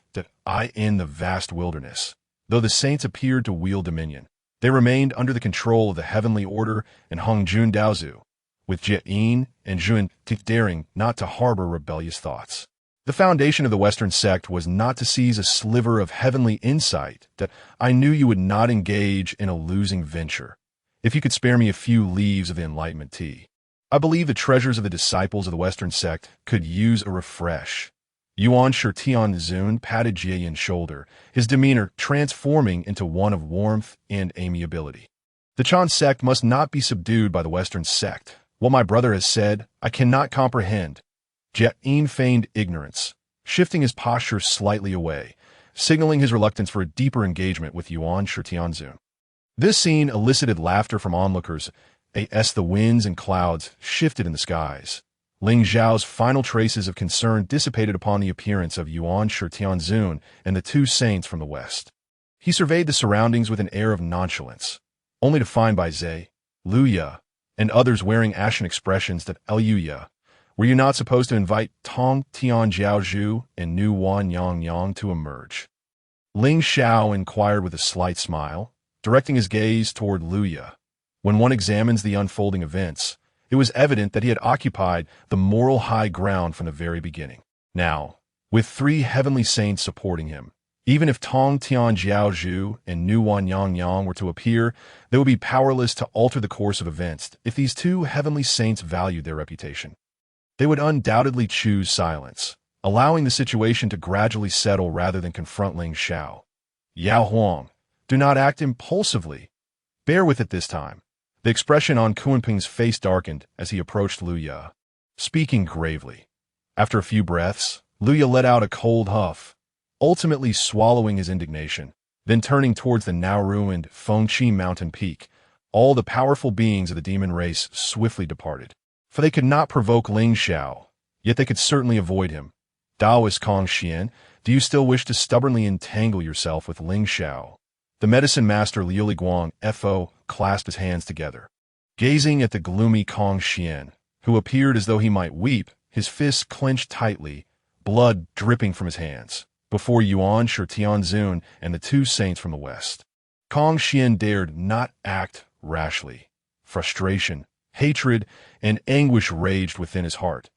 in the vast wilderness. Though the saints appeared to wield dominion, they remained under the control of the heavenly order and Hongjun Daozu, with Jie and Jun daring not to harbor rebellious thoughts. The foundation of the Western sect was not to seize a sliver of heavenly insight. That I knew you would not engage in a losing venture. If you could spare me a few leaves of the enlightenment tea, I believe the treasures of the disciples of the Western sect could use a refresh. Yuan Shi Tianzun patted Jie's shoulder, his demeanor transforming into one of warmth and amiability. The Chan sect must not be subdued by the Western sect. What my brother has said, I cannot comprehend. Jie feigned ignorance, shifting his posture slightly away, signaling his reluctance for a deeper engagement with Yuan Shi Tianzun. This scene elicited laughter from onlookers as the winds and clouds shifted in the skies. Lingxiao's final traces of concern dissipated upon the appearance of Yuan Shi Tianzun and the two saints from the west. He surveyed the surroundings with an air of nonchalance, only to find Jie, Luya, and others wearing ashen expressions that Luya, were you not supposed to invite Tongtian Jiaozhu and Nu Wan Yang to emerge? Lingxiao inquired with a slight smile, directing his gaze toward Luya. When one examines the unfolding events, it was evident that he had occupied the moral high ground from the very beginning. Now, with three heavenly saints supporting him, even if Tongtian Jiaozhu and Nu Wan Yang were to appear, they would be powerless to alter the course of events if these two heavenly saints valued their reputation. They would undoubtedly choose silence, allowing the situation to gradually settle rather than confront Lingxiao. Yao Huang, do not act impulsively. Bear with it this time. The expression on Kunping's face darkened as he approached Luya, speaking gravely. After a few breaths, Luya let out a cold huff, ultimately swallowing his indignation, then turning towards the now-ruined Fengqi mountain peak. All the powerful beings of the demon race swiftly departed, for they could not provoke Lingxiao, yet they could certainly avoid him. Taoist Kong Xuan, do you still wish to stubbornly entangle yourself with Lingxiao? The medicine master Liu Guang Fo clasped his hands together, gazing at the gloomy Kong Xuan, who appeared as though he might weep, his fists clenched tightly, blood dripping from his hands, before Yuan Shi Tianzun and the two saints from the west. Kong Xuan dared not act rashly. Frustration, hatred, and anguish raged within his heart.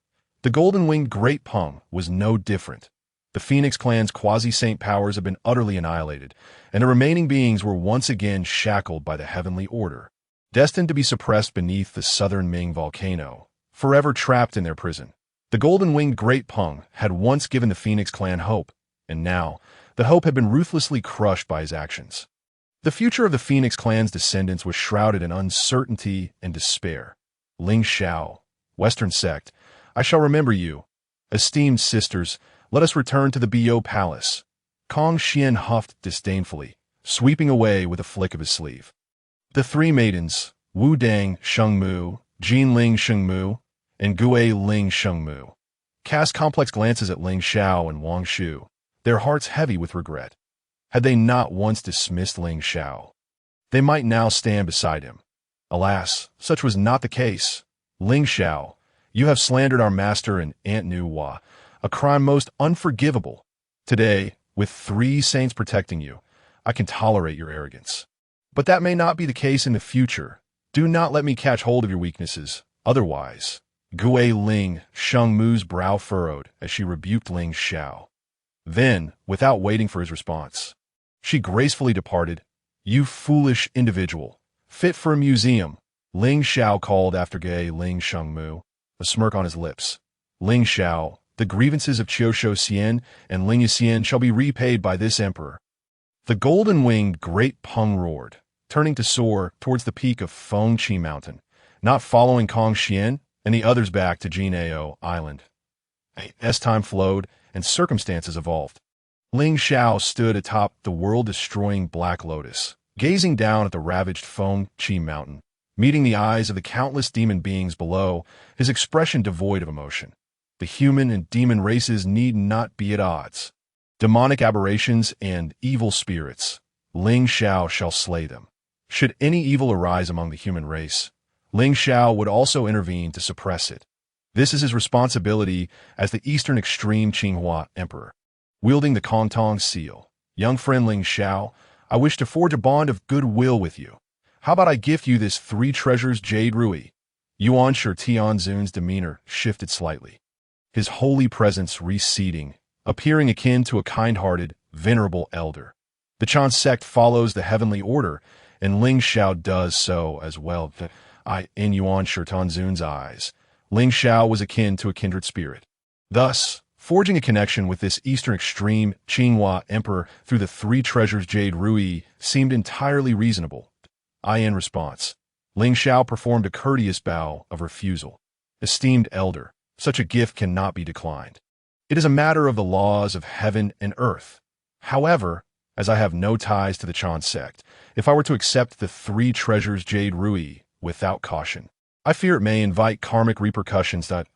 The Golden-Winged Great Peng was no different. The Phoenix clan's quasi-saint powers had been utterly annihilated, and the remaining beings were once again shackled by the Heavenly Order, destined to be suppressed beneath the southern Ming volcano, forever trapped in their prison. The Golden-Winged Great Peng had once given the Phoenix clan hope, and now the hope had been ruthlessly crushed by his actions. The future of the Phoenix clan's descendants was shrouded in uncertainty and despair. Lingxiao, Western Sect, I shall remember you. Esteemed sisters, let us return to the Bo Palace. Kong Xuan huffed disdainfully, sweeping away with a flick of his sleeve. The three maidens, Wu Dang Shengmu, Jin Ling Shengmu, and Gue Ling Shengmu, cast complex glances at Lingxiao and Wang Shu, their hearts heavy with regret. Had they not once dismissed Lingxiao, they might now stand beside him. Alas, such was not the case. Lingxiao, you have slandered our master and Aunt Nu Hua, a crime most unforgivable. Today, with 3 saints protecting you, I can tolerate your arrogance. But that may not be the case in the future. Do not let me catch hold of your weaknesses. Otherwise, Gue Ling Shengmu's brow furrowed as she rebuked Lingxiao. Then, without waiting for his response, she gracefully departed. You foolish individual, fit for a museum, Lingxiao called after Gue Ling Shengmu, a smirk on his lips. Lingxiao, the grievances of Qiushou Xian and Lingxian shall be repaid by this emperor. The Golden-Winged Great Peng roared, turning to soar towards the peak of Fengqi Mountain, not following Kong Xuan and the others back to Jie Jiao Island. As time flowed and circumstances evolved, Lingxiao stood atop the world-destroying Black Lotus, gazing down at the ravaged Fengqi Mountain. Meeting the eyes of the countless demon beings below, his expression devoid of emotion. The human and demon races need not be at odds. Demonic aberrations and evil spirits, Lingxiao shall slay them. Should any evil arise among the human race, Lingxiao would also intervene to suppress it. This is his responsibility as the Eastern Extreme Qinghua Emperor. Wielding the Kongtong Seal, young friend Lingxiao, I wish to forge a bond of goodwill with you. How about I gift you this 3 treasures jade rui? Yuan Shi Tianzun's demeanor shifted slightly, his holy presence receding, appearing akin to a kind-hearted, venerable elder. The Chan sect follows the heavenly order, and Lingxiao does so as well. In Yuan Shi Tianzun's eyes, Lingxiao was akin to a kindred spirit. Thus, forging a connection with this Eastern Extreme Qinghua Emperor through the 3 treasures jade rui seemed entirely reasonable. In response, Lingxiao performed a courteous bow of refusal. Esteemed elder, such a gift cannot be declined. It is a matter of the laws of heaven and earth. However, as I have no ties to the Chan sect, if I were to accept the 3 treasures jade rui without caution, I fear it may invite karmic repercussions that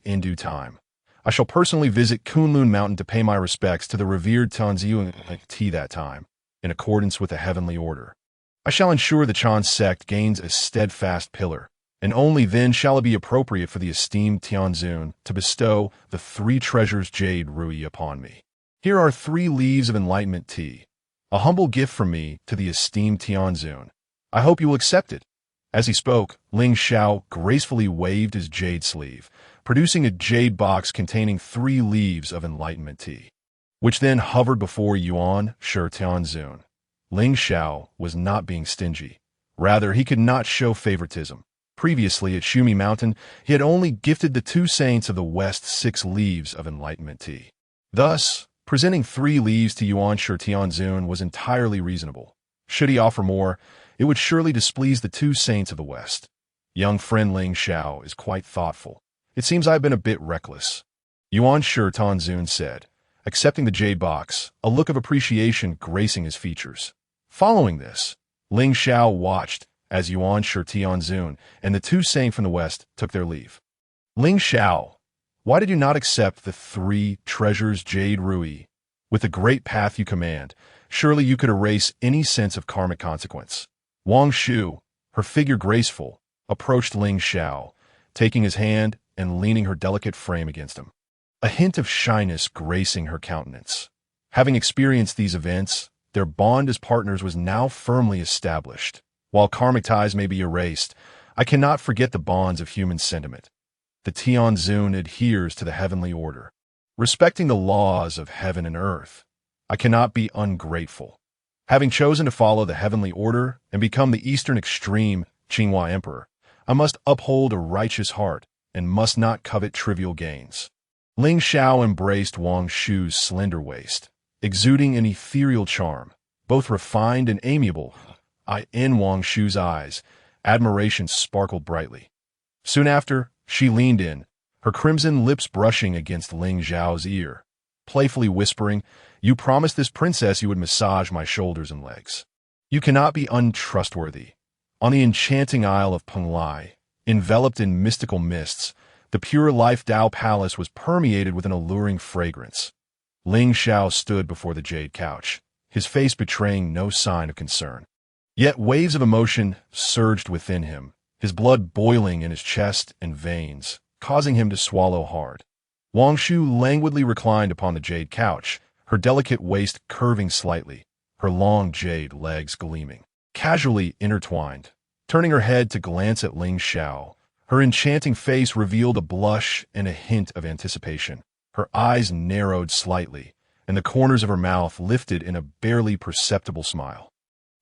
in due time, I shall personally visit Kunlun Mountain to pay my respects to the revered Tongtian that time, in accordance with the heavenly order. I shall ensure the Chan sect gains a steadfast pillar, and only then shall it be appropriate for the esteemed Tianzun to bestow the 3 treasures jade rui upon me. Here are 3 leaves of enlightenment tea, a humble gift from me to the esteemed Tianzun. I hope you will accept it. As he spoke, Lingxiao gracefully waved his jade sleeve, producing a jade box containing 3 leaves of enlightenment tea, which then hovered before Yuan Shi Tianzun. Lingxiao was not being stingy. Rather, he could not show favoritism. Previously, at Shumi Mountain, he had only gifted the 2 saints of the West 6 leaves of enlightenment tea. Thus, presenting 3 leaves to Yuan Shi Tianzun was entirely reasonable. Should he offer more, it would surely displease the 2 saints of the West. Young friend Lingxiao is quite thoughtful. It seems I have been a bit reckless. Yuan Shi Tianzun said, accepting the jade box, a look of appreciation gracing his features. Following this, Lingxiao watched as Yuan Shi Tianzun and the 2 saints from the West took their leave. Lingxiao, why did you not accept the 3 treasures jade rui? With the great path you command, surely you could erase any sense of karmic consequence. Wang Shu, her figure graceful, approached Lingxiao, taking his hand and leaning her delicate frame against him, a hint of shyness gracing her countenance. Having experienced these events, their bond as partners was now firmly established. While karmic ties may be erased, I cannot forget the bonds of human sentiment. The Tianzun adheres to the heavenly order, respecting the laws of heaven and earth. I cannot be ungrateful. Having chosen to follow the heavenly order and become the eastern extreme Qinghua emperor, I must uphold a righteous heart and must not covet trivial gains. Lingxiao embraced Wang Shu's slender waist, exuding an ethereal charm, both refined and amiable. In Wang Shu's eyes, admiration sparkled brightly. Soon after, she leaned in, her crimson lips brushing against Lingxiao's ear, playfully whispering, "You promised this princess you would massage my shoulders and legs. You cannot be untrustworthy." On the enchanting isle of Penglai, enveloped in mystical mists, the pure life Dao palace was permeated with an alluring fragrance. Lingxiao stood before the jade couch, his face betraying no sign of concern. Yet waves of emotion surged within him, his blood boiling in his chest and veins, causing him to swallow hard. Wang Shu languidly reclined upon the jade couch, her delicate waist curving slightly, her long jade legs gleaming, casually intertwined. Turning her head to glance at Lingxiao, her enchanting face revealed a blush and a hint of anticipation. Her eyes narrowed slightly, and the corners of her mouth lifted in a barely perceptible smile.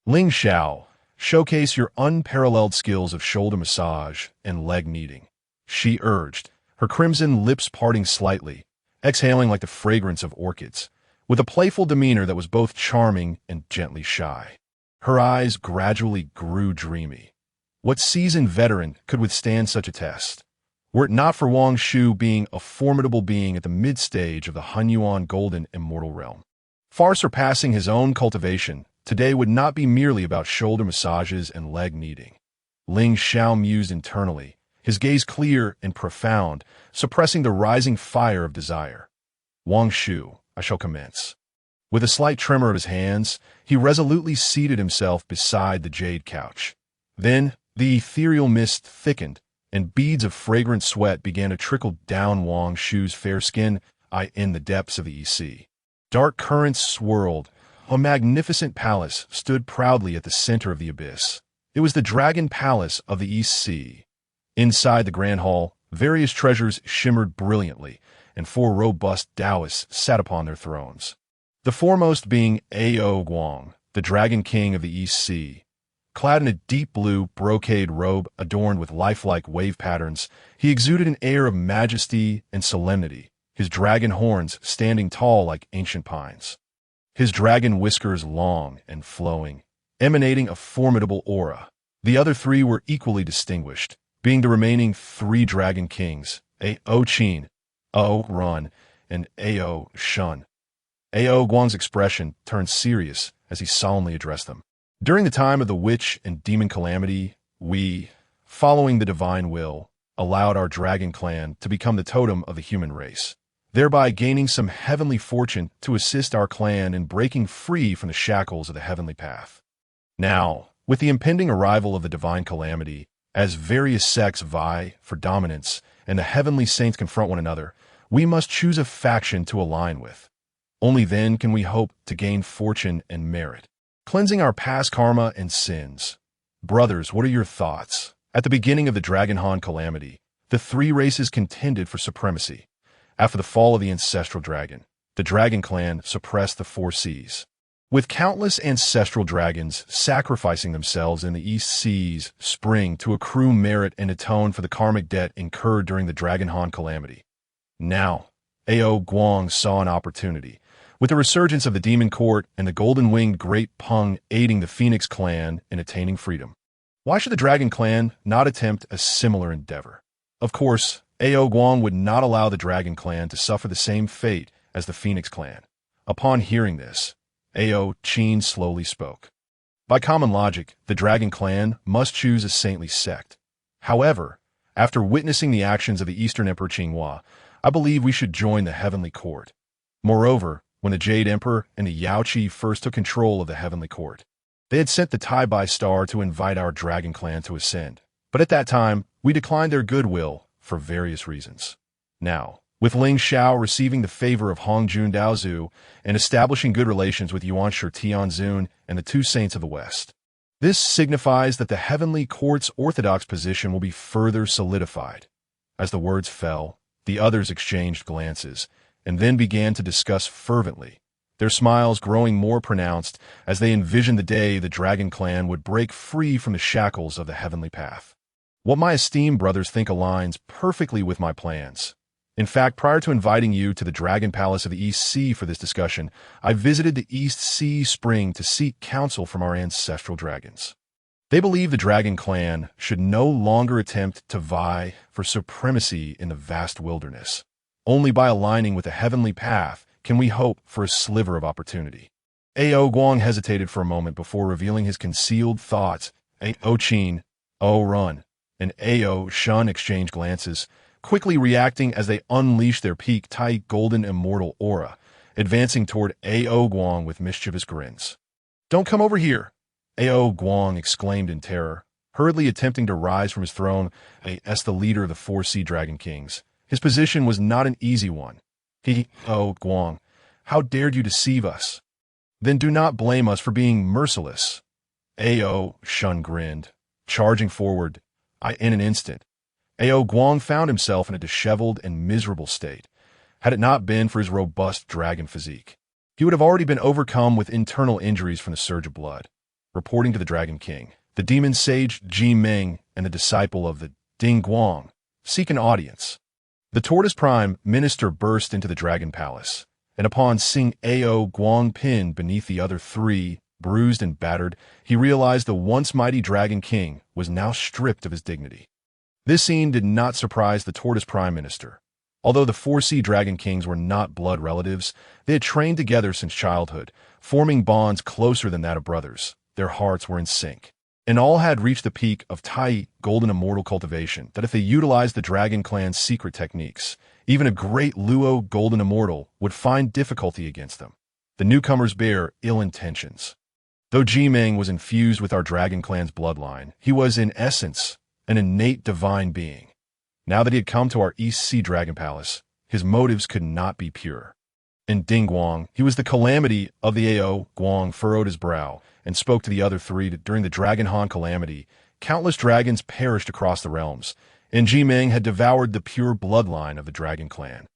"Lingxiao, showcase your unparalleled skills of shoulder massage and leg kneading," she urged, her crimson lips parting slightly, exhaling like the fragrance of orchids, with a playful demeanor that was both charming and gently shy. Her eyes gradually grew dreamy. What seasoned veteran could withstand such a test? Were it not for Wang Shu being a formidable being at the mid-stage of the Hunyuan Golden Immortal Realm, far surpassing his own cultivation, today would not be merely about shoulder massages and leg kneading. Lingxiao mused internally, his gaze clear and profound, suppressing the rising fire of desire. "Wang Shu, I shall commence." With a slight tremor of his hands, he resolutely seated himself beside the jade couch. Then, the ethereal mist thickened, and beads of fragrant sweat began to trickle down Wang Shu's fair skin. In the depths of the East Sea, dark currents swirled. A magnificent palace stood proudly at the center of the abyss. It was the Dragon Palace of the East Sea. Inside the grand hall, various treasures shimmered brilliantly, and 4 robust Taoists sat upon their thrones. The foremost being Ao Guang, the Dragon King of the East Sea. Clad in a deep blue brocade robe adorned with lifelike wave patterns, he exuded an air of majesty and solemnity, his dragon horns standing tall like ancient pines. His dragon whiskers long and flowing, emanating a formidable aura. The other 3 were equally distinguished, being the remaining 3 dragon kings, Ao Qin, Ao Run, and Ao Shun. Ao Guang's expression turned serious as he solemnly addressed them. "During the time of the witch and demon calamity, we, following the divine will, allowed our dragon clan to become the totem of the human race, thereby gaining some heavenly fortune to assist our clan in breaking free from the shackles of the heavenly path. Now, with the impending arrival of the divine calamity, as various sects vie for dominance and the heavenly saints confront one another, we must choose a faction to align with. Only then can we hope to gain fortune and merit, cleansing our past karma and sins. Brothers, what are your thoughts? At the beginning of the Dragon Han calamity, the 3 races contended for supremacy. After the fall of the ancestral dragon, the dragon clan suppressed the 4 seas. With countless ancestral dragons sacrificing themselves in the East Sea's spring to accrue merit and atone for the karmic debt incurred during the Dragon Han calamity. Now, Ao Guang saw an opportunity, with the resurgence of the Demon Court and the Golden-Winged Great Peng aiding the Phoenix clan in attaining freedom. Why should the Dragon clan not attempt a similar endeavor? Of course, Ao Guang would not allow the Dragon clan to suffer the same fate as the Phoenix clan. Upon hearing this, Ao Qin slowly spoke. By common logic, the Dragon clan must choose a saintly sect. However, after witnessing the actions of the Eastern Emperor Qinghua, I believe we should join the Heavenly Court. Moreover, when the Jade Emperor and the Yao Qi first took control of the Heavenly Court, they had sent the Tai Bai Star to invite our Dragon clan to ascend. But at that time, we declined their goodwill for various reasons. Now, with Lingxiao receiving the favor of Hongjun Daozu and establishing good relations with Yuanshi Tianzun and the two saints of the West. This signifies that the Heavenly Court's orthodox position will be further solidified. As the words fell, the others exchanged glances, and then began to discuss fervently, their smiles growing more pronounced as they envisioned the day the Dragon Clan would break free from the shackles of the Heavenly Path. What my esteemed brothers think aligns perfectly with my plans. In fact, prior to inviting you to the Dragon Palace of the East Sea for this discussion, I visited the East Sea Spring to seek counsel from our ancestral dragons. They believe the Dragon Clan should no longer attempt to vie for supremacy in the vast wilderness. Only by aligning with the Heavenly Path can we hope for a sliver of opportunity. Ao Guang hesitated for a moment before revealing his concealed thoughts. Ao Qin, Ao Run, and Ao Shun exchanged glances, quickly reacting as they unleashed their peak tight golden immortal aura, advancing toward Ao Guang with mischievous grins. "Don't come over here!" Ao Guang exclaimed in terror, hurriedly attempting to rise from his throne as the leader of the 4 Sea Dragon Kings. His position was not an easy one. "Ao Guang, how dared you deceive us? Then do not blame us for being merciless." Ao Shun grinned, charging forward. In an instant, Ao Guang found himself in a disheveled and miserable state. Had it not been for his robust dragon physique, he would have already been overcome with internal injuries from the surge of blood. Reporting to the Dragon King, the demon sage Ji Meng and the disciple of the Ding Guang seek an audience. The Tortoise Prime Minister burst into the Dragon Palace, and upon seeing Ao Guang pinned beneath the other 3, bruised and battered, he realized the once mighty Dragon King was now stripped of his dignity. This scene did not surprise the Tortoise Prime Minister. Although the 4 Sea Dragon Kings were not blood relatives, they had trained together since childhood, forming bonds closer than that of brothers. Their hearts were in sync, and all had reached the peak of Tai golden immortal cultivation that if they utilized the Dragon Clan's secret techniques, even a great Luo golden immortal would find difficulty against them. The newcomers bear ill intentions. Though Ji Meng was infused with our Dragon Clan's bloodline, he was in essence an innate divine being. Now that he had come to our East Sea Dragon Palace, his motives could not be pure. In Ding Guang, he was the calamity of the Ao Guang furrowed his brow and spoke to the other 3 that during the Dragon Han calamity, countless dragons perished across the realms, and Ji Meng had devoured the pure bloodline of the Dragon Clan,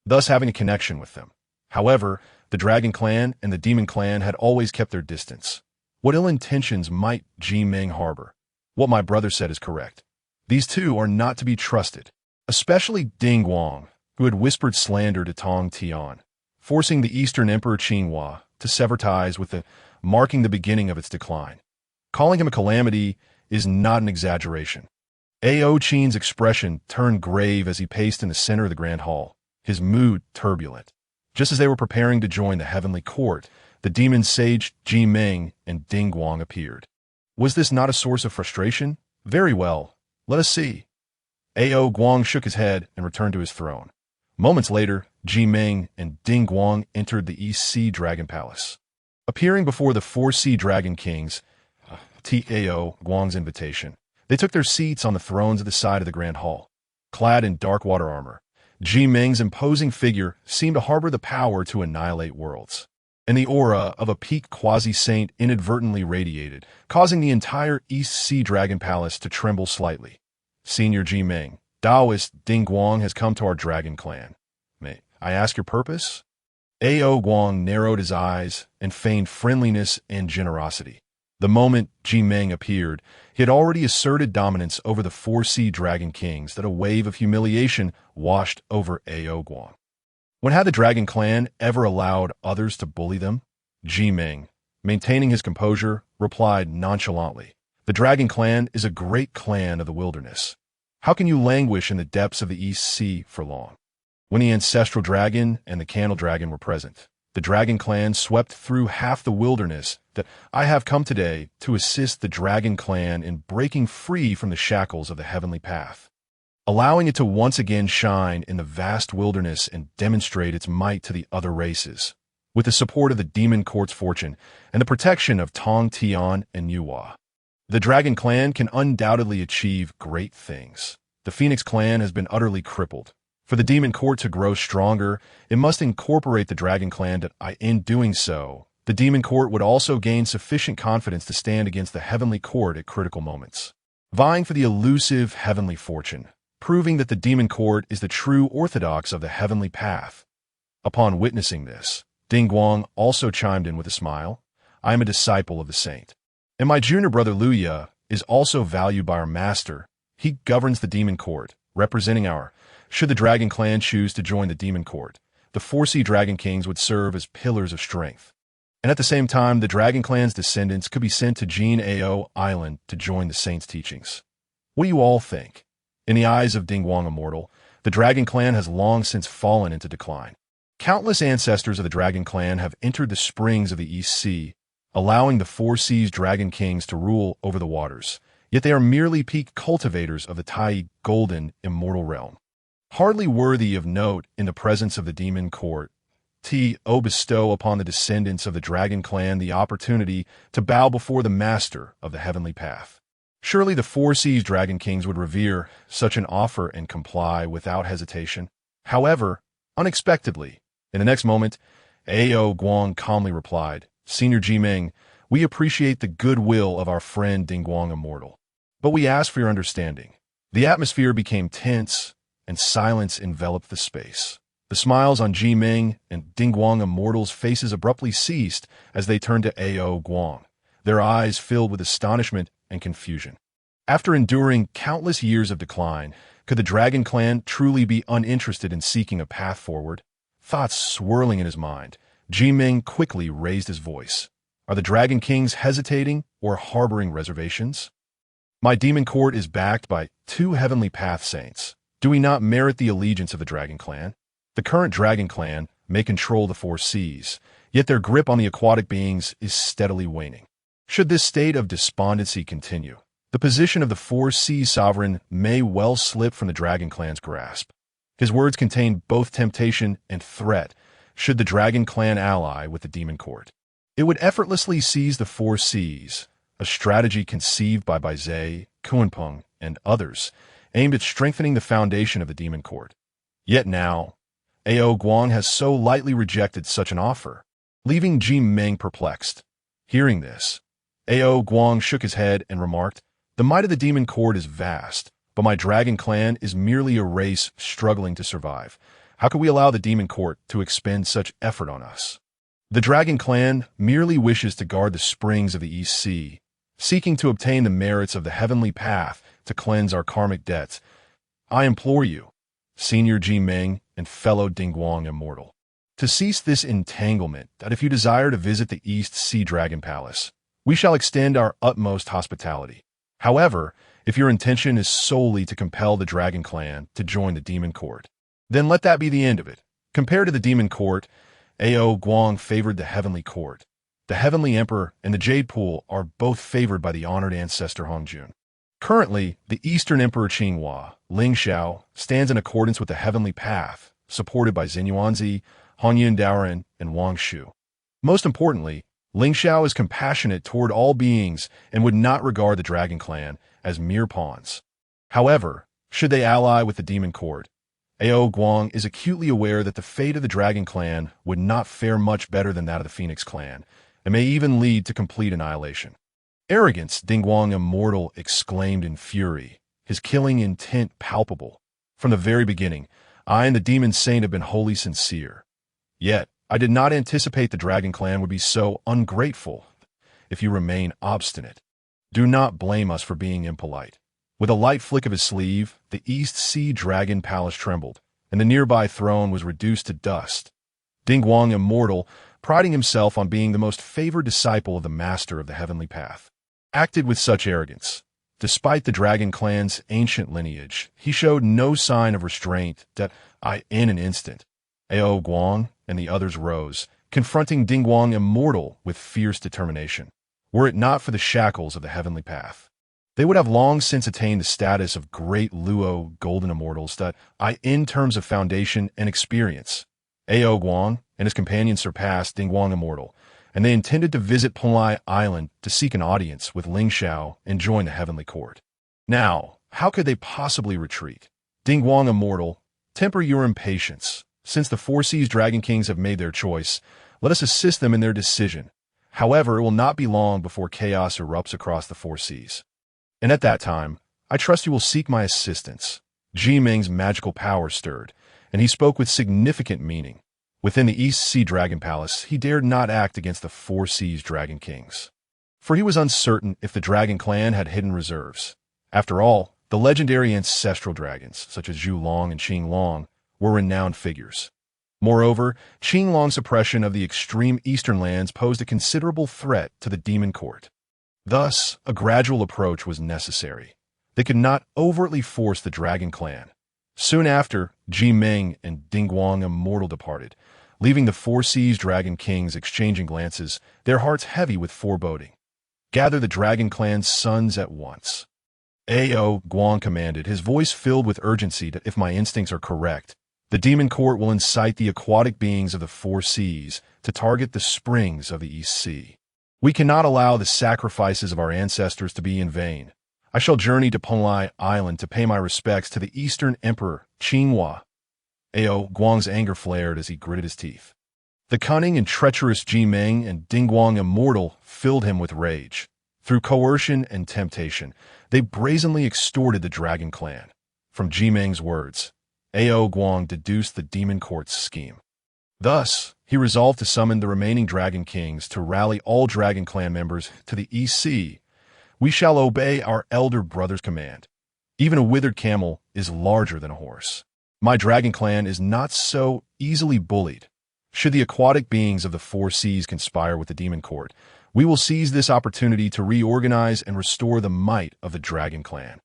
thus having a connection with them. However, the Dragon Clan and the Demon Clan had always kept their distance. What ill intentions might Ji Meng harbor? What my brother said is correct. These 2 are not to be trusted, especially Ding Guang, who had whispered slander to Tongtian, forcing the Eastern Emperor Qinghua to sever ties with marking the beginning of its decline. Calling him a calamity is not an exaggeration. Ao Qin's expression turned grave as he paced in the center of the Grand Hall, his mood turbulent. Just as they were preparing to join the Heavenly Court, the demon sage Ji Meng and Ding Guang appeared. Was this not a source of frustration? Very well. Let us see. Ao Guang shook his head and returned to his throne. Moments later, Ji Meng and Ding Guang entered the East Sea Dragon Palace. Appearing before the 4 Sea Dragon Kings, Ao Guang's invitation, they took their seats on the thrones at the side of the Grand Hall. Clad in dark water armor, Ji Meng's imposing figure seemed to harbor the power to annihilate worlds, and the aura of a peak quasi-saint inadvertently radiated, causing the entire East Sea Dragon Palace to tremble slightly. "Senior Ji Meng, Taoist Ding Guang has come to our Dragon Clan. May I ask your purpose?" Ao Guang narrowed his eyes and feigned friendliness and generosity. The moment Ji Meng appeared, he had already asserted dominance over the 4 Sea Dragon Kings that a wave of humiliation washed over Ao Guang. When had the Dragon Clan ever allowed others to bully them? Ji Meng, maintaining his composure, replied nonchalantly, "The Dragon Clan is a great clan of the wilderness. How can you languish in the depths of the East Sea for long?" When the Ancestral Dragon and the Candle Dragon were present, the Dragon Clan swept through half the wilderness that I have come today to assist the Dragon Clan in breaking free from the shackles of the Heavenly Path, allowing it to once again shine in the vast wilderness and demonstrate its might to the other races, with the support of the Demon Court's fortune and the protection of Tongtian and Yuhua. The Dragon Clan can undoubtedly achieve great things. The Phoenix Clan has been utterly crippled. For the demon court to grow stronger, it must incorporate the dragon clan. In doing so, the demon court would also gain sufficient confidence to stand against the heavenly court at critical moments, vying for the elusive heavenly fortune, proving that the demon court is the true orthodox of the heavenly path. Upon witnessing this, Ding Guang also chimed in with a smile. I am a disciple of the saint, and my junior brother Luya is also valued by our master. He governs the demon court, representing our. Should the dragon clan choose to join the demon court, the 4C dragon kings would serve as pillars of strength. And at the same time, the dragon clan's descendants could be sent to Jie Jiao Island to join the saint's teachings. What do you all think? In the eyes of Ding Guang Immortal, the dragon clan has long since fallen into decline. Countless ancestors of the dragon clan have entered the springs of the East Sea, allowing the 4C's dragon kings to rule over the waters, yet they are merely peak cultivators of the Tai golden immortal realm. Hardly worthy of note in the presence of the demon court, T.O. bestow upon the descendants of the dragon clan the opportunity to bow before the master of the heavenly path. Surely the 4C's dragon kings would revere such an offer and comply without hesitation. However, unexpectedly, in the next moment, A.O. Guang calmly replied, Senior Jimeng, we appreciate the goodwill of our friend Ding Guang Immortal, but we ask for your understanding. The atmosphere became tense, and silence enveloped the space. The smiles on Jimeng and Ding Guang Immortal's faces abruptly ceased as they turned to A.O. Guang, their eyes filled with astonishment and confusion. After enduring countless years of decline, could the dragon clan truly be uninterested in seeking a path forward? Thoughts swirling in his mind, Jimeng quickly raised his voice. Are the dragon kings hesitating or harboring reservations? My demon court is backed by 2 heavenly path saints. Do we not merit the allegiance of the dragon clan? The current dragon clan may control the 4Cs, yet their grip on the aquatic beings is steadily waning. Should this state of despondency continue, the position of the 4C sovereign may well slip from the dragon clan's grasp. His words contain both temptation and threat. Should the dragon clan ally with the demon court, it would effortlessly seize the 4Cs, a strategy conceived by Zhe, Kunpeng, and others, aimed at strengthening the foundation of the demon court. Yet now, A.O. Guang has so lightly rejected such an offer, leaving Jimeng perplexed. Hearing this, A.O. Guang shook his head and remarked, The might of the demon court is vast, but my dragon clan is merely a race struggling to survive. How could we allow the demon court to expend such effort on us? The dragon clan merely wishes to guard the springs of the East Sea, seeking to obtain the merits of the heavenly path to cleanse our karmic debts. I implore you, Senior Jimeng and fellow Ding Guang Immortal, to cease this entanglement, that if you desire to visit the East Sea Dragon Palace, we shall extend our utmost hospitality. However, if your intention is solely to compel the dragon clan to join the demon court, then let that be the end of it. Compared to the demon court, A.O. Guang favored the heavenly court. The heavenly emperor and the jade pool are both favored by the honored ancestor Hongjun. Currently, the Eastern Emperor Qinghua, Lingxiao, stands in accordance with the heavenly path, supported by Xinyuanzi, Honyun Daoren, and Wang Shu. Most importantly, Lingxiao is compassionate toward all beings and would not regard the dragon clan as mere pawns. However, should they ally with the demon court, A.O. Guang is acutely aware that the fate of the dragon clan would not fare much better than that of the Phoenix clan, and may even lead to complete annihilation. Arrogance, Ding Guang Immortal exclaimed in fury, his killing intent palpable. From the very beginning, I and the demon saint have been wholly sincere. Yet, I did not anticipate the dragon clan would be so ungrateful. If you remain obstinate, do not blame us for being impolite. With a light flick of his sleeve, the East Sea Dragon Palace trembled, and the nearby throne was reduced to dust. Ding Guang Immortal, priding himself on being the most favored disciple of the master of the heavenly path, acted with such arrogance. Despite the dragon clan's ancient lineage, he showed no sign of restraint that in an instant, A.O. Guang and the others rose, confronting Ding Guang Immortal with fierce determination. Were it not for the shackles of the heavenly path, they would have long since attained the status of great Luo golden immortals that in terms of foundation and experience, A.O. Guang and his companions surpassed Ding Guang Immortal, and they intended to visit Penglai Island to seek an audience with Lingxiao and join the heavenly court. Now, how could they possibly retreat? Ding Guang Immortal, Temper your impatience. Since the Four Seas Dragon Kings have made their choice, let us assist them in their decision. However, it will not be long before chaos erupts across the Four Seas. And at that time, I trust you will seek my assistance." Ji Ming's magical power stirred, and he spoke with significant meaning. Within the East Sea Dragon Palace, he dared not act against the Four Seas Dragon Kings, for he was uncertain if the Dragon Clan had hidden reserves. After all, the legendary ancestral dragons, such as Zhu Long and Qing Long, were renowned figures. Moreover, Qing Long's suppression of the extreme eastern lands posed a considerable threat to the demon court. Thus, a gradual approach was necessary. They could not overtly force the Dragon Clan. Soon after, Ji Ming and Dingguang Immortal departed, leaving the Four Seas Dragon Kings exchanging glances, their hearts heavy with foreboding. "Gather the Dragon Clan's sons at once." Ao Guang commanded, his voice filled with urgency that if my instincts are correct, the demon court will incite the aquatic beings of the Four Seas to target the springs of the East Sea. We cannot allow the sacrifices of our ancestors to be in vain. I shall journey to Penglai Island to pay my respects to the Eastern Emperor, Qinghua. Ao Guang's anger flared as he gritted his teeth. The cunning and treacherous Ji Ming and Dingguang Immortal filled him with rage. Through coercion and temptation, they brazenly extorted the Dragon Clan. From Ji Ming's words, Ao Guang deduced the demon court's scheme. Thus, he resolved to summon the remaining Dragon Kings to rally all Dragon Clan members to the East Sea. "We shall obey our elder brother's command. Even a withered camel is larger than a horse. My Dragon Clan is not so easily bullied. Should the aquatic beings of the Four Seas conspire with the demon court, we will seize this opportunity to reorganize and restore the might of the Dragon Clan."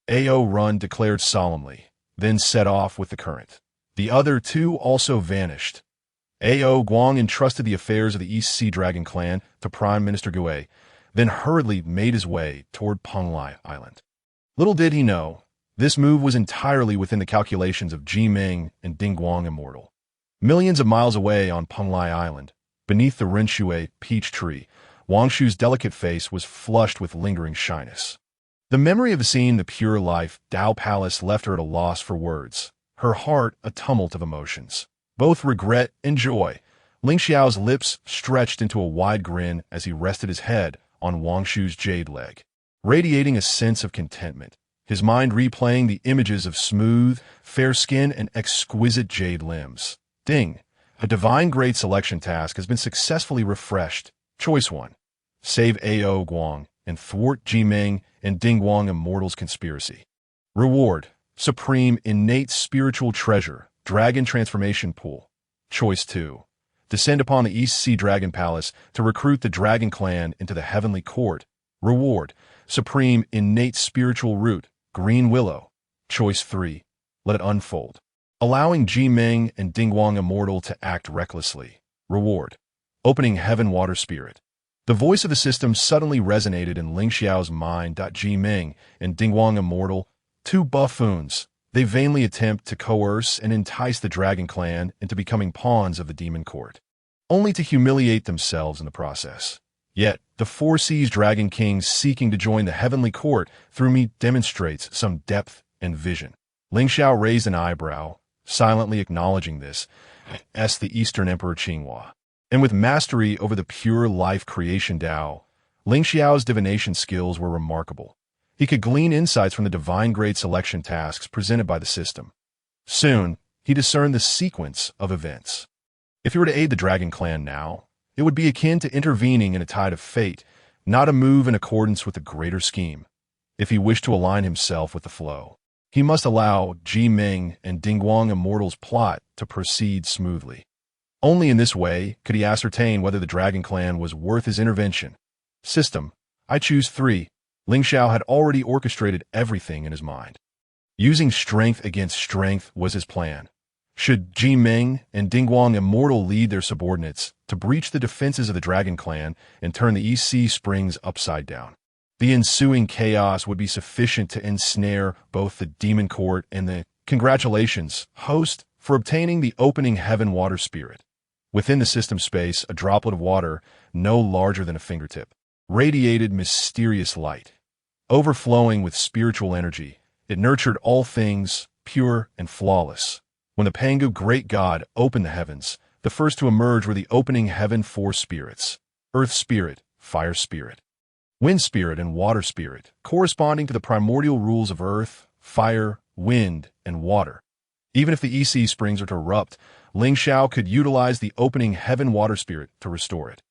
Ao Run declared solemnly, then set off with the current. The other two also vanished. Ao Guang entrusted the affairs of the East Sea Dragon Clan to Prime Minister Gue, then hurriedly made his way toward Penglai Island. Little did he know, this move was entirely within the calculations of Ji Ming and Dingguang Immortal. Millions of miles away on Penglai Island, beneath the Renshui peach tree, Wang Shu's delicate face was flushed with lingering shyness. The memory of seeing the pure life Dao Palace left her at a loss for words, her heart a tumult of emotions, both regret and joy. Lingxiao's lips stretched into a wide grin as he rested his head on Wang Shu's jade leg, radiating a sense of contentment, his mind replaying the images of smooth, fair skin and exquisite jade limbs. Ding! A divine grade selection task has been successfully refreshed. Choice 1. Save Ao Guang and thwart Ji Ming and Dingguang Immortal's conspiracy. Reward: Supreme Innate Spiritual Treasure, Dragon Transformation Pool. Choice 2. Descend upon the East Sea Dragon Palace to recruit the Dragon Clan into the Heavenly Court. Reward: Supreme Innate Spiritual Root, Green Willow. Choice 3. Let it unfold, allowing Ji Ming and Dingguang Immortal to act recklessly. Reward: Opening Heaven Water Spirit. The voice of the system suddenly resonated in Lingxiao's mind. Ji Ming and Dingguang Immortal, two buffoons. They vainly attempt to coerce and entice the Dragon Clan into becoming pawns of the Demon Court, only to humiliate themselves in the process. Yet, the Four Seas Dragon Kings seeking to join the Heavenly Court through me demonstrates some depth and vision. Lingxiao raised an eyebrow, silently acknowledging this, as the Eastern Emperor Qinghua. And with mastery over the pure life creation Dao, Lingxiao's divination skills were remarkable. He could glean insights from the divine grade selection tasks presented by the system. Soon, he discerned the sequence of events. If he were to aid the Dragon Clan now, it would be akin to intervening in a tide of fate, not a move in accordance with the greater scheme. If he wished to align himself with the flow, he must allow Ji Ming and Dingguang Immortal's plot to proceed smoothly. Only in this way could he ascertain whether the Dragon Clan was worth his intervention. System: I choose 3. Lingxiao had already orchestrated everything in his mind. Using strength against strength was his plan. Should Ji Ming and Dingguang Immortal lead their subordinates to breach the defenses of the Dragon Clan and turn the East Sea Springs upside down, the ensuing chaos would be sufficient to ensnare both the Demon Court and the congratulations host for obtaining the opening Heaven Water Spirit. Within the system space, a droplet of water, no larger than a fingertip, radiated mysterious light. Overflowing with spiritual energy, it nurtured all things, pure and flawless. When the Pangu great god opened the heavens, the first to emerge were the opening heaven four spirits: earth spirit, fire spirit, wind spirit, and water spirit, corresponding to the primordial rules of earth, fire, wind, and water. Even if the EC springs are to erupt, Lingxiao could utilize the opening heaven water spirit to restore it.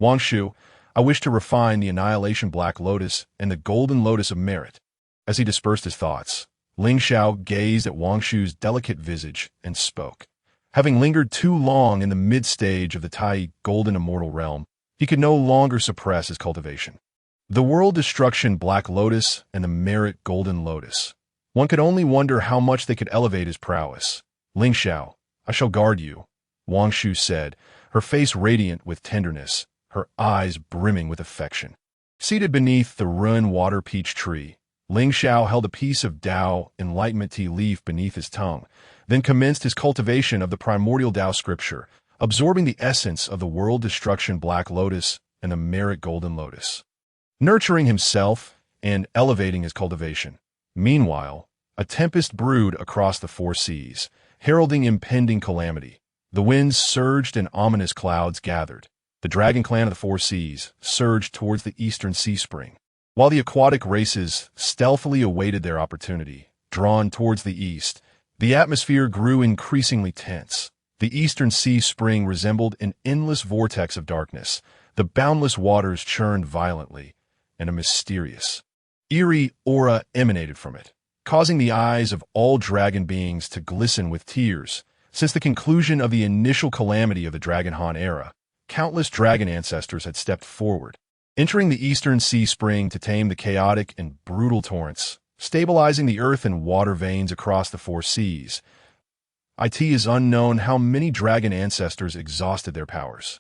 Wangshu, I wish to refine the annihilation black lotus and the golden lotus of merit. As he dispersed his thoughts, Lingxiao gazed at Wangshu's delicate visage and spoke. Having lingered too long in the mid-stage of the Tai golden immortal realm, he could no longer suppress his cultivation. The world destruction black lotus and the merit golden lotus. One could only wonder how much they could elevate his prowess. Lingxiao, I shall guard you, Wangshu said, her face radiant with tenderness, her eyes brimming with affection. Seated beneath the ruined water peach tree, Lingxiao held a piece of Dao enlightenment tea leaf beneath his tongue, then commenced his cultivation of the primordial Dao scripture, absorbing the essence of the world destruction black lotus and the merit golden lotus, nurturing himself and elevating his cultivation. Meanwhile, a tempest brewed across the four seas, heralding impending calamity. The winds surged and ominous clouds gathered. The dragon clan of the four seas surged towards the eastern sea spring, while the aquatic races stealthily awaited their opportunity. Drawn towards the east, the atmosphere grew increasingly tense. The eastern sea spring resembled an endless vortex of darkness. The boundless waters churned violently, and a mysterious, eerie aura emanated from it, causing the eyes of all dragon beings to glisten with tears. Since the conclusion of the initial calamity of the Dragon Han era, countless dragon ancestors had stepped forward, entering the eastern sea spring to tame the chaotic and brutal torrents, stabilizing the earth and water veins across the four seas. It is unknown how many dragon ancestors exhausted their powers,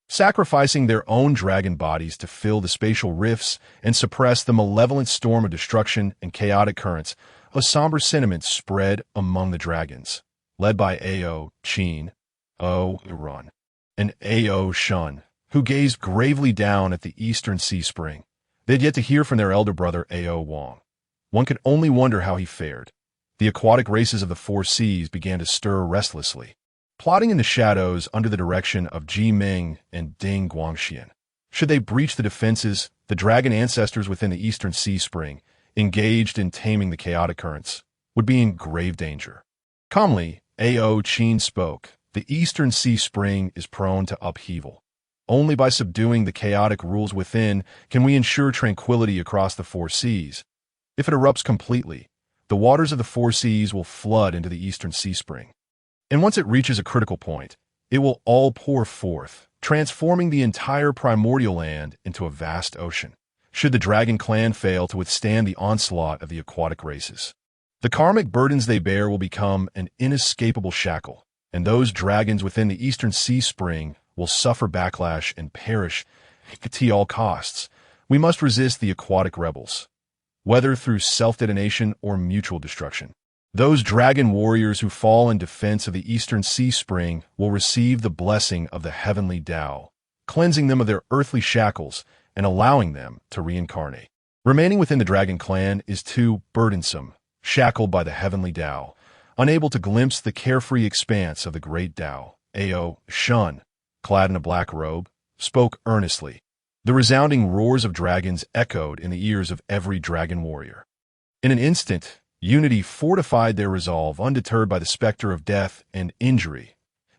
sacrificing their own dragon bodies to fill the spatial rifts and suppress the malevolent storm of destruction and chaotic currents. A somber sentiment spread among the dragons, led by Ao Qin, O Iran, and Ao Shun, who gazed gravely down at the eastern sea spring. They had yet to hear from their elder brother Ao Wang. One could only wonder how he fared. The aquatic races of the four seas began to stir restlessly, plotting in the shadows under the direction of Ji Ming and Ding Guangxian. Should they breach the defenses, the dragon ancestors within the eastern sea spring, engaged in taming the chaotic currents, would be in grave danger. Calmly, Ao Qin spoke. The eastern sea spring is prone to upheaval. Only by subduing the chaotic rules within can we ensure tranquility across the four seas. If it erupts completely, the waters of the four seas will flood into the eastern sea spring. And once it reaches a critical point, it will all pour forth, transforming the entire primordial land into a vast ocean. Should the dragon clan fail to withstand the onslaught of the aquatic races, the karmic burdens they bear will become an inescapable shackle, and those dragons within the eastern sea spring will suffer backlash and perish at all costs. We must resist the aquatic rebels, whether through self-detonation or mutual destruction. Those dragon warriors who fall in defense of the eastern sea spring will receive the blessing of the Heavenly Dao, cleansing them of their earthly shackles and allowing them to reincarnate. Remaining within the dragon clan is too burdensome, shackled by the Heavenly Dao, unable to glimpse the carefree expanse of the great Dao. Ao Shun, clad in a black robe, spoke earnestly. The resounding roars of dragons echoed in the ears of every dragon warrior. In an instant, unity fortified their resolve, undeterred by the specter of death and injury.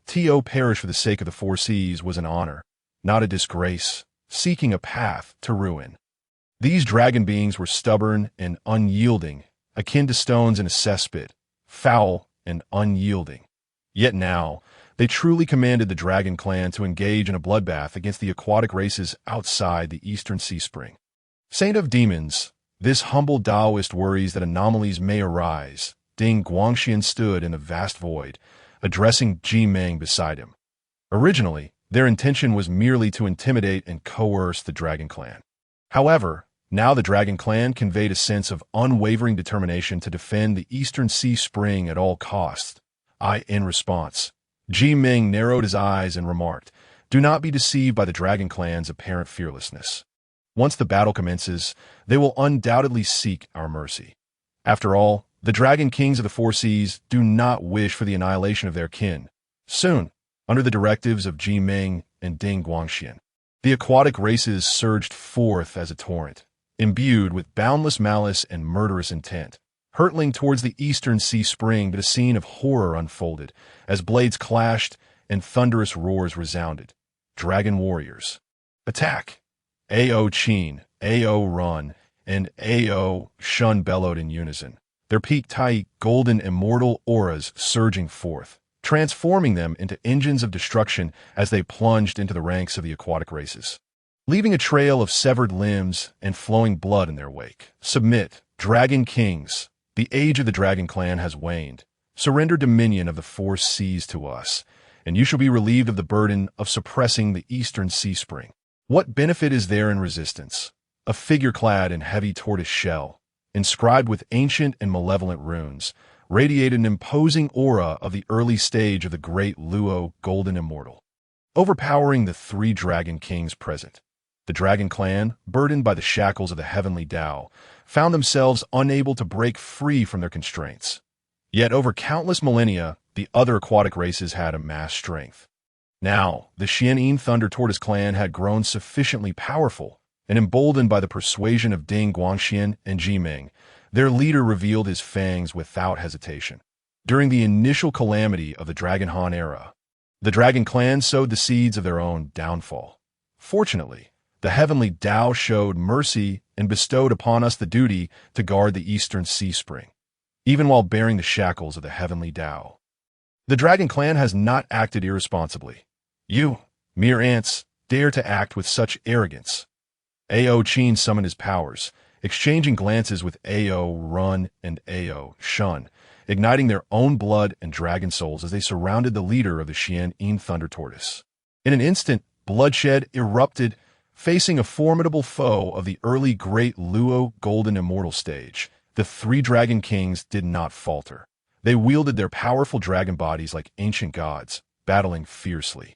To perish for the sake of the four seas was an honor, not a disgrace, seeking a path to ruin. These dragon beings were stubborn and unyielding, akin to stones in a cesspit, foul and unyielding. Yet now, they truly commanded the dragon clan to engage in a bloodbath against the aquatic races outside the eastern sea spring. Saint of demons, this humble Taoist worries that anomalies may arise. Ding Guangxian stood in the vast void, addressing Ji Ming beside him. Originally, their intention was merely to intimidate and coerce the dragon clan. However, now the dragon clan conveyed a sense of unwavering determination to defend the eastern sea spring at all costs. In response, Ji Ming narrowed his eyes and remarked, "Do not be deceived by the dragon clan's apparent fearlessness. Once the battle commences, they will undoubtedly seek our mercy. After all, The Dragon Kings of the Four Seas do not wish for the annihilation of their kin. Soon, under the directives of Ji Ming and Ding Guangxian, the aquatic races surged forth as a torrent, imbued with boundless malice and murderous intent, hurtling towards the eastern sea spring. But a scene of horror unfolded as blades clashed and thunderous roars resounded. Dragon warriors, attack! Ao Qin, Ao Run, and Ao Shun bellowed in unison, their peak Tai golden immortal auras surging forth, transforming them into engines of destruction as they plunged into the ranks of the aquatic races, leaving a trail of severed limbs and flowing blood in their wake. Submit, Dragon Kings. The age of the Dragon Clan has waned. Surrender dominion of the Four Seas to us, and you shall be relieved of the burden of suppressing the eastern sea spring. What benefit is there in resistance? A figure clad in heavy tortoise shell, inscribed with ancient and malevolent runes, radiated an imposing aura of the early stage of the great Luo Golden Immortal, overpowering the three Dragon Kings present. The Dragon Clan, burdened by the shackles of the Heavenly Dao, found themselves unable to break free from their constraints. Yet over countless millennia, the other aquatic races had amassed strength. Now, the Xian'an Thunder Tortoise Clan had grown sufficiently powerful, and emboldened by the persuasion of Ding Guangxian and Ji Ming, their leader revealed his fangs without hesitation. During the initial calamity of the Dragon Han era, the Dragon Clan sowed the seeds of their own downfall. Fortunately, the Heavenly Dao showed mercy and bestowed upon us the duty to guard the eastern sea spring, even while bearing the shackles of the Heavenly Dao. The Dragon Clan has not acted irresponsibly. You, mere ants, dare to act with such arrogance. Ao Qin summoned his powers, exchanging glances with Ao Run and Ao Shun, igniting their own blood and dragon souls as they surrounded the leader of the Xian'an Thunder Tortoise. In an instant, bloodshed erupted, facing a formidable foe of the early Great Luo Golden Immortal stage. The three Dragon Kings did not falter. They wielded their powerful dragon bodies like ancient gods, battling fiercely.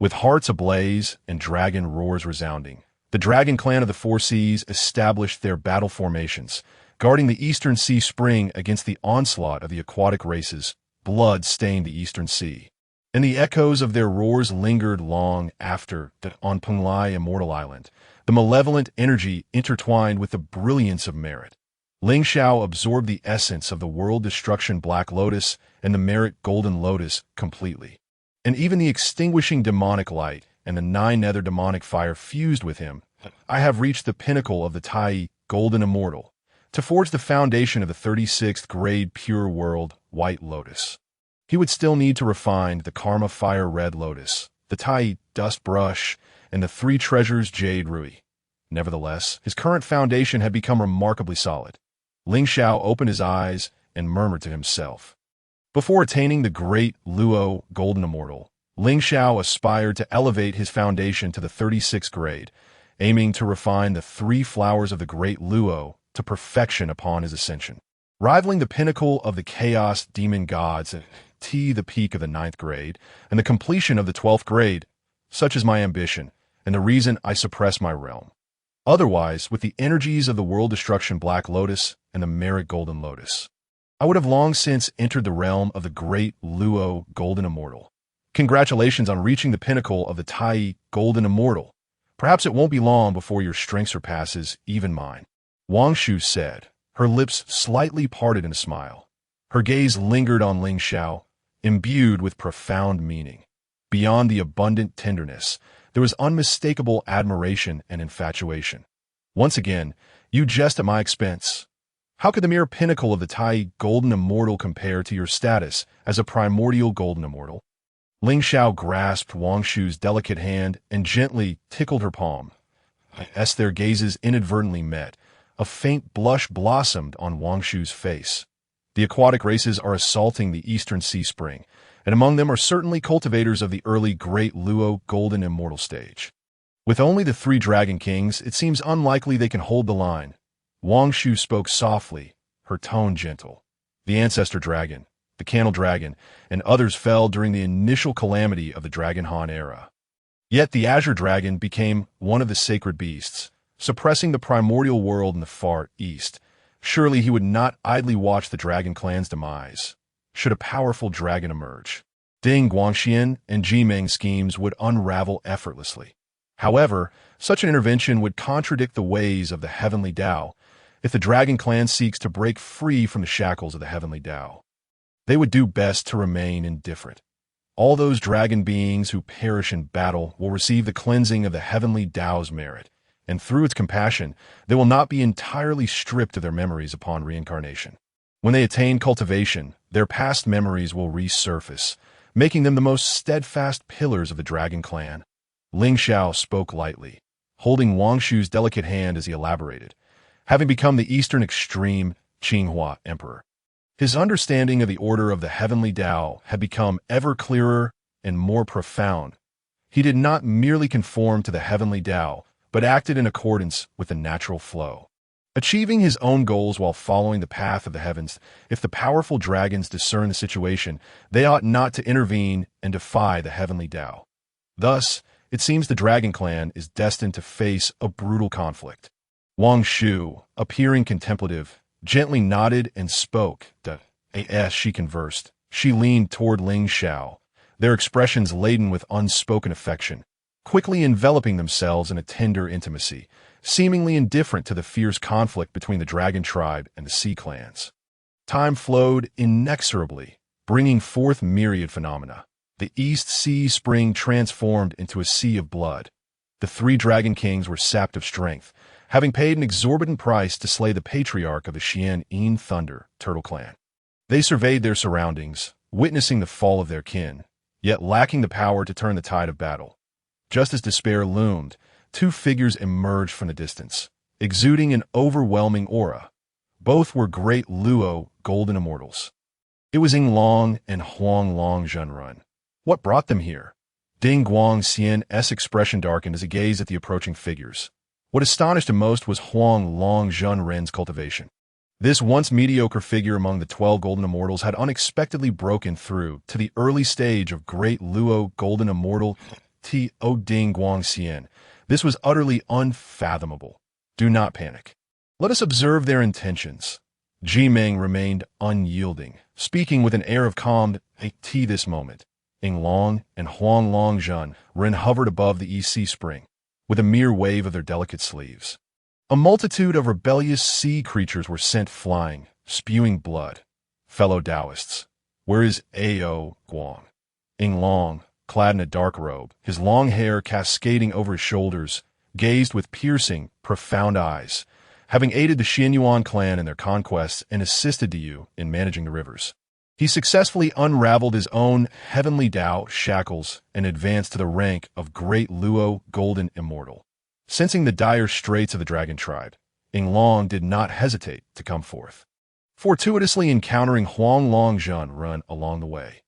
With hearts ablaze and dragon roars resounding, the Dragon Clan of the Four Seas established their battle formations, guarding the eastern sea spring against the onslaught of the aquatic races. Blood stained the eastern sea, and the echoes of their roars lingered long after that on Penglai Immortal Island. The malevolent energy intertwined with the brilliance of merit. Lingxiao absorbed the essence of the world destruction Black Lotus and the merit Golden Lotus completely, and even the extinguishing demonic light and the nine nether demonic fire fused with him. I have reached the pinnacle of the Tai Golden Immortal, to forge the foundation of the 36th grade pure world White Lotus. He would still need to refine the Karma Fire Red Lotus, the Tai Dust Brush, and the three treasures Jade Rui. Nevertheless, his current foundation had become remarkably solid. Lingxiao opened his eyes and murmured to himself. Before attaining the great Luo Golden Immortal, Lingxiao aspired to elevate his foundation to the 36th grade, aiming to refine the three flowers of the great Luo to perfection upon his ascension. Rivaling the pinnacle of the chaos demon gods at the peak of the 9th grade and the completion of the 12th grade, such is my ambition and the reason I suppress my realm. Otherwise, with the energies of the world destruction Black Lotus and the merit Golden Lotus, I would have long since entered the realm of the great Luo Golden Immortal. Congratulations on reaching the pinnacle of the Tai Golden Immortal. Perhaps it won't be long before your strength surpasses even mine. Wang Shu said, her lips slightly parted in a smile. Her gaze lingered on Lingxiao, imbued with profound meaning. Beyond the abundant tenderness, there was unmistakable admiration and infatuation. Once again, you jest at my expense. How could the mere pinnacle of the Tai Golden Immortal compare to your status as a primordial Golden Immortal? Lingxiao grasped Wang Shu's delicate hand and gently tickled her palm. As their gazes inadvertently met, a faint blush blossomed on Wang Shu's face. The aquatic races are assaulting the eastern sea spring, and among them are certainly cultivators of the early Great Luo Golden Immortal stage. With only the three Dragon Kings, it seems unlikely they can hold the line. Wang Shu spoke softly, her tone gentle. The Ancestor Dragon, the Candle Dragon, and others fell during the initial calamity of the Dragon Han era. Yet the Azure Dragon became one of the sacred beasts, suppressing the primordial world in the far east. Surely he would not idly watch the dragon clan's demise, should a powerful dragon emerge. Ding Guangxian and Jimeng's schemes would unravel effortlessly. However, such an intervention would contradict the ways of the Heavenly Dao. If the dragon clan seeks to break free from the shackles of the Heavenly Dao, they would do best to remain indifferent. All those dragon beings who perish in battle will receive the cleansing of the Heavenly Dao's merit, and through its compassion, they will not be entirely stripped of their memories upon reincarnation. When they attain cultivation, their past memories will resurface, making them the most steadfast pillars of the dragon clan. Lingxiao spoke lightly, holding Wang Shu's delicate hand as he elaborated, having become the eastern extreme Qinghua emperor. His understanding of the order of the Heavenly Dao had become ever clearer and more profound. He did not merely conform to the Heavenly Dao, but acted in accordance with the natural flow, achieving his own goals while following the path of the heavens. If the powerful dragons discern the situation, they ought not to intervene and defy the Heavenly Dao. Thus, it seems the Dragon Clan is destined to face a brutal conflict. Wang Shu, appearing contemplative, gently nodded and spoke. As she conversed, she leaned toward Lingxiao, their expressions laden with unspoken affection, quickly enveloping themselves in a tender intimacy, seemingly indifferent to the fierce conflict between the dragon tribe and the sea clans. Time flowed inexorably, bringing forth myriad phenomena. The East Sea Spring transformed into a sea of blood. The three dragon kings were sapped of strength, having paid an exorbitant price to slay the patriarch of the Xian Thunder Turtle Clan. They surveyed their surroundings, witnessing the fall of their kin, yet lacking the power to turn the tide of battle. Just as despair loomed, two figures emerged from the distance, exuding an overwhelming aura. Both were great Luo golden immortals. It was Ying Long and Huang Long Zhenrun. What brought them here? Ding Guangxian's expression darkened as he gazed at the approaching figures. What astonished him most was Huang Long Zhenren's cultivation. This once mediocre figure among the 12 golden immortals had unexpectedly broken through to the early stage of great Luo golden immortal T.O. Ding Guangxian. This was utterly unfathomable. Do not panic. Let us observe their intentions. Jimeng remained unyielding, speaking with an air of calm. This moment, Ying Long and Huang Long Zhenren hovered above the East Sea Spring, with a mere wave of their delicate sleeves. A multitude of rebellious sea creatures were sent flying, spewing blood. Fellow Taoists, where is Ao Guang? Ying Long, clad in a dark robe, his long hair cascading over his shoulders, gazed with piercing, profound eyes, having aided the Xianyuan clan in their conquests and assisted Diyu in managing the rivers. He successfully unraveled his own Heavenly Dao shackles and advanced to the rank of Great Luo Golden Immortal. Sensing the dire straits of the dragon tribe, Ying Long did not hesitate to come forth, fortuitously encountering Huang Long Zhenrun along the way.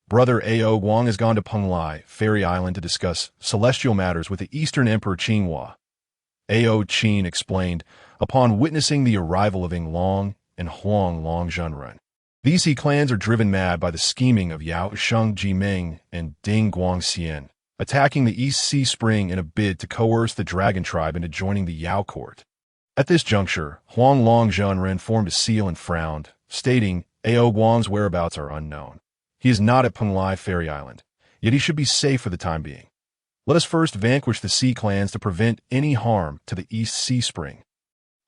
Brother Ao Guang has gone to Penglai, Fairy Island, to discuss celestial matters with the Eastern Emperor Qinghua. Ao Qin explained upon witnessing the arrival of Ying Long and Huang Long Zhenrun. These He clans are driven mad by the scheming of Yao Sheng Jimeng and Ding Guangxian, attacking the East Sea Spring in a bid to coerce the dragon tribe into joining the Yao court. At this juncture, Huang Long Zhenren formed a seal and frowned, stating Ao Guang's whereabouts are unknown. He is not at Penglai Fairy Island, yet he should be safe for the time being. Let us first vanquish the sea clans to prevent any harm to the East Sea Spring.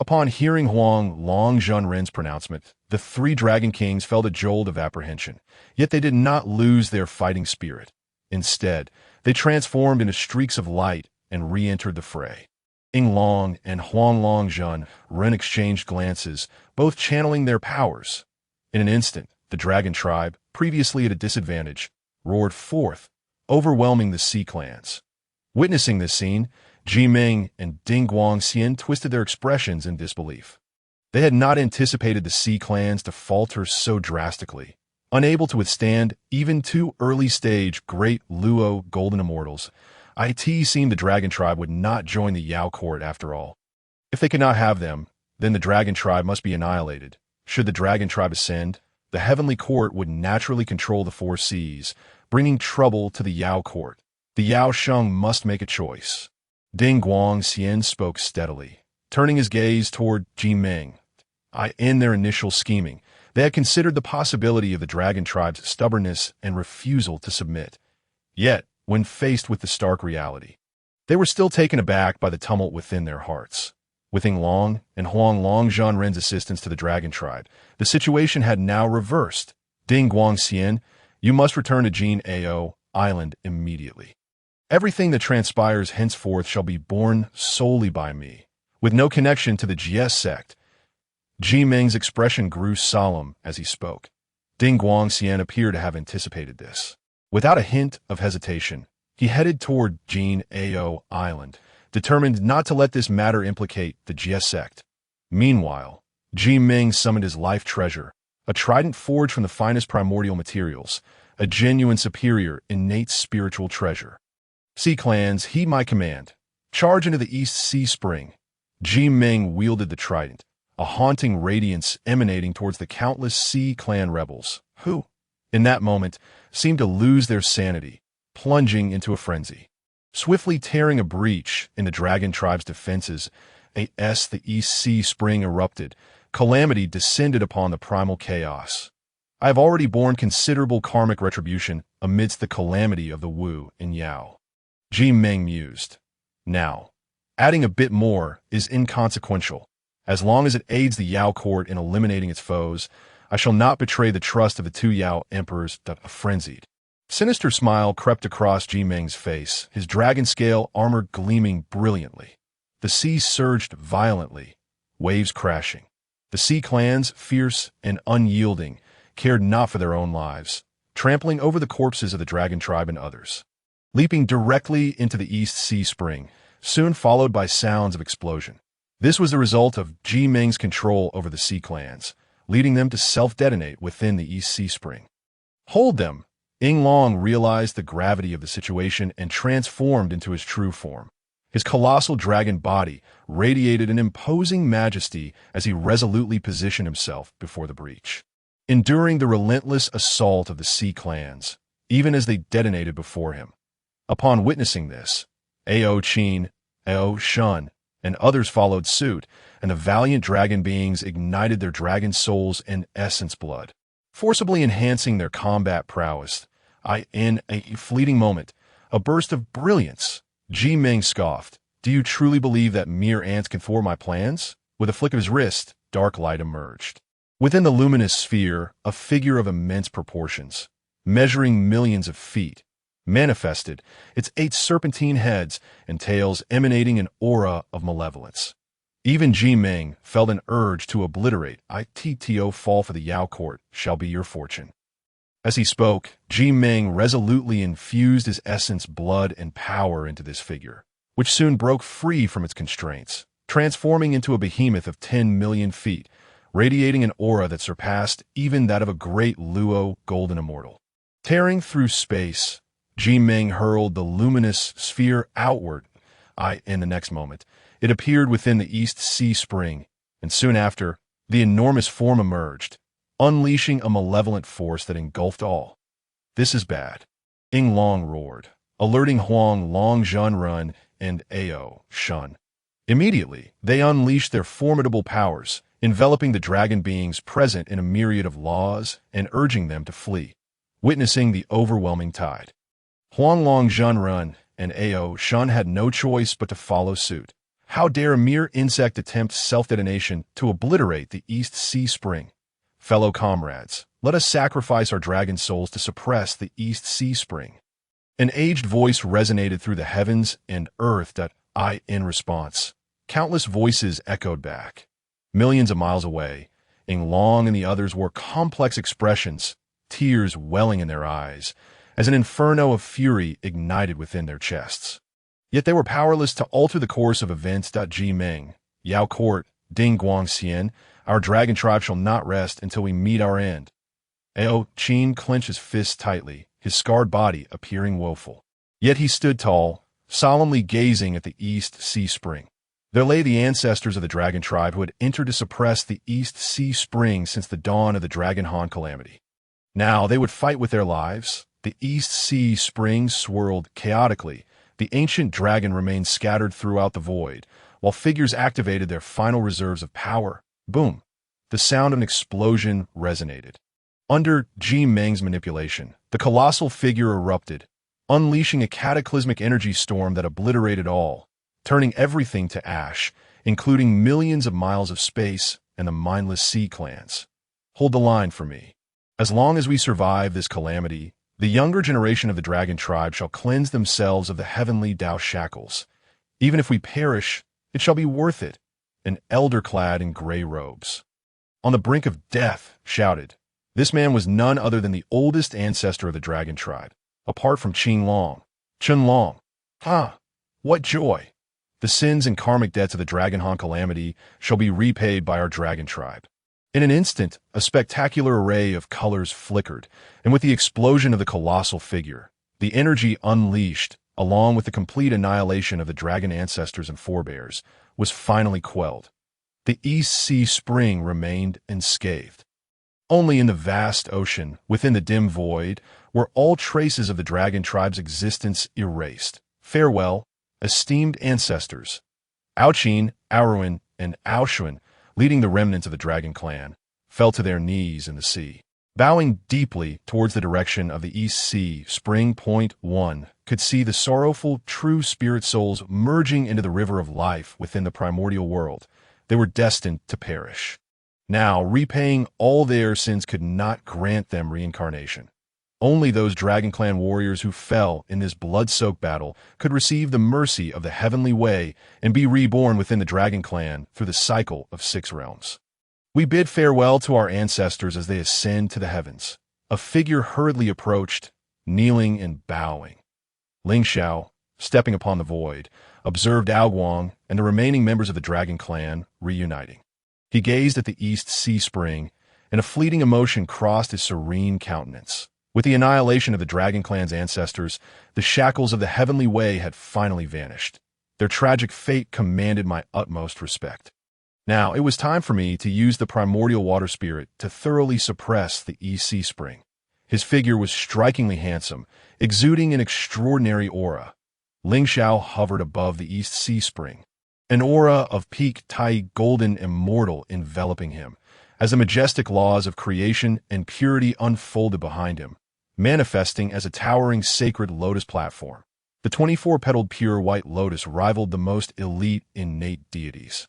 Upon hearing Huang Long Zhenren's pronouncement, the three dragon kings felt a jolt of apprehension, yet they did not lose their fighting spirit. Instead, they transformed into streaks of light and re-entered the fray. Ying Long and Huang Long Zhenren exchanged glances, both channeling their powers. In an instant, the dragon tribe, previously at a disadvantage, roared forth, overwhelming the sea clans. Witnessing this scene, Jimeng and Ding Guangxian twisted their expressions in disbelief. They had not anticipated the sea clans to falter so drastically. Unable to withstand even two early-stage Great Luo Golden Immortals, it seemed the dragon tribe would not join the Yao court after all. If they could not have them, then the dragon tribe must be annihilated. Should the dragon tribe ascend, the heavenly court would naturally control the four seas, bringing trouble to the Yao court. The Yao Sheng must make a choice. Ding Guangxian spoke steadily, turning his gaze toward Jimeng. In their initial scheming, they had considered the possibility of the dragon tribe's stubbornness and refusal to submit. Yet, when faced with the stark reality, they were still taken aback by the tumult within their hearts. With Yinglong and Huanglong Zhanren's assistance to the dragon tribe, the situation had now reversed. Ding Guangxian, you must return to Jie Jiao Island immediately. Everything that transpires henceforth shall be borne solely by me, with no connection to the Jie sect. Ji Ming's expression grew solemn as he spoke. Ding Guangxian appeared to have anticipated this. Without a hint of hesitation, he headed toward Jie Jiao Island, determined not to let this matter implicate the Jie sect. Meanwhile, Ji Ming summoned his life treasure, a trident forged from the finest primordial materials, a genuine superior innate spiritual treasure. Sea clans, heed my command. Charge into the East Sea Spring. Ji Ming wielded the trident, a haunting radiance emanating towards the countless Sea Clan rebels, who, in that moment, seemed to lose their sanity, plunging into a frenzy. Swiftly tearing a breach in the dragon tribe's defenses, the East Sea Spring erupted. Calamity descended upon the primal chaos. I have already borne considerable karmic retribution amidst the calamity of the Wu and Yao. Ji Ming mused. Now, adding a bit more is inconsequential. As long as it aids the Yao court in eliminating its foes, I shall not betray the trust of the two Yao emperors that are frenzied. Sinister smile crept across Ji Ming's face, his dragon scale armor gleaming brilliantly. The sea surged violently, waves crashing. The sea clans, fierce and unyielding, cared not for their own lives, trampling over the corpses of the dragon tribe and others. Leaping directly into the East Sea Spring, soon followed by sounds of explosion. This was the result of Ji Ming's control over the sea clans, leading them to self-detonate within the East Sea Spring. Hold them! Yinglong realized the gravity of the situation and transformed into his true form. His colossal dragon body radiated an imposing majesty as he resolutely positioned himself before the breach. Enduring the relentless assault of the sea clans, even as they detonated before him. Upon witnessing this, Ao Qin, Ao Shun, and others followed suit, and the valiant dragon beings ignited their dragon souls and essence blood, forcibly enhancing their combat prowess. In a fleeting moment, a burst of brilliance, Ji Ming scoffed. Do you truly believe that mere ants can thwart my plans? With a flick of his wrist, dark light emerged. Within the luminous sphere, a figure of immense proportions, measuring millions of feet, manifested, its 8 serpentine heads and tails emanating an aura of malevolence. Even Ji Ming felt an urge to obliterate. Itto fall for the Yao court shall be your fortune. As he spoke, Ji Ming resolutely infused his essence, blood, and power into this figure, which soon broke free from its constraints, transforming into a behemoth of 10 million feet, radiating an aura that surpassed even that of a great Luo golden immortal. Tearing through space, Ji Ming hurled the luminous sphere outward. In the next moment, it appeared within the East Sea Spring, and soon after, the enormous form emerged, unleashing a malevolent force that engulfed all. This is bad. Yinglong roared, alerting Huanglong Zhanren and Ao Shun. Immediately, they unleashed their formidable powers, enveloping the dragon beings present in a myriad of laws and urging them to flee, witnessing the overwhelming tide. Huanglong Zhanren and Ao Shun had no choice but to follow suit. How dare a mere insect attempt self-detonation to obliterate the East Sea Spring? Fellow comrades, let us sacrifice our dragon souls to suppress the East Sea Spring. An aged voice resonated through the heavens and earth in response. Countless voices echoed back. Millions of miles away, Yinglong and the others wore complex expressions, tears welling in their eyes, as an inferno of fury ignited within their chests. Yet they were powerless to alter the course of events. Ji Ming, Yao Court, Ding Guangxian, our dragon tribe shall not rest until we meet our end. Ao Qin clenched his fists tightly, his scarred body appearing woeful. Yet he stood tall, solemnly gazing at the East Sea Spring. There lay the ancestors of the dragon tribe who had entered to suppress the East Sea Spring since the dawn of the Dragon Han calamity. Now they would fight with their lives. The East Sea Spring swirled chaotically. The ancient dragon remained scattered throughout the void, while figures activated their final reserves of power. Boom! the sound of an explosion resonated. Under Ji Meng's manipulation, the colossal figure erupted, unleashing a cataclysmic energy storm that obliterated all, turning everything to ash, including millions of miles of space and the mindless sea clans. Hold the line for me. As long as we survive this calamity, the younger generation of the dragon tribe shall cleanse themselves of the Heavenly Dao shackles. Even if we perish, it shall be worth it, an elder clad in gray robes. On the brink of death, shouted. This man was none other than the oldest ancestor of the dragon tribe, apart from Chunlong. Ah, what joy! The sins and karmic debts of the Dragonhan calamity shall be repaid by our dragon tribe. In an instant, a spectacular array of colors flickered, and with the explosion of the colossal figure, the energy unleashed, along with the complete annihilation of the dragon ancestors and forebears, was finally quelled. The East Sea Spring remained unscathed. Only in the vast ocean, within the dim void, were all traces of the dragon tribe's existence erased. Farewell, esteemed ancestors. Aoqin, Aoruan, and Aoshuan, leading the remnants of the dragon clan, fell to their knees in the sea. Bowing deeply towards the direction of the East Sea Spring. One could see the sorrowful, true spirit souls merging into the river of life within the primordial world. They were destined to perish. Now, repaying all their sins could not grant them reincarnation. Only those Dragon Clan warriors who fell in this blood-soaked battle could receive the mercy of the Heavenly Way and be reborn within the Dragon Clan through the cycle of 6 realms. We bid farewell to our ancestors as they ascend to the heavens. A figure hurriedly approached, kneeling and bowing. Lingxiao, stepping upon the void, observed Aoguang and the remaining members of the Dragon Clan reuniting. He gazed at the East Sea Spring, and a fleeting emotion crossed his serene countenance. With the annihilation of the Dragon Clan's ancestors, the shackles of the Heavenly Way had finally vanished. Their tragic fate commanded my utmost respect. Now, it was time for me to use the primordial water spirit to thoroughly suppress the East Sea Spring. His figure was strikingly handsome, exuding an extraordinary aura. Lingxiao hovered above the East Sea Spring, an aura of peak Tai golden immortal enveloping him, as the majestic laws of creation and purity unfolded behind him, manifesting as a towering sacred lotus platform. The 24-petaled pure white lotus rivaled the most elite innate deities.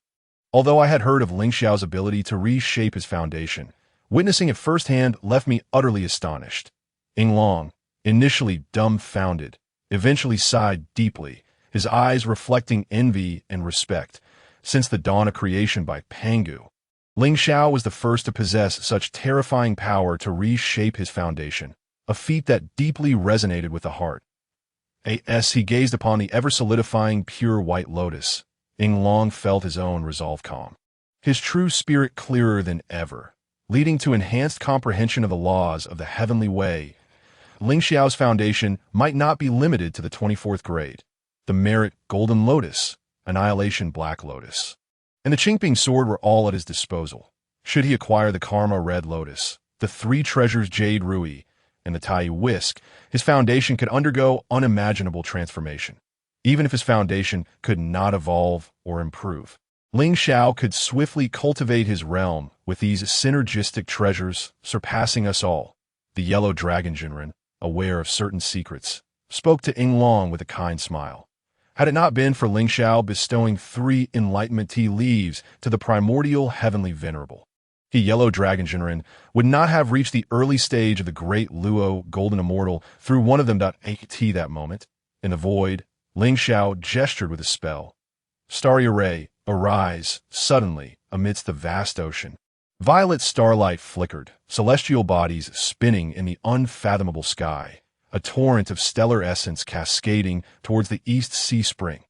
Although I had heard of Lingxiao's ability to reshape his foundation, witnessing it firsthand left me utterly astonished. Yinglong, initially dumbfounded, eventually sighed deeply, his eyes reflecting envy and respect, since the dawn of creation by Pangu. Lingxiao was the first to possess such terrifying power to reshape his foundation, a feat that deeply resonated with the heart. As he gazed upon the ever-solidifying pure white lotus, Yinglong felt his own resolve calm, his true spirit clearer than ever, leading to enhanced comprehension of the laws of the Heavenly Way. Lingxiao's foundation might not be limited to the 24th grade, the merit Golden Lotus, Annihilation Black Lotus, and the Qingping Sword were all at his disposal. Should he acquire the Karma Red Lotus, the 3 treasures Jade Rui, and the Tai Whisk, his foundation could undergo unimaginable transformation. Even if his foundation could not evolve or improve, Lingxiao could swiftly cultivate his realm with these synergistic treasures, surpassing us all. The yellow dragon Jinren, aware of certain secrets, spoke to Yinglong with a kind smile. Had it not been for Lingxiao bestowing 3 enlightenment tea leaves to the primordial heavenly venerable, the yellow dragon Jinren would not have reached the early stage of the great Luo golden immortal through one of them. At that moment, in the void, Lingxiao gestured with a spell. Starry array, arise, suddenly, amidst the vast ocean. Violet starlight flickered, celestial bodies spinning in the unfathomable sky, a torrent of stellar essence cascading towards the East Sea Spring.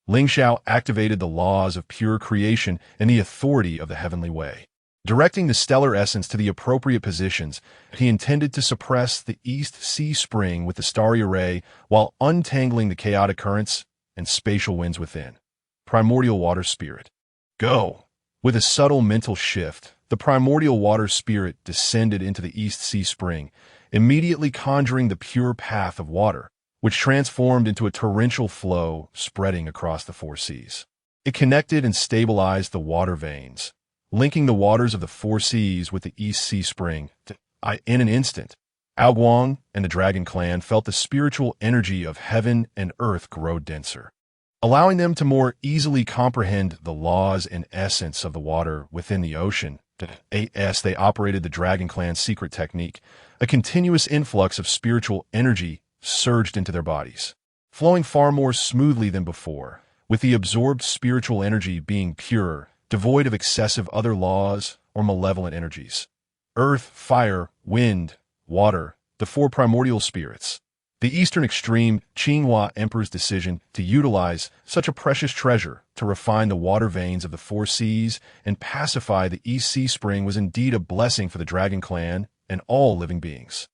Lingxiao activated the laws of pure creation and the authority of the Heavenly Way. Directing the stellar essence to the appropriate positions, he intended to suppress the East Sea Spring with the starry array while untangling the chaotic currents and spatial winds within. Primordial Water Spirit. Go! With a subtle mental shift, the primordial water spirit descended into the East Sea Spring, immediately conjuring the pure path of water, which transformed into a torrential flow spreading across the 4 seas. It connected and stabilized the water veins, linking the waters of the four seas with the East Sea Spring. In an instant, Aoguang and the Dragon Clan felt the spiritual energy of heaven and earth grow denser, allowing them to more easily comprehend the laws and essence of the water within the ocean. As they operated the Dragon Clan's secret technique, a continuous influx of spiritual energy surged into their bodies, flowing far more smoothly than before, with the absorbed spiritual energy being pure, devoid of excessive other laws or malevolent energies. Earth, fire, wind, water, the four primordial spirits. The eastern extreme Qinghua Emperor's decision to utilize such a precious treasure to refine the water veins of the four seas and pacify the East Sea Spring was indeed a blessing for the Dragon Clan and all living beings.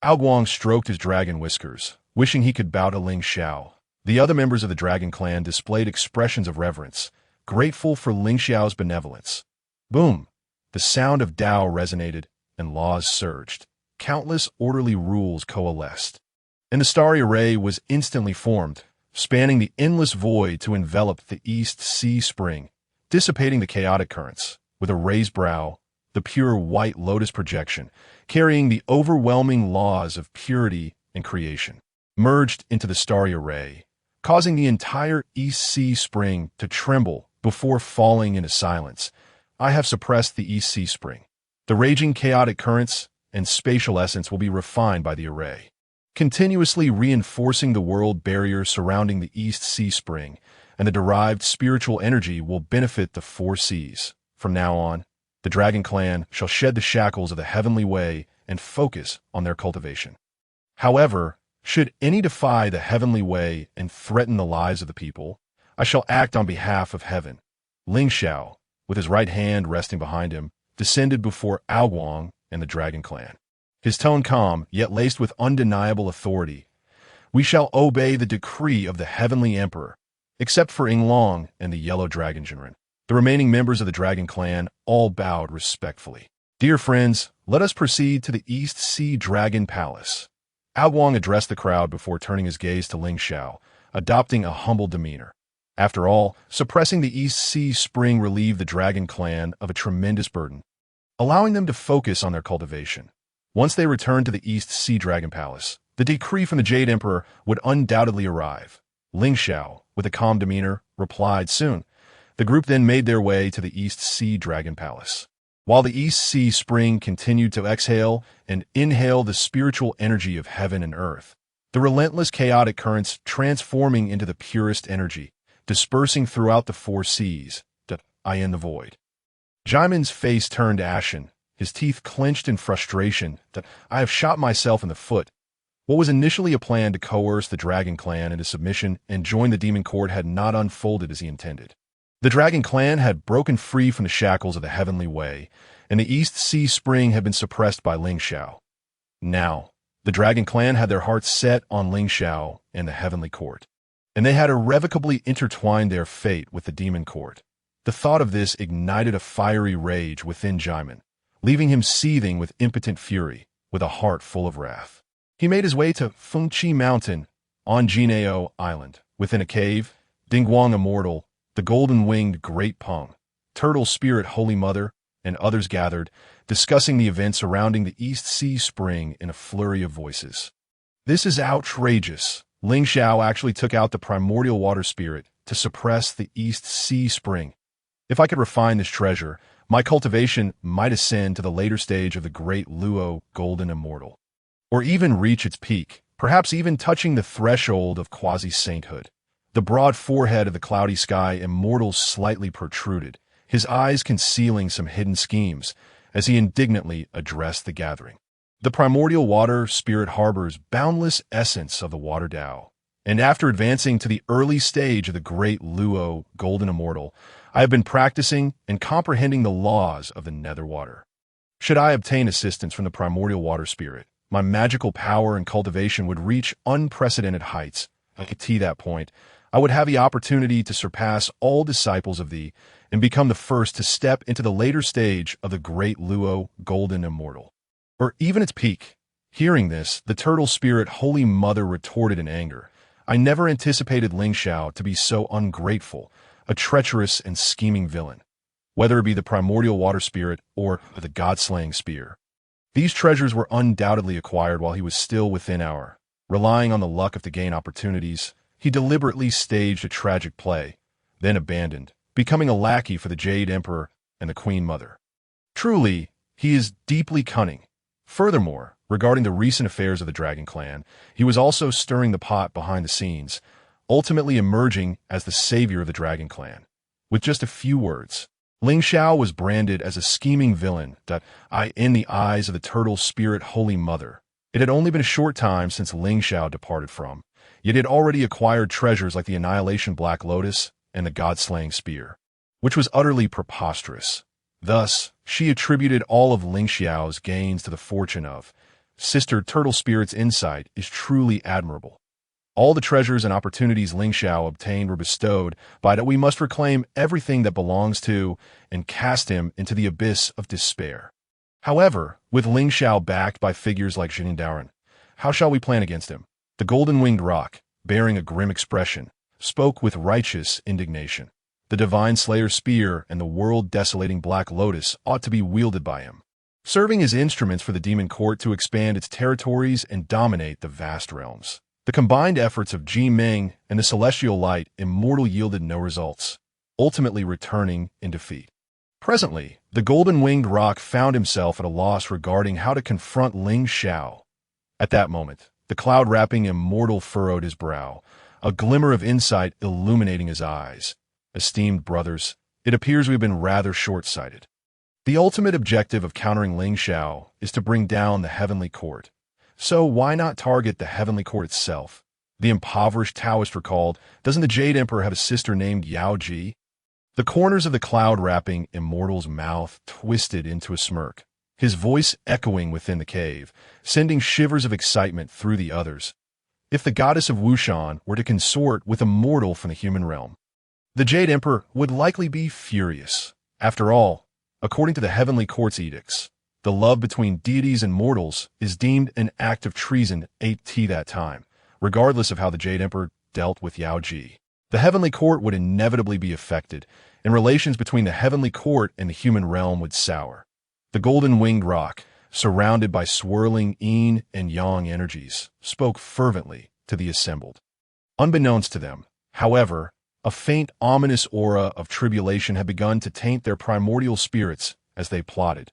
Aoguang stroked his dragon whiskers, wishing he could bow to Lingxiao. The other members of the Dragon Clan displayed expressions of reverence, grateful for Lingxiao's benevolence. Boom! The sound of Dao resonated, and laws surged. Countless orderly rules coalesced, and the starry array was instantly formed, spanning the endless void to envelop the East Sea Spring, dissipating the chaotic currents. With a raised brow, the pure white lotus projection, carrying the overwhelming laws of purity and creation, merged into the starry array, causing the entire East Sea Spring to tremble before falling into silence. I have suppressed the East Sea Spring. The raging chaotic currents and spatial essence will be refined by the array, continuously reinforcing the world barrier surrounding the East Sea Spring, and the derived spiritual energy will benefit the four seas. From now on, the Dragon Clan shall shed the shackles of the heavenly way and focus on their cultivation. However, should any defy the heavenly way and threaten the lives of the people, I shall act on behalf of heaven. Lingxiao, with his right hand resting behind him, descended before Aoguang and the Dragon Clan. His tone calm, yet laced with undeniable authority. We shall obey the decree of the Heavenly Emperor, except for Yinglong and the Yellow Dragon Jinren. The remaining members of the Dragon Clan all bowed respectfully. Dear friends, let us proceed to the East Sea Dragon Palace. Aoguang addressed the crowd before turning his gaze to Lingxiao, adopting a humble demeanor. After all, suppressing the East Sea Spring relieved the Dragon Clan of a tremendous burden, allowing them to focus on their cultivation. Once they returned to the East Sea Dragon Palace, the decree from the Jade Emperor would undoubtedly arrive. Lingxiao, with a calm demeanor, replied soon. The group then made their way to the East Sea Dragon Palace. While the East Sea Spring continued to exhale and inhale the spiritual energy of heaven and earth, the relentless chaotic currents transforming into the purest energy, dispersing throughout the four seas, in the void. Jimin's face turned ashen, his teeth clenched in frustration. I have shot myself in the foot. What was initially a plan to coerce the Dragon Clan into submission and join the Demon Court had not unfolded as he intended. The Dragon Clan had broken free from the shackles of the Heavenly Way, and the East Sea Spring had been suppressed by Lingxiao. Now, the Dragon Clan had their hearts set on Lingxiao and the Heavenly Court, and they had irrevocably intertwined their fate with the Demon Court. The thought of this ignited a fiery rage within Jimin, leaving him seething with impotent fury, with a heart full of wrath. He made his way to Fengqi Mountain on Jineo Island. Within a cave, Dingguang Immortal, the Golden-Winged Great Peng, Turtle Spirit Holy Mother, and others gathered, discussing the events surrounding the East Sea Spring in a flurry of voices. This is outrageous. Lingxiao actually took out the primordial water spirit to suppress the East Sea Spring. If I could refine this treasure, my cultivation might ascend to the later stage of the Great Luo Golden Immortal, or even reach its peak, perhaps even touching the threshold of quasi-sainthood. The broad forehead of the cloudy sky immortal slightly protruded, his eyes concealing some hidden schemes, as he indignantly addressed the gathering. The primordial water spirit harbors boundless essence of the water Dao, and after advancing to the early stage of the Great Luo Golden Immortal, I have been practicing and comprehending the laws of the nether water. Should I obtain assistance from the primordial water spirit, my magical power and cultivation would reach unprecedented heights. To that point, I would have the opportunity to surpass all disciples of thee and become the first to step into the later stage of the Great Luo Golden Immortal, or even its peak. Hearing this, the turtle spirit Holy Mother retorted in anger. I never anticipated Lingxiao to be so ungrateful, a treacherous and scheming villain. whether it be the primordial water spirit or the god-slaying spear. These treasures were undoubtedly acquired while he was still within our, relying on the luck to gain opportunities. He deliberately staged a tragic play, then abandoned, becoming a lackey for the Jade Emperor and the Queen Mother. Truly, he is deeply cunning. Furthermore, regarding the recent affairs of the Dragon Clan, he was also stirring the pot behind the scenes, ultimately emerging as the savior of the Dragon Clan. With just a few words, Lingxiao was branded as a scheming villain that, in the eyes of the Turtle Spirit Holy Mother. It had only been a short time since Lingxiao departed from, yet he had already acquired treasures like the Annihilation Black Lotus and the God-Slaying Spear, which was utterly preposterous. Thus, she attributed all of Lingxiao's gains to the fortune of Sister Turtle Spirit's insight is truly admirable. All the treasures and opportunities Lingxiao obtained were bestowed by that we must reclaim everything that belongs to and cast him into the abyss of despair. However, with Lingxiao backed by figures like Jie Jiao, how shall we plan against him? The Golden-Winged Rock, bearing a grim expression, spoke with righteous indignation. The Divine Slayer's spear and the world-desolating Black Lotus ought to be wielded by him, serving as instruments for the demon court to expand its territories and dominate the vast realms. The combined efforts of Ji Ming and the Celestial Light Immortal yielded no results, ultimately returning in defeat. Presently, the Golden-Winged Rock found himself at a loss regarding how to confront Lingxiao. At that moment, the cloud-wrapping Immortal furrowed his brow, a glimmer of insight illuminating his eyes. Esteemed brothers, it appears we've been rather short-sighted. The ultimate objective of countering Lingxiao is to bring down the Heavenly Court. So why not target the Heavenly Court itself? The impoverished Taoist recalled, doesn't the Jade Emperor have a sister named Yao Ji? The corners of the cloud-wrapping Immortal's mouth twisted into a smirk, his voice echoing within the cave, sending shivers of excitement through the others. If the goddess of Wushan were to consort with a mortal from the human realm, the Jade Emperor would likely be furious. After all, according to the Heavenly Court's edicts, the love between deities and mortals is deemed an act of treason at that time, regardless of how the Jade Emperor dealt with Yao Ji. The Heavenly Court would inevitably be affected, and relations between the Heavenly Court and the human realm would sour. The Golden-Winged Rock, surrounded by swirling yin and yang energies, spoke fervently to the assembled. Unbeknownst to them, however, a faint, ominous aura of tribulation had begun to taint their primordial spirits as they plotted.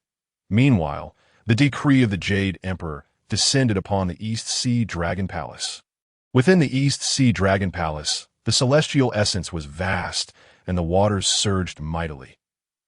Meanwhile, the decree of the Jade Emperor descended upon the East Sea Dragon Palace. Within the East Sea Dragon Palace, the celestial essence was vast, and the waters surged mightily.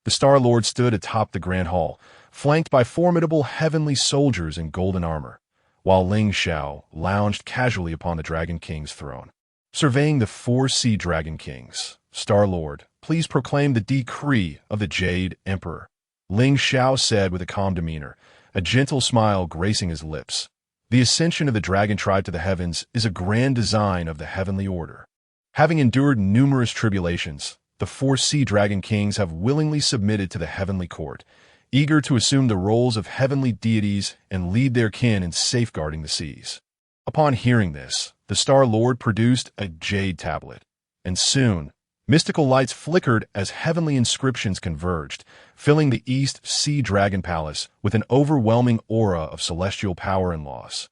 The Star Lord stood atop the Grand Hall, flanked by formidable heavenly soldiers in golden armor, while Lingxiao lounged casually upon the Dragon King's throne. Surveying the 4 Sea Dragon Kings, Star Lord, please proclaim the decree of the Jade Emperor. Lingxiao said with a calm demeanor, a gentle smile gracing his lips. The ascension of the dragon tribe to the heavens is a grand design of the heavenly order. Having endured numerous tribulations, the 4 Sea Dragon Kings have willingly submitted to the heavenly court, eager to assume the roles of heavenly deities and lead their kin in safeguarding the seas. Upon hearing this, the Star Lord produced a jade tablet, and soon, mystical lights flickered as heavenly inscriptions converged, filling the East Sea Dragon Palace with an overwhelming aura of celestial power and laws.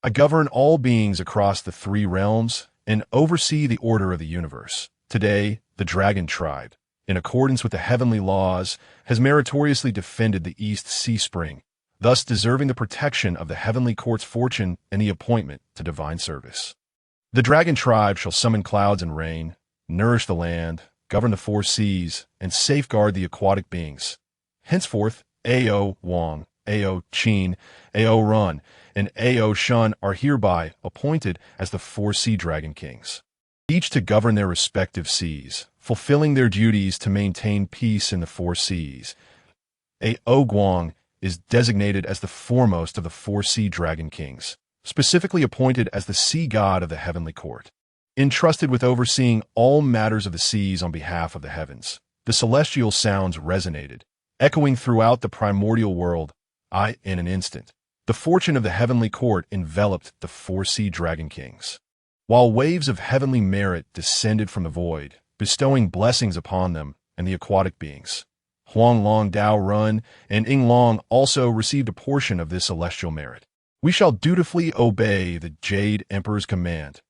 I govern all beings across the 3 realms and oversee the order of the universe. Today, the Dragon Tribe, in accordance with the heavenly laws, has meritoriously defended the East Sea Spring, thus deserving the protection of the Heavenly Court's fortune and the appointment to divine service. The Dragon Tribe shall summon clouds and rain, nourish the land, govern the 4 seas, and safeguard the aquatic beings. Henceforth, Ao Wang, Ao Qin, Ao Run, and Ao Shun are hereby appointed as the 4 Sea Dragon Kings, each to govern their respective seas, fulfilling their duties to maintain peace in the 4 seas. Ao Guang is designated as the foremost of the 4 Sea Dragon Kings, specifically appointed as the sea god of the heavenly court. Entrusted with overseeing all matters of the seas on behalf of the heavens, the celestial sounds resonated, echoing throughout the primordial world. In an instant, the fortune of the heavenly court enveloped the 4 Sea Dragon Kings, while waves of heavenly merit descended from the void, bestowing blessings upon them and the aquatic beings. Huang Long Dao Run and Ying Long also received a portion of this celestial merit. We shall dutifully obey the Jade Emperor's command.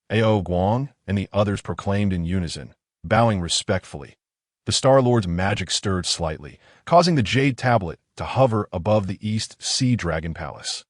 Ao Guang and the others proclaimed in unison, bowing respectfully. The Star Lord's magic stirred slightly, causing the Jade Tablet to hover above the East Sea Dragon Palace,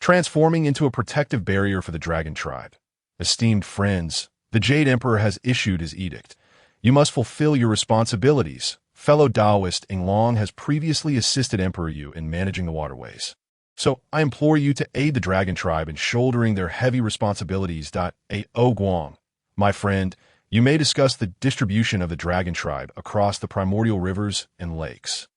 transforming into a protective barrier for the Dragon Tribe. Esteemed friends, the Jade Emperor has issued his edict. You must fulfill your responsibilities. Fellow Taoist Ying Long has previously assisted Emperor Yu in managing the waterways. So I implore you to aid the Dragon Tribe in shouldering their heavy responsibilities. Ao Guang, my friend, you may discuss the distribution of the Dragon Tribe across the primordial rivers and lakes,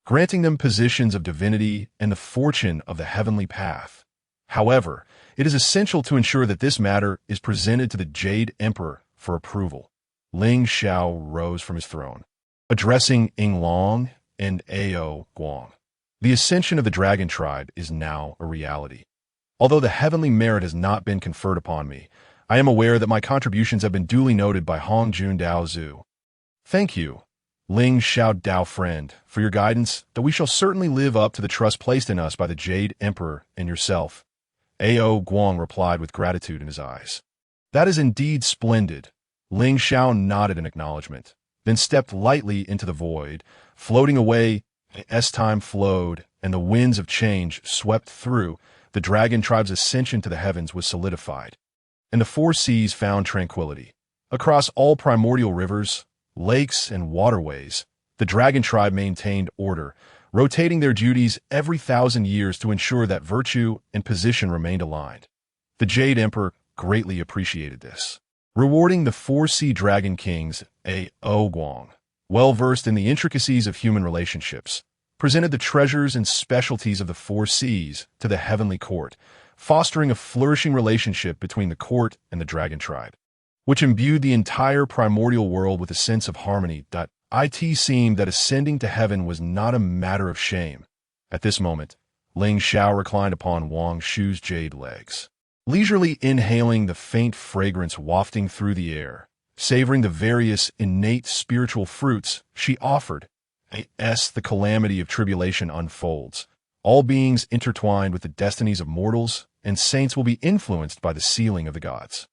granting them positions of divinity and the fortune of the heavenly path. However, it is essential to ensure that this matter is presented to the Jade Emperor for approval. Lingxiao rose from his throne, addressing Ying Long and Ao Guang. The ascension of the Dragon Tribe is now a reality. Although the heavenly merit has not been conferred upon me, I am aware that my contributions have been duly noted by Hongjun Dao Zhu. Thank you, Lingxiao Dao friend, for your guidance, that we shall certainly live up to the trust placed in us by the Jade Emperor and yourself. Ao Guang replied with gratitude in his eyes. That is indeed splendid. Lingxiao nodded in acknowledgement, then stepped lightly into the void, floating away. As time flowed and the winds of change swept through, the Dragon Tribe's ascension to the heavens was solidified, and the four seas found tranquility. Across all primordial rivers, lakes, and waterways, the Dragon Tribe maintained order, rotating their duties every 1,000 years to ensure that virtue and position remained aligned. The Jade Emperor greatly appreciated this, rewarding the four sea dragon kings. Ao Guang, well-versed in the intricacies of human relationships, presented the treasures and specialties of the four seas to the heavenly court, fostering a flourishing relationship between the court and the Dragon Tribe, which imbued the entire primordial world with a sense of harmony. It seemed that ascending to heaven was not a matter of shame. At this moment, Lingxiao reclined upon Wang Shu's jade legs, leisurely inhaling the faint fragrance wafting through the air, savoring the various innate spiritual fruits she offered. As the calamity of tribulation unfolds, all beings intertwined with the destinies of mortals and saints will be influenced by the sealing of the gods.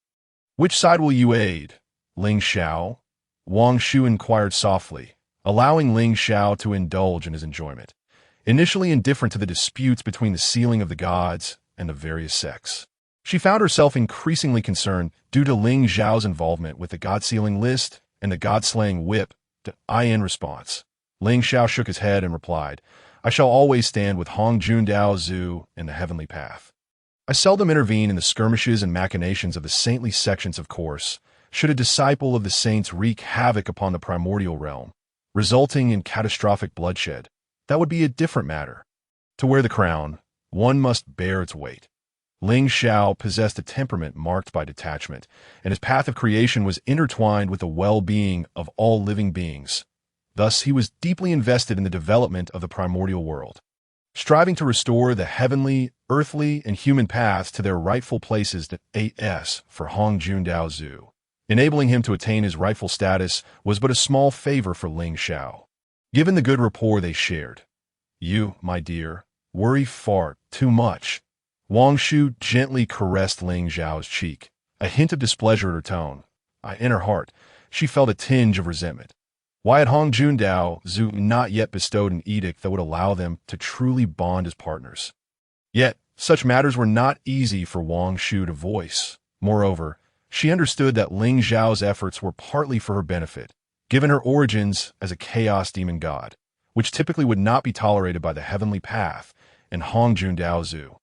Which side will you aid, Lingxiao? Wang Shu inquired softly, allowing Lingxiao to indulge in his enjoyment, initially indifferent to the disputes between the sealing of the gods and the various sects. She found herself increasingly concerned due to Lingxiao's involvement with the god-sealing list and the god-slaying whip. In response, Lingxiao shook his head and replied, I shall always stand with Hongjun Dao Zhu in the heavenly path. I seldom intervene in the skirmishes and machinations of the saintly sections, of course. Should a disciple of the saints wreak havoc upon the primordial realm, resulting in catastrophic bloodshed, that would be a different matter. To wear the crown, one must bear its weight. Lingxiao possessed a temperament marked by detachment, and his path of creation was intertwined with the well-being of all living beings. Thus, he was deeply invested in the development of the primordial world, striving to restore the heavenly, earthly, and human paths to their rightful places. As for Hongjun Dao Zhu, enabling him to attain his rightful status was but a small favor for Lingxiao, given the good rapport they shared. You, my dear, worry far too much. Wang Shu gently caressed Lingxiao's cheek, a hint of displeasure in her tone. In her heart, she felt a tinge of resentment. Why had Hongjun Dao Zhu not yet bestowed an edict that would allow them to truly bond as partners? Yet, such matters were not easy for Wang Shu to voice. Moreover, she understood that Lingxiao's efforts were partly for her benefit, given her origins as a chaos demon god, which typically would not be tolerated by the heavenly path and Hongjun Dao Zhu.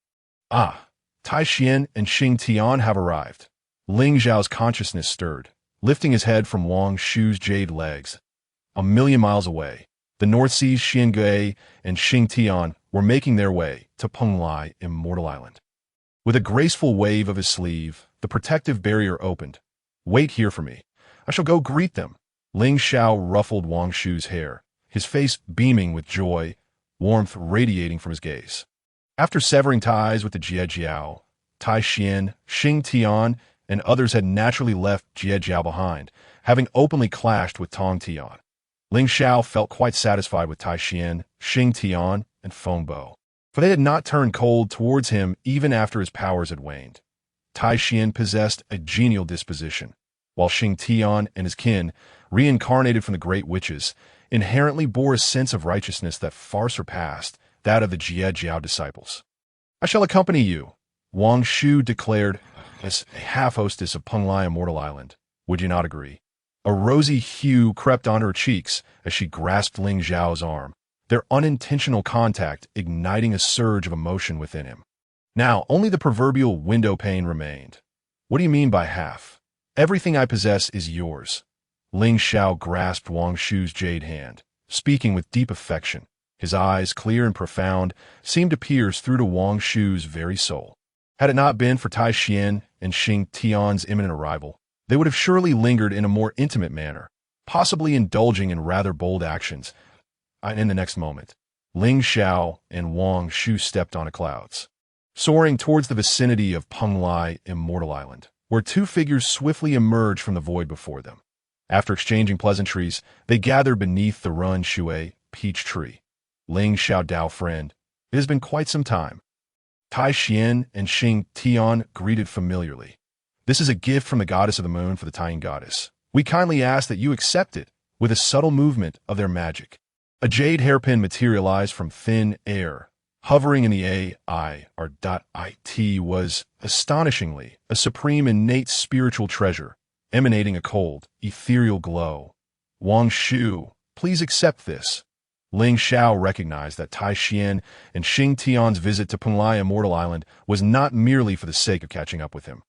Tai Xian and Xing Tian have arrived. Lingxiao's consciousness stirred, lifting his head from Wang Shu's jade legs. 1,000,000 miles away, the North Sea's Xiangui and Xing Tian were making their way to Penglai Immortal Island. With a graceful wave of his sleeve, the protective barrier opened. Wait here for me. I shall go greet them. Lingxiao ruffled Wang Shu's hair, his face beaming with joy, warmth radiating from his gaze. After severing ties with the Jie Jiao, Tai Xian, Xing Tian, and others had naturally left Jie Jiao behind, having openly clashed with Tongtian. Lingxiao felt quite satisfied with Tai Xian, Xing Tian, and Feng Bo, for they had not turned cold towards him even after his powers had waned. Tai Xian possessed a genial disposition, while Xing Tian and his kin, reincarnated from the great witches, inherently bore a sense of righteousness that far surpassed that of the Jie Jiao disciples. "I shall accompany you," Wang Shu declared as a half-hostess of Penglai Immortal Island. "Would you not agree?" A rosy hue crept on her cheeks as she grasped Lingxiao's arm, their unintentional contact igniting a surge of emotion within him. Now, only the proverbial window pane remained. "What do you mean by half? Everything I possess is yours." Lingxiao grasped Wang Shu's jade hand, speaking with deep affection. His eyes, clear and profound, seemed to pierce through to Wang Shu's very soul. Had it not been for Tai Xian and Xing Tian's imminent arrival, they would have surely lingered in a more intimate manner, possibly indulging in rather bold actions. And in the next moment, Lingxiao and Wang Shu stepped onto clouds, soaring towards the vicinity of Penglai Immortal Island, where two figures swiftly emerged from the void before them. After exchanging pleasantries, they gathered beneath the Run Shui peach tree. "Lingxiao Dao friend, it has been quite some time." Tai Xian and Xing Tian greeted familiarly. "This is a gift from the goddess of the moon for the Taiyin goddess. We kindly ask that you accept it," with a subtle movement of their magic. A jade hairpin materialized from thin air, hovering in the AI.IT was, astonishingly, a supreme innate spiritual treasure, emanating a cold, ethereal glow. "Wang Shu, please accept this." Lingxiao recognized that Tai Xian and Xing Tian's visit to Penglai Immortal Island was not merely for the sake of catching up with him.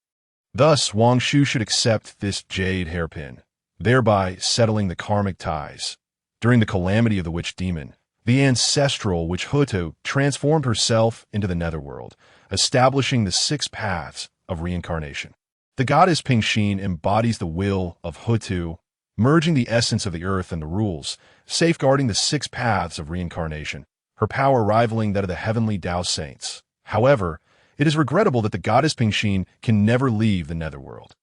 Thus, Wang Shu should accept this jade hairpin, thereby settling the karmic ties. During the calamity of the witch demon, the ancestral witch Hutu transformed herself into the netherworld, establishing the 6 paths of reincarnation. The goddess Pingxin embodies the will of Hutu, merging the essence of the earth and the rules, safeguarding the 6 paths of reincarnation, her power rivaling that of the Heavenly Dao saints. However, it is regrettable that the goddess Pingxin can never leave the netherworld.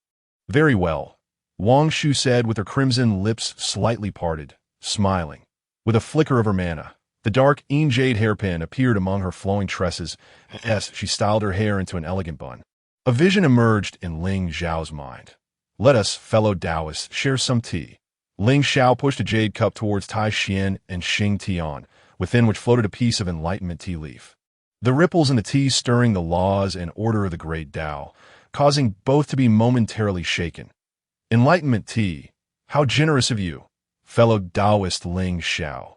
"Very well," Wang Shu said with her crimson lips slightly parted, smiling. With a flicker of her mana, the dark jade hairpin appeared among her flowing tresses as she styled her hair into an elegant bun. A vision emerged in Lingxiao's mind. "Let us, fellow Taoists, share some tea." Lingxiao pushed a jade cup towards Tai Xian and Xing Tian, within which floated a piece of enlightenment tea leaf. The ripples in the tea stirring the laws and order of the great Tao, causing both to be momentarily shaken. "Enlightenment tea, how generous of you, fellow Taoist Lingxiao,"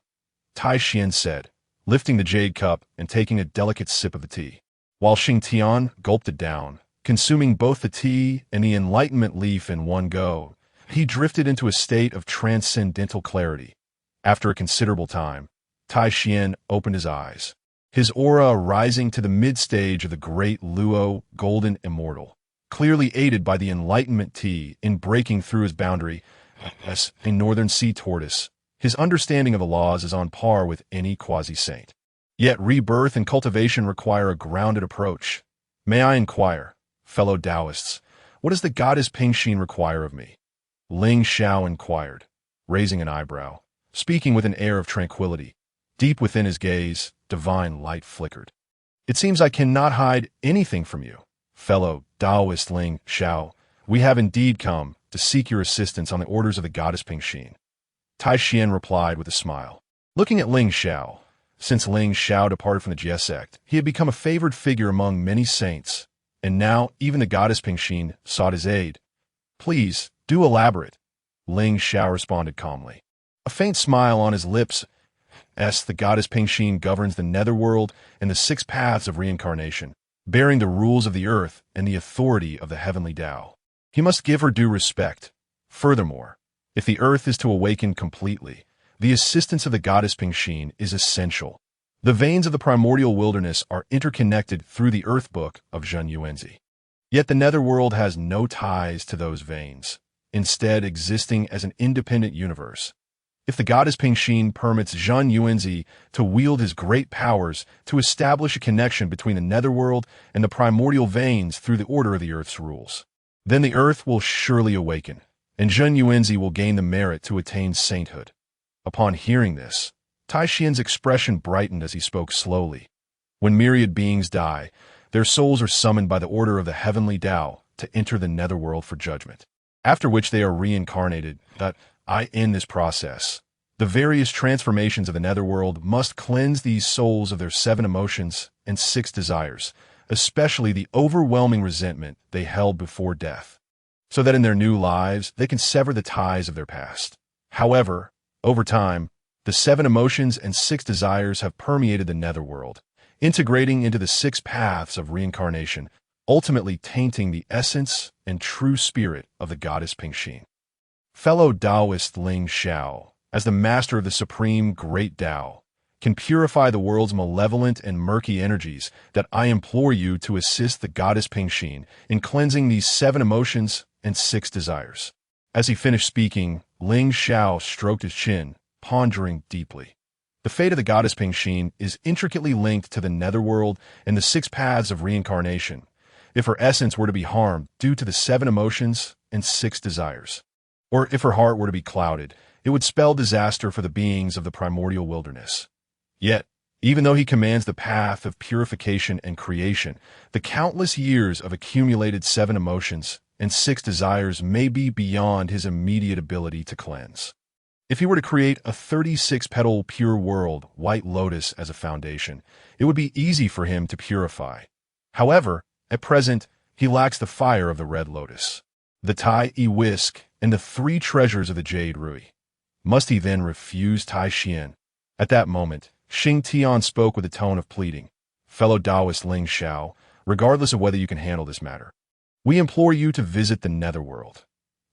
Tai Xian said, lifting the jade cup and taking a delicate sip of the tea, while Xing Tian gulped it down, consuming both the tea and the enlightenment leaf in one go. He drifted into a state of transcendental clarity. After a considerable time, Tai Xian opened his eyes, his aura rising to the mid-stage of the great Luo Golden Immortal, clearly aided by the enlightenment tea in breaking through his boundary. As a northern sea tortoise, his understanding of the laws is on par with any quasi-saint. Yet rebirth and cultivation require a grounded approach. "May I inquire, fellow Taoists, what does the goddess Pingxin require of me?" Lingxiao inquired, raising an eyebrow, speaking with an air of tranquility. Deep within his gaze, divine light flickered. "It seems I cannot hide anything from you, fellow Taoist Lingxiao. We have indeed come to seek your assistance on the orders of the goddess Pingxin." Tai Xian replied with a smile. Looking at Lingxiao, since Lingxiao departed from the Jie Sect, he had become a favored figure among many saints, and now even the goddess Pingxin sought his aid. "Please, do elaborate," Lingxiao responded calmly, a faint smile on his lips. The goddess Pingxin governs the netherworld and the 6 paths of reincarnation, bearing the rules of the earth and the authority of the Heavenly Dao. He must give her due respect. Furthermore, if the earth is to awaken completely, the assistance of the goddess Pingxin is essential. The veins of the primordial wilderness are interconnected through the earth book of Zhen Yuanzi. Yet the netherworld has no ties to those veins, instead existing as an independent universe. If the goddess Pingxin permits Zhen Yuanzi to wield his great powers to establish a connection between the netherworld and the primordial veins through the order of the earth's rules, then the earth will surely awaken, and Zhen Yuanzi will gain the merit to attain sainthood. Upon hearing this, Tongtian's expression brightened as he spoke slowly. When myriad beings die, their souls are summoned by the order of the Heavenly Dao to enter the netherworld for judgment, after which they are reincarnated. In this process, the various transformations of the netherworld must cleanse these souls of their 7 emotions and 6 desires, especially the overwhelming resentment they held before death, so that in their new lives they can sever the ties of their past. However, over time, the 7 emotions and 6 desires have permeated the netherworld, integrating into the 6 paths of reincarnation, ultimately tainting the essence and true spirit of the goddess Pingxin. Fellow Taoist Lingxiao, as the master of the supreme great Tao, can purify the world's malevolent and murky energies. That I implore you to assist the goddess Pingxin in cleansing these 7 emotions and 6 desires. As he finished speaking, Lingxiao stroked his chin, pondering deeply. The fate of the goddess Pingxin is intricately linked to the netherworld and the 6 paths of reincarnation. If her essence were to be harmed due to the 7 emotions and 6 desires, or if her heart were to be clouded, it would spell disaster for the beings of the primordial wilderness. Yet, even though he commands the path of purification and creation, the countless years of accumulated 7 emotions and 6 desires may be beyond his immediate ability to cleanse. If he were to create a 36-petal pure world, white lotus as a foundation, it would be easy for him to purify. However, at present, he lacks the fire of the red lotus, the Tai E whisk, and the 3 treasures of the jade rui. Must he then refuse Tongtian? At that moment, Xing Tian spoke with a tone of pleading. Fellow Taoist Lingxiao, regardless of whether you can handle this matter, we implore you to visit the netherworld.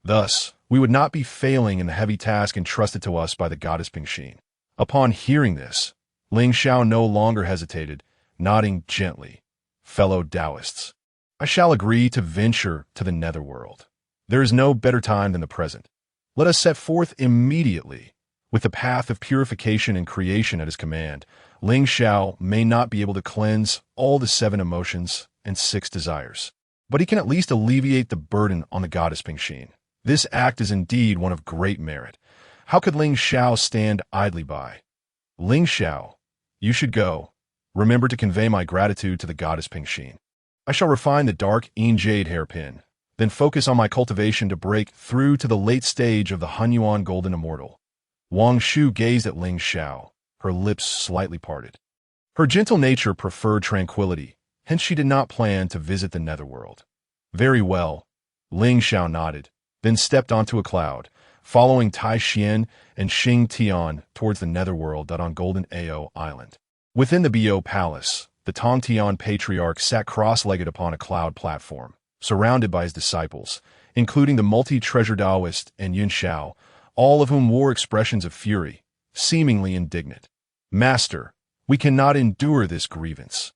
Thus, we would not be failing in the heavy task entrusted to us by the goddess Pingxin. Upon hearing this, Lingxiao no longer hesitated, nodding gently. Fellow Taoists, I shall agree to venture to the netherworld. There is no better time than the present. Let us set forth immediately. With the path of purification and creation at his command, Lingxiao may not be able to cleanse all the 7 emotions and 6 desires, but he can at least alleviate the burden on the goddess Pingxin. This act is indeed one of great merit. How could Lingxiao stand idly by? Lingxiao, you should go. Remember to convey my gratitude to the goddess Pingxin. I shall refine the dark jade hairpin, then focus on my cultivation to break through to the late stage of the Hunyuan Golden Immortal. Wang Shu gazed at Lingxiao, her lips slightly parted. Her gentle nature preferred tranquility, hence she did not plan to visit the netherworld. Very well, Lingxiao nodded, then stepped onto a cloud, following Tongtian and Xing Tian towards the netherworld on Golden-Ao Island. Within the Bo Palace, the Tongtian patriarch sat cross-legged upon a cloud platform, surrounded by his disciples, including the multi-treasure Taoist and Yunxiao, all of whom wore expressions of fury, seemingly indignant. Master, we cannot endure this grievance.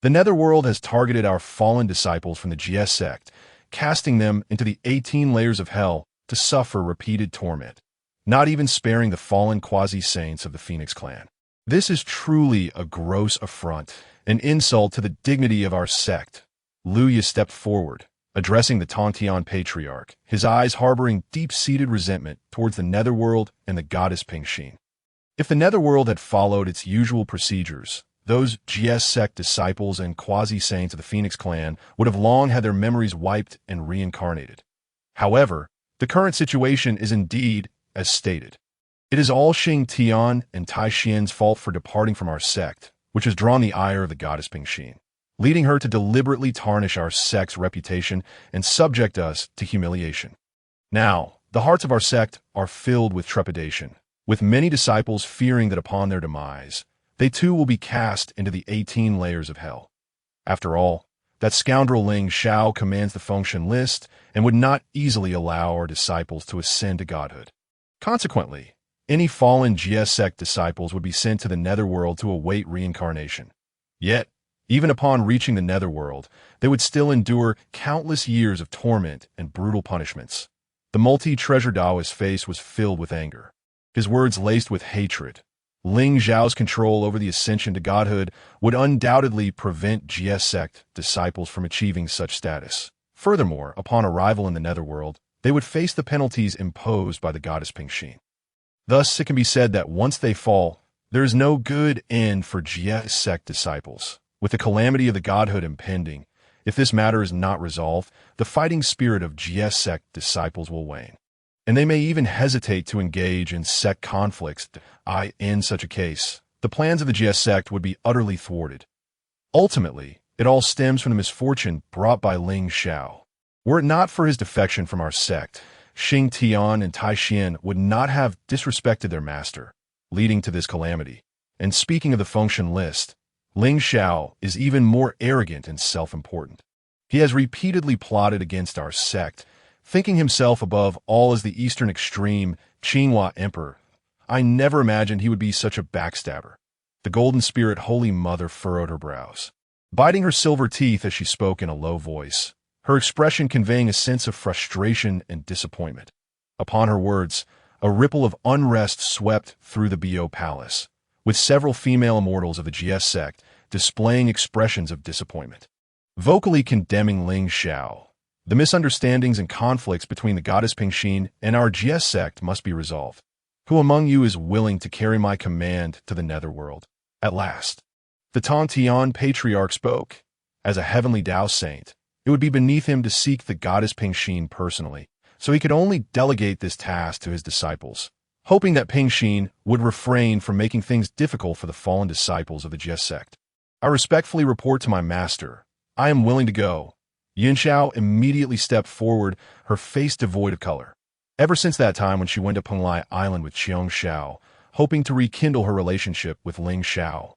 The netherworld has targeted our fallen disciples from the Jie Sect, casting them into the 18 layers of hell to suffer repeated torment, not even sparing the fallen quasi-saints of the Phoenix clan. This is truly a gross affront, an insult to the dignity of our sect. Luya stepped forward, addressing the Tongtian patriarch, his eyes harboring deep-seated resentment towards the netherworld and the goddess Pingxin. If the netherworld had followed its usual procedures, those Jie Sect disciples and quasi-saints of the Phoenix clan would have long had their memories wiped and reincarnated. However, the current situation is indeed as stated. It is all Xing Tian and Tongtian's fault for departing from our sect, which has drawn the ire of the goddess Pingxin, leading her to deliberately tarnish our sect's reputation and subject us to humiliation. Now, the hearts of our sect are filled with trepidation, with many disciples fearing that upon their demise, they too will be cast into the 18 layers of hell. After all, that scoundrel Lingxiao commands the function list and would not easily allow our disciples to ascend to godhood. Consequently, any fallen Jie Sect disciples would be sent to the netherworld to await reincarnation. Yet, even upon reaching the netherworld, they would still endure countless years of torment and brutal punishments. The multi-treasure Taoist's face was filled with anger, his words laced with hatred. Lingxiao's control over the ascension to godhood would undoubtedly prevent Jie Sect disciples from achieving such status. Furthermore, upon arrival in the netherworld, they would face the penalties imposed by the goddess Pingxin. Thus, it can be said that once they fall, there is no good end for Jie Sect disciples. With the calamity of the godhood impending, if this matter is not resolved, the fighting spirit of Jie Sect disciples will wane, and they may even hesitate to engage in sect conflicts. In such a case, the plans of the Jie Sect would be utterly thwarted. Ultimately, it all stems from the misfortune brought by Lingxiao. Were it not for his defection from our sect, Tongtian and Tongtian would not have disrespected their master, leading to this calamity. And speaking of the function list, Lingxiao is even more arrogant and self-important. He has repeatedly plotted against our sect, thinking himself above all as the eastern extreme Qinghua emperor. I never imagined he would be such a backstabber. The golden spirit Holy Mother furrowed her brows, biting her silver teeth as she spoke in a low voice, her expression conveying a sense of frustration and disappointment. Upon her words, a ripple of unrest swept through the Bo Palace, with several female immortals of the Jie Sect displaying expressions of disappointment, vocally condemning Lingxiao. The misunderstandings and conflicts between the goddess Pingxin and our Jie Sect must be resolved. Who among you is willing to carry my command to the netherworld? At last, the Tongtian patriarch spoke. As a Heavenly Dao saint, it would be beneath him to seek the goddess Pingxin personally, so he could only delegate this task to his disciples, hoping that Pingxin would refrain from making things difficult for the fallen disciples of the Jie Sect. I respectfully report to my master, I am willing to go. Yunxiao immediately stepped forward, her face devoid of color. Ever since that time when she went to Penglai Island with Xiao, hoping to rekindle her relationship with Lingxiao,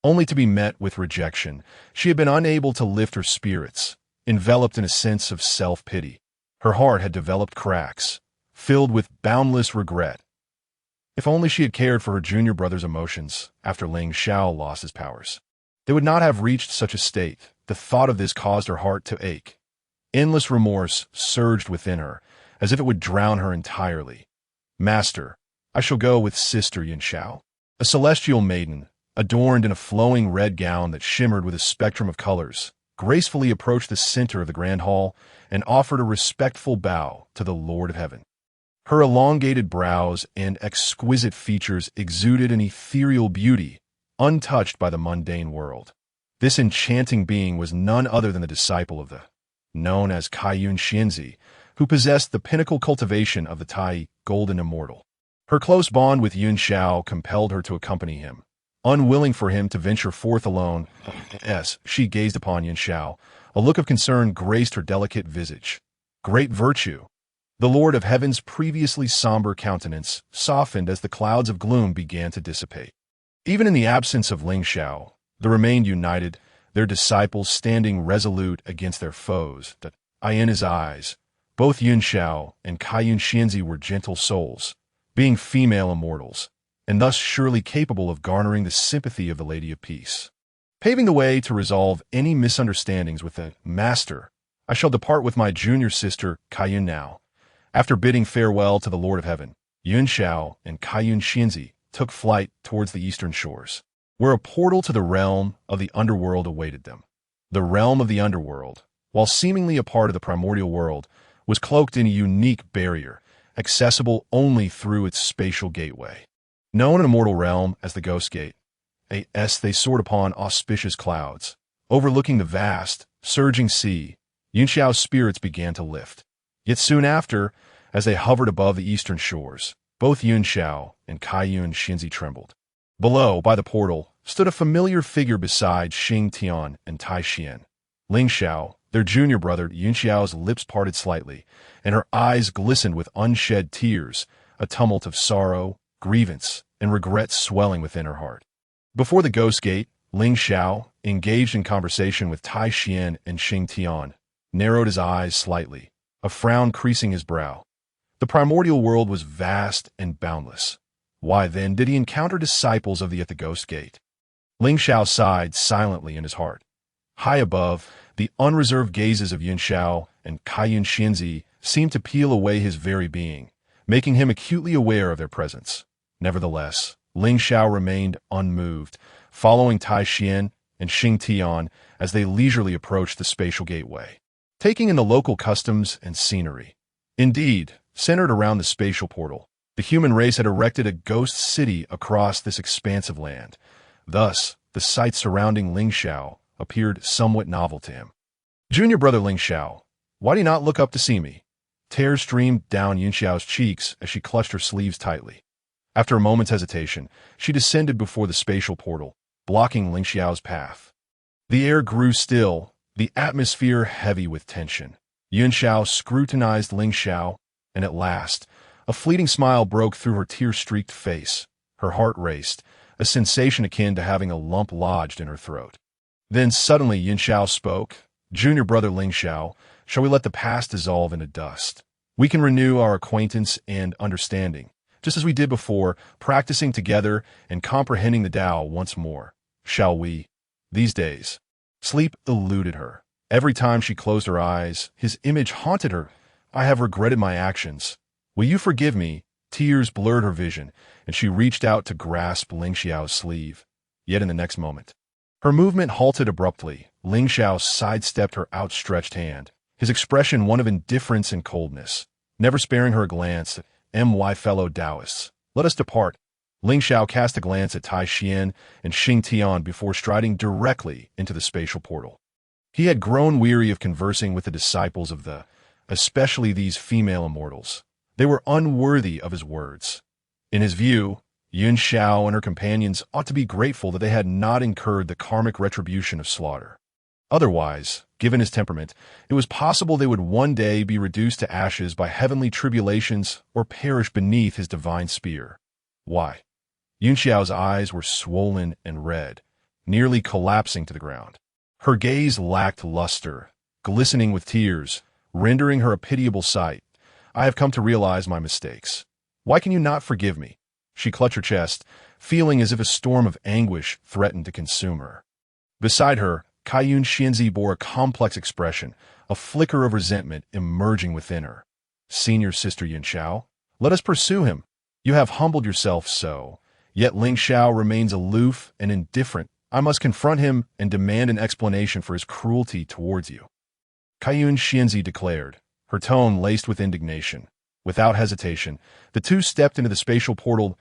only to be met with rejection, she had been unable to lift her spirits, enveloped in a sense of self-pity. Her heart had developed cracks, filled with boundless regret. If only she had cared for her junior brother's emotions after Lingxiao lost his powers, they would not have reached such a state. The thought of this caused her heart to ache. Endless remorse surged within her, as if it would drown her entirely. Master, I shall go with Sister Yunxiao, a celestial maiden, adorned in a flowing red gown that shimmered with a spectrum of colors, gracefully approached the center of the grand hall and offered a respectful bow to the Lord of Heaven. Her elongated brows and exquisite features exuded an ethereal beauty, untouched by the mundane world. This enchanting being was none other than the disciple of the, known as Kaiyun Xianzi, who possessed the pinnacle cultivation of the Tai Golden Immortal. Her close bond with Yunxiao compelled her to accompany him. Unwilling for him to venture forth alone, she gazed upon Yunxiao. A look of concern graced her delicate visage. Great virtue! The Lord of Heaven's previously somber countenance softened as the clouds of gloom began to dissipate. Even in the absence of Lingxiao, they remained united, their disciples standing resolute against their foes. In his eyes, both Yunxiao and Kaiyun Xianzi were gentle souls, being female immortals, and thus surely capable of garnering the sympathy of the Lady of Peace. Paving the way to resolve any misunderstandings with the Master, I shall depart with my junior sister, Kaiyun now. After bidding farewell to the Lord of Heaven, Yunxiao and Kaiyun Xianzi took flight towards the eastern shores, where a portal to the realm of the underworld awaited them. The realm of the underworld, while seemingly a part of the primordial world, was cloaked in a unique barrier, accessible only through its spatial gateway. Known in a mortal realm as the Ghost Gate, they soared upon auspicious clouds. Overlooking the vast, surging sea, Yunxiao's spirits began to lift. Yet soon after, as they hovered above the eastern shores, both Yunxiao and Kaiyun Xianzi trembled. Below, by the portal, stood a familiar figure beside Xingtian and Tongtian. Lingxiao, their junior brother. Yunxiao's lips parted slightly, and her eyes glistened with unshed tears, a tumult of sorrow, grievance, and regret swelling within her heart. Before the Ghost Gate, Lingxiao, engaged in conversation with Tongtian and Xingtian, narrowed his eyes slightly, a frown creasing his brow. The primordial world was vast and boundless. Why then did he encounter disciples of the Ghost Gate? Lingxiao sighed silently in his heart. High above, the unreserved gazes of Yunxiao and Kaiyun Xianzi seemed to peel away his very being, making him acutely aware of their presence. Nevertheless, Lingxiao remained unmoved, following Tongtian and Xingtian as they leisurely approached the spatial gateway, taking in the local customs and scenery. Indeed, centered around the spatial portal, The human race had erected a ghost city across this expansive land. Thus, the sight surrounding Lingxiao appeared somewhat novel to him. Junior brother Lingxiao, why do you not look up to see me? Tears streamed down Yunxiao's cheeks as she clutched her sleeves tightly. After a moment's hesitation, she descended before the spatial portal, blocking Lingxiao's path. The air grew still, the atmosphere heavy with tension. Yunxiao scrutinized Lingxiao, and at last, a fleeting smile broke through her tear-streaked face. Her heart raced, a sensation akin to having a lump lodged in her throat. Then suddenly Yunxiao spoke. Junior brother Lingxiao, shall we let the past dissolve into dust? We can renew our acquaintance and understanding, just as we did before, practicing together and comprehending the Tao once more. Shall we? These days, sleep eluded her. Every time she closed her eyes, his image haunted her. I have regretted my actions. Will you forgive me? Tears blurred her vision, and she reached out to grasp Lingxiao's sleeve. Yet in the next moment, her movement halted abruptly. Lingxiao sidestepped her outstretched hand, his expression one of indifference and coldness. Never sparing her a glance, "My fellow Taoists, let us depart." Lingxiao cast a glance at Tai Xian and Xing Tian before striding directly into the spatial portal. He had grown weary of conversing with the disciples of the, especially these female immortals. They were unworthy of his words. In his view, Yunxiao and her companions ought to be grateful that they had not incurred the karmic retribution of slaughter. Otherwise, given his temperament, it was possible they would one day be reduced to ashes by heavenly tribulations or perish beneath his divine spear. Why? Yunxiao's eyes were swollen and red, nearly collapsing to the ground. Her gaze lacked luster, glistening with tears, rendering her a pitiable sight. I have come to realize my mistakes. Why can you not forgive me? She clutched her chest, feeling as if a storm of anguish threatened to consume her. Beside her, Kaiyun Xianzi bore a complex expression, a flicker of resentment emerging within her. Senior sister Yunxiao, let us pursue him. You have humbled yourself so. Yet Lingxiao remains aloof and indifferent. I must confront him and demand an explanation for his cruelty towards you. Kaiyun Xianzi declared, her tone laced with indignation. Without hesitation, the two stepped into the spatial portal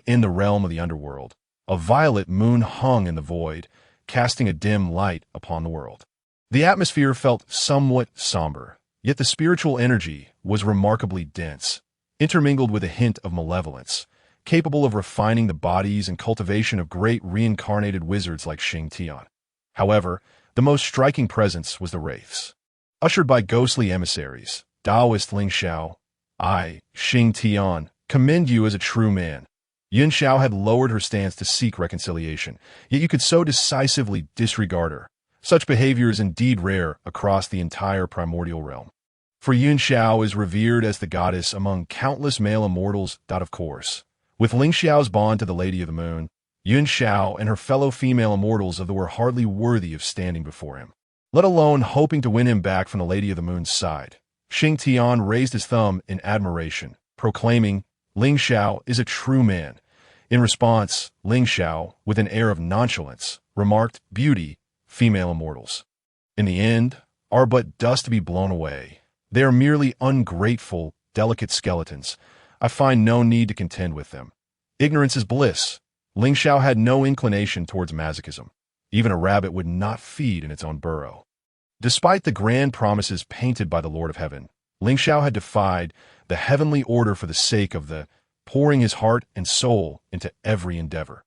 in the realm of the underworld. A violet moon hung in the void, casting a dim light upon the world. The atmosphere felt somewhat somber, yet the spiritual energy was remarkably dense, intermingled with a hint of malevolence, capable of refining the bodies and cultivation of great reincarnated wizards like Xing Tian. However, the most striking presence was the wraiths. Ushered by ghostly emissaries, Taoist Lingxiao, I, Xing Tian, commend you as a true man. Yunxiao had lowered her stance to seek reconciliation, yet you could so decisively disregard her. Such behavior is indeed rare across the entire primordial realm. For Yunxiao is revered as the goddess among countless male immortals. Of course, with Lingxiao's bond to the Lady of the Moon, Yunxiao and her fellow female immortals of the were hardly worthy of standing before him, let alone hoping to win him back from the Lady of the Moon's side. Xing Tian raised his thumb in admiration, proclaiming, Lingxiao is a true man. In response, Lingxiao, with an air of nonchalance, remarked, beauty, female immortals, in the end, are but dust to be blown away. They are merely ungrateful, delicate skeletons. I find no need to contend with them. Ignorance is bliss. Lingxiao had no inclination towards masochism. Even a rabbit would not feed in its own burrow. Despite the grand promises painted by the Lord of Heaven, Lingxiao had defied the heavenly order for the sake of the pouring his heart and soul into every endeavor.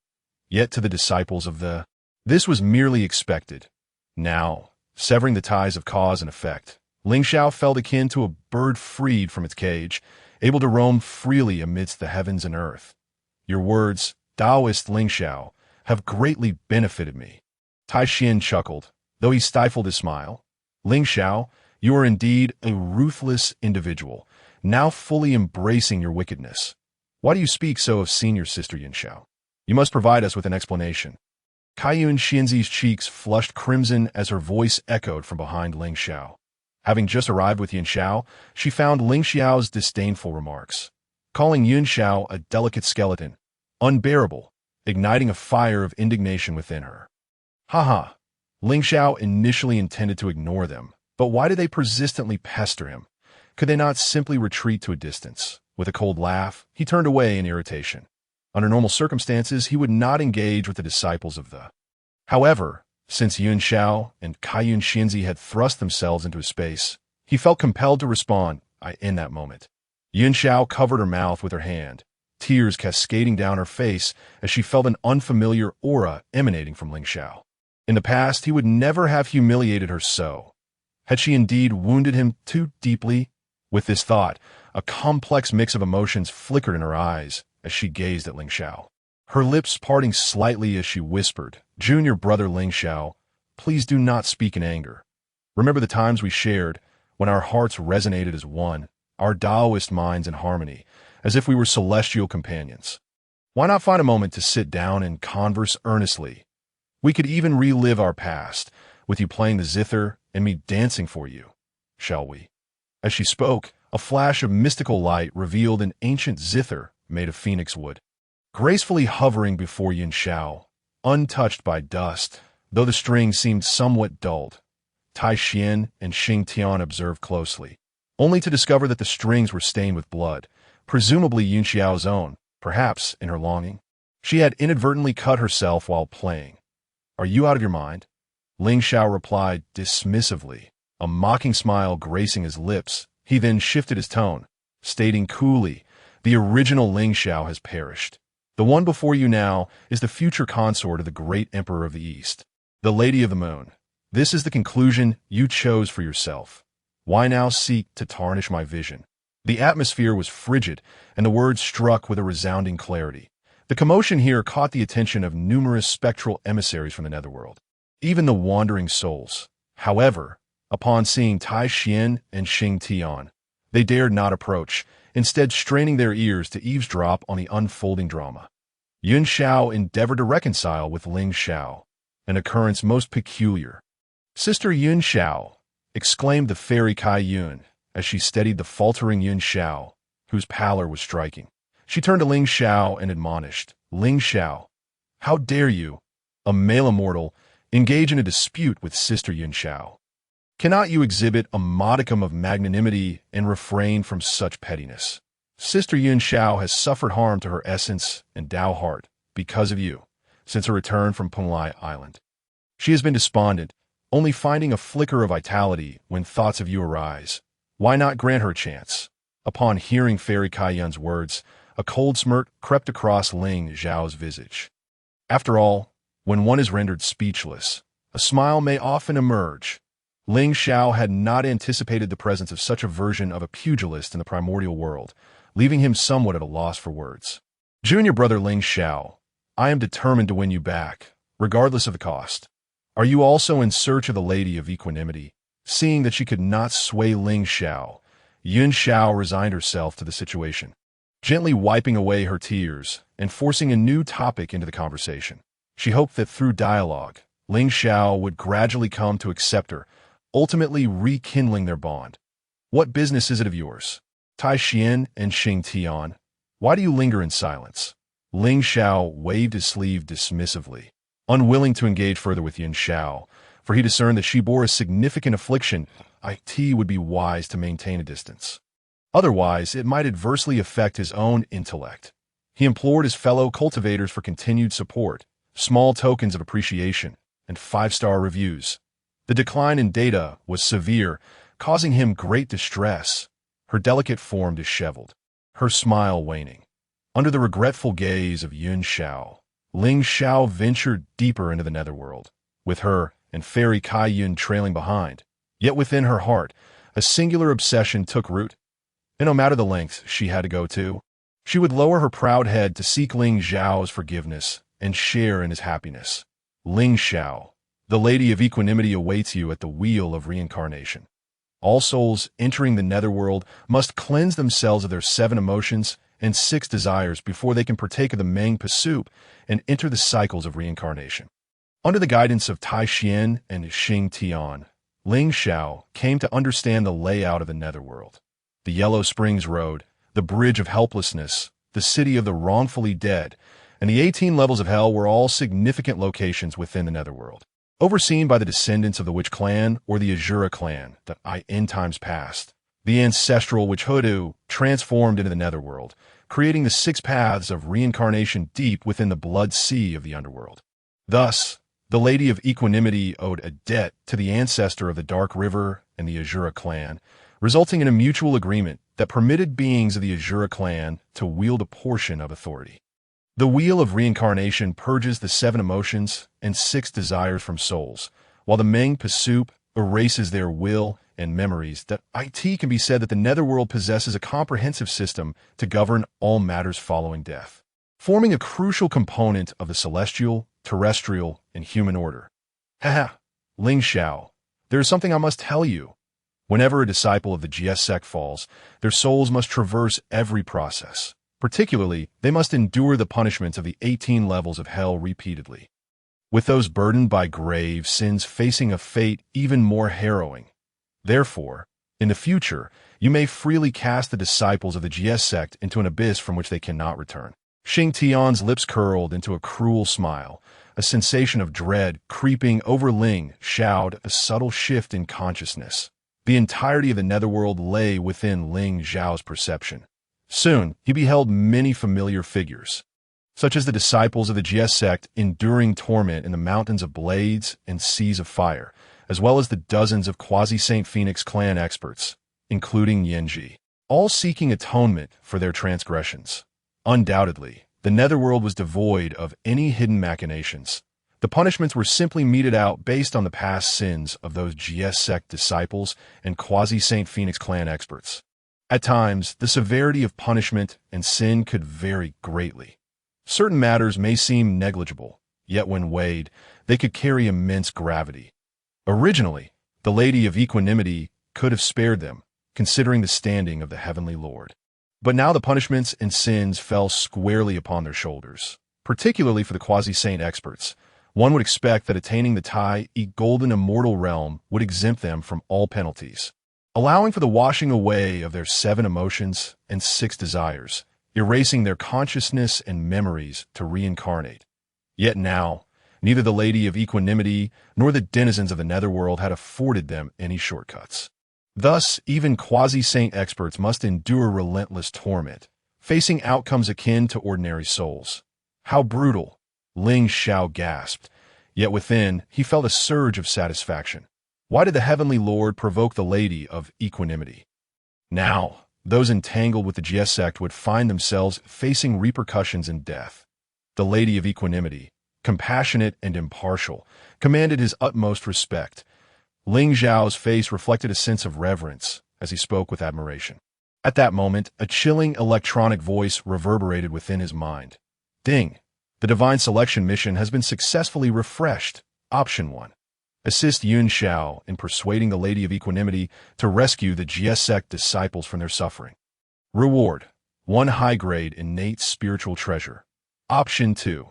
Yet to the disciples of the, this was merely expected. Now, severing the ties of cause and effect, Lingxiao felt akin to a bird freed from its cage, able to roam freely amidst the heavens and earth. Your words, Taoist Lingxiao, have greatly benefited me. Tai Xian chuckled, though he stifled his smile. Lingxiao, you are indeed a ruthless individual, now fully embracing your wickedness. Why do you speak so of senior sister Yunxiao? You must provide us with an explanation. Kaiyun Xianzi's cheeks flushed crimson as her voice echoed from behind Lingxiao. Having just arrived with Yunxiao, she found Lingxiao's disdainful remarks, calling Yunxiao a delicate skeleton, unbearable, igniting a fire of indignation within her. Haha. Lingxiao initially intended to ignore them, but why did they persistently pester him? Could they not simply retreat to a distance? With a cold laugh, he turned away in irritation. Under normal circumstances, he would not engage with the disciples of the. However, since Yunxiao and Kaiyun Xinzi had thrust themselves into his space, he felt compelled to respond in that moment. Yunxiao covered her mouth with her hand, tears cascading down her face as she felt an unfamiliar aura emanating from Lingxiao. In the past, he would never have humiliated her so. Had she indeed wounded him too deeply? With this thought, a complex mix of emotions flickered in her eyes as she gazed at Lingxiao. Her lips parting slightly as she whispered, "Junior brother Lingxiao, please do not speak in anger. Remember the times we shared, when our hearts resonated as one, our Taoist minds in harmony, as if we were celestial companions. Why not find a moment to sit down and converse earnestly? We could even relive our past, with you playing the zither and me dancing for you, shall we?" As she spoke, a flash of mystical light revealed an ancient zither made of phoenix wood, gracefully hovering before Yunxiao, untouched by dust, though the strings seemed somewhat dulled. Tai Xian and Xing Tian observed closely, only to discover that the strings were stained with blood, presumably Yunxiao's own, perhaps in her longing. She had inadvertently cut herself while playing. "Are you out of your mind?" Lingxiao replied dismissively, a mocking smile gracing his lips. He then shifted his tone, stating coolly, "The original Lingxiao has perished. The one before you now is the future consort of the great emperor of the East, the Lady of the Moon. This is the conclusion you chose for yourself. Why now seek to tarnish my vision?" The atmosphere was frigid, and the words struck with a resounding clarity. The commotion here caught the attention of numerous spectral emissaries from the netherworld, even the wandering souls. However, upon seeing Tai Xian and Xing Tian, they dared not approach, instead straining their ears to eavesdrop on the unfolding drama. Yunxiao endeavored to reconcile with Lingxiao, an occurrence most peculiar. "Sister Yunxiao," exclaimed the fairy Kaiyun as she steadied the faltering Yunxiao, whose pallor was striking. She turned to Lingxiao and admonished, "Lingxiao, how dare you, a male immortal, engage in a dispute with Sister Yunxiao? Cannot you exhibit a modicum of magnanimity and refrain from such pettiness? Sister Yunxiao has suffered harm to her essence and Dao heart because of you, since her return from Penglai Island. She has been despondent, only finding a flicker of vitality when thoughts of you arise. Why not grant her a chance?" Upon hearing Fairy Kaiyun's words, a cold smirk crept across Ling Zhao's visage. After all, when one is rendered speechless, a smile may often emerge. Lingxiao had not anticipated the presence of such a version of a pugilist in the primordial world, leaving him somewhat at a loss for words. "Junior brother Lingxiao, I am determined to win you back, regardless of the cost. Are you also in search of the Lady of Equanimity?" Seeing that she could not sway Lingxiao, Yunxiao resigned herself to the situation, gently wiping away her tears and forcing a new topic into the conversation. She hoped that through dialogue, Lingxiao would gradually come to accept her, ultimately rekindling their bond. "What business is it of yours? Tai Xian and Xing Tian, why do you linger in silence?" Lingxiao waved his sleeve dismissively, unwilling to engage further with Yunxiao, for he discerned that she bore a significant affliction. It would be wise to maintain a distance. Otherwise, it might adversely affect his own intellect. He implored his fellow cultivators for continued support, small tokens of appreciation, and 5-star reviews. The decline in data was severe, causing him great distress. Her delicate form disheveled, her smile waning. Under the regretful gaze of Yunxiao, Lingxiao ventured deeper into the netherworld, with her and Fairy Kaiyun trailing behind. Yet within her heart, a singular obsession took root, and no matter the lengths she had to go to, she would lower her proud head to seek Ling Zhao's forgiveness and share in his happiness. "Lingxiao, the Lady of Equanimity awaits you at the wheel of reincarnation. All souls entering the netherworld must cleanse themselves of their 7 emotions and 6 desires before they can partake of the Mengpa soup and enter the cycles of reincarnation." Under the guidance of Tai Xian and Xing Tian, Lingxiao came to understand the layout of the netherworld. The Yellow Springs Road, the Bridge of Helplessness, the City of the Wrongfully Dead, and the 18 levels of hell were all significant locations within the netherworld, overseen by the descendants of the Witch clan or the Azura clan that in times past the ancestral which Hoodoo transformed into the netherworld, creating the 6 paths of reincarnation deep within the blood sea of the underworld. Thus, the Lady of Equanimity owed a debt to the ancestor of the Dark River and the Azura clan, resulting in a mutual agreement that permitted beings of the Azura clan to wield a portion of authority. The Wheel of Reincarnation purges the 7 emotions and 6 desires from souls, while the Meng Pasup erases their will and memories. That it can be said that the netherworld possesses a comprehensive system to govern all matters following death, forming a crucial component of the celestial, terrestrial, and human order. Haha, Lingxiao, there is something I must tell you. Whenever a disciple of the Jie Sect falls, their souls must traverse every process. Particularly, they must endure the punishments of the 18 levels of hell repeatedly, with those burdened by grave sins facing a fate even more harrowing. Therefore, in the future, you may freely cast the disciples of the Jie Sect into an abyss from which they cannot return. Xing Tian's lips curled into a cruel smile, a sensation of dread creeping over Lingxiao, a subtle shift in consciousness. The entirety of the netherworld lay within Lingxiao's perception. Soon, he beheld many familiar figures, such as the disciples of the Jie Sect enduring torment in the mountains of blades and seas of fire, as well as the dozens of quasi-Saint Phoenix clan experts, including Yanji, all seeking atonement for their transgressions. Undoubtedly, the netherworld was devoid of any hidden machinations. The punishments were simply meted out based on the past sins of those Jie Sect disciples and quasi-Saint Phoenix clan experts. At times, the severity of punishment and sin could vary greatly. Certain matters may seem negligible, yet when weighed, they could carry immense gravity. Originally, the Lady of Equanimity could have spared them, considering the standing of the Heavenly Lord. But now the punishments and sins fell squarely upon their shoulders, particularly for the quasi-saint experts. One would expect that attaining the Tai Golden Immortal Realm would exempt them from all penalties, allowing for the washing away of their 7 emotions and 6 desires, erasing their consciousness and memories to reincarnate. Yet now, neither the Lady of Equanimity nor the denizens of the netherworld had afforded them any shortcuts. Thus, even quasi-saint experts must endure relentless torment, facing outcomes akin to ordinary souls. How brutal! Lingxiao gasped, yet within he felt a surge of satisfaction. Why did the Heavenly Lord provoke the Lady of Equanimity? Now, those entangled with the Jie Sect would find themselves facing repercussions and death. The Lady of Equanimity, compassionate and impartial, commanded his utmost respect. Lingxiao's face reflected a sense of reverence as he spoke with admiration. At that moment, a chilling electronic voice reverberated within his mind. Ding! The Divine Selection mission has been successfully refreshed. Option 1. Assist Yun Xiao in persuading the Lady of Equanimity to rescue the Jie Sect disciples from their suffering. Reward: 1 high-grade innate spiritual treasure. Option 2.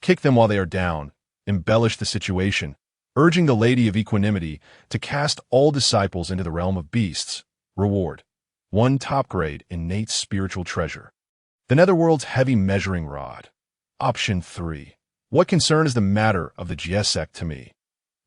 Kick them while they are down. Embellish the situation, urging the Lady of Equanimity to cast all disciples into the realm of beasts. Reward: 1 top-grade innate spiritual treasure. The netherworld's heavy measuring rod. Option 3. What concern is the matter of the Jie Sect to me?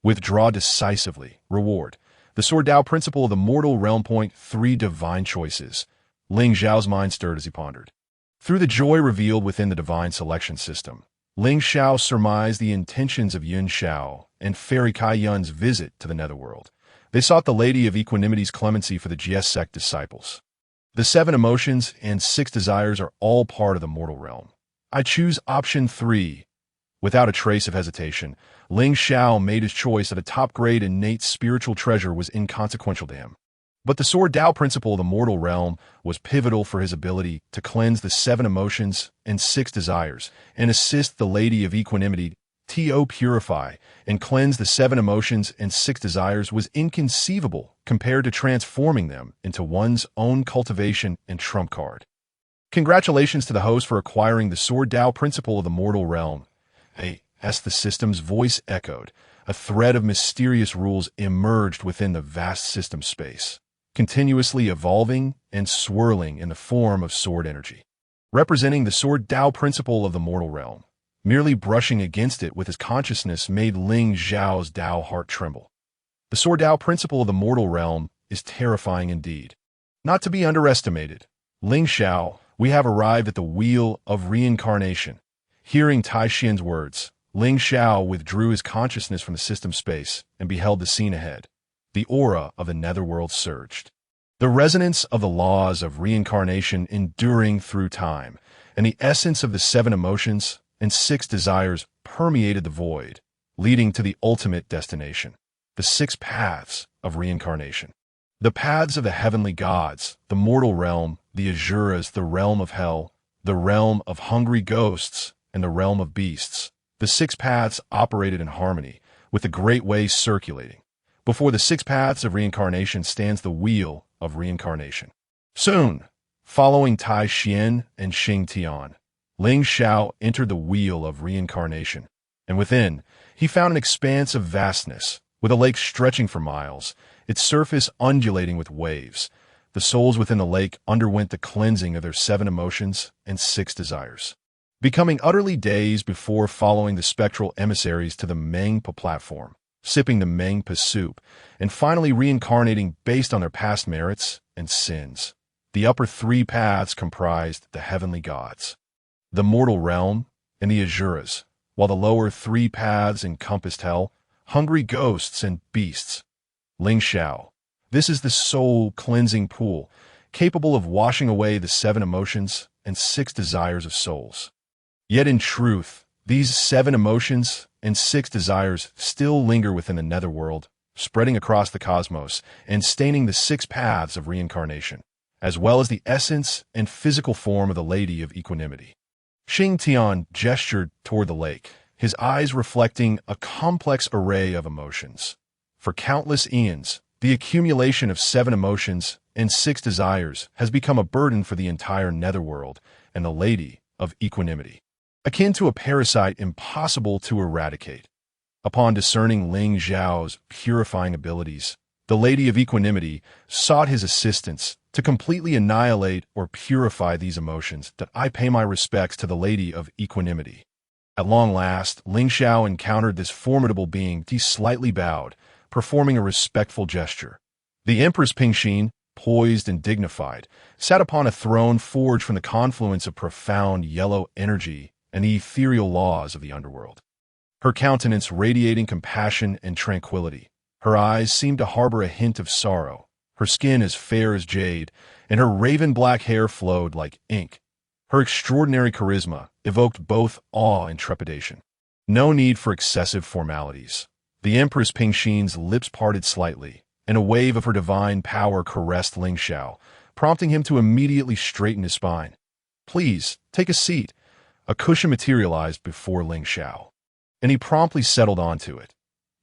Withdraw decisively. Reward: the Sword Dao principle of the mortal realm. 3 divine choices. Lingxiao's mind stirred as he pondered. Through the joy revealed within the divine selection system, Lingxiao surmised the intentions of Yun Xiao and Fairy Kai Yun's visit to the netherworld. They sought the Lady of Equanimity's clemency for the Jie Sect disciples. The 7 emotions and 6 desires are all part of the mortal realm. I choose option 3. Without a trace of hesitation, Lingxiao made his choice that a top-grade innate spiritual treasure was inconsequential to him. But the Sword Dao principle of the mortal realm was pivotal for his ability to cleanse the 7 emotions and 6 desires and assist the Lady of Equanimity to purify and cleanse the 7 emotions and 6 desires was inconceivable compared to transforming them into one's own cultivation and trump card. Congratulations to the host for acquiring the Sword Dao principle of the mortal realm. As the system's voice echoed, a thread of mysterious rules emerged within the vast system space, continuously evolving and swirling in the form of sword energy. Representing the Sword Dao principle of the mortal realm, merely brushing against it with his consciousness made Lingxiao's Dao heart tremble. The Sword Dao principle of the mortal realm is terrifying indeed. Not to be underestimated. Lingxiao, we have arrived at the wheel of reincarnation. Hearing Tai Xian's words, Lingxiao withdrew his consciousness from the system space and beheld the scene ahead. The aura of the netherworld surged. The resonance of the laws of reincarnation enduring through time, and the essence of the 7 emotions and 6 desires permeated the void, leading to the ultimate destination, the 6 paths of reincarnation. The paths of the heavenly gods, the mortal realm, the Asuras, the realm of hell, the realm of hungry ghosts, and the realm of beasts. The 6 paths operated in harmony, with the great way circulating. Before the 6 paths of reincarnation stands the wheel of reincarnation. Soon, following Tai Xian and Xing Tian, Lingxiao entered the wheel of reincarnation, and within, he found an expanse of vastness, with a lake stretching for miles, its surface undulating with waves. The souls within the lake underwent the cleansing of their 7 emotions and 6 desires, becoming utterly dazed before following the spectral emissaries to the Mengpa platform, sipping the Mengpa soup, and finally reincarnating based on their past merits and sins. The upper 3 paths comprised the heavenly gods, the mortal realm, and the Asuras, while the lower 3 paths encompassed hell, hungry ghosts, and beasts. Lingxiao, this is the soul cleansing pool, capable of washing away the 7 emotions and 6 desires of souls. Yet in truth, these 7 emotions and 6 desires still linger within the netherworld, spreading across the cosmos and staining the 6 paths of reincarnation, as well as the essence and physical form of the Lady of Equanimity. Xing Tian gestured toward the lake, his eyes reflecting a complex array of emotions. For countless eons, the accumulation of 7 emotions and 6 desires has become a burden for the entire netherworld and the Lady of Equanimity, akin to a parasite impossible to eradicate. Upon discerning Lingxiao's purifying abilities, the Lady of Equanimity sought his assistance to completely annihilate or purify these emotions. I pay my respects to the Lady of Equanimity. At long last, Lingxiao encountered this formidable being. He slightly bowed, performing a respectful gesture. The Empress Pingxin, poised and dignified, sat upon a throne forged from the confluence of profound yellow energy and the ethereal laws of the underworld. Her countenance radiating compassion and tranquility. Her eyes seemed to harbor a hint of sorrow. Her skin as fair as jade, and her raven-black hair flowed like ink. Her extraordinary charisma evoked both awe and trepidation. No need for excessive formalities. The Empress Pingxin's lips parted slightly, and a wave of her divine power caressed Lingxiao, prompting him to immediately straighten his spine. "Please, take a seat." A cushion materialized before Lingxiao, and he promptly settled onto it.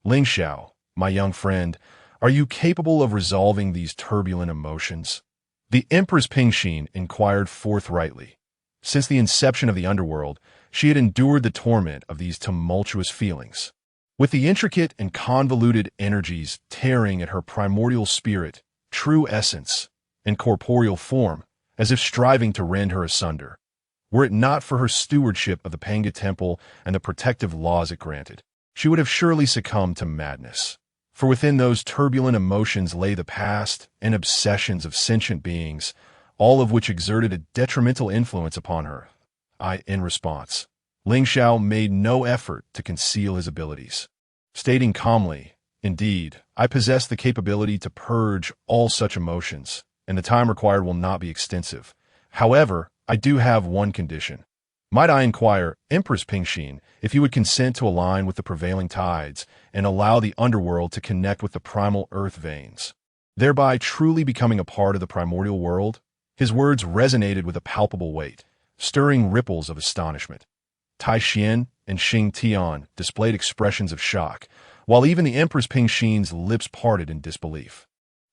"Lingxiao, my young friend, are you capable of resolving these turbulent emotions?" The Empress Pingxin inquired forthrightly. Since the inception of the underworld, she had endured the torment of these tumultuous feelings. With the intricate and convoluted energies tearing at her primordial spirit, true essence, and corporeal form, as if striving to rend her asunder. Were it not for her stewardship of the Panga Temple and the protective laws it granted, she would have surely succumbed to madness. For within those turbulent emotions lay the past and obsessions of sentient beings, all of which exerted a detrimental influence upon her. In response, Lingxiao made no effort to conceal his abilities, stating calmly, "Indeed, I possess the capability to purge all such emotions, and the time required will not be extensive. However, I do have one condition. Might I inquire, Empress Pingxin, if you would consent to align with the prevailing tides and allow the underworld to connect with the primal earth veins, thereby truly becoming a part of the primordial world?" His words resonated with a palpable weight, stirring ripples of astonishment. Tai Xian and Xing Tian displayed expressions of shock, while even the Empress Pingxin's lips parted in disbelief.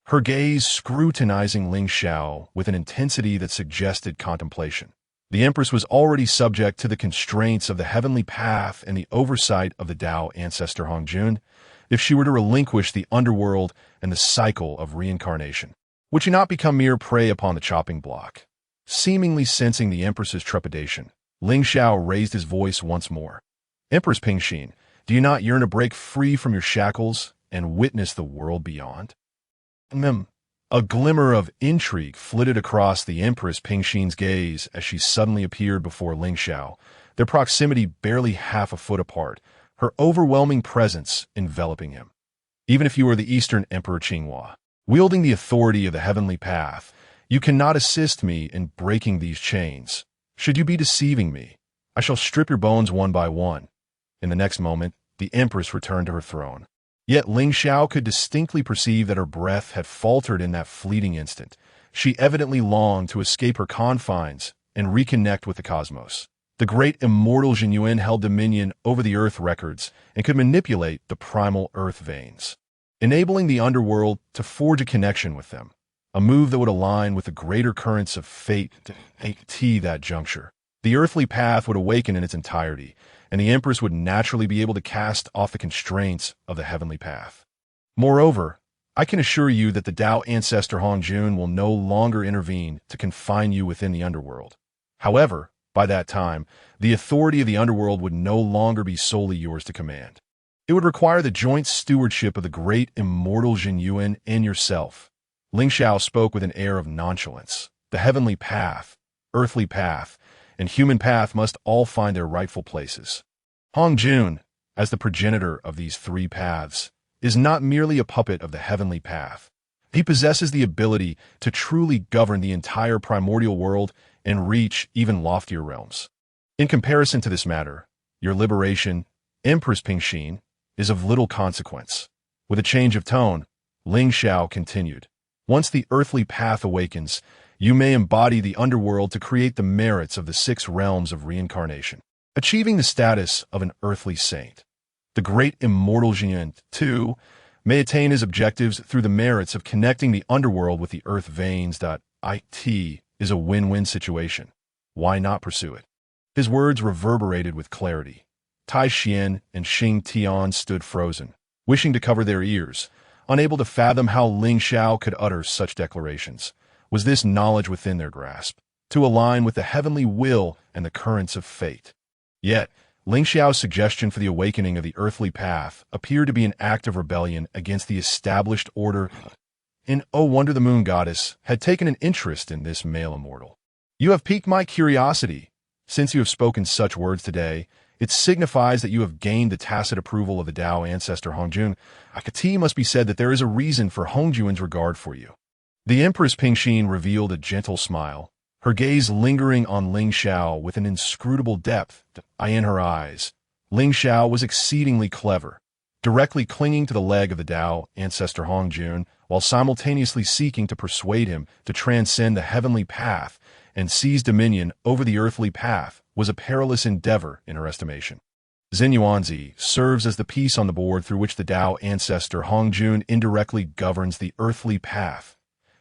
Her gaze scrutinizing Lingxiao with an intensity that suggested contemplation. The Empress was already subject to the constraints of the heavenly path and the oversight of the Dao ancestor Hongjun. If she were to relinquish the underworld and the cycle of reincarnation, would she not become mere prey upon the chopping block? Seemingly sensing the Empress's trepidation, Lingxiao raised his voice once more. "Empress Pingxin, do you not yearn to break free from your shackles and witness the world beyond?" A glimmer of intrigue flitted across the Empress Pingxin's gaze as she suddenly appeared before Lingxiao, their proximity barely half a foot apart, her overwhelming presence enveloping him. Even if you are the Eastern Emperor Qinghua, wielding the authority of the Heavenly Path, you cannot assist me in breaking these chains. Should you be deceiving me, I shall strip your bones one by one. In the next moment, the Empress returned to her throne. Yet Lingxiao could distinctly perceive that her breath had faltered in that fleeting instant. She evidently longed to escape her confines and reconnect with the cosmos. The great immortal Jin Yuan held dominion over the Earth records and could manipulate the primal Earth veins, enabling the underworld to forge a connection with them, a move that would align with the greater currents of fate at that juncture. The earthly path would awaken in its entirety, and the Empress would naturally be able to cast off the constraints of the heavenly path. Moreover, I can assure you that the Dao ancestor Hongjun will no longer intervene to confine you within the underworld. However, by that time, the authority of the underworld would no longer be solely yours to command. It would require the joint stewardship of the great immortal Jin Yuan and yourself. Lingxiao spoke with an air of nonchalance. The heavenly path, earthly path, and human path must all find their rightful places. Hongjun, as the progenitor of these three paths, is not merely a puppet of the heavenly path. He possesses the ability to truly govern the entire primordial world and reach even loftier realms. In comparison to this matter, your liberation, Empress Pingxin, is of little consequence. With a change of tone, Lingxiao continued. Once the earthly path awakens, you may embody the underworld to create the merits of the 6 realms of reincarnation, achieving the status of an earthly saint. The great immortal Jian, too, may attain his objectives through the merits of connecting the underworld with the earth veins. It is a win-win situation. Why not pursue it? His words reverberated with clarity. Tai Xian and Xing Tian stood frozen, wishing to cover their ears, unable to fathom how Lingxiao could utter such declarations. Was this knowledge within their grasp, to align with the heavenly will and the currents of fate? Yet, Lingxiao's suggestion for the awakening of the earthly path appeared to be an act of rebellion against the established order. And oh wonder, the moon goddess had taken an interest in this male immortal. You have piqued my curiosity. Since you have spoken such words today, it signifies that you have gained the tacit approval of the Dao ancestor Hongjun. It must be said that there is a reason for Hongjuan's regard for you. The Empress Pingxin revealed a gentle smile, her gaze lingering on Lingxiao with an inscrutable depth in her eyes. Lingxiao was exceedingly clever, directly clinging to the leg of the Dao ancestor Hongjun while simultaneously seeking to persuade him to transcend the heavenly path and seize dominion over the earthly path was a perilous endeavor in her estimation. Xinyuanzi serves as the piece on the board through which the Dao ancestor Hongjun indirectly governs the earthly path.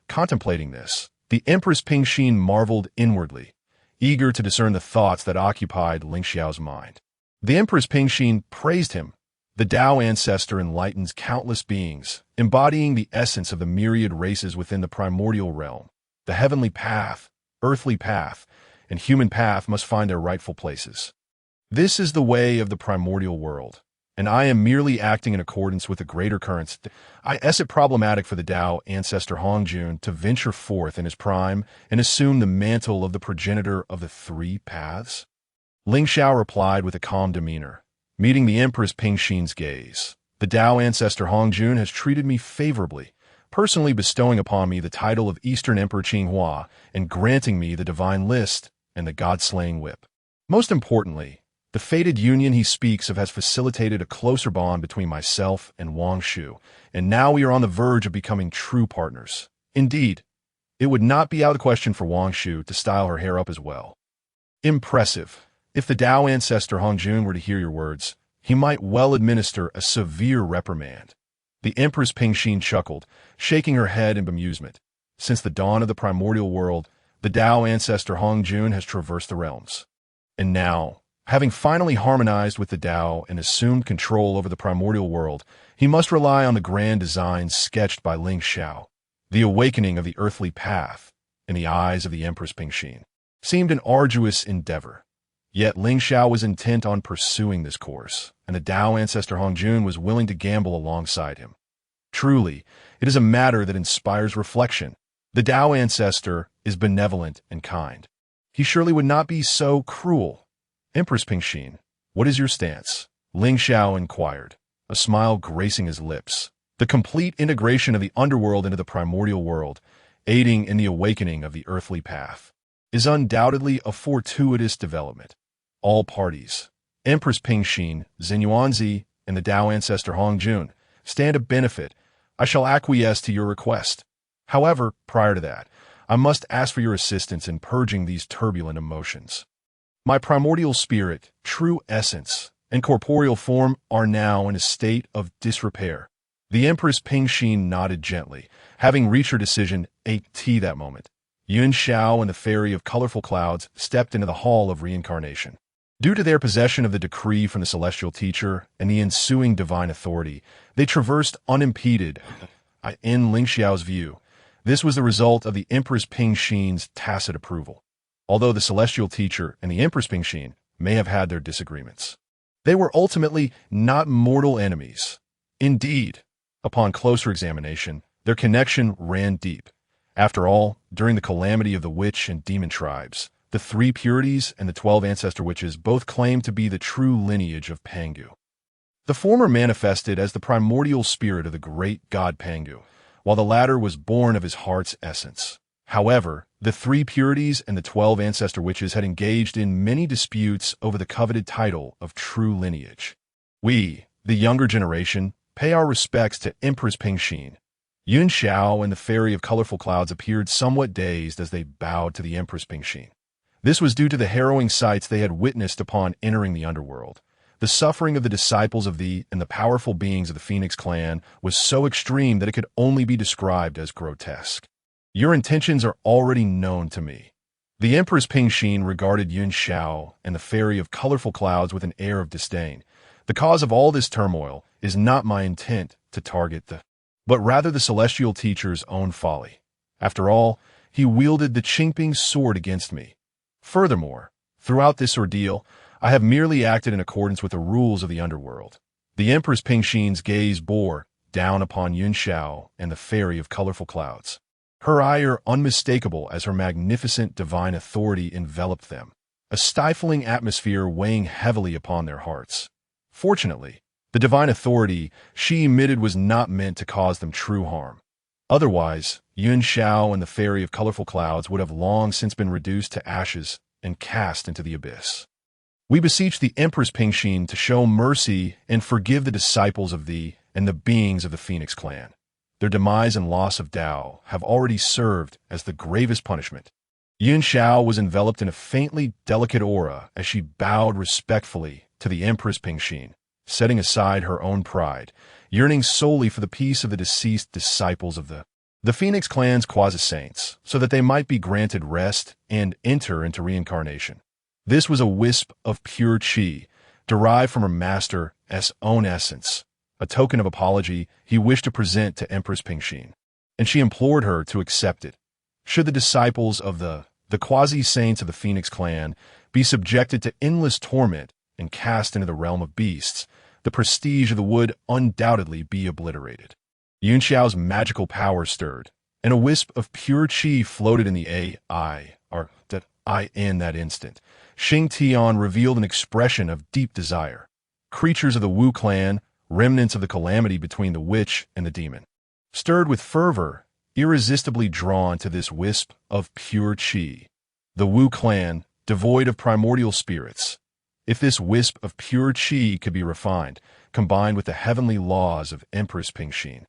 Contemplating this, the Empress Pingxin marveled inwardly, eager to discern the thoughts that occupied Lingxiao's mind. The Empress Pingxin praised him. The Dao ancestor enlightens countless beings, embodying the essence of the myriad races within the primordial realm. The heavenly path, earthly path, and human path must find their rightful places. This is the way of the primordial world, and I am merely acting in accordance with the greater currents. Is it problematic for the Dao ancestor Hongjun to venture forth in his prime and assume the mantle of the progenitor of the 3 paths? Lingxiao replied with a calm demeanor, meeting the Empress Pingxin's gaze. The Dao ancestor Hongjun has treated me favorably, personally bestowing upon me the title of Eastern Emperor Qinghua and granting me the divine list and the god-slaying whip. Most importantly, the fated union he speaks of has facilitated a closer bond between myself and Wang Shu, and now we are on the verge of becoming true partners. Indeed, it would not be out of the question for Wang Shu to style her hair up as well. Impressive. If the Dao ancestor Hongjun were to hear your words, he might well administer a severe reprimand. The Empress Pingxin chuckled, shaking her head in bemusement. Since the dawn of the primordial world, the Dao ancestor Hongjun has traversed the realms. And now, having finally harmonized with the Dao and assumed control over the primordial world, he must rely on the grand designs sketched by Lingxiao. The awakening of the earthly path, in the eyes of the Empress Pingxin, seemed an arduous endeavor. Yet Lingxiao was intent on pursuing this course, and the Dao ancestor Hongjun was willing to gamble alongside him. Truly, it is a matter that inspires reflection. The Dao ancestor is benevolent and kind. He surely would not be so cruel. Empress Pingxin, what is your stance? Lingxiao inquired, a smile gracing his lips. The complete integration of the underworld into the primordial world, aiding in the awakening of the earthly path, is undoubtedly a fortuitous development. All parties, Empress Pingxin, Xinyuanzi, and the Dao ancestor Hongjun, stand to benefit. I shall acquiesce to your request. However, prior to that, I must ask for your assistance in purging these turbulent emotions. My primordial spirit, true essence, and corporeal form are now in a state of disrepair. The Empress Pingxin nodded gently, having reached her decision that moment. Yun Xiao and the Fairy of Colorful Clouds stepped into the Hall of Reincarnation. Due to their possession of the decree from the Celestial Teacher and the ensuing divine authority, they traversed unimpeded. In Lingxiao's view, this was the result of the Empress Pingxin's tacit approval. Although the Celestial Teacher and the Empress Pingxin may have had their disagreements, they were ultimately not mortal enemies. Indeed, upon closer examination, their connection ran deep. After all, during the calamity of the witch and demon tribes, the 3 purities and the 12 ancestor witches both claimed to be the true lineage of Pangu. The former manifested as the primordial spirit of the great god Pangu, while the latter was born of his heart's essence. However, the 3 purities and the 12 ancestor witches had engaged in many disputes over the coveted title of true lineage. We, the younger generation, pay our respects to Empress Pingxin. Yun Xiao and the Fairy of Colorful Clouds appeared somewhat dazed as they bowed to the Empress Pingxin. This was due to the harrowing sights they had witnessed upon entering the underworld. The suffering of the disciples of the and the powerful beings of the Phoenix clan was so extreme that it could only be described as grotesque. Your intentions are already known to me. The Empress Pingxin regarded Yun Xiao and the Fairy of Colorful Clouds with an air of disdain. The cause of all this turmoil is not my intent to target but rather the Celestial Teacher's own folly. After all, he wielded the Qingping sword against me. Furthermore, throughout this ordeal, I have merely acted in accordance with the rules of the underworld. The Empress Pingxin's gaze bore down upon Yun Xiao and the Fairy of Colorful Clouds. Her ire unmistakable as her magnificent divine authority enveloped them, a stifling atmosphere weighing heavily upon their hearts. Fortunately, the divine authority she emitted was not meant to cause them true harm. Otherwise, Yun Xiao and the Fairy of Colorful Clouds would have long since been reduced to ashes and cast into the abyss. We beseech the Empress Pingxin to show mercy and forgive the disciples of thee and the beings of the Phoenix clan. Their demise and loss of Dao have already served as the gravest punishment. Yun Xiao was enveloped in a faintly delicate aura as she bowed respectfully to the Empress Pingxin, setting aside her own pride, yearning solely for the peace of the deceased disciples of the Phoenix clan's quasi-saints, so that they might be granted rest and enter into reincarnation. This was a wisp of pure qi, derived from her master's own essence, a token of apology he wished to present to Empress Pingxin, and she implored her to accept it. Should the disciples of the quasi-saints of the Phoenix clan be subjected to endless torment and cast into the realm of beasts, the prestige of the would undoubtedly be obliterated. Yun Xiao's magical power stirred, and a wisp of pure qi floated in the in that instant. Xing Tian revealed an expression of deep desire. Creatures of the Wu clan, remnants of the calamity between the witch and the demon, stirred with fervor, irresistibly drawn to this wisp of pure qi. The Wu clan, devoid of primordial spirits. If this wisp of pure qi could be refined, combined with the heavenly laws of Empress Pingxin,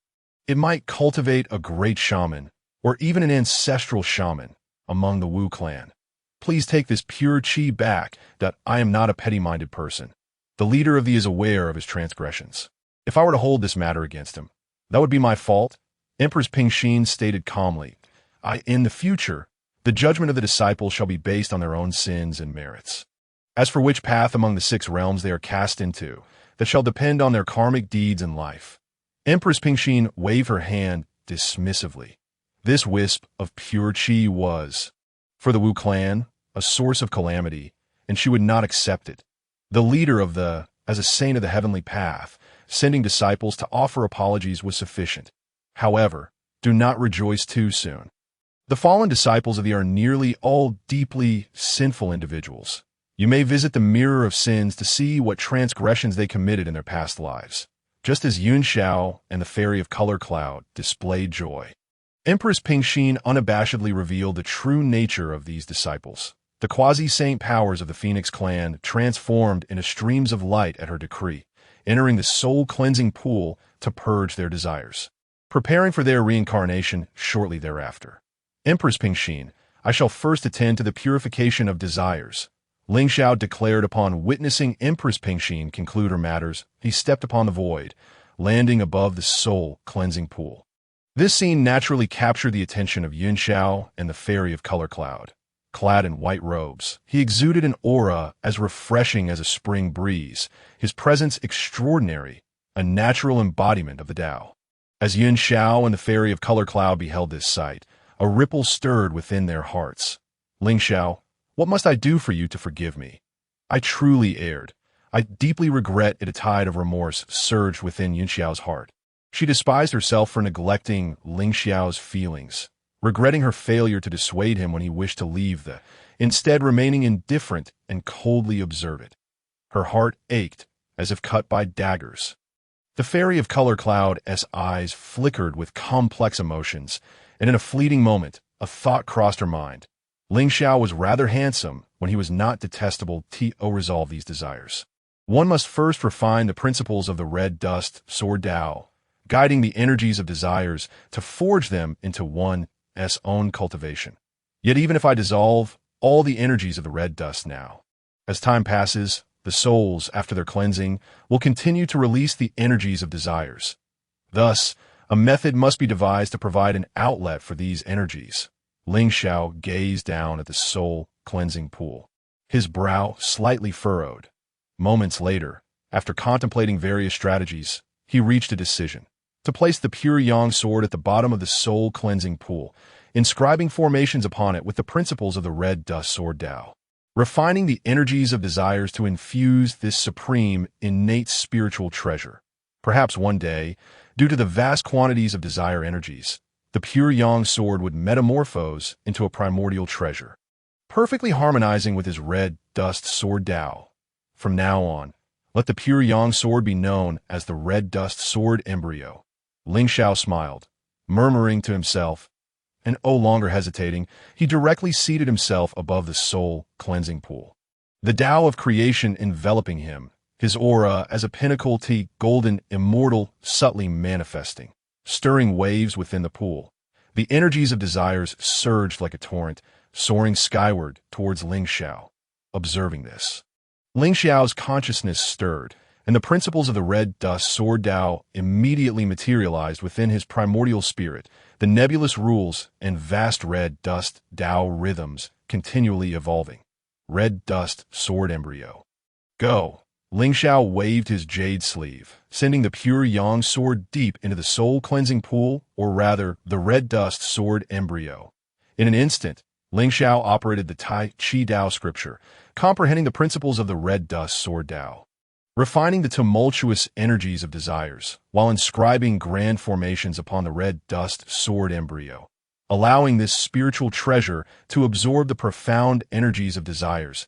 it might cultivate a great shaman, or even an ancestral shaman, among the Wu clan. Please take this pure qi back, that I am not a petty-minded person. The leader of thee is aware of his transgressions. If I were to hold this matter against him, that would be my fault. Empress Pingxin stated calmly, in the future, the judgment of the disciples shall be based on their own sins and merits. As for which path among the 6 realms they are cast into, that shall depend on their karmic deeds in life. Empress Pingxin waved her hand dismissively. This wisp of pure qi was, for the Wu clan, a source of calamity, and she would not accept it. The leader of as a saint of the heavenly path, sending disciples to offer apologies was sufficient. However, do not rejoice too soon. The fallen disciples of the are nearly all deeply sinful individuals. You may visit the mirror of sins to see what transgressions they committed in their past lives, just as Lingxiao and the Fairy of Color Cloud displayed joy. Empress Pingxin unabashedly revealed the true nature of these disciples. The quasi-saint powers of the Phoenix clan transformed into streams of light at her decree, entering the soul-cleansing pool to purge their desires, preparing for their reincarnation shortly thereafter. Empress Pingxin, I shall first attend to the purification of desires. Lingxiao declared upon witnessing Empress Pingxin conclude her matters. He stepped upon the void, landing above the soul-cleansing pool. This scene naturally captured the attention of Lingxiao and the Fairy of Color Cloud. Clad in white robes, he exuded an aura as refreshing as a spring breeze, his presence extraordinary, a natural embodiment of the Tao. As Lingxiao and the Fairy of Color Cloud beheld this sight, a ripple stirred within their hearts. Lingxiao, what must I do for you to forgive me? I truly erred. I deeply regret it. A tide of remorse surged within Lingxiao's heart. She despised herself for neglecting Lingxiao's feelings, regretting her failure to dissuade him when he wished to leave instead remaining indifferent and coldly observant. Her heart ached as if cut by daggers. The Fairy of Color Cloud's eyes flickered with complex emotions, and in a fleeting moment, a thought crossed her mind. Lingxiao was rather handsome when he was not detestable. To resolve these desires, one must first refine the principles of the red dust sword Dao, guiding the energies of desires to forge them into one's own cultivation. Yet even if I dissolve all the energies of the red dust now, as time passes, the souls, after their cleansing, will continue to release the energies of desires. Thus, a method must be devised to provide an outlet for these energies. Lingxiao gazed down at the soul-cleansing pool, his brow slightly furrowed. Moments later, after contemplating various strategies, he reached a decision: to place the pure yang sword at the bottom of the soul-cleansing pool, inscribing formations upon it with the principles of the red dust sword Dao, refining the energies of desires to infuse this supreme, innate spiritual treasure. Perhaps one day, due to the vast quantities of desire energies, the pure yang sword would metamorphose into a primordial treasure, perfectly harmonizing with his red dust sword Dao. From now on, let the pure yang sword be known as the red dust sword embryo. Lingxiao smiled, murmuring to himself, and no longer hesitating, he directly seated himself above the soul-cleansing pool. The Tao of creation enveloping him, his aura as a pinnacle to golden, immortal, subtly manifesting, stirring waves within the pool. The energies of desires surged like a torrent, soaring skyward towards Lingxiao. Observing this, Lingxiao's consciousness stirred, and the principles of the red dust sword Dao immediately materialized within his primordial spirit, the nebulous rules and vast red dust Dao rhythms continually evolving. Red dust sword embryo. Go! Lingxiao waved his jade sleeve, sending the pure yang sword deep into the soul-cleansing pool, or rather, the red dust sword embryo. In an instant, Lingxiao operated the Tai Chi Dao scripture, comprehending the principles of the red dust sword Dao, refining the tumultuous energies of desires, while inscribing grand formations upon the red dust sword embryo, allowing this spiritual treasure to absorb the profound energies of desires.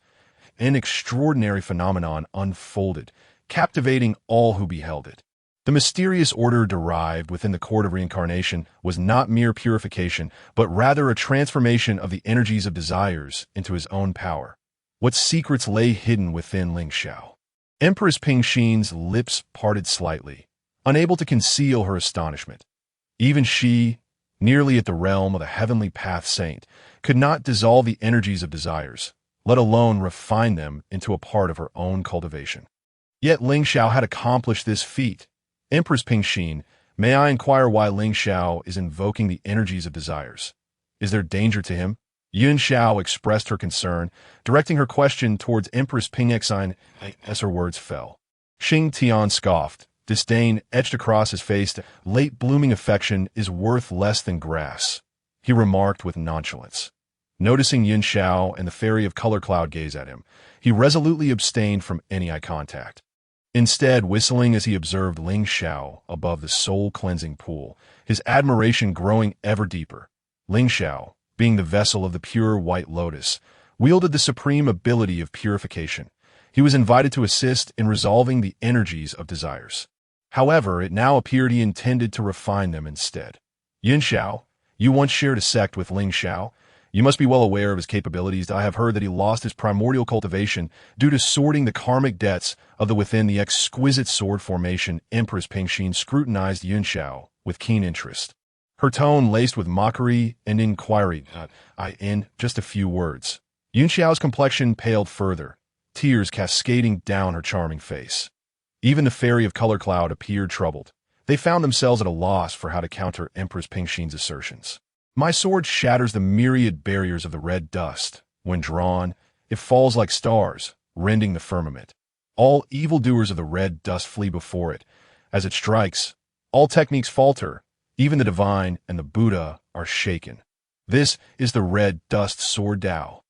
An extraordinary phenomenon unfolded, captivating all who beheld it. The mysterious order derived within the court of reincarnation was not mere purification, but rather a transformation of the energies of desires into his own power. What secrets lay hidden within Lingxiao? Empress Pingxin's lips parted slightly, unable to conceal her astonishment. Even she, nearly at the realm of the heavenly path saint, could not dissolve the energies of desires, let alone refine them into a part of her own cultivation. Yet Lingxiao had accomplished this feat. Empress Pingxin, may I inquire why Lingxiao is invoking the energies of desires? Is there danger to him? Lingxiao expressed her concern, directing her question towards Empress Pingxin as her words fell. Xing Tian scoffed, disdain etched across his face. Late blooming affection is worth less than grass, he remarked with nonchalance. Noticing Lingxiao and the Fairy of Color Cloud gaze at him, he resolutely abstained from any eye contact. instead whistling as he observed Lingxiao above the soul-cleansing pool, his admiration growing ever deeper. Lingxiao, being the vessel of the pure white lotus, wielded the supreme ability of purification. He was invited to assist in resolving the energies of desires. However, it now appeared he intended to refine them instead. Yinxiao, you once shared a sect with Lingxiao. You must be well aware of his capabilities. I have heard that he lost his primordial cultivation due to sorting the karmic debts of the within the exquisite sword formation. Empress Pingxin scrutinized Yinxiao with keen interest, her tone laced with mockery and inquiry. In just a few words. Yinxiao's complexion paled further, tears cascading down her charming face. Even the fairy of Color Cloud appeared troubled. They found themselves at a loss for how to counter Empress Pingxin's assertions. My sword shatters the myriad barriers of the red dust. When drawn, it falls like stars, rending the firmament. All evildoers of the red dust flee before it. As it strikes, all techniques falter. Even the divine and the Buddha are shaken. This is the red dust sword Dao.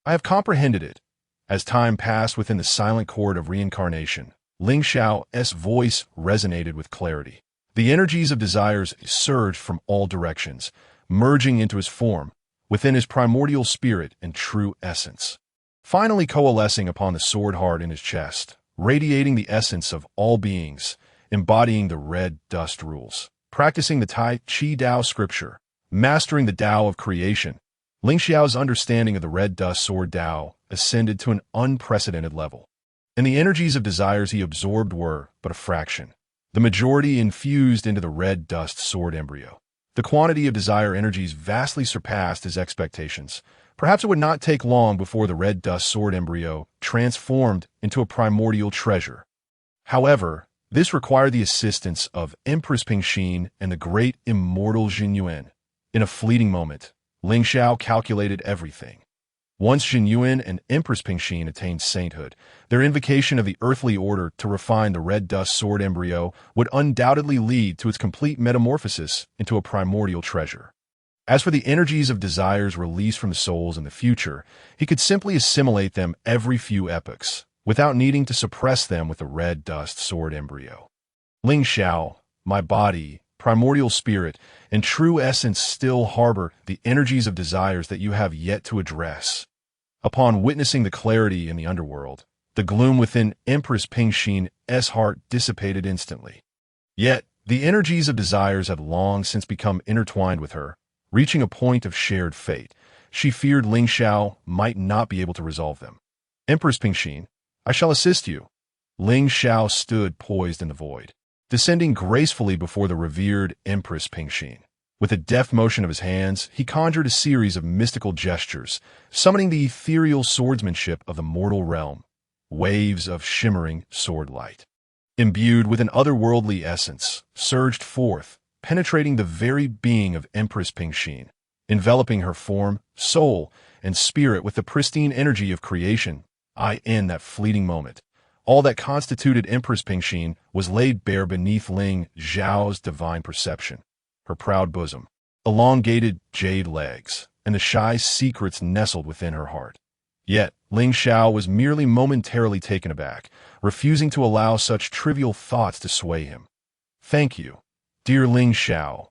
I have comprehended it. As time passed within the silent court of reincarnation, Lingxiao's voice resonated with clarity. The energies of desires surged from all directions, merging into his form, within his primordial spirit and true essence. Finally coalescing upon the sword heart in his chest, radiating the essence of all beings, embodying the red dust rules, practicing the Tai Chi Dao scripture, mastering the Dao of creation, Lingxiao's understanding of the red dust sword Dao ascended to an unprecedented level. And the energies of desires he absorbed were but a fraction. The majority infused into the red dust sword embryo. The quantity of desire energies vastly surpassed his expectations. Perhaps it would not take long before the red dust sword embryo transformed into a primordial treasure. However, this required the assistance of Empress Pingxin and the great immortal Jinyuan. In a fleeting moment, Lingxiao calculated everything. Once Jinyuan and Empress Pingxin attained sainthood, their invocation of the earthly order to refine the red dust sword embryo would undoubtedly lead to its complete metamorphosis into a primordial treasure. As for the energies of desires released from the souls in the future, he could simply assimilate them every few epochs, without needing to suppress them with the red dust sword embryo. Lingxiao, my body, primordial spirit, and true essence still harbor the energies of desires that you have yet to address. Upon witnessing the clarity in the underworld, the gloom within Empress Pingxin's heart dissipated instantly. Yet, the energies of desires had long since become intertwined with her, reaching a point of shared fate. She feared Lingxiao might not be able to resolve them. Empress Pingxin, I shall assist you. Lingxiao stood poised in the void, descending gracefully before the revered Empress Pingxin. With a deft motion of his hands, he conjured a series of mystical gestures, summoning the ethereal swordsmanship of the mortal realm, waves of shimmering sword light. Imbued with an otherworldly essence, surged forth, penetrating the very being of Empress Pingxin, enveloping her form, soul, and spirit with the pristine energy of creation. In that fleeting moment, all that constituted Empress Pingxin was laid bare beneath Lingxiao's divine perception. Her proud bosom, elongated jade legs, and the shy secrets nestled within her heart. Yet, Lingxiao was merely momentarily taken aback, refusing to allow such trivial thoughts to sway him. Thank you, dear Lingxiao.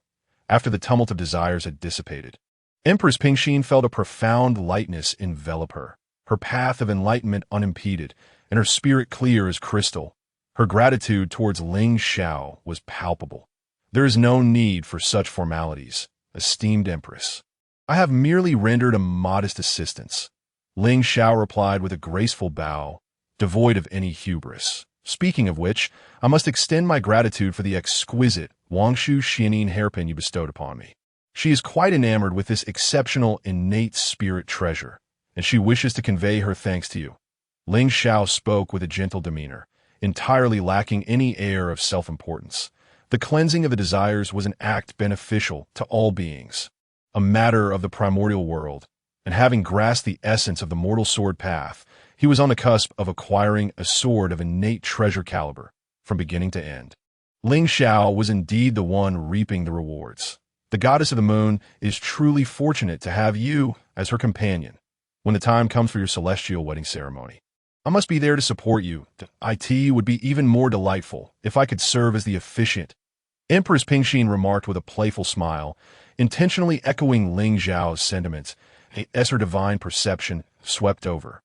After the tumult of desires had dissipated, Empress Pingxin felt a profound lightness envelop her, her path of enlightenment unimpeded, and her spirit clear as crystal. Her gratitude towards Lingxiao was palpable. There is no need for such formalities, esteemed Empress. I have merely rendered a modest assistance. Lingxiao replied with a graceful bow, devoid of any hubris. Speaking of which, I must extend my gratitude for the exquisite Wangshu Xianin hairpin you bestowed upon me. She is quite enamored with this exceptional innate spirit treasure, and she wishes to convey her thanks to you. Lingxiao spoke with a gentle demeanor, entirely lacking any air of self-importance. The cleansing of the desires was an act beneficial to all beings, a matter of the primordial world, and having grasped the essence of the mortal sword path, he was on the cusp of acquiring a sword of innate treasure caliber, from beginning to end. Lingxiao was indeed the one reaping the rewards. The goddess of the moon is truly fortunate to have you as her companion when the time comes for your celestial wedding ceremony. I must be there to support you. It would be even more delightful if I could serve as the officiant. Empress Pingxin remarked with a playful smile, intentionally echoing Lingxiao's sentiments, as her divine perception swept over.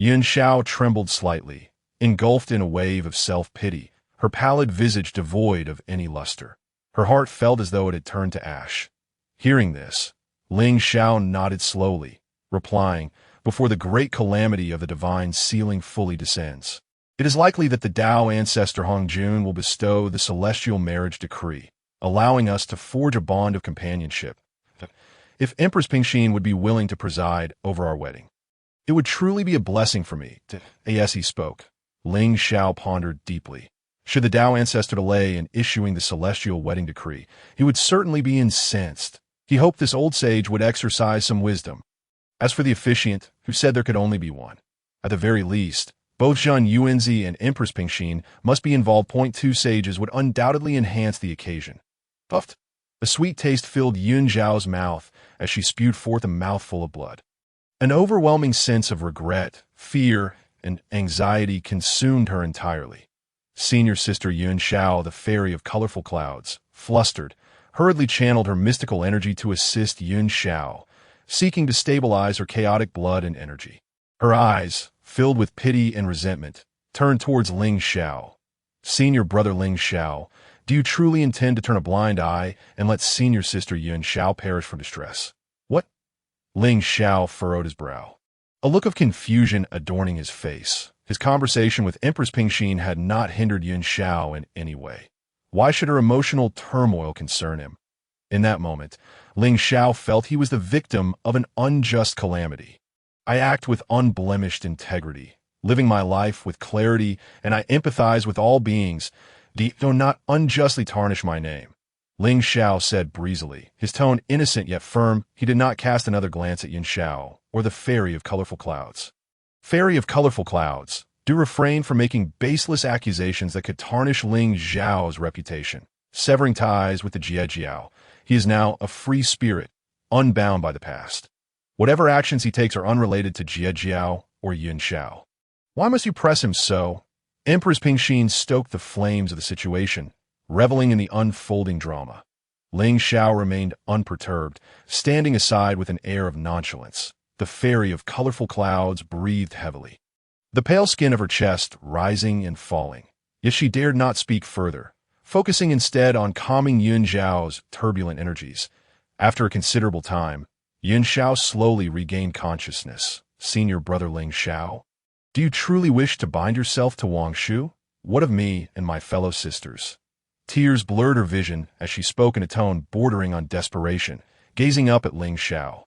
Yunxiao trembled slightly, engulfed in a wave of self-pity, her pallid visage devoid of any luster. Her heart felt as though it had turned to ash. Hearing this, Lingxiao nodded slowly, replying, before the great calamity of the divine sealing fully descends. It is likely that the Dao ancestor Hongjun will bestow the celestial marriage decree, allowing us to forge a bond of companionship. If Empress Pingxin would be willing to preside over our wedding, it would truly be a blessing for me. As he spoke, Lingxiao pondered deeply. Should the Dao ancestor delay in issuing the celestial wedding decree, he would certainly be incensed. He hoped this old sage would exercise some wisdom. As for the officiant, who said there could only be one, at the very least, both Zhang Yuanzi and Empress Pingxin must be involved. Two sages would undoubtedly enhance the occasion. Puffed. A sweet taste filled Yun Zhao's mouth as she spewed forth a mouthful of blood. An overwhelming sense of regret, fear, and anxiety consumed her entirely. Senior sister Yun Xiao, the fairy of colorful clouds, flustered, hurriedly channeled her mystical energy to assist Yun Xiao, seeking to stabilize her chaotic blood and energy. Her eyes, filled with pity and resentment, turned towards Lingxiao. Senior brother Lingxiao, do you truly intend to turn a blind eye and let senior sister Yun Xiao perish from distress? What? Lingxiao furrowed his brow, a look of confusion adorning his face. His conversation with Empress Pingxin had not hindered Yun Xiao in any way. Why should her emotional turmoil concern him? In that moment, Lingxiao felt he was the victim of an unjust calamity. I act with unblemished integrity, living my life with clarity, and I empathize with all beings, though not unjustly tarnish my name. Lingxiao said breezily, his tone innocent yet firm. He did not cast another glance at Yun Xiao or the fairy of colorful clouds. Fairy of colorful clouds, do refrain from making baseless accusations that could tarnish Lingxiao's reputation. Severing ties with the Jie Jiao, he is now a free spirit, unbound by the past. Whatever actions he takes are unrelated to Jie Jiao or Yun Xiao. Why must you press him so? Empress Pingxin stoked the flames of the situation, reveling in the unfolding drama. Lingxiao remained unperturbed, standing aside with an air of nonchalance. The fairy of colorful clouds breathed heavily, the pale skin of her chest rising and falling. Yet she dared not speak further, focusing instead on calming Yun Xiao's turbulent energies. After a considerable time, Yun Xiao slowly regained consciousness. Senior brother Lingxiao, do you truly wish to bind yourself to Wangshu? What of me and my fellow sisters? Tears blurred her vision as she spoke in a tone bordering on desperation, gazing up at Lingxiao.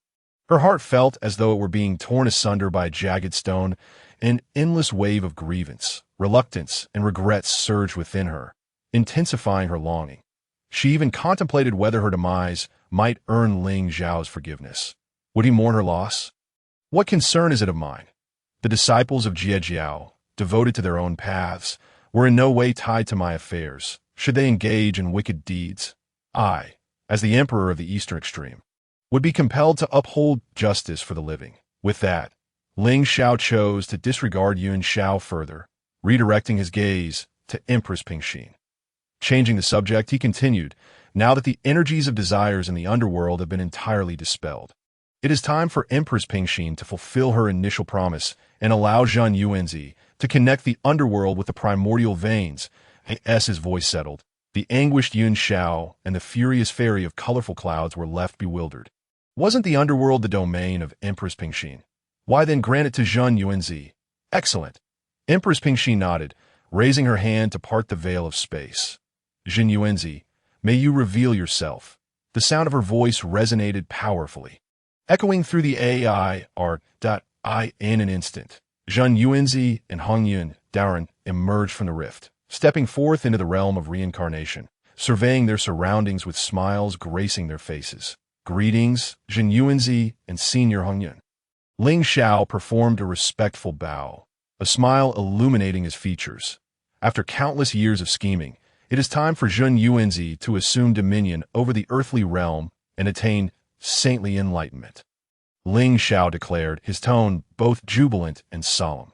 Her heart felt as though it were being torn asunder by a jagged stone. An endless wave of grievance, reluctance, and regret surged within her, intensifying her longing. She even contemplated whether her demise might earn Ling Zhao's forgiveness. Would he mourn her loss? What concern is it of mine? The disciples of Jie Jiao, devoted to their own paths, were in no way tied to my affairs. Should they engage in wicked deeds, I, as the emperor of the eastern extreme, would be compelled to uphold justice for the living. With that, Lingxiao chose to disregard Yun Xiao further, redirecting his gaze to Empress Pingxin. Changing the subject, he continued, now that the energies of desires in the underworld have been entirely dispelled, it is time for Empress Pingxin to fulfill her initial promise and allow Zhang Yuanzi to connect the underworld with the primordial veins. As his voice settled, the anguished Yun Xiao and the furious fairy of colorful clouds were left bewildered. Wasn't the underworld the domain of Empress Pingxin? Why then grant it to Zhang Yuanzi? Excellent. Empress Pingxin nodded, raising her hand to part the veil of space. Zhang Yuanzi, may you reveal yourself. The sound of her voice resonated powerfully, echoing through the AI. In an instant, Zhang Yuanzi and Hongyun Daoren emerged from the rift, stepping forth into the realm of reincarnation, surveying their surroundings with smiles gracing their faces. Greetings, Zhang Yuanzi and Senior Hongyun. Lingxiao performed a respectful bow, a smile illuminating his features. After countless years of scheming, it is time for Zhang Yuanzi to assume dominion over the earthly realm and attain saintly enlightenment. Lingxiao declared, his tone both jubilant and solemn.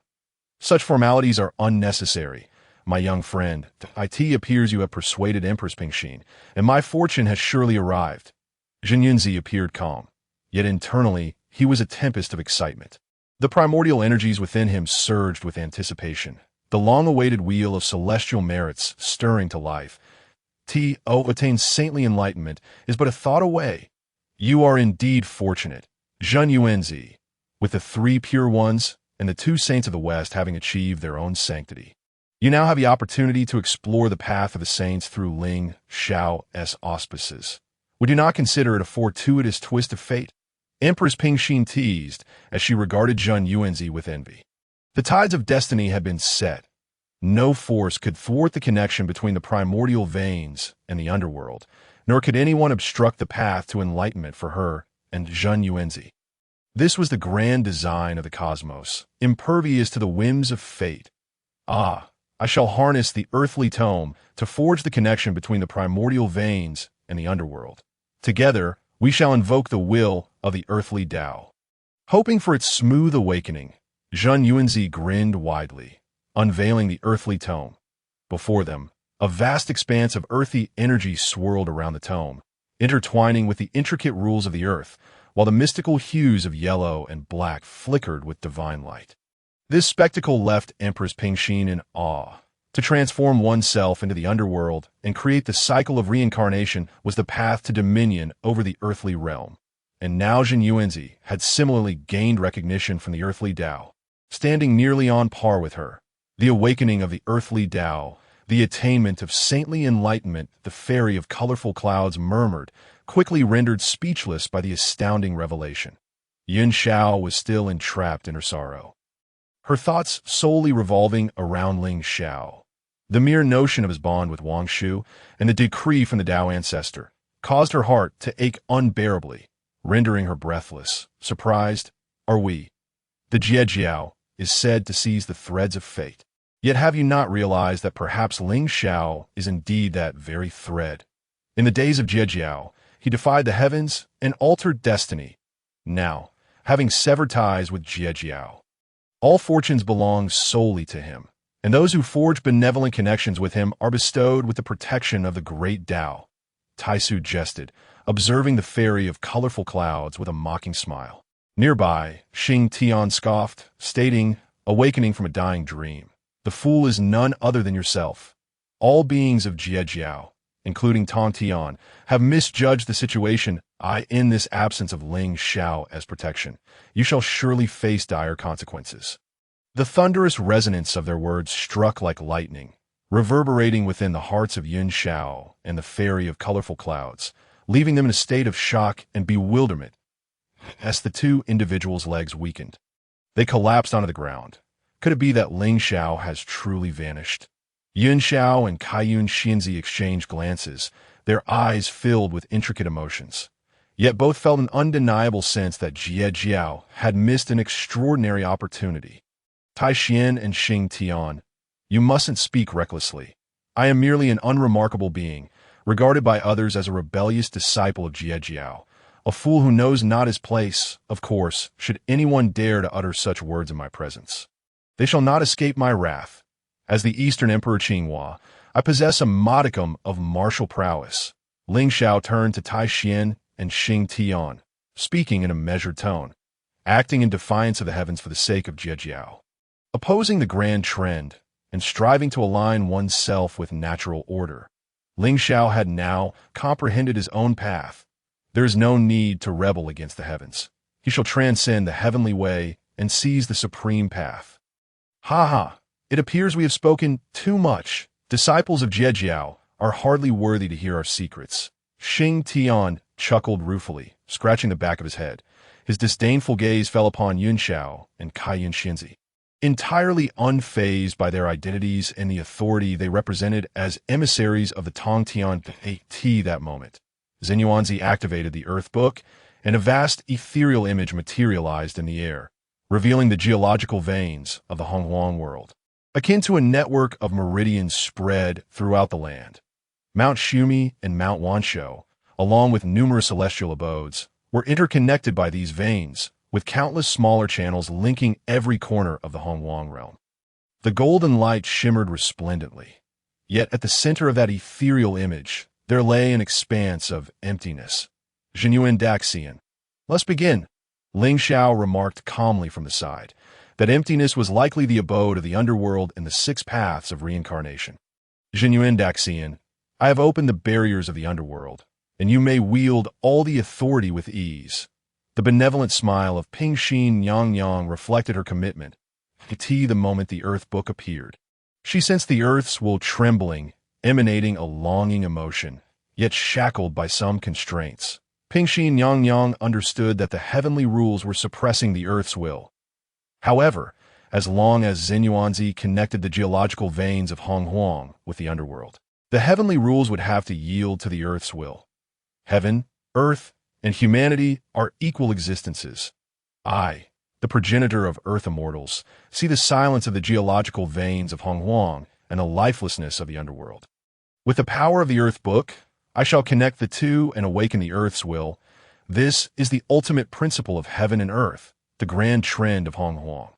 Such formalities are unnecessary. My young friend, it appears you have persuaded Empress Pingxin, and my fortune has surely arrived. Zhen Yunzi appeared calm, yet internally he was a tempest of excitement. The primordial energies within him surged with anticipation, the long-awaited wheel of celestial merits stirring to life. Attain saintly enlightenment is but a thought away. You are indeed fortunate, Zhen Yunzi, with the 3 pure ones and the 2 saints of the West having achieved their own sanctity. You now have the opportunity to explore the path of the saints through Lingxiao's auspices. Would you not consider it a fortuitous twist of fate? Empress Pingxin teased as she regarded Zhen Yunzi with envy. The tides of destiny had been set. No force could thwart the connection between the primordial veins and the underworld, nor could anyone obstruct the path to enlightenment for her and Zhen Yunzi. This was the grand design of the cosmos, impervious to the whims of fate. I shall harness the earthly tome to forge the connection between the primordial veins and the underworld. Together, we shall invoke the will of the earthly Dao. Hoping for its smooth awakening, Zhen Yunzi grinned widely, unveiling the earthly tome. Before them, a vast expanse of earthy energy swirled around the tome, intertwining with the intricate rules of the earth, while the mystical hues of yellow and black flickered with divine light. This spectacle left Empress Pingxin in awe. To transform oneself into the underworld and create the cycle of reincarnation was the path to dominion over the earthly realm. And now Zhen Yunzi had similarly gained recognition from the earthly Dao, standing nearly on par with her. The awakening of the earthly Dao, the attainment of saintly enlightenment, the fairy of colorful clouds murmured, quickly rendered speechless by the astounding revelation. Lingxiao was still entrapped in her sorrow, her thoughts solely revolving around Lingxiao. The mere notion of his bond with Wang Shu and the decree from the Dao ancestor caused her heart to ache unbearably, rendering her breathless. Surprised, are we? The Jie Jiao is said to seize the threads of fate. Yet have you not realized that perhaps Lingxiao is indeed that very thread? In the days of Jie Jiao, he defied the heavens and altered destiny. Now, having severed ties with Jie Jiao, all fortunes belong solely to him, and those who forge benevolent connections with him are bestowed with the protection of the great Dao. Taisu jested, observing the fairy of colorful clouds with a mocking smile. Nearby, Xing Tian scoffed, stating, awakening from a dying dream, the fool is none other than yourself. All beings of Jie Jiao, including Tongtian, have misjudged the situation. In this absence of Lingxiao as protection, you shall surely face dire consequences. The thunderous resonance of their words struck like lightning, reverberating within the hearts of Lingxiao and the fairy of colorful clouds, leaving them in a state of shock and bewilderment. As the 2 individuals' legs weakened, they collapsed onto the ground. Could it be that Lingxiao has truly vanished? Lingxiao and Kaiyun Xinzi exchanged glances, their eyes filled with intricate emotions. Yet both felt an undeniable sense that Jie Jiao had missed an extraordinary opportunity. Tai Xian and Xing Tian, you mustn't speak recklessly. I am merely an unremarkable being, regarded by others as a rebellious disciple of Jie Jiao, a fool who knows not his place. Of course, should anyone dare to utter such words in my presence, they shall not escape my wrath. As the Eastern Emperor Qinghua, I possess a modicum of martial prowess. Lingxiao turned to Tai Xian and Xing Tian, speaking in a measured tone, acting in defiance of the heavens for the sake of Jie Jiao. Opposing the grand trend and striving to align oneself with natural order, Lingxiao had now comprehended his own path. There is no need to rebel against the heavens. He shall transcend the heavenly way and seize the supreme path. It appears we have spoken too much. Disciples of Jie Jiao are hardly worthy to hear our secrets. Xing Tian chuckled ruefully, scratching the back of his head. His disdainful gaze fell upon Lingxiao and Kaiyun Xinzi. Entirely unfazed by their identities and the authority they represented as emissaries of the Tongtian that moment, Zhen Yunzi activated the Earth Book, and a vast ethereal image materialized in the air, revealing the geological veins of the Honghuang world. Akin to a network of meridians spread throughout the land, Mount Shumi and Mount Wanshou, along with numerous celestial abodes, were interconnected by these veins, with countless smaller channels linking every corner of the Honghuang realm. The golden light shimmered resplendently. Yet at the center of that ethereal image, there lay an expanse of emptiness. Genuine Daxian. Let's begin. Lingxiao remarked calmly from the side. That emptiness was likely the abode of the underworld and the 6 paths of reincarnation. Genuine Daxian, I have opened the barriers of the underworld, and you may wield all the authority with ease. The benevolent smile of Pingxin Yang reflected her commitment. The moment the Earth book appeared. She sensed the Earth's will trembling, emanating a longing emotion, yet shackled by some constraints. Pingxin Yang understood that the heavenly rules were suppressing the Earth's will. However, as long as Xinyuanzi connected the geological veins of Honghuang with the underworld, the heavenly rules would have to yield to the Earth's will. Heaven, Earth, and humanity are equal existences. I, the progenitor of Earth immortals, see the silence of the geological veins of Honghuang and the lifelessness of the underworld. With the power of the Earth book, I shall connect the two and awaken the Earth's will. This is the ultimate principle of heaven and earth, the grand trend of Honghuang.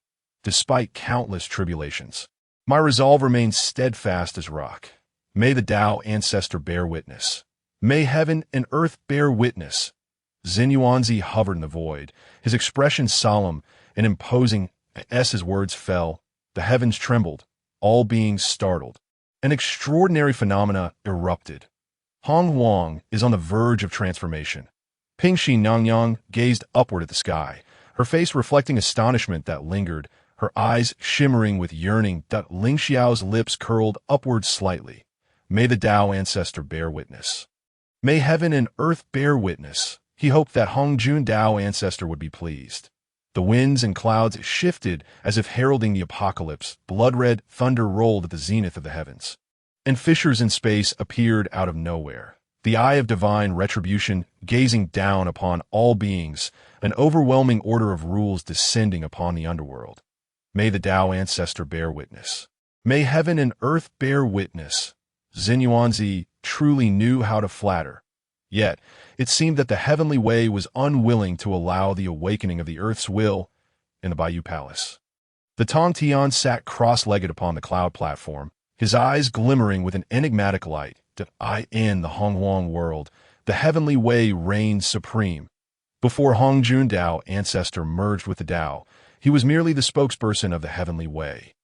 Despite countless tribulations, my resolve remains steadfast as rock. May the Dao ancestor bear witness. May heaven and earth bear witness. Xinyuanzi hovered in the void, his expression solemn and imposing. As his words fell, the heavens trembled, all beings startled. An extraordinary phenomena erupted. Honghuang is on the verge of transformation. Pingxin Yang gazed upward at the sky, her face reflecting astonishment that lingered, her eyes shimmering with yearning. Lingxiao's lips curled upward slightly. May the Dao ancestor bear witness. May heaven and earth bear witness. He hoped that Hongjun Dao ancestor would be pleased. The winds and clouds shifted as if heralding the apocalypse. Blood-red thunder rolled at the zenith of the heavens, and fissures in space appeared out of nowhere. The eye of divine retribution gazing down upon all beings, an overwhelming order of rules descending upon the underworld. May the Dao ancestor bear witness. May heaven and earth bear witness. Xinyuanzi truly knew how to flatter. Yet, it seemed that the heavenly way was unwilling to allow the awakening of the earth's will in the Bayou Palace. The Tongtian sat cross-legged upon the cloud platform, his eyes glimmering with an enigmatic light. In the Honghuang world, the heavenly way reigned supreme. Before Hongjun Dao ancestor merged with the Dao, he was merely the spokesperson of the heavenly way.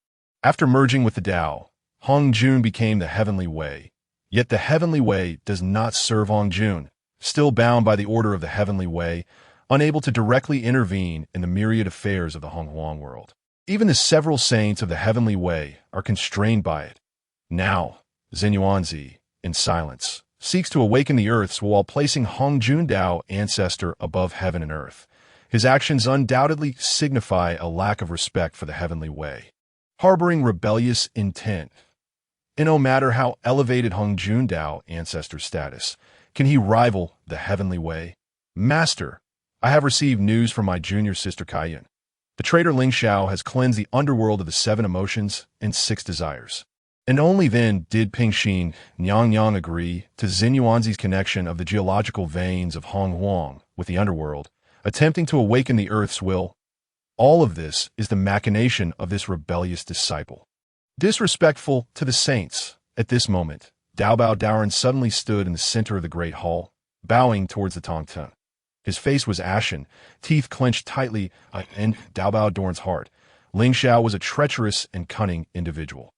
After merging with the Dao, Hongjun became the heavenly way. Yet the heavenly way does not serve Hongjun, still bound by the order of the heavenly way, unable to directly intervene in the myriad affairs of the Honghuang world. Even the several saints of the heavenly way are constrained by it. Now, Xinyuanzi, in silence, seeks to awaken the earths while placing Hongjun Dao ancestor above heaven and earth. His actions undoubtedly signify a lack of respect for the heavenly way, harboring rebellious intent. And no matter how elevated Hongjun Dao ancestor's status, can he rival the heavenly way? Master, I have received news from my junior sister Kaiyan. The traitor Lingxiao has cleansed the underworld of the 7 emotions and 6 desires. And only then did Pingxin Yang agree to Xinyuanzi's connection of the geological veins of Honghuang with the underworld, attempting to awaken the earth's will. All of this is the machination of this rebellious disciple. Disrespectful to the saints, at this moment, Daobao Daoren suddenly stood in the center of the great hall, bowing towards the Tongtian. His face was ashen, teeth clenched tightly, in Daobao Daoren's heart. Lingxiao was a treacherous and cunning individual,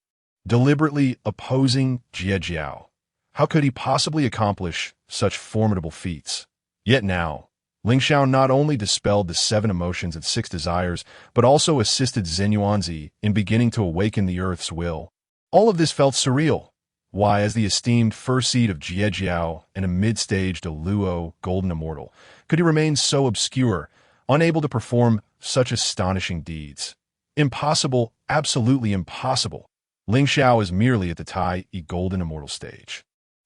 deliberately opposing Jie Jiao. How could he possibly accomplish such formidable feats? Yet now, Lingxiao not only dispelled the 7 emotions and 6 desires, but also assisted Xinyuanzi in beginning to awaken the earth's will. All of this felt surreal. Why, as the esteemed first seed of Jie Jiao and a mid-staged Luo golden immortal, could he remain so obscure, unable to perform such astonishing deeds? Impossible, absolutely impossible. Lingxiao is merely at the Tai golden immortal stage.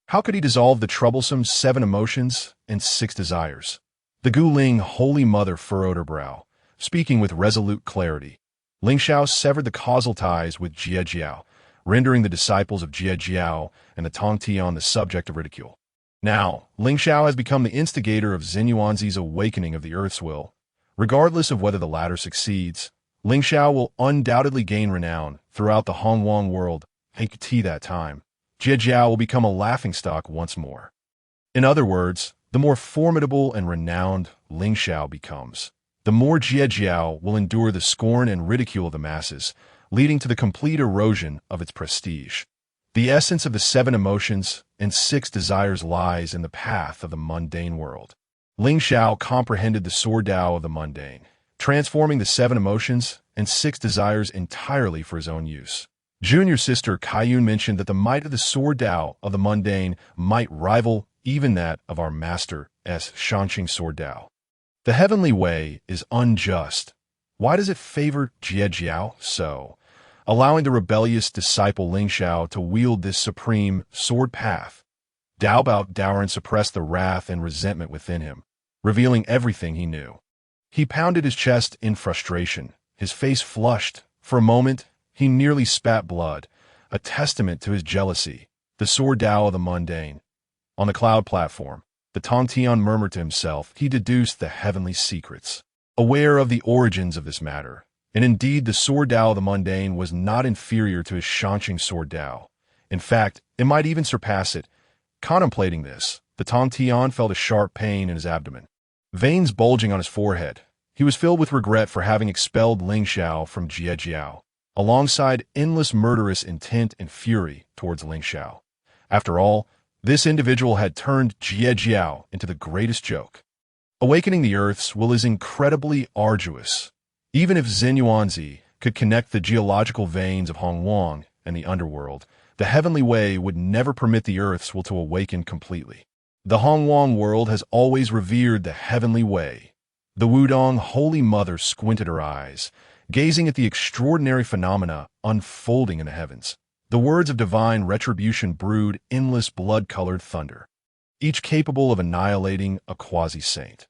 How could he dissolve the troublesome 7 emotions and 6 desires? The Guling Holy Mother furrowed her brow, speaking with resolute clarity. Lingxiao severed the causal ties with Jie Jiao, rendering the disciples of Jie Jiao and the Tongtian the subject of ridicule. Now, Lingxiao has become the instigator of Xinyuanzi's awakening of the earth's will. Regardless of whether the latter succeeds, Lingxiao will undoubtedly gain renown throughout the Hongwang world. At that time, Jie Jiao will become a laughingstock once more. In other words, the more formidable and renowned Lingxiao becomes, the more Jie Jiao will endure the scorn and ridicule of the masses, leading to the complete erosion of its prestige. The essence of the 7 emotions and 6 desires lies in the path of the mundane world. Lingxiao comprehended the sword Dao of the mundane, transforming the 7 emotions and 6 desires entirely for his own use. Junior sister Kaiyun mentioned that the might of the sword Dao of the mundane might rival even that of our master's Shanqing sword Dao. The heavenly way is unjust. Why does it favor Jie Jiao so, allowing the rebellious disciple Lingxiao to wield this supreme sword path? Dao Bao Daoren suppressed the wrath and resentment within him, revealing everything he knew. He pounded his chest in frustration, his face flushed. For a moment, he nearly spat blood, a testament to his jealousy. The sword Dao of the mundane. On the cloud platform, the Tongtian murmured to himself. He deduced the heavenly secrets, aware of the origins of this matter. And indeed, the sword Dao of the mundane was not inferior to his Shanqing sword Dao. In fact, it might even surpass it. Contemplating this, the Tongtian felt a sharp pain in his abdomen, veins bulging on his forehead. He was filled with regret for having expelled Lingxiao from Jie Jiao, alongside endless murderous intent and fury towards Lingxiao. After all, this individual had turned Jie Jiao into the greatest joke. Awakening the Earth's will is incredibly arduous. Even if Xinyuanzi could connect the geological veins of Hongwang and the underworld, the heavenly way would never permit the Earth's will to awaken completely. The Hongwang world has always revered the heavenly way. The Wudong Holy Mother squinted her eyes, gazing at the extraordinary phenomena unfolding in the heavens. The words of divine retribution brewed endless blood-colored thunder, each capable of annihilating a quasi-saint.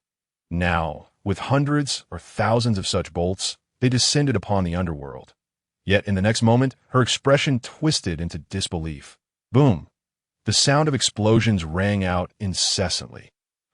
Now, with hundreds or thousands of such bolts, they descended upon the underworld. Yet in the next moment, her expression twisted into disbelief. Boom! The sound of explosions rang out incessantly.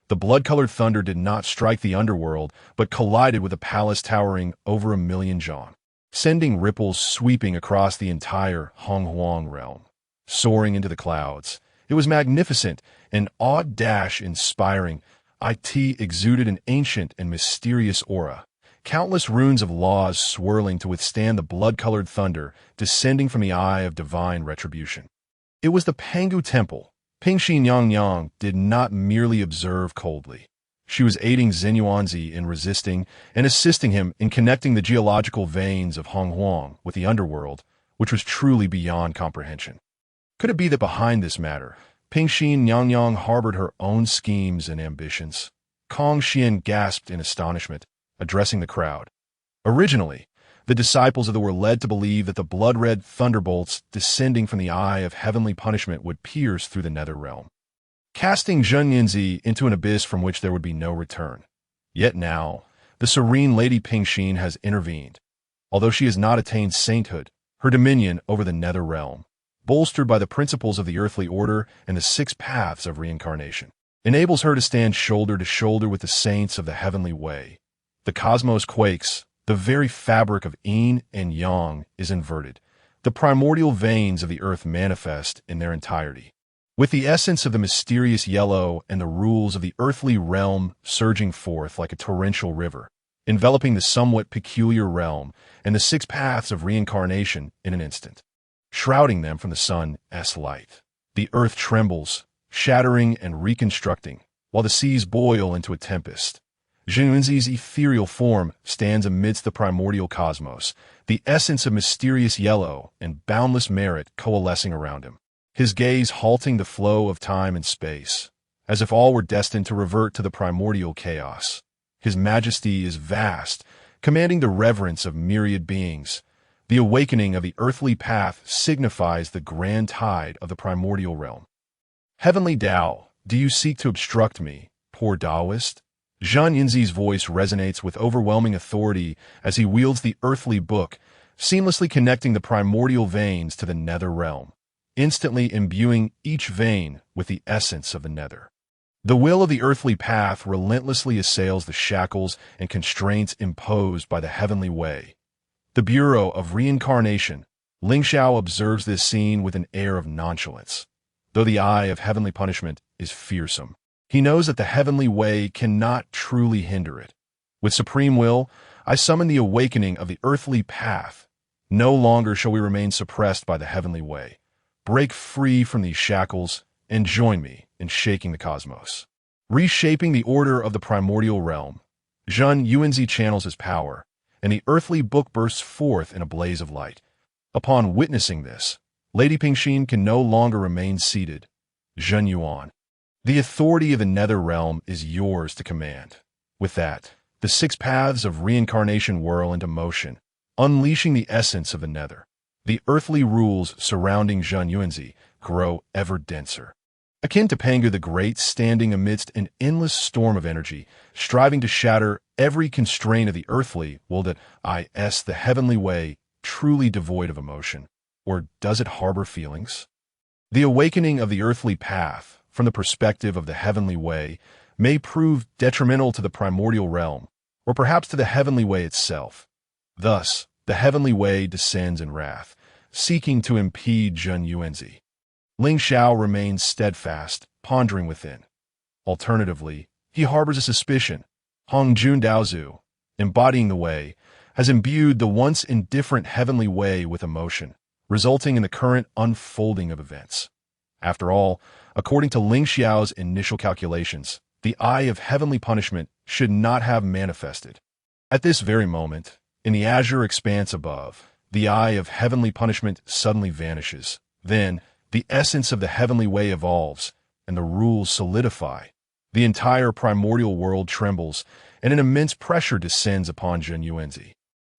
The blood-colored thunder did not strike the underworld, but collided with a palace towering over 1,000,000 zhang, sending ripples sweeping across the entire Honghuang realm. Soaring into the clouds, it was magnificent and awe-inspiring. It exuded an ancient and mysterious aura, countless runes of laws swirling to withstand the blood-colored thunder descending from the eye of divine retribution. It was the Pangu Temple. Pingxi Yang did not merely observe coldly. She was aiding Xinyuanzi in resisting and assisting him in connecting the geological veins of Honghuang with the underworld, which was truly beyond comprehension. Could it be that behind this matter, Pingxi Yang harbored her own schemes and ambitions? Kong Xuan gasped in astonishment, addressing the crowd. Originally, the disciples of the were led to believe that the blood-red thunderbolts descending from the eye of heavenly punishment would pierce through the nether realm, casting Zhenyinzi into an abyss from which there would be no return. Yet now, the serene Lady Pingxin has intervened. Although she has not attained sainthood, her dominion over the nether realm, bolstered by the principles of the earthly order and the 6 paths of reincarnation, enables her to stand shoulder to shoulder with the saints of the heavenly way. The cosmos quakes. The very fabric of yin and yang is inverted. The primordial veins of the earth manifest in their entirety, with the essence of the mysterious yellow and the rules of the earthly realm surging forth like a torrential river, enveloping the somewhat peculiar realm and the 6 paths of reincarnation in an instant, shrouding them from the sun's light. The earth trembles, shattering and reconstructing, while the seas boil into a tempest. Zhenwenzi's ethereal form stands amidst the primordial cosmos, the essence of mysterious yellow and boundless merit coalescing around him, his gaze halting the flow of time and space, as if all were destined to revert to the primordial chaos. His majesty is vast, commanding the reverence of myriad beings. The awakening of the earthly path signifies the grand tide of the primordial realm. Heavenly Dao, do you seek to obstruct me, poor Taoist? Zhan Yinzi's voice resonates with overwhelming authority as he wields the earthly book, seamlessly connecting the primordial veins to the nether realm, instantly imbuing each vein with the essence of the nether. The will of the earthly path relentlessly assails the shackles and constraints imposed by the heavenly way. The Bureau of Reincarnation. Lingxiao observes this scene with an air of nonchalance. Though the eye of heavenly punishment is fearsome, he knows that the heavenly way cannot truly hinder it. With supreme will, I summon the awakening of the earthly path. No longer shall we remain suppressed by the heavenly way. Break free from these shackles and join me in shaking the cosmos. Reshaping the order of the primordial realm, Zhen Yuanzi channels his power, and the earthly book bursts forth in a blaze of light. Upon witnessing this, Lady Pingxin can no longer remain seated. Zhen Yuan. The authority of the nether realm is yours to command. With that, the 6 paths of reincarnation whirl into motion, unleashing the essence of the nether. The earthly rules surrounding Zhen Yuanzi grow ever denser. Akin to Peng the Great standing amidst an endless storm of energy, striving to shatter every constraint of the earthly, will that the heavenly way truly devoid of emotion? Or does it harbor feelings? The awakening of the earthly path, from the perspective of the heavenly way, may prove detrimental to the primordial realm, or perhaps to the heavenly way itself. Thus, the heavenly way descends in wrath, seeking to impede Zhen Yuanzi. Lingxiao remains steadfast, pondering within. Alternatively, he harbors a suspicion. Hongjun Daozu, embodying the way, has imbued the once indifferent heavenly way with emotion, resulting in the current unfolding of events. After all, according to Lingxiao's initial calculations, the eye of heavenly punishment should not have manifested. At this very moment, in the azure expanse above, the eye of heavenly punishment suddenly vanishes. Then, the essence of the heavenly way evolves, and the rules solidify. The entire primordial world trembles, and an immense pressure descends upon Zhen Yuanzi.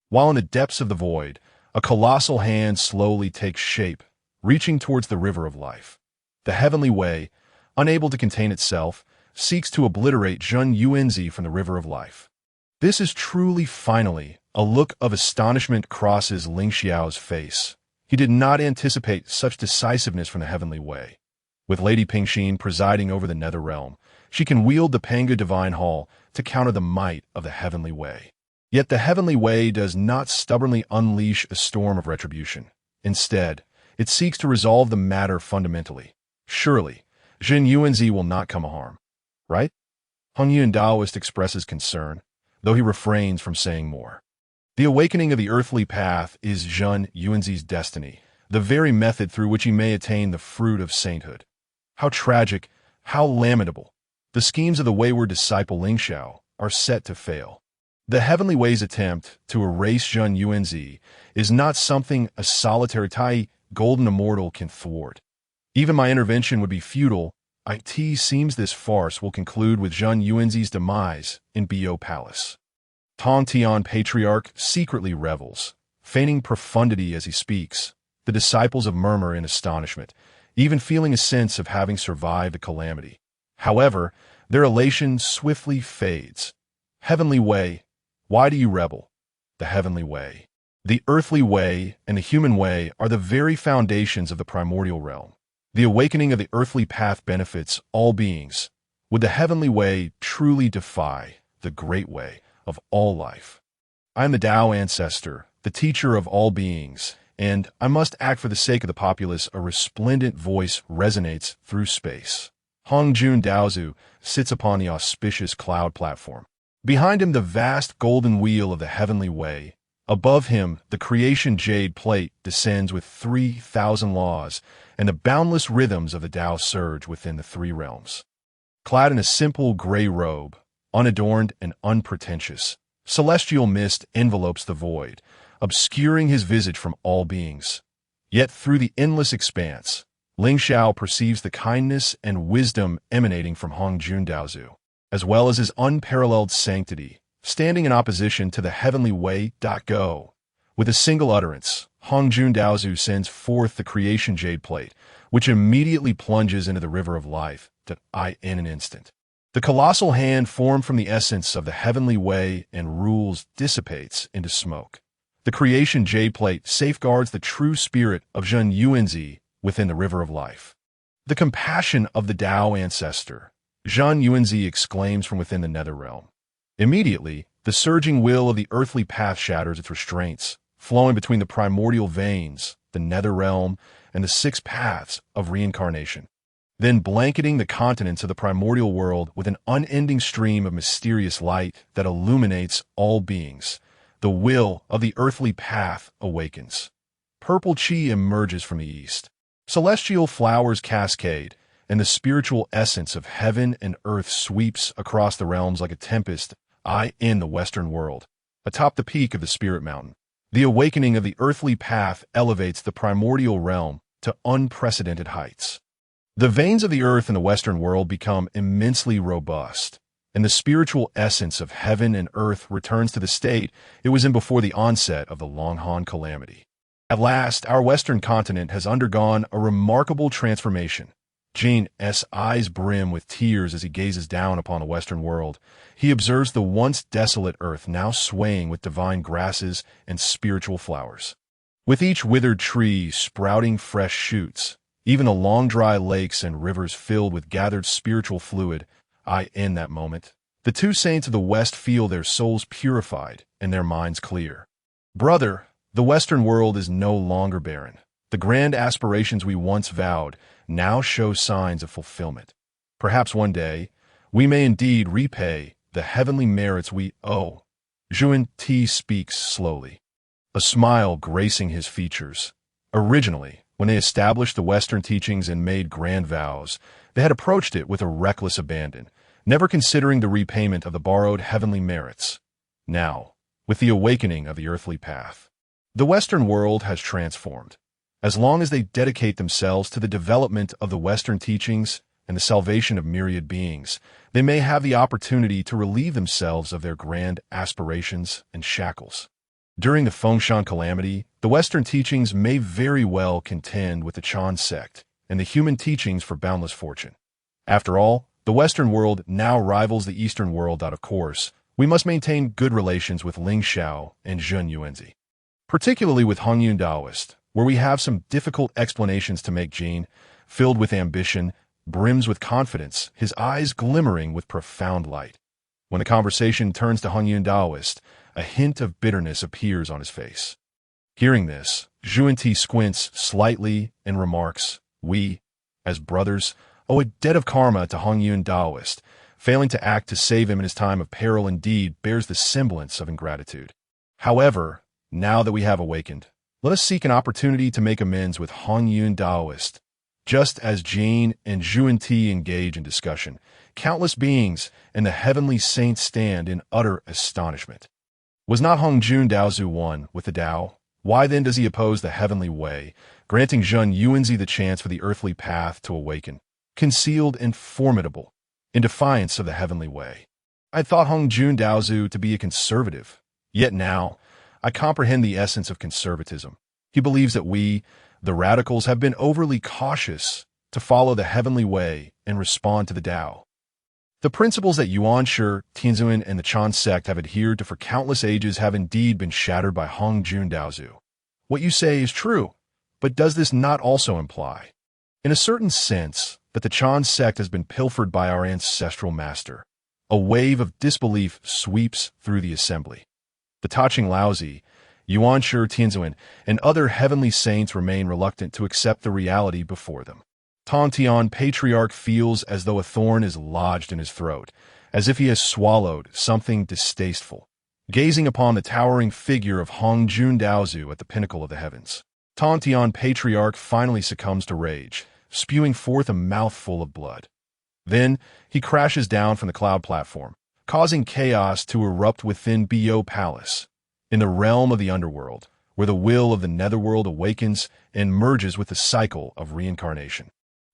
While in the depths of the void, a colossal hand slowly takes shape, reaching towards the river of life. The heavenly way, unable to contain itself, seeks to obliterate Zhen Yuanzi from the river of life. This is truly finally. A look of astonishment crosses Lingxiao's face. He did not anticipate such decisiveness from the heavenly way. With Lady Pingxin presiding over the nether realm, she can wield the Pengu Divine Hall to counter the might of the heavenly way. Yet the heavenly way does not stubbornly unleash a storm of retribution. Instead, it seeks to resolve the matter fundamentally. Surely, Zhen Yuanzi will not come harm, right? Hongyun Daoist expresses concern, though he refrains from saying more. The awakening of the earthly path is Zhen Yuanzi's destiny, the very method through which he may attain the fruit of sainthood. How tragic, how lamentable. The schemes of the wayward disciple Lingxiao are set to fail. The heavenly way's attempt to erase Zhen Yuanzi is not something a solitary Tai golden immortal can thwart. Even my intervention would be futile. It seems this farce will conclude with Zhen Yuanzi's demise in Bo Palace. Tongtian Patriarch secretly revels, feigning profundity as he speaks. The disciples of murmur in astonishment, even feeling a sense of having survived the calamity. However, their elation swiftly fades. Heavenly way, why do you rebel? The heavenly way. The earthly way and the human way are the very foundations of the primordial realm. The awakening of the earthly path benefits all beings. Would the heavenly way truly defy the great way of all life? I am the Dao ancestor, the teacher of all beings, and I must act for the sake of the populace. A resplendent voice resonates through space. Hongjun Daozu sits upon the auspicious cloud platform. Behind him, the vast golden wheel of the heavenly way. Above him, the creation jade plate descends with 3,000 laws, and the boundless rhythms of the Dao surge within the 3 realms. Clad in a simple gray robe, unadorned and unpretentious, celestial mist envelopes the void, obscuring his visage from all beings. Yet through the endless expanse, Lingxiao perceives the kindness and wisdom emanating from Hongjun Daozu, as well as his unparalleled sanctity, standing in opposition to the heavenly way. Go. With a single utterance, Hongjun Daozu sends forth the creation jade plate, which immediately plunges into the river of life, in an instant. The colossal hand formed from the essence of the heavenly way and rules dissipates into smoke. The creation jade plate safeguards the true spirit of Zhen Yuanzi within the river of life. The compassion of the Dao ancestor, Zhen Yuanzi exclaims from within the nether realm. Immediately, the surging will of the earthly path shatters its restraints, flowing between the primordial veins, the nether realm, and the six paths of reincarnation, then blanketing the continents of the primordial world with an unending stream of mysterious light that illuminates all beings. The will of the earthly path awakens. Purple chi emerges from the east. Celestial flowers cascade, and the spiritual essence of heaven and earth sweeps across the realms like a tempest. In the western world, atop the peak of the spirit mountain, the awakening of the earthly path elevates the primordial realm to unprecedented heights. The veins of the earth in the western world become immensely robust, and the spiritual essence of heaven and earth returns to the state it was in before the onset of the Long Han calamity. At last, our western continent has undergone a remarkable transformation. Jian's eyes brim with tears as he gazes down upon the western world. He observes the once desolate earth now swaying with divine grasses and spiritual flowers. With each withered tree sprouting fresh shoots, even the long dry lakes and rivers filled with gathered spiritual fluid. In that moment, the two saints of the West feel their souls purified and their minds clear. Brother, the western world is no longer barren. The grand aspirations we once vowed now show signs of fulfillment. Perhaps one day, we may indeed repay the heavenly merits we owe. Yuan Ti speaks slowly, a smile gracing his features. Originally, when they established the Western teachings and made grand vows, they had approached it with a reckless abandon, never considering the repayment of the borrowed heavenly merits. Now, with the awakening of the earthly path, the Western world has transformed. As long as they dedicate themselves to the development of the Western teachings and the salvation of myriad beings, they may have the opportunity to relieve themselves of their grand aspirations and shackles. During the Fengshan calamity, the Western teachings may very well contend with the Chan sect and the human teachings for boundless fortune. After all, the Western world now rivals the Eastern world. Of course, we must maintain good relations with Lingxiao and Zhen Yuanzi, particularly with Hongyun Daoist, where we have some difficult explanations to make. Jin, filled with ambition, brims with confidence, his eyes glimmering with profound light. When the conversation turns to Hongyun Daoist, a hint of bitterness appears on his face. Hearing this, Yuan Ti squints slightly and remarks, "We, as brothers, owe a debt of karma to Hongyun Daoist. Failing to act to save him in his time of peril indeed bears the semblance of ingratitude. However, now that we have awakened, let us seek an opportunity to make amends with Hongyun Daoist." Just as Jane and Yuan Ti engage in discussion, countless beings and the heavenly saints stand in utter astonishment. Was not Hongjun Daozu one with the Tao? Why then does he oppose the heavenly way, granting Zhen Yuanzi the chance for the earthly path to awaken, concealed and formidable, in defiance of the heavenly way? I thought Hongjun Daozu to be a conservative, yet now I comprehend the essence of conservatism. He believes that we, the radicals, have been overly cautious to follow the heavenly way and respond to the Tao. The principles that Yuanshi, Tianzuan, and the Chan sect have adhered to for countless ages have indeed been shattered by Hongjun Daozu. What you say is true, but does this not also imply, in a certain sense, that the Chan sect has been pilfered by our ancestral master? A wave of disbelief sweeps through the assembly. The Taching Laozi, Yuanshi, Tianzuan, and other heavenly saints remain reluctant to accept the reality before them. Tongtian Patriarch feels as though a thorn is lodged in his throat, as if he has swallowed something distasteful, gazing upon the towering figure of Hongjun Daozu at the pinnacle of the heavens. Tongtian Patriarch finally succumbs to rage, spewing forth a mouthful of blood. Then he crashes down from the cloud platform, causing chaos to erupt within Bo Palace, in the realm of the underworld, where the will of the netherworld awakens and merges with the cycle of reincarnation.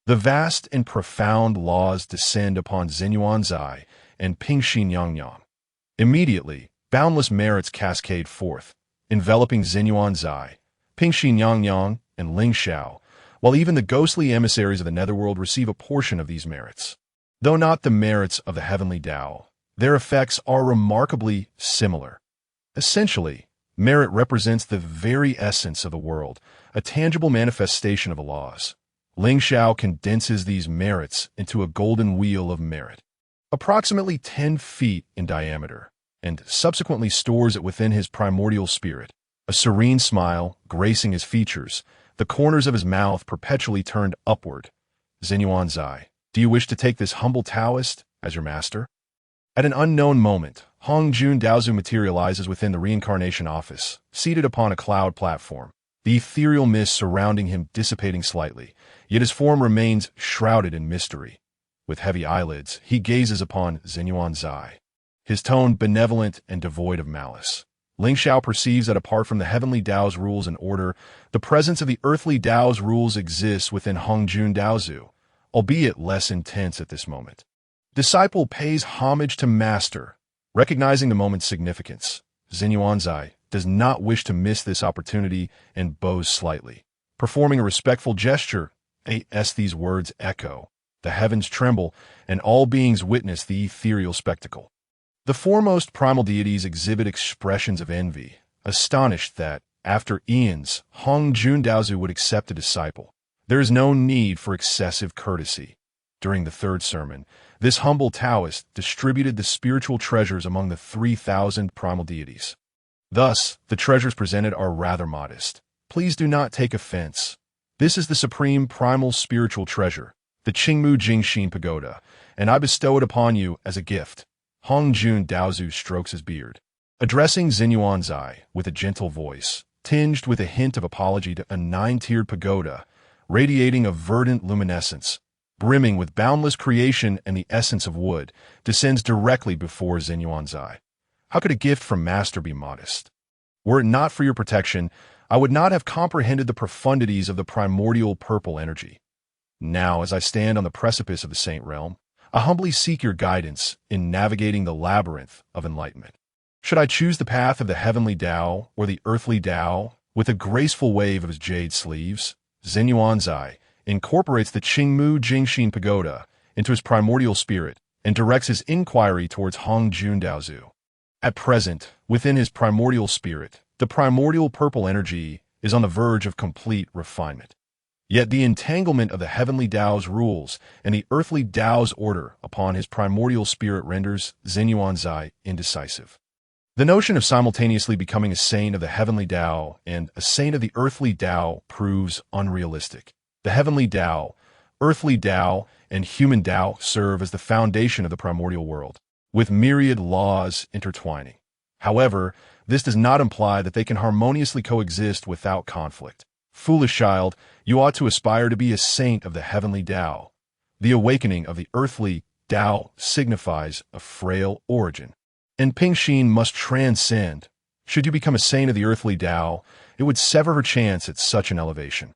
The vast and profound laws descend upon Xinyuan Zai and Pingxin Yangyang. Immediately, boundless merits cascade forth, enveloping Xinyuan Zai, Pingxin Yangyang, and Lingxiao, while even the ghostly emissaries of the netherworld receive a portion of these merits. Though not the merits of the Heavenly Dao, their effects are remarkably similar. Essentially, merit represents the very essence of the world, a tangible manifestation of the laws. Lingxiao condenses these merits into a golden wheel of merit, approximately 10 feet in diameter, and subsequently stores it within his primordial spirit, a serene smile gracing his features, the corners of his mouth perpetually turned upward. Xinyuan Zai, do you wish to take this humble Taoist as your master? At an unknown moment, Hong Jun Daozu materializes within the reincarnation office, seated upon a cloud platform, the ethereal mist surrounding him dissipating slightly, yet his form remains shrouded in mystery. With heavy eyelids, he gazes upon Xinyuan Zai, his tone benevolent and devoid of malice. Lingxiao perceives that apart from the Heavenly Dao's rules and order, the presence of the earthly Dao's rules exists within Hong Jun Daozu, albeit less intense at this moment. Disciple pays homage to master. Recognizing the moment's significance, Xinyuan Zai does not wish to miss this opportunity and bows slightly. Performing a respectful gesture, as these words echo, the heavens tremble, and all beings witness the ethereal spectacle. The foremost primal deities exhibit expressions of envy, astonished that, after eons, Hong Jun Daozu would accept a disciple. There is no need for excessive courtesy. During the third sermon, this humble Taoist distributed the spiritual treasures among the 3,000 primal deities. Thus, the treasures presented are rather modest. Please do not take offense. This is the supreme primal spiritual treasure, the Qingmu Jingxin Pagoda, and I bestow it upon you as a gift. Hong Jun Daozu strokes his beard, addressing Xinyuan Zai with a gentle voice, tinged with a hint of apology to a 9-tiered pagoda, radiating a verdant luminescence, brimming with boundless creation and the essence of wood, descends directly before Xinyuan Zai. How could a gift from Master be modest? Were it not for your protection, I would not have comprehended the profundities of the primordial purple energy. Now, as I stand on the precipice of the Saint Realm, I humbly seek your guidance in navigating the labyrinth of enlightenment. Should I choose the path of the Heavenly Dao or the Earthly Dao? With a graceful wave of his jade sleeves, Xinyuan Zai incorporates the Qingmu Jingxin Pagoda into his primordial spirit and directs his inquiry towards Hong Jun Daozu. At present, within his primordial spirit, the primordial purple energy is on the verge of complete refinement. Yet the entanglement of the Heavenly Dao's rules and the Earthly Dao's order upon his primordial spirit renders Xinyuan Zai indecisive. The notion of simultaneously becoming a saint of the Heavenly Dao and a saint of the Earthly Dao proves unrealistic. The Heavenly Dao, Earthly Dao, and Human Dao serve as the foundation of the primordial world, with myriad laws intertwining. However, this does not imply that they can harmoniously coexist without conflict. Foolish child, you ought to aspire to be a saint of the Heavenly Dao. The awakening of the Earthly Dao signifies a frail origin, and Pingxin must transcend. Should you become a saint of the Earthly Dao, it would sever her chance at such an elevation.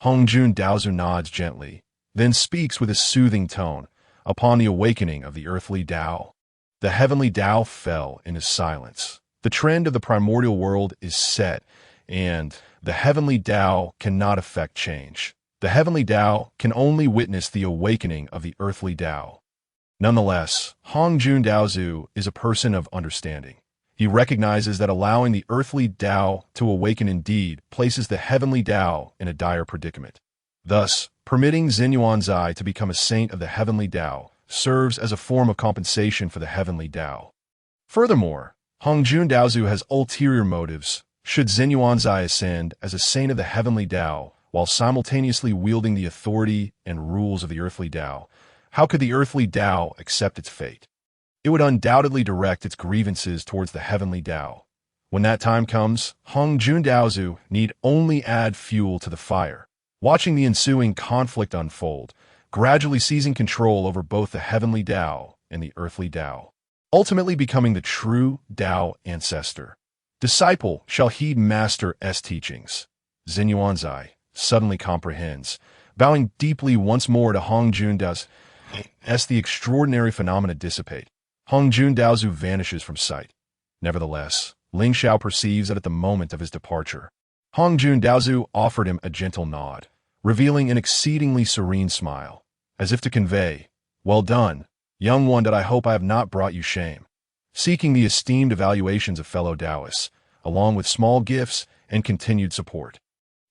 Hong Jun Daozu nods gently, then speaks with a soothing tone. Upon the awakening of the Earthly Dao, the Heavenly Dao fell in his silence. The trend of the primordial world is set, and the Heavenly Dao cannot affect change. The Heavenly Dao can only witness the awakening of the Earthly Dao. Nonetheless, Hong Jun Daozu is a person of understanding. He recognizes that allowing the Earthly Dao to awaken indeed places the Heavenly Dao in a dire predicament. Thus, permitting Xinyuan Zai to become a saint of the Heavenly Dao serves as a form of compensation for the Heavenly Dao. Furthermore, Hong Jun Daozu has ulterior motives. Should Xinyuan Zai ascend as a saint of the Heavenly Dao while simultaneously wielding the authority and rules of the Earthly Dao, how could the Earthly Dao accept its fate? It would undoubtedly direct its grievances towards the Heavenly Dao. When that time comes, Hong Jun Daozu need only add fuel to the fire, watching the ensuing conflict unfold, gradually seizing control over both the Heavenly Dao and the Earthly Dao, ultimately becoming the true Dao ancestor. Disciple shall heed Master's teachings. Xinyuan Zai suddenly comprehends, bowing deeply once more to Hong Jun Daozu. As the extraordinary phenomena dissipate, Hong Jun Daozu vanishes from sight. Nevertheless, Lingxiao perceives that at the moment of his departure, Hong Jun Daozu offered him a gentle nod, revealing an exceedingly serene smile, as if to convey, "Well done, young one, that I hope I have not brought you shame," seeking the esteemed evaluations of fellow Taoists, along with small gifts and continued support.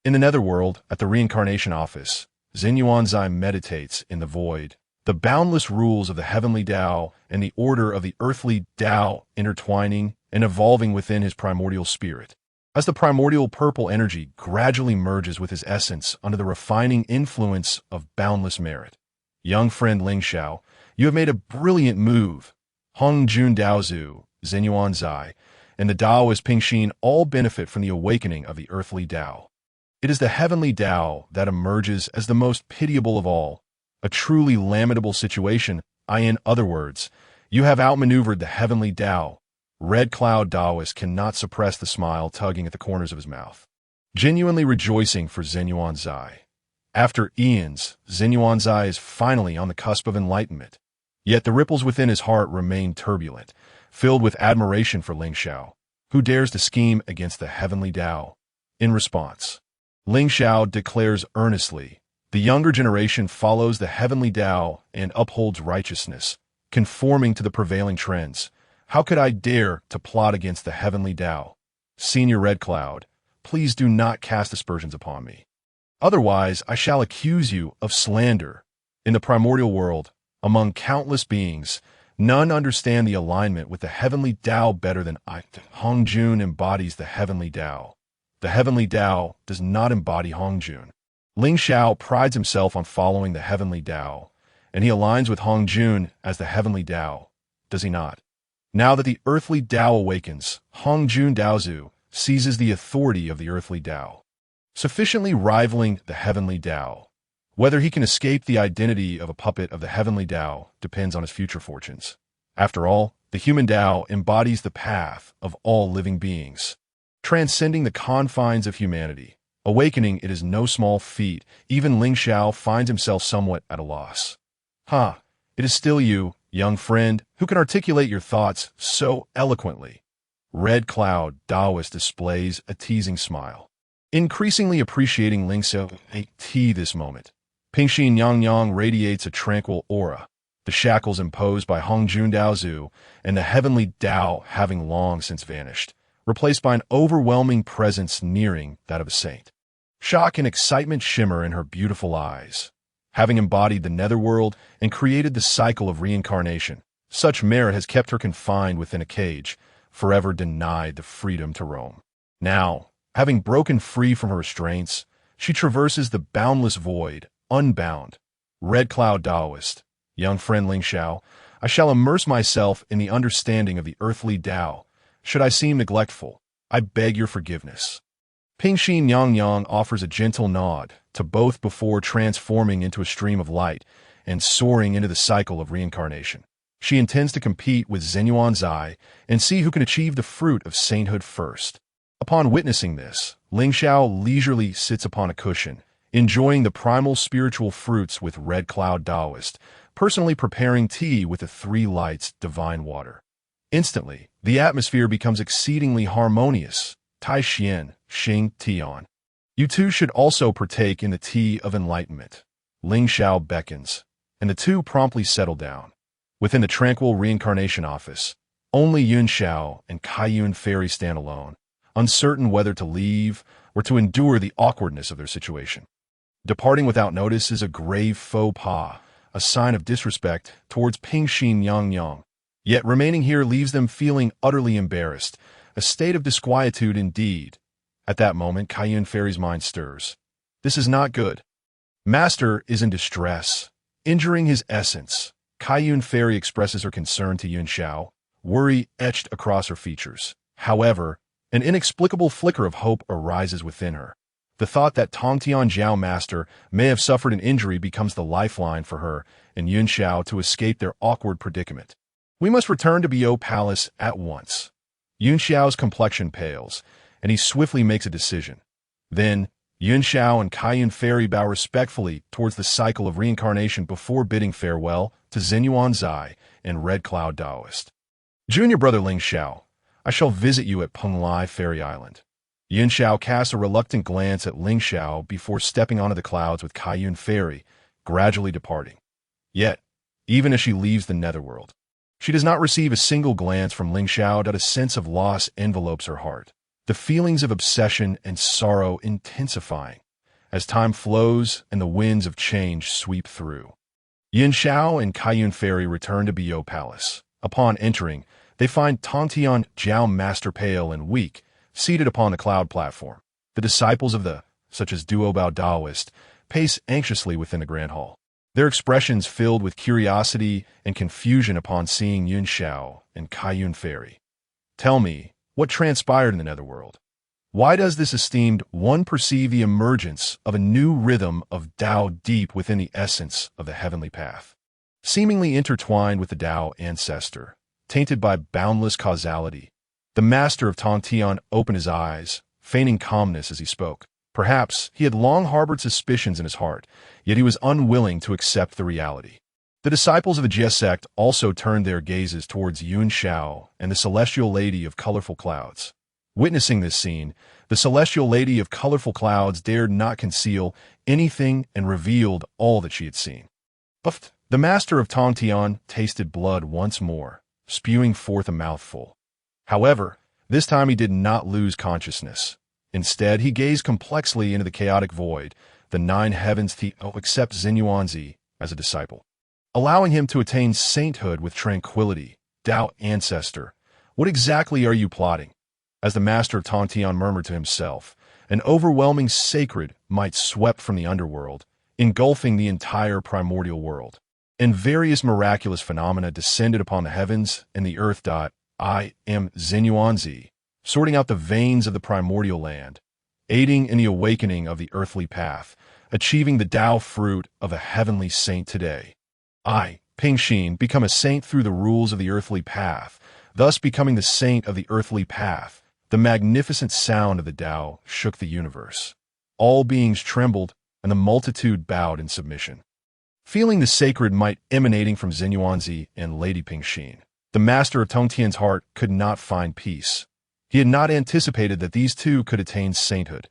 In the netherworld, at the reincarnation office, Xinyuan Zai meditates in the void, the boundless rules of the Heavenly Dao and the order of the Earthly Dao intertwining and evolving within his primordial spirit. as the primordial purple energy gradually merges with his essence under the refining influence of boundless merit. Young friend Lingxiao, you have made a brilliant move. Hong Jun Daozu, Xinyuan Zai, and the Taoist Pingxin all benefit from the awakening of the earthly Dao. It is the heavenly Dao that emerges as the most pitiable of all, a truly lamentable situation. In other words, you have outmaneuvered the heavenly Dao. Red Cloud Taoist cannot suppress the smile tugging at the corners of his mouth, genuinely rejoicing for Xinyuan Zai. After eons, Xinyuan Zai is finally on the cusp of enlightenment. Yet the ripples within his heart remain turbulent, filled with admiration for Lingxiao, who dares to scheme against the heavenly Dao. In response, Lingxiao declares earnestly, the younger generation follows the heavenly Dao and upholds righteousness, conforming to the prevailing trends. How could I dare to plot against the heavenly Dao? Senior Red Cloud, please do not cast aspersions upon me. Otherwise, I shall accuse you of slander. In the primordial world, among countless beings, none understand the alignment with the heavenly Dao better than I. Hongjun embodies the heavenly Dao. The heavenly Dao does not embody Hongjun. Lingxiao prides himself on following the heavenly Dao, and he aligns with Hongjun as the heavenly Dao, does he not? Now that the earthly Dao awakens, Hongjun Daozu seizes the authority of the earthly Dao, sufficiently rivaling the heavenly Dao. Whether he can escape the identity of a puppet of the heavenly Dao depends on his future fortunes. After all, the human Dao embodies the path of all living beings, transcending the confines of humanity. Awakening it is no small feat. Even Lingxiao finds himself somewhat at a loss. It is still you, young friend, who can articulate your thoughts so eloquently. Red Cloud Taoist displays a teasing smile, increasingly appreciating Lingxiao this moment. Pingxin Yang radiates a tranquil aura, the shackles imposed by Hongjun Daozu and the heavenly Dao having long since vanished, replaced by an overwhelming presence nearing that of a saint. Shock and excitement shimmer in her beautiful eyes. Having embodied the netherworld and created the cycle of reincarnation, such merit has kept her confined within a cage, forever denied the freedom to roam. Now, having broken free from her restraints, she traverses the boundless void, unbound. Red Cloud Taoist, young friend Lingxiao, I shall immerse myself in the understanding of the earthly Dao. Should I seem neglectful, I beg your forgiveness. Pingxin Yang offers a gentle nod to both before transforming into a stream of light and soaring into the cycle of reincarnation. She intends to compete with Xinyuan Zai and see who can achieve the fruit of sainthood first. Upon witnessing this, Lingxiao leisurely sits upon a cushion, enjoying the primal spiritual fruits with Red Cloud Taoist, personally preparing tea with the three lights divine water. Instantly, the atmosphere becomes exceedingly harmonious. Tai Xian, Xing Tian. You two should also partake in the tea of enlightenment. Lingxiao beckons, and the two promptly settle down. Within the tranquil reincarnation office, only Yunxiao and Kaiyun Fairy stand alone, uncertain whether to leave or to endure the awkwardness of their situation. Departing without notice is a grave faux pas, a sign of disrespect towards Pingxin Yang. Yet remaining here leaves them feeling utterly embarrassed, a state of disquietude indeed. At that moment, Kaiyun Fairy's mind stirs. This is not good. Master is in distress, injuring his essence. Kaiyun Fairy expresses her concern to Yunxiao, worry etched across her features. However, an inexplicable flicker of hope arises within her. The thought that Tongtian Jiao Master may have suffered an injury becomes the lifeline for her and Yunxiao to escape their awkward predicament. We must return to Bio Palace at once. Yunxiao's complexion pales, and he swiftly makes a decision. Then, Yunxiao and Kaiyun Fairy bow respectfully towards the cycle of reincarnation before bidding farewell to Xinyuan Zai and Red Cloud Taoist. Junior brother Lingxiao, I shall visit you at Penglai Fairy Island. Yunxiao casts a reluctant glance at Lingxiao before stepping onto the clouds with Kaiyun Fairy, gradually departing. Yet, even as she leaves the netherworld, she does not receive a single glance from Lingxiao that a sense of loss envelopes her heart, the feelings of obsession and sorrow intensifying as time flows and the winds of change sweep through. Yunxiao and Kaiyun Fairy return to Bio Palace. Upon entering, they find Tongtian Jiao Master pale and weak, seated upon the cloud platform. The disciples of the, such as Duobao Daoist, pace anxiously within the grand hall, their expressions filled with curiosity and confusion upon seeing Yun Xiao and Kaiyun Fairy. Tell me, what transpired in the netherworld? Why does this esteemed one perceive the emergence of a new rhythm of Dao deep within the essence of the heavenly path? Seemingly intertwined with the Dao ancestor, tainted by boundless causality, the master of Tongtian opened his eyes, feigning calmness as he spoke. Perhaps he had long harbored suspicions in his heart, yet he was unwilling to accept the reality. The disciples of the Jie Sect also turned their gazes towards Yun Xiao and the Celestial Lady of Colorful Clouds. Witnessing this scene, the Celestial Lady of Colorful Clouds dared not conceal anything and revealed all that she had seen. Uft! The master of Tongtian tasted blood once more, spewing forth a mouthful. However, this time he did not lose consciousness. Instead, he gazed complexly into the chaotic void, the nine heavens except Xinyuanzi as a disciple, allowing him to attain sainthood with tranquility. Dao ancestor, what exactly are you plotting? As the master of Tongtian murmured to himself, an overwhelming sacred might swept from the underworld, engulfing the entire primordial world, and various miraculous phenomena descended upon the heavens and the earth. I am Xinyuanzi, sorting out the veins of the primordial land, aiding in the awakening of the earthly path, achieving the Dao fruit of a heavenly saint today. I, Pingxin, become a saint through the rules of the earthly path, thus becoming the saint of the earthly path. The magnificent sound of the Dao shook the universe. All beings trembled, and the multitude bowed in submission. Feeling the sacred might emanating from Xinyuanzi and Lady Pingxin, the master of Tongtian's heart could not find peace. He had not anticipated that these two could attain sainthood.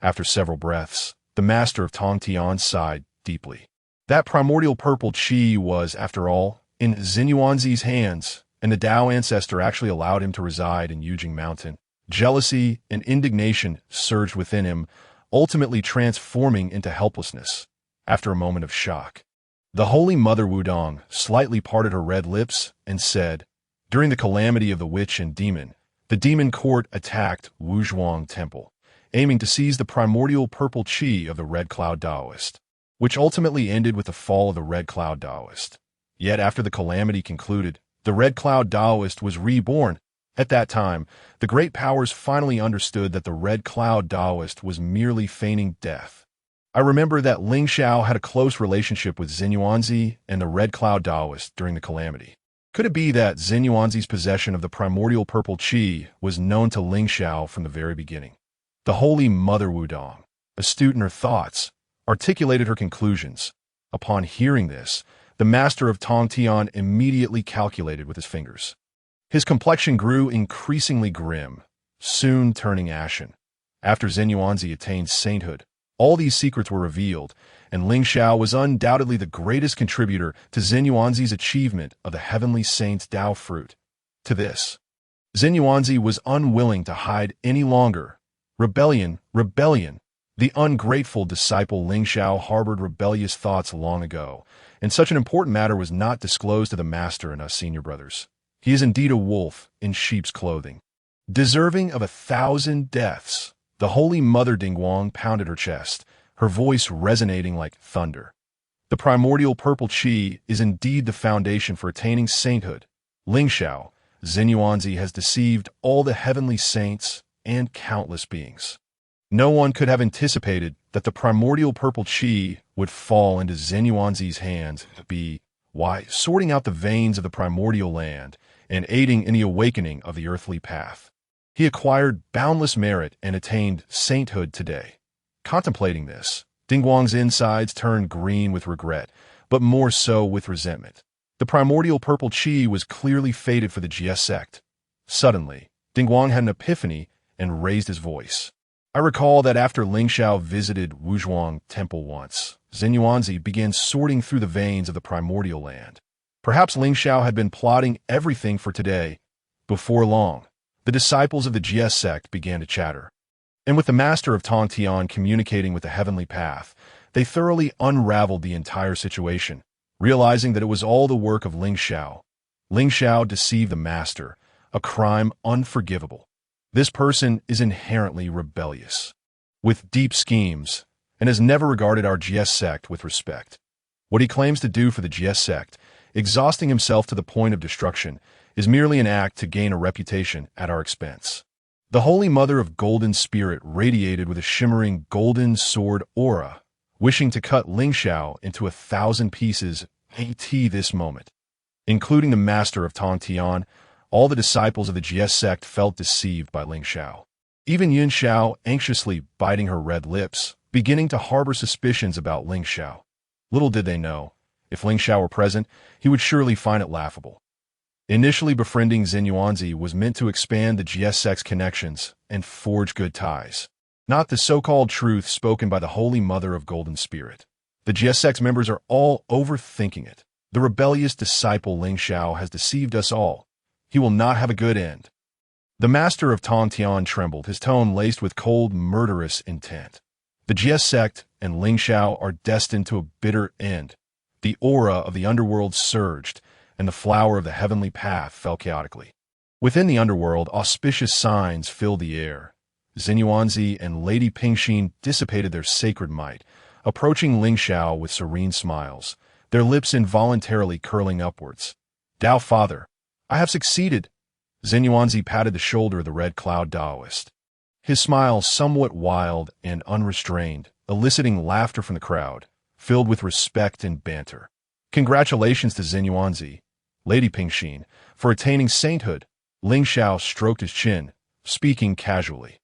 After several breaths, the master of Tongtian sighed deeply. That primordial purple chi was, after all, in Xinyuanzi's hands, and the Dao ancestor actually allowed him to reside in Yujing Mountain. Jealousy and indignation surged within him, ultimately transforming into helplessness. After a moment of shock, the Holy Mother Wudong slightly parted her red lips and said, "During the calamity of the witch and demon, the demon court attacked Wuzhuang Temple, aiming to seize the primordial purple chi of the Red Cloud Daoist, which ultimately ended with the fall of the Red Cloud Daoist. Yet after the calamity concluded, the Red Cloud Daoist was reborn. At that time, the great powers finally understood that the Red Cloud Daoist was merely feigning death. I remember that Lingxiao had a close relationship with Xinyuanzi and the Red Cloud Daoist during the calamity. Could it be that Xinyuanzi's possession of the primordial purple chi was known to Lingxiao from the very beginning? The Holy Mother Wudong, astute in her thoughts, articulated her conclusions. Upon hearing this, the master of Tongtian immediately calculated with his fingers. His complexion grew increasingly grim, soon turning ashen. After Xinyuanzi attained sainthood, all these secrets were revealed, and Lingxiao was undoubtedly the greatest contributor to Xinyuanzi's achievement of the heavenly saint's Dao fruit. To this, Xinyuanzi was unwilling to hide any longer. Rebellion, rebellion. The ungrateful disciple Lingxiao harbored rebellious thoughts long ago, and such an important matter was not disclosed to the master and us senior brothers. He is indeed a wolf in sheep's clothing, deserving of 1,000 deaths. The Holy Mother Dingguang pounded her chest, her voice resonating like thunder. The primordial purple chi is indeed the foundation for attaining sainthood. Lingxiao, Xinyuanzi has deceived all the heavenly saints and countless beings. No one could have anticipated that the primordial purple chi would fall into Xinyuanzi's hands, sorting out the veins of the primordial land and aiding in the awakening of the earthly path. He acquired boundless merit and attained sainthood today. Contemplating this, Dingguang's insides turned green with regret, but more so with resentment. The primordial purple chi was clearly fated for the Jie Sect. Suddenly, Dingguang had an epiphany and raised his voice. I recall that after Lingxiao visited Wuzhuang Temple once, Xinyuanzi began sorting through the veins of the primordial land. Perhaps Lingxiao had been plotting everything for today. Before long, the disciples of the Jie Sect began to chatter. And with the master of Tongtian communicating with the heavenly path, they thoroughly unraveled the entire situation, realizing that it was all the work of Lingxiao. Lingxiao deceived the master, a crime unforgivable. This person is inherently rebellious, with deep schemes, and has never regarded our Jie sect with respect. What he claims to do for the Jie sect, exhausting himself to the point of destruction, is merely an act to gain a reputation at our expense. The Holy Mother of Golden Spirit radiated with a shimmering golden sword aura, wishing to cut Lingxiao into 1,000 pieces at this moment. Including the master of Tongtian, all the disciples of the Jie sect felt deceived by Lingxiao. Even Yunxiao, anxiously biting her red lips, beginning to harbor suspicions about Lingxiao. Little did they know, if Lingxiao were present, he would surely find it laughable. Initially befriending Xinyuanzi was meant to expand the Jie sect's connections and forge good ties, not the so-called truth spoken by the Holy Mother of Golden Spirit. The Jie sect's members are all overthinking it. The rebellious disciple Lingxiao has deceived us all. He will not have a good end. The master of Tongtian trembled, his tone laced with cold, murderous intent. The Jie sect and Lingxiao are destined to a bitter end. The aura of the underworld surged, and the flower of the heavenly path fell chaotically. Within the underworld, auspicious signs filled the air. Xinyuanzi and Lady Pingxin dissipated their sacred might, approaching Lingxiao with serene smiles, their lips involuntarily curling upwards. Dao Father, I have succeeded. Xinyuanzi patted the shoulder of the Red Cloud Daoist. His smile somewhat wild and unrestrained, eliciting laughter from the crowd, filled with respect and banter. Congratulations to Xinyuanzi, Lady Pingxin, for attaining sainthood. Lingxiao stroked his chin, speaking casually.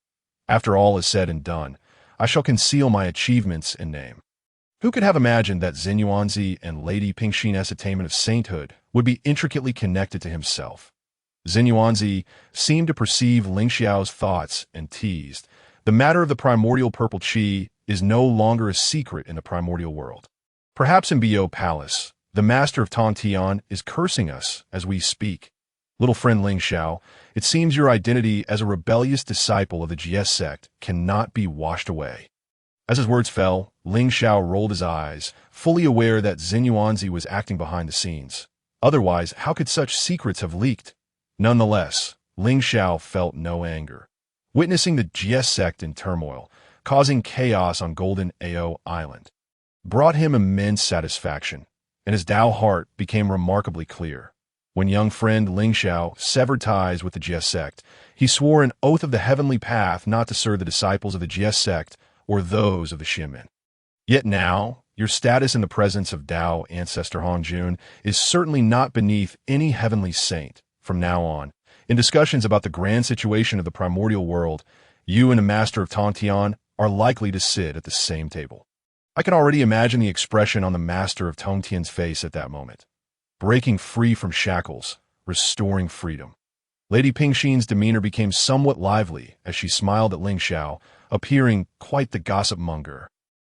After all is said and done, I shall conceal my achievements and name. Who could have imagined that Xinyuanzi and Lady Pingxin's attainment of sainthood would be intricately connected to himself? Xinyuanzi seemed to perceive Lingxiao's thoughts and teased. The matter of the primordial purple qi is no longer a secret in the primordial world. Perhaps in Bio Palace, the master of Tongtian is cursing us as we speak. Little friend Lingxiao, it seems your identity as a rebellious disciple of the Jie sect cannot be washed away. As his words fell, Lingxiao rolled his eyes, fully aware that Xinyuanzi was acting behind the scenes. Otherwise, how could such secrets have leaked? Nonetheless, Lingxiao felt no anger. Witnessing the Jie sect in turmoil, causing chaos on Golden-Ao Island, brought him immense satisfaction, and his Dao heart became remarkably clear. When young friend Lingxiao severed ties with the Jie sect, he swore an oath of the heavenly path not to serve the disciples of the Jie sect or those of the Xianmen. Yet now, your status in the presence of Dao ancestor Hongjun is certainly not beneath any heavenly saint. From now on, in discussions about the grand situation of the primordial world, you and the master of Tongtian are likely to sit at the same table. I can already imagine the expression on the master of Tongtian's face at that moment. Breaking free from shackles, restoring freedom. Lady Pingxin's demeanor became somewhat lively as she smiled at Lingxiao, appearing quite the gossip monger,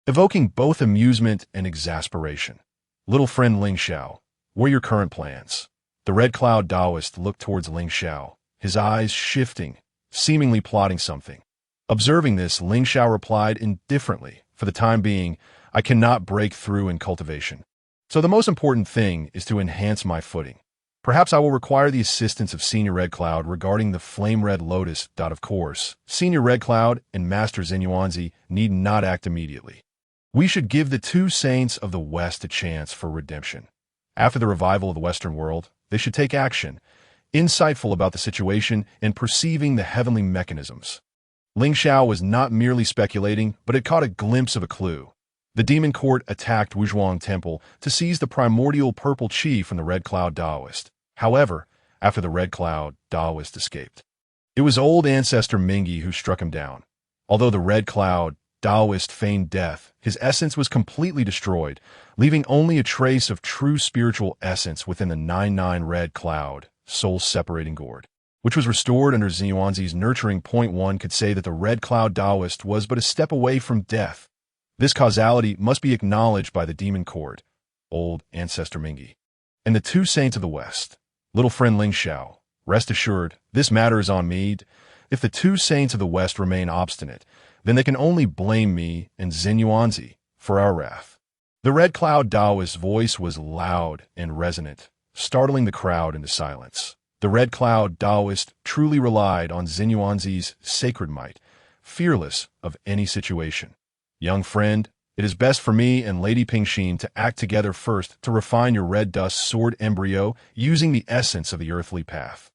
evoking both amusement and exasperation. Little friend Lingxiao, what are your current plans? The Red Cloud Daoist looked towards Lingxiao, his eyes shifting, seemingly plotting something. Observing this, Lingxiao replied indifferently, for the time being, I cannot break through in cultivation. So the most important thing is to enhance my footing. Perhaps I will require the assistance of Senior Red Cloud regarding the Flame Red Lotus. Of course, Senior Red Cloud and Master Xinyuanzi need not act immediately. We should give the two saints of the West a chance for redemption. After the revival of the Western world, they should take action, insightful about the situation and perceiving the heavenly mechanisms. Lingxiao was not merely speculating, but had caught a glimpse of a clue. The demon court attacked Wuzhuang Temple to seize the primordial purple qi from the Red Cloud Daoist. However, after the Red Cloud Daoist escaped, it was old ancestor Mingi who struck him down. Although the Red Cloud Daoist feigned death, his essence was completely destroyed, leaving only a trace of true spiritual essence within the 9-9 Red Cloud, soul-separating gourd, which was restored under Xinyuanzi's nurturing. One could say that the Red Cloud Daoist was but a step away from death. This causality must be acknowledged by the demon court, old ancestor Mingi, and the two saints of the West. Little friend Lingxiao, rest assured, this matter is on me. If the two saints of the West remain obstinate, then they can only blame me and Xinyuanzi for our wrath. The Red Cloud Daoist's voice was loud and resonant, startling the crowd into silence. The Red Cloud Taoist truly relied on Xinyuanzi's sacred might, fearless of any situation. Young friend, it is best for me and Lady Pingxin to act together first to refine your red dust sword embryo using the essence of the earthly path,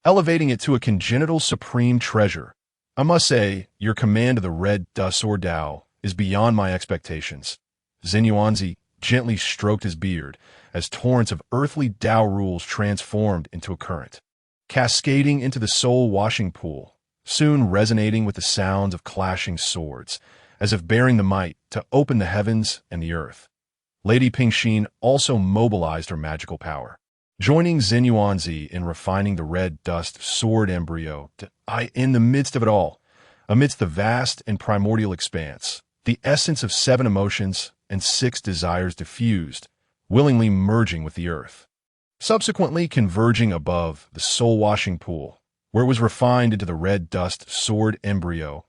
elevating it to a congenital supreme treasure. I must say, your command of the red dust sword Dao is beyond my expectations. Xinyuanzi gently stroked his beard as torrents of earthly Dao rules transformed into a current, cascading into the soul-washing pool, soon resonating with the sounds of clashing swords, as if bearing the might to open the heavens and the earth. Lady Pingxin also mobilized her magical power, joining Xinyuanzi in refining the red dust sword embryo in the midst of it all, amidst the vast and primordial expanse, the essence of 7 emotions and 6 desires diffused, willingly merging with the earth, subsequently converging above the soul-washing pool, where it was refined into the red dust sword embryo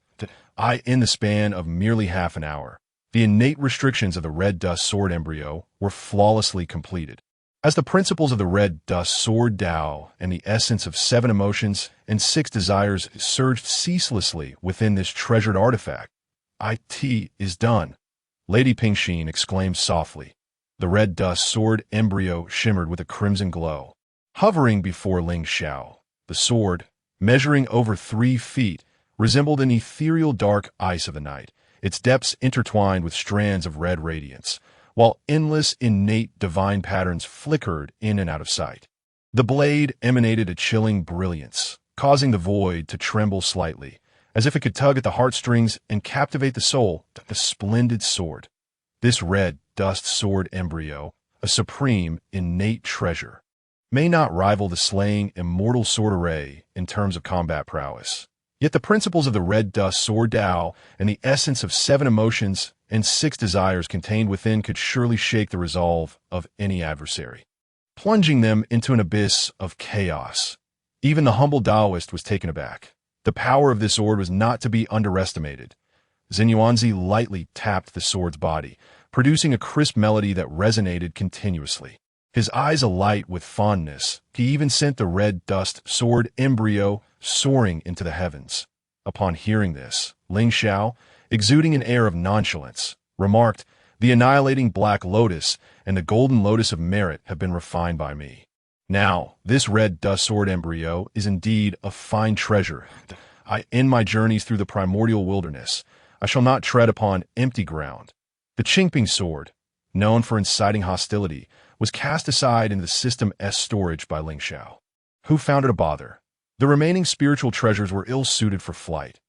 in the span of merely half an hour. The innate restrictions of the red dust sword embryo were flawlessly completed. As the principles of the red dust sword Dao and the essence of 7 emotions and 6 desires surged ceaselessly within this treasured artifact, it is done. Lady Pingxin exclaimed softly. The red dust sword embryo shimmered with a crimson glow. Hovering before Lingxiao, the sword, measuring over 3 feet, resembled an ethereal dark ice of the night, its depths intertwined with strands of red radiance, while endless innate divine patterns flickered in and out of sight. The blade emanated a chilling brilliance, causing the void to tremble slightly, as if it could tug at the heartstrings and captivate the soul. The splendid sword. This red dust sword embryo, a supreme, innate treasure, may not rival the slaying immortal sword array in terms of combat prowess. Yet the principles of the red dust sword Dao and the essence of 7 emotions and 6 desires contained within could surely shake the resolve of any adversary, plunging them into an abyss of chaos. Even the humble Taoist was taken aback. The power of this sword was not to be underestimated. Xinyuanzi lightly tapped the sword's body, producing a crisp melody that resonated continuously. His eyes alight with fondness, he even sent the red dust sword embryo soaring into the heavens. Upon hearing this, Lingxiao, exuding an air of nonchalance, remarked, "The annihilating black lotus and the golden lotus of merit have been refined by me. Now, this red dust sword embryo is indeed a fine treasure. In my journeys through the primordial wilderness, I shall not tread upon empty ground." The Qingping sword, known for inciting hostility, was cast aside into the System S storage by Lingxiao, who found it a bother. The remaining spiritual treasures were ill-suited for flight.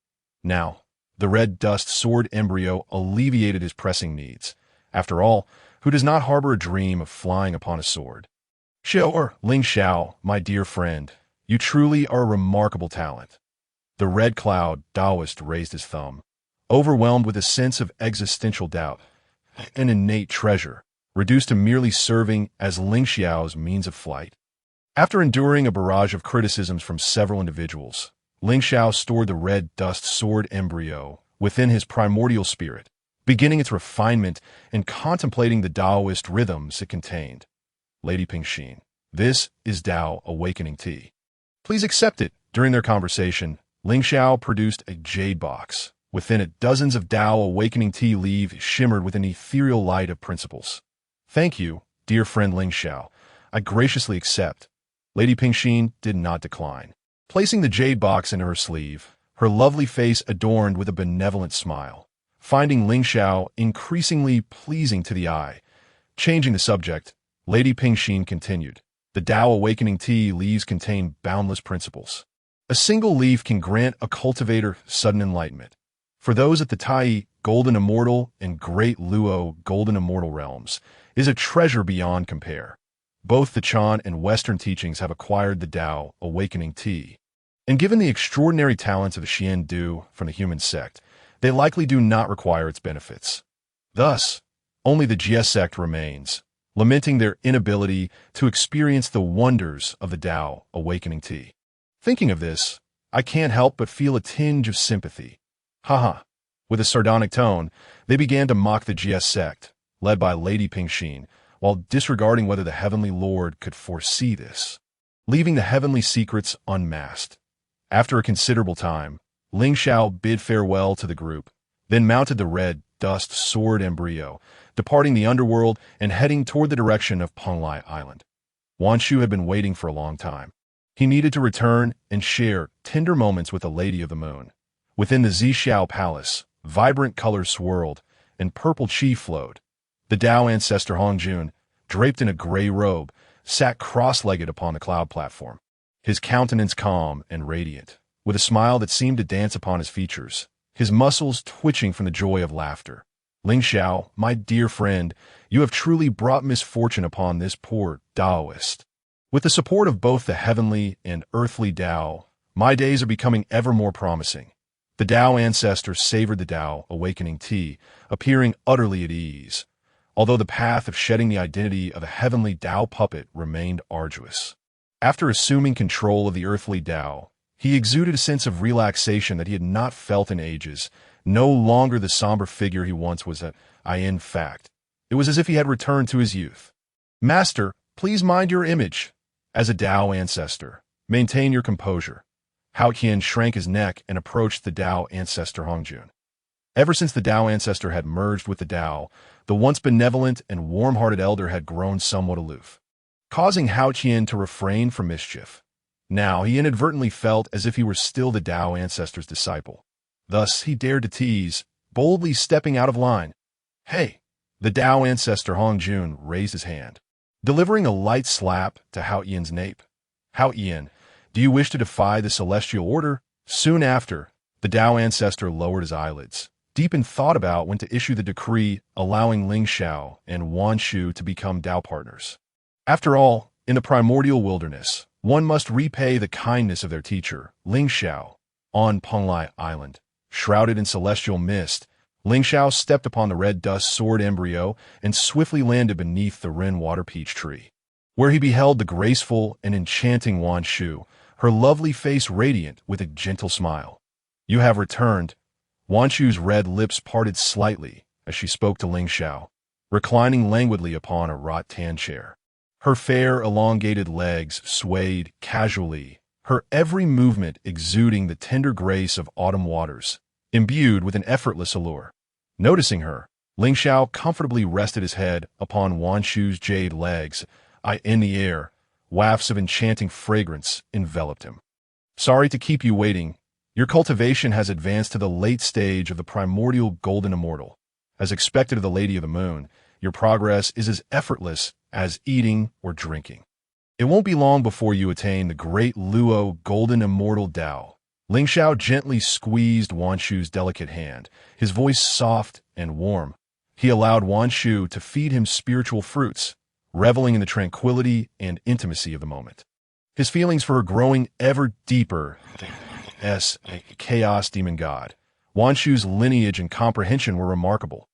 Now, the red dust sword embryo alleviated his pressing needs. After all, who does not harbor a dream of flying upon a sword? Lingxiao, my dear friend, you truly are a remarkable talent. The Red Cloud Taoist raised his thumb, overwhelmed with a sense of existential doubt. An innate treasure, reduced to merely serving as Lingxiao's means of flight. After enduring a barrage of criticisms from several individuals, Lingxiao stored the red dust sword embryo within his primordial spirit, beginning its refinement and contemplating the Taoist rhythms it contained. Lady Pingxin, this is Dao Awakening Tea. Please accept it. During their conversation, Lingxiao produced a jade box. Within it, dozens of Dao Awakening Tea leaves shimmered with an ethereal light of principles. Thank you, dear friend Lingxiao. I graciously accept. Lady Pingxin did not decline. Placing the jade box into her sleeve, her lovely face adorned with a benevolent smile, finding Lingxiao increasingly pleasing to the eye. Changing the subject, Lady Pingxin continued. The Dao Awakening Tea leaves contain boundless principles. A single leaf can grant a cultivator sudden enlightenment. For those at the Tai Golden Immortal and Great Luo Golden Immortal realms, is a treasure beyond compare. Both the Chan and Western teachings have acquired the Dao Awakening Tea. And given the extraordinary talents of the Xian Du from the human sect, they likely do not require its benefits. Thus, only the Jie sect remains, lamenting their inability to experience the wonders of the Dao Awakening Tea. Thinking of this, I can't help but feel a tinge of sympathy. Haha. With a sardonic tone, they began to mock the Jie sect, led by Lady Pingxin, while disregarding whether the Heavenly Lord could foresee this. leaving the heavenly secrets unmasked. After a considerable time, Lingxiao bid farewell to the group, then mounted the red dust sword embryo, departing the underworld and heading toward the direction of Penglai Island. Wan Shu had been waiting for a long time. He needed to return and share tender moments with the Lady of the Moon. Within the Xiao Palace, vibrant colors swirled, and purple qi flowed. The Dao ancestor Hongjun, draped in a gray robe, sat cross-legged upon the cloud platform, his countenance calm and radiant, with a smile that seemed to dance upon his features, his muscles twitching from the joy of laughter. Lingxiao, my dear friend, you have truly brought misfortune upon this poor Daoist. With the support of both the heavenly and earthly Dao, my days are becoming ever more promising. The Dao ancestor savored the Dao awakening tea, appearing utterly at ease, although the path of shedding the identity of a heavenly Dao puppet remained arduous. After assuming control of the earthly Dao, he exuded a sense of relaxation that he had not felt in ages, no longer the somber figure he once was. In fact, it was as if he had returned to his youth. Master, please mind your image. As a Dao ancestor, maintain your composure. Hao Qian shrank his neck and approached the Dao ancestor Hongjun. Ever since the Dao ancestor had merged with the Dao, the once benevolent and warm-hearted elder had grown somewhat aloof, causing Hao Qian to refrain from mischief. Now he inadvertently felt as if he were still the Dao ancestor's disciple. Thus he dared to tease, boldly stepping out of line. Hey! The Dao ancestor Hongjun raised his hand, delivering a light slap to Hao Qian's nape. Hao Qian, do you wish to defy the celestial order? Soon after, the Dao ancestor lowered his eyelids, deep in thought about when to issue the decree allowing Lingxiao and Wan Shu to become Dao partners. After all, in the primordial wilderness, one must repay the kindness of their teacher, Lingxiao. On Penglai Island, shrouded in celestial mist, Lingxiao stepped upon the red dust sword embryo and swiftly landed beneath the Ren water peach tree, where he beheld the graceful and enchanting Wan Shu, her lovely face radiant with a gentle smile. You have returned. Wan Shu's red lips parted slightly as she spoke to Lingxiao, reclining languidly upon a rattan chair. Her fair, elongated legs swayed casually, her every movement exuding the tender grace of autumn waters, imbued with an effortless allure. Noticing her, Lingxiao comfortably rested his head upon Wan Shu's jade legs. In the air, wafts of enchanting fragrance enveloped him. Sorry to keep you waiting. Your cultivation has advanced to the late stage of the primordial golden immortal. As expected of the Lady of the Moon, your progress is as effortless as eating or drinking. It won't be long before you attain the great Luo golden immortal Dao. Lingxiao gently squeezed Wan Shu's delicate hand, his voice soft and warm. He allowed Wan Shu to feed him spiritual fruits, reveling in the tranquility and intimacy of the moment. His feelings for her growing ever deeper as a chaos demon god. Wan Shu's lineage and comprehension were remarkable.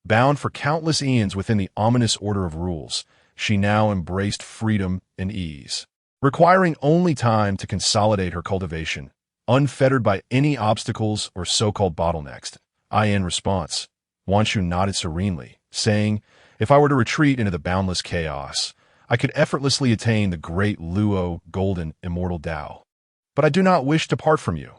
Bound for countless eons within the ominous order of rules, she now embraced freedom and ease, requiring only time to consolidate her cultivation, unfettered by any obstacles or so-called bottlenecks. In response, Wan Shu nodded serenely, saying, if I were to retreat into the boundless chaos, I could effortlessly attain the great Luo golden immortal Dao. But I do not wish to part from you.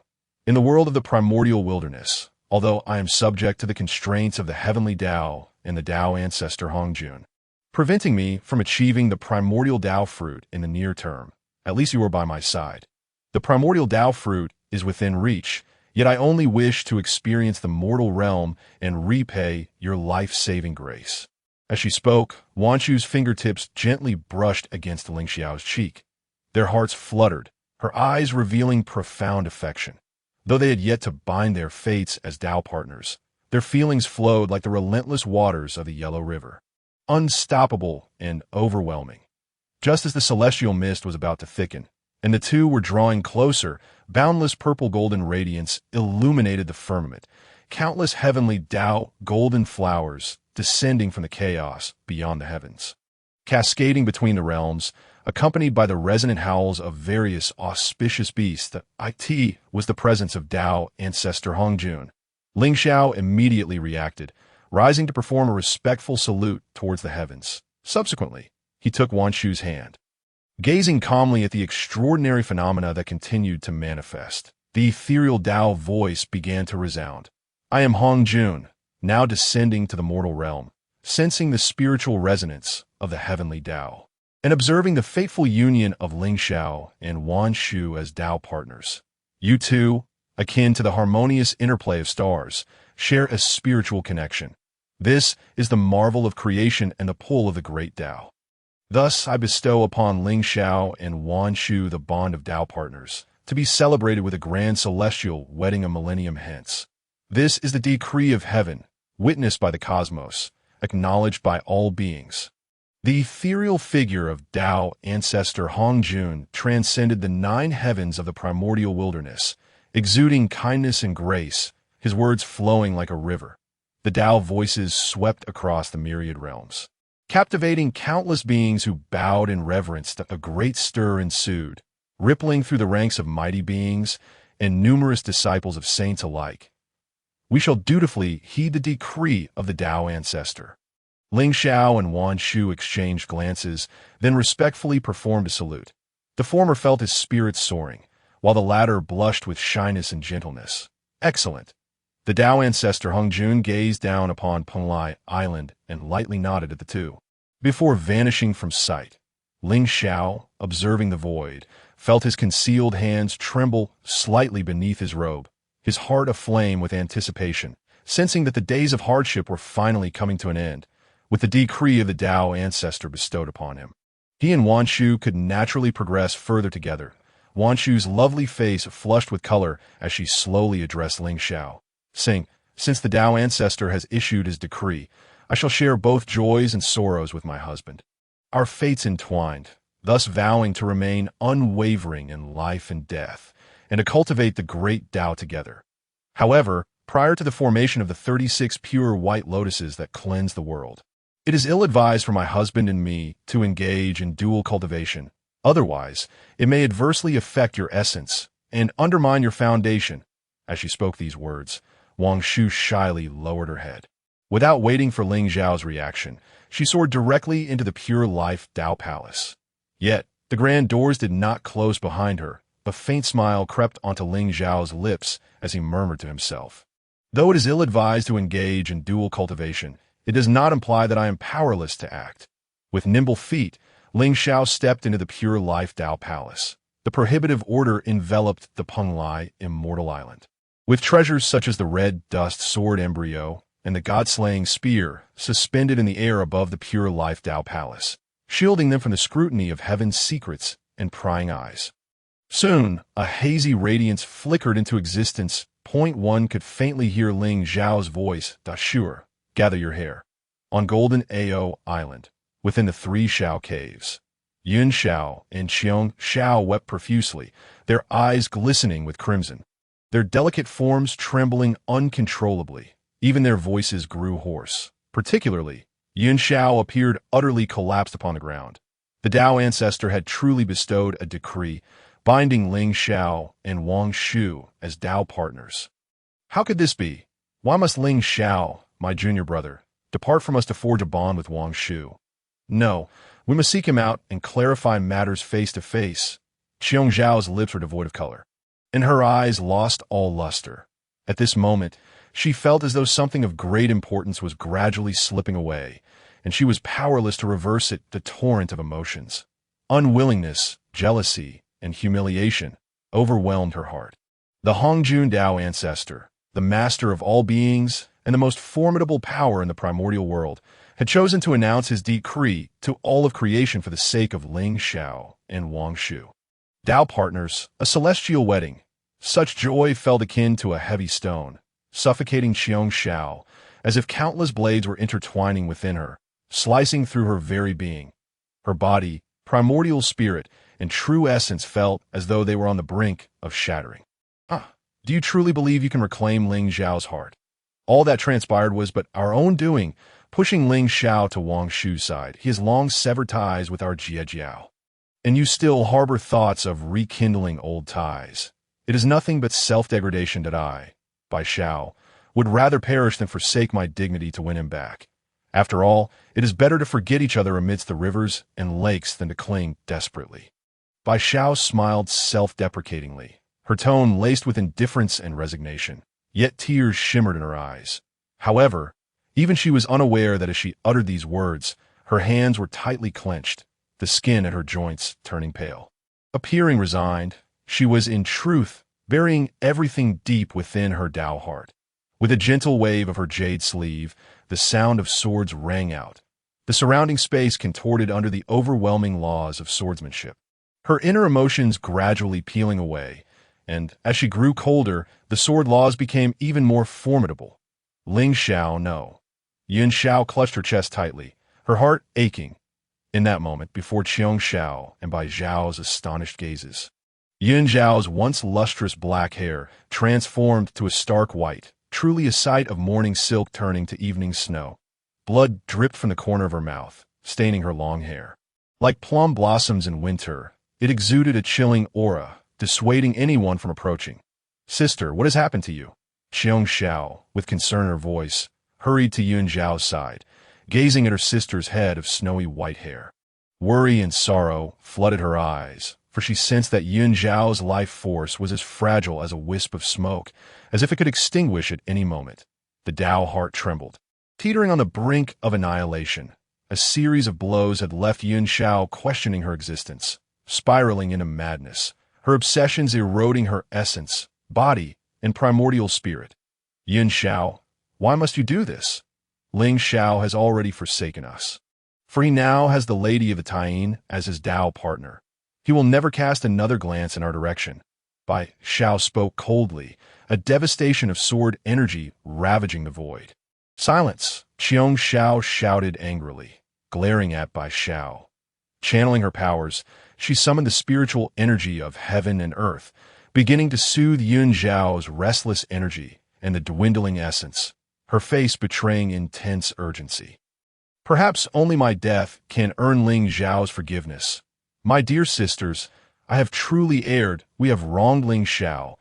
In the world of the primordial wilderness, although I am subject to the constraints of the heavenly Dao and the Dao ancestor Hongjun, preventing me from achieving the primordial Dao fruit in the near term, at least you are by my side. The primordial Dao fruit is within reach, yet I only wish to experience the mortal realm and repay your life-saving grace. As she spoke, Wan Shu's fingertips gently brushed against Lingxiao's cheek. Their hearts fluttered, her eyes revealing profound affection. Though they had yet to bind their fates as Dao partners, their feelings flowed like the relentless waters of the Yellow River, unstoppable and overwhelming. Just as the celestial mist was about to thicken, and the two were drawing closer, boundless purple golden radiance illuminated the firmament, countless heavenly Dao golden flowers descending from the chaos beyond the heavens, cascading between the realms, accompanied by the resonant howls of various auspicious beasts. The it was the presence of Dao ancestor Hongjun. Lingxiao immediately reacted, rising to perform a respectful salute towards the heavens. Subsequently, he took Wan Shu's hand. gazing calmly at the extraordinary phenomena that continued to manifest. The ethereal Dao voice began to resound. I am Hong Jun, now descending to the mortal realm, sensing the spiritual resonance of the Heavenly Dao, and observing the fateful union of Lingxiao and Wan Shu as Dao partners. You two, akin to the harmonious interplay of stars, share a spiritual connection. This is the marvel of creation and the pull of the great Dao. Thus I bestow upon Lingxiao and Wan Shu the bond of Dao partners, to be celebrated with a grand celestial wedding a millennium hence. This is the decree of heaven, witnessed by the cosmos, acknowledged by all beings. The ethereal figure of Dao ancestor Hong Jun transcended the 9 heavens of the primordial wilderness, exuding kindness and grace, his words flowing like a river. The Dao voices swept across the myriad realms, captivating countless beings who bowed in reverence. A great stir ensued, rippling through the ranks of mighty beings and numerous disciples of saints alike. We shall dutifully heed the decree of the Dao ancestor. Lingxiao and Wan Shu exchanged glances, then respectfully performed a salute. The former felt his spirits soaring, while the latter blushed with shyness and gentleness. Excellent. The Dao ancestor Hong Jun gazed down upon Penglai Island and lightly nodded at the two, before vanishing from sight. Lingxiao, observing the void, felt his concealed hands tremble slightly beneath his robe, his heart aflame with anticipation, sensing that the days of hardship were finally coming to an end, with the decree of the Dao ancestor bestowed upon him. He and Wan Shu could naturally progress further together. Wan Shu's lovely face flushed with color as she slowly addressed Lingxiao, saying, "Since the Dao ancestor has issued his decree, I shall share both joys and sorrows with my husband. Our fates entwined, thus vowing to remain unwavering in life and death, and to cultivate the great Dao together. However, prior to the formation of the 36 pure white lotuses that cleanse the world, it is ill-advised for my husband and me to engage in dual cultivation. Otherwise, it may adversely affect your essence and undermine your foundation." As she spoke these words, Wang Shu shyly lowered her head. Without waiting for Ling Zhao's reaction, she soared directly into the pure life Dao Palace. Yet, the grand doors did not close behind her. A faint smile crept onto Ling Zhao's lips as he murmured to himself, "Though it is ill-advised to engage in dual cultivation, it does not imply that I am powerless to act." With nimble feet, Lingxiao stepped into the pure life Dao Palace. The prohibitive order enveloped the Penglai immortal island, with treasures such as the red dust sword embryo and the god-slaying spear suspended in the air above the pure life Dao Palace, shielding them from the scrutiny of heaven's secrets and prying eyes. Soon, a hazy radiance flickered into existence. One could faintly hear Ling Zhao's voice, "Da Sure, gather your hair." On Golden Ao Island, within the 3 Shao caves, Yun Shao and Qiong Shao wept profusely, their eyes glistening with crimson, their delicate forms trembling uncontrollably. Even their voices grew hoarse. Particularly, Yun Shao appeared utterly collapsed upon the ground. The Dao ancestor had truly bestowed a decree, binding Ling Xiao and Wang Shu as Dao partners. How could this be? Why must Ling Xiao, my junior brother, depart from us to forge a bond with Wang Shu? No, we must seek him out and clarify matters face to face. Qiong Zhao's lips were devoid of color, and her eyes lost all luster. At this moment, she felt as though something of great importance was gradually slipping away, and she was powerless to reverse it. The torrent of emotions, unwillingness, jealousy, and humiliation overwhelmed her heart. The Hongjun Dao ancestor, the master of all beings and the most formidable power in the primordial world, had chosen to announce his decree to all of creation for the sake of Ling Xiao and Wang Shu. Dao partners, a celestial wedding. Such joy felt akin to a heavy stone, suffocating Qiong Shao, as if countless blades were intertwining within her, slicing through her very being. Her body, primordial spirit, and true essence felt as though they were on the brink of shattering. Do you truly believe you can reclaim Ling Zhao's heart? All that transpired was but our own doing, pushing Ling Xiao to Wang Shu's side. He has long severed ties with our Jie Jiao, and you still harbor thoughts of rekindling old ties. It is nothing but self-degradation that I, by Xiao, would rather perish than forsake my dignity to win him back. After all, it is better to forget each other amidst the rivers and lakes than to cling desperately. Bai Xiao smiled self-deprecatingly, her tone laced with indifference and resignation, yet tears shimmered in her eyes. However, even she was unaware that as she uttered these words, her hands were tightly clenched, the skin at her joints turning pale. Appearing resigned, she was in truth burying everything deep within her Dao heart. With a gentle wave of her jade sleeve, the sound of swords rang out. The surrounding space contorted under the overwhelming laws of swordsmanship. Her inner emotions gradually peeling away, and as she grew colder, the sword laws became even more formidable. Lingxiao, no. Yun Xiao clutched her chest tightly, her heart aching. In that moment, before Qiong Xiao and Bai Zhao's astonished gazes, Yun Zhao's once lustrous black hair transformed to a stark white, truly a sight of morning silk turning to evening snow. Blood dripped from the corner of her mouth, staining her long hair. Like plum blossoms in winter, it exuded a chilling aura, dissuading anyone from approaching. "Sister, what has happened to you?" Qiong Xiao, with concern in her voice, hurried to Yun Zhao's side, gazing at her sister's head of snowy white hair. Worry and sorrow flooded her eyes, for she sensed that Yun Zhao's life force was as fragile as a wisp of smoke, as if it could extinguish at any moment. The Dao heart trembled. Teetering on the brink of annihilation, a series of blows had left Yun Xiao questioning her existence, spiraling into madness, her obsessions eroding her essence, body, and primordial spirit. "Yun Xiao, why must you do this? Lingxiao has already forsaken us. For he now has the Lady of the Taiyin as his Dao partner. He will never cast another glance in our direction." Bai Xiao spoke coldly, a devastation of sword energy ravaging the void. "Silence!" Qiong Xiao shouted angrily, glaring at Bai Xiao. Channeling her powers, she summoned the spiritual energy of heaven and earth, beginning to soothe Yun Zhao's restless energy and the dwindling essence, her face betraying intense urgency. "Perhaps only my death can earn Lingxiao's forgiveness. My dear sisters, I have truly erred. We have wronged Lingxiao,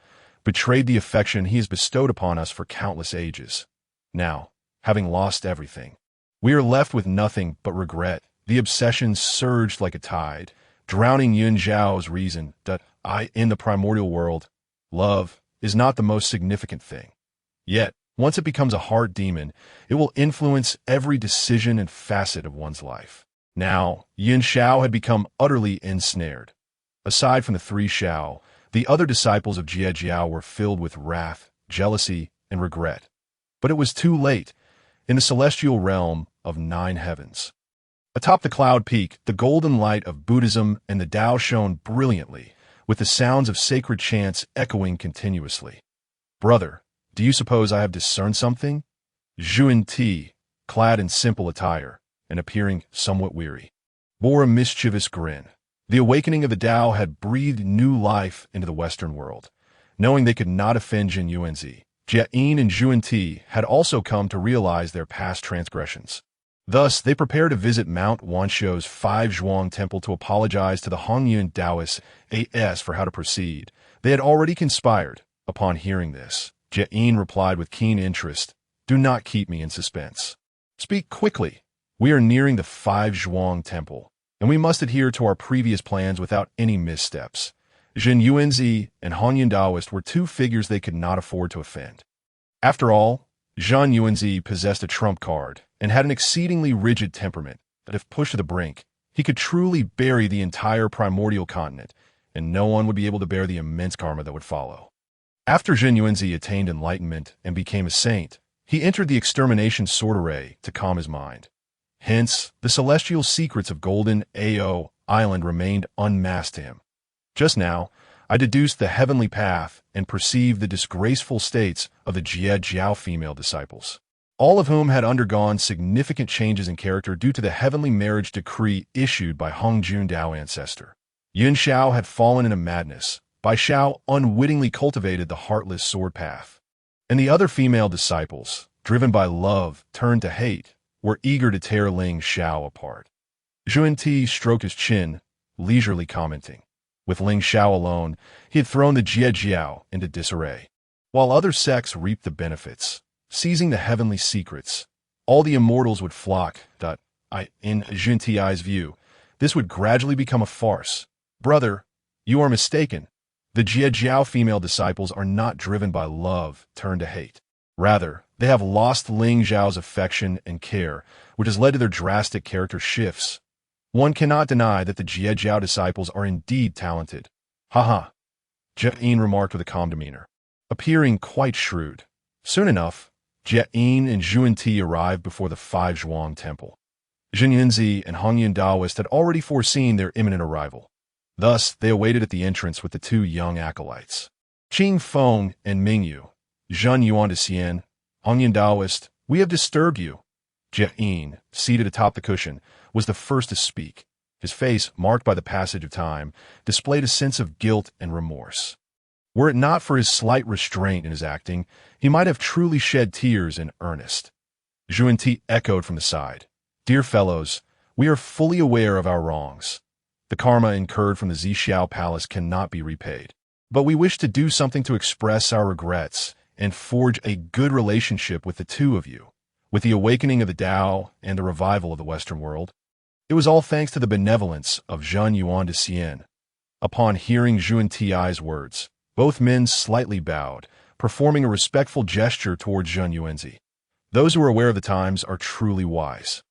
betrayed the affection he has bestowed upon us for countless ages. Now, having lost everything, we are left with nothing but regret." The obsession surged like a tide, drowning Yun Zhao's reason that in the primordial world, love is not the most significant thing. Yet, once it becomes a heart demon, it will influence every decision and facet of one's life. Now, Yun Xiao had become utterly ensnared. Aside from the three Xiao, the other disciples of Jie Jiao were filled with wrath, jealousy, and regret. But it was too late. In the celestial realm of 9 heavens, atop the cloud peak, the golden light of Buddhism and the Tao shone brilliantly, with the sounds of sacred chants echoing continuously. "Brother, do you suppose I have discerned something?" Zhuan Ti, clad in simple attire and appearing somewhat weary, bore a mischievous grin. The awakening of the Tao had breathed new life into the Western world. Knowing they could not offend Jin Yuanzi, Jie and Zhuan Ti had also come to realize their past transgressions. Thus, they prepared to visit Mount Wanxiu's 5 Zhuang Temple to apologize to the Hongyuan Taoists as for how to proceed. They had already conspired. Upon hearing this, Jie replied with keen interest, "Do not keep me in suspense. Speak quickly. We are nearing the 5 Zhuang Temple, and we must adhere to our previous plans without any missteps." Jin Yuanzi and Hongyuan Taoist were 2 figures they could not afford to offend. After all, Zhan Yuanzi possessed a trump card and had an exceedingly rigid temperament that if pushed to the brink, he could truly bury the entire primordial continent, and no one would be able to bear the immense karma that would follow. After Zhen Yuanzi attained enlightenment and became a saint, he entered the extermination sword array to calm his mind. Hence, the celestial secrets of Golden-Ao Island remained unmasked to him. Just now, I deduced the heavenly path and perceived the disgraceful states of the Jie Jiao female disciples, all of whom had undergone significant changes in character due to the heavenly marriage decree issued by Hongjun Dao ancestor. Yun Xiao had fallen into madness. Bai Xiao unwittingly cultivated the heartless sword path. And the other female disciples, driven by love, turned to hate, were eager to tear Lingxiao apart. Zhuan Ti stroked his chin, leisurely commenting. With Lingxiao alone, he had thrown the Jie Jiao into disarray. While other sects reaped the benefits, seizing the heavenly secrets, all the immortals would flock. In Jun Ti's view, this would gradually become a farce. Brother, you are mistaken. The Jie Jiao female disciples are not driven by love turned to hate. Rather, they have lost Lingxiao's affection and care, which has led to their drastic character shifts. One cannot deny that the Jie Jiao disciples are indeed talented. Haha, Jie remarked with a calm demeanor, appearing quite shrewd. Soon enough, Jie and Zhuan Ti arrived before the Five Zhuang Temple. Jin Yunzi and Hongyun Daoist had already foreseen their imminent arrival. Thus, they awaited at the entrance with the two young acolytes. Qing Feng and Mingyu, Zhen Yuan de Xian, Hongyun Daoist, we have disturbed you. Jie, seated atop the cushion, was the first to speak. His face, marked by the passage of time, displayed a sense of guilt and remorse. Were it not for his slight restraint in his acting, he might have truly shed tears in earnest. Zhuan Ti echoed from the side. Dear fellows, we are fully aware of our wrongs. The karma incurred from the Xiao Palace cannot be repaid. But we wish to do something to express our regrets and forge a good relationship with the two of you. With the awakening of the Dao and the revival of the Western world, it was all thanks to the benevolence of Zhen Yuan de Xian. Upon hearing Zhuan Ti's words, both men slightly bowed, performing a respectful gesture towards Zhen Yuanzi. Those who are aware of the times are truly wise.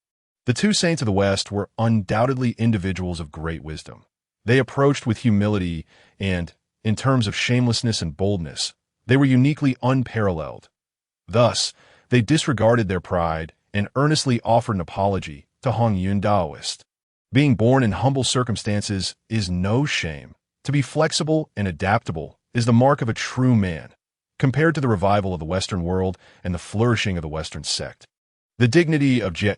The two saints of the West were undoubtedly individuals of great wisdom. They approached with humility and, in terms of shamelessness and boldness, they were uniquely unparalleled. Thus, they disregarded their pride and earnestly offered an apology to Hongyun Daoist. Being born in humble circumstances is no shame. To be flexible and adaptable is the mark of a true man, compared to the revival of the Western world and the flourishing of the Western sect. The dignity of Jie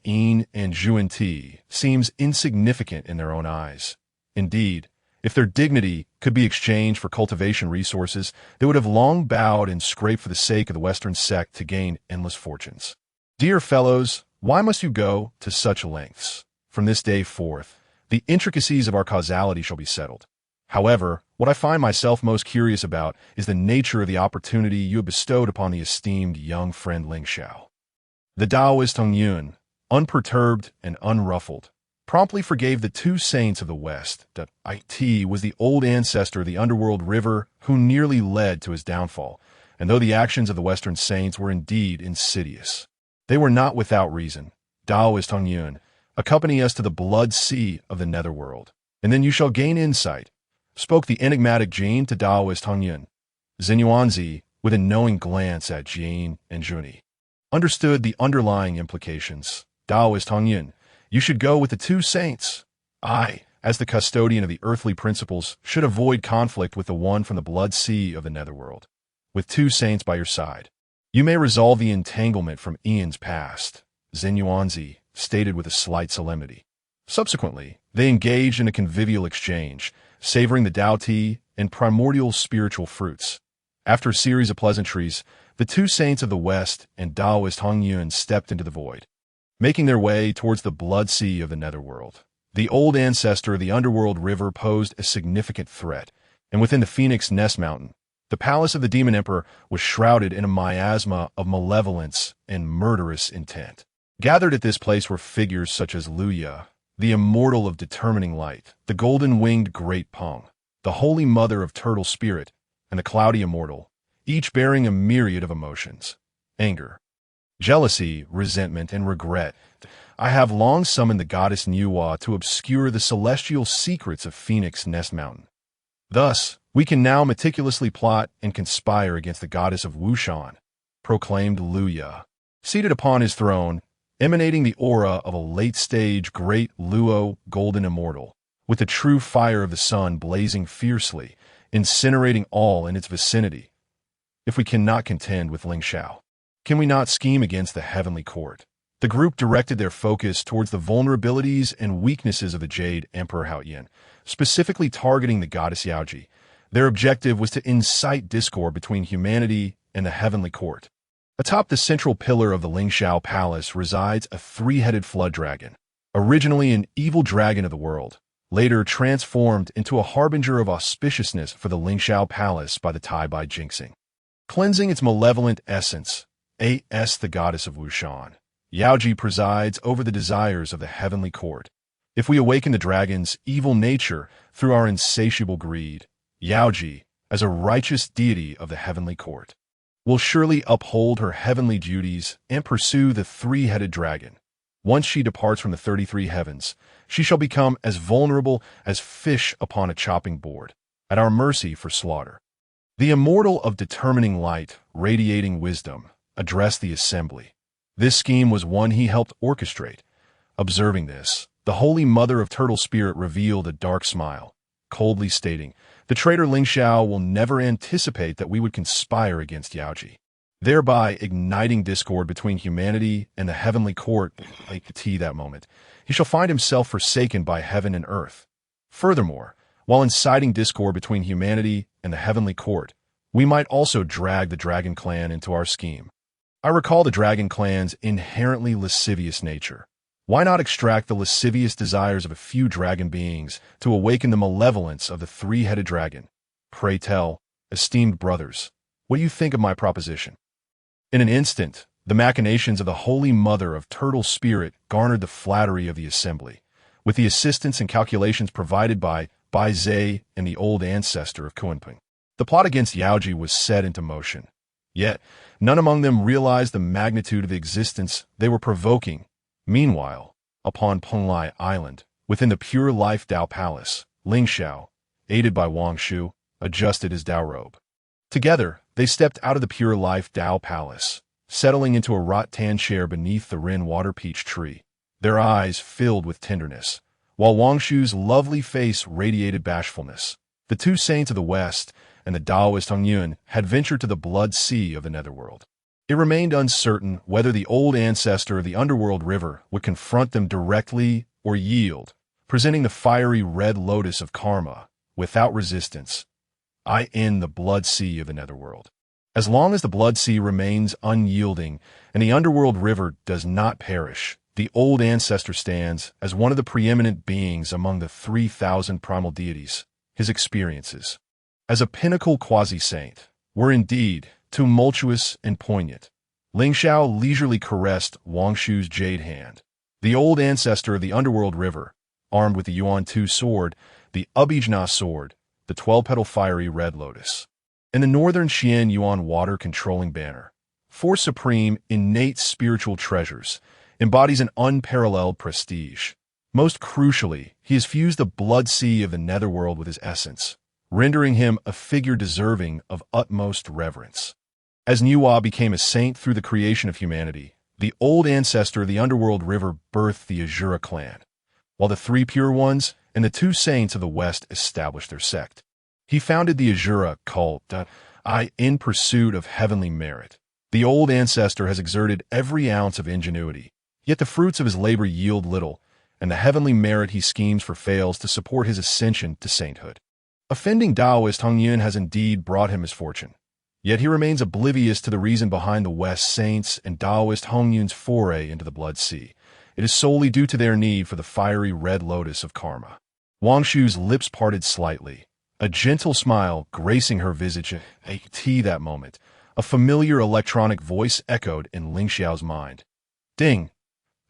and Zhuan Ti seems insignificant in their own eyes. Indeed, if their dignity could be exchanged for cultivation resources, they would have long bowed and scraped for the sake of the Western sect to gain endless fortunes. Dear fellows, why must you go to such lengths? From this day forth, the intricacies of our causality shall be settled. However, what I find myself most curious about is the nature of the opportunity you have bestowed upon the esteemed young friend Lingxiao. The Taoist Hongyun, unperturbed and unruffled, promptly forgave the two saints of the West. It was the old ancestor of the underworld river who nearly led to his downfall, and though the actions of the Western saints were indeed insidious, they were not without reason. Taoist Hongyun, accompany us to the blood sea of the netherworld, and then you shall gain insight, spoke the enigmatic Jin to Taoist Hongyun. Xinyuanzi, with a knowing glance at Jin and Zhuni, understood the underlying implications. Taoist Hongyun, you should go with the two saints. I, as the custodian of the earthly principles, should avoid conflict with the one from the blood sea of the netherworld. With two saints by your side, you may resolve the entanglement from eons past, Xinyuanzi stated with a slight solemnity. Subsequently, they engaged in a convivial exchange, savoring the Tao tea and primordial spiritual fruits. After a series of pleasantries, the two saints of the West and Taoist Hongyun stepped into the void, making their way towards the blood sea of the netherworld. The old ancestor of the underworld river posed a significant threat, and within the Phoenix Nest Mountain, the palace of the Demon Emperor was shrouded in a miasma of malevolence and murderous intent. Gathered at this place were figures such as Luya, the immortal of determining light, the Golden-Winged Great Peng, the Holy Mother of Turtle Spirit, and the Cloudy Immortal, each bearing a myriad of emotions: anger, jealousy, resentment, and regret. I have long summoned the goddess Nuwa to obscure the celestial secrets of Phoenix Nest Mountain. Thus, we can now meticulously plot and conspire against the goddess of Wushan, proclaimed Luya. Seated upon his throne, emanating the aura of a late-stage great Luo golden immortal, with the true fire of the sun blazing fiercely, incinerating all in its vicinity. If we cannot contend with Lingxiao, can we not scheme against the heavenly court? The group directed their focus towards the vulnerabilities and weaknesses of the Jade Emperor Haoyan, specifically targeting the goddess Yaoji. Their objective was to incite discord between humanity and the heavenly court. Atop the central pillar of the Lingxiao Palace resides a three-headed flood dragon, originally an evil dragon of the world, later transformed into a harbinger of auspiciousness for the Lingxiao Palace by the Tai Bai jinxing. Cleansing its malevolent essence, A.S. the goddess of Wushan, Yaoji presides over the desires of the heavenly court. If we awaken the dragon's evil nature through our insatiable greed, Yaoji, as a righteous deity of the heavenly court, will surely uphold her heavenly duties and pursue the three-headed dragon. Once she departs from the 33 heavens, she shall become as vulnerable as fish upon a chopping board, at our mercy for slaughter. The immortal of determining light, radiating wisdom, addressed the assembly. This scheme was one he helped orchestrate. Observing this, the Holy Mother of Turtle Spirit revealed a dark smile, coldly stating, "The traitor Lingxiao will never anticipate that we would conspire against Yaoji, thereby igniting discord between humanity and the heavenly court. Like that moment, he shall find himself forsaken by heaven and earth. Furthermore, while inciting discord between humanity and the heavenly court, we might also drag the Dragon Clan into our scheme. I recall the Dragon Clan's inherently lascivious nature. Why not extract the lascivious desires of a few dragon beings to awaken the malevolence of the three-headed dragon? Pray tell, esteemed brothers, what do you think of my proposition?" In an instant, the machinations of the Holy Mother of Turtle Spirit garnered the flattery of the assembly, with the assistance and calculations provided by Bai Zhe and the old ancestor of Kunpeng. The plot against Yaoji was set into motion. Yet, none among them realized the magnitude of the existence they were provoking. Meanwhile, upon Penglai Island, within the Pure Life Dao Palace, Lingxiao, aided by Wang Shu, adjusted his Dao robe. Together, they stepped out of the Pure Life Dao Palace, settling into a rattan chair beneath the Rin water peach tree, their eyes filled with tenderness, while Wang Shu's lovely face radiated bashfulness. The two saints of the West and the Taoist Hongyun had ventured to the blood sea of the netherworld. It remained uncertain whether the old ancestor of the underworld river would confront them directly or yield, presenting the fiery red lotus of karma, without resistance, in the blood sea of the netherworld. As long as the blood sea remains unyielding and the underworld river does not perish, the old ancestor stands as one of the preeminent beings among the 3,000 primal deities. His experiences as a pinnacle quasi-saint were indeed tumultuous and poignant. Lingxiao leisurely caressed Wang Shu's jade hand. The old ancestor of the underworld river, armed with the Yuan Tu sword, the Abijna sword, the 12-petal fiery red lotus, and the northern Xian Yuan water-controlling banner, four supreme, innate spiritual treasures, embodies an unparalleled prestige. Most crucially, he has fused the blood sea of the netherworld with his essence, rendering him a figure deserving of utmost reverence. As Niwa became a saint through the creation of humanity, the old ancestor of the underworld river birthed the Azura clan, while the three pure ones and the two saints of the West established their sect. He founded the Azura cult in pursuit of heavenly merit. The old ancestor has exerted every ounce of ingenuity, yet the fruits of his labor yield little, and the heavenly merit he schemes for fails to support his ascension to sainthood. Offending Taoist Hongyun has indeed brought him misfortune, yet he remains oblivious to the reason behind the West saints and Taoist Hongyun's foray into the blood sea. It is solely due to their need for the fiery red lotus of karma. Wang Shu's lips parted slightly, a gentle smile gracing her visage. That moment, a familiar electronic voice echoed in Lingxiao's mind. Ding!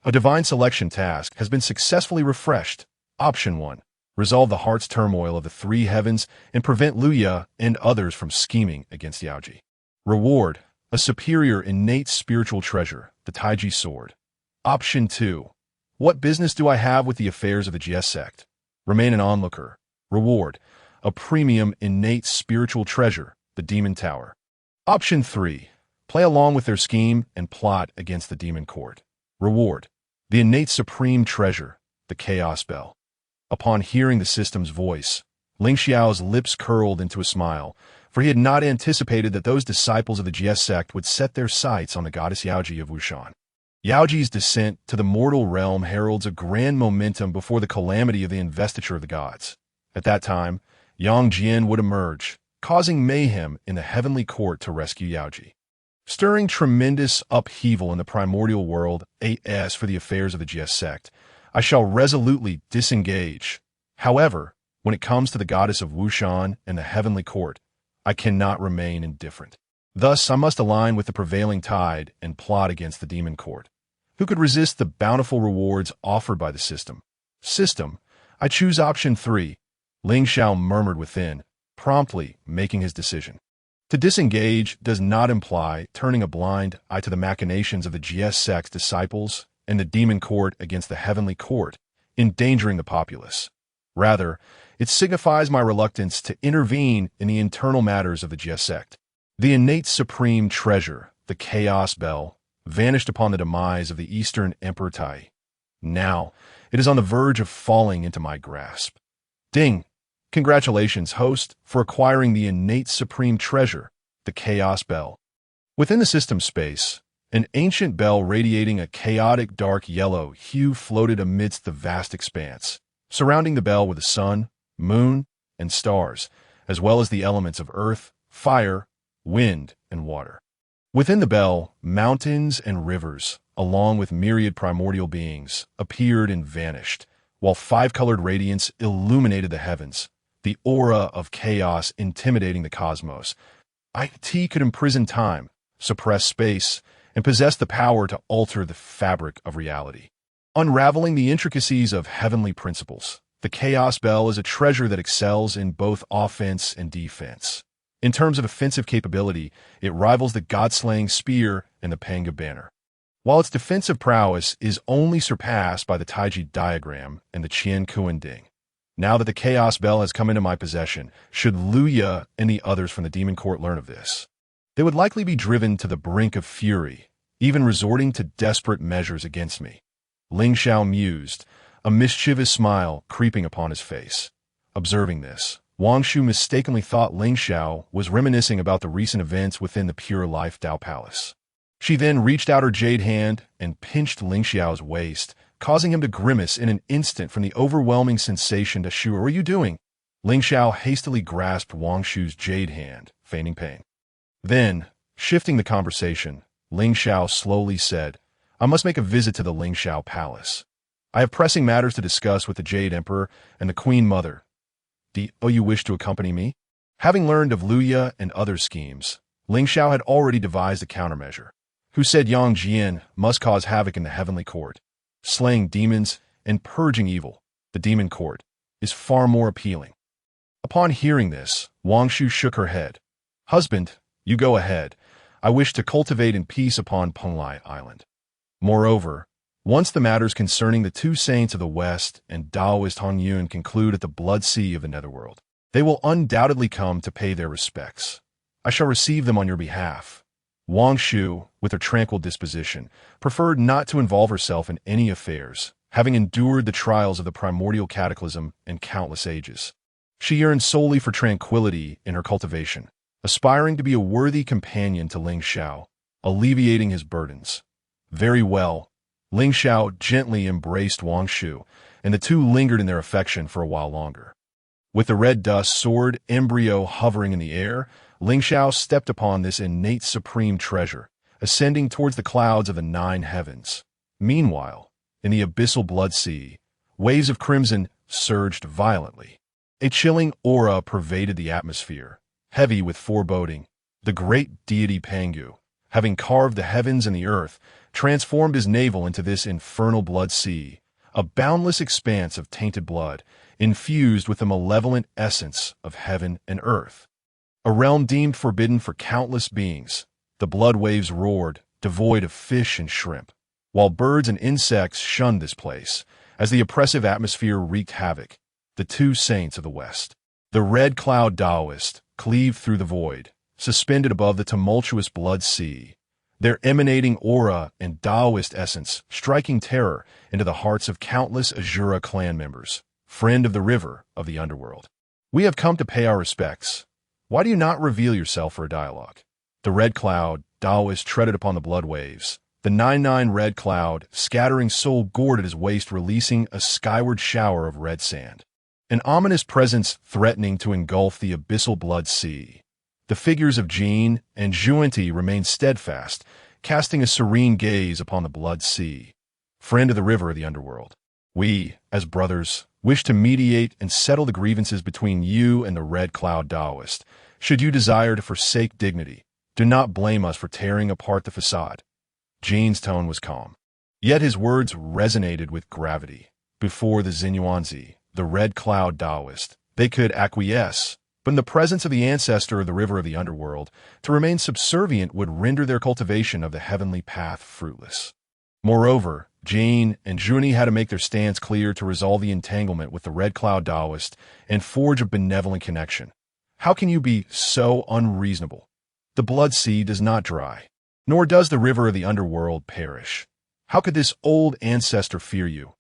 A divine selection task has been successfully refreshed. Option 1. Resolve the heart's turmoil of the three heavens and prevent Luya and others from scheming against Yaoji. Reward: a superior innate spiritual treasure, the Taiji sword. Option 2. What business do I have with the affairs of the Jie Sect? Remain an onlooker. Reward: a premium innate spiritual treasure, the Demon Tower. Option 3. Play along with their scheme and plot against the Demon Court. Reward: the innate supreme treasure, the Chaos Bell. Upon hearing the system's voice, Lingxiao's lips curled into a smile, for he had not anticipated that those disciples of the Jie Sect would set their sights on the goddess Yaoji of Wushan. Yaoji's descent to the mortal realm heralds a grand momentum before the calamity of the investiture of the gods. At that time, Yang Jian would emerge, causing mayhem in the heavenly court to rescue Yaoji. Stirring tremendous upheaval in the primordial world, as for the affairs of the Jie Sect, I shall resolutely disengage. However, when it comes to the goddess of Wushan and the heavenly court, I cannot remain indifferent. Thus, I must align with the prevailing tide and plot against the demon court. Who could resist the bountiful rewards offered by the system? System, I choose option 3, Lingxiao murmured within, promptly making his decision. To disengage does not imply turning a blind eye to the machinations of the Jie Sect's disciples and the demon court against the heavenly court, endangering the populace. Rather, it signifies my reluctance to intervene in the internal matters of the Jie Sect. The innate supreme treasure, the Chaos Bell, vanished upon the demise of the Eastern Emperor Tai. Now, it is on the verge of falling into my grasp. Ding! Congratulations, host, for acquiring the innate supreme treasure, the Chaos Bell. Within the system space, an ancient bell radiating a chaotic dark yellow hue floated amidst the vast expanse, surrounding the bell were the sun, moon, and stars, as well as the elements of earth, fire, wind, and water. Within the bell, mountains and rivers, along with myriad primordial beings, appeared and vanished, while five-colored radiance illuminated the heavens, the aura of chaos intimidating the cosmos. IT could imprison time, suppress space, and possess the power to alter the fabric of reality. Unraveling the intricacies of heavenly principles, the Chaos Bell is a treasure that excels in both offense and defense. In terms of offensive capability, it rivals the God-slaying spear and the Peng banner. While its defensive prowess is only surpassed by the Taiji diagram and the Qian Kuan Ding. Now that the Chaos Bell has come into my possession, should Luya and the others from the Demon Court learn of this, they would likely be driven to the brink of fury, even resorting to desperate measures against me. Lingxiao mused, a mischievous smile creeping upon his face. Observing this, Wangshu mistakenly thought Lingxiao was reminiscing about the recent events within the Pure Life Dao Palace. She then reached out her jade hand and pinched Lingxiao's waist, causing him to grimace in an instant from the overwhelming sensation to Shu. What are you doing? Lingxiao hastily grasped Wangshu's jade hand, feigning pain. Then, shifting the conversation, Lingxiao slowly said, I must make a visit to the Lingxiao Palace. I have pressing matters to discuss with the Jade Emperor and the Queen Mother. Do you wish to accompany me? Having learned of Luya and other schemes, Lingxiao had already devised a countermeasure. Who said Yang Jian must cause havoc in the heavenly court? Slaying demons and purging evil, the demon court, is far more appealing. Upon hearing this, Wangshu shook her head. Husband, you go ahead. I wish to cultivate in peace upon Penglai Island. Moreover, once the matters concerning the two saints of the West and Taoist Han Yun conclude at the Blood Sea of the Netherworld, they will undoubtedly come to pay their respects. I shall receive them on your behalf. Wangshu, with her tranquil disposition, preferred not to involve herself in any affairs, having endured the trials of the primordial cataclysm in countless ages. She yearned solely for tranquility in her cultivation, aspiring to be a worthy companion to Lingxiao, alleviating his burdens. Very well. Lingxiao gently embraced Wangshu, and the two lingered in their affection for a while longer. With the red dust sword embryo hovering in the air, Lingxiao stepped upon this innate supreme treasure, ascending towards the clouds of the 9 heavens. Meanwhile, in the abyssal blood sea, waves of crimson surged violently. A chilling aura pervaded the atmosphere, heavy with foreboding. The great deity Pangu, having carved the heavens and the earth, transformed his navel into this infernal blood sea, a boundless expanse of tainted blood, infused with the malevolent essence of heaven and earth. A realm deemed forbidden for countless beings, the blood waves roared, devoid of fish and shrimp, while birds and insects shunned this place, as the oppressive atmosphere wreaked havoc. The two saints of the West, the red cloud Taoist, cleaved through the void, suspended above the tumultuous blood sea, their emanating aura and Taoist essence striking terror into the hearts of countless Azura clan members, friend of the river of the underworld. We have come to pay our respects. Why do you not reveal yourself for a dialogue? The red cloud, Taoist treaded upon the blood waves, the 9-9 red cloud, scattering soul gored at his waist, releasing a skyward shower of red sand. An ominous presence threatening to engulf the abyssal blood sea. The figures of Jean and Zhuanti remained steadfast, casting a serene gaze upon the blood sea. Friend of the river of the underworld, we, as brothers, wish to mediate and settle the grievances between you and the red cloud Taoist. Should you desire to forsake dignity, do not blame us for tearing apart the facade. Jean's tone was calm. Yet his words resonated with gravity. Before the Xinyuanzi, the Red Cloud Taoist, they could acquiesce, but in the presence of the ancestor of the river of the underworld, to remain subservient would render their cultivation of the heavenly path fruitless. Moreover, Jane and Zhuani had to make their stance clear to resolve the entanglement with the Red Cloud Taoist and forge a benevolent connection. How can you be so unreasonable? The blood sea does not dry, nor does the river of the underworld perish. How could this old ancestor fear you?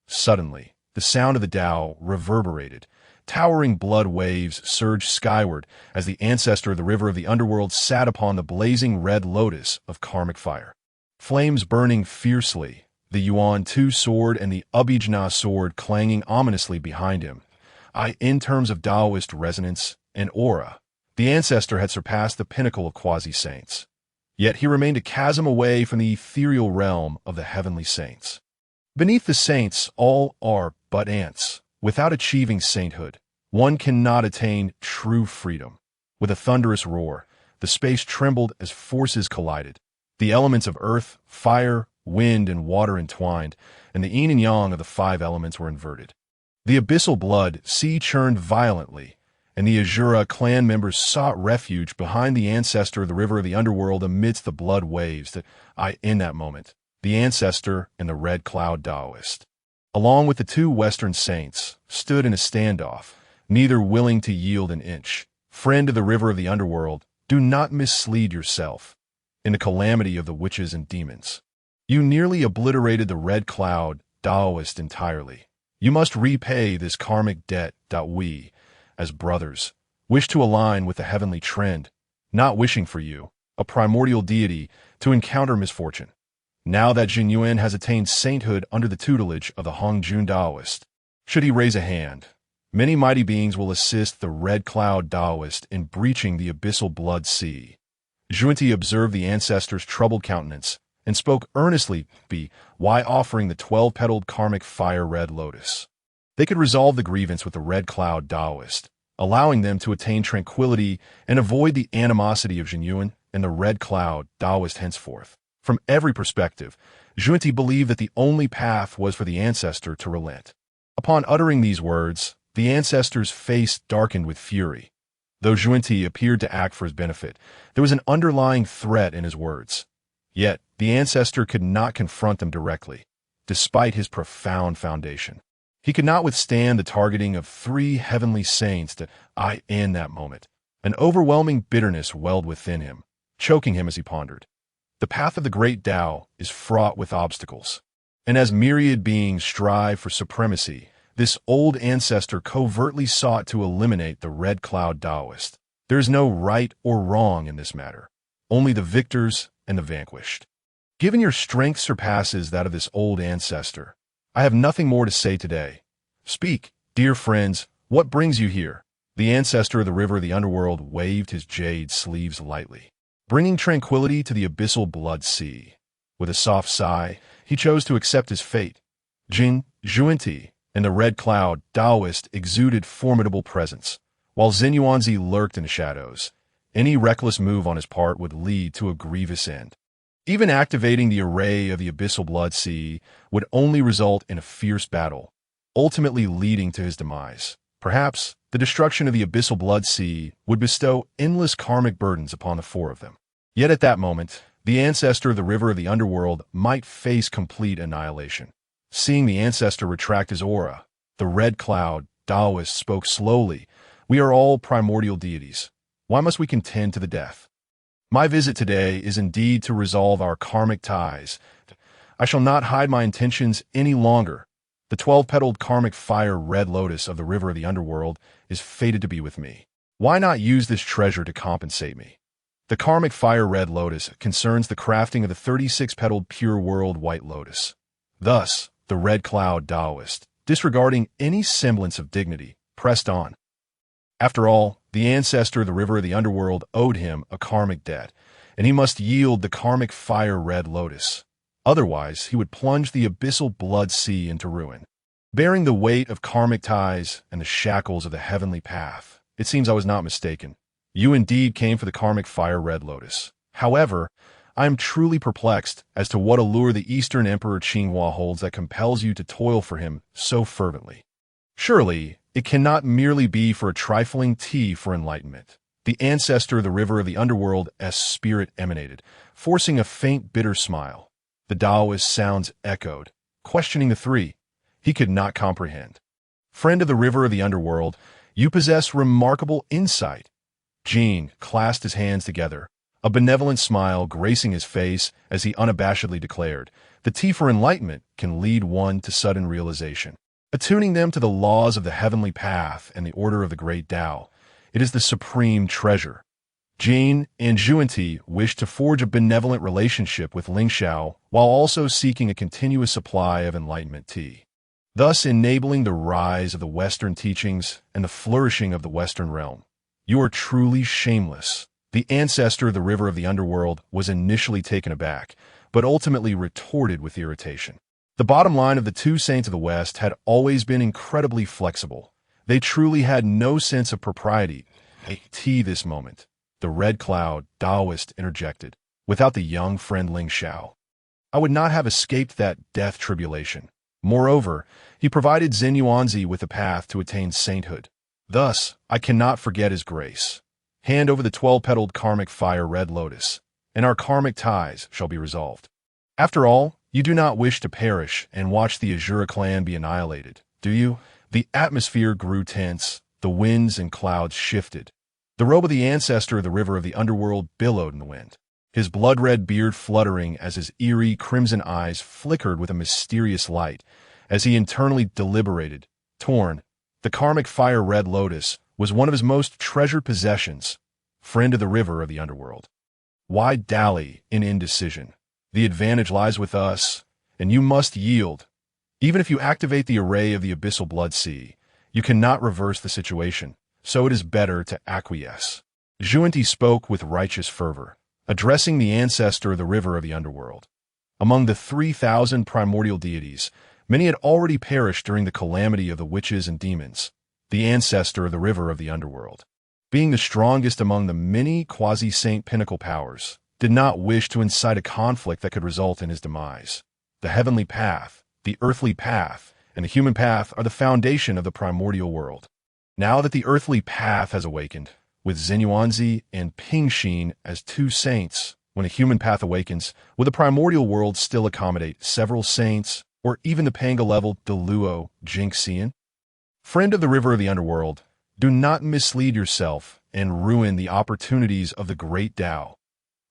Suddenly, the sound of the Tao reverberated. Towering blood waves surged skyward as the ancestor of the river of the underworld sat upon the blazing red lotus of karmic fire. Flames burning fiercely, the Yuan Tu sword and the Abhijna sword clanging ominously behind him. In terms of Taoist resonance and aura, the ancestor had surpassed the pinnacle of quasi-saints. Yet he remained a chasm away from the ethereal realm of the heavenly saints. Beneath the saints, all are but ants. Without achieving sainthood, one cannot attain true freedom. With a thunderous roar, the space trembled as forces collided. The elements of earth, fire, wind, and water entwined, and the yin and yang of the five elements were inverted. The abyssal blood sea churned violently, and the Azura clan members sought refuge behind the ancestor of the river of the underworld amidst the blood waves that in that moment, the ancestor and the Red Cloud Taoist, along with the two Western saints, stood in a standoff, neither willing to yield an inch. Friend of the river of the underworld, do not mislead yourself. In the calamity of the witches and demons, you nearly obliterated the Red Cloud Taoist entirely. You must repay this karmic debt. We, as brothers, wish to align with the heavenly trend, not wishing for you, a primordial deity, to encounter misfortune. Now that Jin Yuan has attained sainthood under the tutelage of the Hongjun Taoist, should he raise a hand, many mighty beings will assist the Red Cloud Taoist in breaching the abyssal blood sea. Zhuanti observed the ancestor's troubled countenance and spoke earnestly, why offering the 12-petaled karmic fire red lotus. They could resolve the grievance with the Red Cloud Taoist, allowing them to attain tranquility and avoid the animosity of Jin Yuan and the Red Cloud Taoist henceforth. From every perspective, Zhuanti believed that the only path was for the ancestor to relent. Upon uttering these words, the ancestor's face darkened with fury. Though Zhuanti appeared to act for his benefit, there was an underlying threat in his words. Yet, the ancestor could not confront them directly, despite his profound foundation. He could not withstand the targeting of three heavenly saints that in that moment. An overwhelming bitterness welled within him, choking him as he pondered. The path of the great Tao is fraught with obstacles, and as myriad beings strive for supremacy, this old ancestor covertly sought to eliminate the Red Cloud Taoist. There is no right or wrong in this matter, only the victors and the vanquished. Given your strength surpasses that of this old ancestor, I have nothing more to say today. Speak, dear friends, what brings you here? The ancestor of the river of the underworld waved his jade sleeves lightly, bringing tranquility to the abyssal blood sea. With a soft sigh, he chose to accept his fate. Jin, Zhuanti, and the Red Cloud Taoist exuded formidable presence, while Xinyuanzi lurked in the shadows. Any reckless move on his part would lead to a grievous end. Even activating the array of the abyssal blood sea would only result in a fierce battle, ultimately leading to his demise. Perhaps the destruction of the abyssal blood sea would bestow endless karmic burdens upon the four of them. Yet at that moment, the ancestor of the river of the underworld might face complete annihilation. Seeing the ancestor retract his aura, the Red Cloud Taoist spoke slowly. We are all primordial deities. Why must we contend to the death? My visit today is indeed to resolve our karmic ties. I shall not hide my intentions any longer. The 12-petaled karmic fire red lotus of the river of the underworld is fated to be with me. Why not use this treasure to compensate me? The karmic fire red lotus concerns the crafting of the 36-petaled pure world white lotus. Thus, the Red Cloud Taoist, disregarding any semblance of dignity, pressed on. After all, the ancestor of the river of the underworld owed him a karmic debt, and he must yield the karmic fire red lotus. Otherwise, he would plunge the abyssal blood sea into ruin. Bearing the weight of karmic ties and the shackles of the heavenly path, it seems I was not mistaken. You indeed came for the karmic fire red lotus. However, I am truly perplexed as to what allure the Eastern Emperor Qinghua holds that compels you to toil for him so fervently. Surely, it cannot merely be for a trifling tea for enlightenment. The ancestor of the river of the underworld's spirit emanated, forcing a faint bitter smile. The Taoist sounds echoed, questioning the three. He could not comprehend. Friend of the river of the underworld, you possess remarkable insight. Jin clasped his hands together, a benevolent smile gracing his face as he unabashedly declared, the tea for enlightenment can lead one to sudden realization. Attuning them to the laws of the heavenly path and the order of the great Tao, it is the supreme treasure. Jin and Zhuanti wished to forge a benevolent relationship with Lingxiao while also seeking a continuous supply of enlightenment tea, thus enabling the rise of the Western teachings and the flourishing of the Western realm. You are truly shameless. The ancestor of the river of the underworld was initially taken aback, but ultimately retorted with irritation. The bottom line of the two saints of the West had always been incredibly flexible. They truly had no sense of propriety. Tea this moment, the Red Cloud Taoist interjected, without the young friend Lingxiao. I would not have escaped that death tribulation. Moreover, he provided Zhen Yuanzi with a path to attain sainthood. Thus, I cannot forget his grace. Hand over the 12-petaled karmic fire red lotus, and our karmic ties shall be resolved. After all, you do not wish to perish and watch the Azura clan be annihilated, do you? The atmosphere grew tense, the winds and clouds shifted. The robe of the ancestor of the river of the underworld billowed in the wind, his blood-red beard fluttering as his eerie crimson eyes flickered with a mysterious light as he internally deliberated, torn. The karmic fire red lotus was one of his most treasured possessions, friend of the river of the underworld. Why dally in indecision? The advantage lies with us, and you must yield. Even if you activate the array of the abyssal blood sea, you cannot reverse the situation, so it is better to acquiesce. Zhuanti spoke with righteous fervor, addressing the ancestor of the river of the underworld. Among the 3,000 primordial deities, many had already perished during the calamity of the witches and demons. The ancestor of the river of the underworld, being the strongest among the many quasi-saint pinnacle powers, did not wish to incite a conflict that could result in his demise. The heavenly path, the earthly path, and the human path are the foundation of the primordial world. Now that the earthly path has awakened, with Zhen Yuanzi and Pingxin as two saints, when a human path awakens, will the primordial world still accommodate several saints, or even the Panga-level Deluo Jingxian? Friend of the river of the underworld, do not mislead yourself and ruin the opportunities of the great Tao.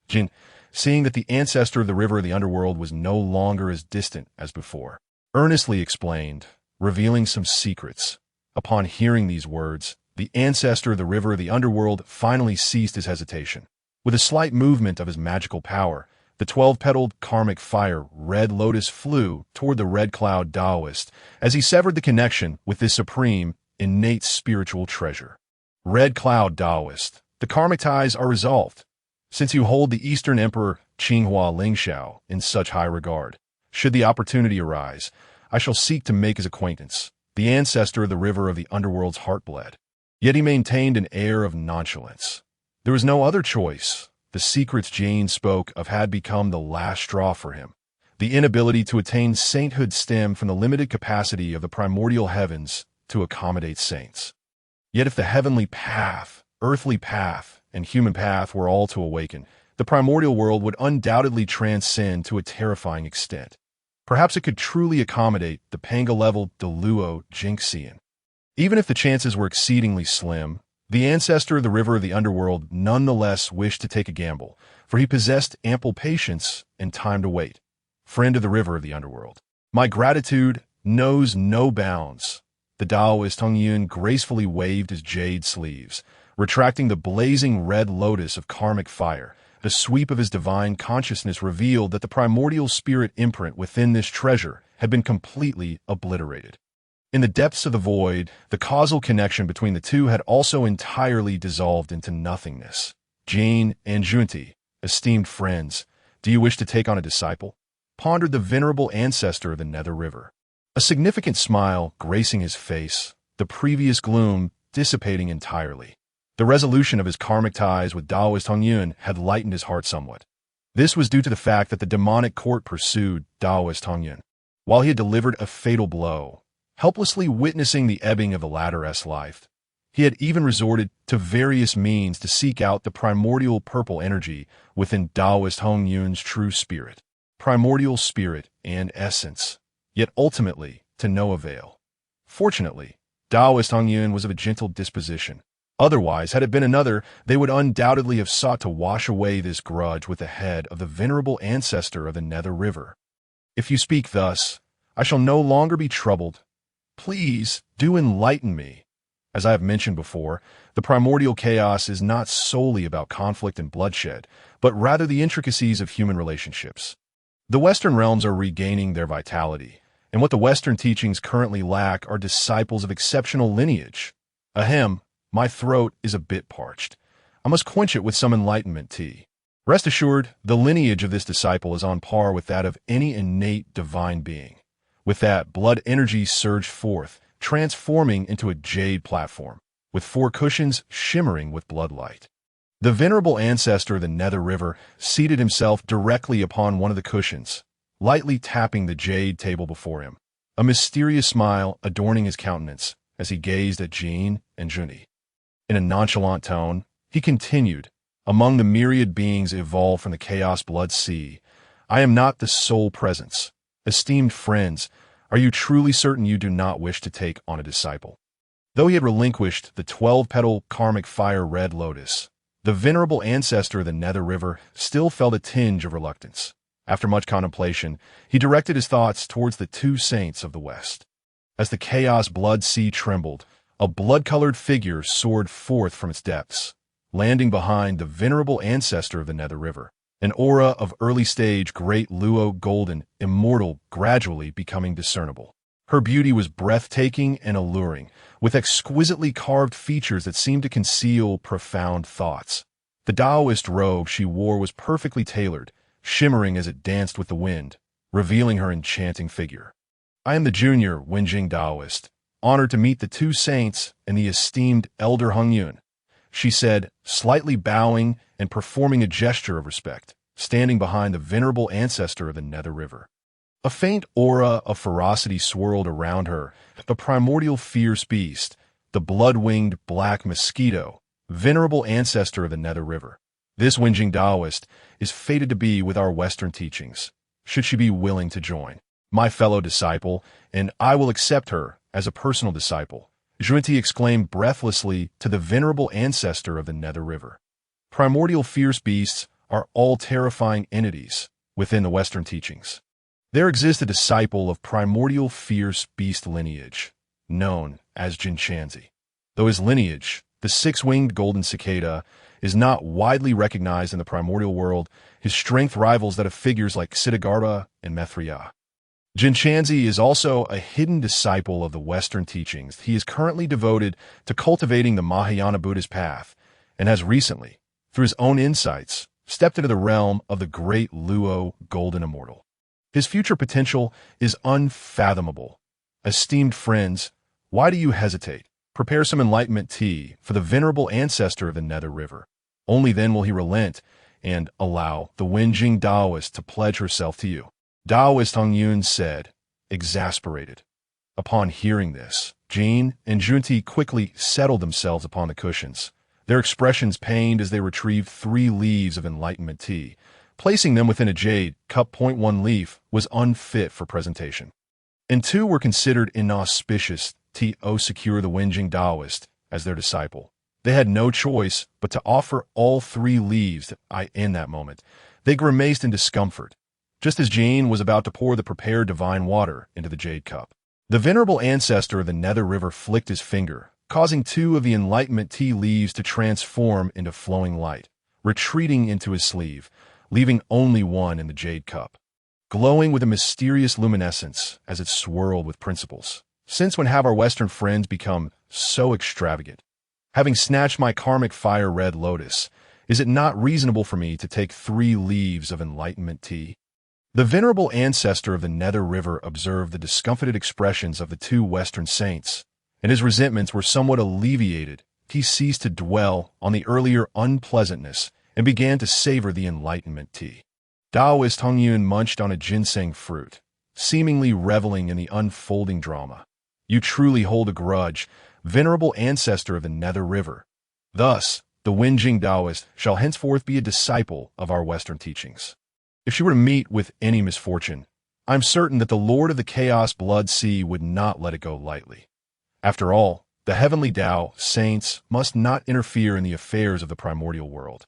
Jin, seeing that the ancestor of the river of the underworld was no longer as distant as before, earnestly explained, revealing some secrets. Upon hearing these words, the ancestor of the river of the underworld finally ceased his hesitation. With a slight movement of his magical power, the 12-petaled karmic fire red lotus flew toward the red cloud Taoist as he severed the connection with this supreme, innate spiritual treasure. Red cloud Taoist, the karmic ties are resolved. Since you hold the Eastern Emperor Qinghua Lingxiao in such high regard, should the opportunity arise, I shall seek to make his acquaintance. The ancestor of the river of the underworld's heart bled. Yet he maintained an air of nonchalance. There was no other choice. The secrets Jane spoke of had become the last straw for him. The inability to attain sainthood stemmed from the limited capacity of the primordial heavens to accommodate saints. Yet if the heavenly path, earthly path, and human path were all to awaken, the primordial world would undoubtedly transcend to a terrifying extent. Perhaps it could truly accommodate the Panga-level Deluo Jingxian. Even if the chances were exceedingly slim, the ancestor of the river of the underworld nonetheless wished to take a gamble, for he possessed ample patience and time to wait. Friend of the river of the underworld, my gratitude knows no bounds. The Taoist Tongtian gracefully waved his jade sleeves, retracting the blazing red lotus of karmic fire. The sweep of his divine consciousness revealed that the primordial spirit imprint within this treasure had been completely obliterated. In the depths of the void, the causal connection between the two had also entirely dissolved into nothingness. Jane and Zhuanti, esteemed friends, do you wish to take on a disciple? Pondered the venerable ancestor of the Nether River. A significant smile gracing his face, the previous gloom dissipating entirely. The resolution of his karmic ties with Taoist Hongyun had lightened his heart somewhat. This was due to the fact that the demonic court pursued Taoist Tongtian, while he had delivered a fatal blow, helplessly witnessing the ebbing of the latter's life. He had even resorted to various means to seek out the primordial purple energy within Taoist Hong Yun's true spirit, primordial spirit and essence, yet ultimately to no avail. Fortunately, Taoist Hong Yun was of a gentle disposition. Otherwise, had it been another, they would undoubtedly have sought to wash away this grudge with the head of the venerable ancestor of the Nether River. If you speak thus, I shall no longer be troubled. Please do enlighten me. As I have mentioned before, the primordial chaos is not solely about conflict and bloodshed, but rather the intricacies of human relationships. The Western realms are regaining their vitality, and what the Western teachings currently lack are disciples of exceptional lineage. Ahem, my throat is a bit parched. I must quench it with some enlightenment tea. Rest assured, the lineage of this disciple is on par with that of any innate divine being. With that, blood energy surged forth, transforming into a jade platform, with 4 cushions shimmering with bloodlight. The venerable ancestor of the Nether River seated himself directly upon one of the cushions, lightly tapping the jade table before him, a mysterious smile adorning his countenance as he gazed at Jean and Junyi. In a nonchalant tone, he continued, "Among the myriad beings evolved from the chaos blood sea, I am not the sole presence. Esteemed friends, are you truly certain you do not wish to take on a disciple?" Though he had relinquished the 12-petal karmic fire red lotus, the venerable ancestor of the Nether River still felt a tinge of reluctance. After much contemplation, he directed his thoughts towards the 2 saints of the West. As the chaos blood sea trembled, a blood-colored figure soared forth from its depths, landing behind the venerable ancestor of the Nether River, an aura of early-stage Great Luo golden, immortal, gradually becoming discernible. Her beauty was breathtaking and alluring, with exquisitely carved features that seemed to conceal profound thoughts. The Taoist robe she wore was perfectly tailored, shimmering as it danced with the wind, revealing her enchanting figure. "I am the junior Wenjing Taoist, honored to meet the 2 saints and the esteemed Elder Hong Yun," she said, slightly bowing and performing a gesture of respect, standing behind the venerable ancestor of the Nether River. A faint aura of ferocity swirled around her, the primordial fierce beast, the blood-winged black mosquito, venerable ancestor of the Nether River. This Wenjing Taoist is fated to be with our Western teachings, should she be willing to join. My fellow disciple, and I will accept her as a personal disciple, Junyi exclaimed breathlessly to the venerable ancestor of the Nether River. Primordial fierce beasts are all terrifying entities within the Western teachings. There exists a disciple of primordial fierce beast lineage, known as Jinshanzi. Though his lineage, the 6-winged golden cicada, is not widely recognized in the primordial world, his strength rivals that of figures like Siddhartha and Maitreya. Jinshanzi is also a hidden disciple of the Western teachings. He is currently devoted to cultivating the Mahayana Buddhist path, and has recently, through his own insights, stepped into the realm of the Great Luo Golden Immortal. His future potential is unfathomable. Esteemed friends, why do you hesitate? Prepare some enlightenment tea for the venerable ancestor of the Nether River. Only then will he relent and allow the Wenjing Taoist to pledge herself to you." Taoist Hong Yun said, exasperated. Upon hearing this, Jean and Junyi quickly settled themselves upon the cushions, their expressions pained as they retrieved 3 leaves of enlightenment tea. Placing them within a jade cup. 1 leaf was unfit for presentation, and 2 were considered inauspicious to secure the Wenjing Taoist as their disciple. They had no choice but to offer all 3 leaves. In that moment, they grimaced in discomfort, just as Jean was about to pour the prepared divine water into the jade cup. The venerable ancestor of the Nether River flicked his finger, causing 2 of the enlightenment tea leaves to transform into flowing light, retreating into his sleeve, leaving only 1 in the jade cup, glowing with a mysterious luminescence as it swirled with principles. Since when have our Western friends become so extravagant? Having snatched my karmic fire red lotus, is it not reasonable for me to take 3 leaves of enlightenment tea? The venerable ancestor of the Nether River observed the discomfited expressions of the 2 Western saints, and his resentments were somewhat alleviated. He ceased to dwell on the earlier unpleasantness and began to savor the enlightenment tea. Taoist Tongtian munched on a ginseng fruit, seemingly reveling in the unfolding drama. You truly hold a grudge, venerable ancestor of the Nether River. Thus, the Wenjing Taoist shall henceforth be a disciple of our Western teachings. If she were to meet with any misfortune, I am certain that the Lord of the Chaos Blood Sea would not let it go lightly. After all, the Heavenly Dao, saints, must not interfere in the affairs of the primordial world.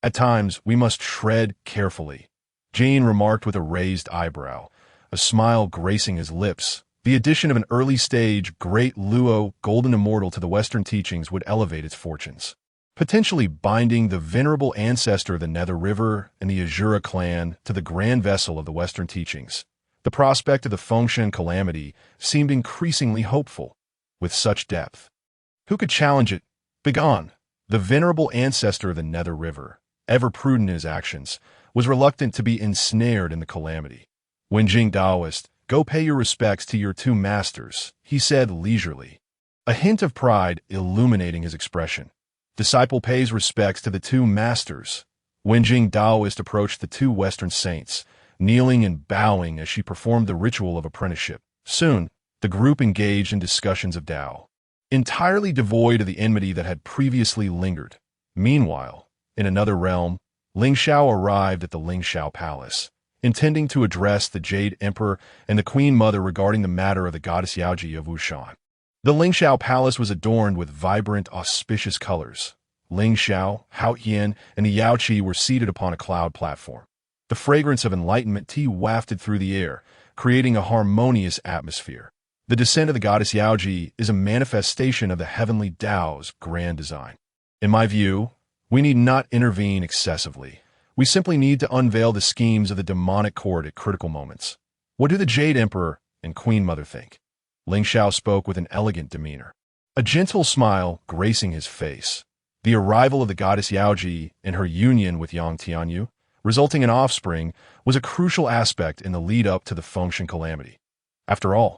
At times, we must tread carefully. Jane remarked with a raised eyebrow, a smile gracing his lips. The addition of an early-stage Great Luo Golden Immortal to the Western teachings would elevate its fortunes, potentially binding the venerable ancestor of the Nether River and the Azura clan to the grand vessel of the Western teachings. The prospect of the Fengshen calamity seemed increasingly hopeful. With such depth, who could challenge it? Begone! The venerable ancestor of the Nether River, ever prudent in his actions, was reluctant to be ensnared in the calamity. Wenjing Taoist, go pay your respects to your two masters, he said leisurely, a hint of pride illuminating his expression. Disciple pays respects to the two masters. Wenjing Taoist approached the two Western saints, kneeling and bowing as she performed the ritual of apprenticeship. Soon, the group engaged in discussions of Dao, entirely devoid of the enmity that had previously lingered. Meanwhile, in another realm, Lingxiao arrived at the Lingxiao Palace, intending to address the Jade Emperor and the Queen Mother regarding the matter of the goddess Yaoji of Wushan. The Lingxiao Palace was adorned with vibrant, auspicious colors. Lingxiao, Haotian, and the Yaoqi were seated upon a cloud platform. The fragrance of enlightenment tea wafted through the air, creating a harmonious atmosphere. The descent of the goddess Yaoji is a manifestation of the Heavenly Dao's grand design. In my view, we need not intervene excessively. We simply need to unveil the schemes of the demonic court at critical moments. What do the Jade Emperor and Queen Mother think? Lingxiao spoke with an elegant demeanor, a gentle smile gracing his face. The arrival of the goddess Yaoji and her union with Yang Tianyu, resulting in offspring, was a crucial aspect in the lead-up to the Fengshen calamity. After all,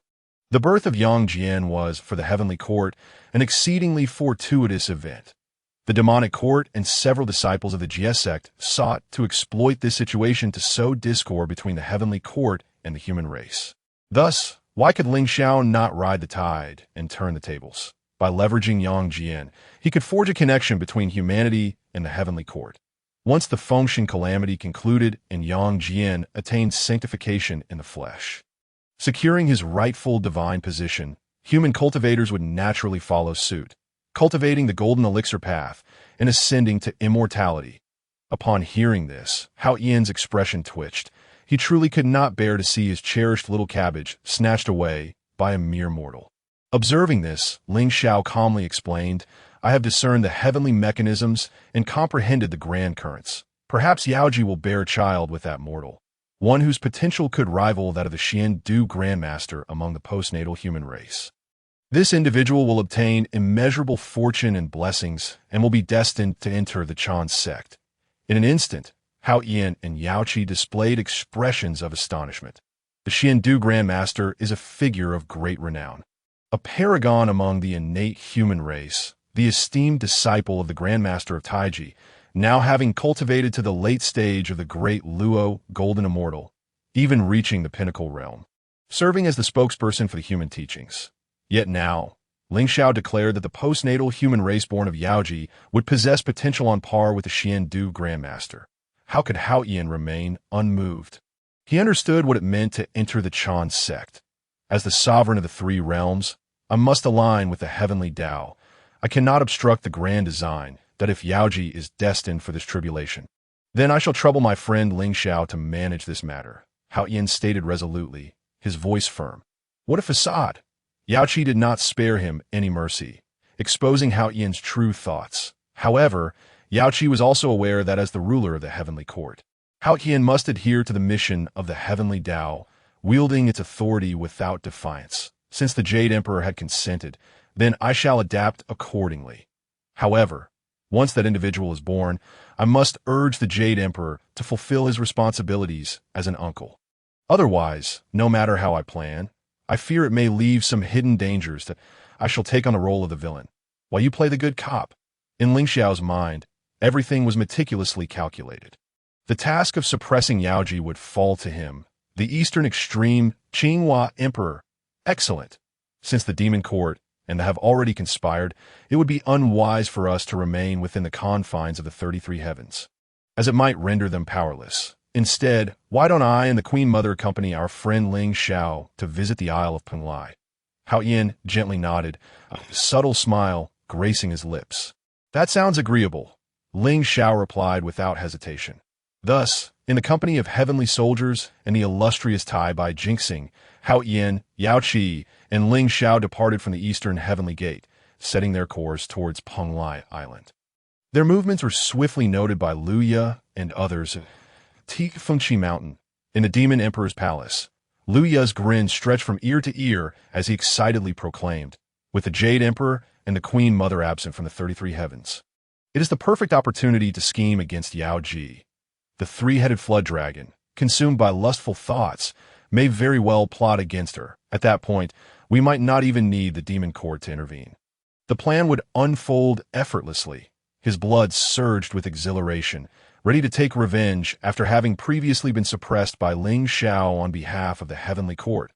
the birth of Yang Jian was, for the Heavenly Court, an exceedingly fortuitous event. The demonic court and several disciples of the Jie Sect sought to exploit this situation to sow discord between the Heavenly Court and the human race. Thus, why could Lingxiao not ride the tide and turn the tables? By leveraging Yang Jian, he could forge a connection between humanity and the Heavenly Court. Once the Fengshen calamity concluded and Yang Jian attained sanctification in the flesh, securing his rightful divine position, human cultivators would naturally follow suit, cultivating the golden elixir path and ascending to immortality. Upon hearing this, Hao Yan's expression twitched. He truly could not bear to see his cherished little cabbage snatched away by a mere mortal. Observing this, Lingxiao calmly explained, I have discerned the heavenly mechanisms and comprehended the grand currents. Perhaps Yaoji will bear a child with that mortal, one whose potential could rival that of the Xian Du Grandmaster among the postnatal human race. This individual will obtain immeasurable fortune and blessings and will be destined to enter the Chan sect. In an instant, Hao Yan and Yaoqi displayed expressions of astonishment. The Xian Du Grandmaster is a figure of great renown, a paragon among the innate human race, the esteemed disciple of the Grandmaster of Taiji, now having cultivated to the late stage of the Great Luo Golden Immortal, even reaching the pinnacle realm, serving as the spokesperson for the human teachings. Yet now, Lingxiao declared that the postnatal human race born of Yaoji would possess potential on par with the Xian Du Grandmaster. How could Hao Yan remain unmoved? He understood what it meant to enter the Chan sect. As the sovereign of the three realms, I must align with the Heavenly Dao. I cannot obstruct the grand design that if Yaoji is destined for this tribulation, then I shall trouble my friend Lingxiao to manage this matter, Hao Yan stated resolutely, his voice firm. What a facade! Yaoqi did not spare him any mercy, exposing Hao Yan's true thoughts. However, Yaoqi was also aware that as the ruler of the Heavenly Court, Hao Yan must adhere to the mission of the Heavenly Dao, wielding its authority without defiance. Since the Jade Emperor had consented, then I shall adapt accordingly. However, once that individual is born, I must urge the Jade Emperor to fulfill his responsibilities as an uncle. Otherwise, no matter how I plan, I fear it may leave some hidden dangers that I shall take on the role of the villain, while you play the good cop. In Lingxiao's mind, everything was meticulously calculated. The task of suppressing Yaoji would fall to him, the eastern extreme Qinghua Emperor. Excellent. Since the demon court and have already conspired, it would be unwise for us to remain within the confines of the 33 heavens, as it might render them powerless. Instead, why don't I and the Queen Mother accompany our friend Lingxiao to visit the Isle of Penglai? Hao Yin gently nodded, a subtle smile gracing his lips. That sounds agreeable, Lingxiao replied without hesitation. Thus, in the company of heavenly soldiers and the illustrious Tai Bai Jinxing, Hao Yin, Yao Qi, and Lingxiao departed from the eastern heavenly gate, setting their course towards Penglai Island. Their movements were swiftly noted by Luya and others at Fengqi Mountain, in the Demon Emperor's palace. Luya's grin stretched from ear to ear as he excitedly proclaimed, with the Jade Emperor and the Queen Mother absent from the 33 heavens, it is the perfect opportunity to scheme against Yaoji. The three-headed flood dragon, consumed by lustful thoughts, may very well plot against her. At that point, we might not even need the demon court to intervene. The plan would unfold effortlessly. His blood surged with exhilaration, ready to take revenge after having previously been suppressed by Lingxiao on behalf of the heavenly court.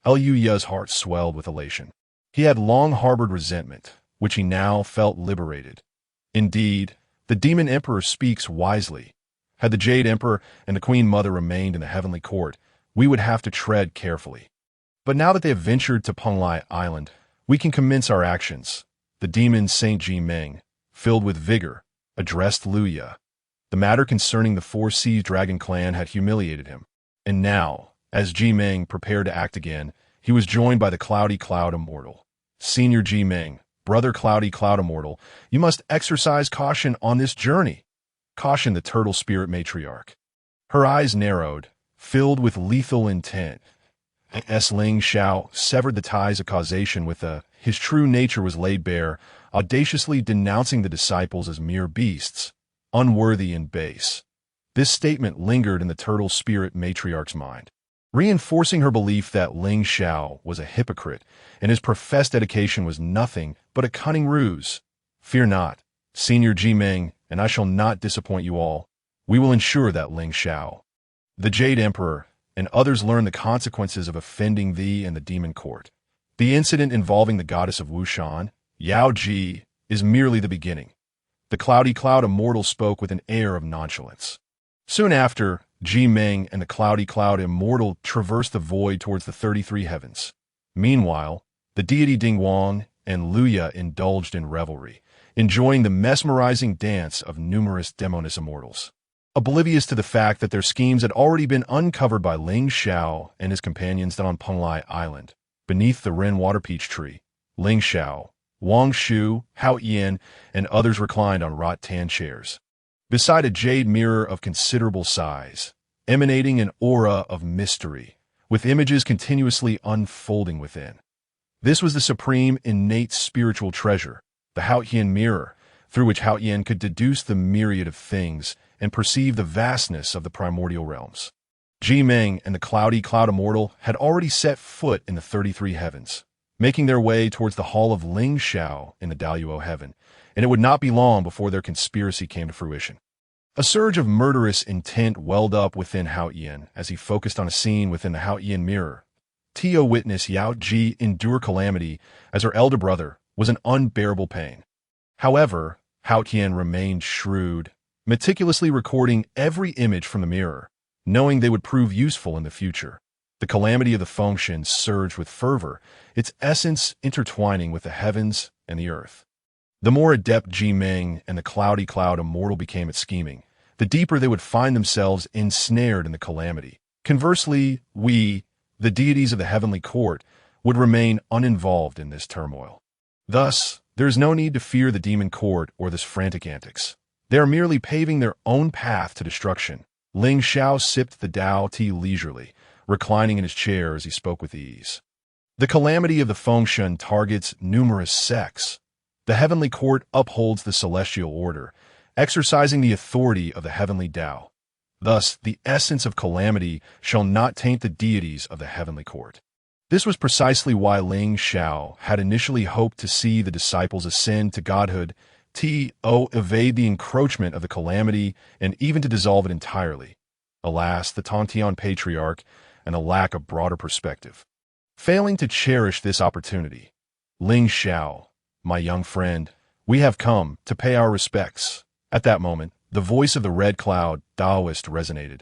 Luya's heart swelled with elation. He had long harbored resentment, which he now felt liberated. Indeed, the Demon Emperor speaks wisely. Had the Jade Emperor and the Queen Mother remained in the heavenly court, we would have to tread carefully. But now that they have ventured to Penglai Island, we can commence our actions. The demon Saint Ji Meng, filled with vigor, addressed Luya. The matter concerning the Four Seas Dragon clan had humiliated him. And now, as Ji Meng prepared to act again, he was joined by the Cloudy Cloud Immortal. Senior Ji Meng, Brother Cloudy Cloud Immortal, you must exercise caution on this journey. Cautioned the Turtle Spirit Matriarch. Her eyes narrowed, filled with lethal intent. Lingxiao severed the ties of causation with his true nature was laid bare, audaciously denouncing the disciples as mere beasts, unworthy and base. This statement lingered in the Turtle Spirit Matriarch's mind, reinforcing her belief that Lingxiao was a hypocrite and his professed education was nothing but a cunning ruse. Fear not, Senior Ji Meng, and I shall not disappoint you all. We will ensure that Lingxiao, the Jade Emperor, and others learn the consequences of offending thee and the demon court. The incident involving the goddess of Wushan, Yaoji, is merely the beginning. The Cloudy Cloud Immortal spoke with an air of nonchalance. Soon after, Ji Meng and the Cloudy Cloud Immortal traversed the void towards the 33 heavens. Meanwhile, the deity Dingguang and Luya indulged in revelry, enjoying the mesmerizing dance of numerous demoness immortals. Oblivious to the fact that their schemes had already been uncovered by Lingxiao and his companions down on Penglai Island, beneath the Ren Water Peach Tree, Lingxiao, Wang Shu, Hao Yin, and others reclined on wrought tan chairs, beside a jade mirror of considerable size, emanating an aura of mystery, with images continuously unfolding within. This was the supreme innate spiritual treasure, the Hao Yin mirror, through which Hao Yin could deduce the myriad of things and perceive the vastness of the primordial realms. Ji Meng and the Cloudy Cloud Immortal had already set foot in the 33 heavens, making their way towards the hall of Lingxiao in the Daluo heaven, and it would not be long before their conspiracy came to fruition. A surge of murderous intent welled up within Hao Yin as he focused on a scene within the Hao Yin mirror. Tio witnessed Yao Ji endure calamity as her elder brother was an unbearable pain. However, Hao Yin remained shrewd, meticulously recording every image from the mirror, knowing they would prove useful in the future. The calamity of the Fengshen surged with fervor, its essence intertwining with the heavens and the earth. The more adept Ji Meng and the Cloudy Cloud Immortal became at scheming, the deeper they would find themselves ensnared in the calamity. Conversely, we, the deities of the heavenly court, would remain uninvolved in this turmoil. Thus, there is no need to fear the demon court or this frantic antics. They are merely paving their own path to destruction. Lingxiao sipped the Dao tea leisurely, reclining in his chair as he spoke with ease. The calamity of the Fengshen targets numerous sects. The heavenly court upholds the celestial order, exercising the authority of the Heavenly Dao. Thus, the essence of calamity shall not taint the deities of the heavenly court. This was precisely why Lingxiao had initially hoped to see the disciples ascend to godhood evade the encroachment of the calamity and even to dissolve it entirely. Alas, the Tongtian patriarch and a lack of broader perspective. Failing to cherish this opportunity. Lingxiao, my young friend, we have come to pay our respects. At that moment, the voice of the Red Cloud Taoist resonated.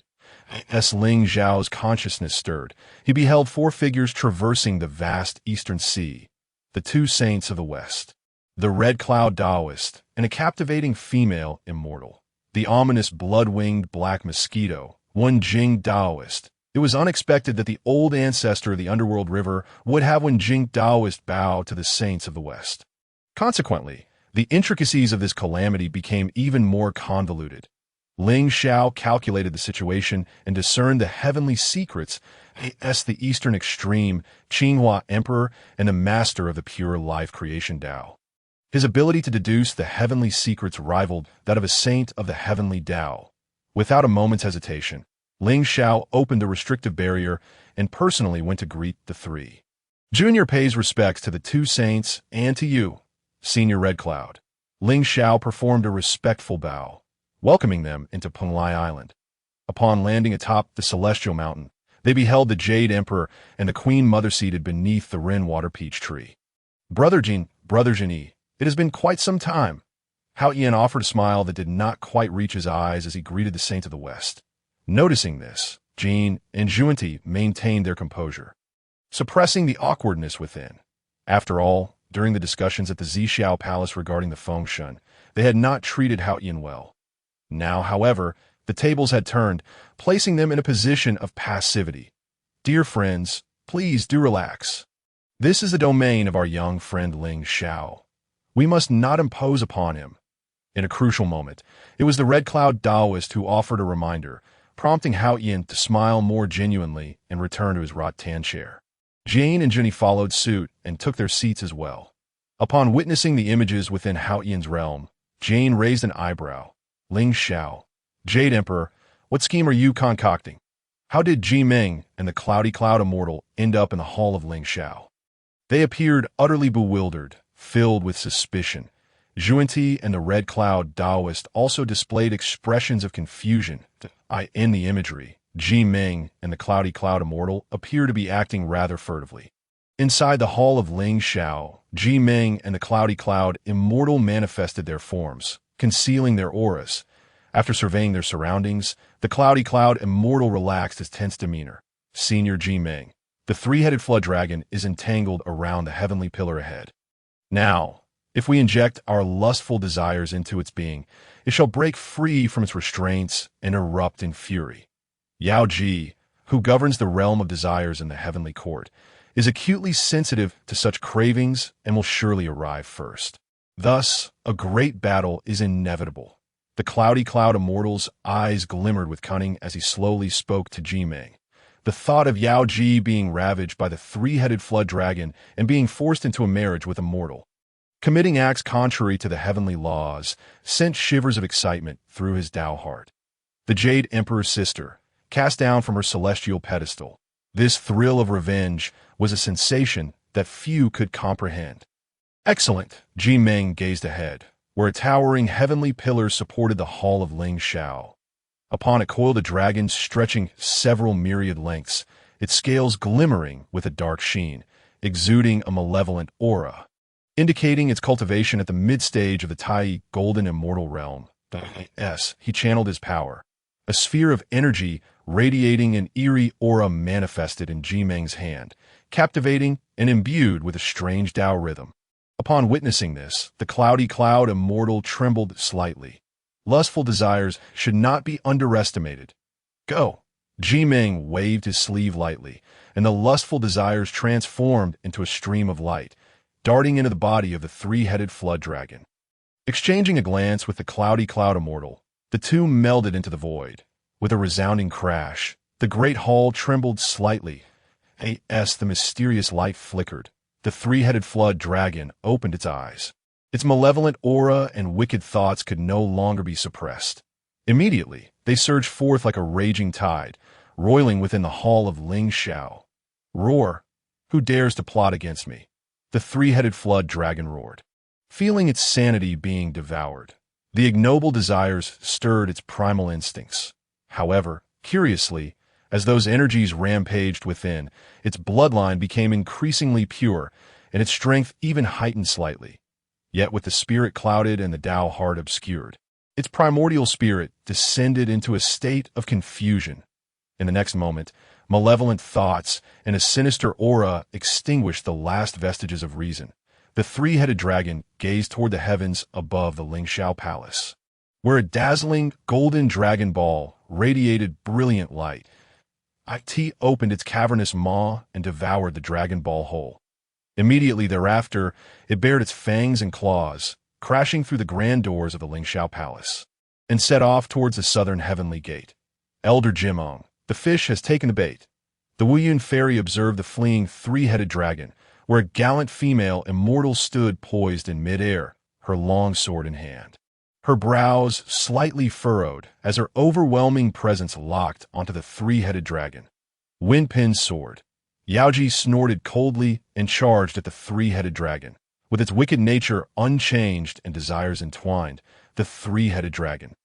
As Lingxiao's consciousness stirred, he beheld four figures traversing the vast eastern sea, the two saints of the west. The Red Cloud Taoist, and a captivating female immortal. The ominous blood-winged black mosquito, one Jing Taoist. It was unexpected that the old ancestor of the underworld river would have one Jing Taoist bow to the saints of the west. Consequently, the intricacies of this calamity became even more convoluted. Lingxiao calculated the situation and discerned the heavenly secrets as the eastern extreme, Qinghua Emperor and the master of the pure life creation Dao. His ability to deduce the heavenly secrets rivaled that of a saint of the Heavenly Dao. Without a moment's hesitation, Lingxiao opened the restrictive barrier and personally went to greet the three. Junior pays respects to the two saints and to you, Senior Red Cloud. Lingxiao performed a respectful bow, welcoming them into Penglai Island. Upon landing atop the celestial mountain, they beheld the Jade Emperor and the Queen Mother seated beneath the Ren-water peach tree. Brother Jin, it has been quite some time. Hao Yan offered a smile that did not quite reach his eyes as he greeted the saint of the west. Noticing this, Jin and Zhuanti maintained their composure, suppressing the awkwardness within. After all, during the discussions at the Xiao Palace regarding the Kong Xuan, they had not treated Hao Yan well. Now, however, the tables had turned, placing them in a position of passivity. Dear friends, please do relax. This is the domain of our young friend Lingxiao. We must not impose upon him. In a crucial moment, it was the Red Cloud Taoist who offered a reminder, prompting Hao Yan to smile more genuinely and return to his rattan chair. Jane and Jenny followed suit and took their seats as well. Upon witnessing the images within Hao Yan's realm, Jane raised an eyebrow. Lingxiao, Jade Emperor, what scheme are you concocting? How did Ji Ming and the Cloudy Cloud Immortal end up in the hall of Lingxiao? They appeared utterly bewildered, filled with suspicion. Zhuanti and the Red Cloud Taoist also displayed expressions of confusion. In the imagery, Ji Ming and the Cloudy Cloud Immortal appear to be acting rather furtively. Inside the hall of Lingxiao, Ji Ming and the Cloudy Cloud Immortal manifested their forms, concealing their auras. After surveying their surroundings, the Cloudy Cloud Immortal relaxed his tense demeanor. Senior Ji Ming, the three-headed flood dragon is entangled around the heavenly pillar ahead. Now, if we inject our lustful desires into its being, it shall break free from its restraints and erupt in fury. Yao Ji, who governs the realm of desires in the heavenly court, is acutely sensitive to such cravings and will surely arrive first. Thus, a great battle is inevitable. The Cloudy Cloud Immortal's eyes glimmered with cunning as he slowly spoke to Ji Ming. The thought of Yao Ji being ravaged by the three-headed flood dragon and being forced into a marriage with a mortal, committing acts contrary to the heavenly laws, sent shivers of excitement through his Dao heart. The Jade Emperor's sister, cast down from her celestial pedestal, this thrill of revenge was a sensation that few could comprehend. Excellent, Ji Ming gazed ahead, where a towering heavenly pillar supported the hall of Lingxiao. Upon it coiled a dragon stretching several myriad lengths, its scales glimmering with a dark sheen, exuding a malevolent aura, indicating its cultivation at the mid-stage of the Tai Golden Immortal Realm. He channeled his power. A sphere of energy radiating an eerie aura manifested in Ji Ming's hand, captivating and imbued with a strange Dao rhythm. Upon witnessing this, the Cloudy Cloud Immortal trembled slightly. Lustful desires should not be underestimated. Go! Ji Ming waved his sleeve lightly, and the lustful desires transformed into a stream of light, darting into the body of the three-headed flood dragon. Exchanging a glance with the Cloudy Cloud Immortal, the two melded into the void. With a resounding crash, the great hall trembled slightly. As the mysterious light flickered, the three-headed flood dragon opened its eyes. Its malevolent aura and wicked thoughts could no longer be suppressed. Immediately, they surged forth like a raging tide, roiling within the hall of Lingxiao. Roar! Who dares to plot against me? The three-headed flood dragon roared. feeling its sanity being devoured. The ignoble desires stirred its primal instincts. However, curiously, as those energies rampaged within, its bloodline became increasingly pure, and its strength even heightened slightly. Yet with the spirit clouded and the Tao heart obscured, its primordial spirit descended into a state of confusion. In the next moment, malevolent thoughts and a sinister aura extinguished the last vestiges of reason. The three-headed dragon gazed toward the heavens above the Lingxiao palace, where a dazzling golden dragon ball radiated brilliant light. It opened its cavernous maw and devoured the dragon ball whole. Immediately thereafter, it bared its fangs and claws, crashing through the grand doors of the Lingxiao palace, and set off towards the southern heavenly gate. Elder Jimong, the fish has taken the bait. The Wu fairy observed the fleeing three-headed dragon, where a gallant female immortal stood poised in mid-air, her long sword in hand. Her brows slightly furrowed as her overwhelming presence locked onto the three-headed dragon. Windpin's sword. Yaoji snorted coldly and charged at the three-headed dragon. With its wicked nature unchanged and desires entwined, the three-headed dragon.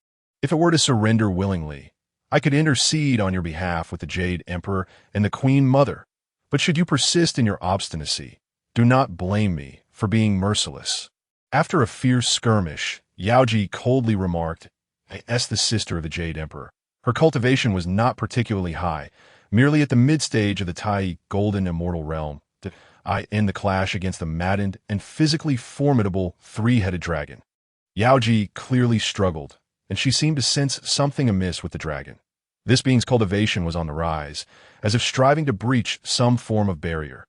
If it were to surrender willingly, I could intercede on your behalf with the Jade Emperor and the Queen Mother. But should you persist in your obstinacy, do not blame me for being merciless. After a fierce skirmish, Yaoji coldly remarked, "I the sister of the Jade Emperor. Her cultivation was not particularly high, merely at the mid-stage of the Tai Golden Immortal Realm. I end the clash against the maddened and physically formidable three-headed dragon." Yaoji clearly struggled, and she seemed to sense something amiss with the dragon. This being's cultivation was on the rise, as if striving to breach some form of barrier.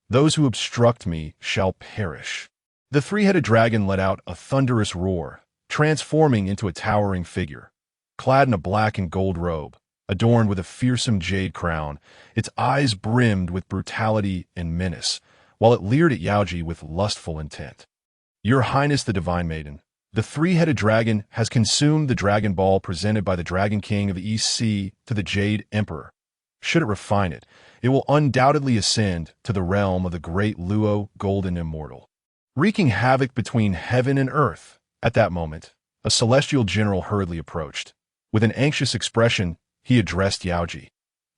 "Those who obstruct me shall perish." The three-headed dragon let out a thunderous roar, transforming into a towering figure. Clad in a black and gold robe, adorned with a fearsome jade crown, its eyes brimmed with brutality and menace, while it leered at Yaoji with lustful intent. "Your Highness the Divine Maiden, the three-headed dragon has consumed the Dragon Ball presented by the Dragon King of the East Sea to the Jade Emperor. Should it refine it, it will undoubtedly ascend to the realm of the great Luo Golden Immortal, wreaking havoc between heaven and earth." At that moment, a celestial general hurriedly approached. With an anxious expression, he addressed Yaoji,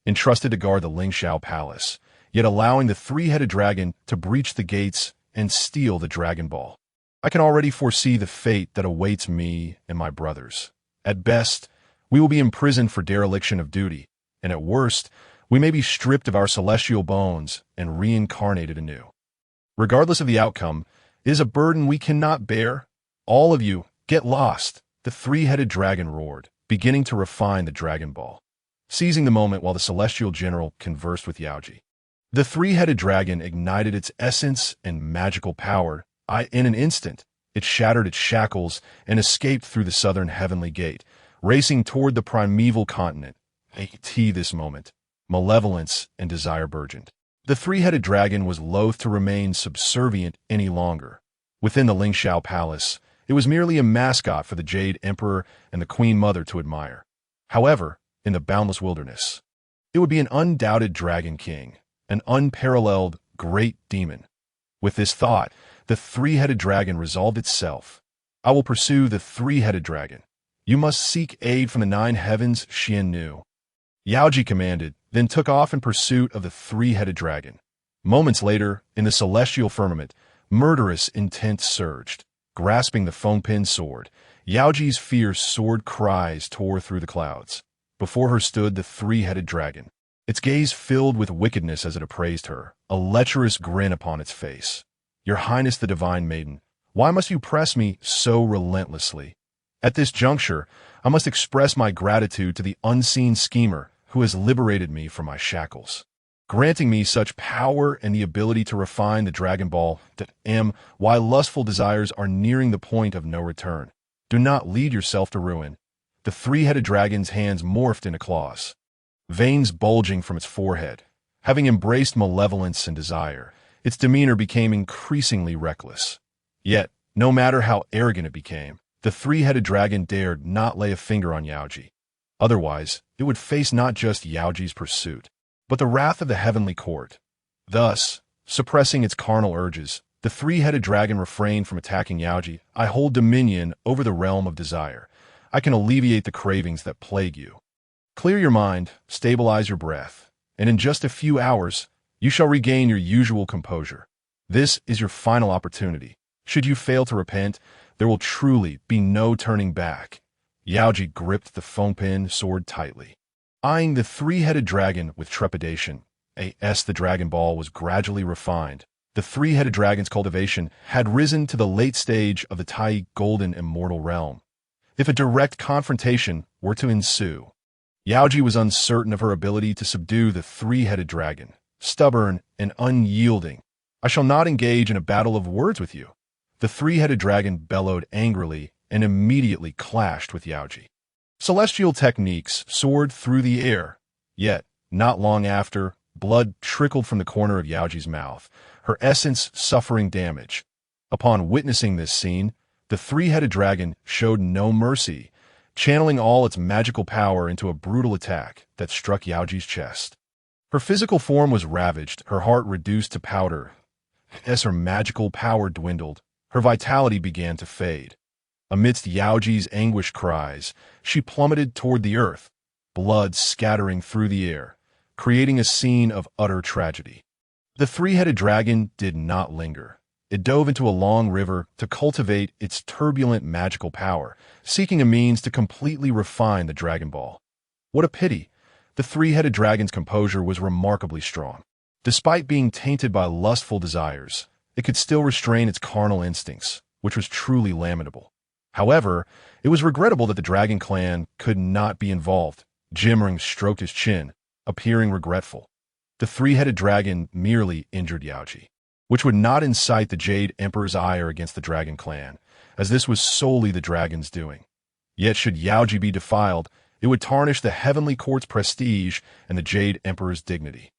entrusted to guard the Lingxiao palace, yet allowing the three-headed dragon to breach the gates and steal the Dragon Ball. "I can already foresee the fate that awaits me and my brothers. At best, we will be imprisoned for dereliction of duty, and at worst, we may be stripped of our celestial bones and reincarnated anew. Regardless of the outcome, it is a burden we cannot bear. All of you, get lost," the three-headed dragon roared, beginning to refine the Dragon Ball, seizing the moment while the celestial general conversed with Yaoji. The three-headed dragon ignited its essence and magical power. In an instant, it shattered its shackles and escaped through the southern heavenly gate, racing toward the primeval continent. This moment, malevolence and desire burgeoned. The three-headed dragon was loath to remain subservient any longer. Within the Lingxiao palace, it was merely a mascot for the Jade Emperor and the Queen Mother to admire. However, in the boundless wilderness, it would be an undoubted Dragon King, an unparalleled great demon. With this thought, the three-headed dragon resolved itself. "I will pursue the three-headed dragon. You must seek aid from the nine heavens," Xian knew. Yaoji commanded, then took off in pursuit of the three-headed dragon. Moments later, in the celestial firmament, murderous intent surged. Grasping the Fengpin sword, Yaoji's fierce sword cries tore through the clouds. Before her stood the three-headed dragon, its gaze filled with wickedness as it appraised her, a lecherous grin upon its face. "Your Highness the Divine Maiden, why must you press me so relentlessly? At this juncture, I must express my gratitude to the unseen schemer who has liberated me from my shackles, granting me such power and the ability to refine the Dragon Ball that why lustful desires are nearing the point of no return. Do not lead yourself to ruin." The three-headed dragon's hands morphed into claws, veins bulging from its forehead. Having embraced malevolence and desire, its demeanor became increasingly reckless. Yet, no matter how arrogant it became, the three-headed dragon dared not lay a finger on Yaoji. Otherwise, it would face not just Yaoji's pursuit, but the wrath of the heavenly court. Thus, suppressing its carnal urges, The three-headed dragon refrained from attacking Yaoji. I hold dominion over the realm of desire. I can alleviate the cravings that plague you. Clear your mind, stabilize your breath, and in just a few hours, you shall regain your usual composure. This is your final opportunity. Should you fail to repent, there will truly be no turning back. Yaoji gripped the Fengpin sword tightly. Eyeing the three-headed dragon with trepidation, the Dragon Ball was gradually refined. The three-headed dragon's cultivation had risen to the late stage of the Tai Golden Immortal Realm. If a direct confrontation were to ensue, Yaoji was uncertain of her ability to subdue the three-headed dragon, stubborn and unyielding. I shall not engage in a battle of words with you. The three-headed dragon bellowed angrily and immediately clashed with Yaoji. Celestial techniques soared through the air, yet, not long after, blood trickled from the corner of Yaoji's mouth, her essence suffering damage. Upon witnessing this scene, the three-headed dragon showed no mercy, channeling all its magical power into a brutal attack that struck Yaoji's chest. Her physical form was ravaged, her heart reduced to powder. As her magical power dwindled, her vitality began to fade. Amidst Yaoji's anguished cries, she plummeted toward the earth, blood scattering through the air, creating a scene of utter tragedy. The three-headed dragon did not linger. It dove into a long river to cultivate its turbulent magical power, seeking a means to completely refine the Dragon Ball. What a pity! The three-headed dragon's composure was remarkably strong. Despite being tainted by lustful desires, it could still restrain its carnal instincts, which was truly lamentable. However, it was regrettable that the Dragon Clan could not be involved. Jimring stroked his chin, appearing regretful. The three-headed dragon merely injured Yaoji, which would not incite the Jade Emperor's ire against the Dragon Clan, as this was solely the dragon's doing. Yet should Yaoji be defiled, it would tarnish the Heavenly Court's prestige and the Jade Emperor's dignity.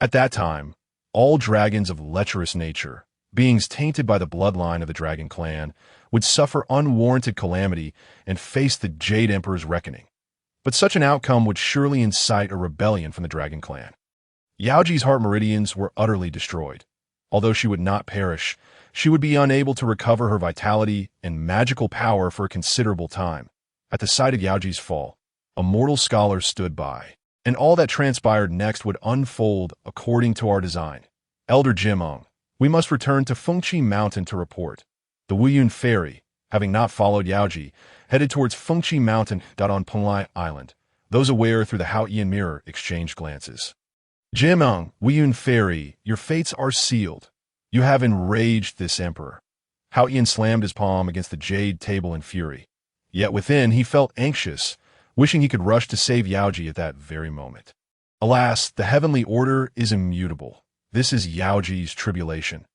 At that time, all dragons of lecherous nature, beings tainted by the bloodline of the Dragon Clan, would suffer unwarranted calamity and face the Jade Emperor's reckoning. But such an outcome would surely incite a rebellion from the Dragon Clan. Yaoji's heart meridians were utterly destroyed. Although she would not perish, she would be unable to recover her vitality and magical power for a considerable time. At the sight of Yaoji's fall, a mortal scholar stood by, and all that transpired next would unfold according to our design. Elder Jimong, we must return to Fengqi Mountain to report. The Wuyun Ferry, having not followed Yaoji, headed towards Fengqi Mountain. On Penglai Island, those aware through the Haoyan mirror exchanged glances. Jimong, Wuyun Ferry, your fates are sealed. You have enraged this emperor. Haoyan slammed his palm against the jade table in fury. Yet within he felt anxious, wishing he could rush to save Yaoji at that very moment. Alas, the heavenly order is immutable. This is Yaoji's tribulation.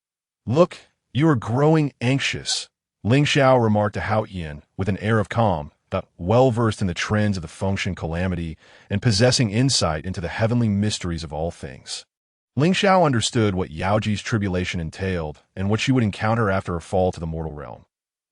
Look, you are growing anxious, Lingxiao remarked to Haoyan with an air of calm, that well-versed in the trends of the Fengtian calamity and possessing insight into the heavenly mysteries of all things. Lingxiao understood what Yaoji's tribulation entailed and what she would encounter after her fall to the mortal realm.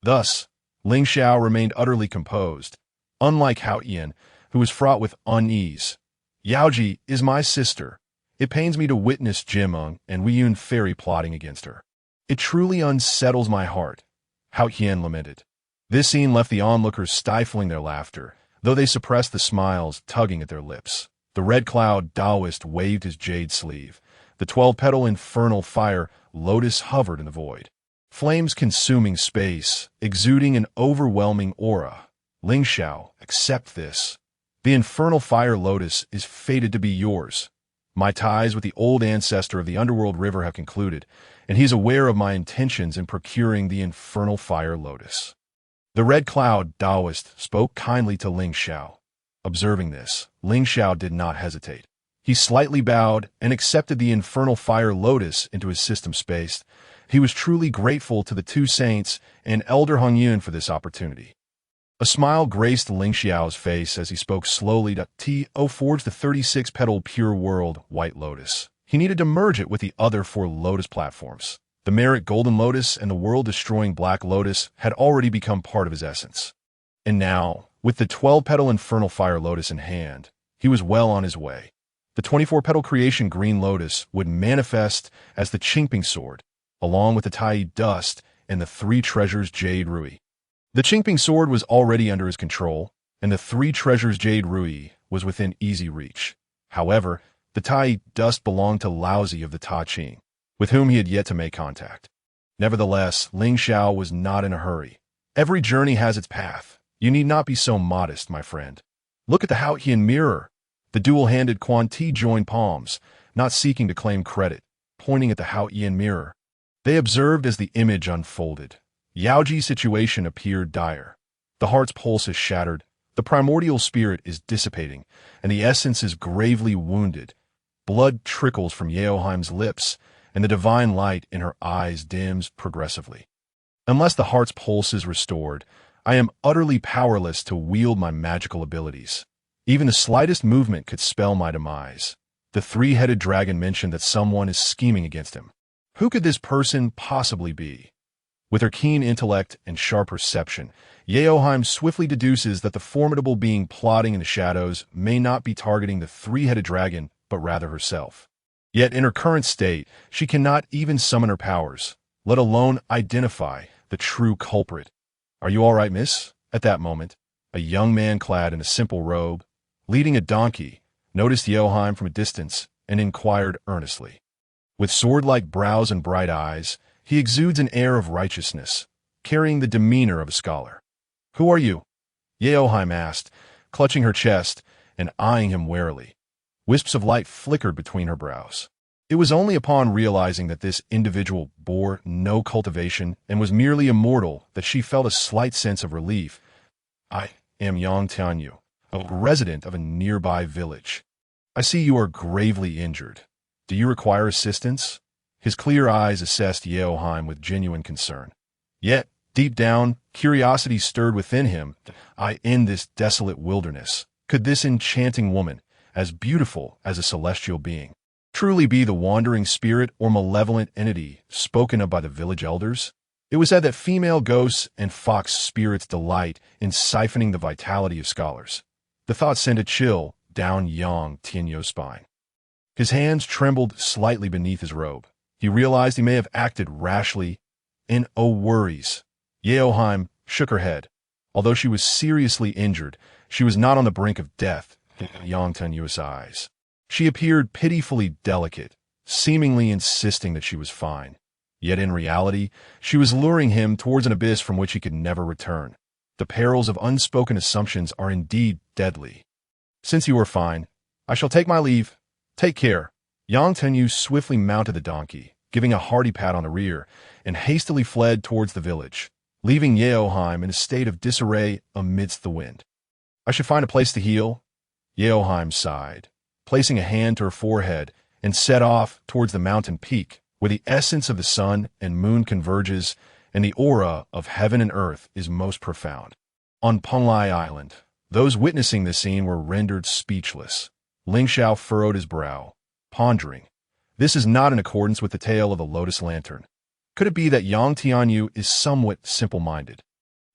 Thus, Lingxiao remained utterly composed, unlike Haoyan, who was fraught with unease. Yaoji is my sister. It pains me to witness Jimong and Wuyun Ferry plotting against her. It truly unsettles my heart, Haoyan lamented. This scene left the onlookers stifling their laughter, though they suppressed the smiles tugging at their lips. The Red Cloud Taoist waved his jade sleeve. The 12-petal infernal fire Lotus hovered in the void. Flames consuming space, exuding an overwhelming aura. Lingxiao, accept this. The infernal fire Lotus is fated to be yours. My ties with the old ancestor of the underworld river have concluded, and he is aware of my intentions in procuring the infernal fire Lotus. The Red Cloud Taoist spoke kindly to Lingxiao. Observing this, Lingxiao did not hesitate. He slightly bowed and accepted the infernal fire Lotus into his system space. He was truly grateful to the two saints and Elder Hongyun for this opportunity. A smile graced Lingxiao's face as he spoke slowly to T.O. forged the 36-petal pure world White Lotus. He needed to merge it with the other 4 Lotus platforms. The Merit Golden Lotus and the world-destroying Black Lotus had already become part of his essence. And now, with the 12-petal Infernal Fire Lotus in hand, he was well on his way. The 24-petal Creation Green Lotus would manifest as the Qingping Sword, along with the Tai dust and the 3 treasures Jade Rui. The Qingping sword was already under his control, and the 3 treasures Jade Rui was within easy reach. However, the Tai dust belonged to Laozi of the Ta Ching, with whom he had yet to make contact. Nevertheless, Lingxiao was not in a hurry. Every journey has its path. You need not be so modest, my friend. Look at the Haotian mirror. The dual-handed Quan Ti joined palms, not seeking to claim credit, pointing at the Haotian mirror. They observed as the image unfolded. Yaoji's situation appeared dire. The heart's pulse is shattered, the primordial spirit is dissipating, and the essence is gravely wounded. Blood trickles from Yaoheim's lips, and the divine light in her eyes dims progressively. Unless the heart's pulse is restored, I am utterly powerless to wield my magical abilities. Even the slightest movement could spell my demise. The 3-headed dragon mentioned that someone is scheming against him. Who could this person possibly be? With her keen intellect and sharp perception, Yaoheim swiftly deduces that the formidable being plotting in the shadows may not be targeting the 3-headed dragon, but rather herself. Yet in her current state, she cannot even summon her powers, let alone identify the true culprit. "Are you all right, miss?" At that moment, a young man clad in a simple robe, leading a donkey, noticed Yaoheim from a distance and inquired earnestly. With sword-like brows and bright eyes, he exudes an air of righteousness, carrying the demeanor of a scholar. "Who are you?" Yaoheim asked, clutching her chest and eyeing him warily. Wisps of light flickered between her brows. It was only upon realizing that this individual bore no cultivation and was merely immortal that she felt a slight sense of relief. "I am Yang Tianyu, a resident of a nearby village. I see you are gravely injured. Do you require assistance?" His clear eyes assessed Yaoheim with genuine concern. Yet, deep down, curiosity stirred within him. In this desolate wilderness, could this enchanting woman, as beautiful as a celestial being, truly be the wandering spirit or malevolent entity spoken of by the village elders? It was said that female ghosts and fox spirits delight in siphoning the vitality of scholars. The thought sent a chill down Yang Tianyu's spine. His hands trembled slightly beneath his robe. He realized he may have acted rashly. Oh worries. Yaoheim shook her head. Although she was seriously injured, she was not on the brink of death in Yang Tianyu's eyes. She appeared pitifully delicate, seemingly insisting that she was fine. Yet in reality, she was luring him towards an abyss from which he could never return. The perils of unspoken assumptions are indeed deadly. "Since you are fine, I shall take my leave. Take care." Yang Tianyu swiftly mounted the donkey, giving a hearty pat on the rear, and hastily fled towards the village, leaving Yaoheim in a state of disarray amidst the wind. "I should find a place to heal." Yaoheim sighed, placing a hand to her forehead, and set off towards the mountain peak, where the essence of the sun and moon converges, and the aura of heaven and earth is most profound. On Penglai Island, those witnessing the scene were rendered speechless. Lingxiao furrowed his brow, pondering. This is not in accordance with the tale of the Lotus Lantern. Could it be that Yang Tianyu is somewhat simple-minded?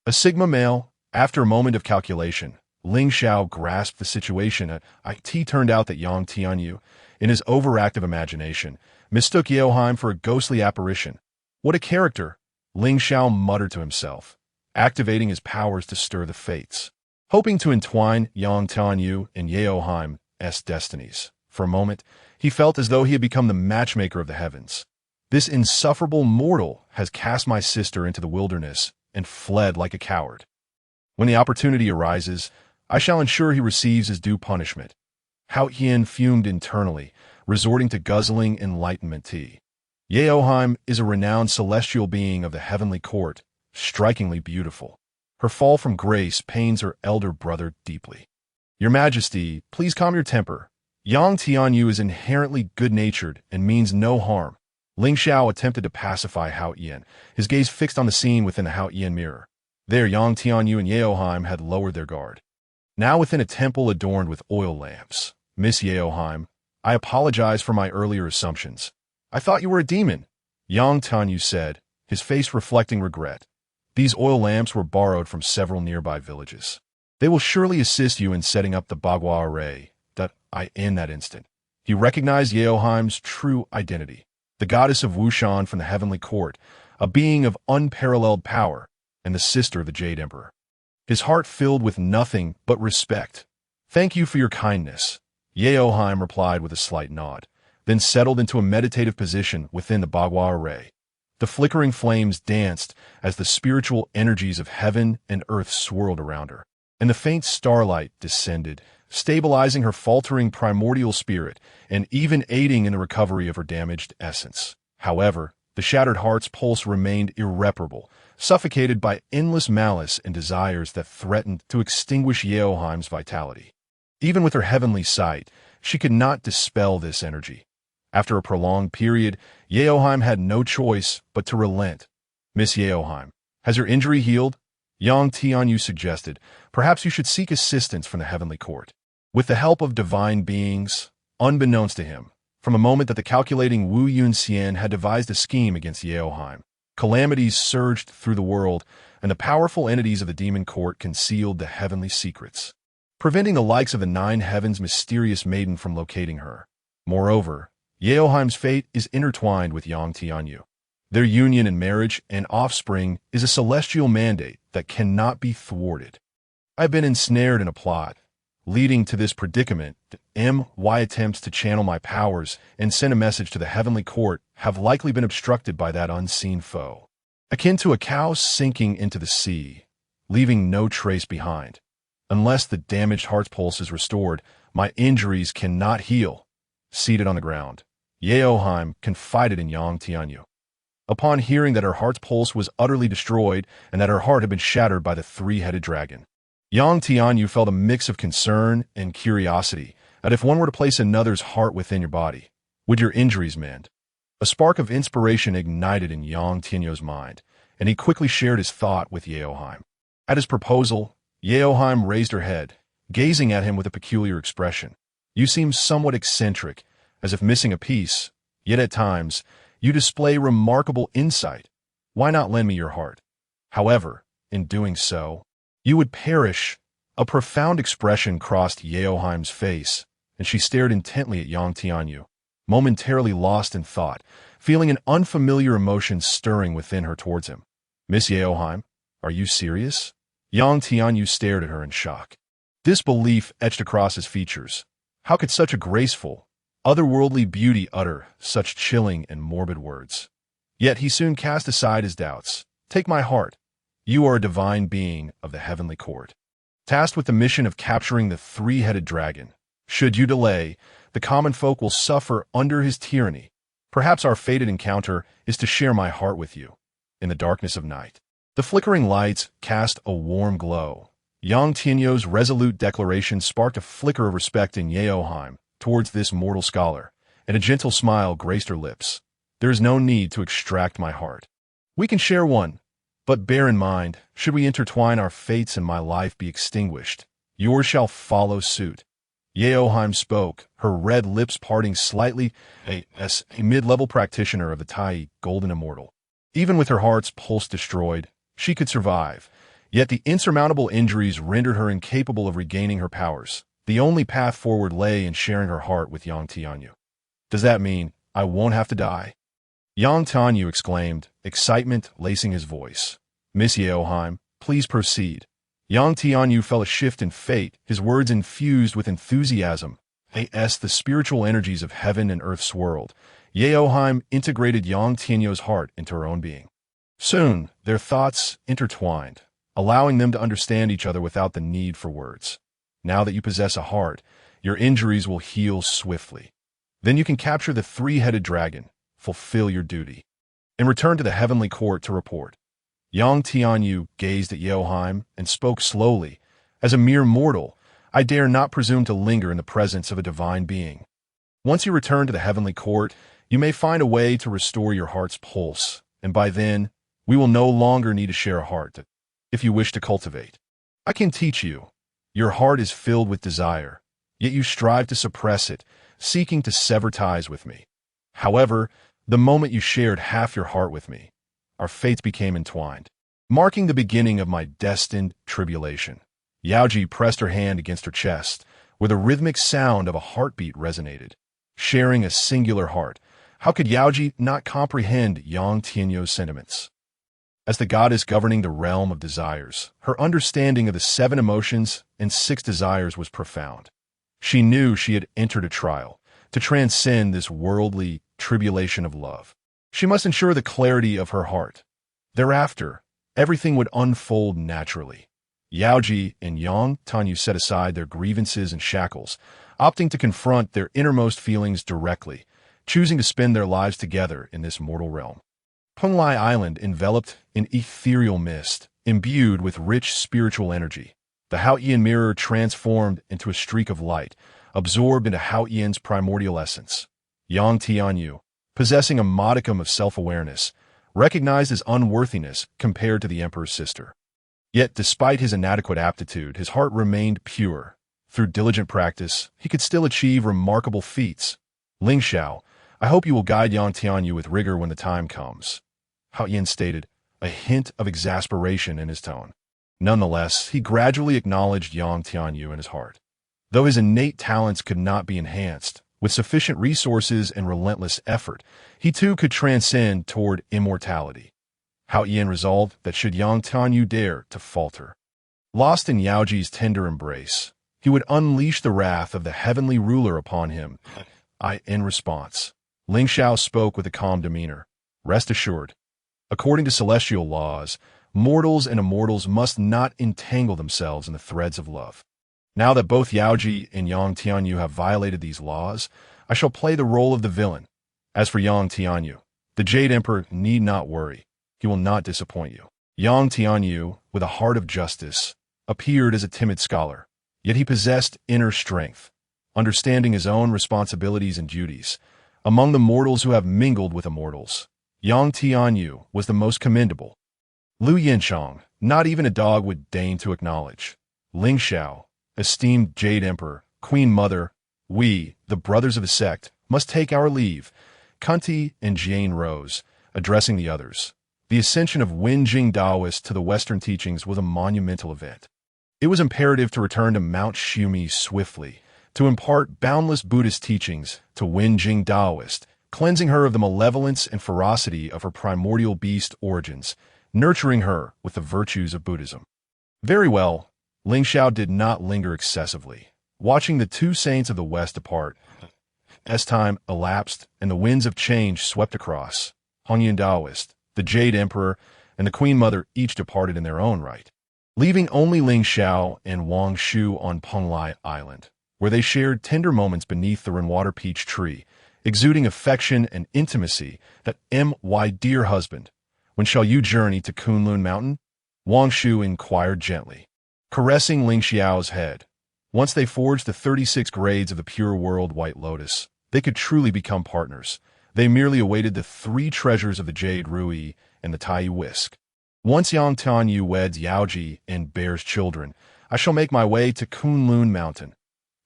A Sigma male, after a moment of calculation, Lingxiao grasped the situation. It turned out that Yang Tianyu, in his overactive imagination, mistook Yaoheim for a ghostly apparition. What a character! Lingxiao muttered to himself, activating his powers to stir the fates, hoping to entwine Yang Tianyu and Yaoheim's destinies. For a moment, he felt as though he had become the matchmaker of the heavens. This insufferable mortal has cast my sister into the wilderness and fled like a coward. When the opportunity arises, I shall ensure he receives his due punishment. Haotian fumed internally, resorting to guzzling enlightenment tea. Yaoheim is a renowned celestial being of the heavenly court, strikingly beautiful. Her fall from grace pains her elder brother deeply. Your Majesty, please calm your temper. Yang Tianyu is inherently good-natured and means no harm. Lingxiao attempted to pacify Haotian, his gaze fixed on the scene within the Haotian mirror. There, Yang Tianyu and Yaoheim had lowered their guard. Now within a temple adorned with oil lamps. Miss Yaoheim, I apologize for my earlier assumptions. I thought you were a demon, Yang Tianyu said, his face reflecting regret. These oil lamps were borrowed from several nearby villages. They will surely assist you in setting up the Bagua array. In that instant, he recognized Yaoheim's true identity. the goddess of Wushan from the heavenly court, a being of unparalleled power, and the sister of the Jade Emperor. His heart filled with nothing but respect. "Thank you for your kindness," Yeoheim replied with a slight nod, then settled into a meditative position within the Bagua array. The flickering flames danced as the spiritual energies of heaven and earth swirled around her, and the faint starlight descended, stabilizing her faltering primordial spirit and even aiding in the recovery of her damaged essence. However, the shattered heart's pulse remained irreparable, suffocated by endless malice and desires that threatened to extinguish Yeoheim's vitality. Even with her heavenly sight, she could not dispel this energy. After a prolonged period, Yeoheim had no choice but to relent. "Miss Yeoheim, has your injury healed?" Yang Tianyu suggested. "Perhaps you should seek assistance from the heavenly court." With the help of divine beings, unbeknownst to him, from a moment that the calculating Wu Yunxian had devised a scheme against Yeoheim, calamities surged through the world, and the powerful entities of the demon court concealed the heavenly secrets, preventing the likes of the nine heavens' mysterious maiden from locating her. Moreover, Yeoheim's fate is intertwined with Yang Tianyu. Their union in marriage and offspring is a celestial mandate that cannot be thwarted. I've been ensnared in a plot, leading to this predicament. My attempts to channel my powers and send a message to the heavenly court have likely been obstructed by that unseen foe, akin to a cow sinking into the sea, leaving no trace behind. Unless the damaged heart's pulse is restored, my injuries cannot heal. Seated on the ground, Yeoheim confided in Yang Tianyu. Upon hearing that her heart's pulse was utterly destroyed and that her heart had been shattered by the three-headed dragon, Yang Tianyu felt a mix of concern and curiosity that if one were to place another's heart within your body, would your injuries mend? A spark of inspiration ignited in Yang Tianyu's mind, and he quickly shared his thought with Yeoheim. At his proposal, Yeoheim raised her head, gazing at him with a peculiar expression. "You seem somewhat eccentric, as if missing a piece, yet at times, you display remarkable insight. Why not lend me your heart? However, in doing so, you would perish." A profound expression crossed Yeoheim's face, and she stared intently at Yang Tianyu, momentarily lost in thought, feeling an unfamiliar emotion stirring within her towards him. "Miss Yeoheim, are you serious?" Yang Tianyu stared at her in shock. Disbelief etched across his features. How could such a graceful, otherworldly beauty utter such chilling and morbid words? Yet he soon cast aside his doubts. "Take my heart. You are a divine being of the heavenly court, tasked with the mission of capturing the three-headed dragon. Should you delay, the common folk will suffer under his tyranny. Perhaps our fated encounter is to share my heart with you." In the darkness of night, the flickering lights cast a warm glow. Yang Tianyu's resolute declaration sparked a flicker of respect in Yeoheim towards this mortal scholar, and a gentle smile graced her lips. "There is no need to extract my heart. We can share one, but bear in mind, should we intertwine our fates and my life be extinguished, yours shall follow suit." Yeoheim spoke, her red lips parting slightly, as a mid-level practitioner of the Tai Golden Immortal. Even with her heart's pulse destroyed, she could survive, yet the insurmountable injuries rendered her incapable of regaining her powers. The only path forward lay in sharing her heart with Yang Tianyu. "Does that mean I won't have to die?" Yang Tianyu exclaimed, excitement lacing his voice. "Miss Yeoheim, please proceed." Yang Tianyu felt a shift in fate, his words infused with enthusiasm. As the spiritual energies of heaven and earth swirled, Yeoheim integrated Yang Tianyu's heart into her own being. Soon, their thoughts intertwined, allowing them to understand each other without the need for words. Now that you possess a heart, your injuries will heal swiftly. Then you can capture the three-headed dragon, fulfill your duty, and return to the heavenly court to report. Yang Tianyu gazed at Yeoheim and spoke slowly. "As a mere mortal, I dare not presume to linger in the presence of a divine being. Once you return to the heavenly court, you may find a way to restore your heart's pulse, and by then, we will no longer need to share a heart if you wish to cultivate. I can teach you. Your heart is filled with desire, yet you strive to suppress it, seeking to sever ties with me. However, the moment you shared half your heart with me, our fates became entwined, marking the beginning of my destined tribulation." Yaoji pressed her hand against her chest, where the rhythmic sound of a heartbeat resonated. Sharing a singular heart, How could Yaoji not comprehend Yang Tianyu's sentiments? As the goddess governing the realm of desires, her understanding of the 7 emotions and 6 desires was profound. She knew she had entered a trial to transcend this worldly tribulation of love. She must ensure the clarity of her heart. Thereafter, everything would unfold naturally. Yaoji and Yang Tianyu set aside their grievances and shackles, opting to confront their innermost feelings directly, choosing to spend their lives together in this mortal realm. Penglai Island enveloped in ethereal mist, imbued with rich spiritual energy. The Haoyan mirror transformed into a streak of light, absorbed into Haoyan's primordial essence. Yang Tianyu, possessing a modicum of self-awareness, recognized his unworthiness compared to the emperor's sister. Yet, despite his inadequate aptitude, his heart remained pure. Through diligent practice, he could still achieve remarkable feats. Lingxiao, I hope you will guide Yang Tianyu with rigor when the time comes, Haoyan stated, a hint of exasperation in his tone. Nonetheless, he gradually acknowledged Yang Tianyu in his heart. Though his innate talents could not be enhanced, with sufficient resources and relentless effort, he too could transcend toward immortality. Haoyan resolved that should Yang Tianyu dare to falter, lost in Yaoji's tender embrace, he would unleash the wrath of the heavenly ruler upon him. In response, Lingxiao spoke with a calm demeanor. Rest assured, according to celestial laws, mortals and immortals must not entangle themselves in the threads of love. Now that both Yaoji and Yang Tianyu have violated these laws, I shall play the role of the villain. As for Yang Tianyu, the Jade Emperor need not worry. He will not disappoint you. Yang Tianyu, with a heart of justice, appeared as a timid scholar, yet he possessed inner strength, understanding his own responsibilities and duties. Among the mortals who have mingled with immortals, Yang Tianyu was the most commendable. Lu Yinchang, not even a dog would deign to acknowledge. Lingxiao, esteemed Jade Emperor, Queen Mother, we, the brothers of the sect, must take our leave. Kunti and Jian rose, addressing the others. The ascension of Wenjing Daoists to the Western teachings was a monumental event. It was imperative to return to Mount Shumi swiftly, to impart boundless Buddhist teachings to Wenjing Daoist, cleansing her of the malevolence and ferocity of her primordial beast origins, nurturing her with the virtues of Buddhism. Very well, Lingxiao did not linger excessively, watching the 2 saints of the West depart. As time elapsed and the winds of change swept across, Hongyan Daoist, the Jade Emperor, and the Queen Mother each departed in their own right, leaving only Lingxiao and Wang Shu on Penglai Island, where they shared tender moments beneath the rainwater peach tree, exuding affection and intimacy that my dear husband, when shall you journey to Kunlun Mountain? Wang Shu inquired gently, caressing Lingxiao's head. Once they forged the 36 grades of the pure world White Lotus, they could truly become partners. They merely awaited the 3 treasures of the Jade Rui and the Tai Whisk. Once Yang Tianyu weds Yaoji and bears children, I shall make my way to Kunlun Mountain.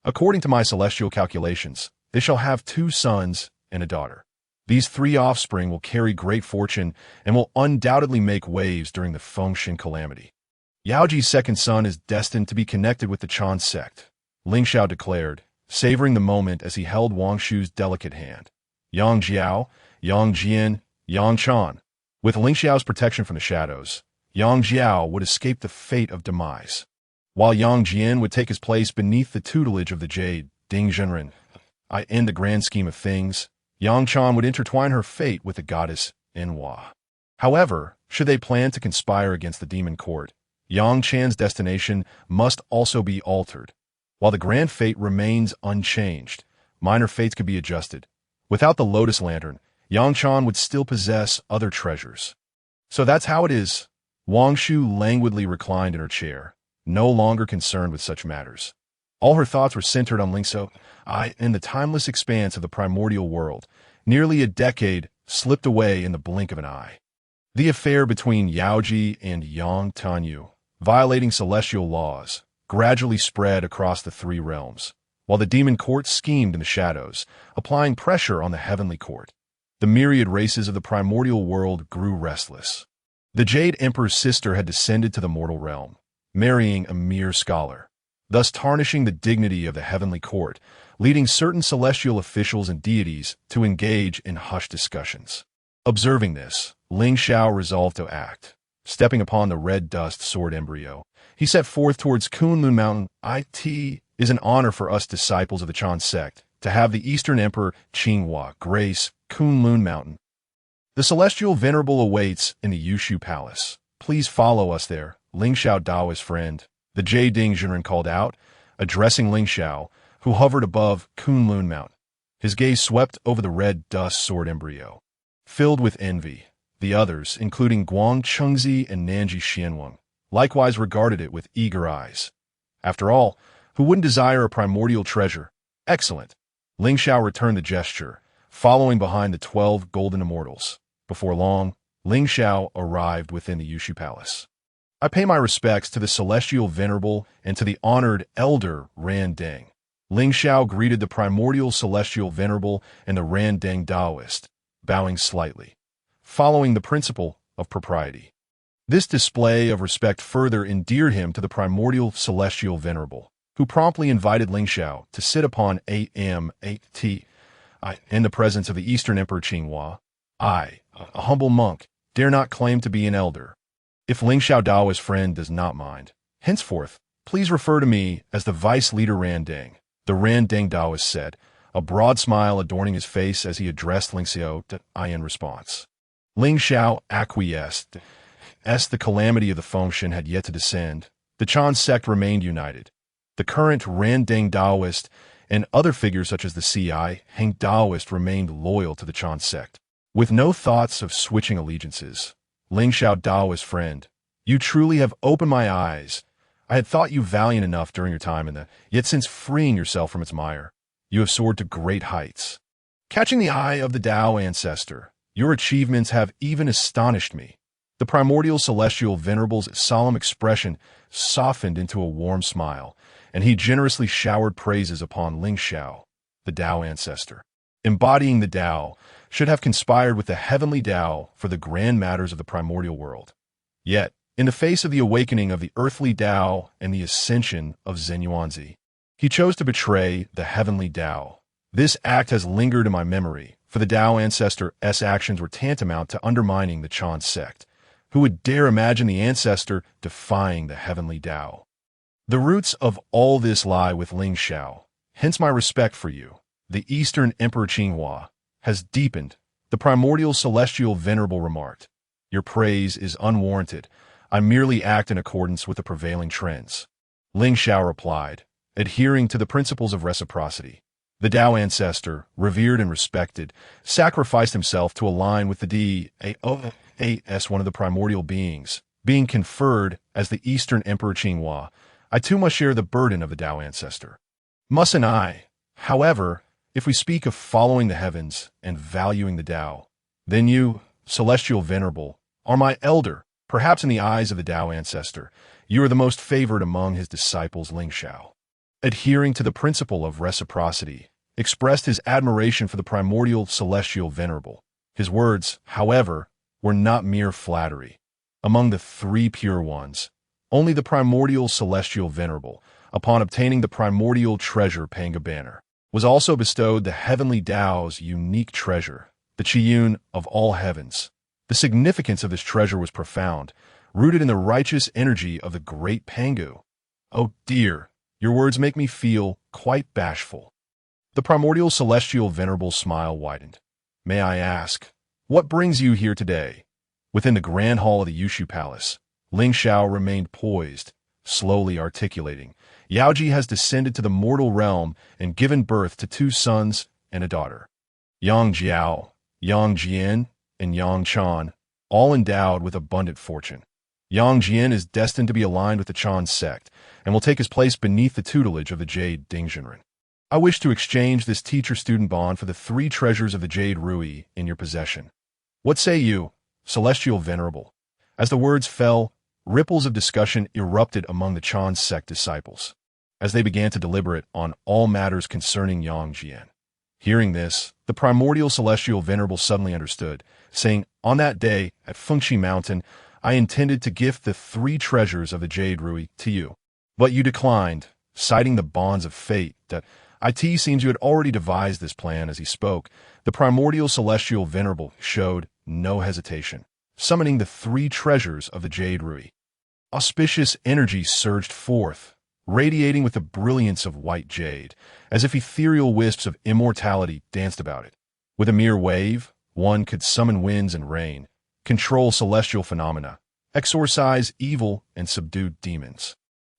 According to my celestial calculations, they shall have 2 sons and a daughter. These 3 offspring will carry great fortune and will undoubtedly make waves during the Fengshen calamity. Yaoji's 2nd son is destined to be connected with the Chan sect, Lingxiao declared, savoring the moment as he held Wang Shu's delicate hand. Yang Jiao, Yang Jian, Yang Chan. With Lingxiao's protection from the shadows, Yang Jiao would escape the fate of demise, while Yang Jian would take his place beneath the tutelage of the Jade, Ding Zhenren. In the grand scheme of things, Yang Chan would intertwine her fate with the goddess Enhua. However, should they plan to conspire against the demon court, Yang Chan's destination must also be altered. While the grand fate remains unchanged, minor fates could be adjusted. Without the Lotus Lantern, Yang Chan would still possess other treasures. So that's how it is. Wang Shu languidly reclined in her chair, no longer concerned with such matters. All her thoughts were centered on Lingxiao. In the timeless expanse of the primordial world, nearly a decade slipped away in the blink of an eye. The affair between Yaoji and Yang Tianyu, violating celestial laws, gradually spread across the 3 realms, while the demon court schemed in the shadows, applying pressure on the heavenly court. The myriad races of the primordial world grew restless. The Jade Emperor's sister had descended to the mortal realm, marrying a mere scholar, thus tarnishing the dignity of the heavenly court, leading certain celestial officials and deities to engage in hushed discussions. Observing this, Lingxiao resolved to act. Stepping upon the red dust sword embryo, he set forth towards Kunlun Mountain. It is an honor for us disciples of the Chan Sect to have the Eastern Emperor Qinghua grace Kunlun Mountain. The Celestial Venerable awaits in the Yushu Palace. Please follow us there, Lingxiao Dao's friend, the Jie Jiao called out, addressing Lingxiao, who hovered above Kunlun Mountain. His gaze swept over the red dust sword embryo. Filled with envy, the others, including Guang Chengzi and Nanji Xianwang, likewise regarded it with eager eyes. After all, who wouldn't desire a primordial treasure? Excellent. Lingxiao returned the gesture, following behind the 12 golden immortals. Before long, Lingxiao arrived within the Yushu Palace. I pay my respects to the Celestial Venerable and to the honored Elder Randang. Lingxiao greeted the Primordial Celestial Venerable and the Randang Taoist, bowing slightly, following the principle of propriety. This display of respect further endeared him to the Primordial Celestial Venerable, who promptly invited Lingxiao to sit upon in the presence of the Eastern Emperor Qinghua. I, a humble monk, dare not claim to be an elder. If Lingxiao Dao's friend does not mind, henceforth, please refer to me as the Vice Leader Randang, the Randang Taoist said, a broad smile adorning his face as he addressed Lingxiao in response. Lingxiao acquiesced. As the calamity of the Fengshen had yet to descend, the Chan sect remained united. The current Randang Taoist and other figures such as the C.I. Heng Taoist remained loyal to the Chan sect, with no thoughts of switching allegiances. Lingxiao Dao's friend, you truly have opened my eyes. I had thought you valiant enough during your time in the, yet since freeing yourself from its mire, you have soared to great heights. Catching the eye of the Dao ancestor, your achievements have even astonished me. The Primordial Celestial Venerable's solemn expression softened into a warm smile, and he generously showered praises upon Lingxiao, the Dao ancestor. Embodying the Dao should have conspired with the Heavenly Dao for the grand matters of the primordial world. Yet, in the face of the awakening of the earthly Dao and the ascension of Zenyuanzi, he chose to betray the Heavenly Dao. This act has lingered in my memory, for the Dao ancestor's actions were tantamount to undermining the Chan sect. Who would dare imagine the ancestor defying the Heavenly Dao? The roots of all this lie with Lingxiao, hence my respect for you. The Eastern Emperor Qinghua has deepened, the Primordial Celestial Venerable remarked. Your praise is unwarranted. I merely act in accordance with the prevailing trends. Lingxiao replied, adhering to the principles of reciprocity. The Dao ancestor, revered and respected, sacrificed himself to align with the as one of the primordial beings, being conferred as the Eastern Emperor Qinghua. I too must share the burden of the Dao ancestor. Mustn't I? However, if we speak of following the heavens and valuing the Dao, then you, Celestial Venerable, are my elder. Perhaps in the eyes of the Dao ancestor, you are the most favored among his disciples. Lingxiao, adhering to the principle of reciprocity, expressed his admiration for the Primordial Celestial Venerable. His words, however, were not mere flattery. Among the three pure ones, only the Primordial Celestial Venerable, upon obtaining the primordial treasure Panga banner, was also bestowed the Heavenly Dao's unique treasure, the Qiyun of all heavens. The significance of this treasure was profound, rooted in the righteous energy of the Great Pengu. Oh dear, your words make me feel quite bashful. The Primordial Celestial Venerable smile widened. May I ask, what brings you here today? Within the grand hall of the Yushu Palace, Lingxiao remained poised, slowly articulating. Yaoji has descended to the mortal realm and given birth to 2 sons and a daughter. Yang Jiao, Yang Jian, and Yang Chan, all endowed with abundant fortune. Yang Jian is destined to be aligned with the Chan sect and will take his place beneath the tutelage of the Jade Dingzhenren. I wish to exchange this teacher-student bond for the 3 treasures of the Jade Rui in your possession. What say you, Celestial Venerable? As the words fell, ripples of discussion erupted among the Chan sect disciples, as they began to deliberate on all matters concerning Yang Jian. Hearing this, the Primordial Celestial Venerable suddenly understood, saying, on that day, at Fengshi Mountain, I intended to gift the 3 treasures of the Jade Rui to you. But you declined, citing the bonds of fate. That It seems you had already devised this plan. As he spoke, the primordial celestial venerable showed no hesitation, summoning the 3 treasures of the Jade Rui. Auspicious energy surged forth, radiating with the brilliance of white jade, as if ethereal wisps of immortality danced about it. With a mere wave, one could summon winds and rain, control celestial phenomena, exorcise evil and subdue demons.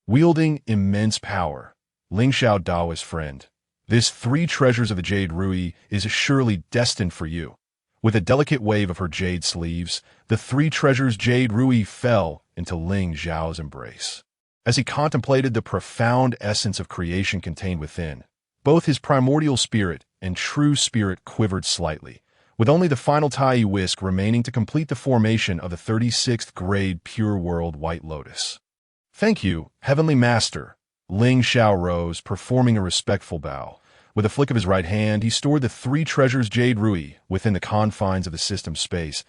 Wielding immense power, Lingxiao Dao's friend, this 3 treasures of the Jade Rui is surely destined for you. With a delicate wave of her jade sleeves, the 3 treasures Jade Rui fell into Lingxiao's embrace. As he contemplated the profound essence of creation contained within, both his primordial spirit and true spirit quivered slightly, with only the final Tai whisk remaining to complete the formation of the 36th grade pure world White Lotus. Thank you, Heavenly Master. Lingxiao rose, performing a respectful bow. With a flick of his right hand, he stored the 3 treasures Jade Rui within the confines of the system space.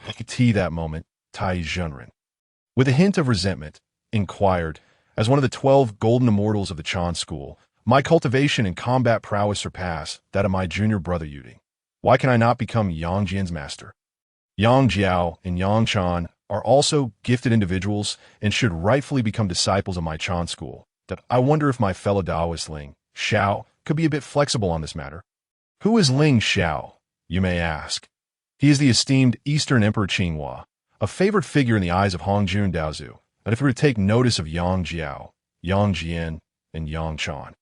That moment, Tai Zhenren, with a hint of resentment, inquired, as one of the 12 golden immortals of the Chan school, my cultivation and combat prowess surpass that of my junior brother Yuding. Why can I not become Yang Jian's master? Yang Jiao and Yang Chan are also gifted individuals and should rightfully become disciples of my Chan school. I wonder if my fellow Taoist Ling Xiao could be a bit flexible on this matter. Who is Lingxiao, you may ask? He is the esteemed Eastern Emperor Qinghua, a favored figure in the eyes of Hongjun Daozu. But if we were to take notice of Yang Jiao, Yang Jian, and Yang Chan,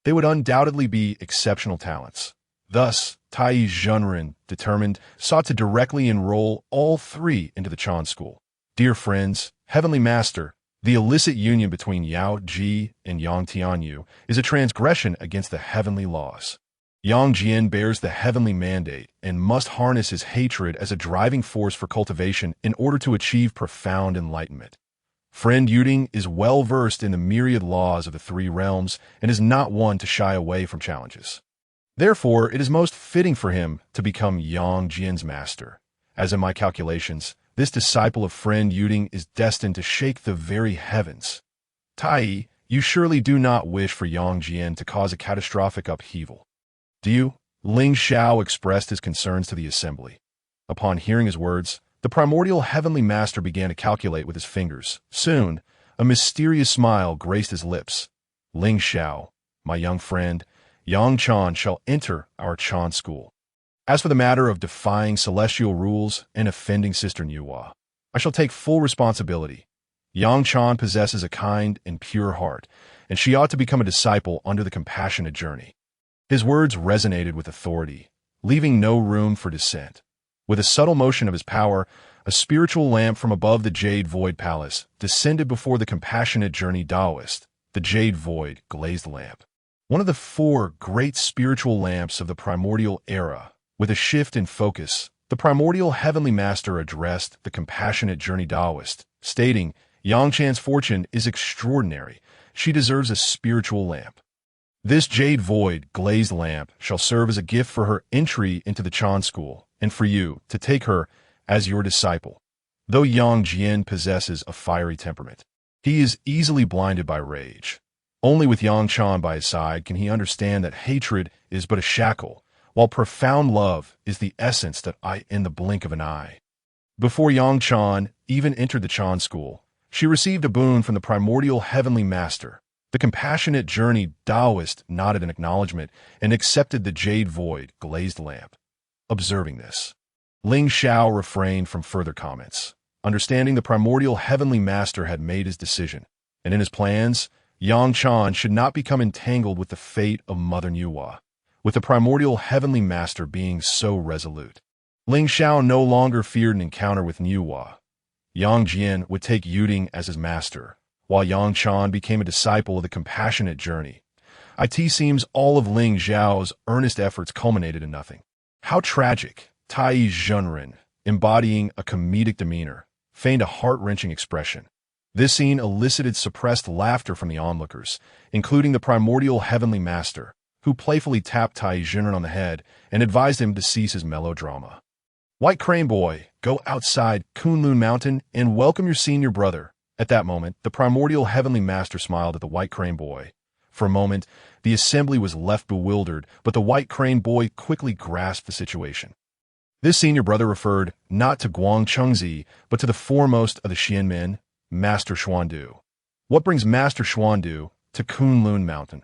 they would undoubtedly be exceptional talents. Thus, Tai Zhenren, determined, sought to directly enroll all 3 into the Chan school. Dear friends, Heavenly Master, the illicit union between Yao Ji and Yang Tianyu is a transgression against the heavenly laws. Yang Jian bears the heavenly mandate and must harness his hatred as a driving force for cultivation in order to achieve profound enlightenment. Friend Yuding is well versed in the myriad laws of the 3 realms and is not one to shy away from challenges. Therefore, it is most fitting for him to become Yang Jian's master. As in my calculations, this disciple of friend Yuding is destined to shake the very heavens. Tai, you surely do not wish for Yang Jian to cause a catastrophic upheaval. Do you? Lingxiao expressed his concerns to the assembly. Upon hearing his words, the primordial heavenly master began to calculate with his fingers. Soon, a mysterious smile graced his lips. Lingxiao, my young friend, Yang Chan shall enter our Chan school. As for the matter of defying celestial rules and offending Sister Nuwa, I shall take full responsibility. Yang Chan possesses a kind and pure heart, and she ought to become a disciple under the compassionate journey. His words resonated with authority, leaving no room for dissent. With a subtle motion of his power, a spiritual lamp from above the Jade Void Palace descended before the compassionate journey Taoist. The Jade Void glazed lamp, one of the 4 great spiritual lamps of the primordial era. With a shift in focus, the primordial heavenly master addressed the compassionate journey Taoist, stating, Yang Chan's fortune is extraordinary. She deserves a spiritual lamp. This Jade Void glazed lamp shall serve as a gift for her entry into the Chan school, and for you to take her as your disciple. Though Yang Jian possesses a fiery temperament, he is easily blinded by rage. Only with Yang Chan by his side can he understand that hatred is but a shackle, while profound love is the essence that in the blink of an eye. Before Yang Chan even entered the Chan school, she received a boon from the primordial heavenly master. The compassionate journey Taoist nodded in acknowledgement and accepted the Jade Void glazed lamp. Observing this, Lingxiao refrained from further comments, understanding the primordial heavenly master had made his decision, and in his plans, Yang Chan should not become entangled with the fate of Mother Nuwa. With the primordial heavenly master being so resolute, Lingxiao no longer feared an encounter with Nuwa. Yang Jian would take Yuding as his master, while Yang Chan became a disciple of the compassionate journey. It seems all of Lingxiao's earnest efforts culminated in nothing. How tragic! Tai Zhenren, embodying a comedic demeanor, feigned a heart-wrenching expression. This scene elicited suppressed laughter from the onlookers, including the primordial heavenly master, who playfully tapped Tai Zhenren on the head and advised him to cease his melodrama. White Crane Boy, go outside Kunlun Mountain and welcome your senior brother. At that moment, the primordial heavenly master smiled at the White Crane Boy, For a moment, the assembly was left bewildered, but the White Crane boy quickly grasped the situation. This senior brother referred not to Guang Chengzi, but to the foremost of the Xianmen, Master Xuandu. What brings Master Xuandu to Kunlun Mountain?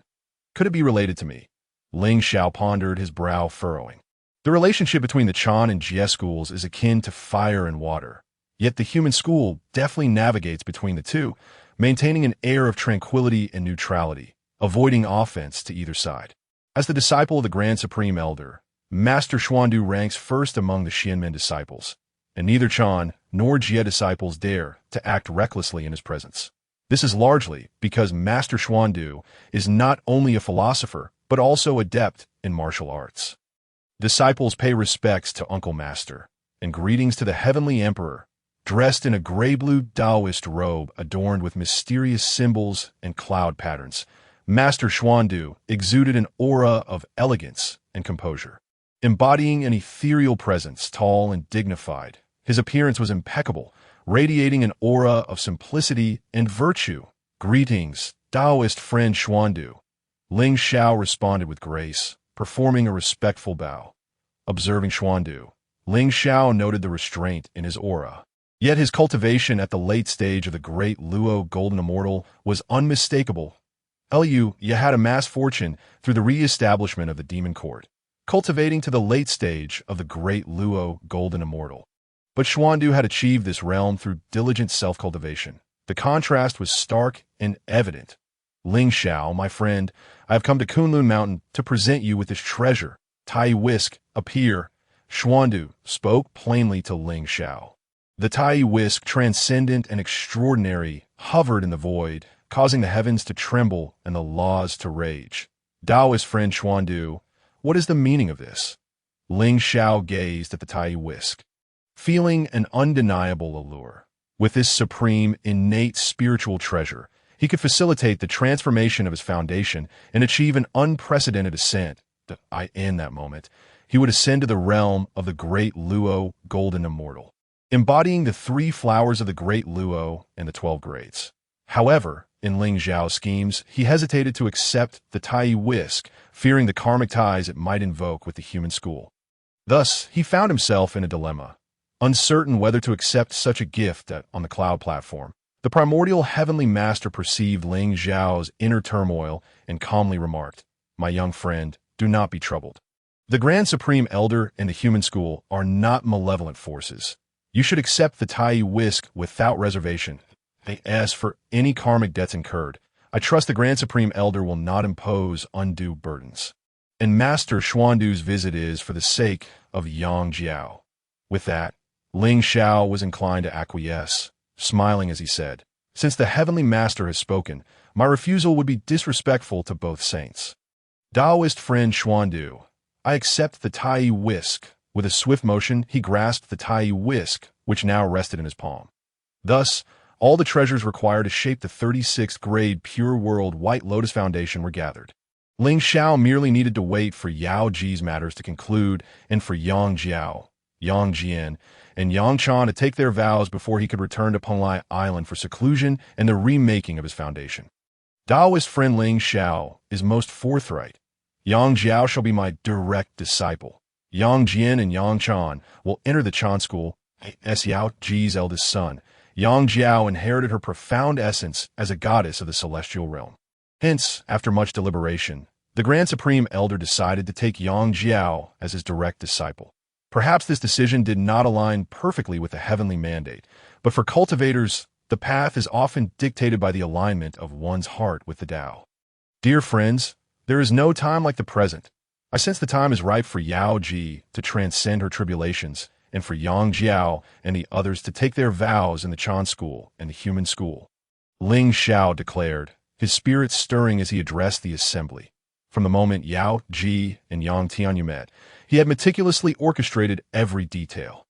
Could it be related to me? Lingxiao pondered, his brow furrowing. The relationship between the Chan and Jie schools is akin to fire and water. Yet the human school deftly navigates between the two, maintaining an air of tranquility and neutrality, avoiding offense to either side. As the disciple of the Grand Supreme Elder, Master Xuandu ranks first among the Xianmen disciples, and neither Chan nor Jie disciples dare to act recklessly in his presence. This is largely because Master Xuandu is not only a philosopher, but also adept in martial arts. Disciples pay respects to Uncle Master, and greetings to the Heavenly Emperor, dressed in a gray-blue Taoist robe adorned with mysterious symbols and cloud patterns. Master Xuandu exuded an aura of elegance and composure. Embodying an ethereal presence, tall and dignified, his appearance was impeccable, radiating an aura of simplicity and virtue. "Greetings, Taoist friend Xuandu." Lingxiao responded with grace, performing a respectful bow. Observing Xuandu, Lingxiao noted the restraint in his aura. Yet his cultivation at the late stage of the Great Luo Golden Immortal was unmistakable. "You had amassed fortune through the re-establishment of the Demon Court, cultivating to the late stage of the Great Luo Golden Immortal." But Xuandu had achieved this realm through diligent self-cultivation. The contrast was stark and evident. "Lingxiao, my friend, I have come to Kunlun Mountain to present you with this treasure. Tai Whisk, appear." Xuandu spoke plainly to Lingxiao. The Tai Whisk, transcendent and extraordinary, hovered in the void, causing the heavens to tremble and the laws to rage. "Taoist friend Xuandu, what is the meaning of this?" Lingxiao gazed at the Tai Whisk, feeling an undeniable allure. With this supreme, innate spiritual treasure, he could facilitate the transformation of his foundation and achieve an unprecedented ascent. In that moment, he would ascend to the realm of the Great Luo Golden Immortal, embodying the 3 flowers of the Great Luo and the 12 grades. However, in Lingxiao's schemes, he hesitated to accept the Tai Whisk, fearing the karmic ties it might invoke with the human school. Thus, he found himself in a dilemma, uncertain whether to accept such a gift on the cloud platform. The primordial heavenly master perceived Lingxiao's inner turmoil and calmly remarked, "My young friend, do not be troubled. The Grand Supreme Elder and the human school are not malevolent forces. You should accept the Tai Whisk without reservation. As for any karmic debts incurred, I trust the Grand Supreme Elder will not impose undue burdens. And Master Xuandu's visit is for the sake of Jie Jiao." With that, Lingxiao was inclined to acquiesce, smiling as he said, "Since the Heavenly Master has spoken, my refusal would be disrespectful to both saints. Taoist friend Xuandu, I accept the Tai Whisk." With a swift motion, he grasped the Tai Whisk, which now rested in his palm. Thus, all the treasures required to shape the 36th grade Pure World White Lotus Foundation were gathered. Lingxiao merely needed to wait for Yao Ji's matters to conclude and for Yang Jiao, Yang Jian, and Yang Chan to take their vows before he could return to Penglai Island for seclusion and the remaking of his foundation. Taoist friend Lingxiao is most forthright. Yang Jiao shall be my direct disciple. Yang Jian and Yang Chan will enter the Chan school. Yao Ji's eldest son, Yang Jiao inherited her profound essence as a goddess of the celestial realm. Hence, after much deliberation, the Grand Supreme Elder decided to take Yang Jiao as his direct disciple. Perhaps this decision did not align perfectly with the heavenly mandate, but for cultivators, the path is often dictated by the alignment of one's heart with the Tao. Dear friends, there is no time like the present. I sense the time is ripe for Yao Ji to transcend her tribulations, and for Yang Jiao and the others to take their vows in the Chan school and the human school. Lingxiao declared, his spirit stirring as he addressed the assembly. From the moment Yao Ji and Yang Tianyu met, he had meticulously orchestrated every detail.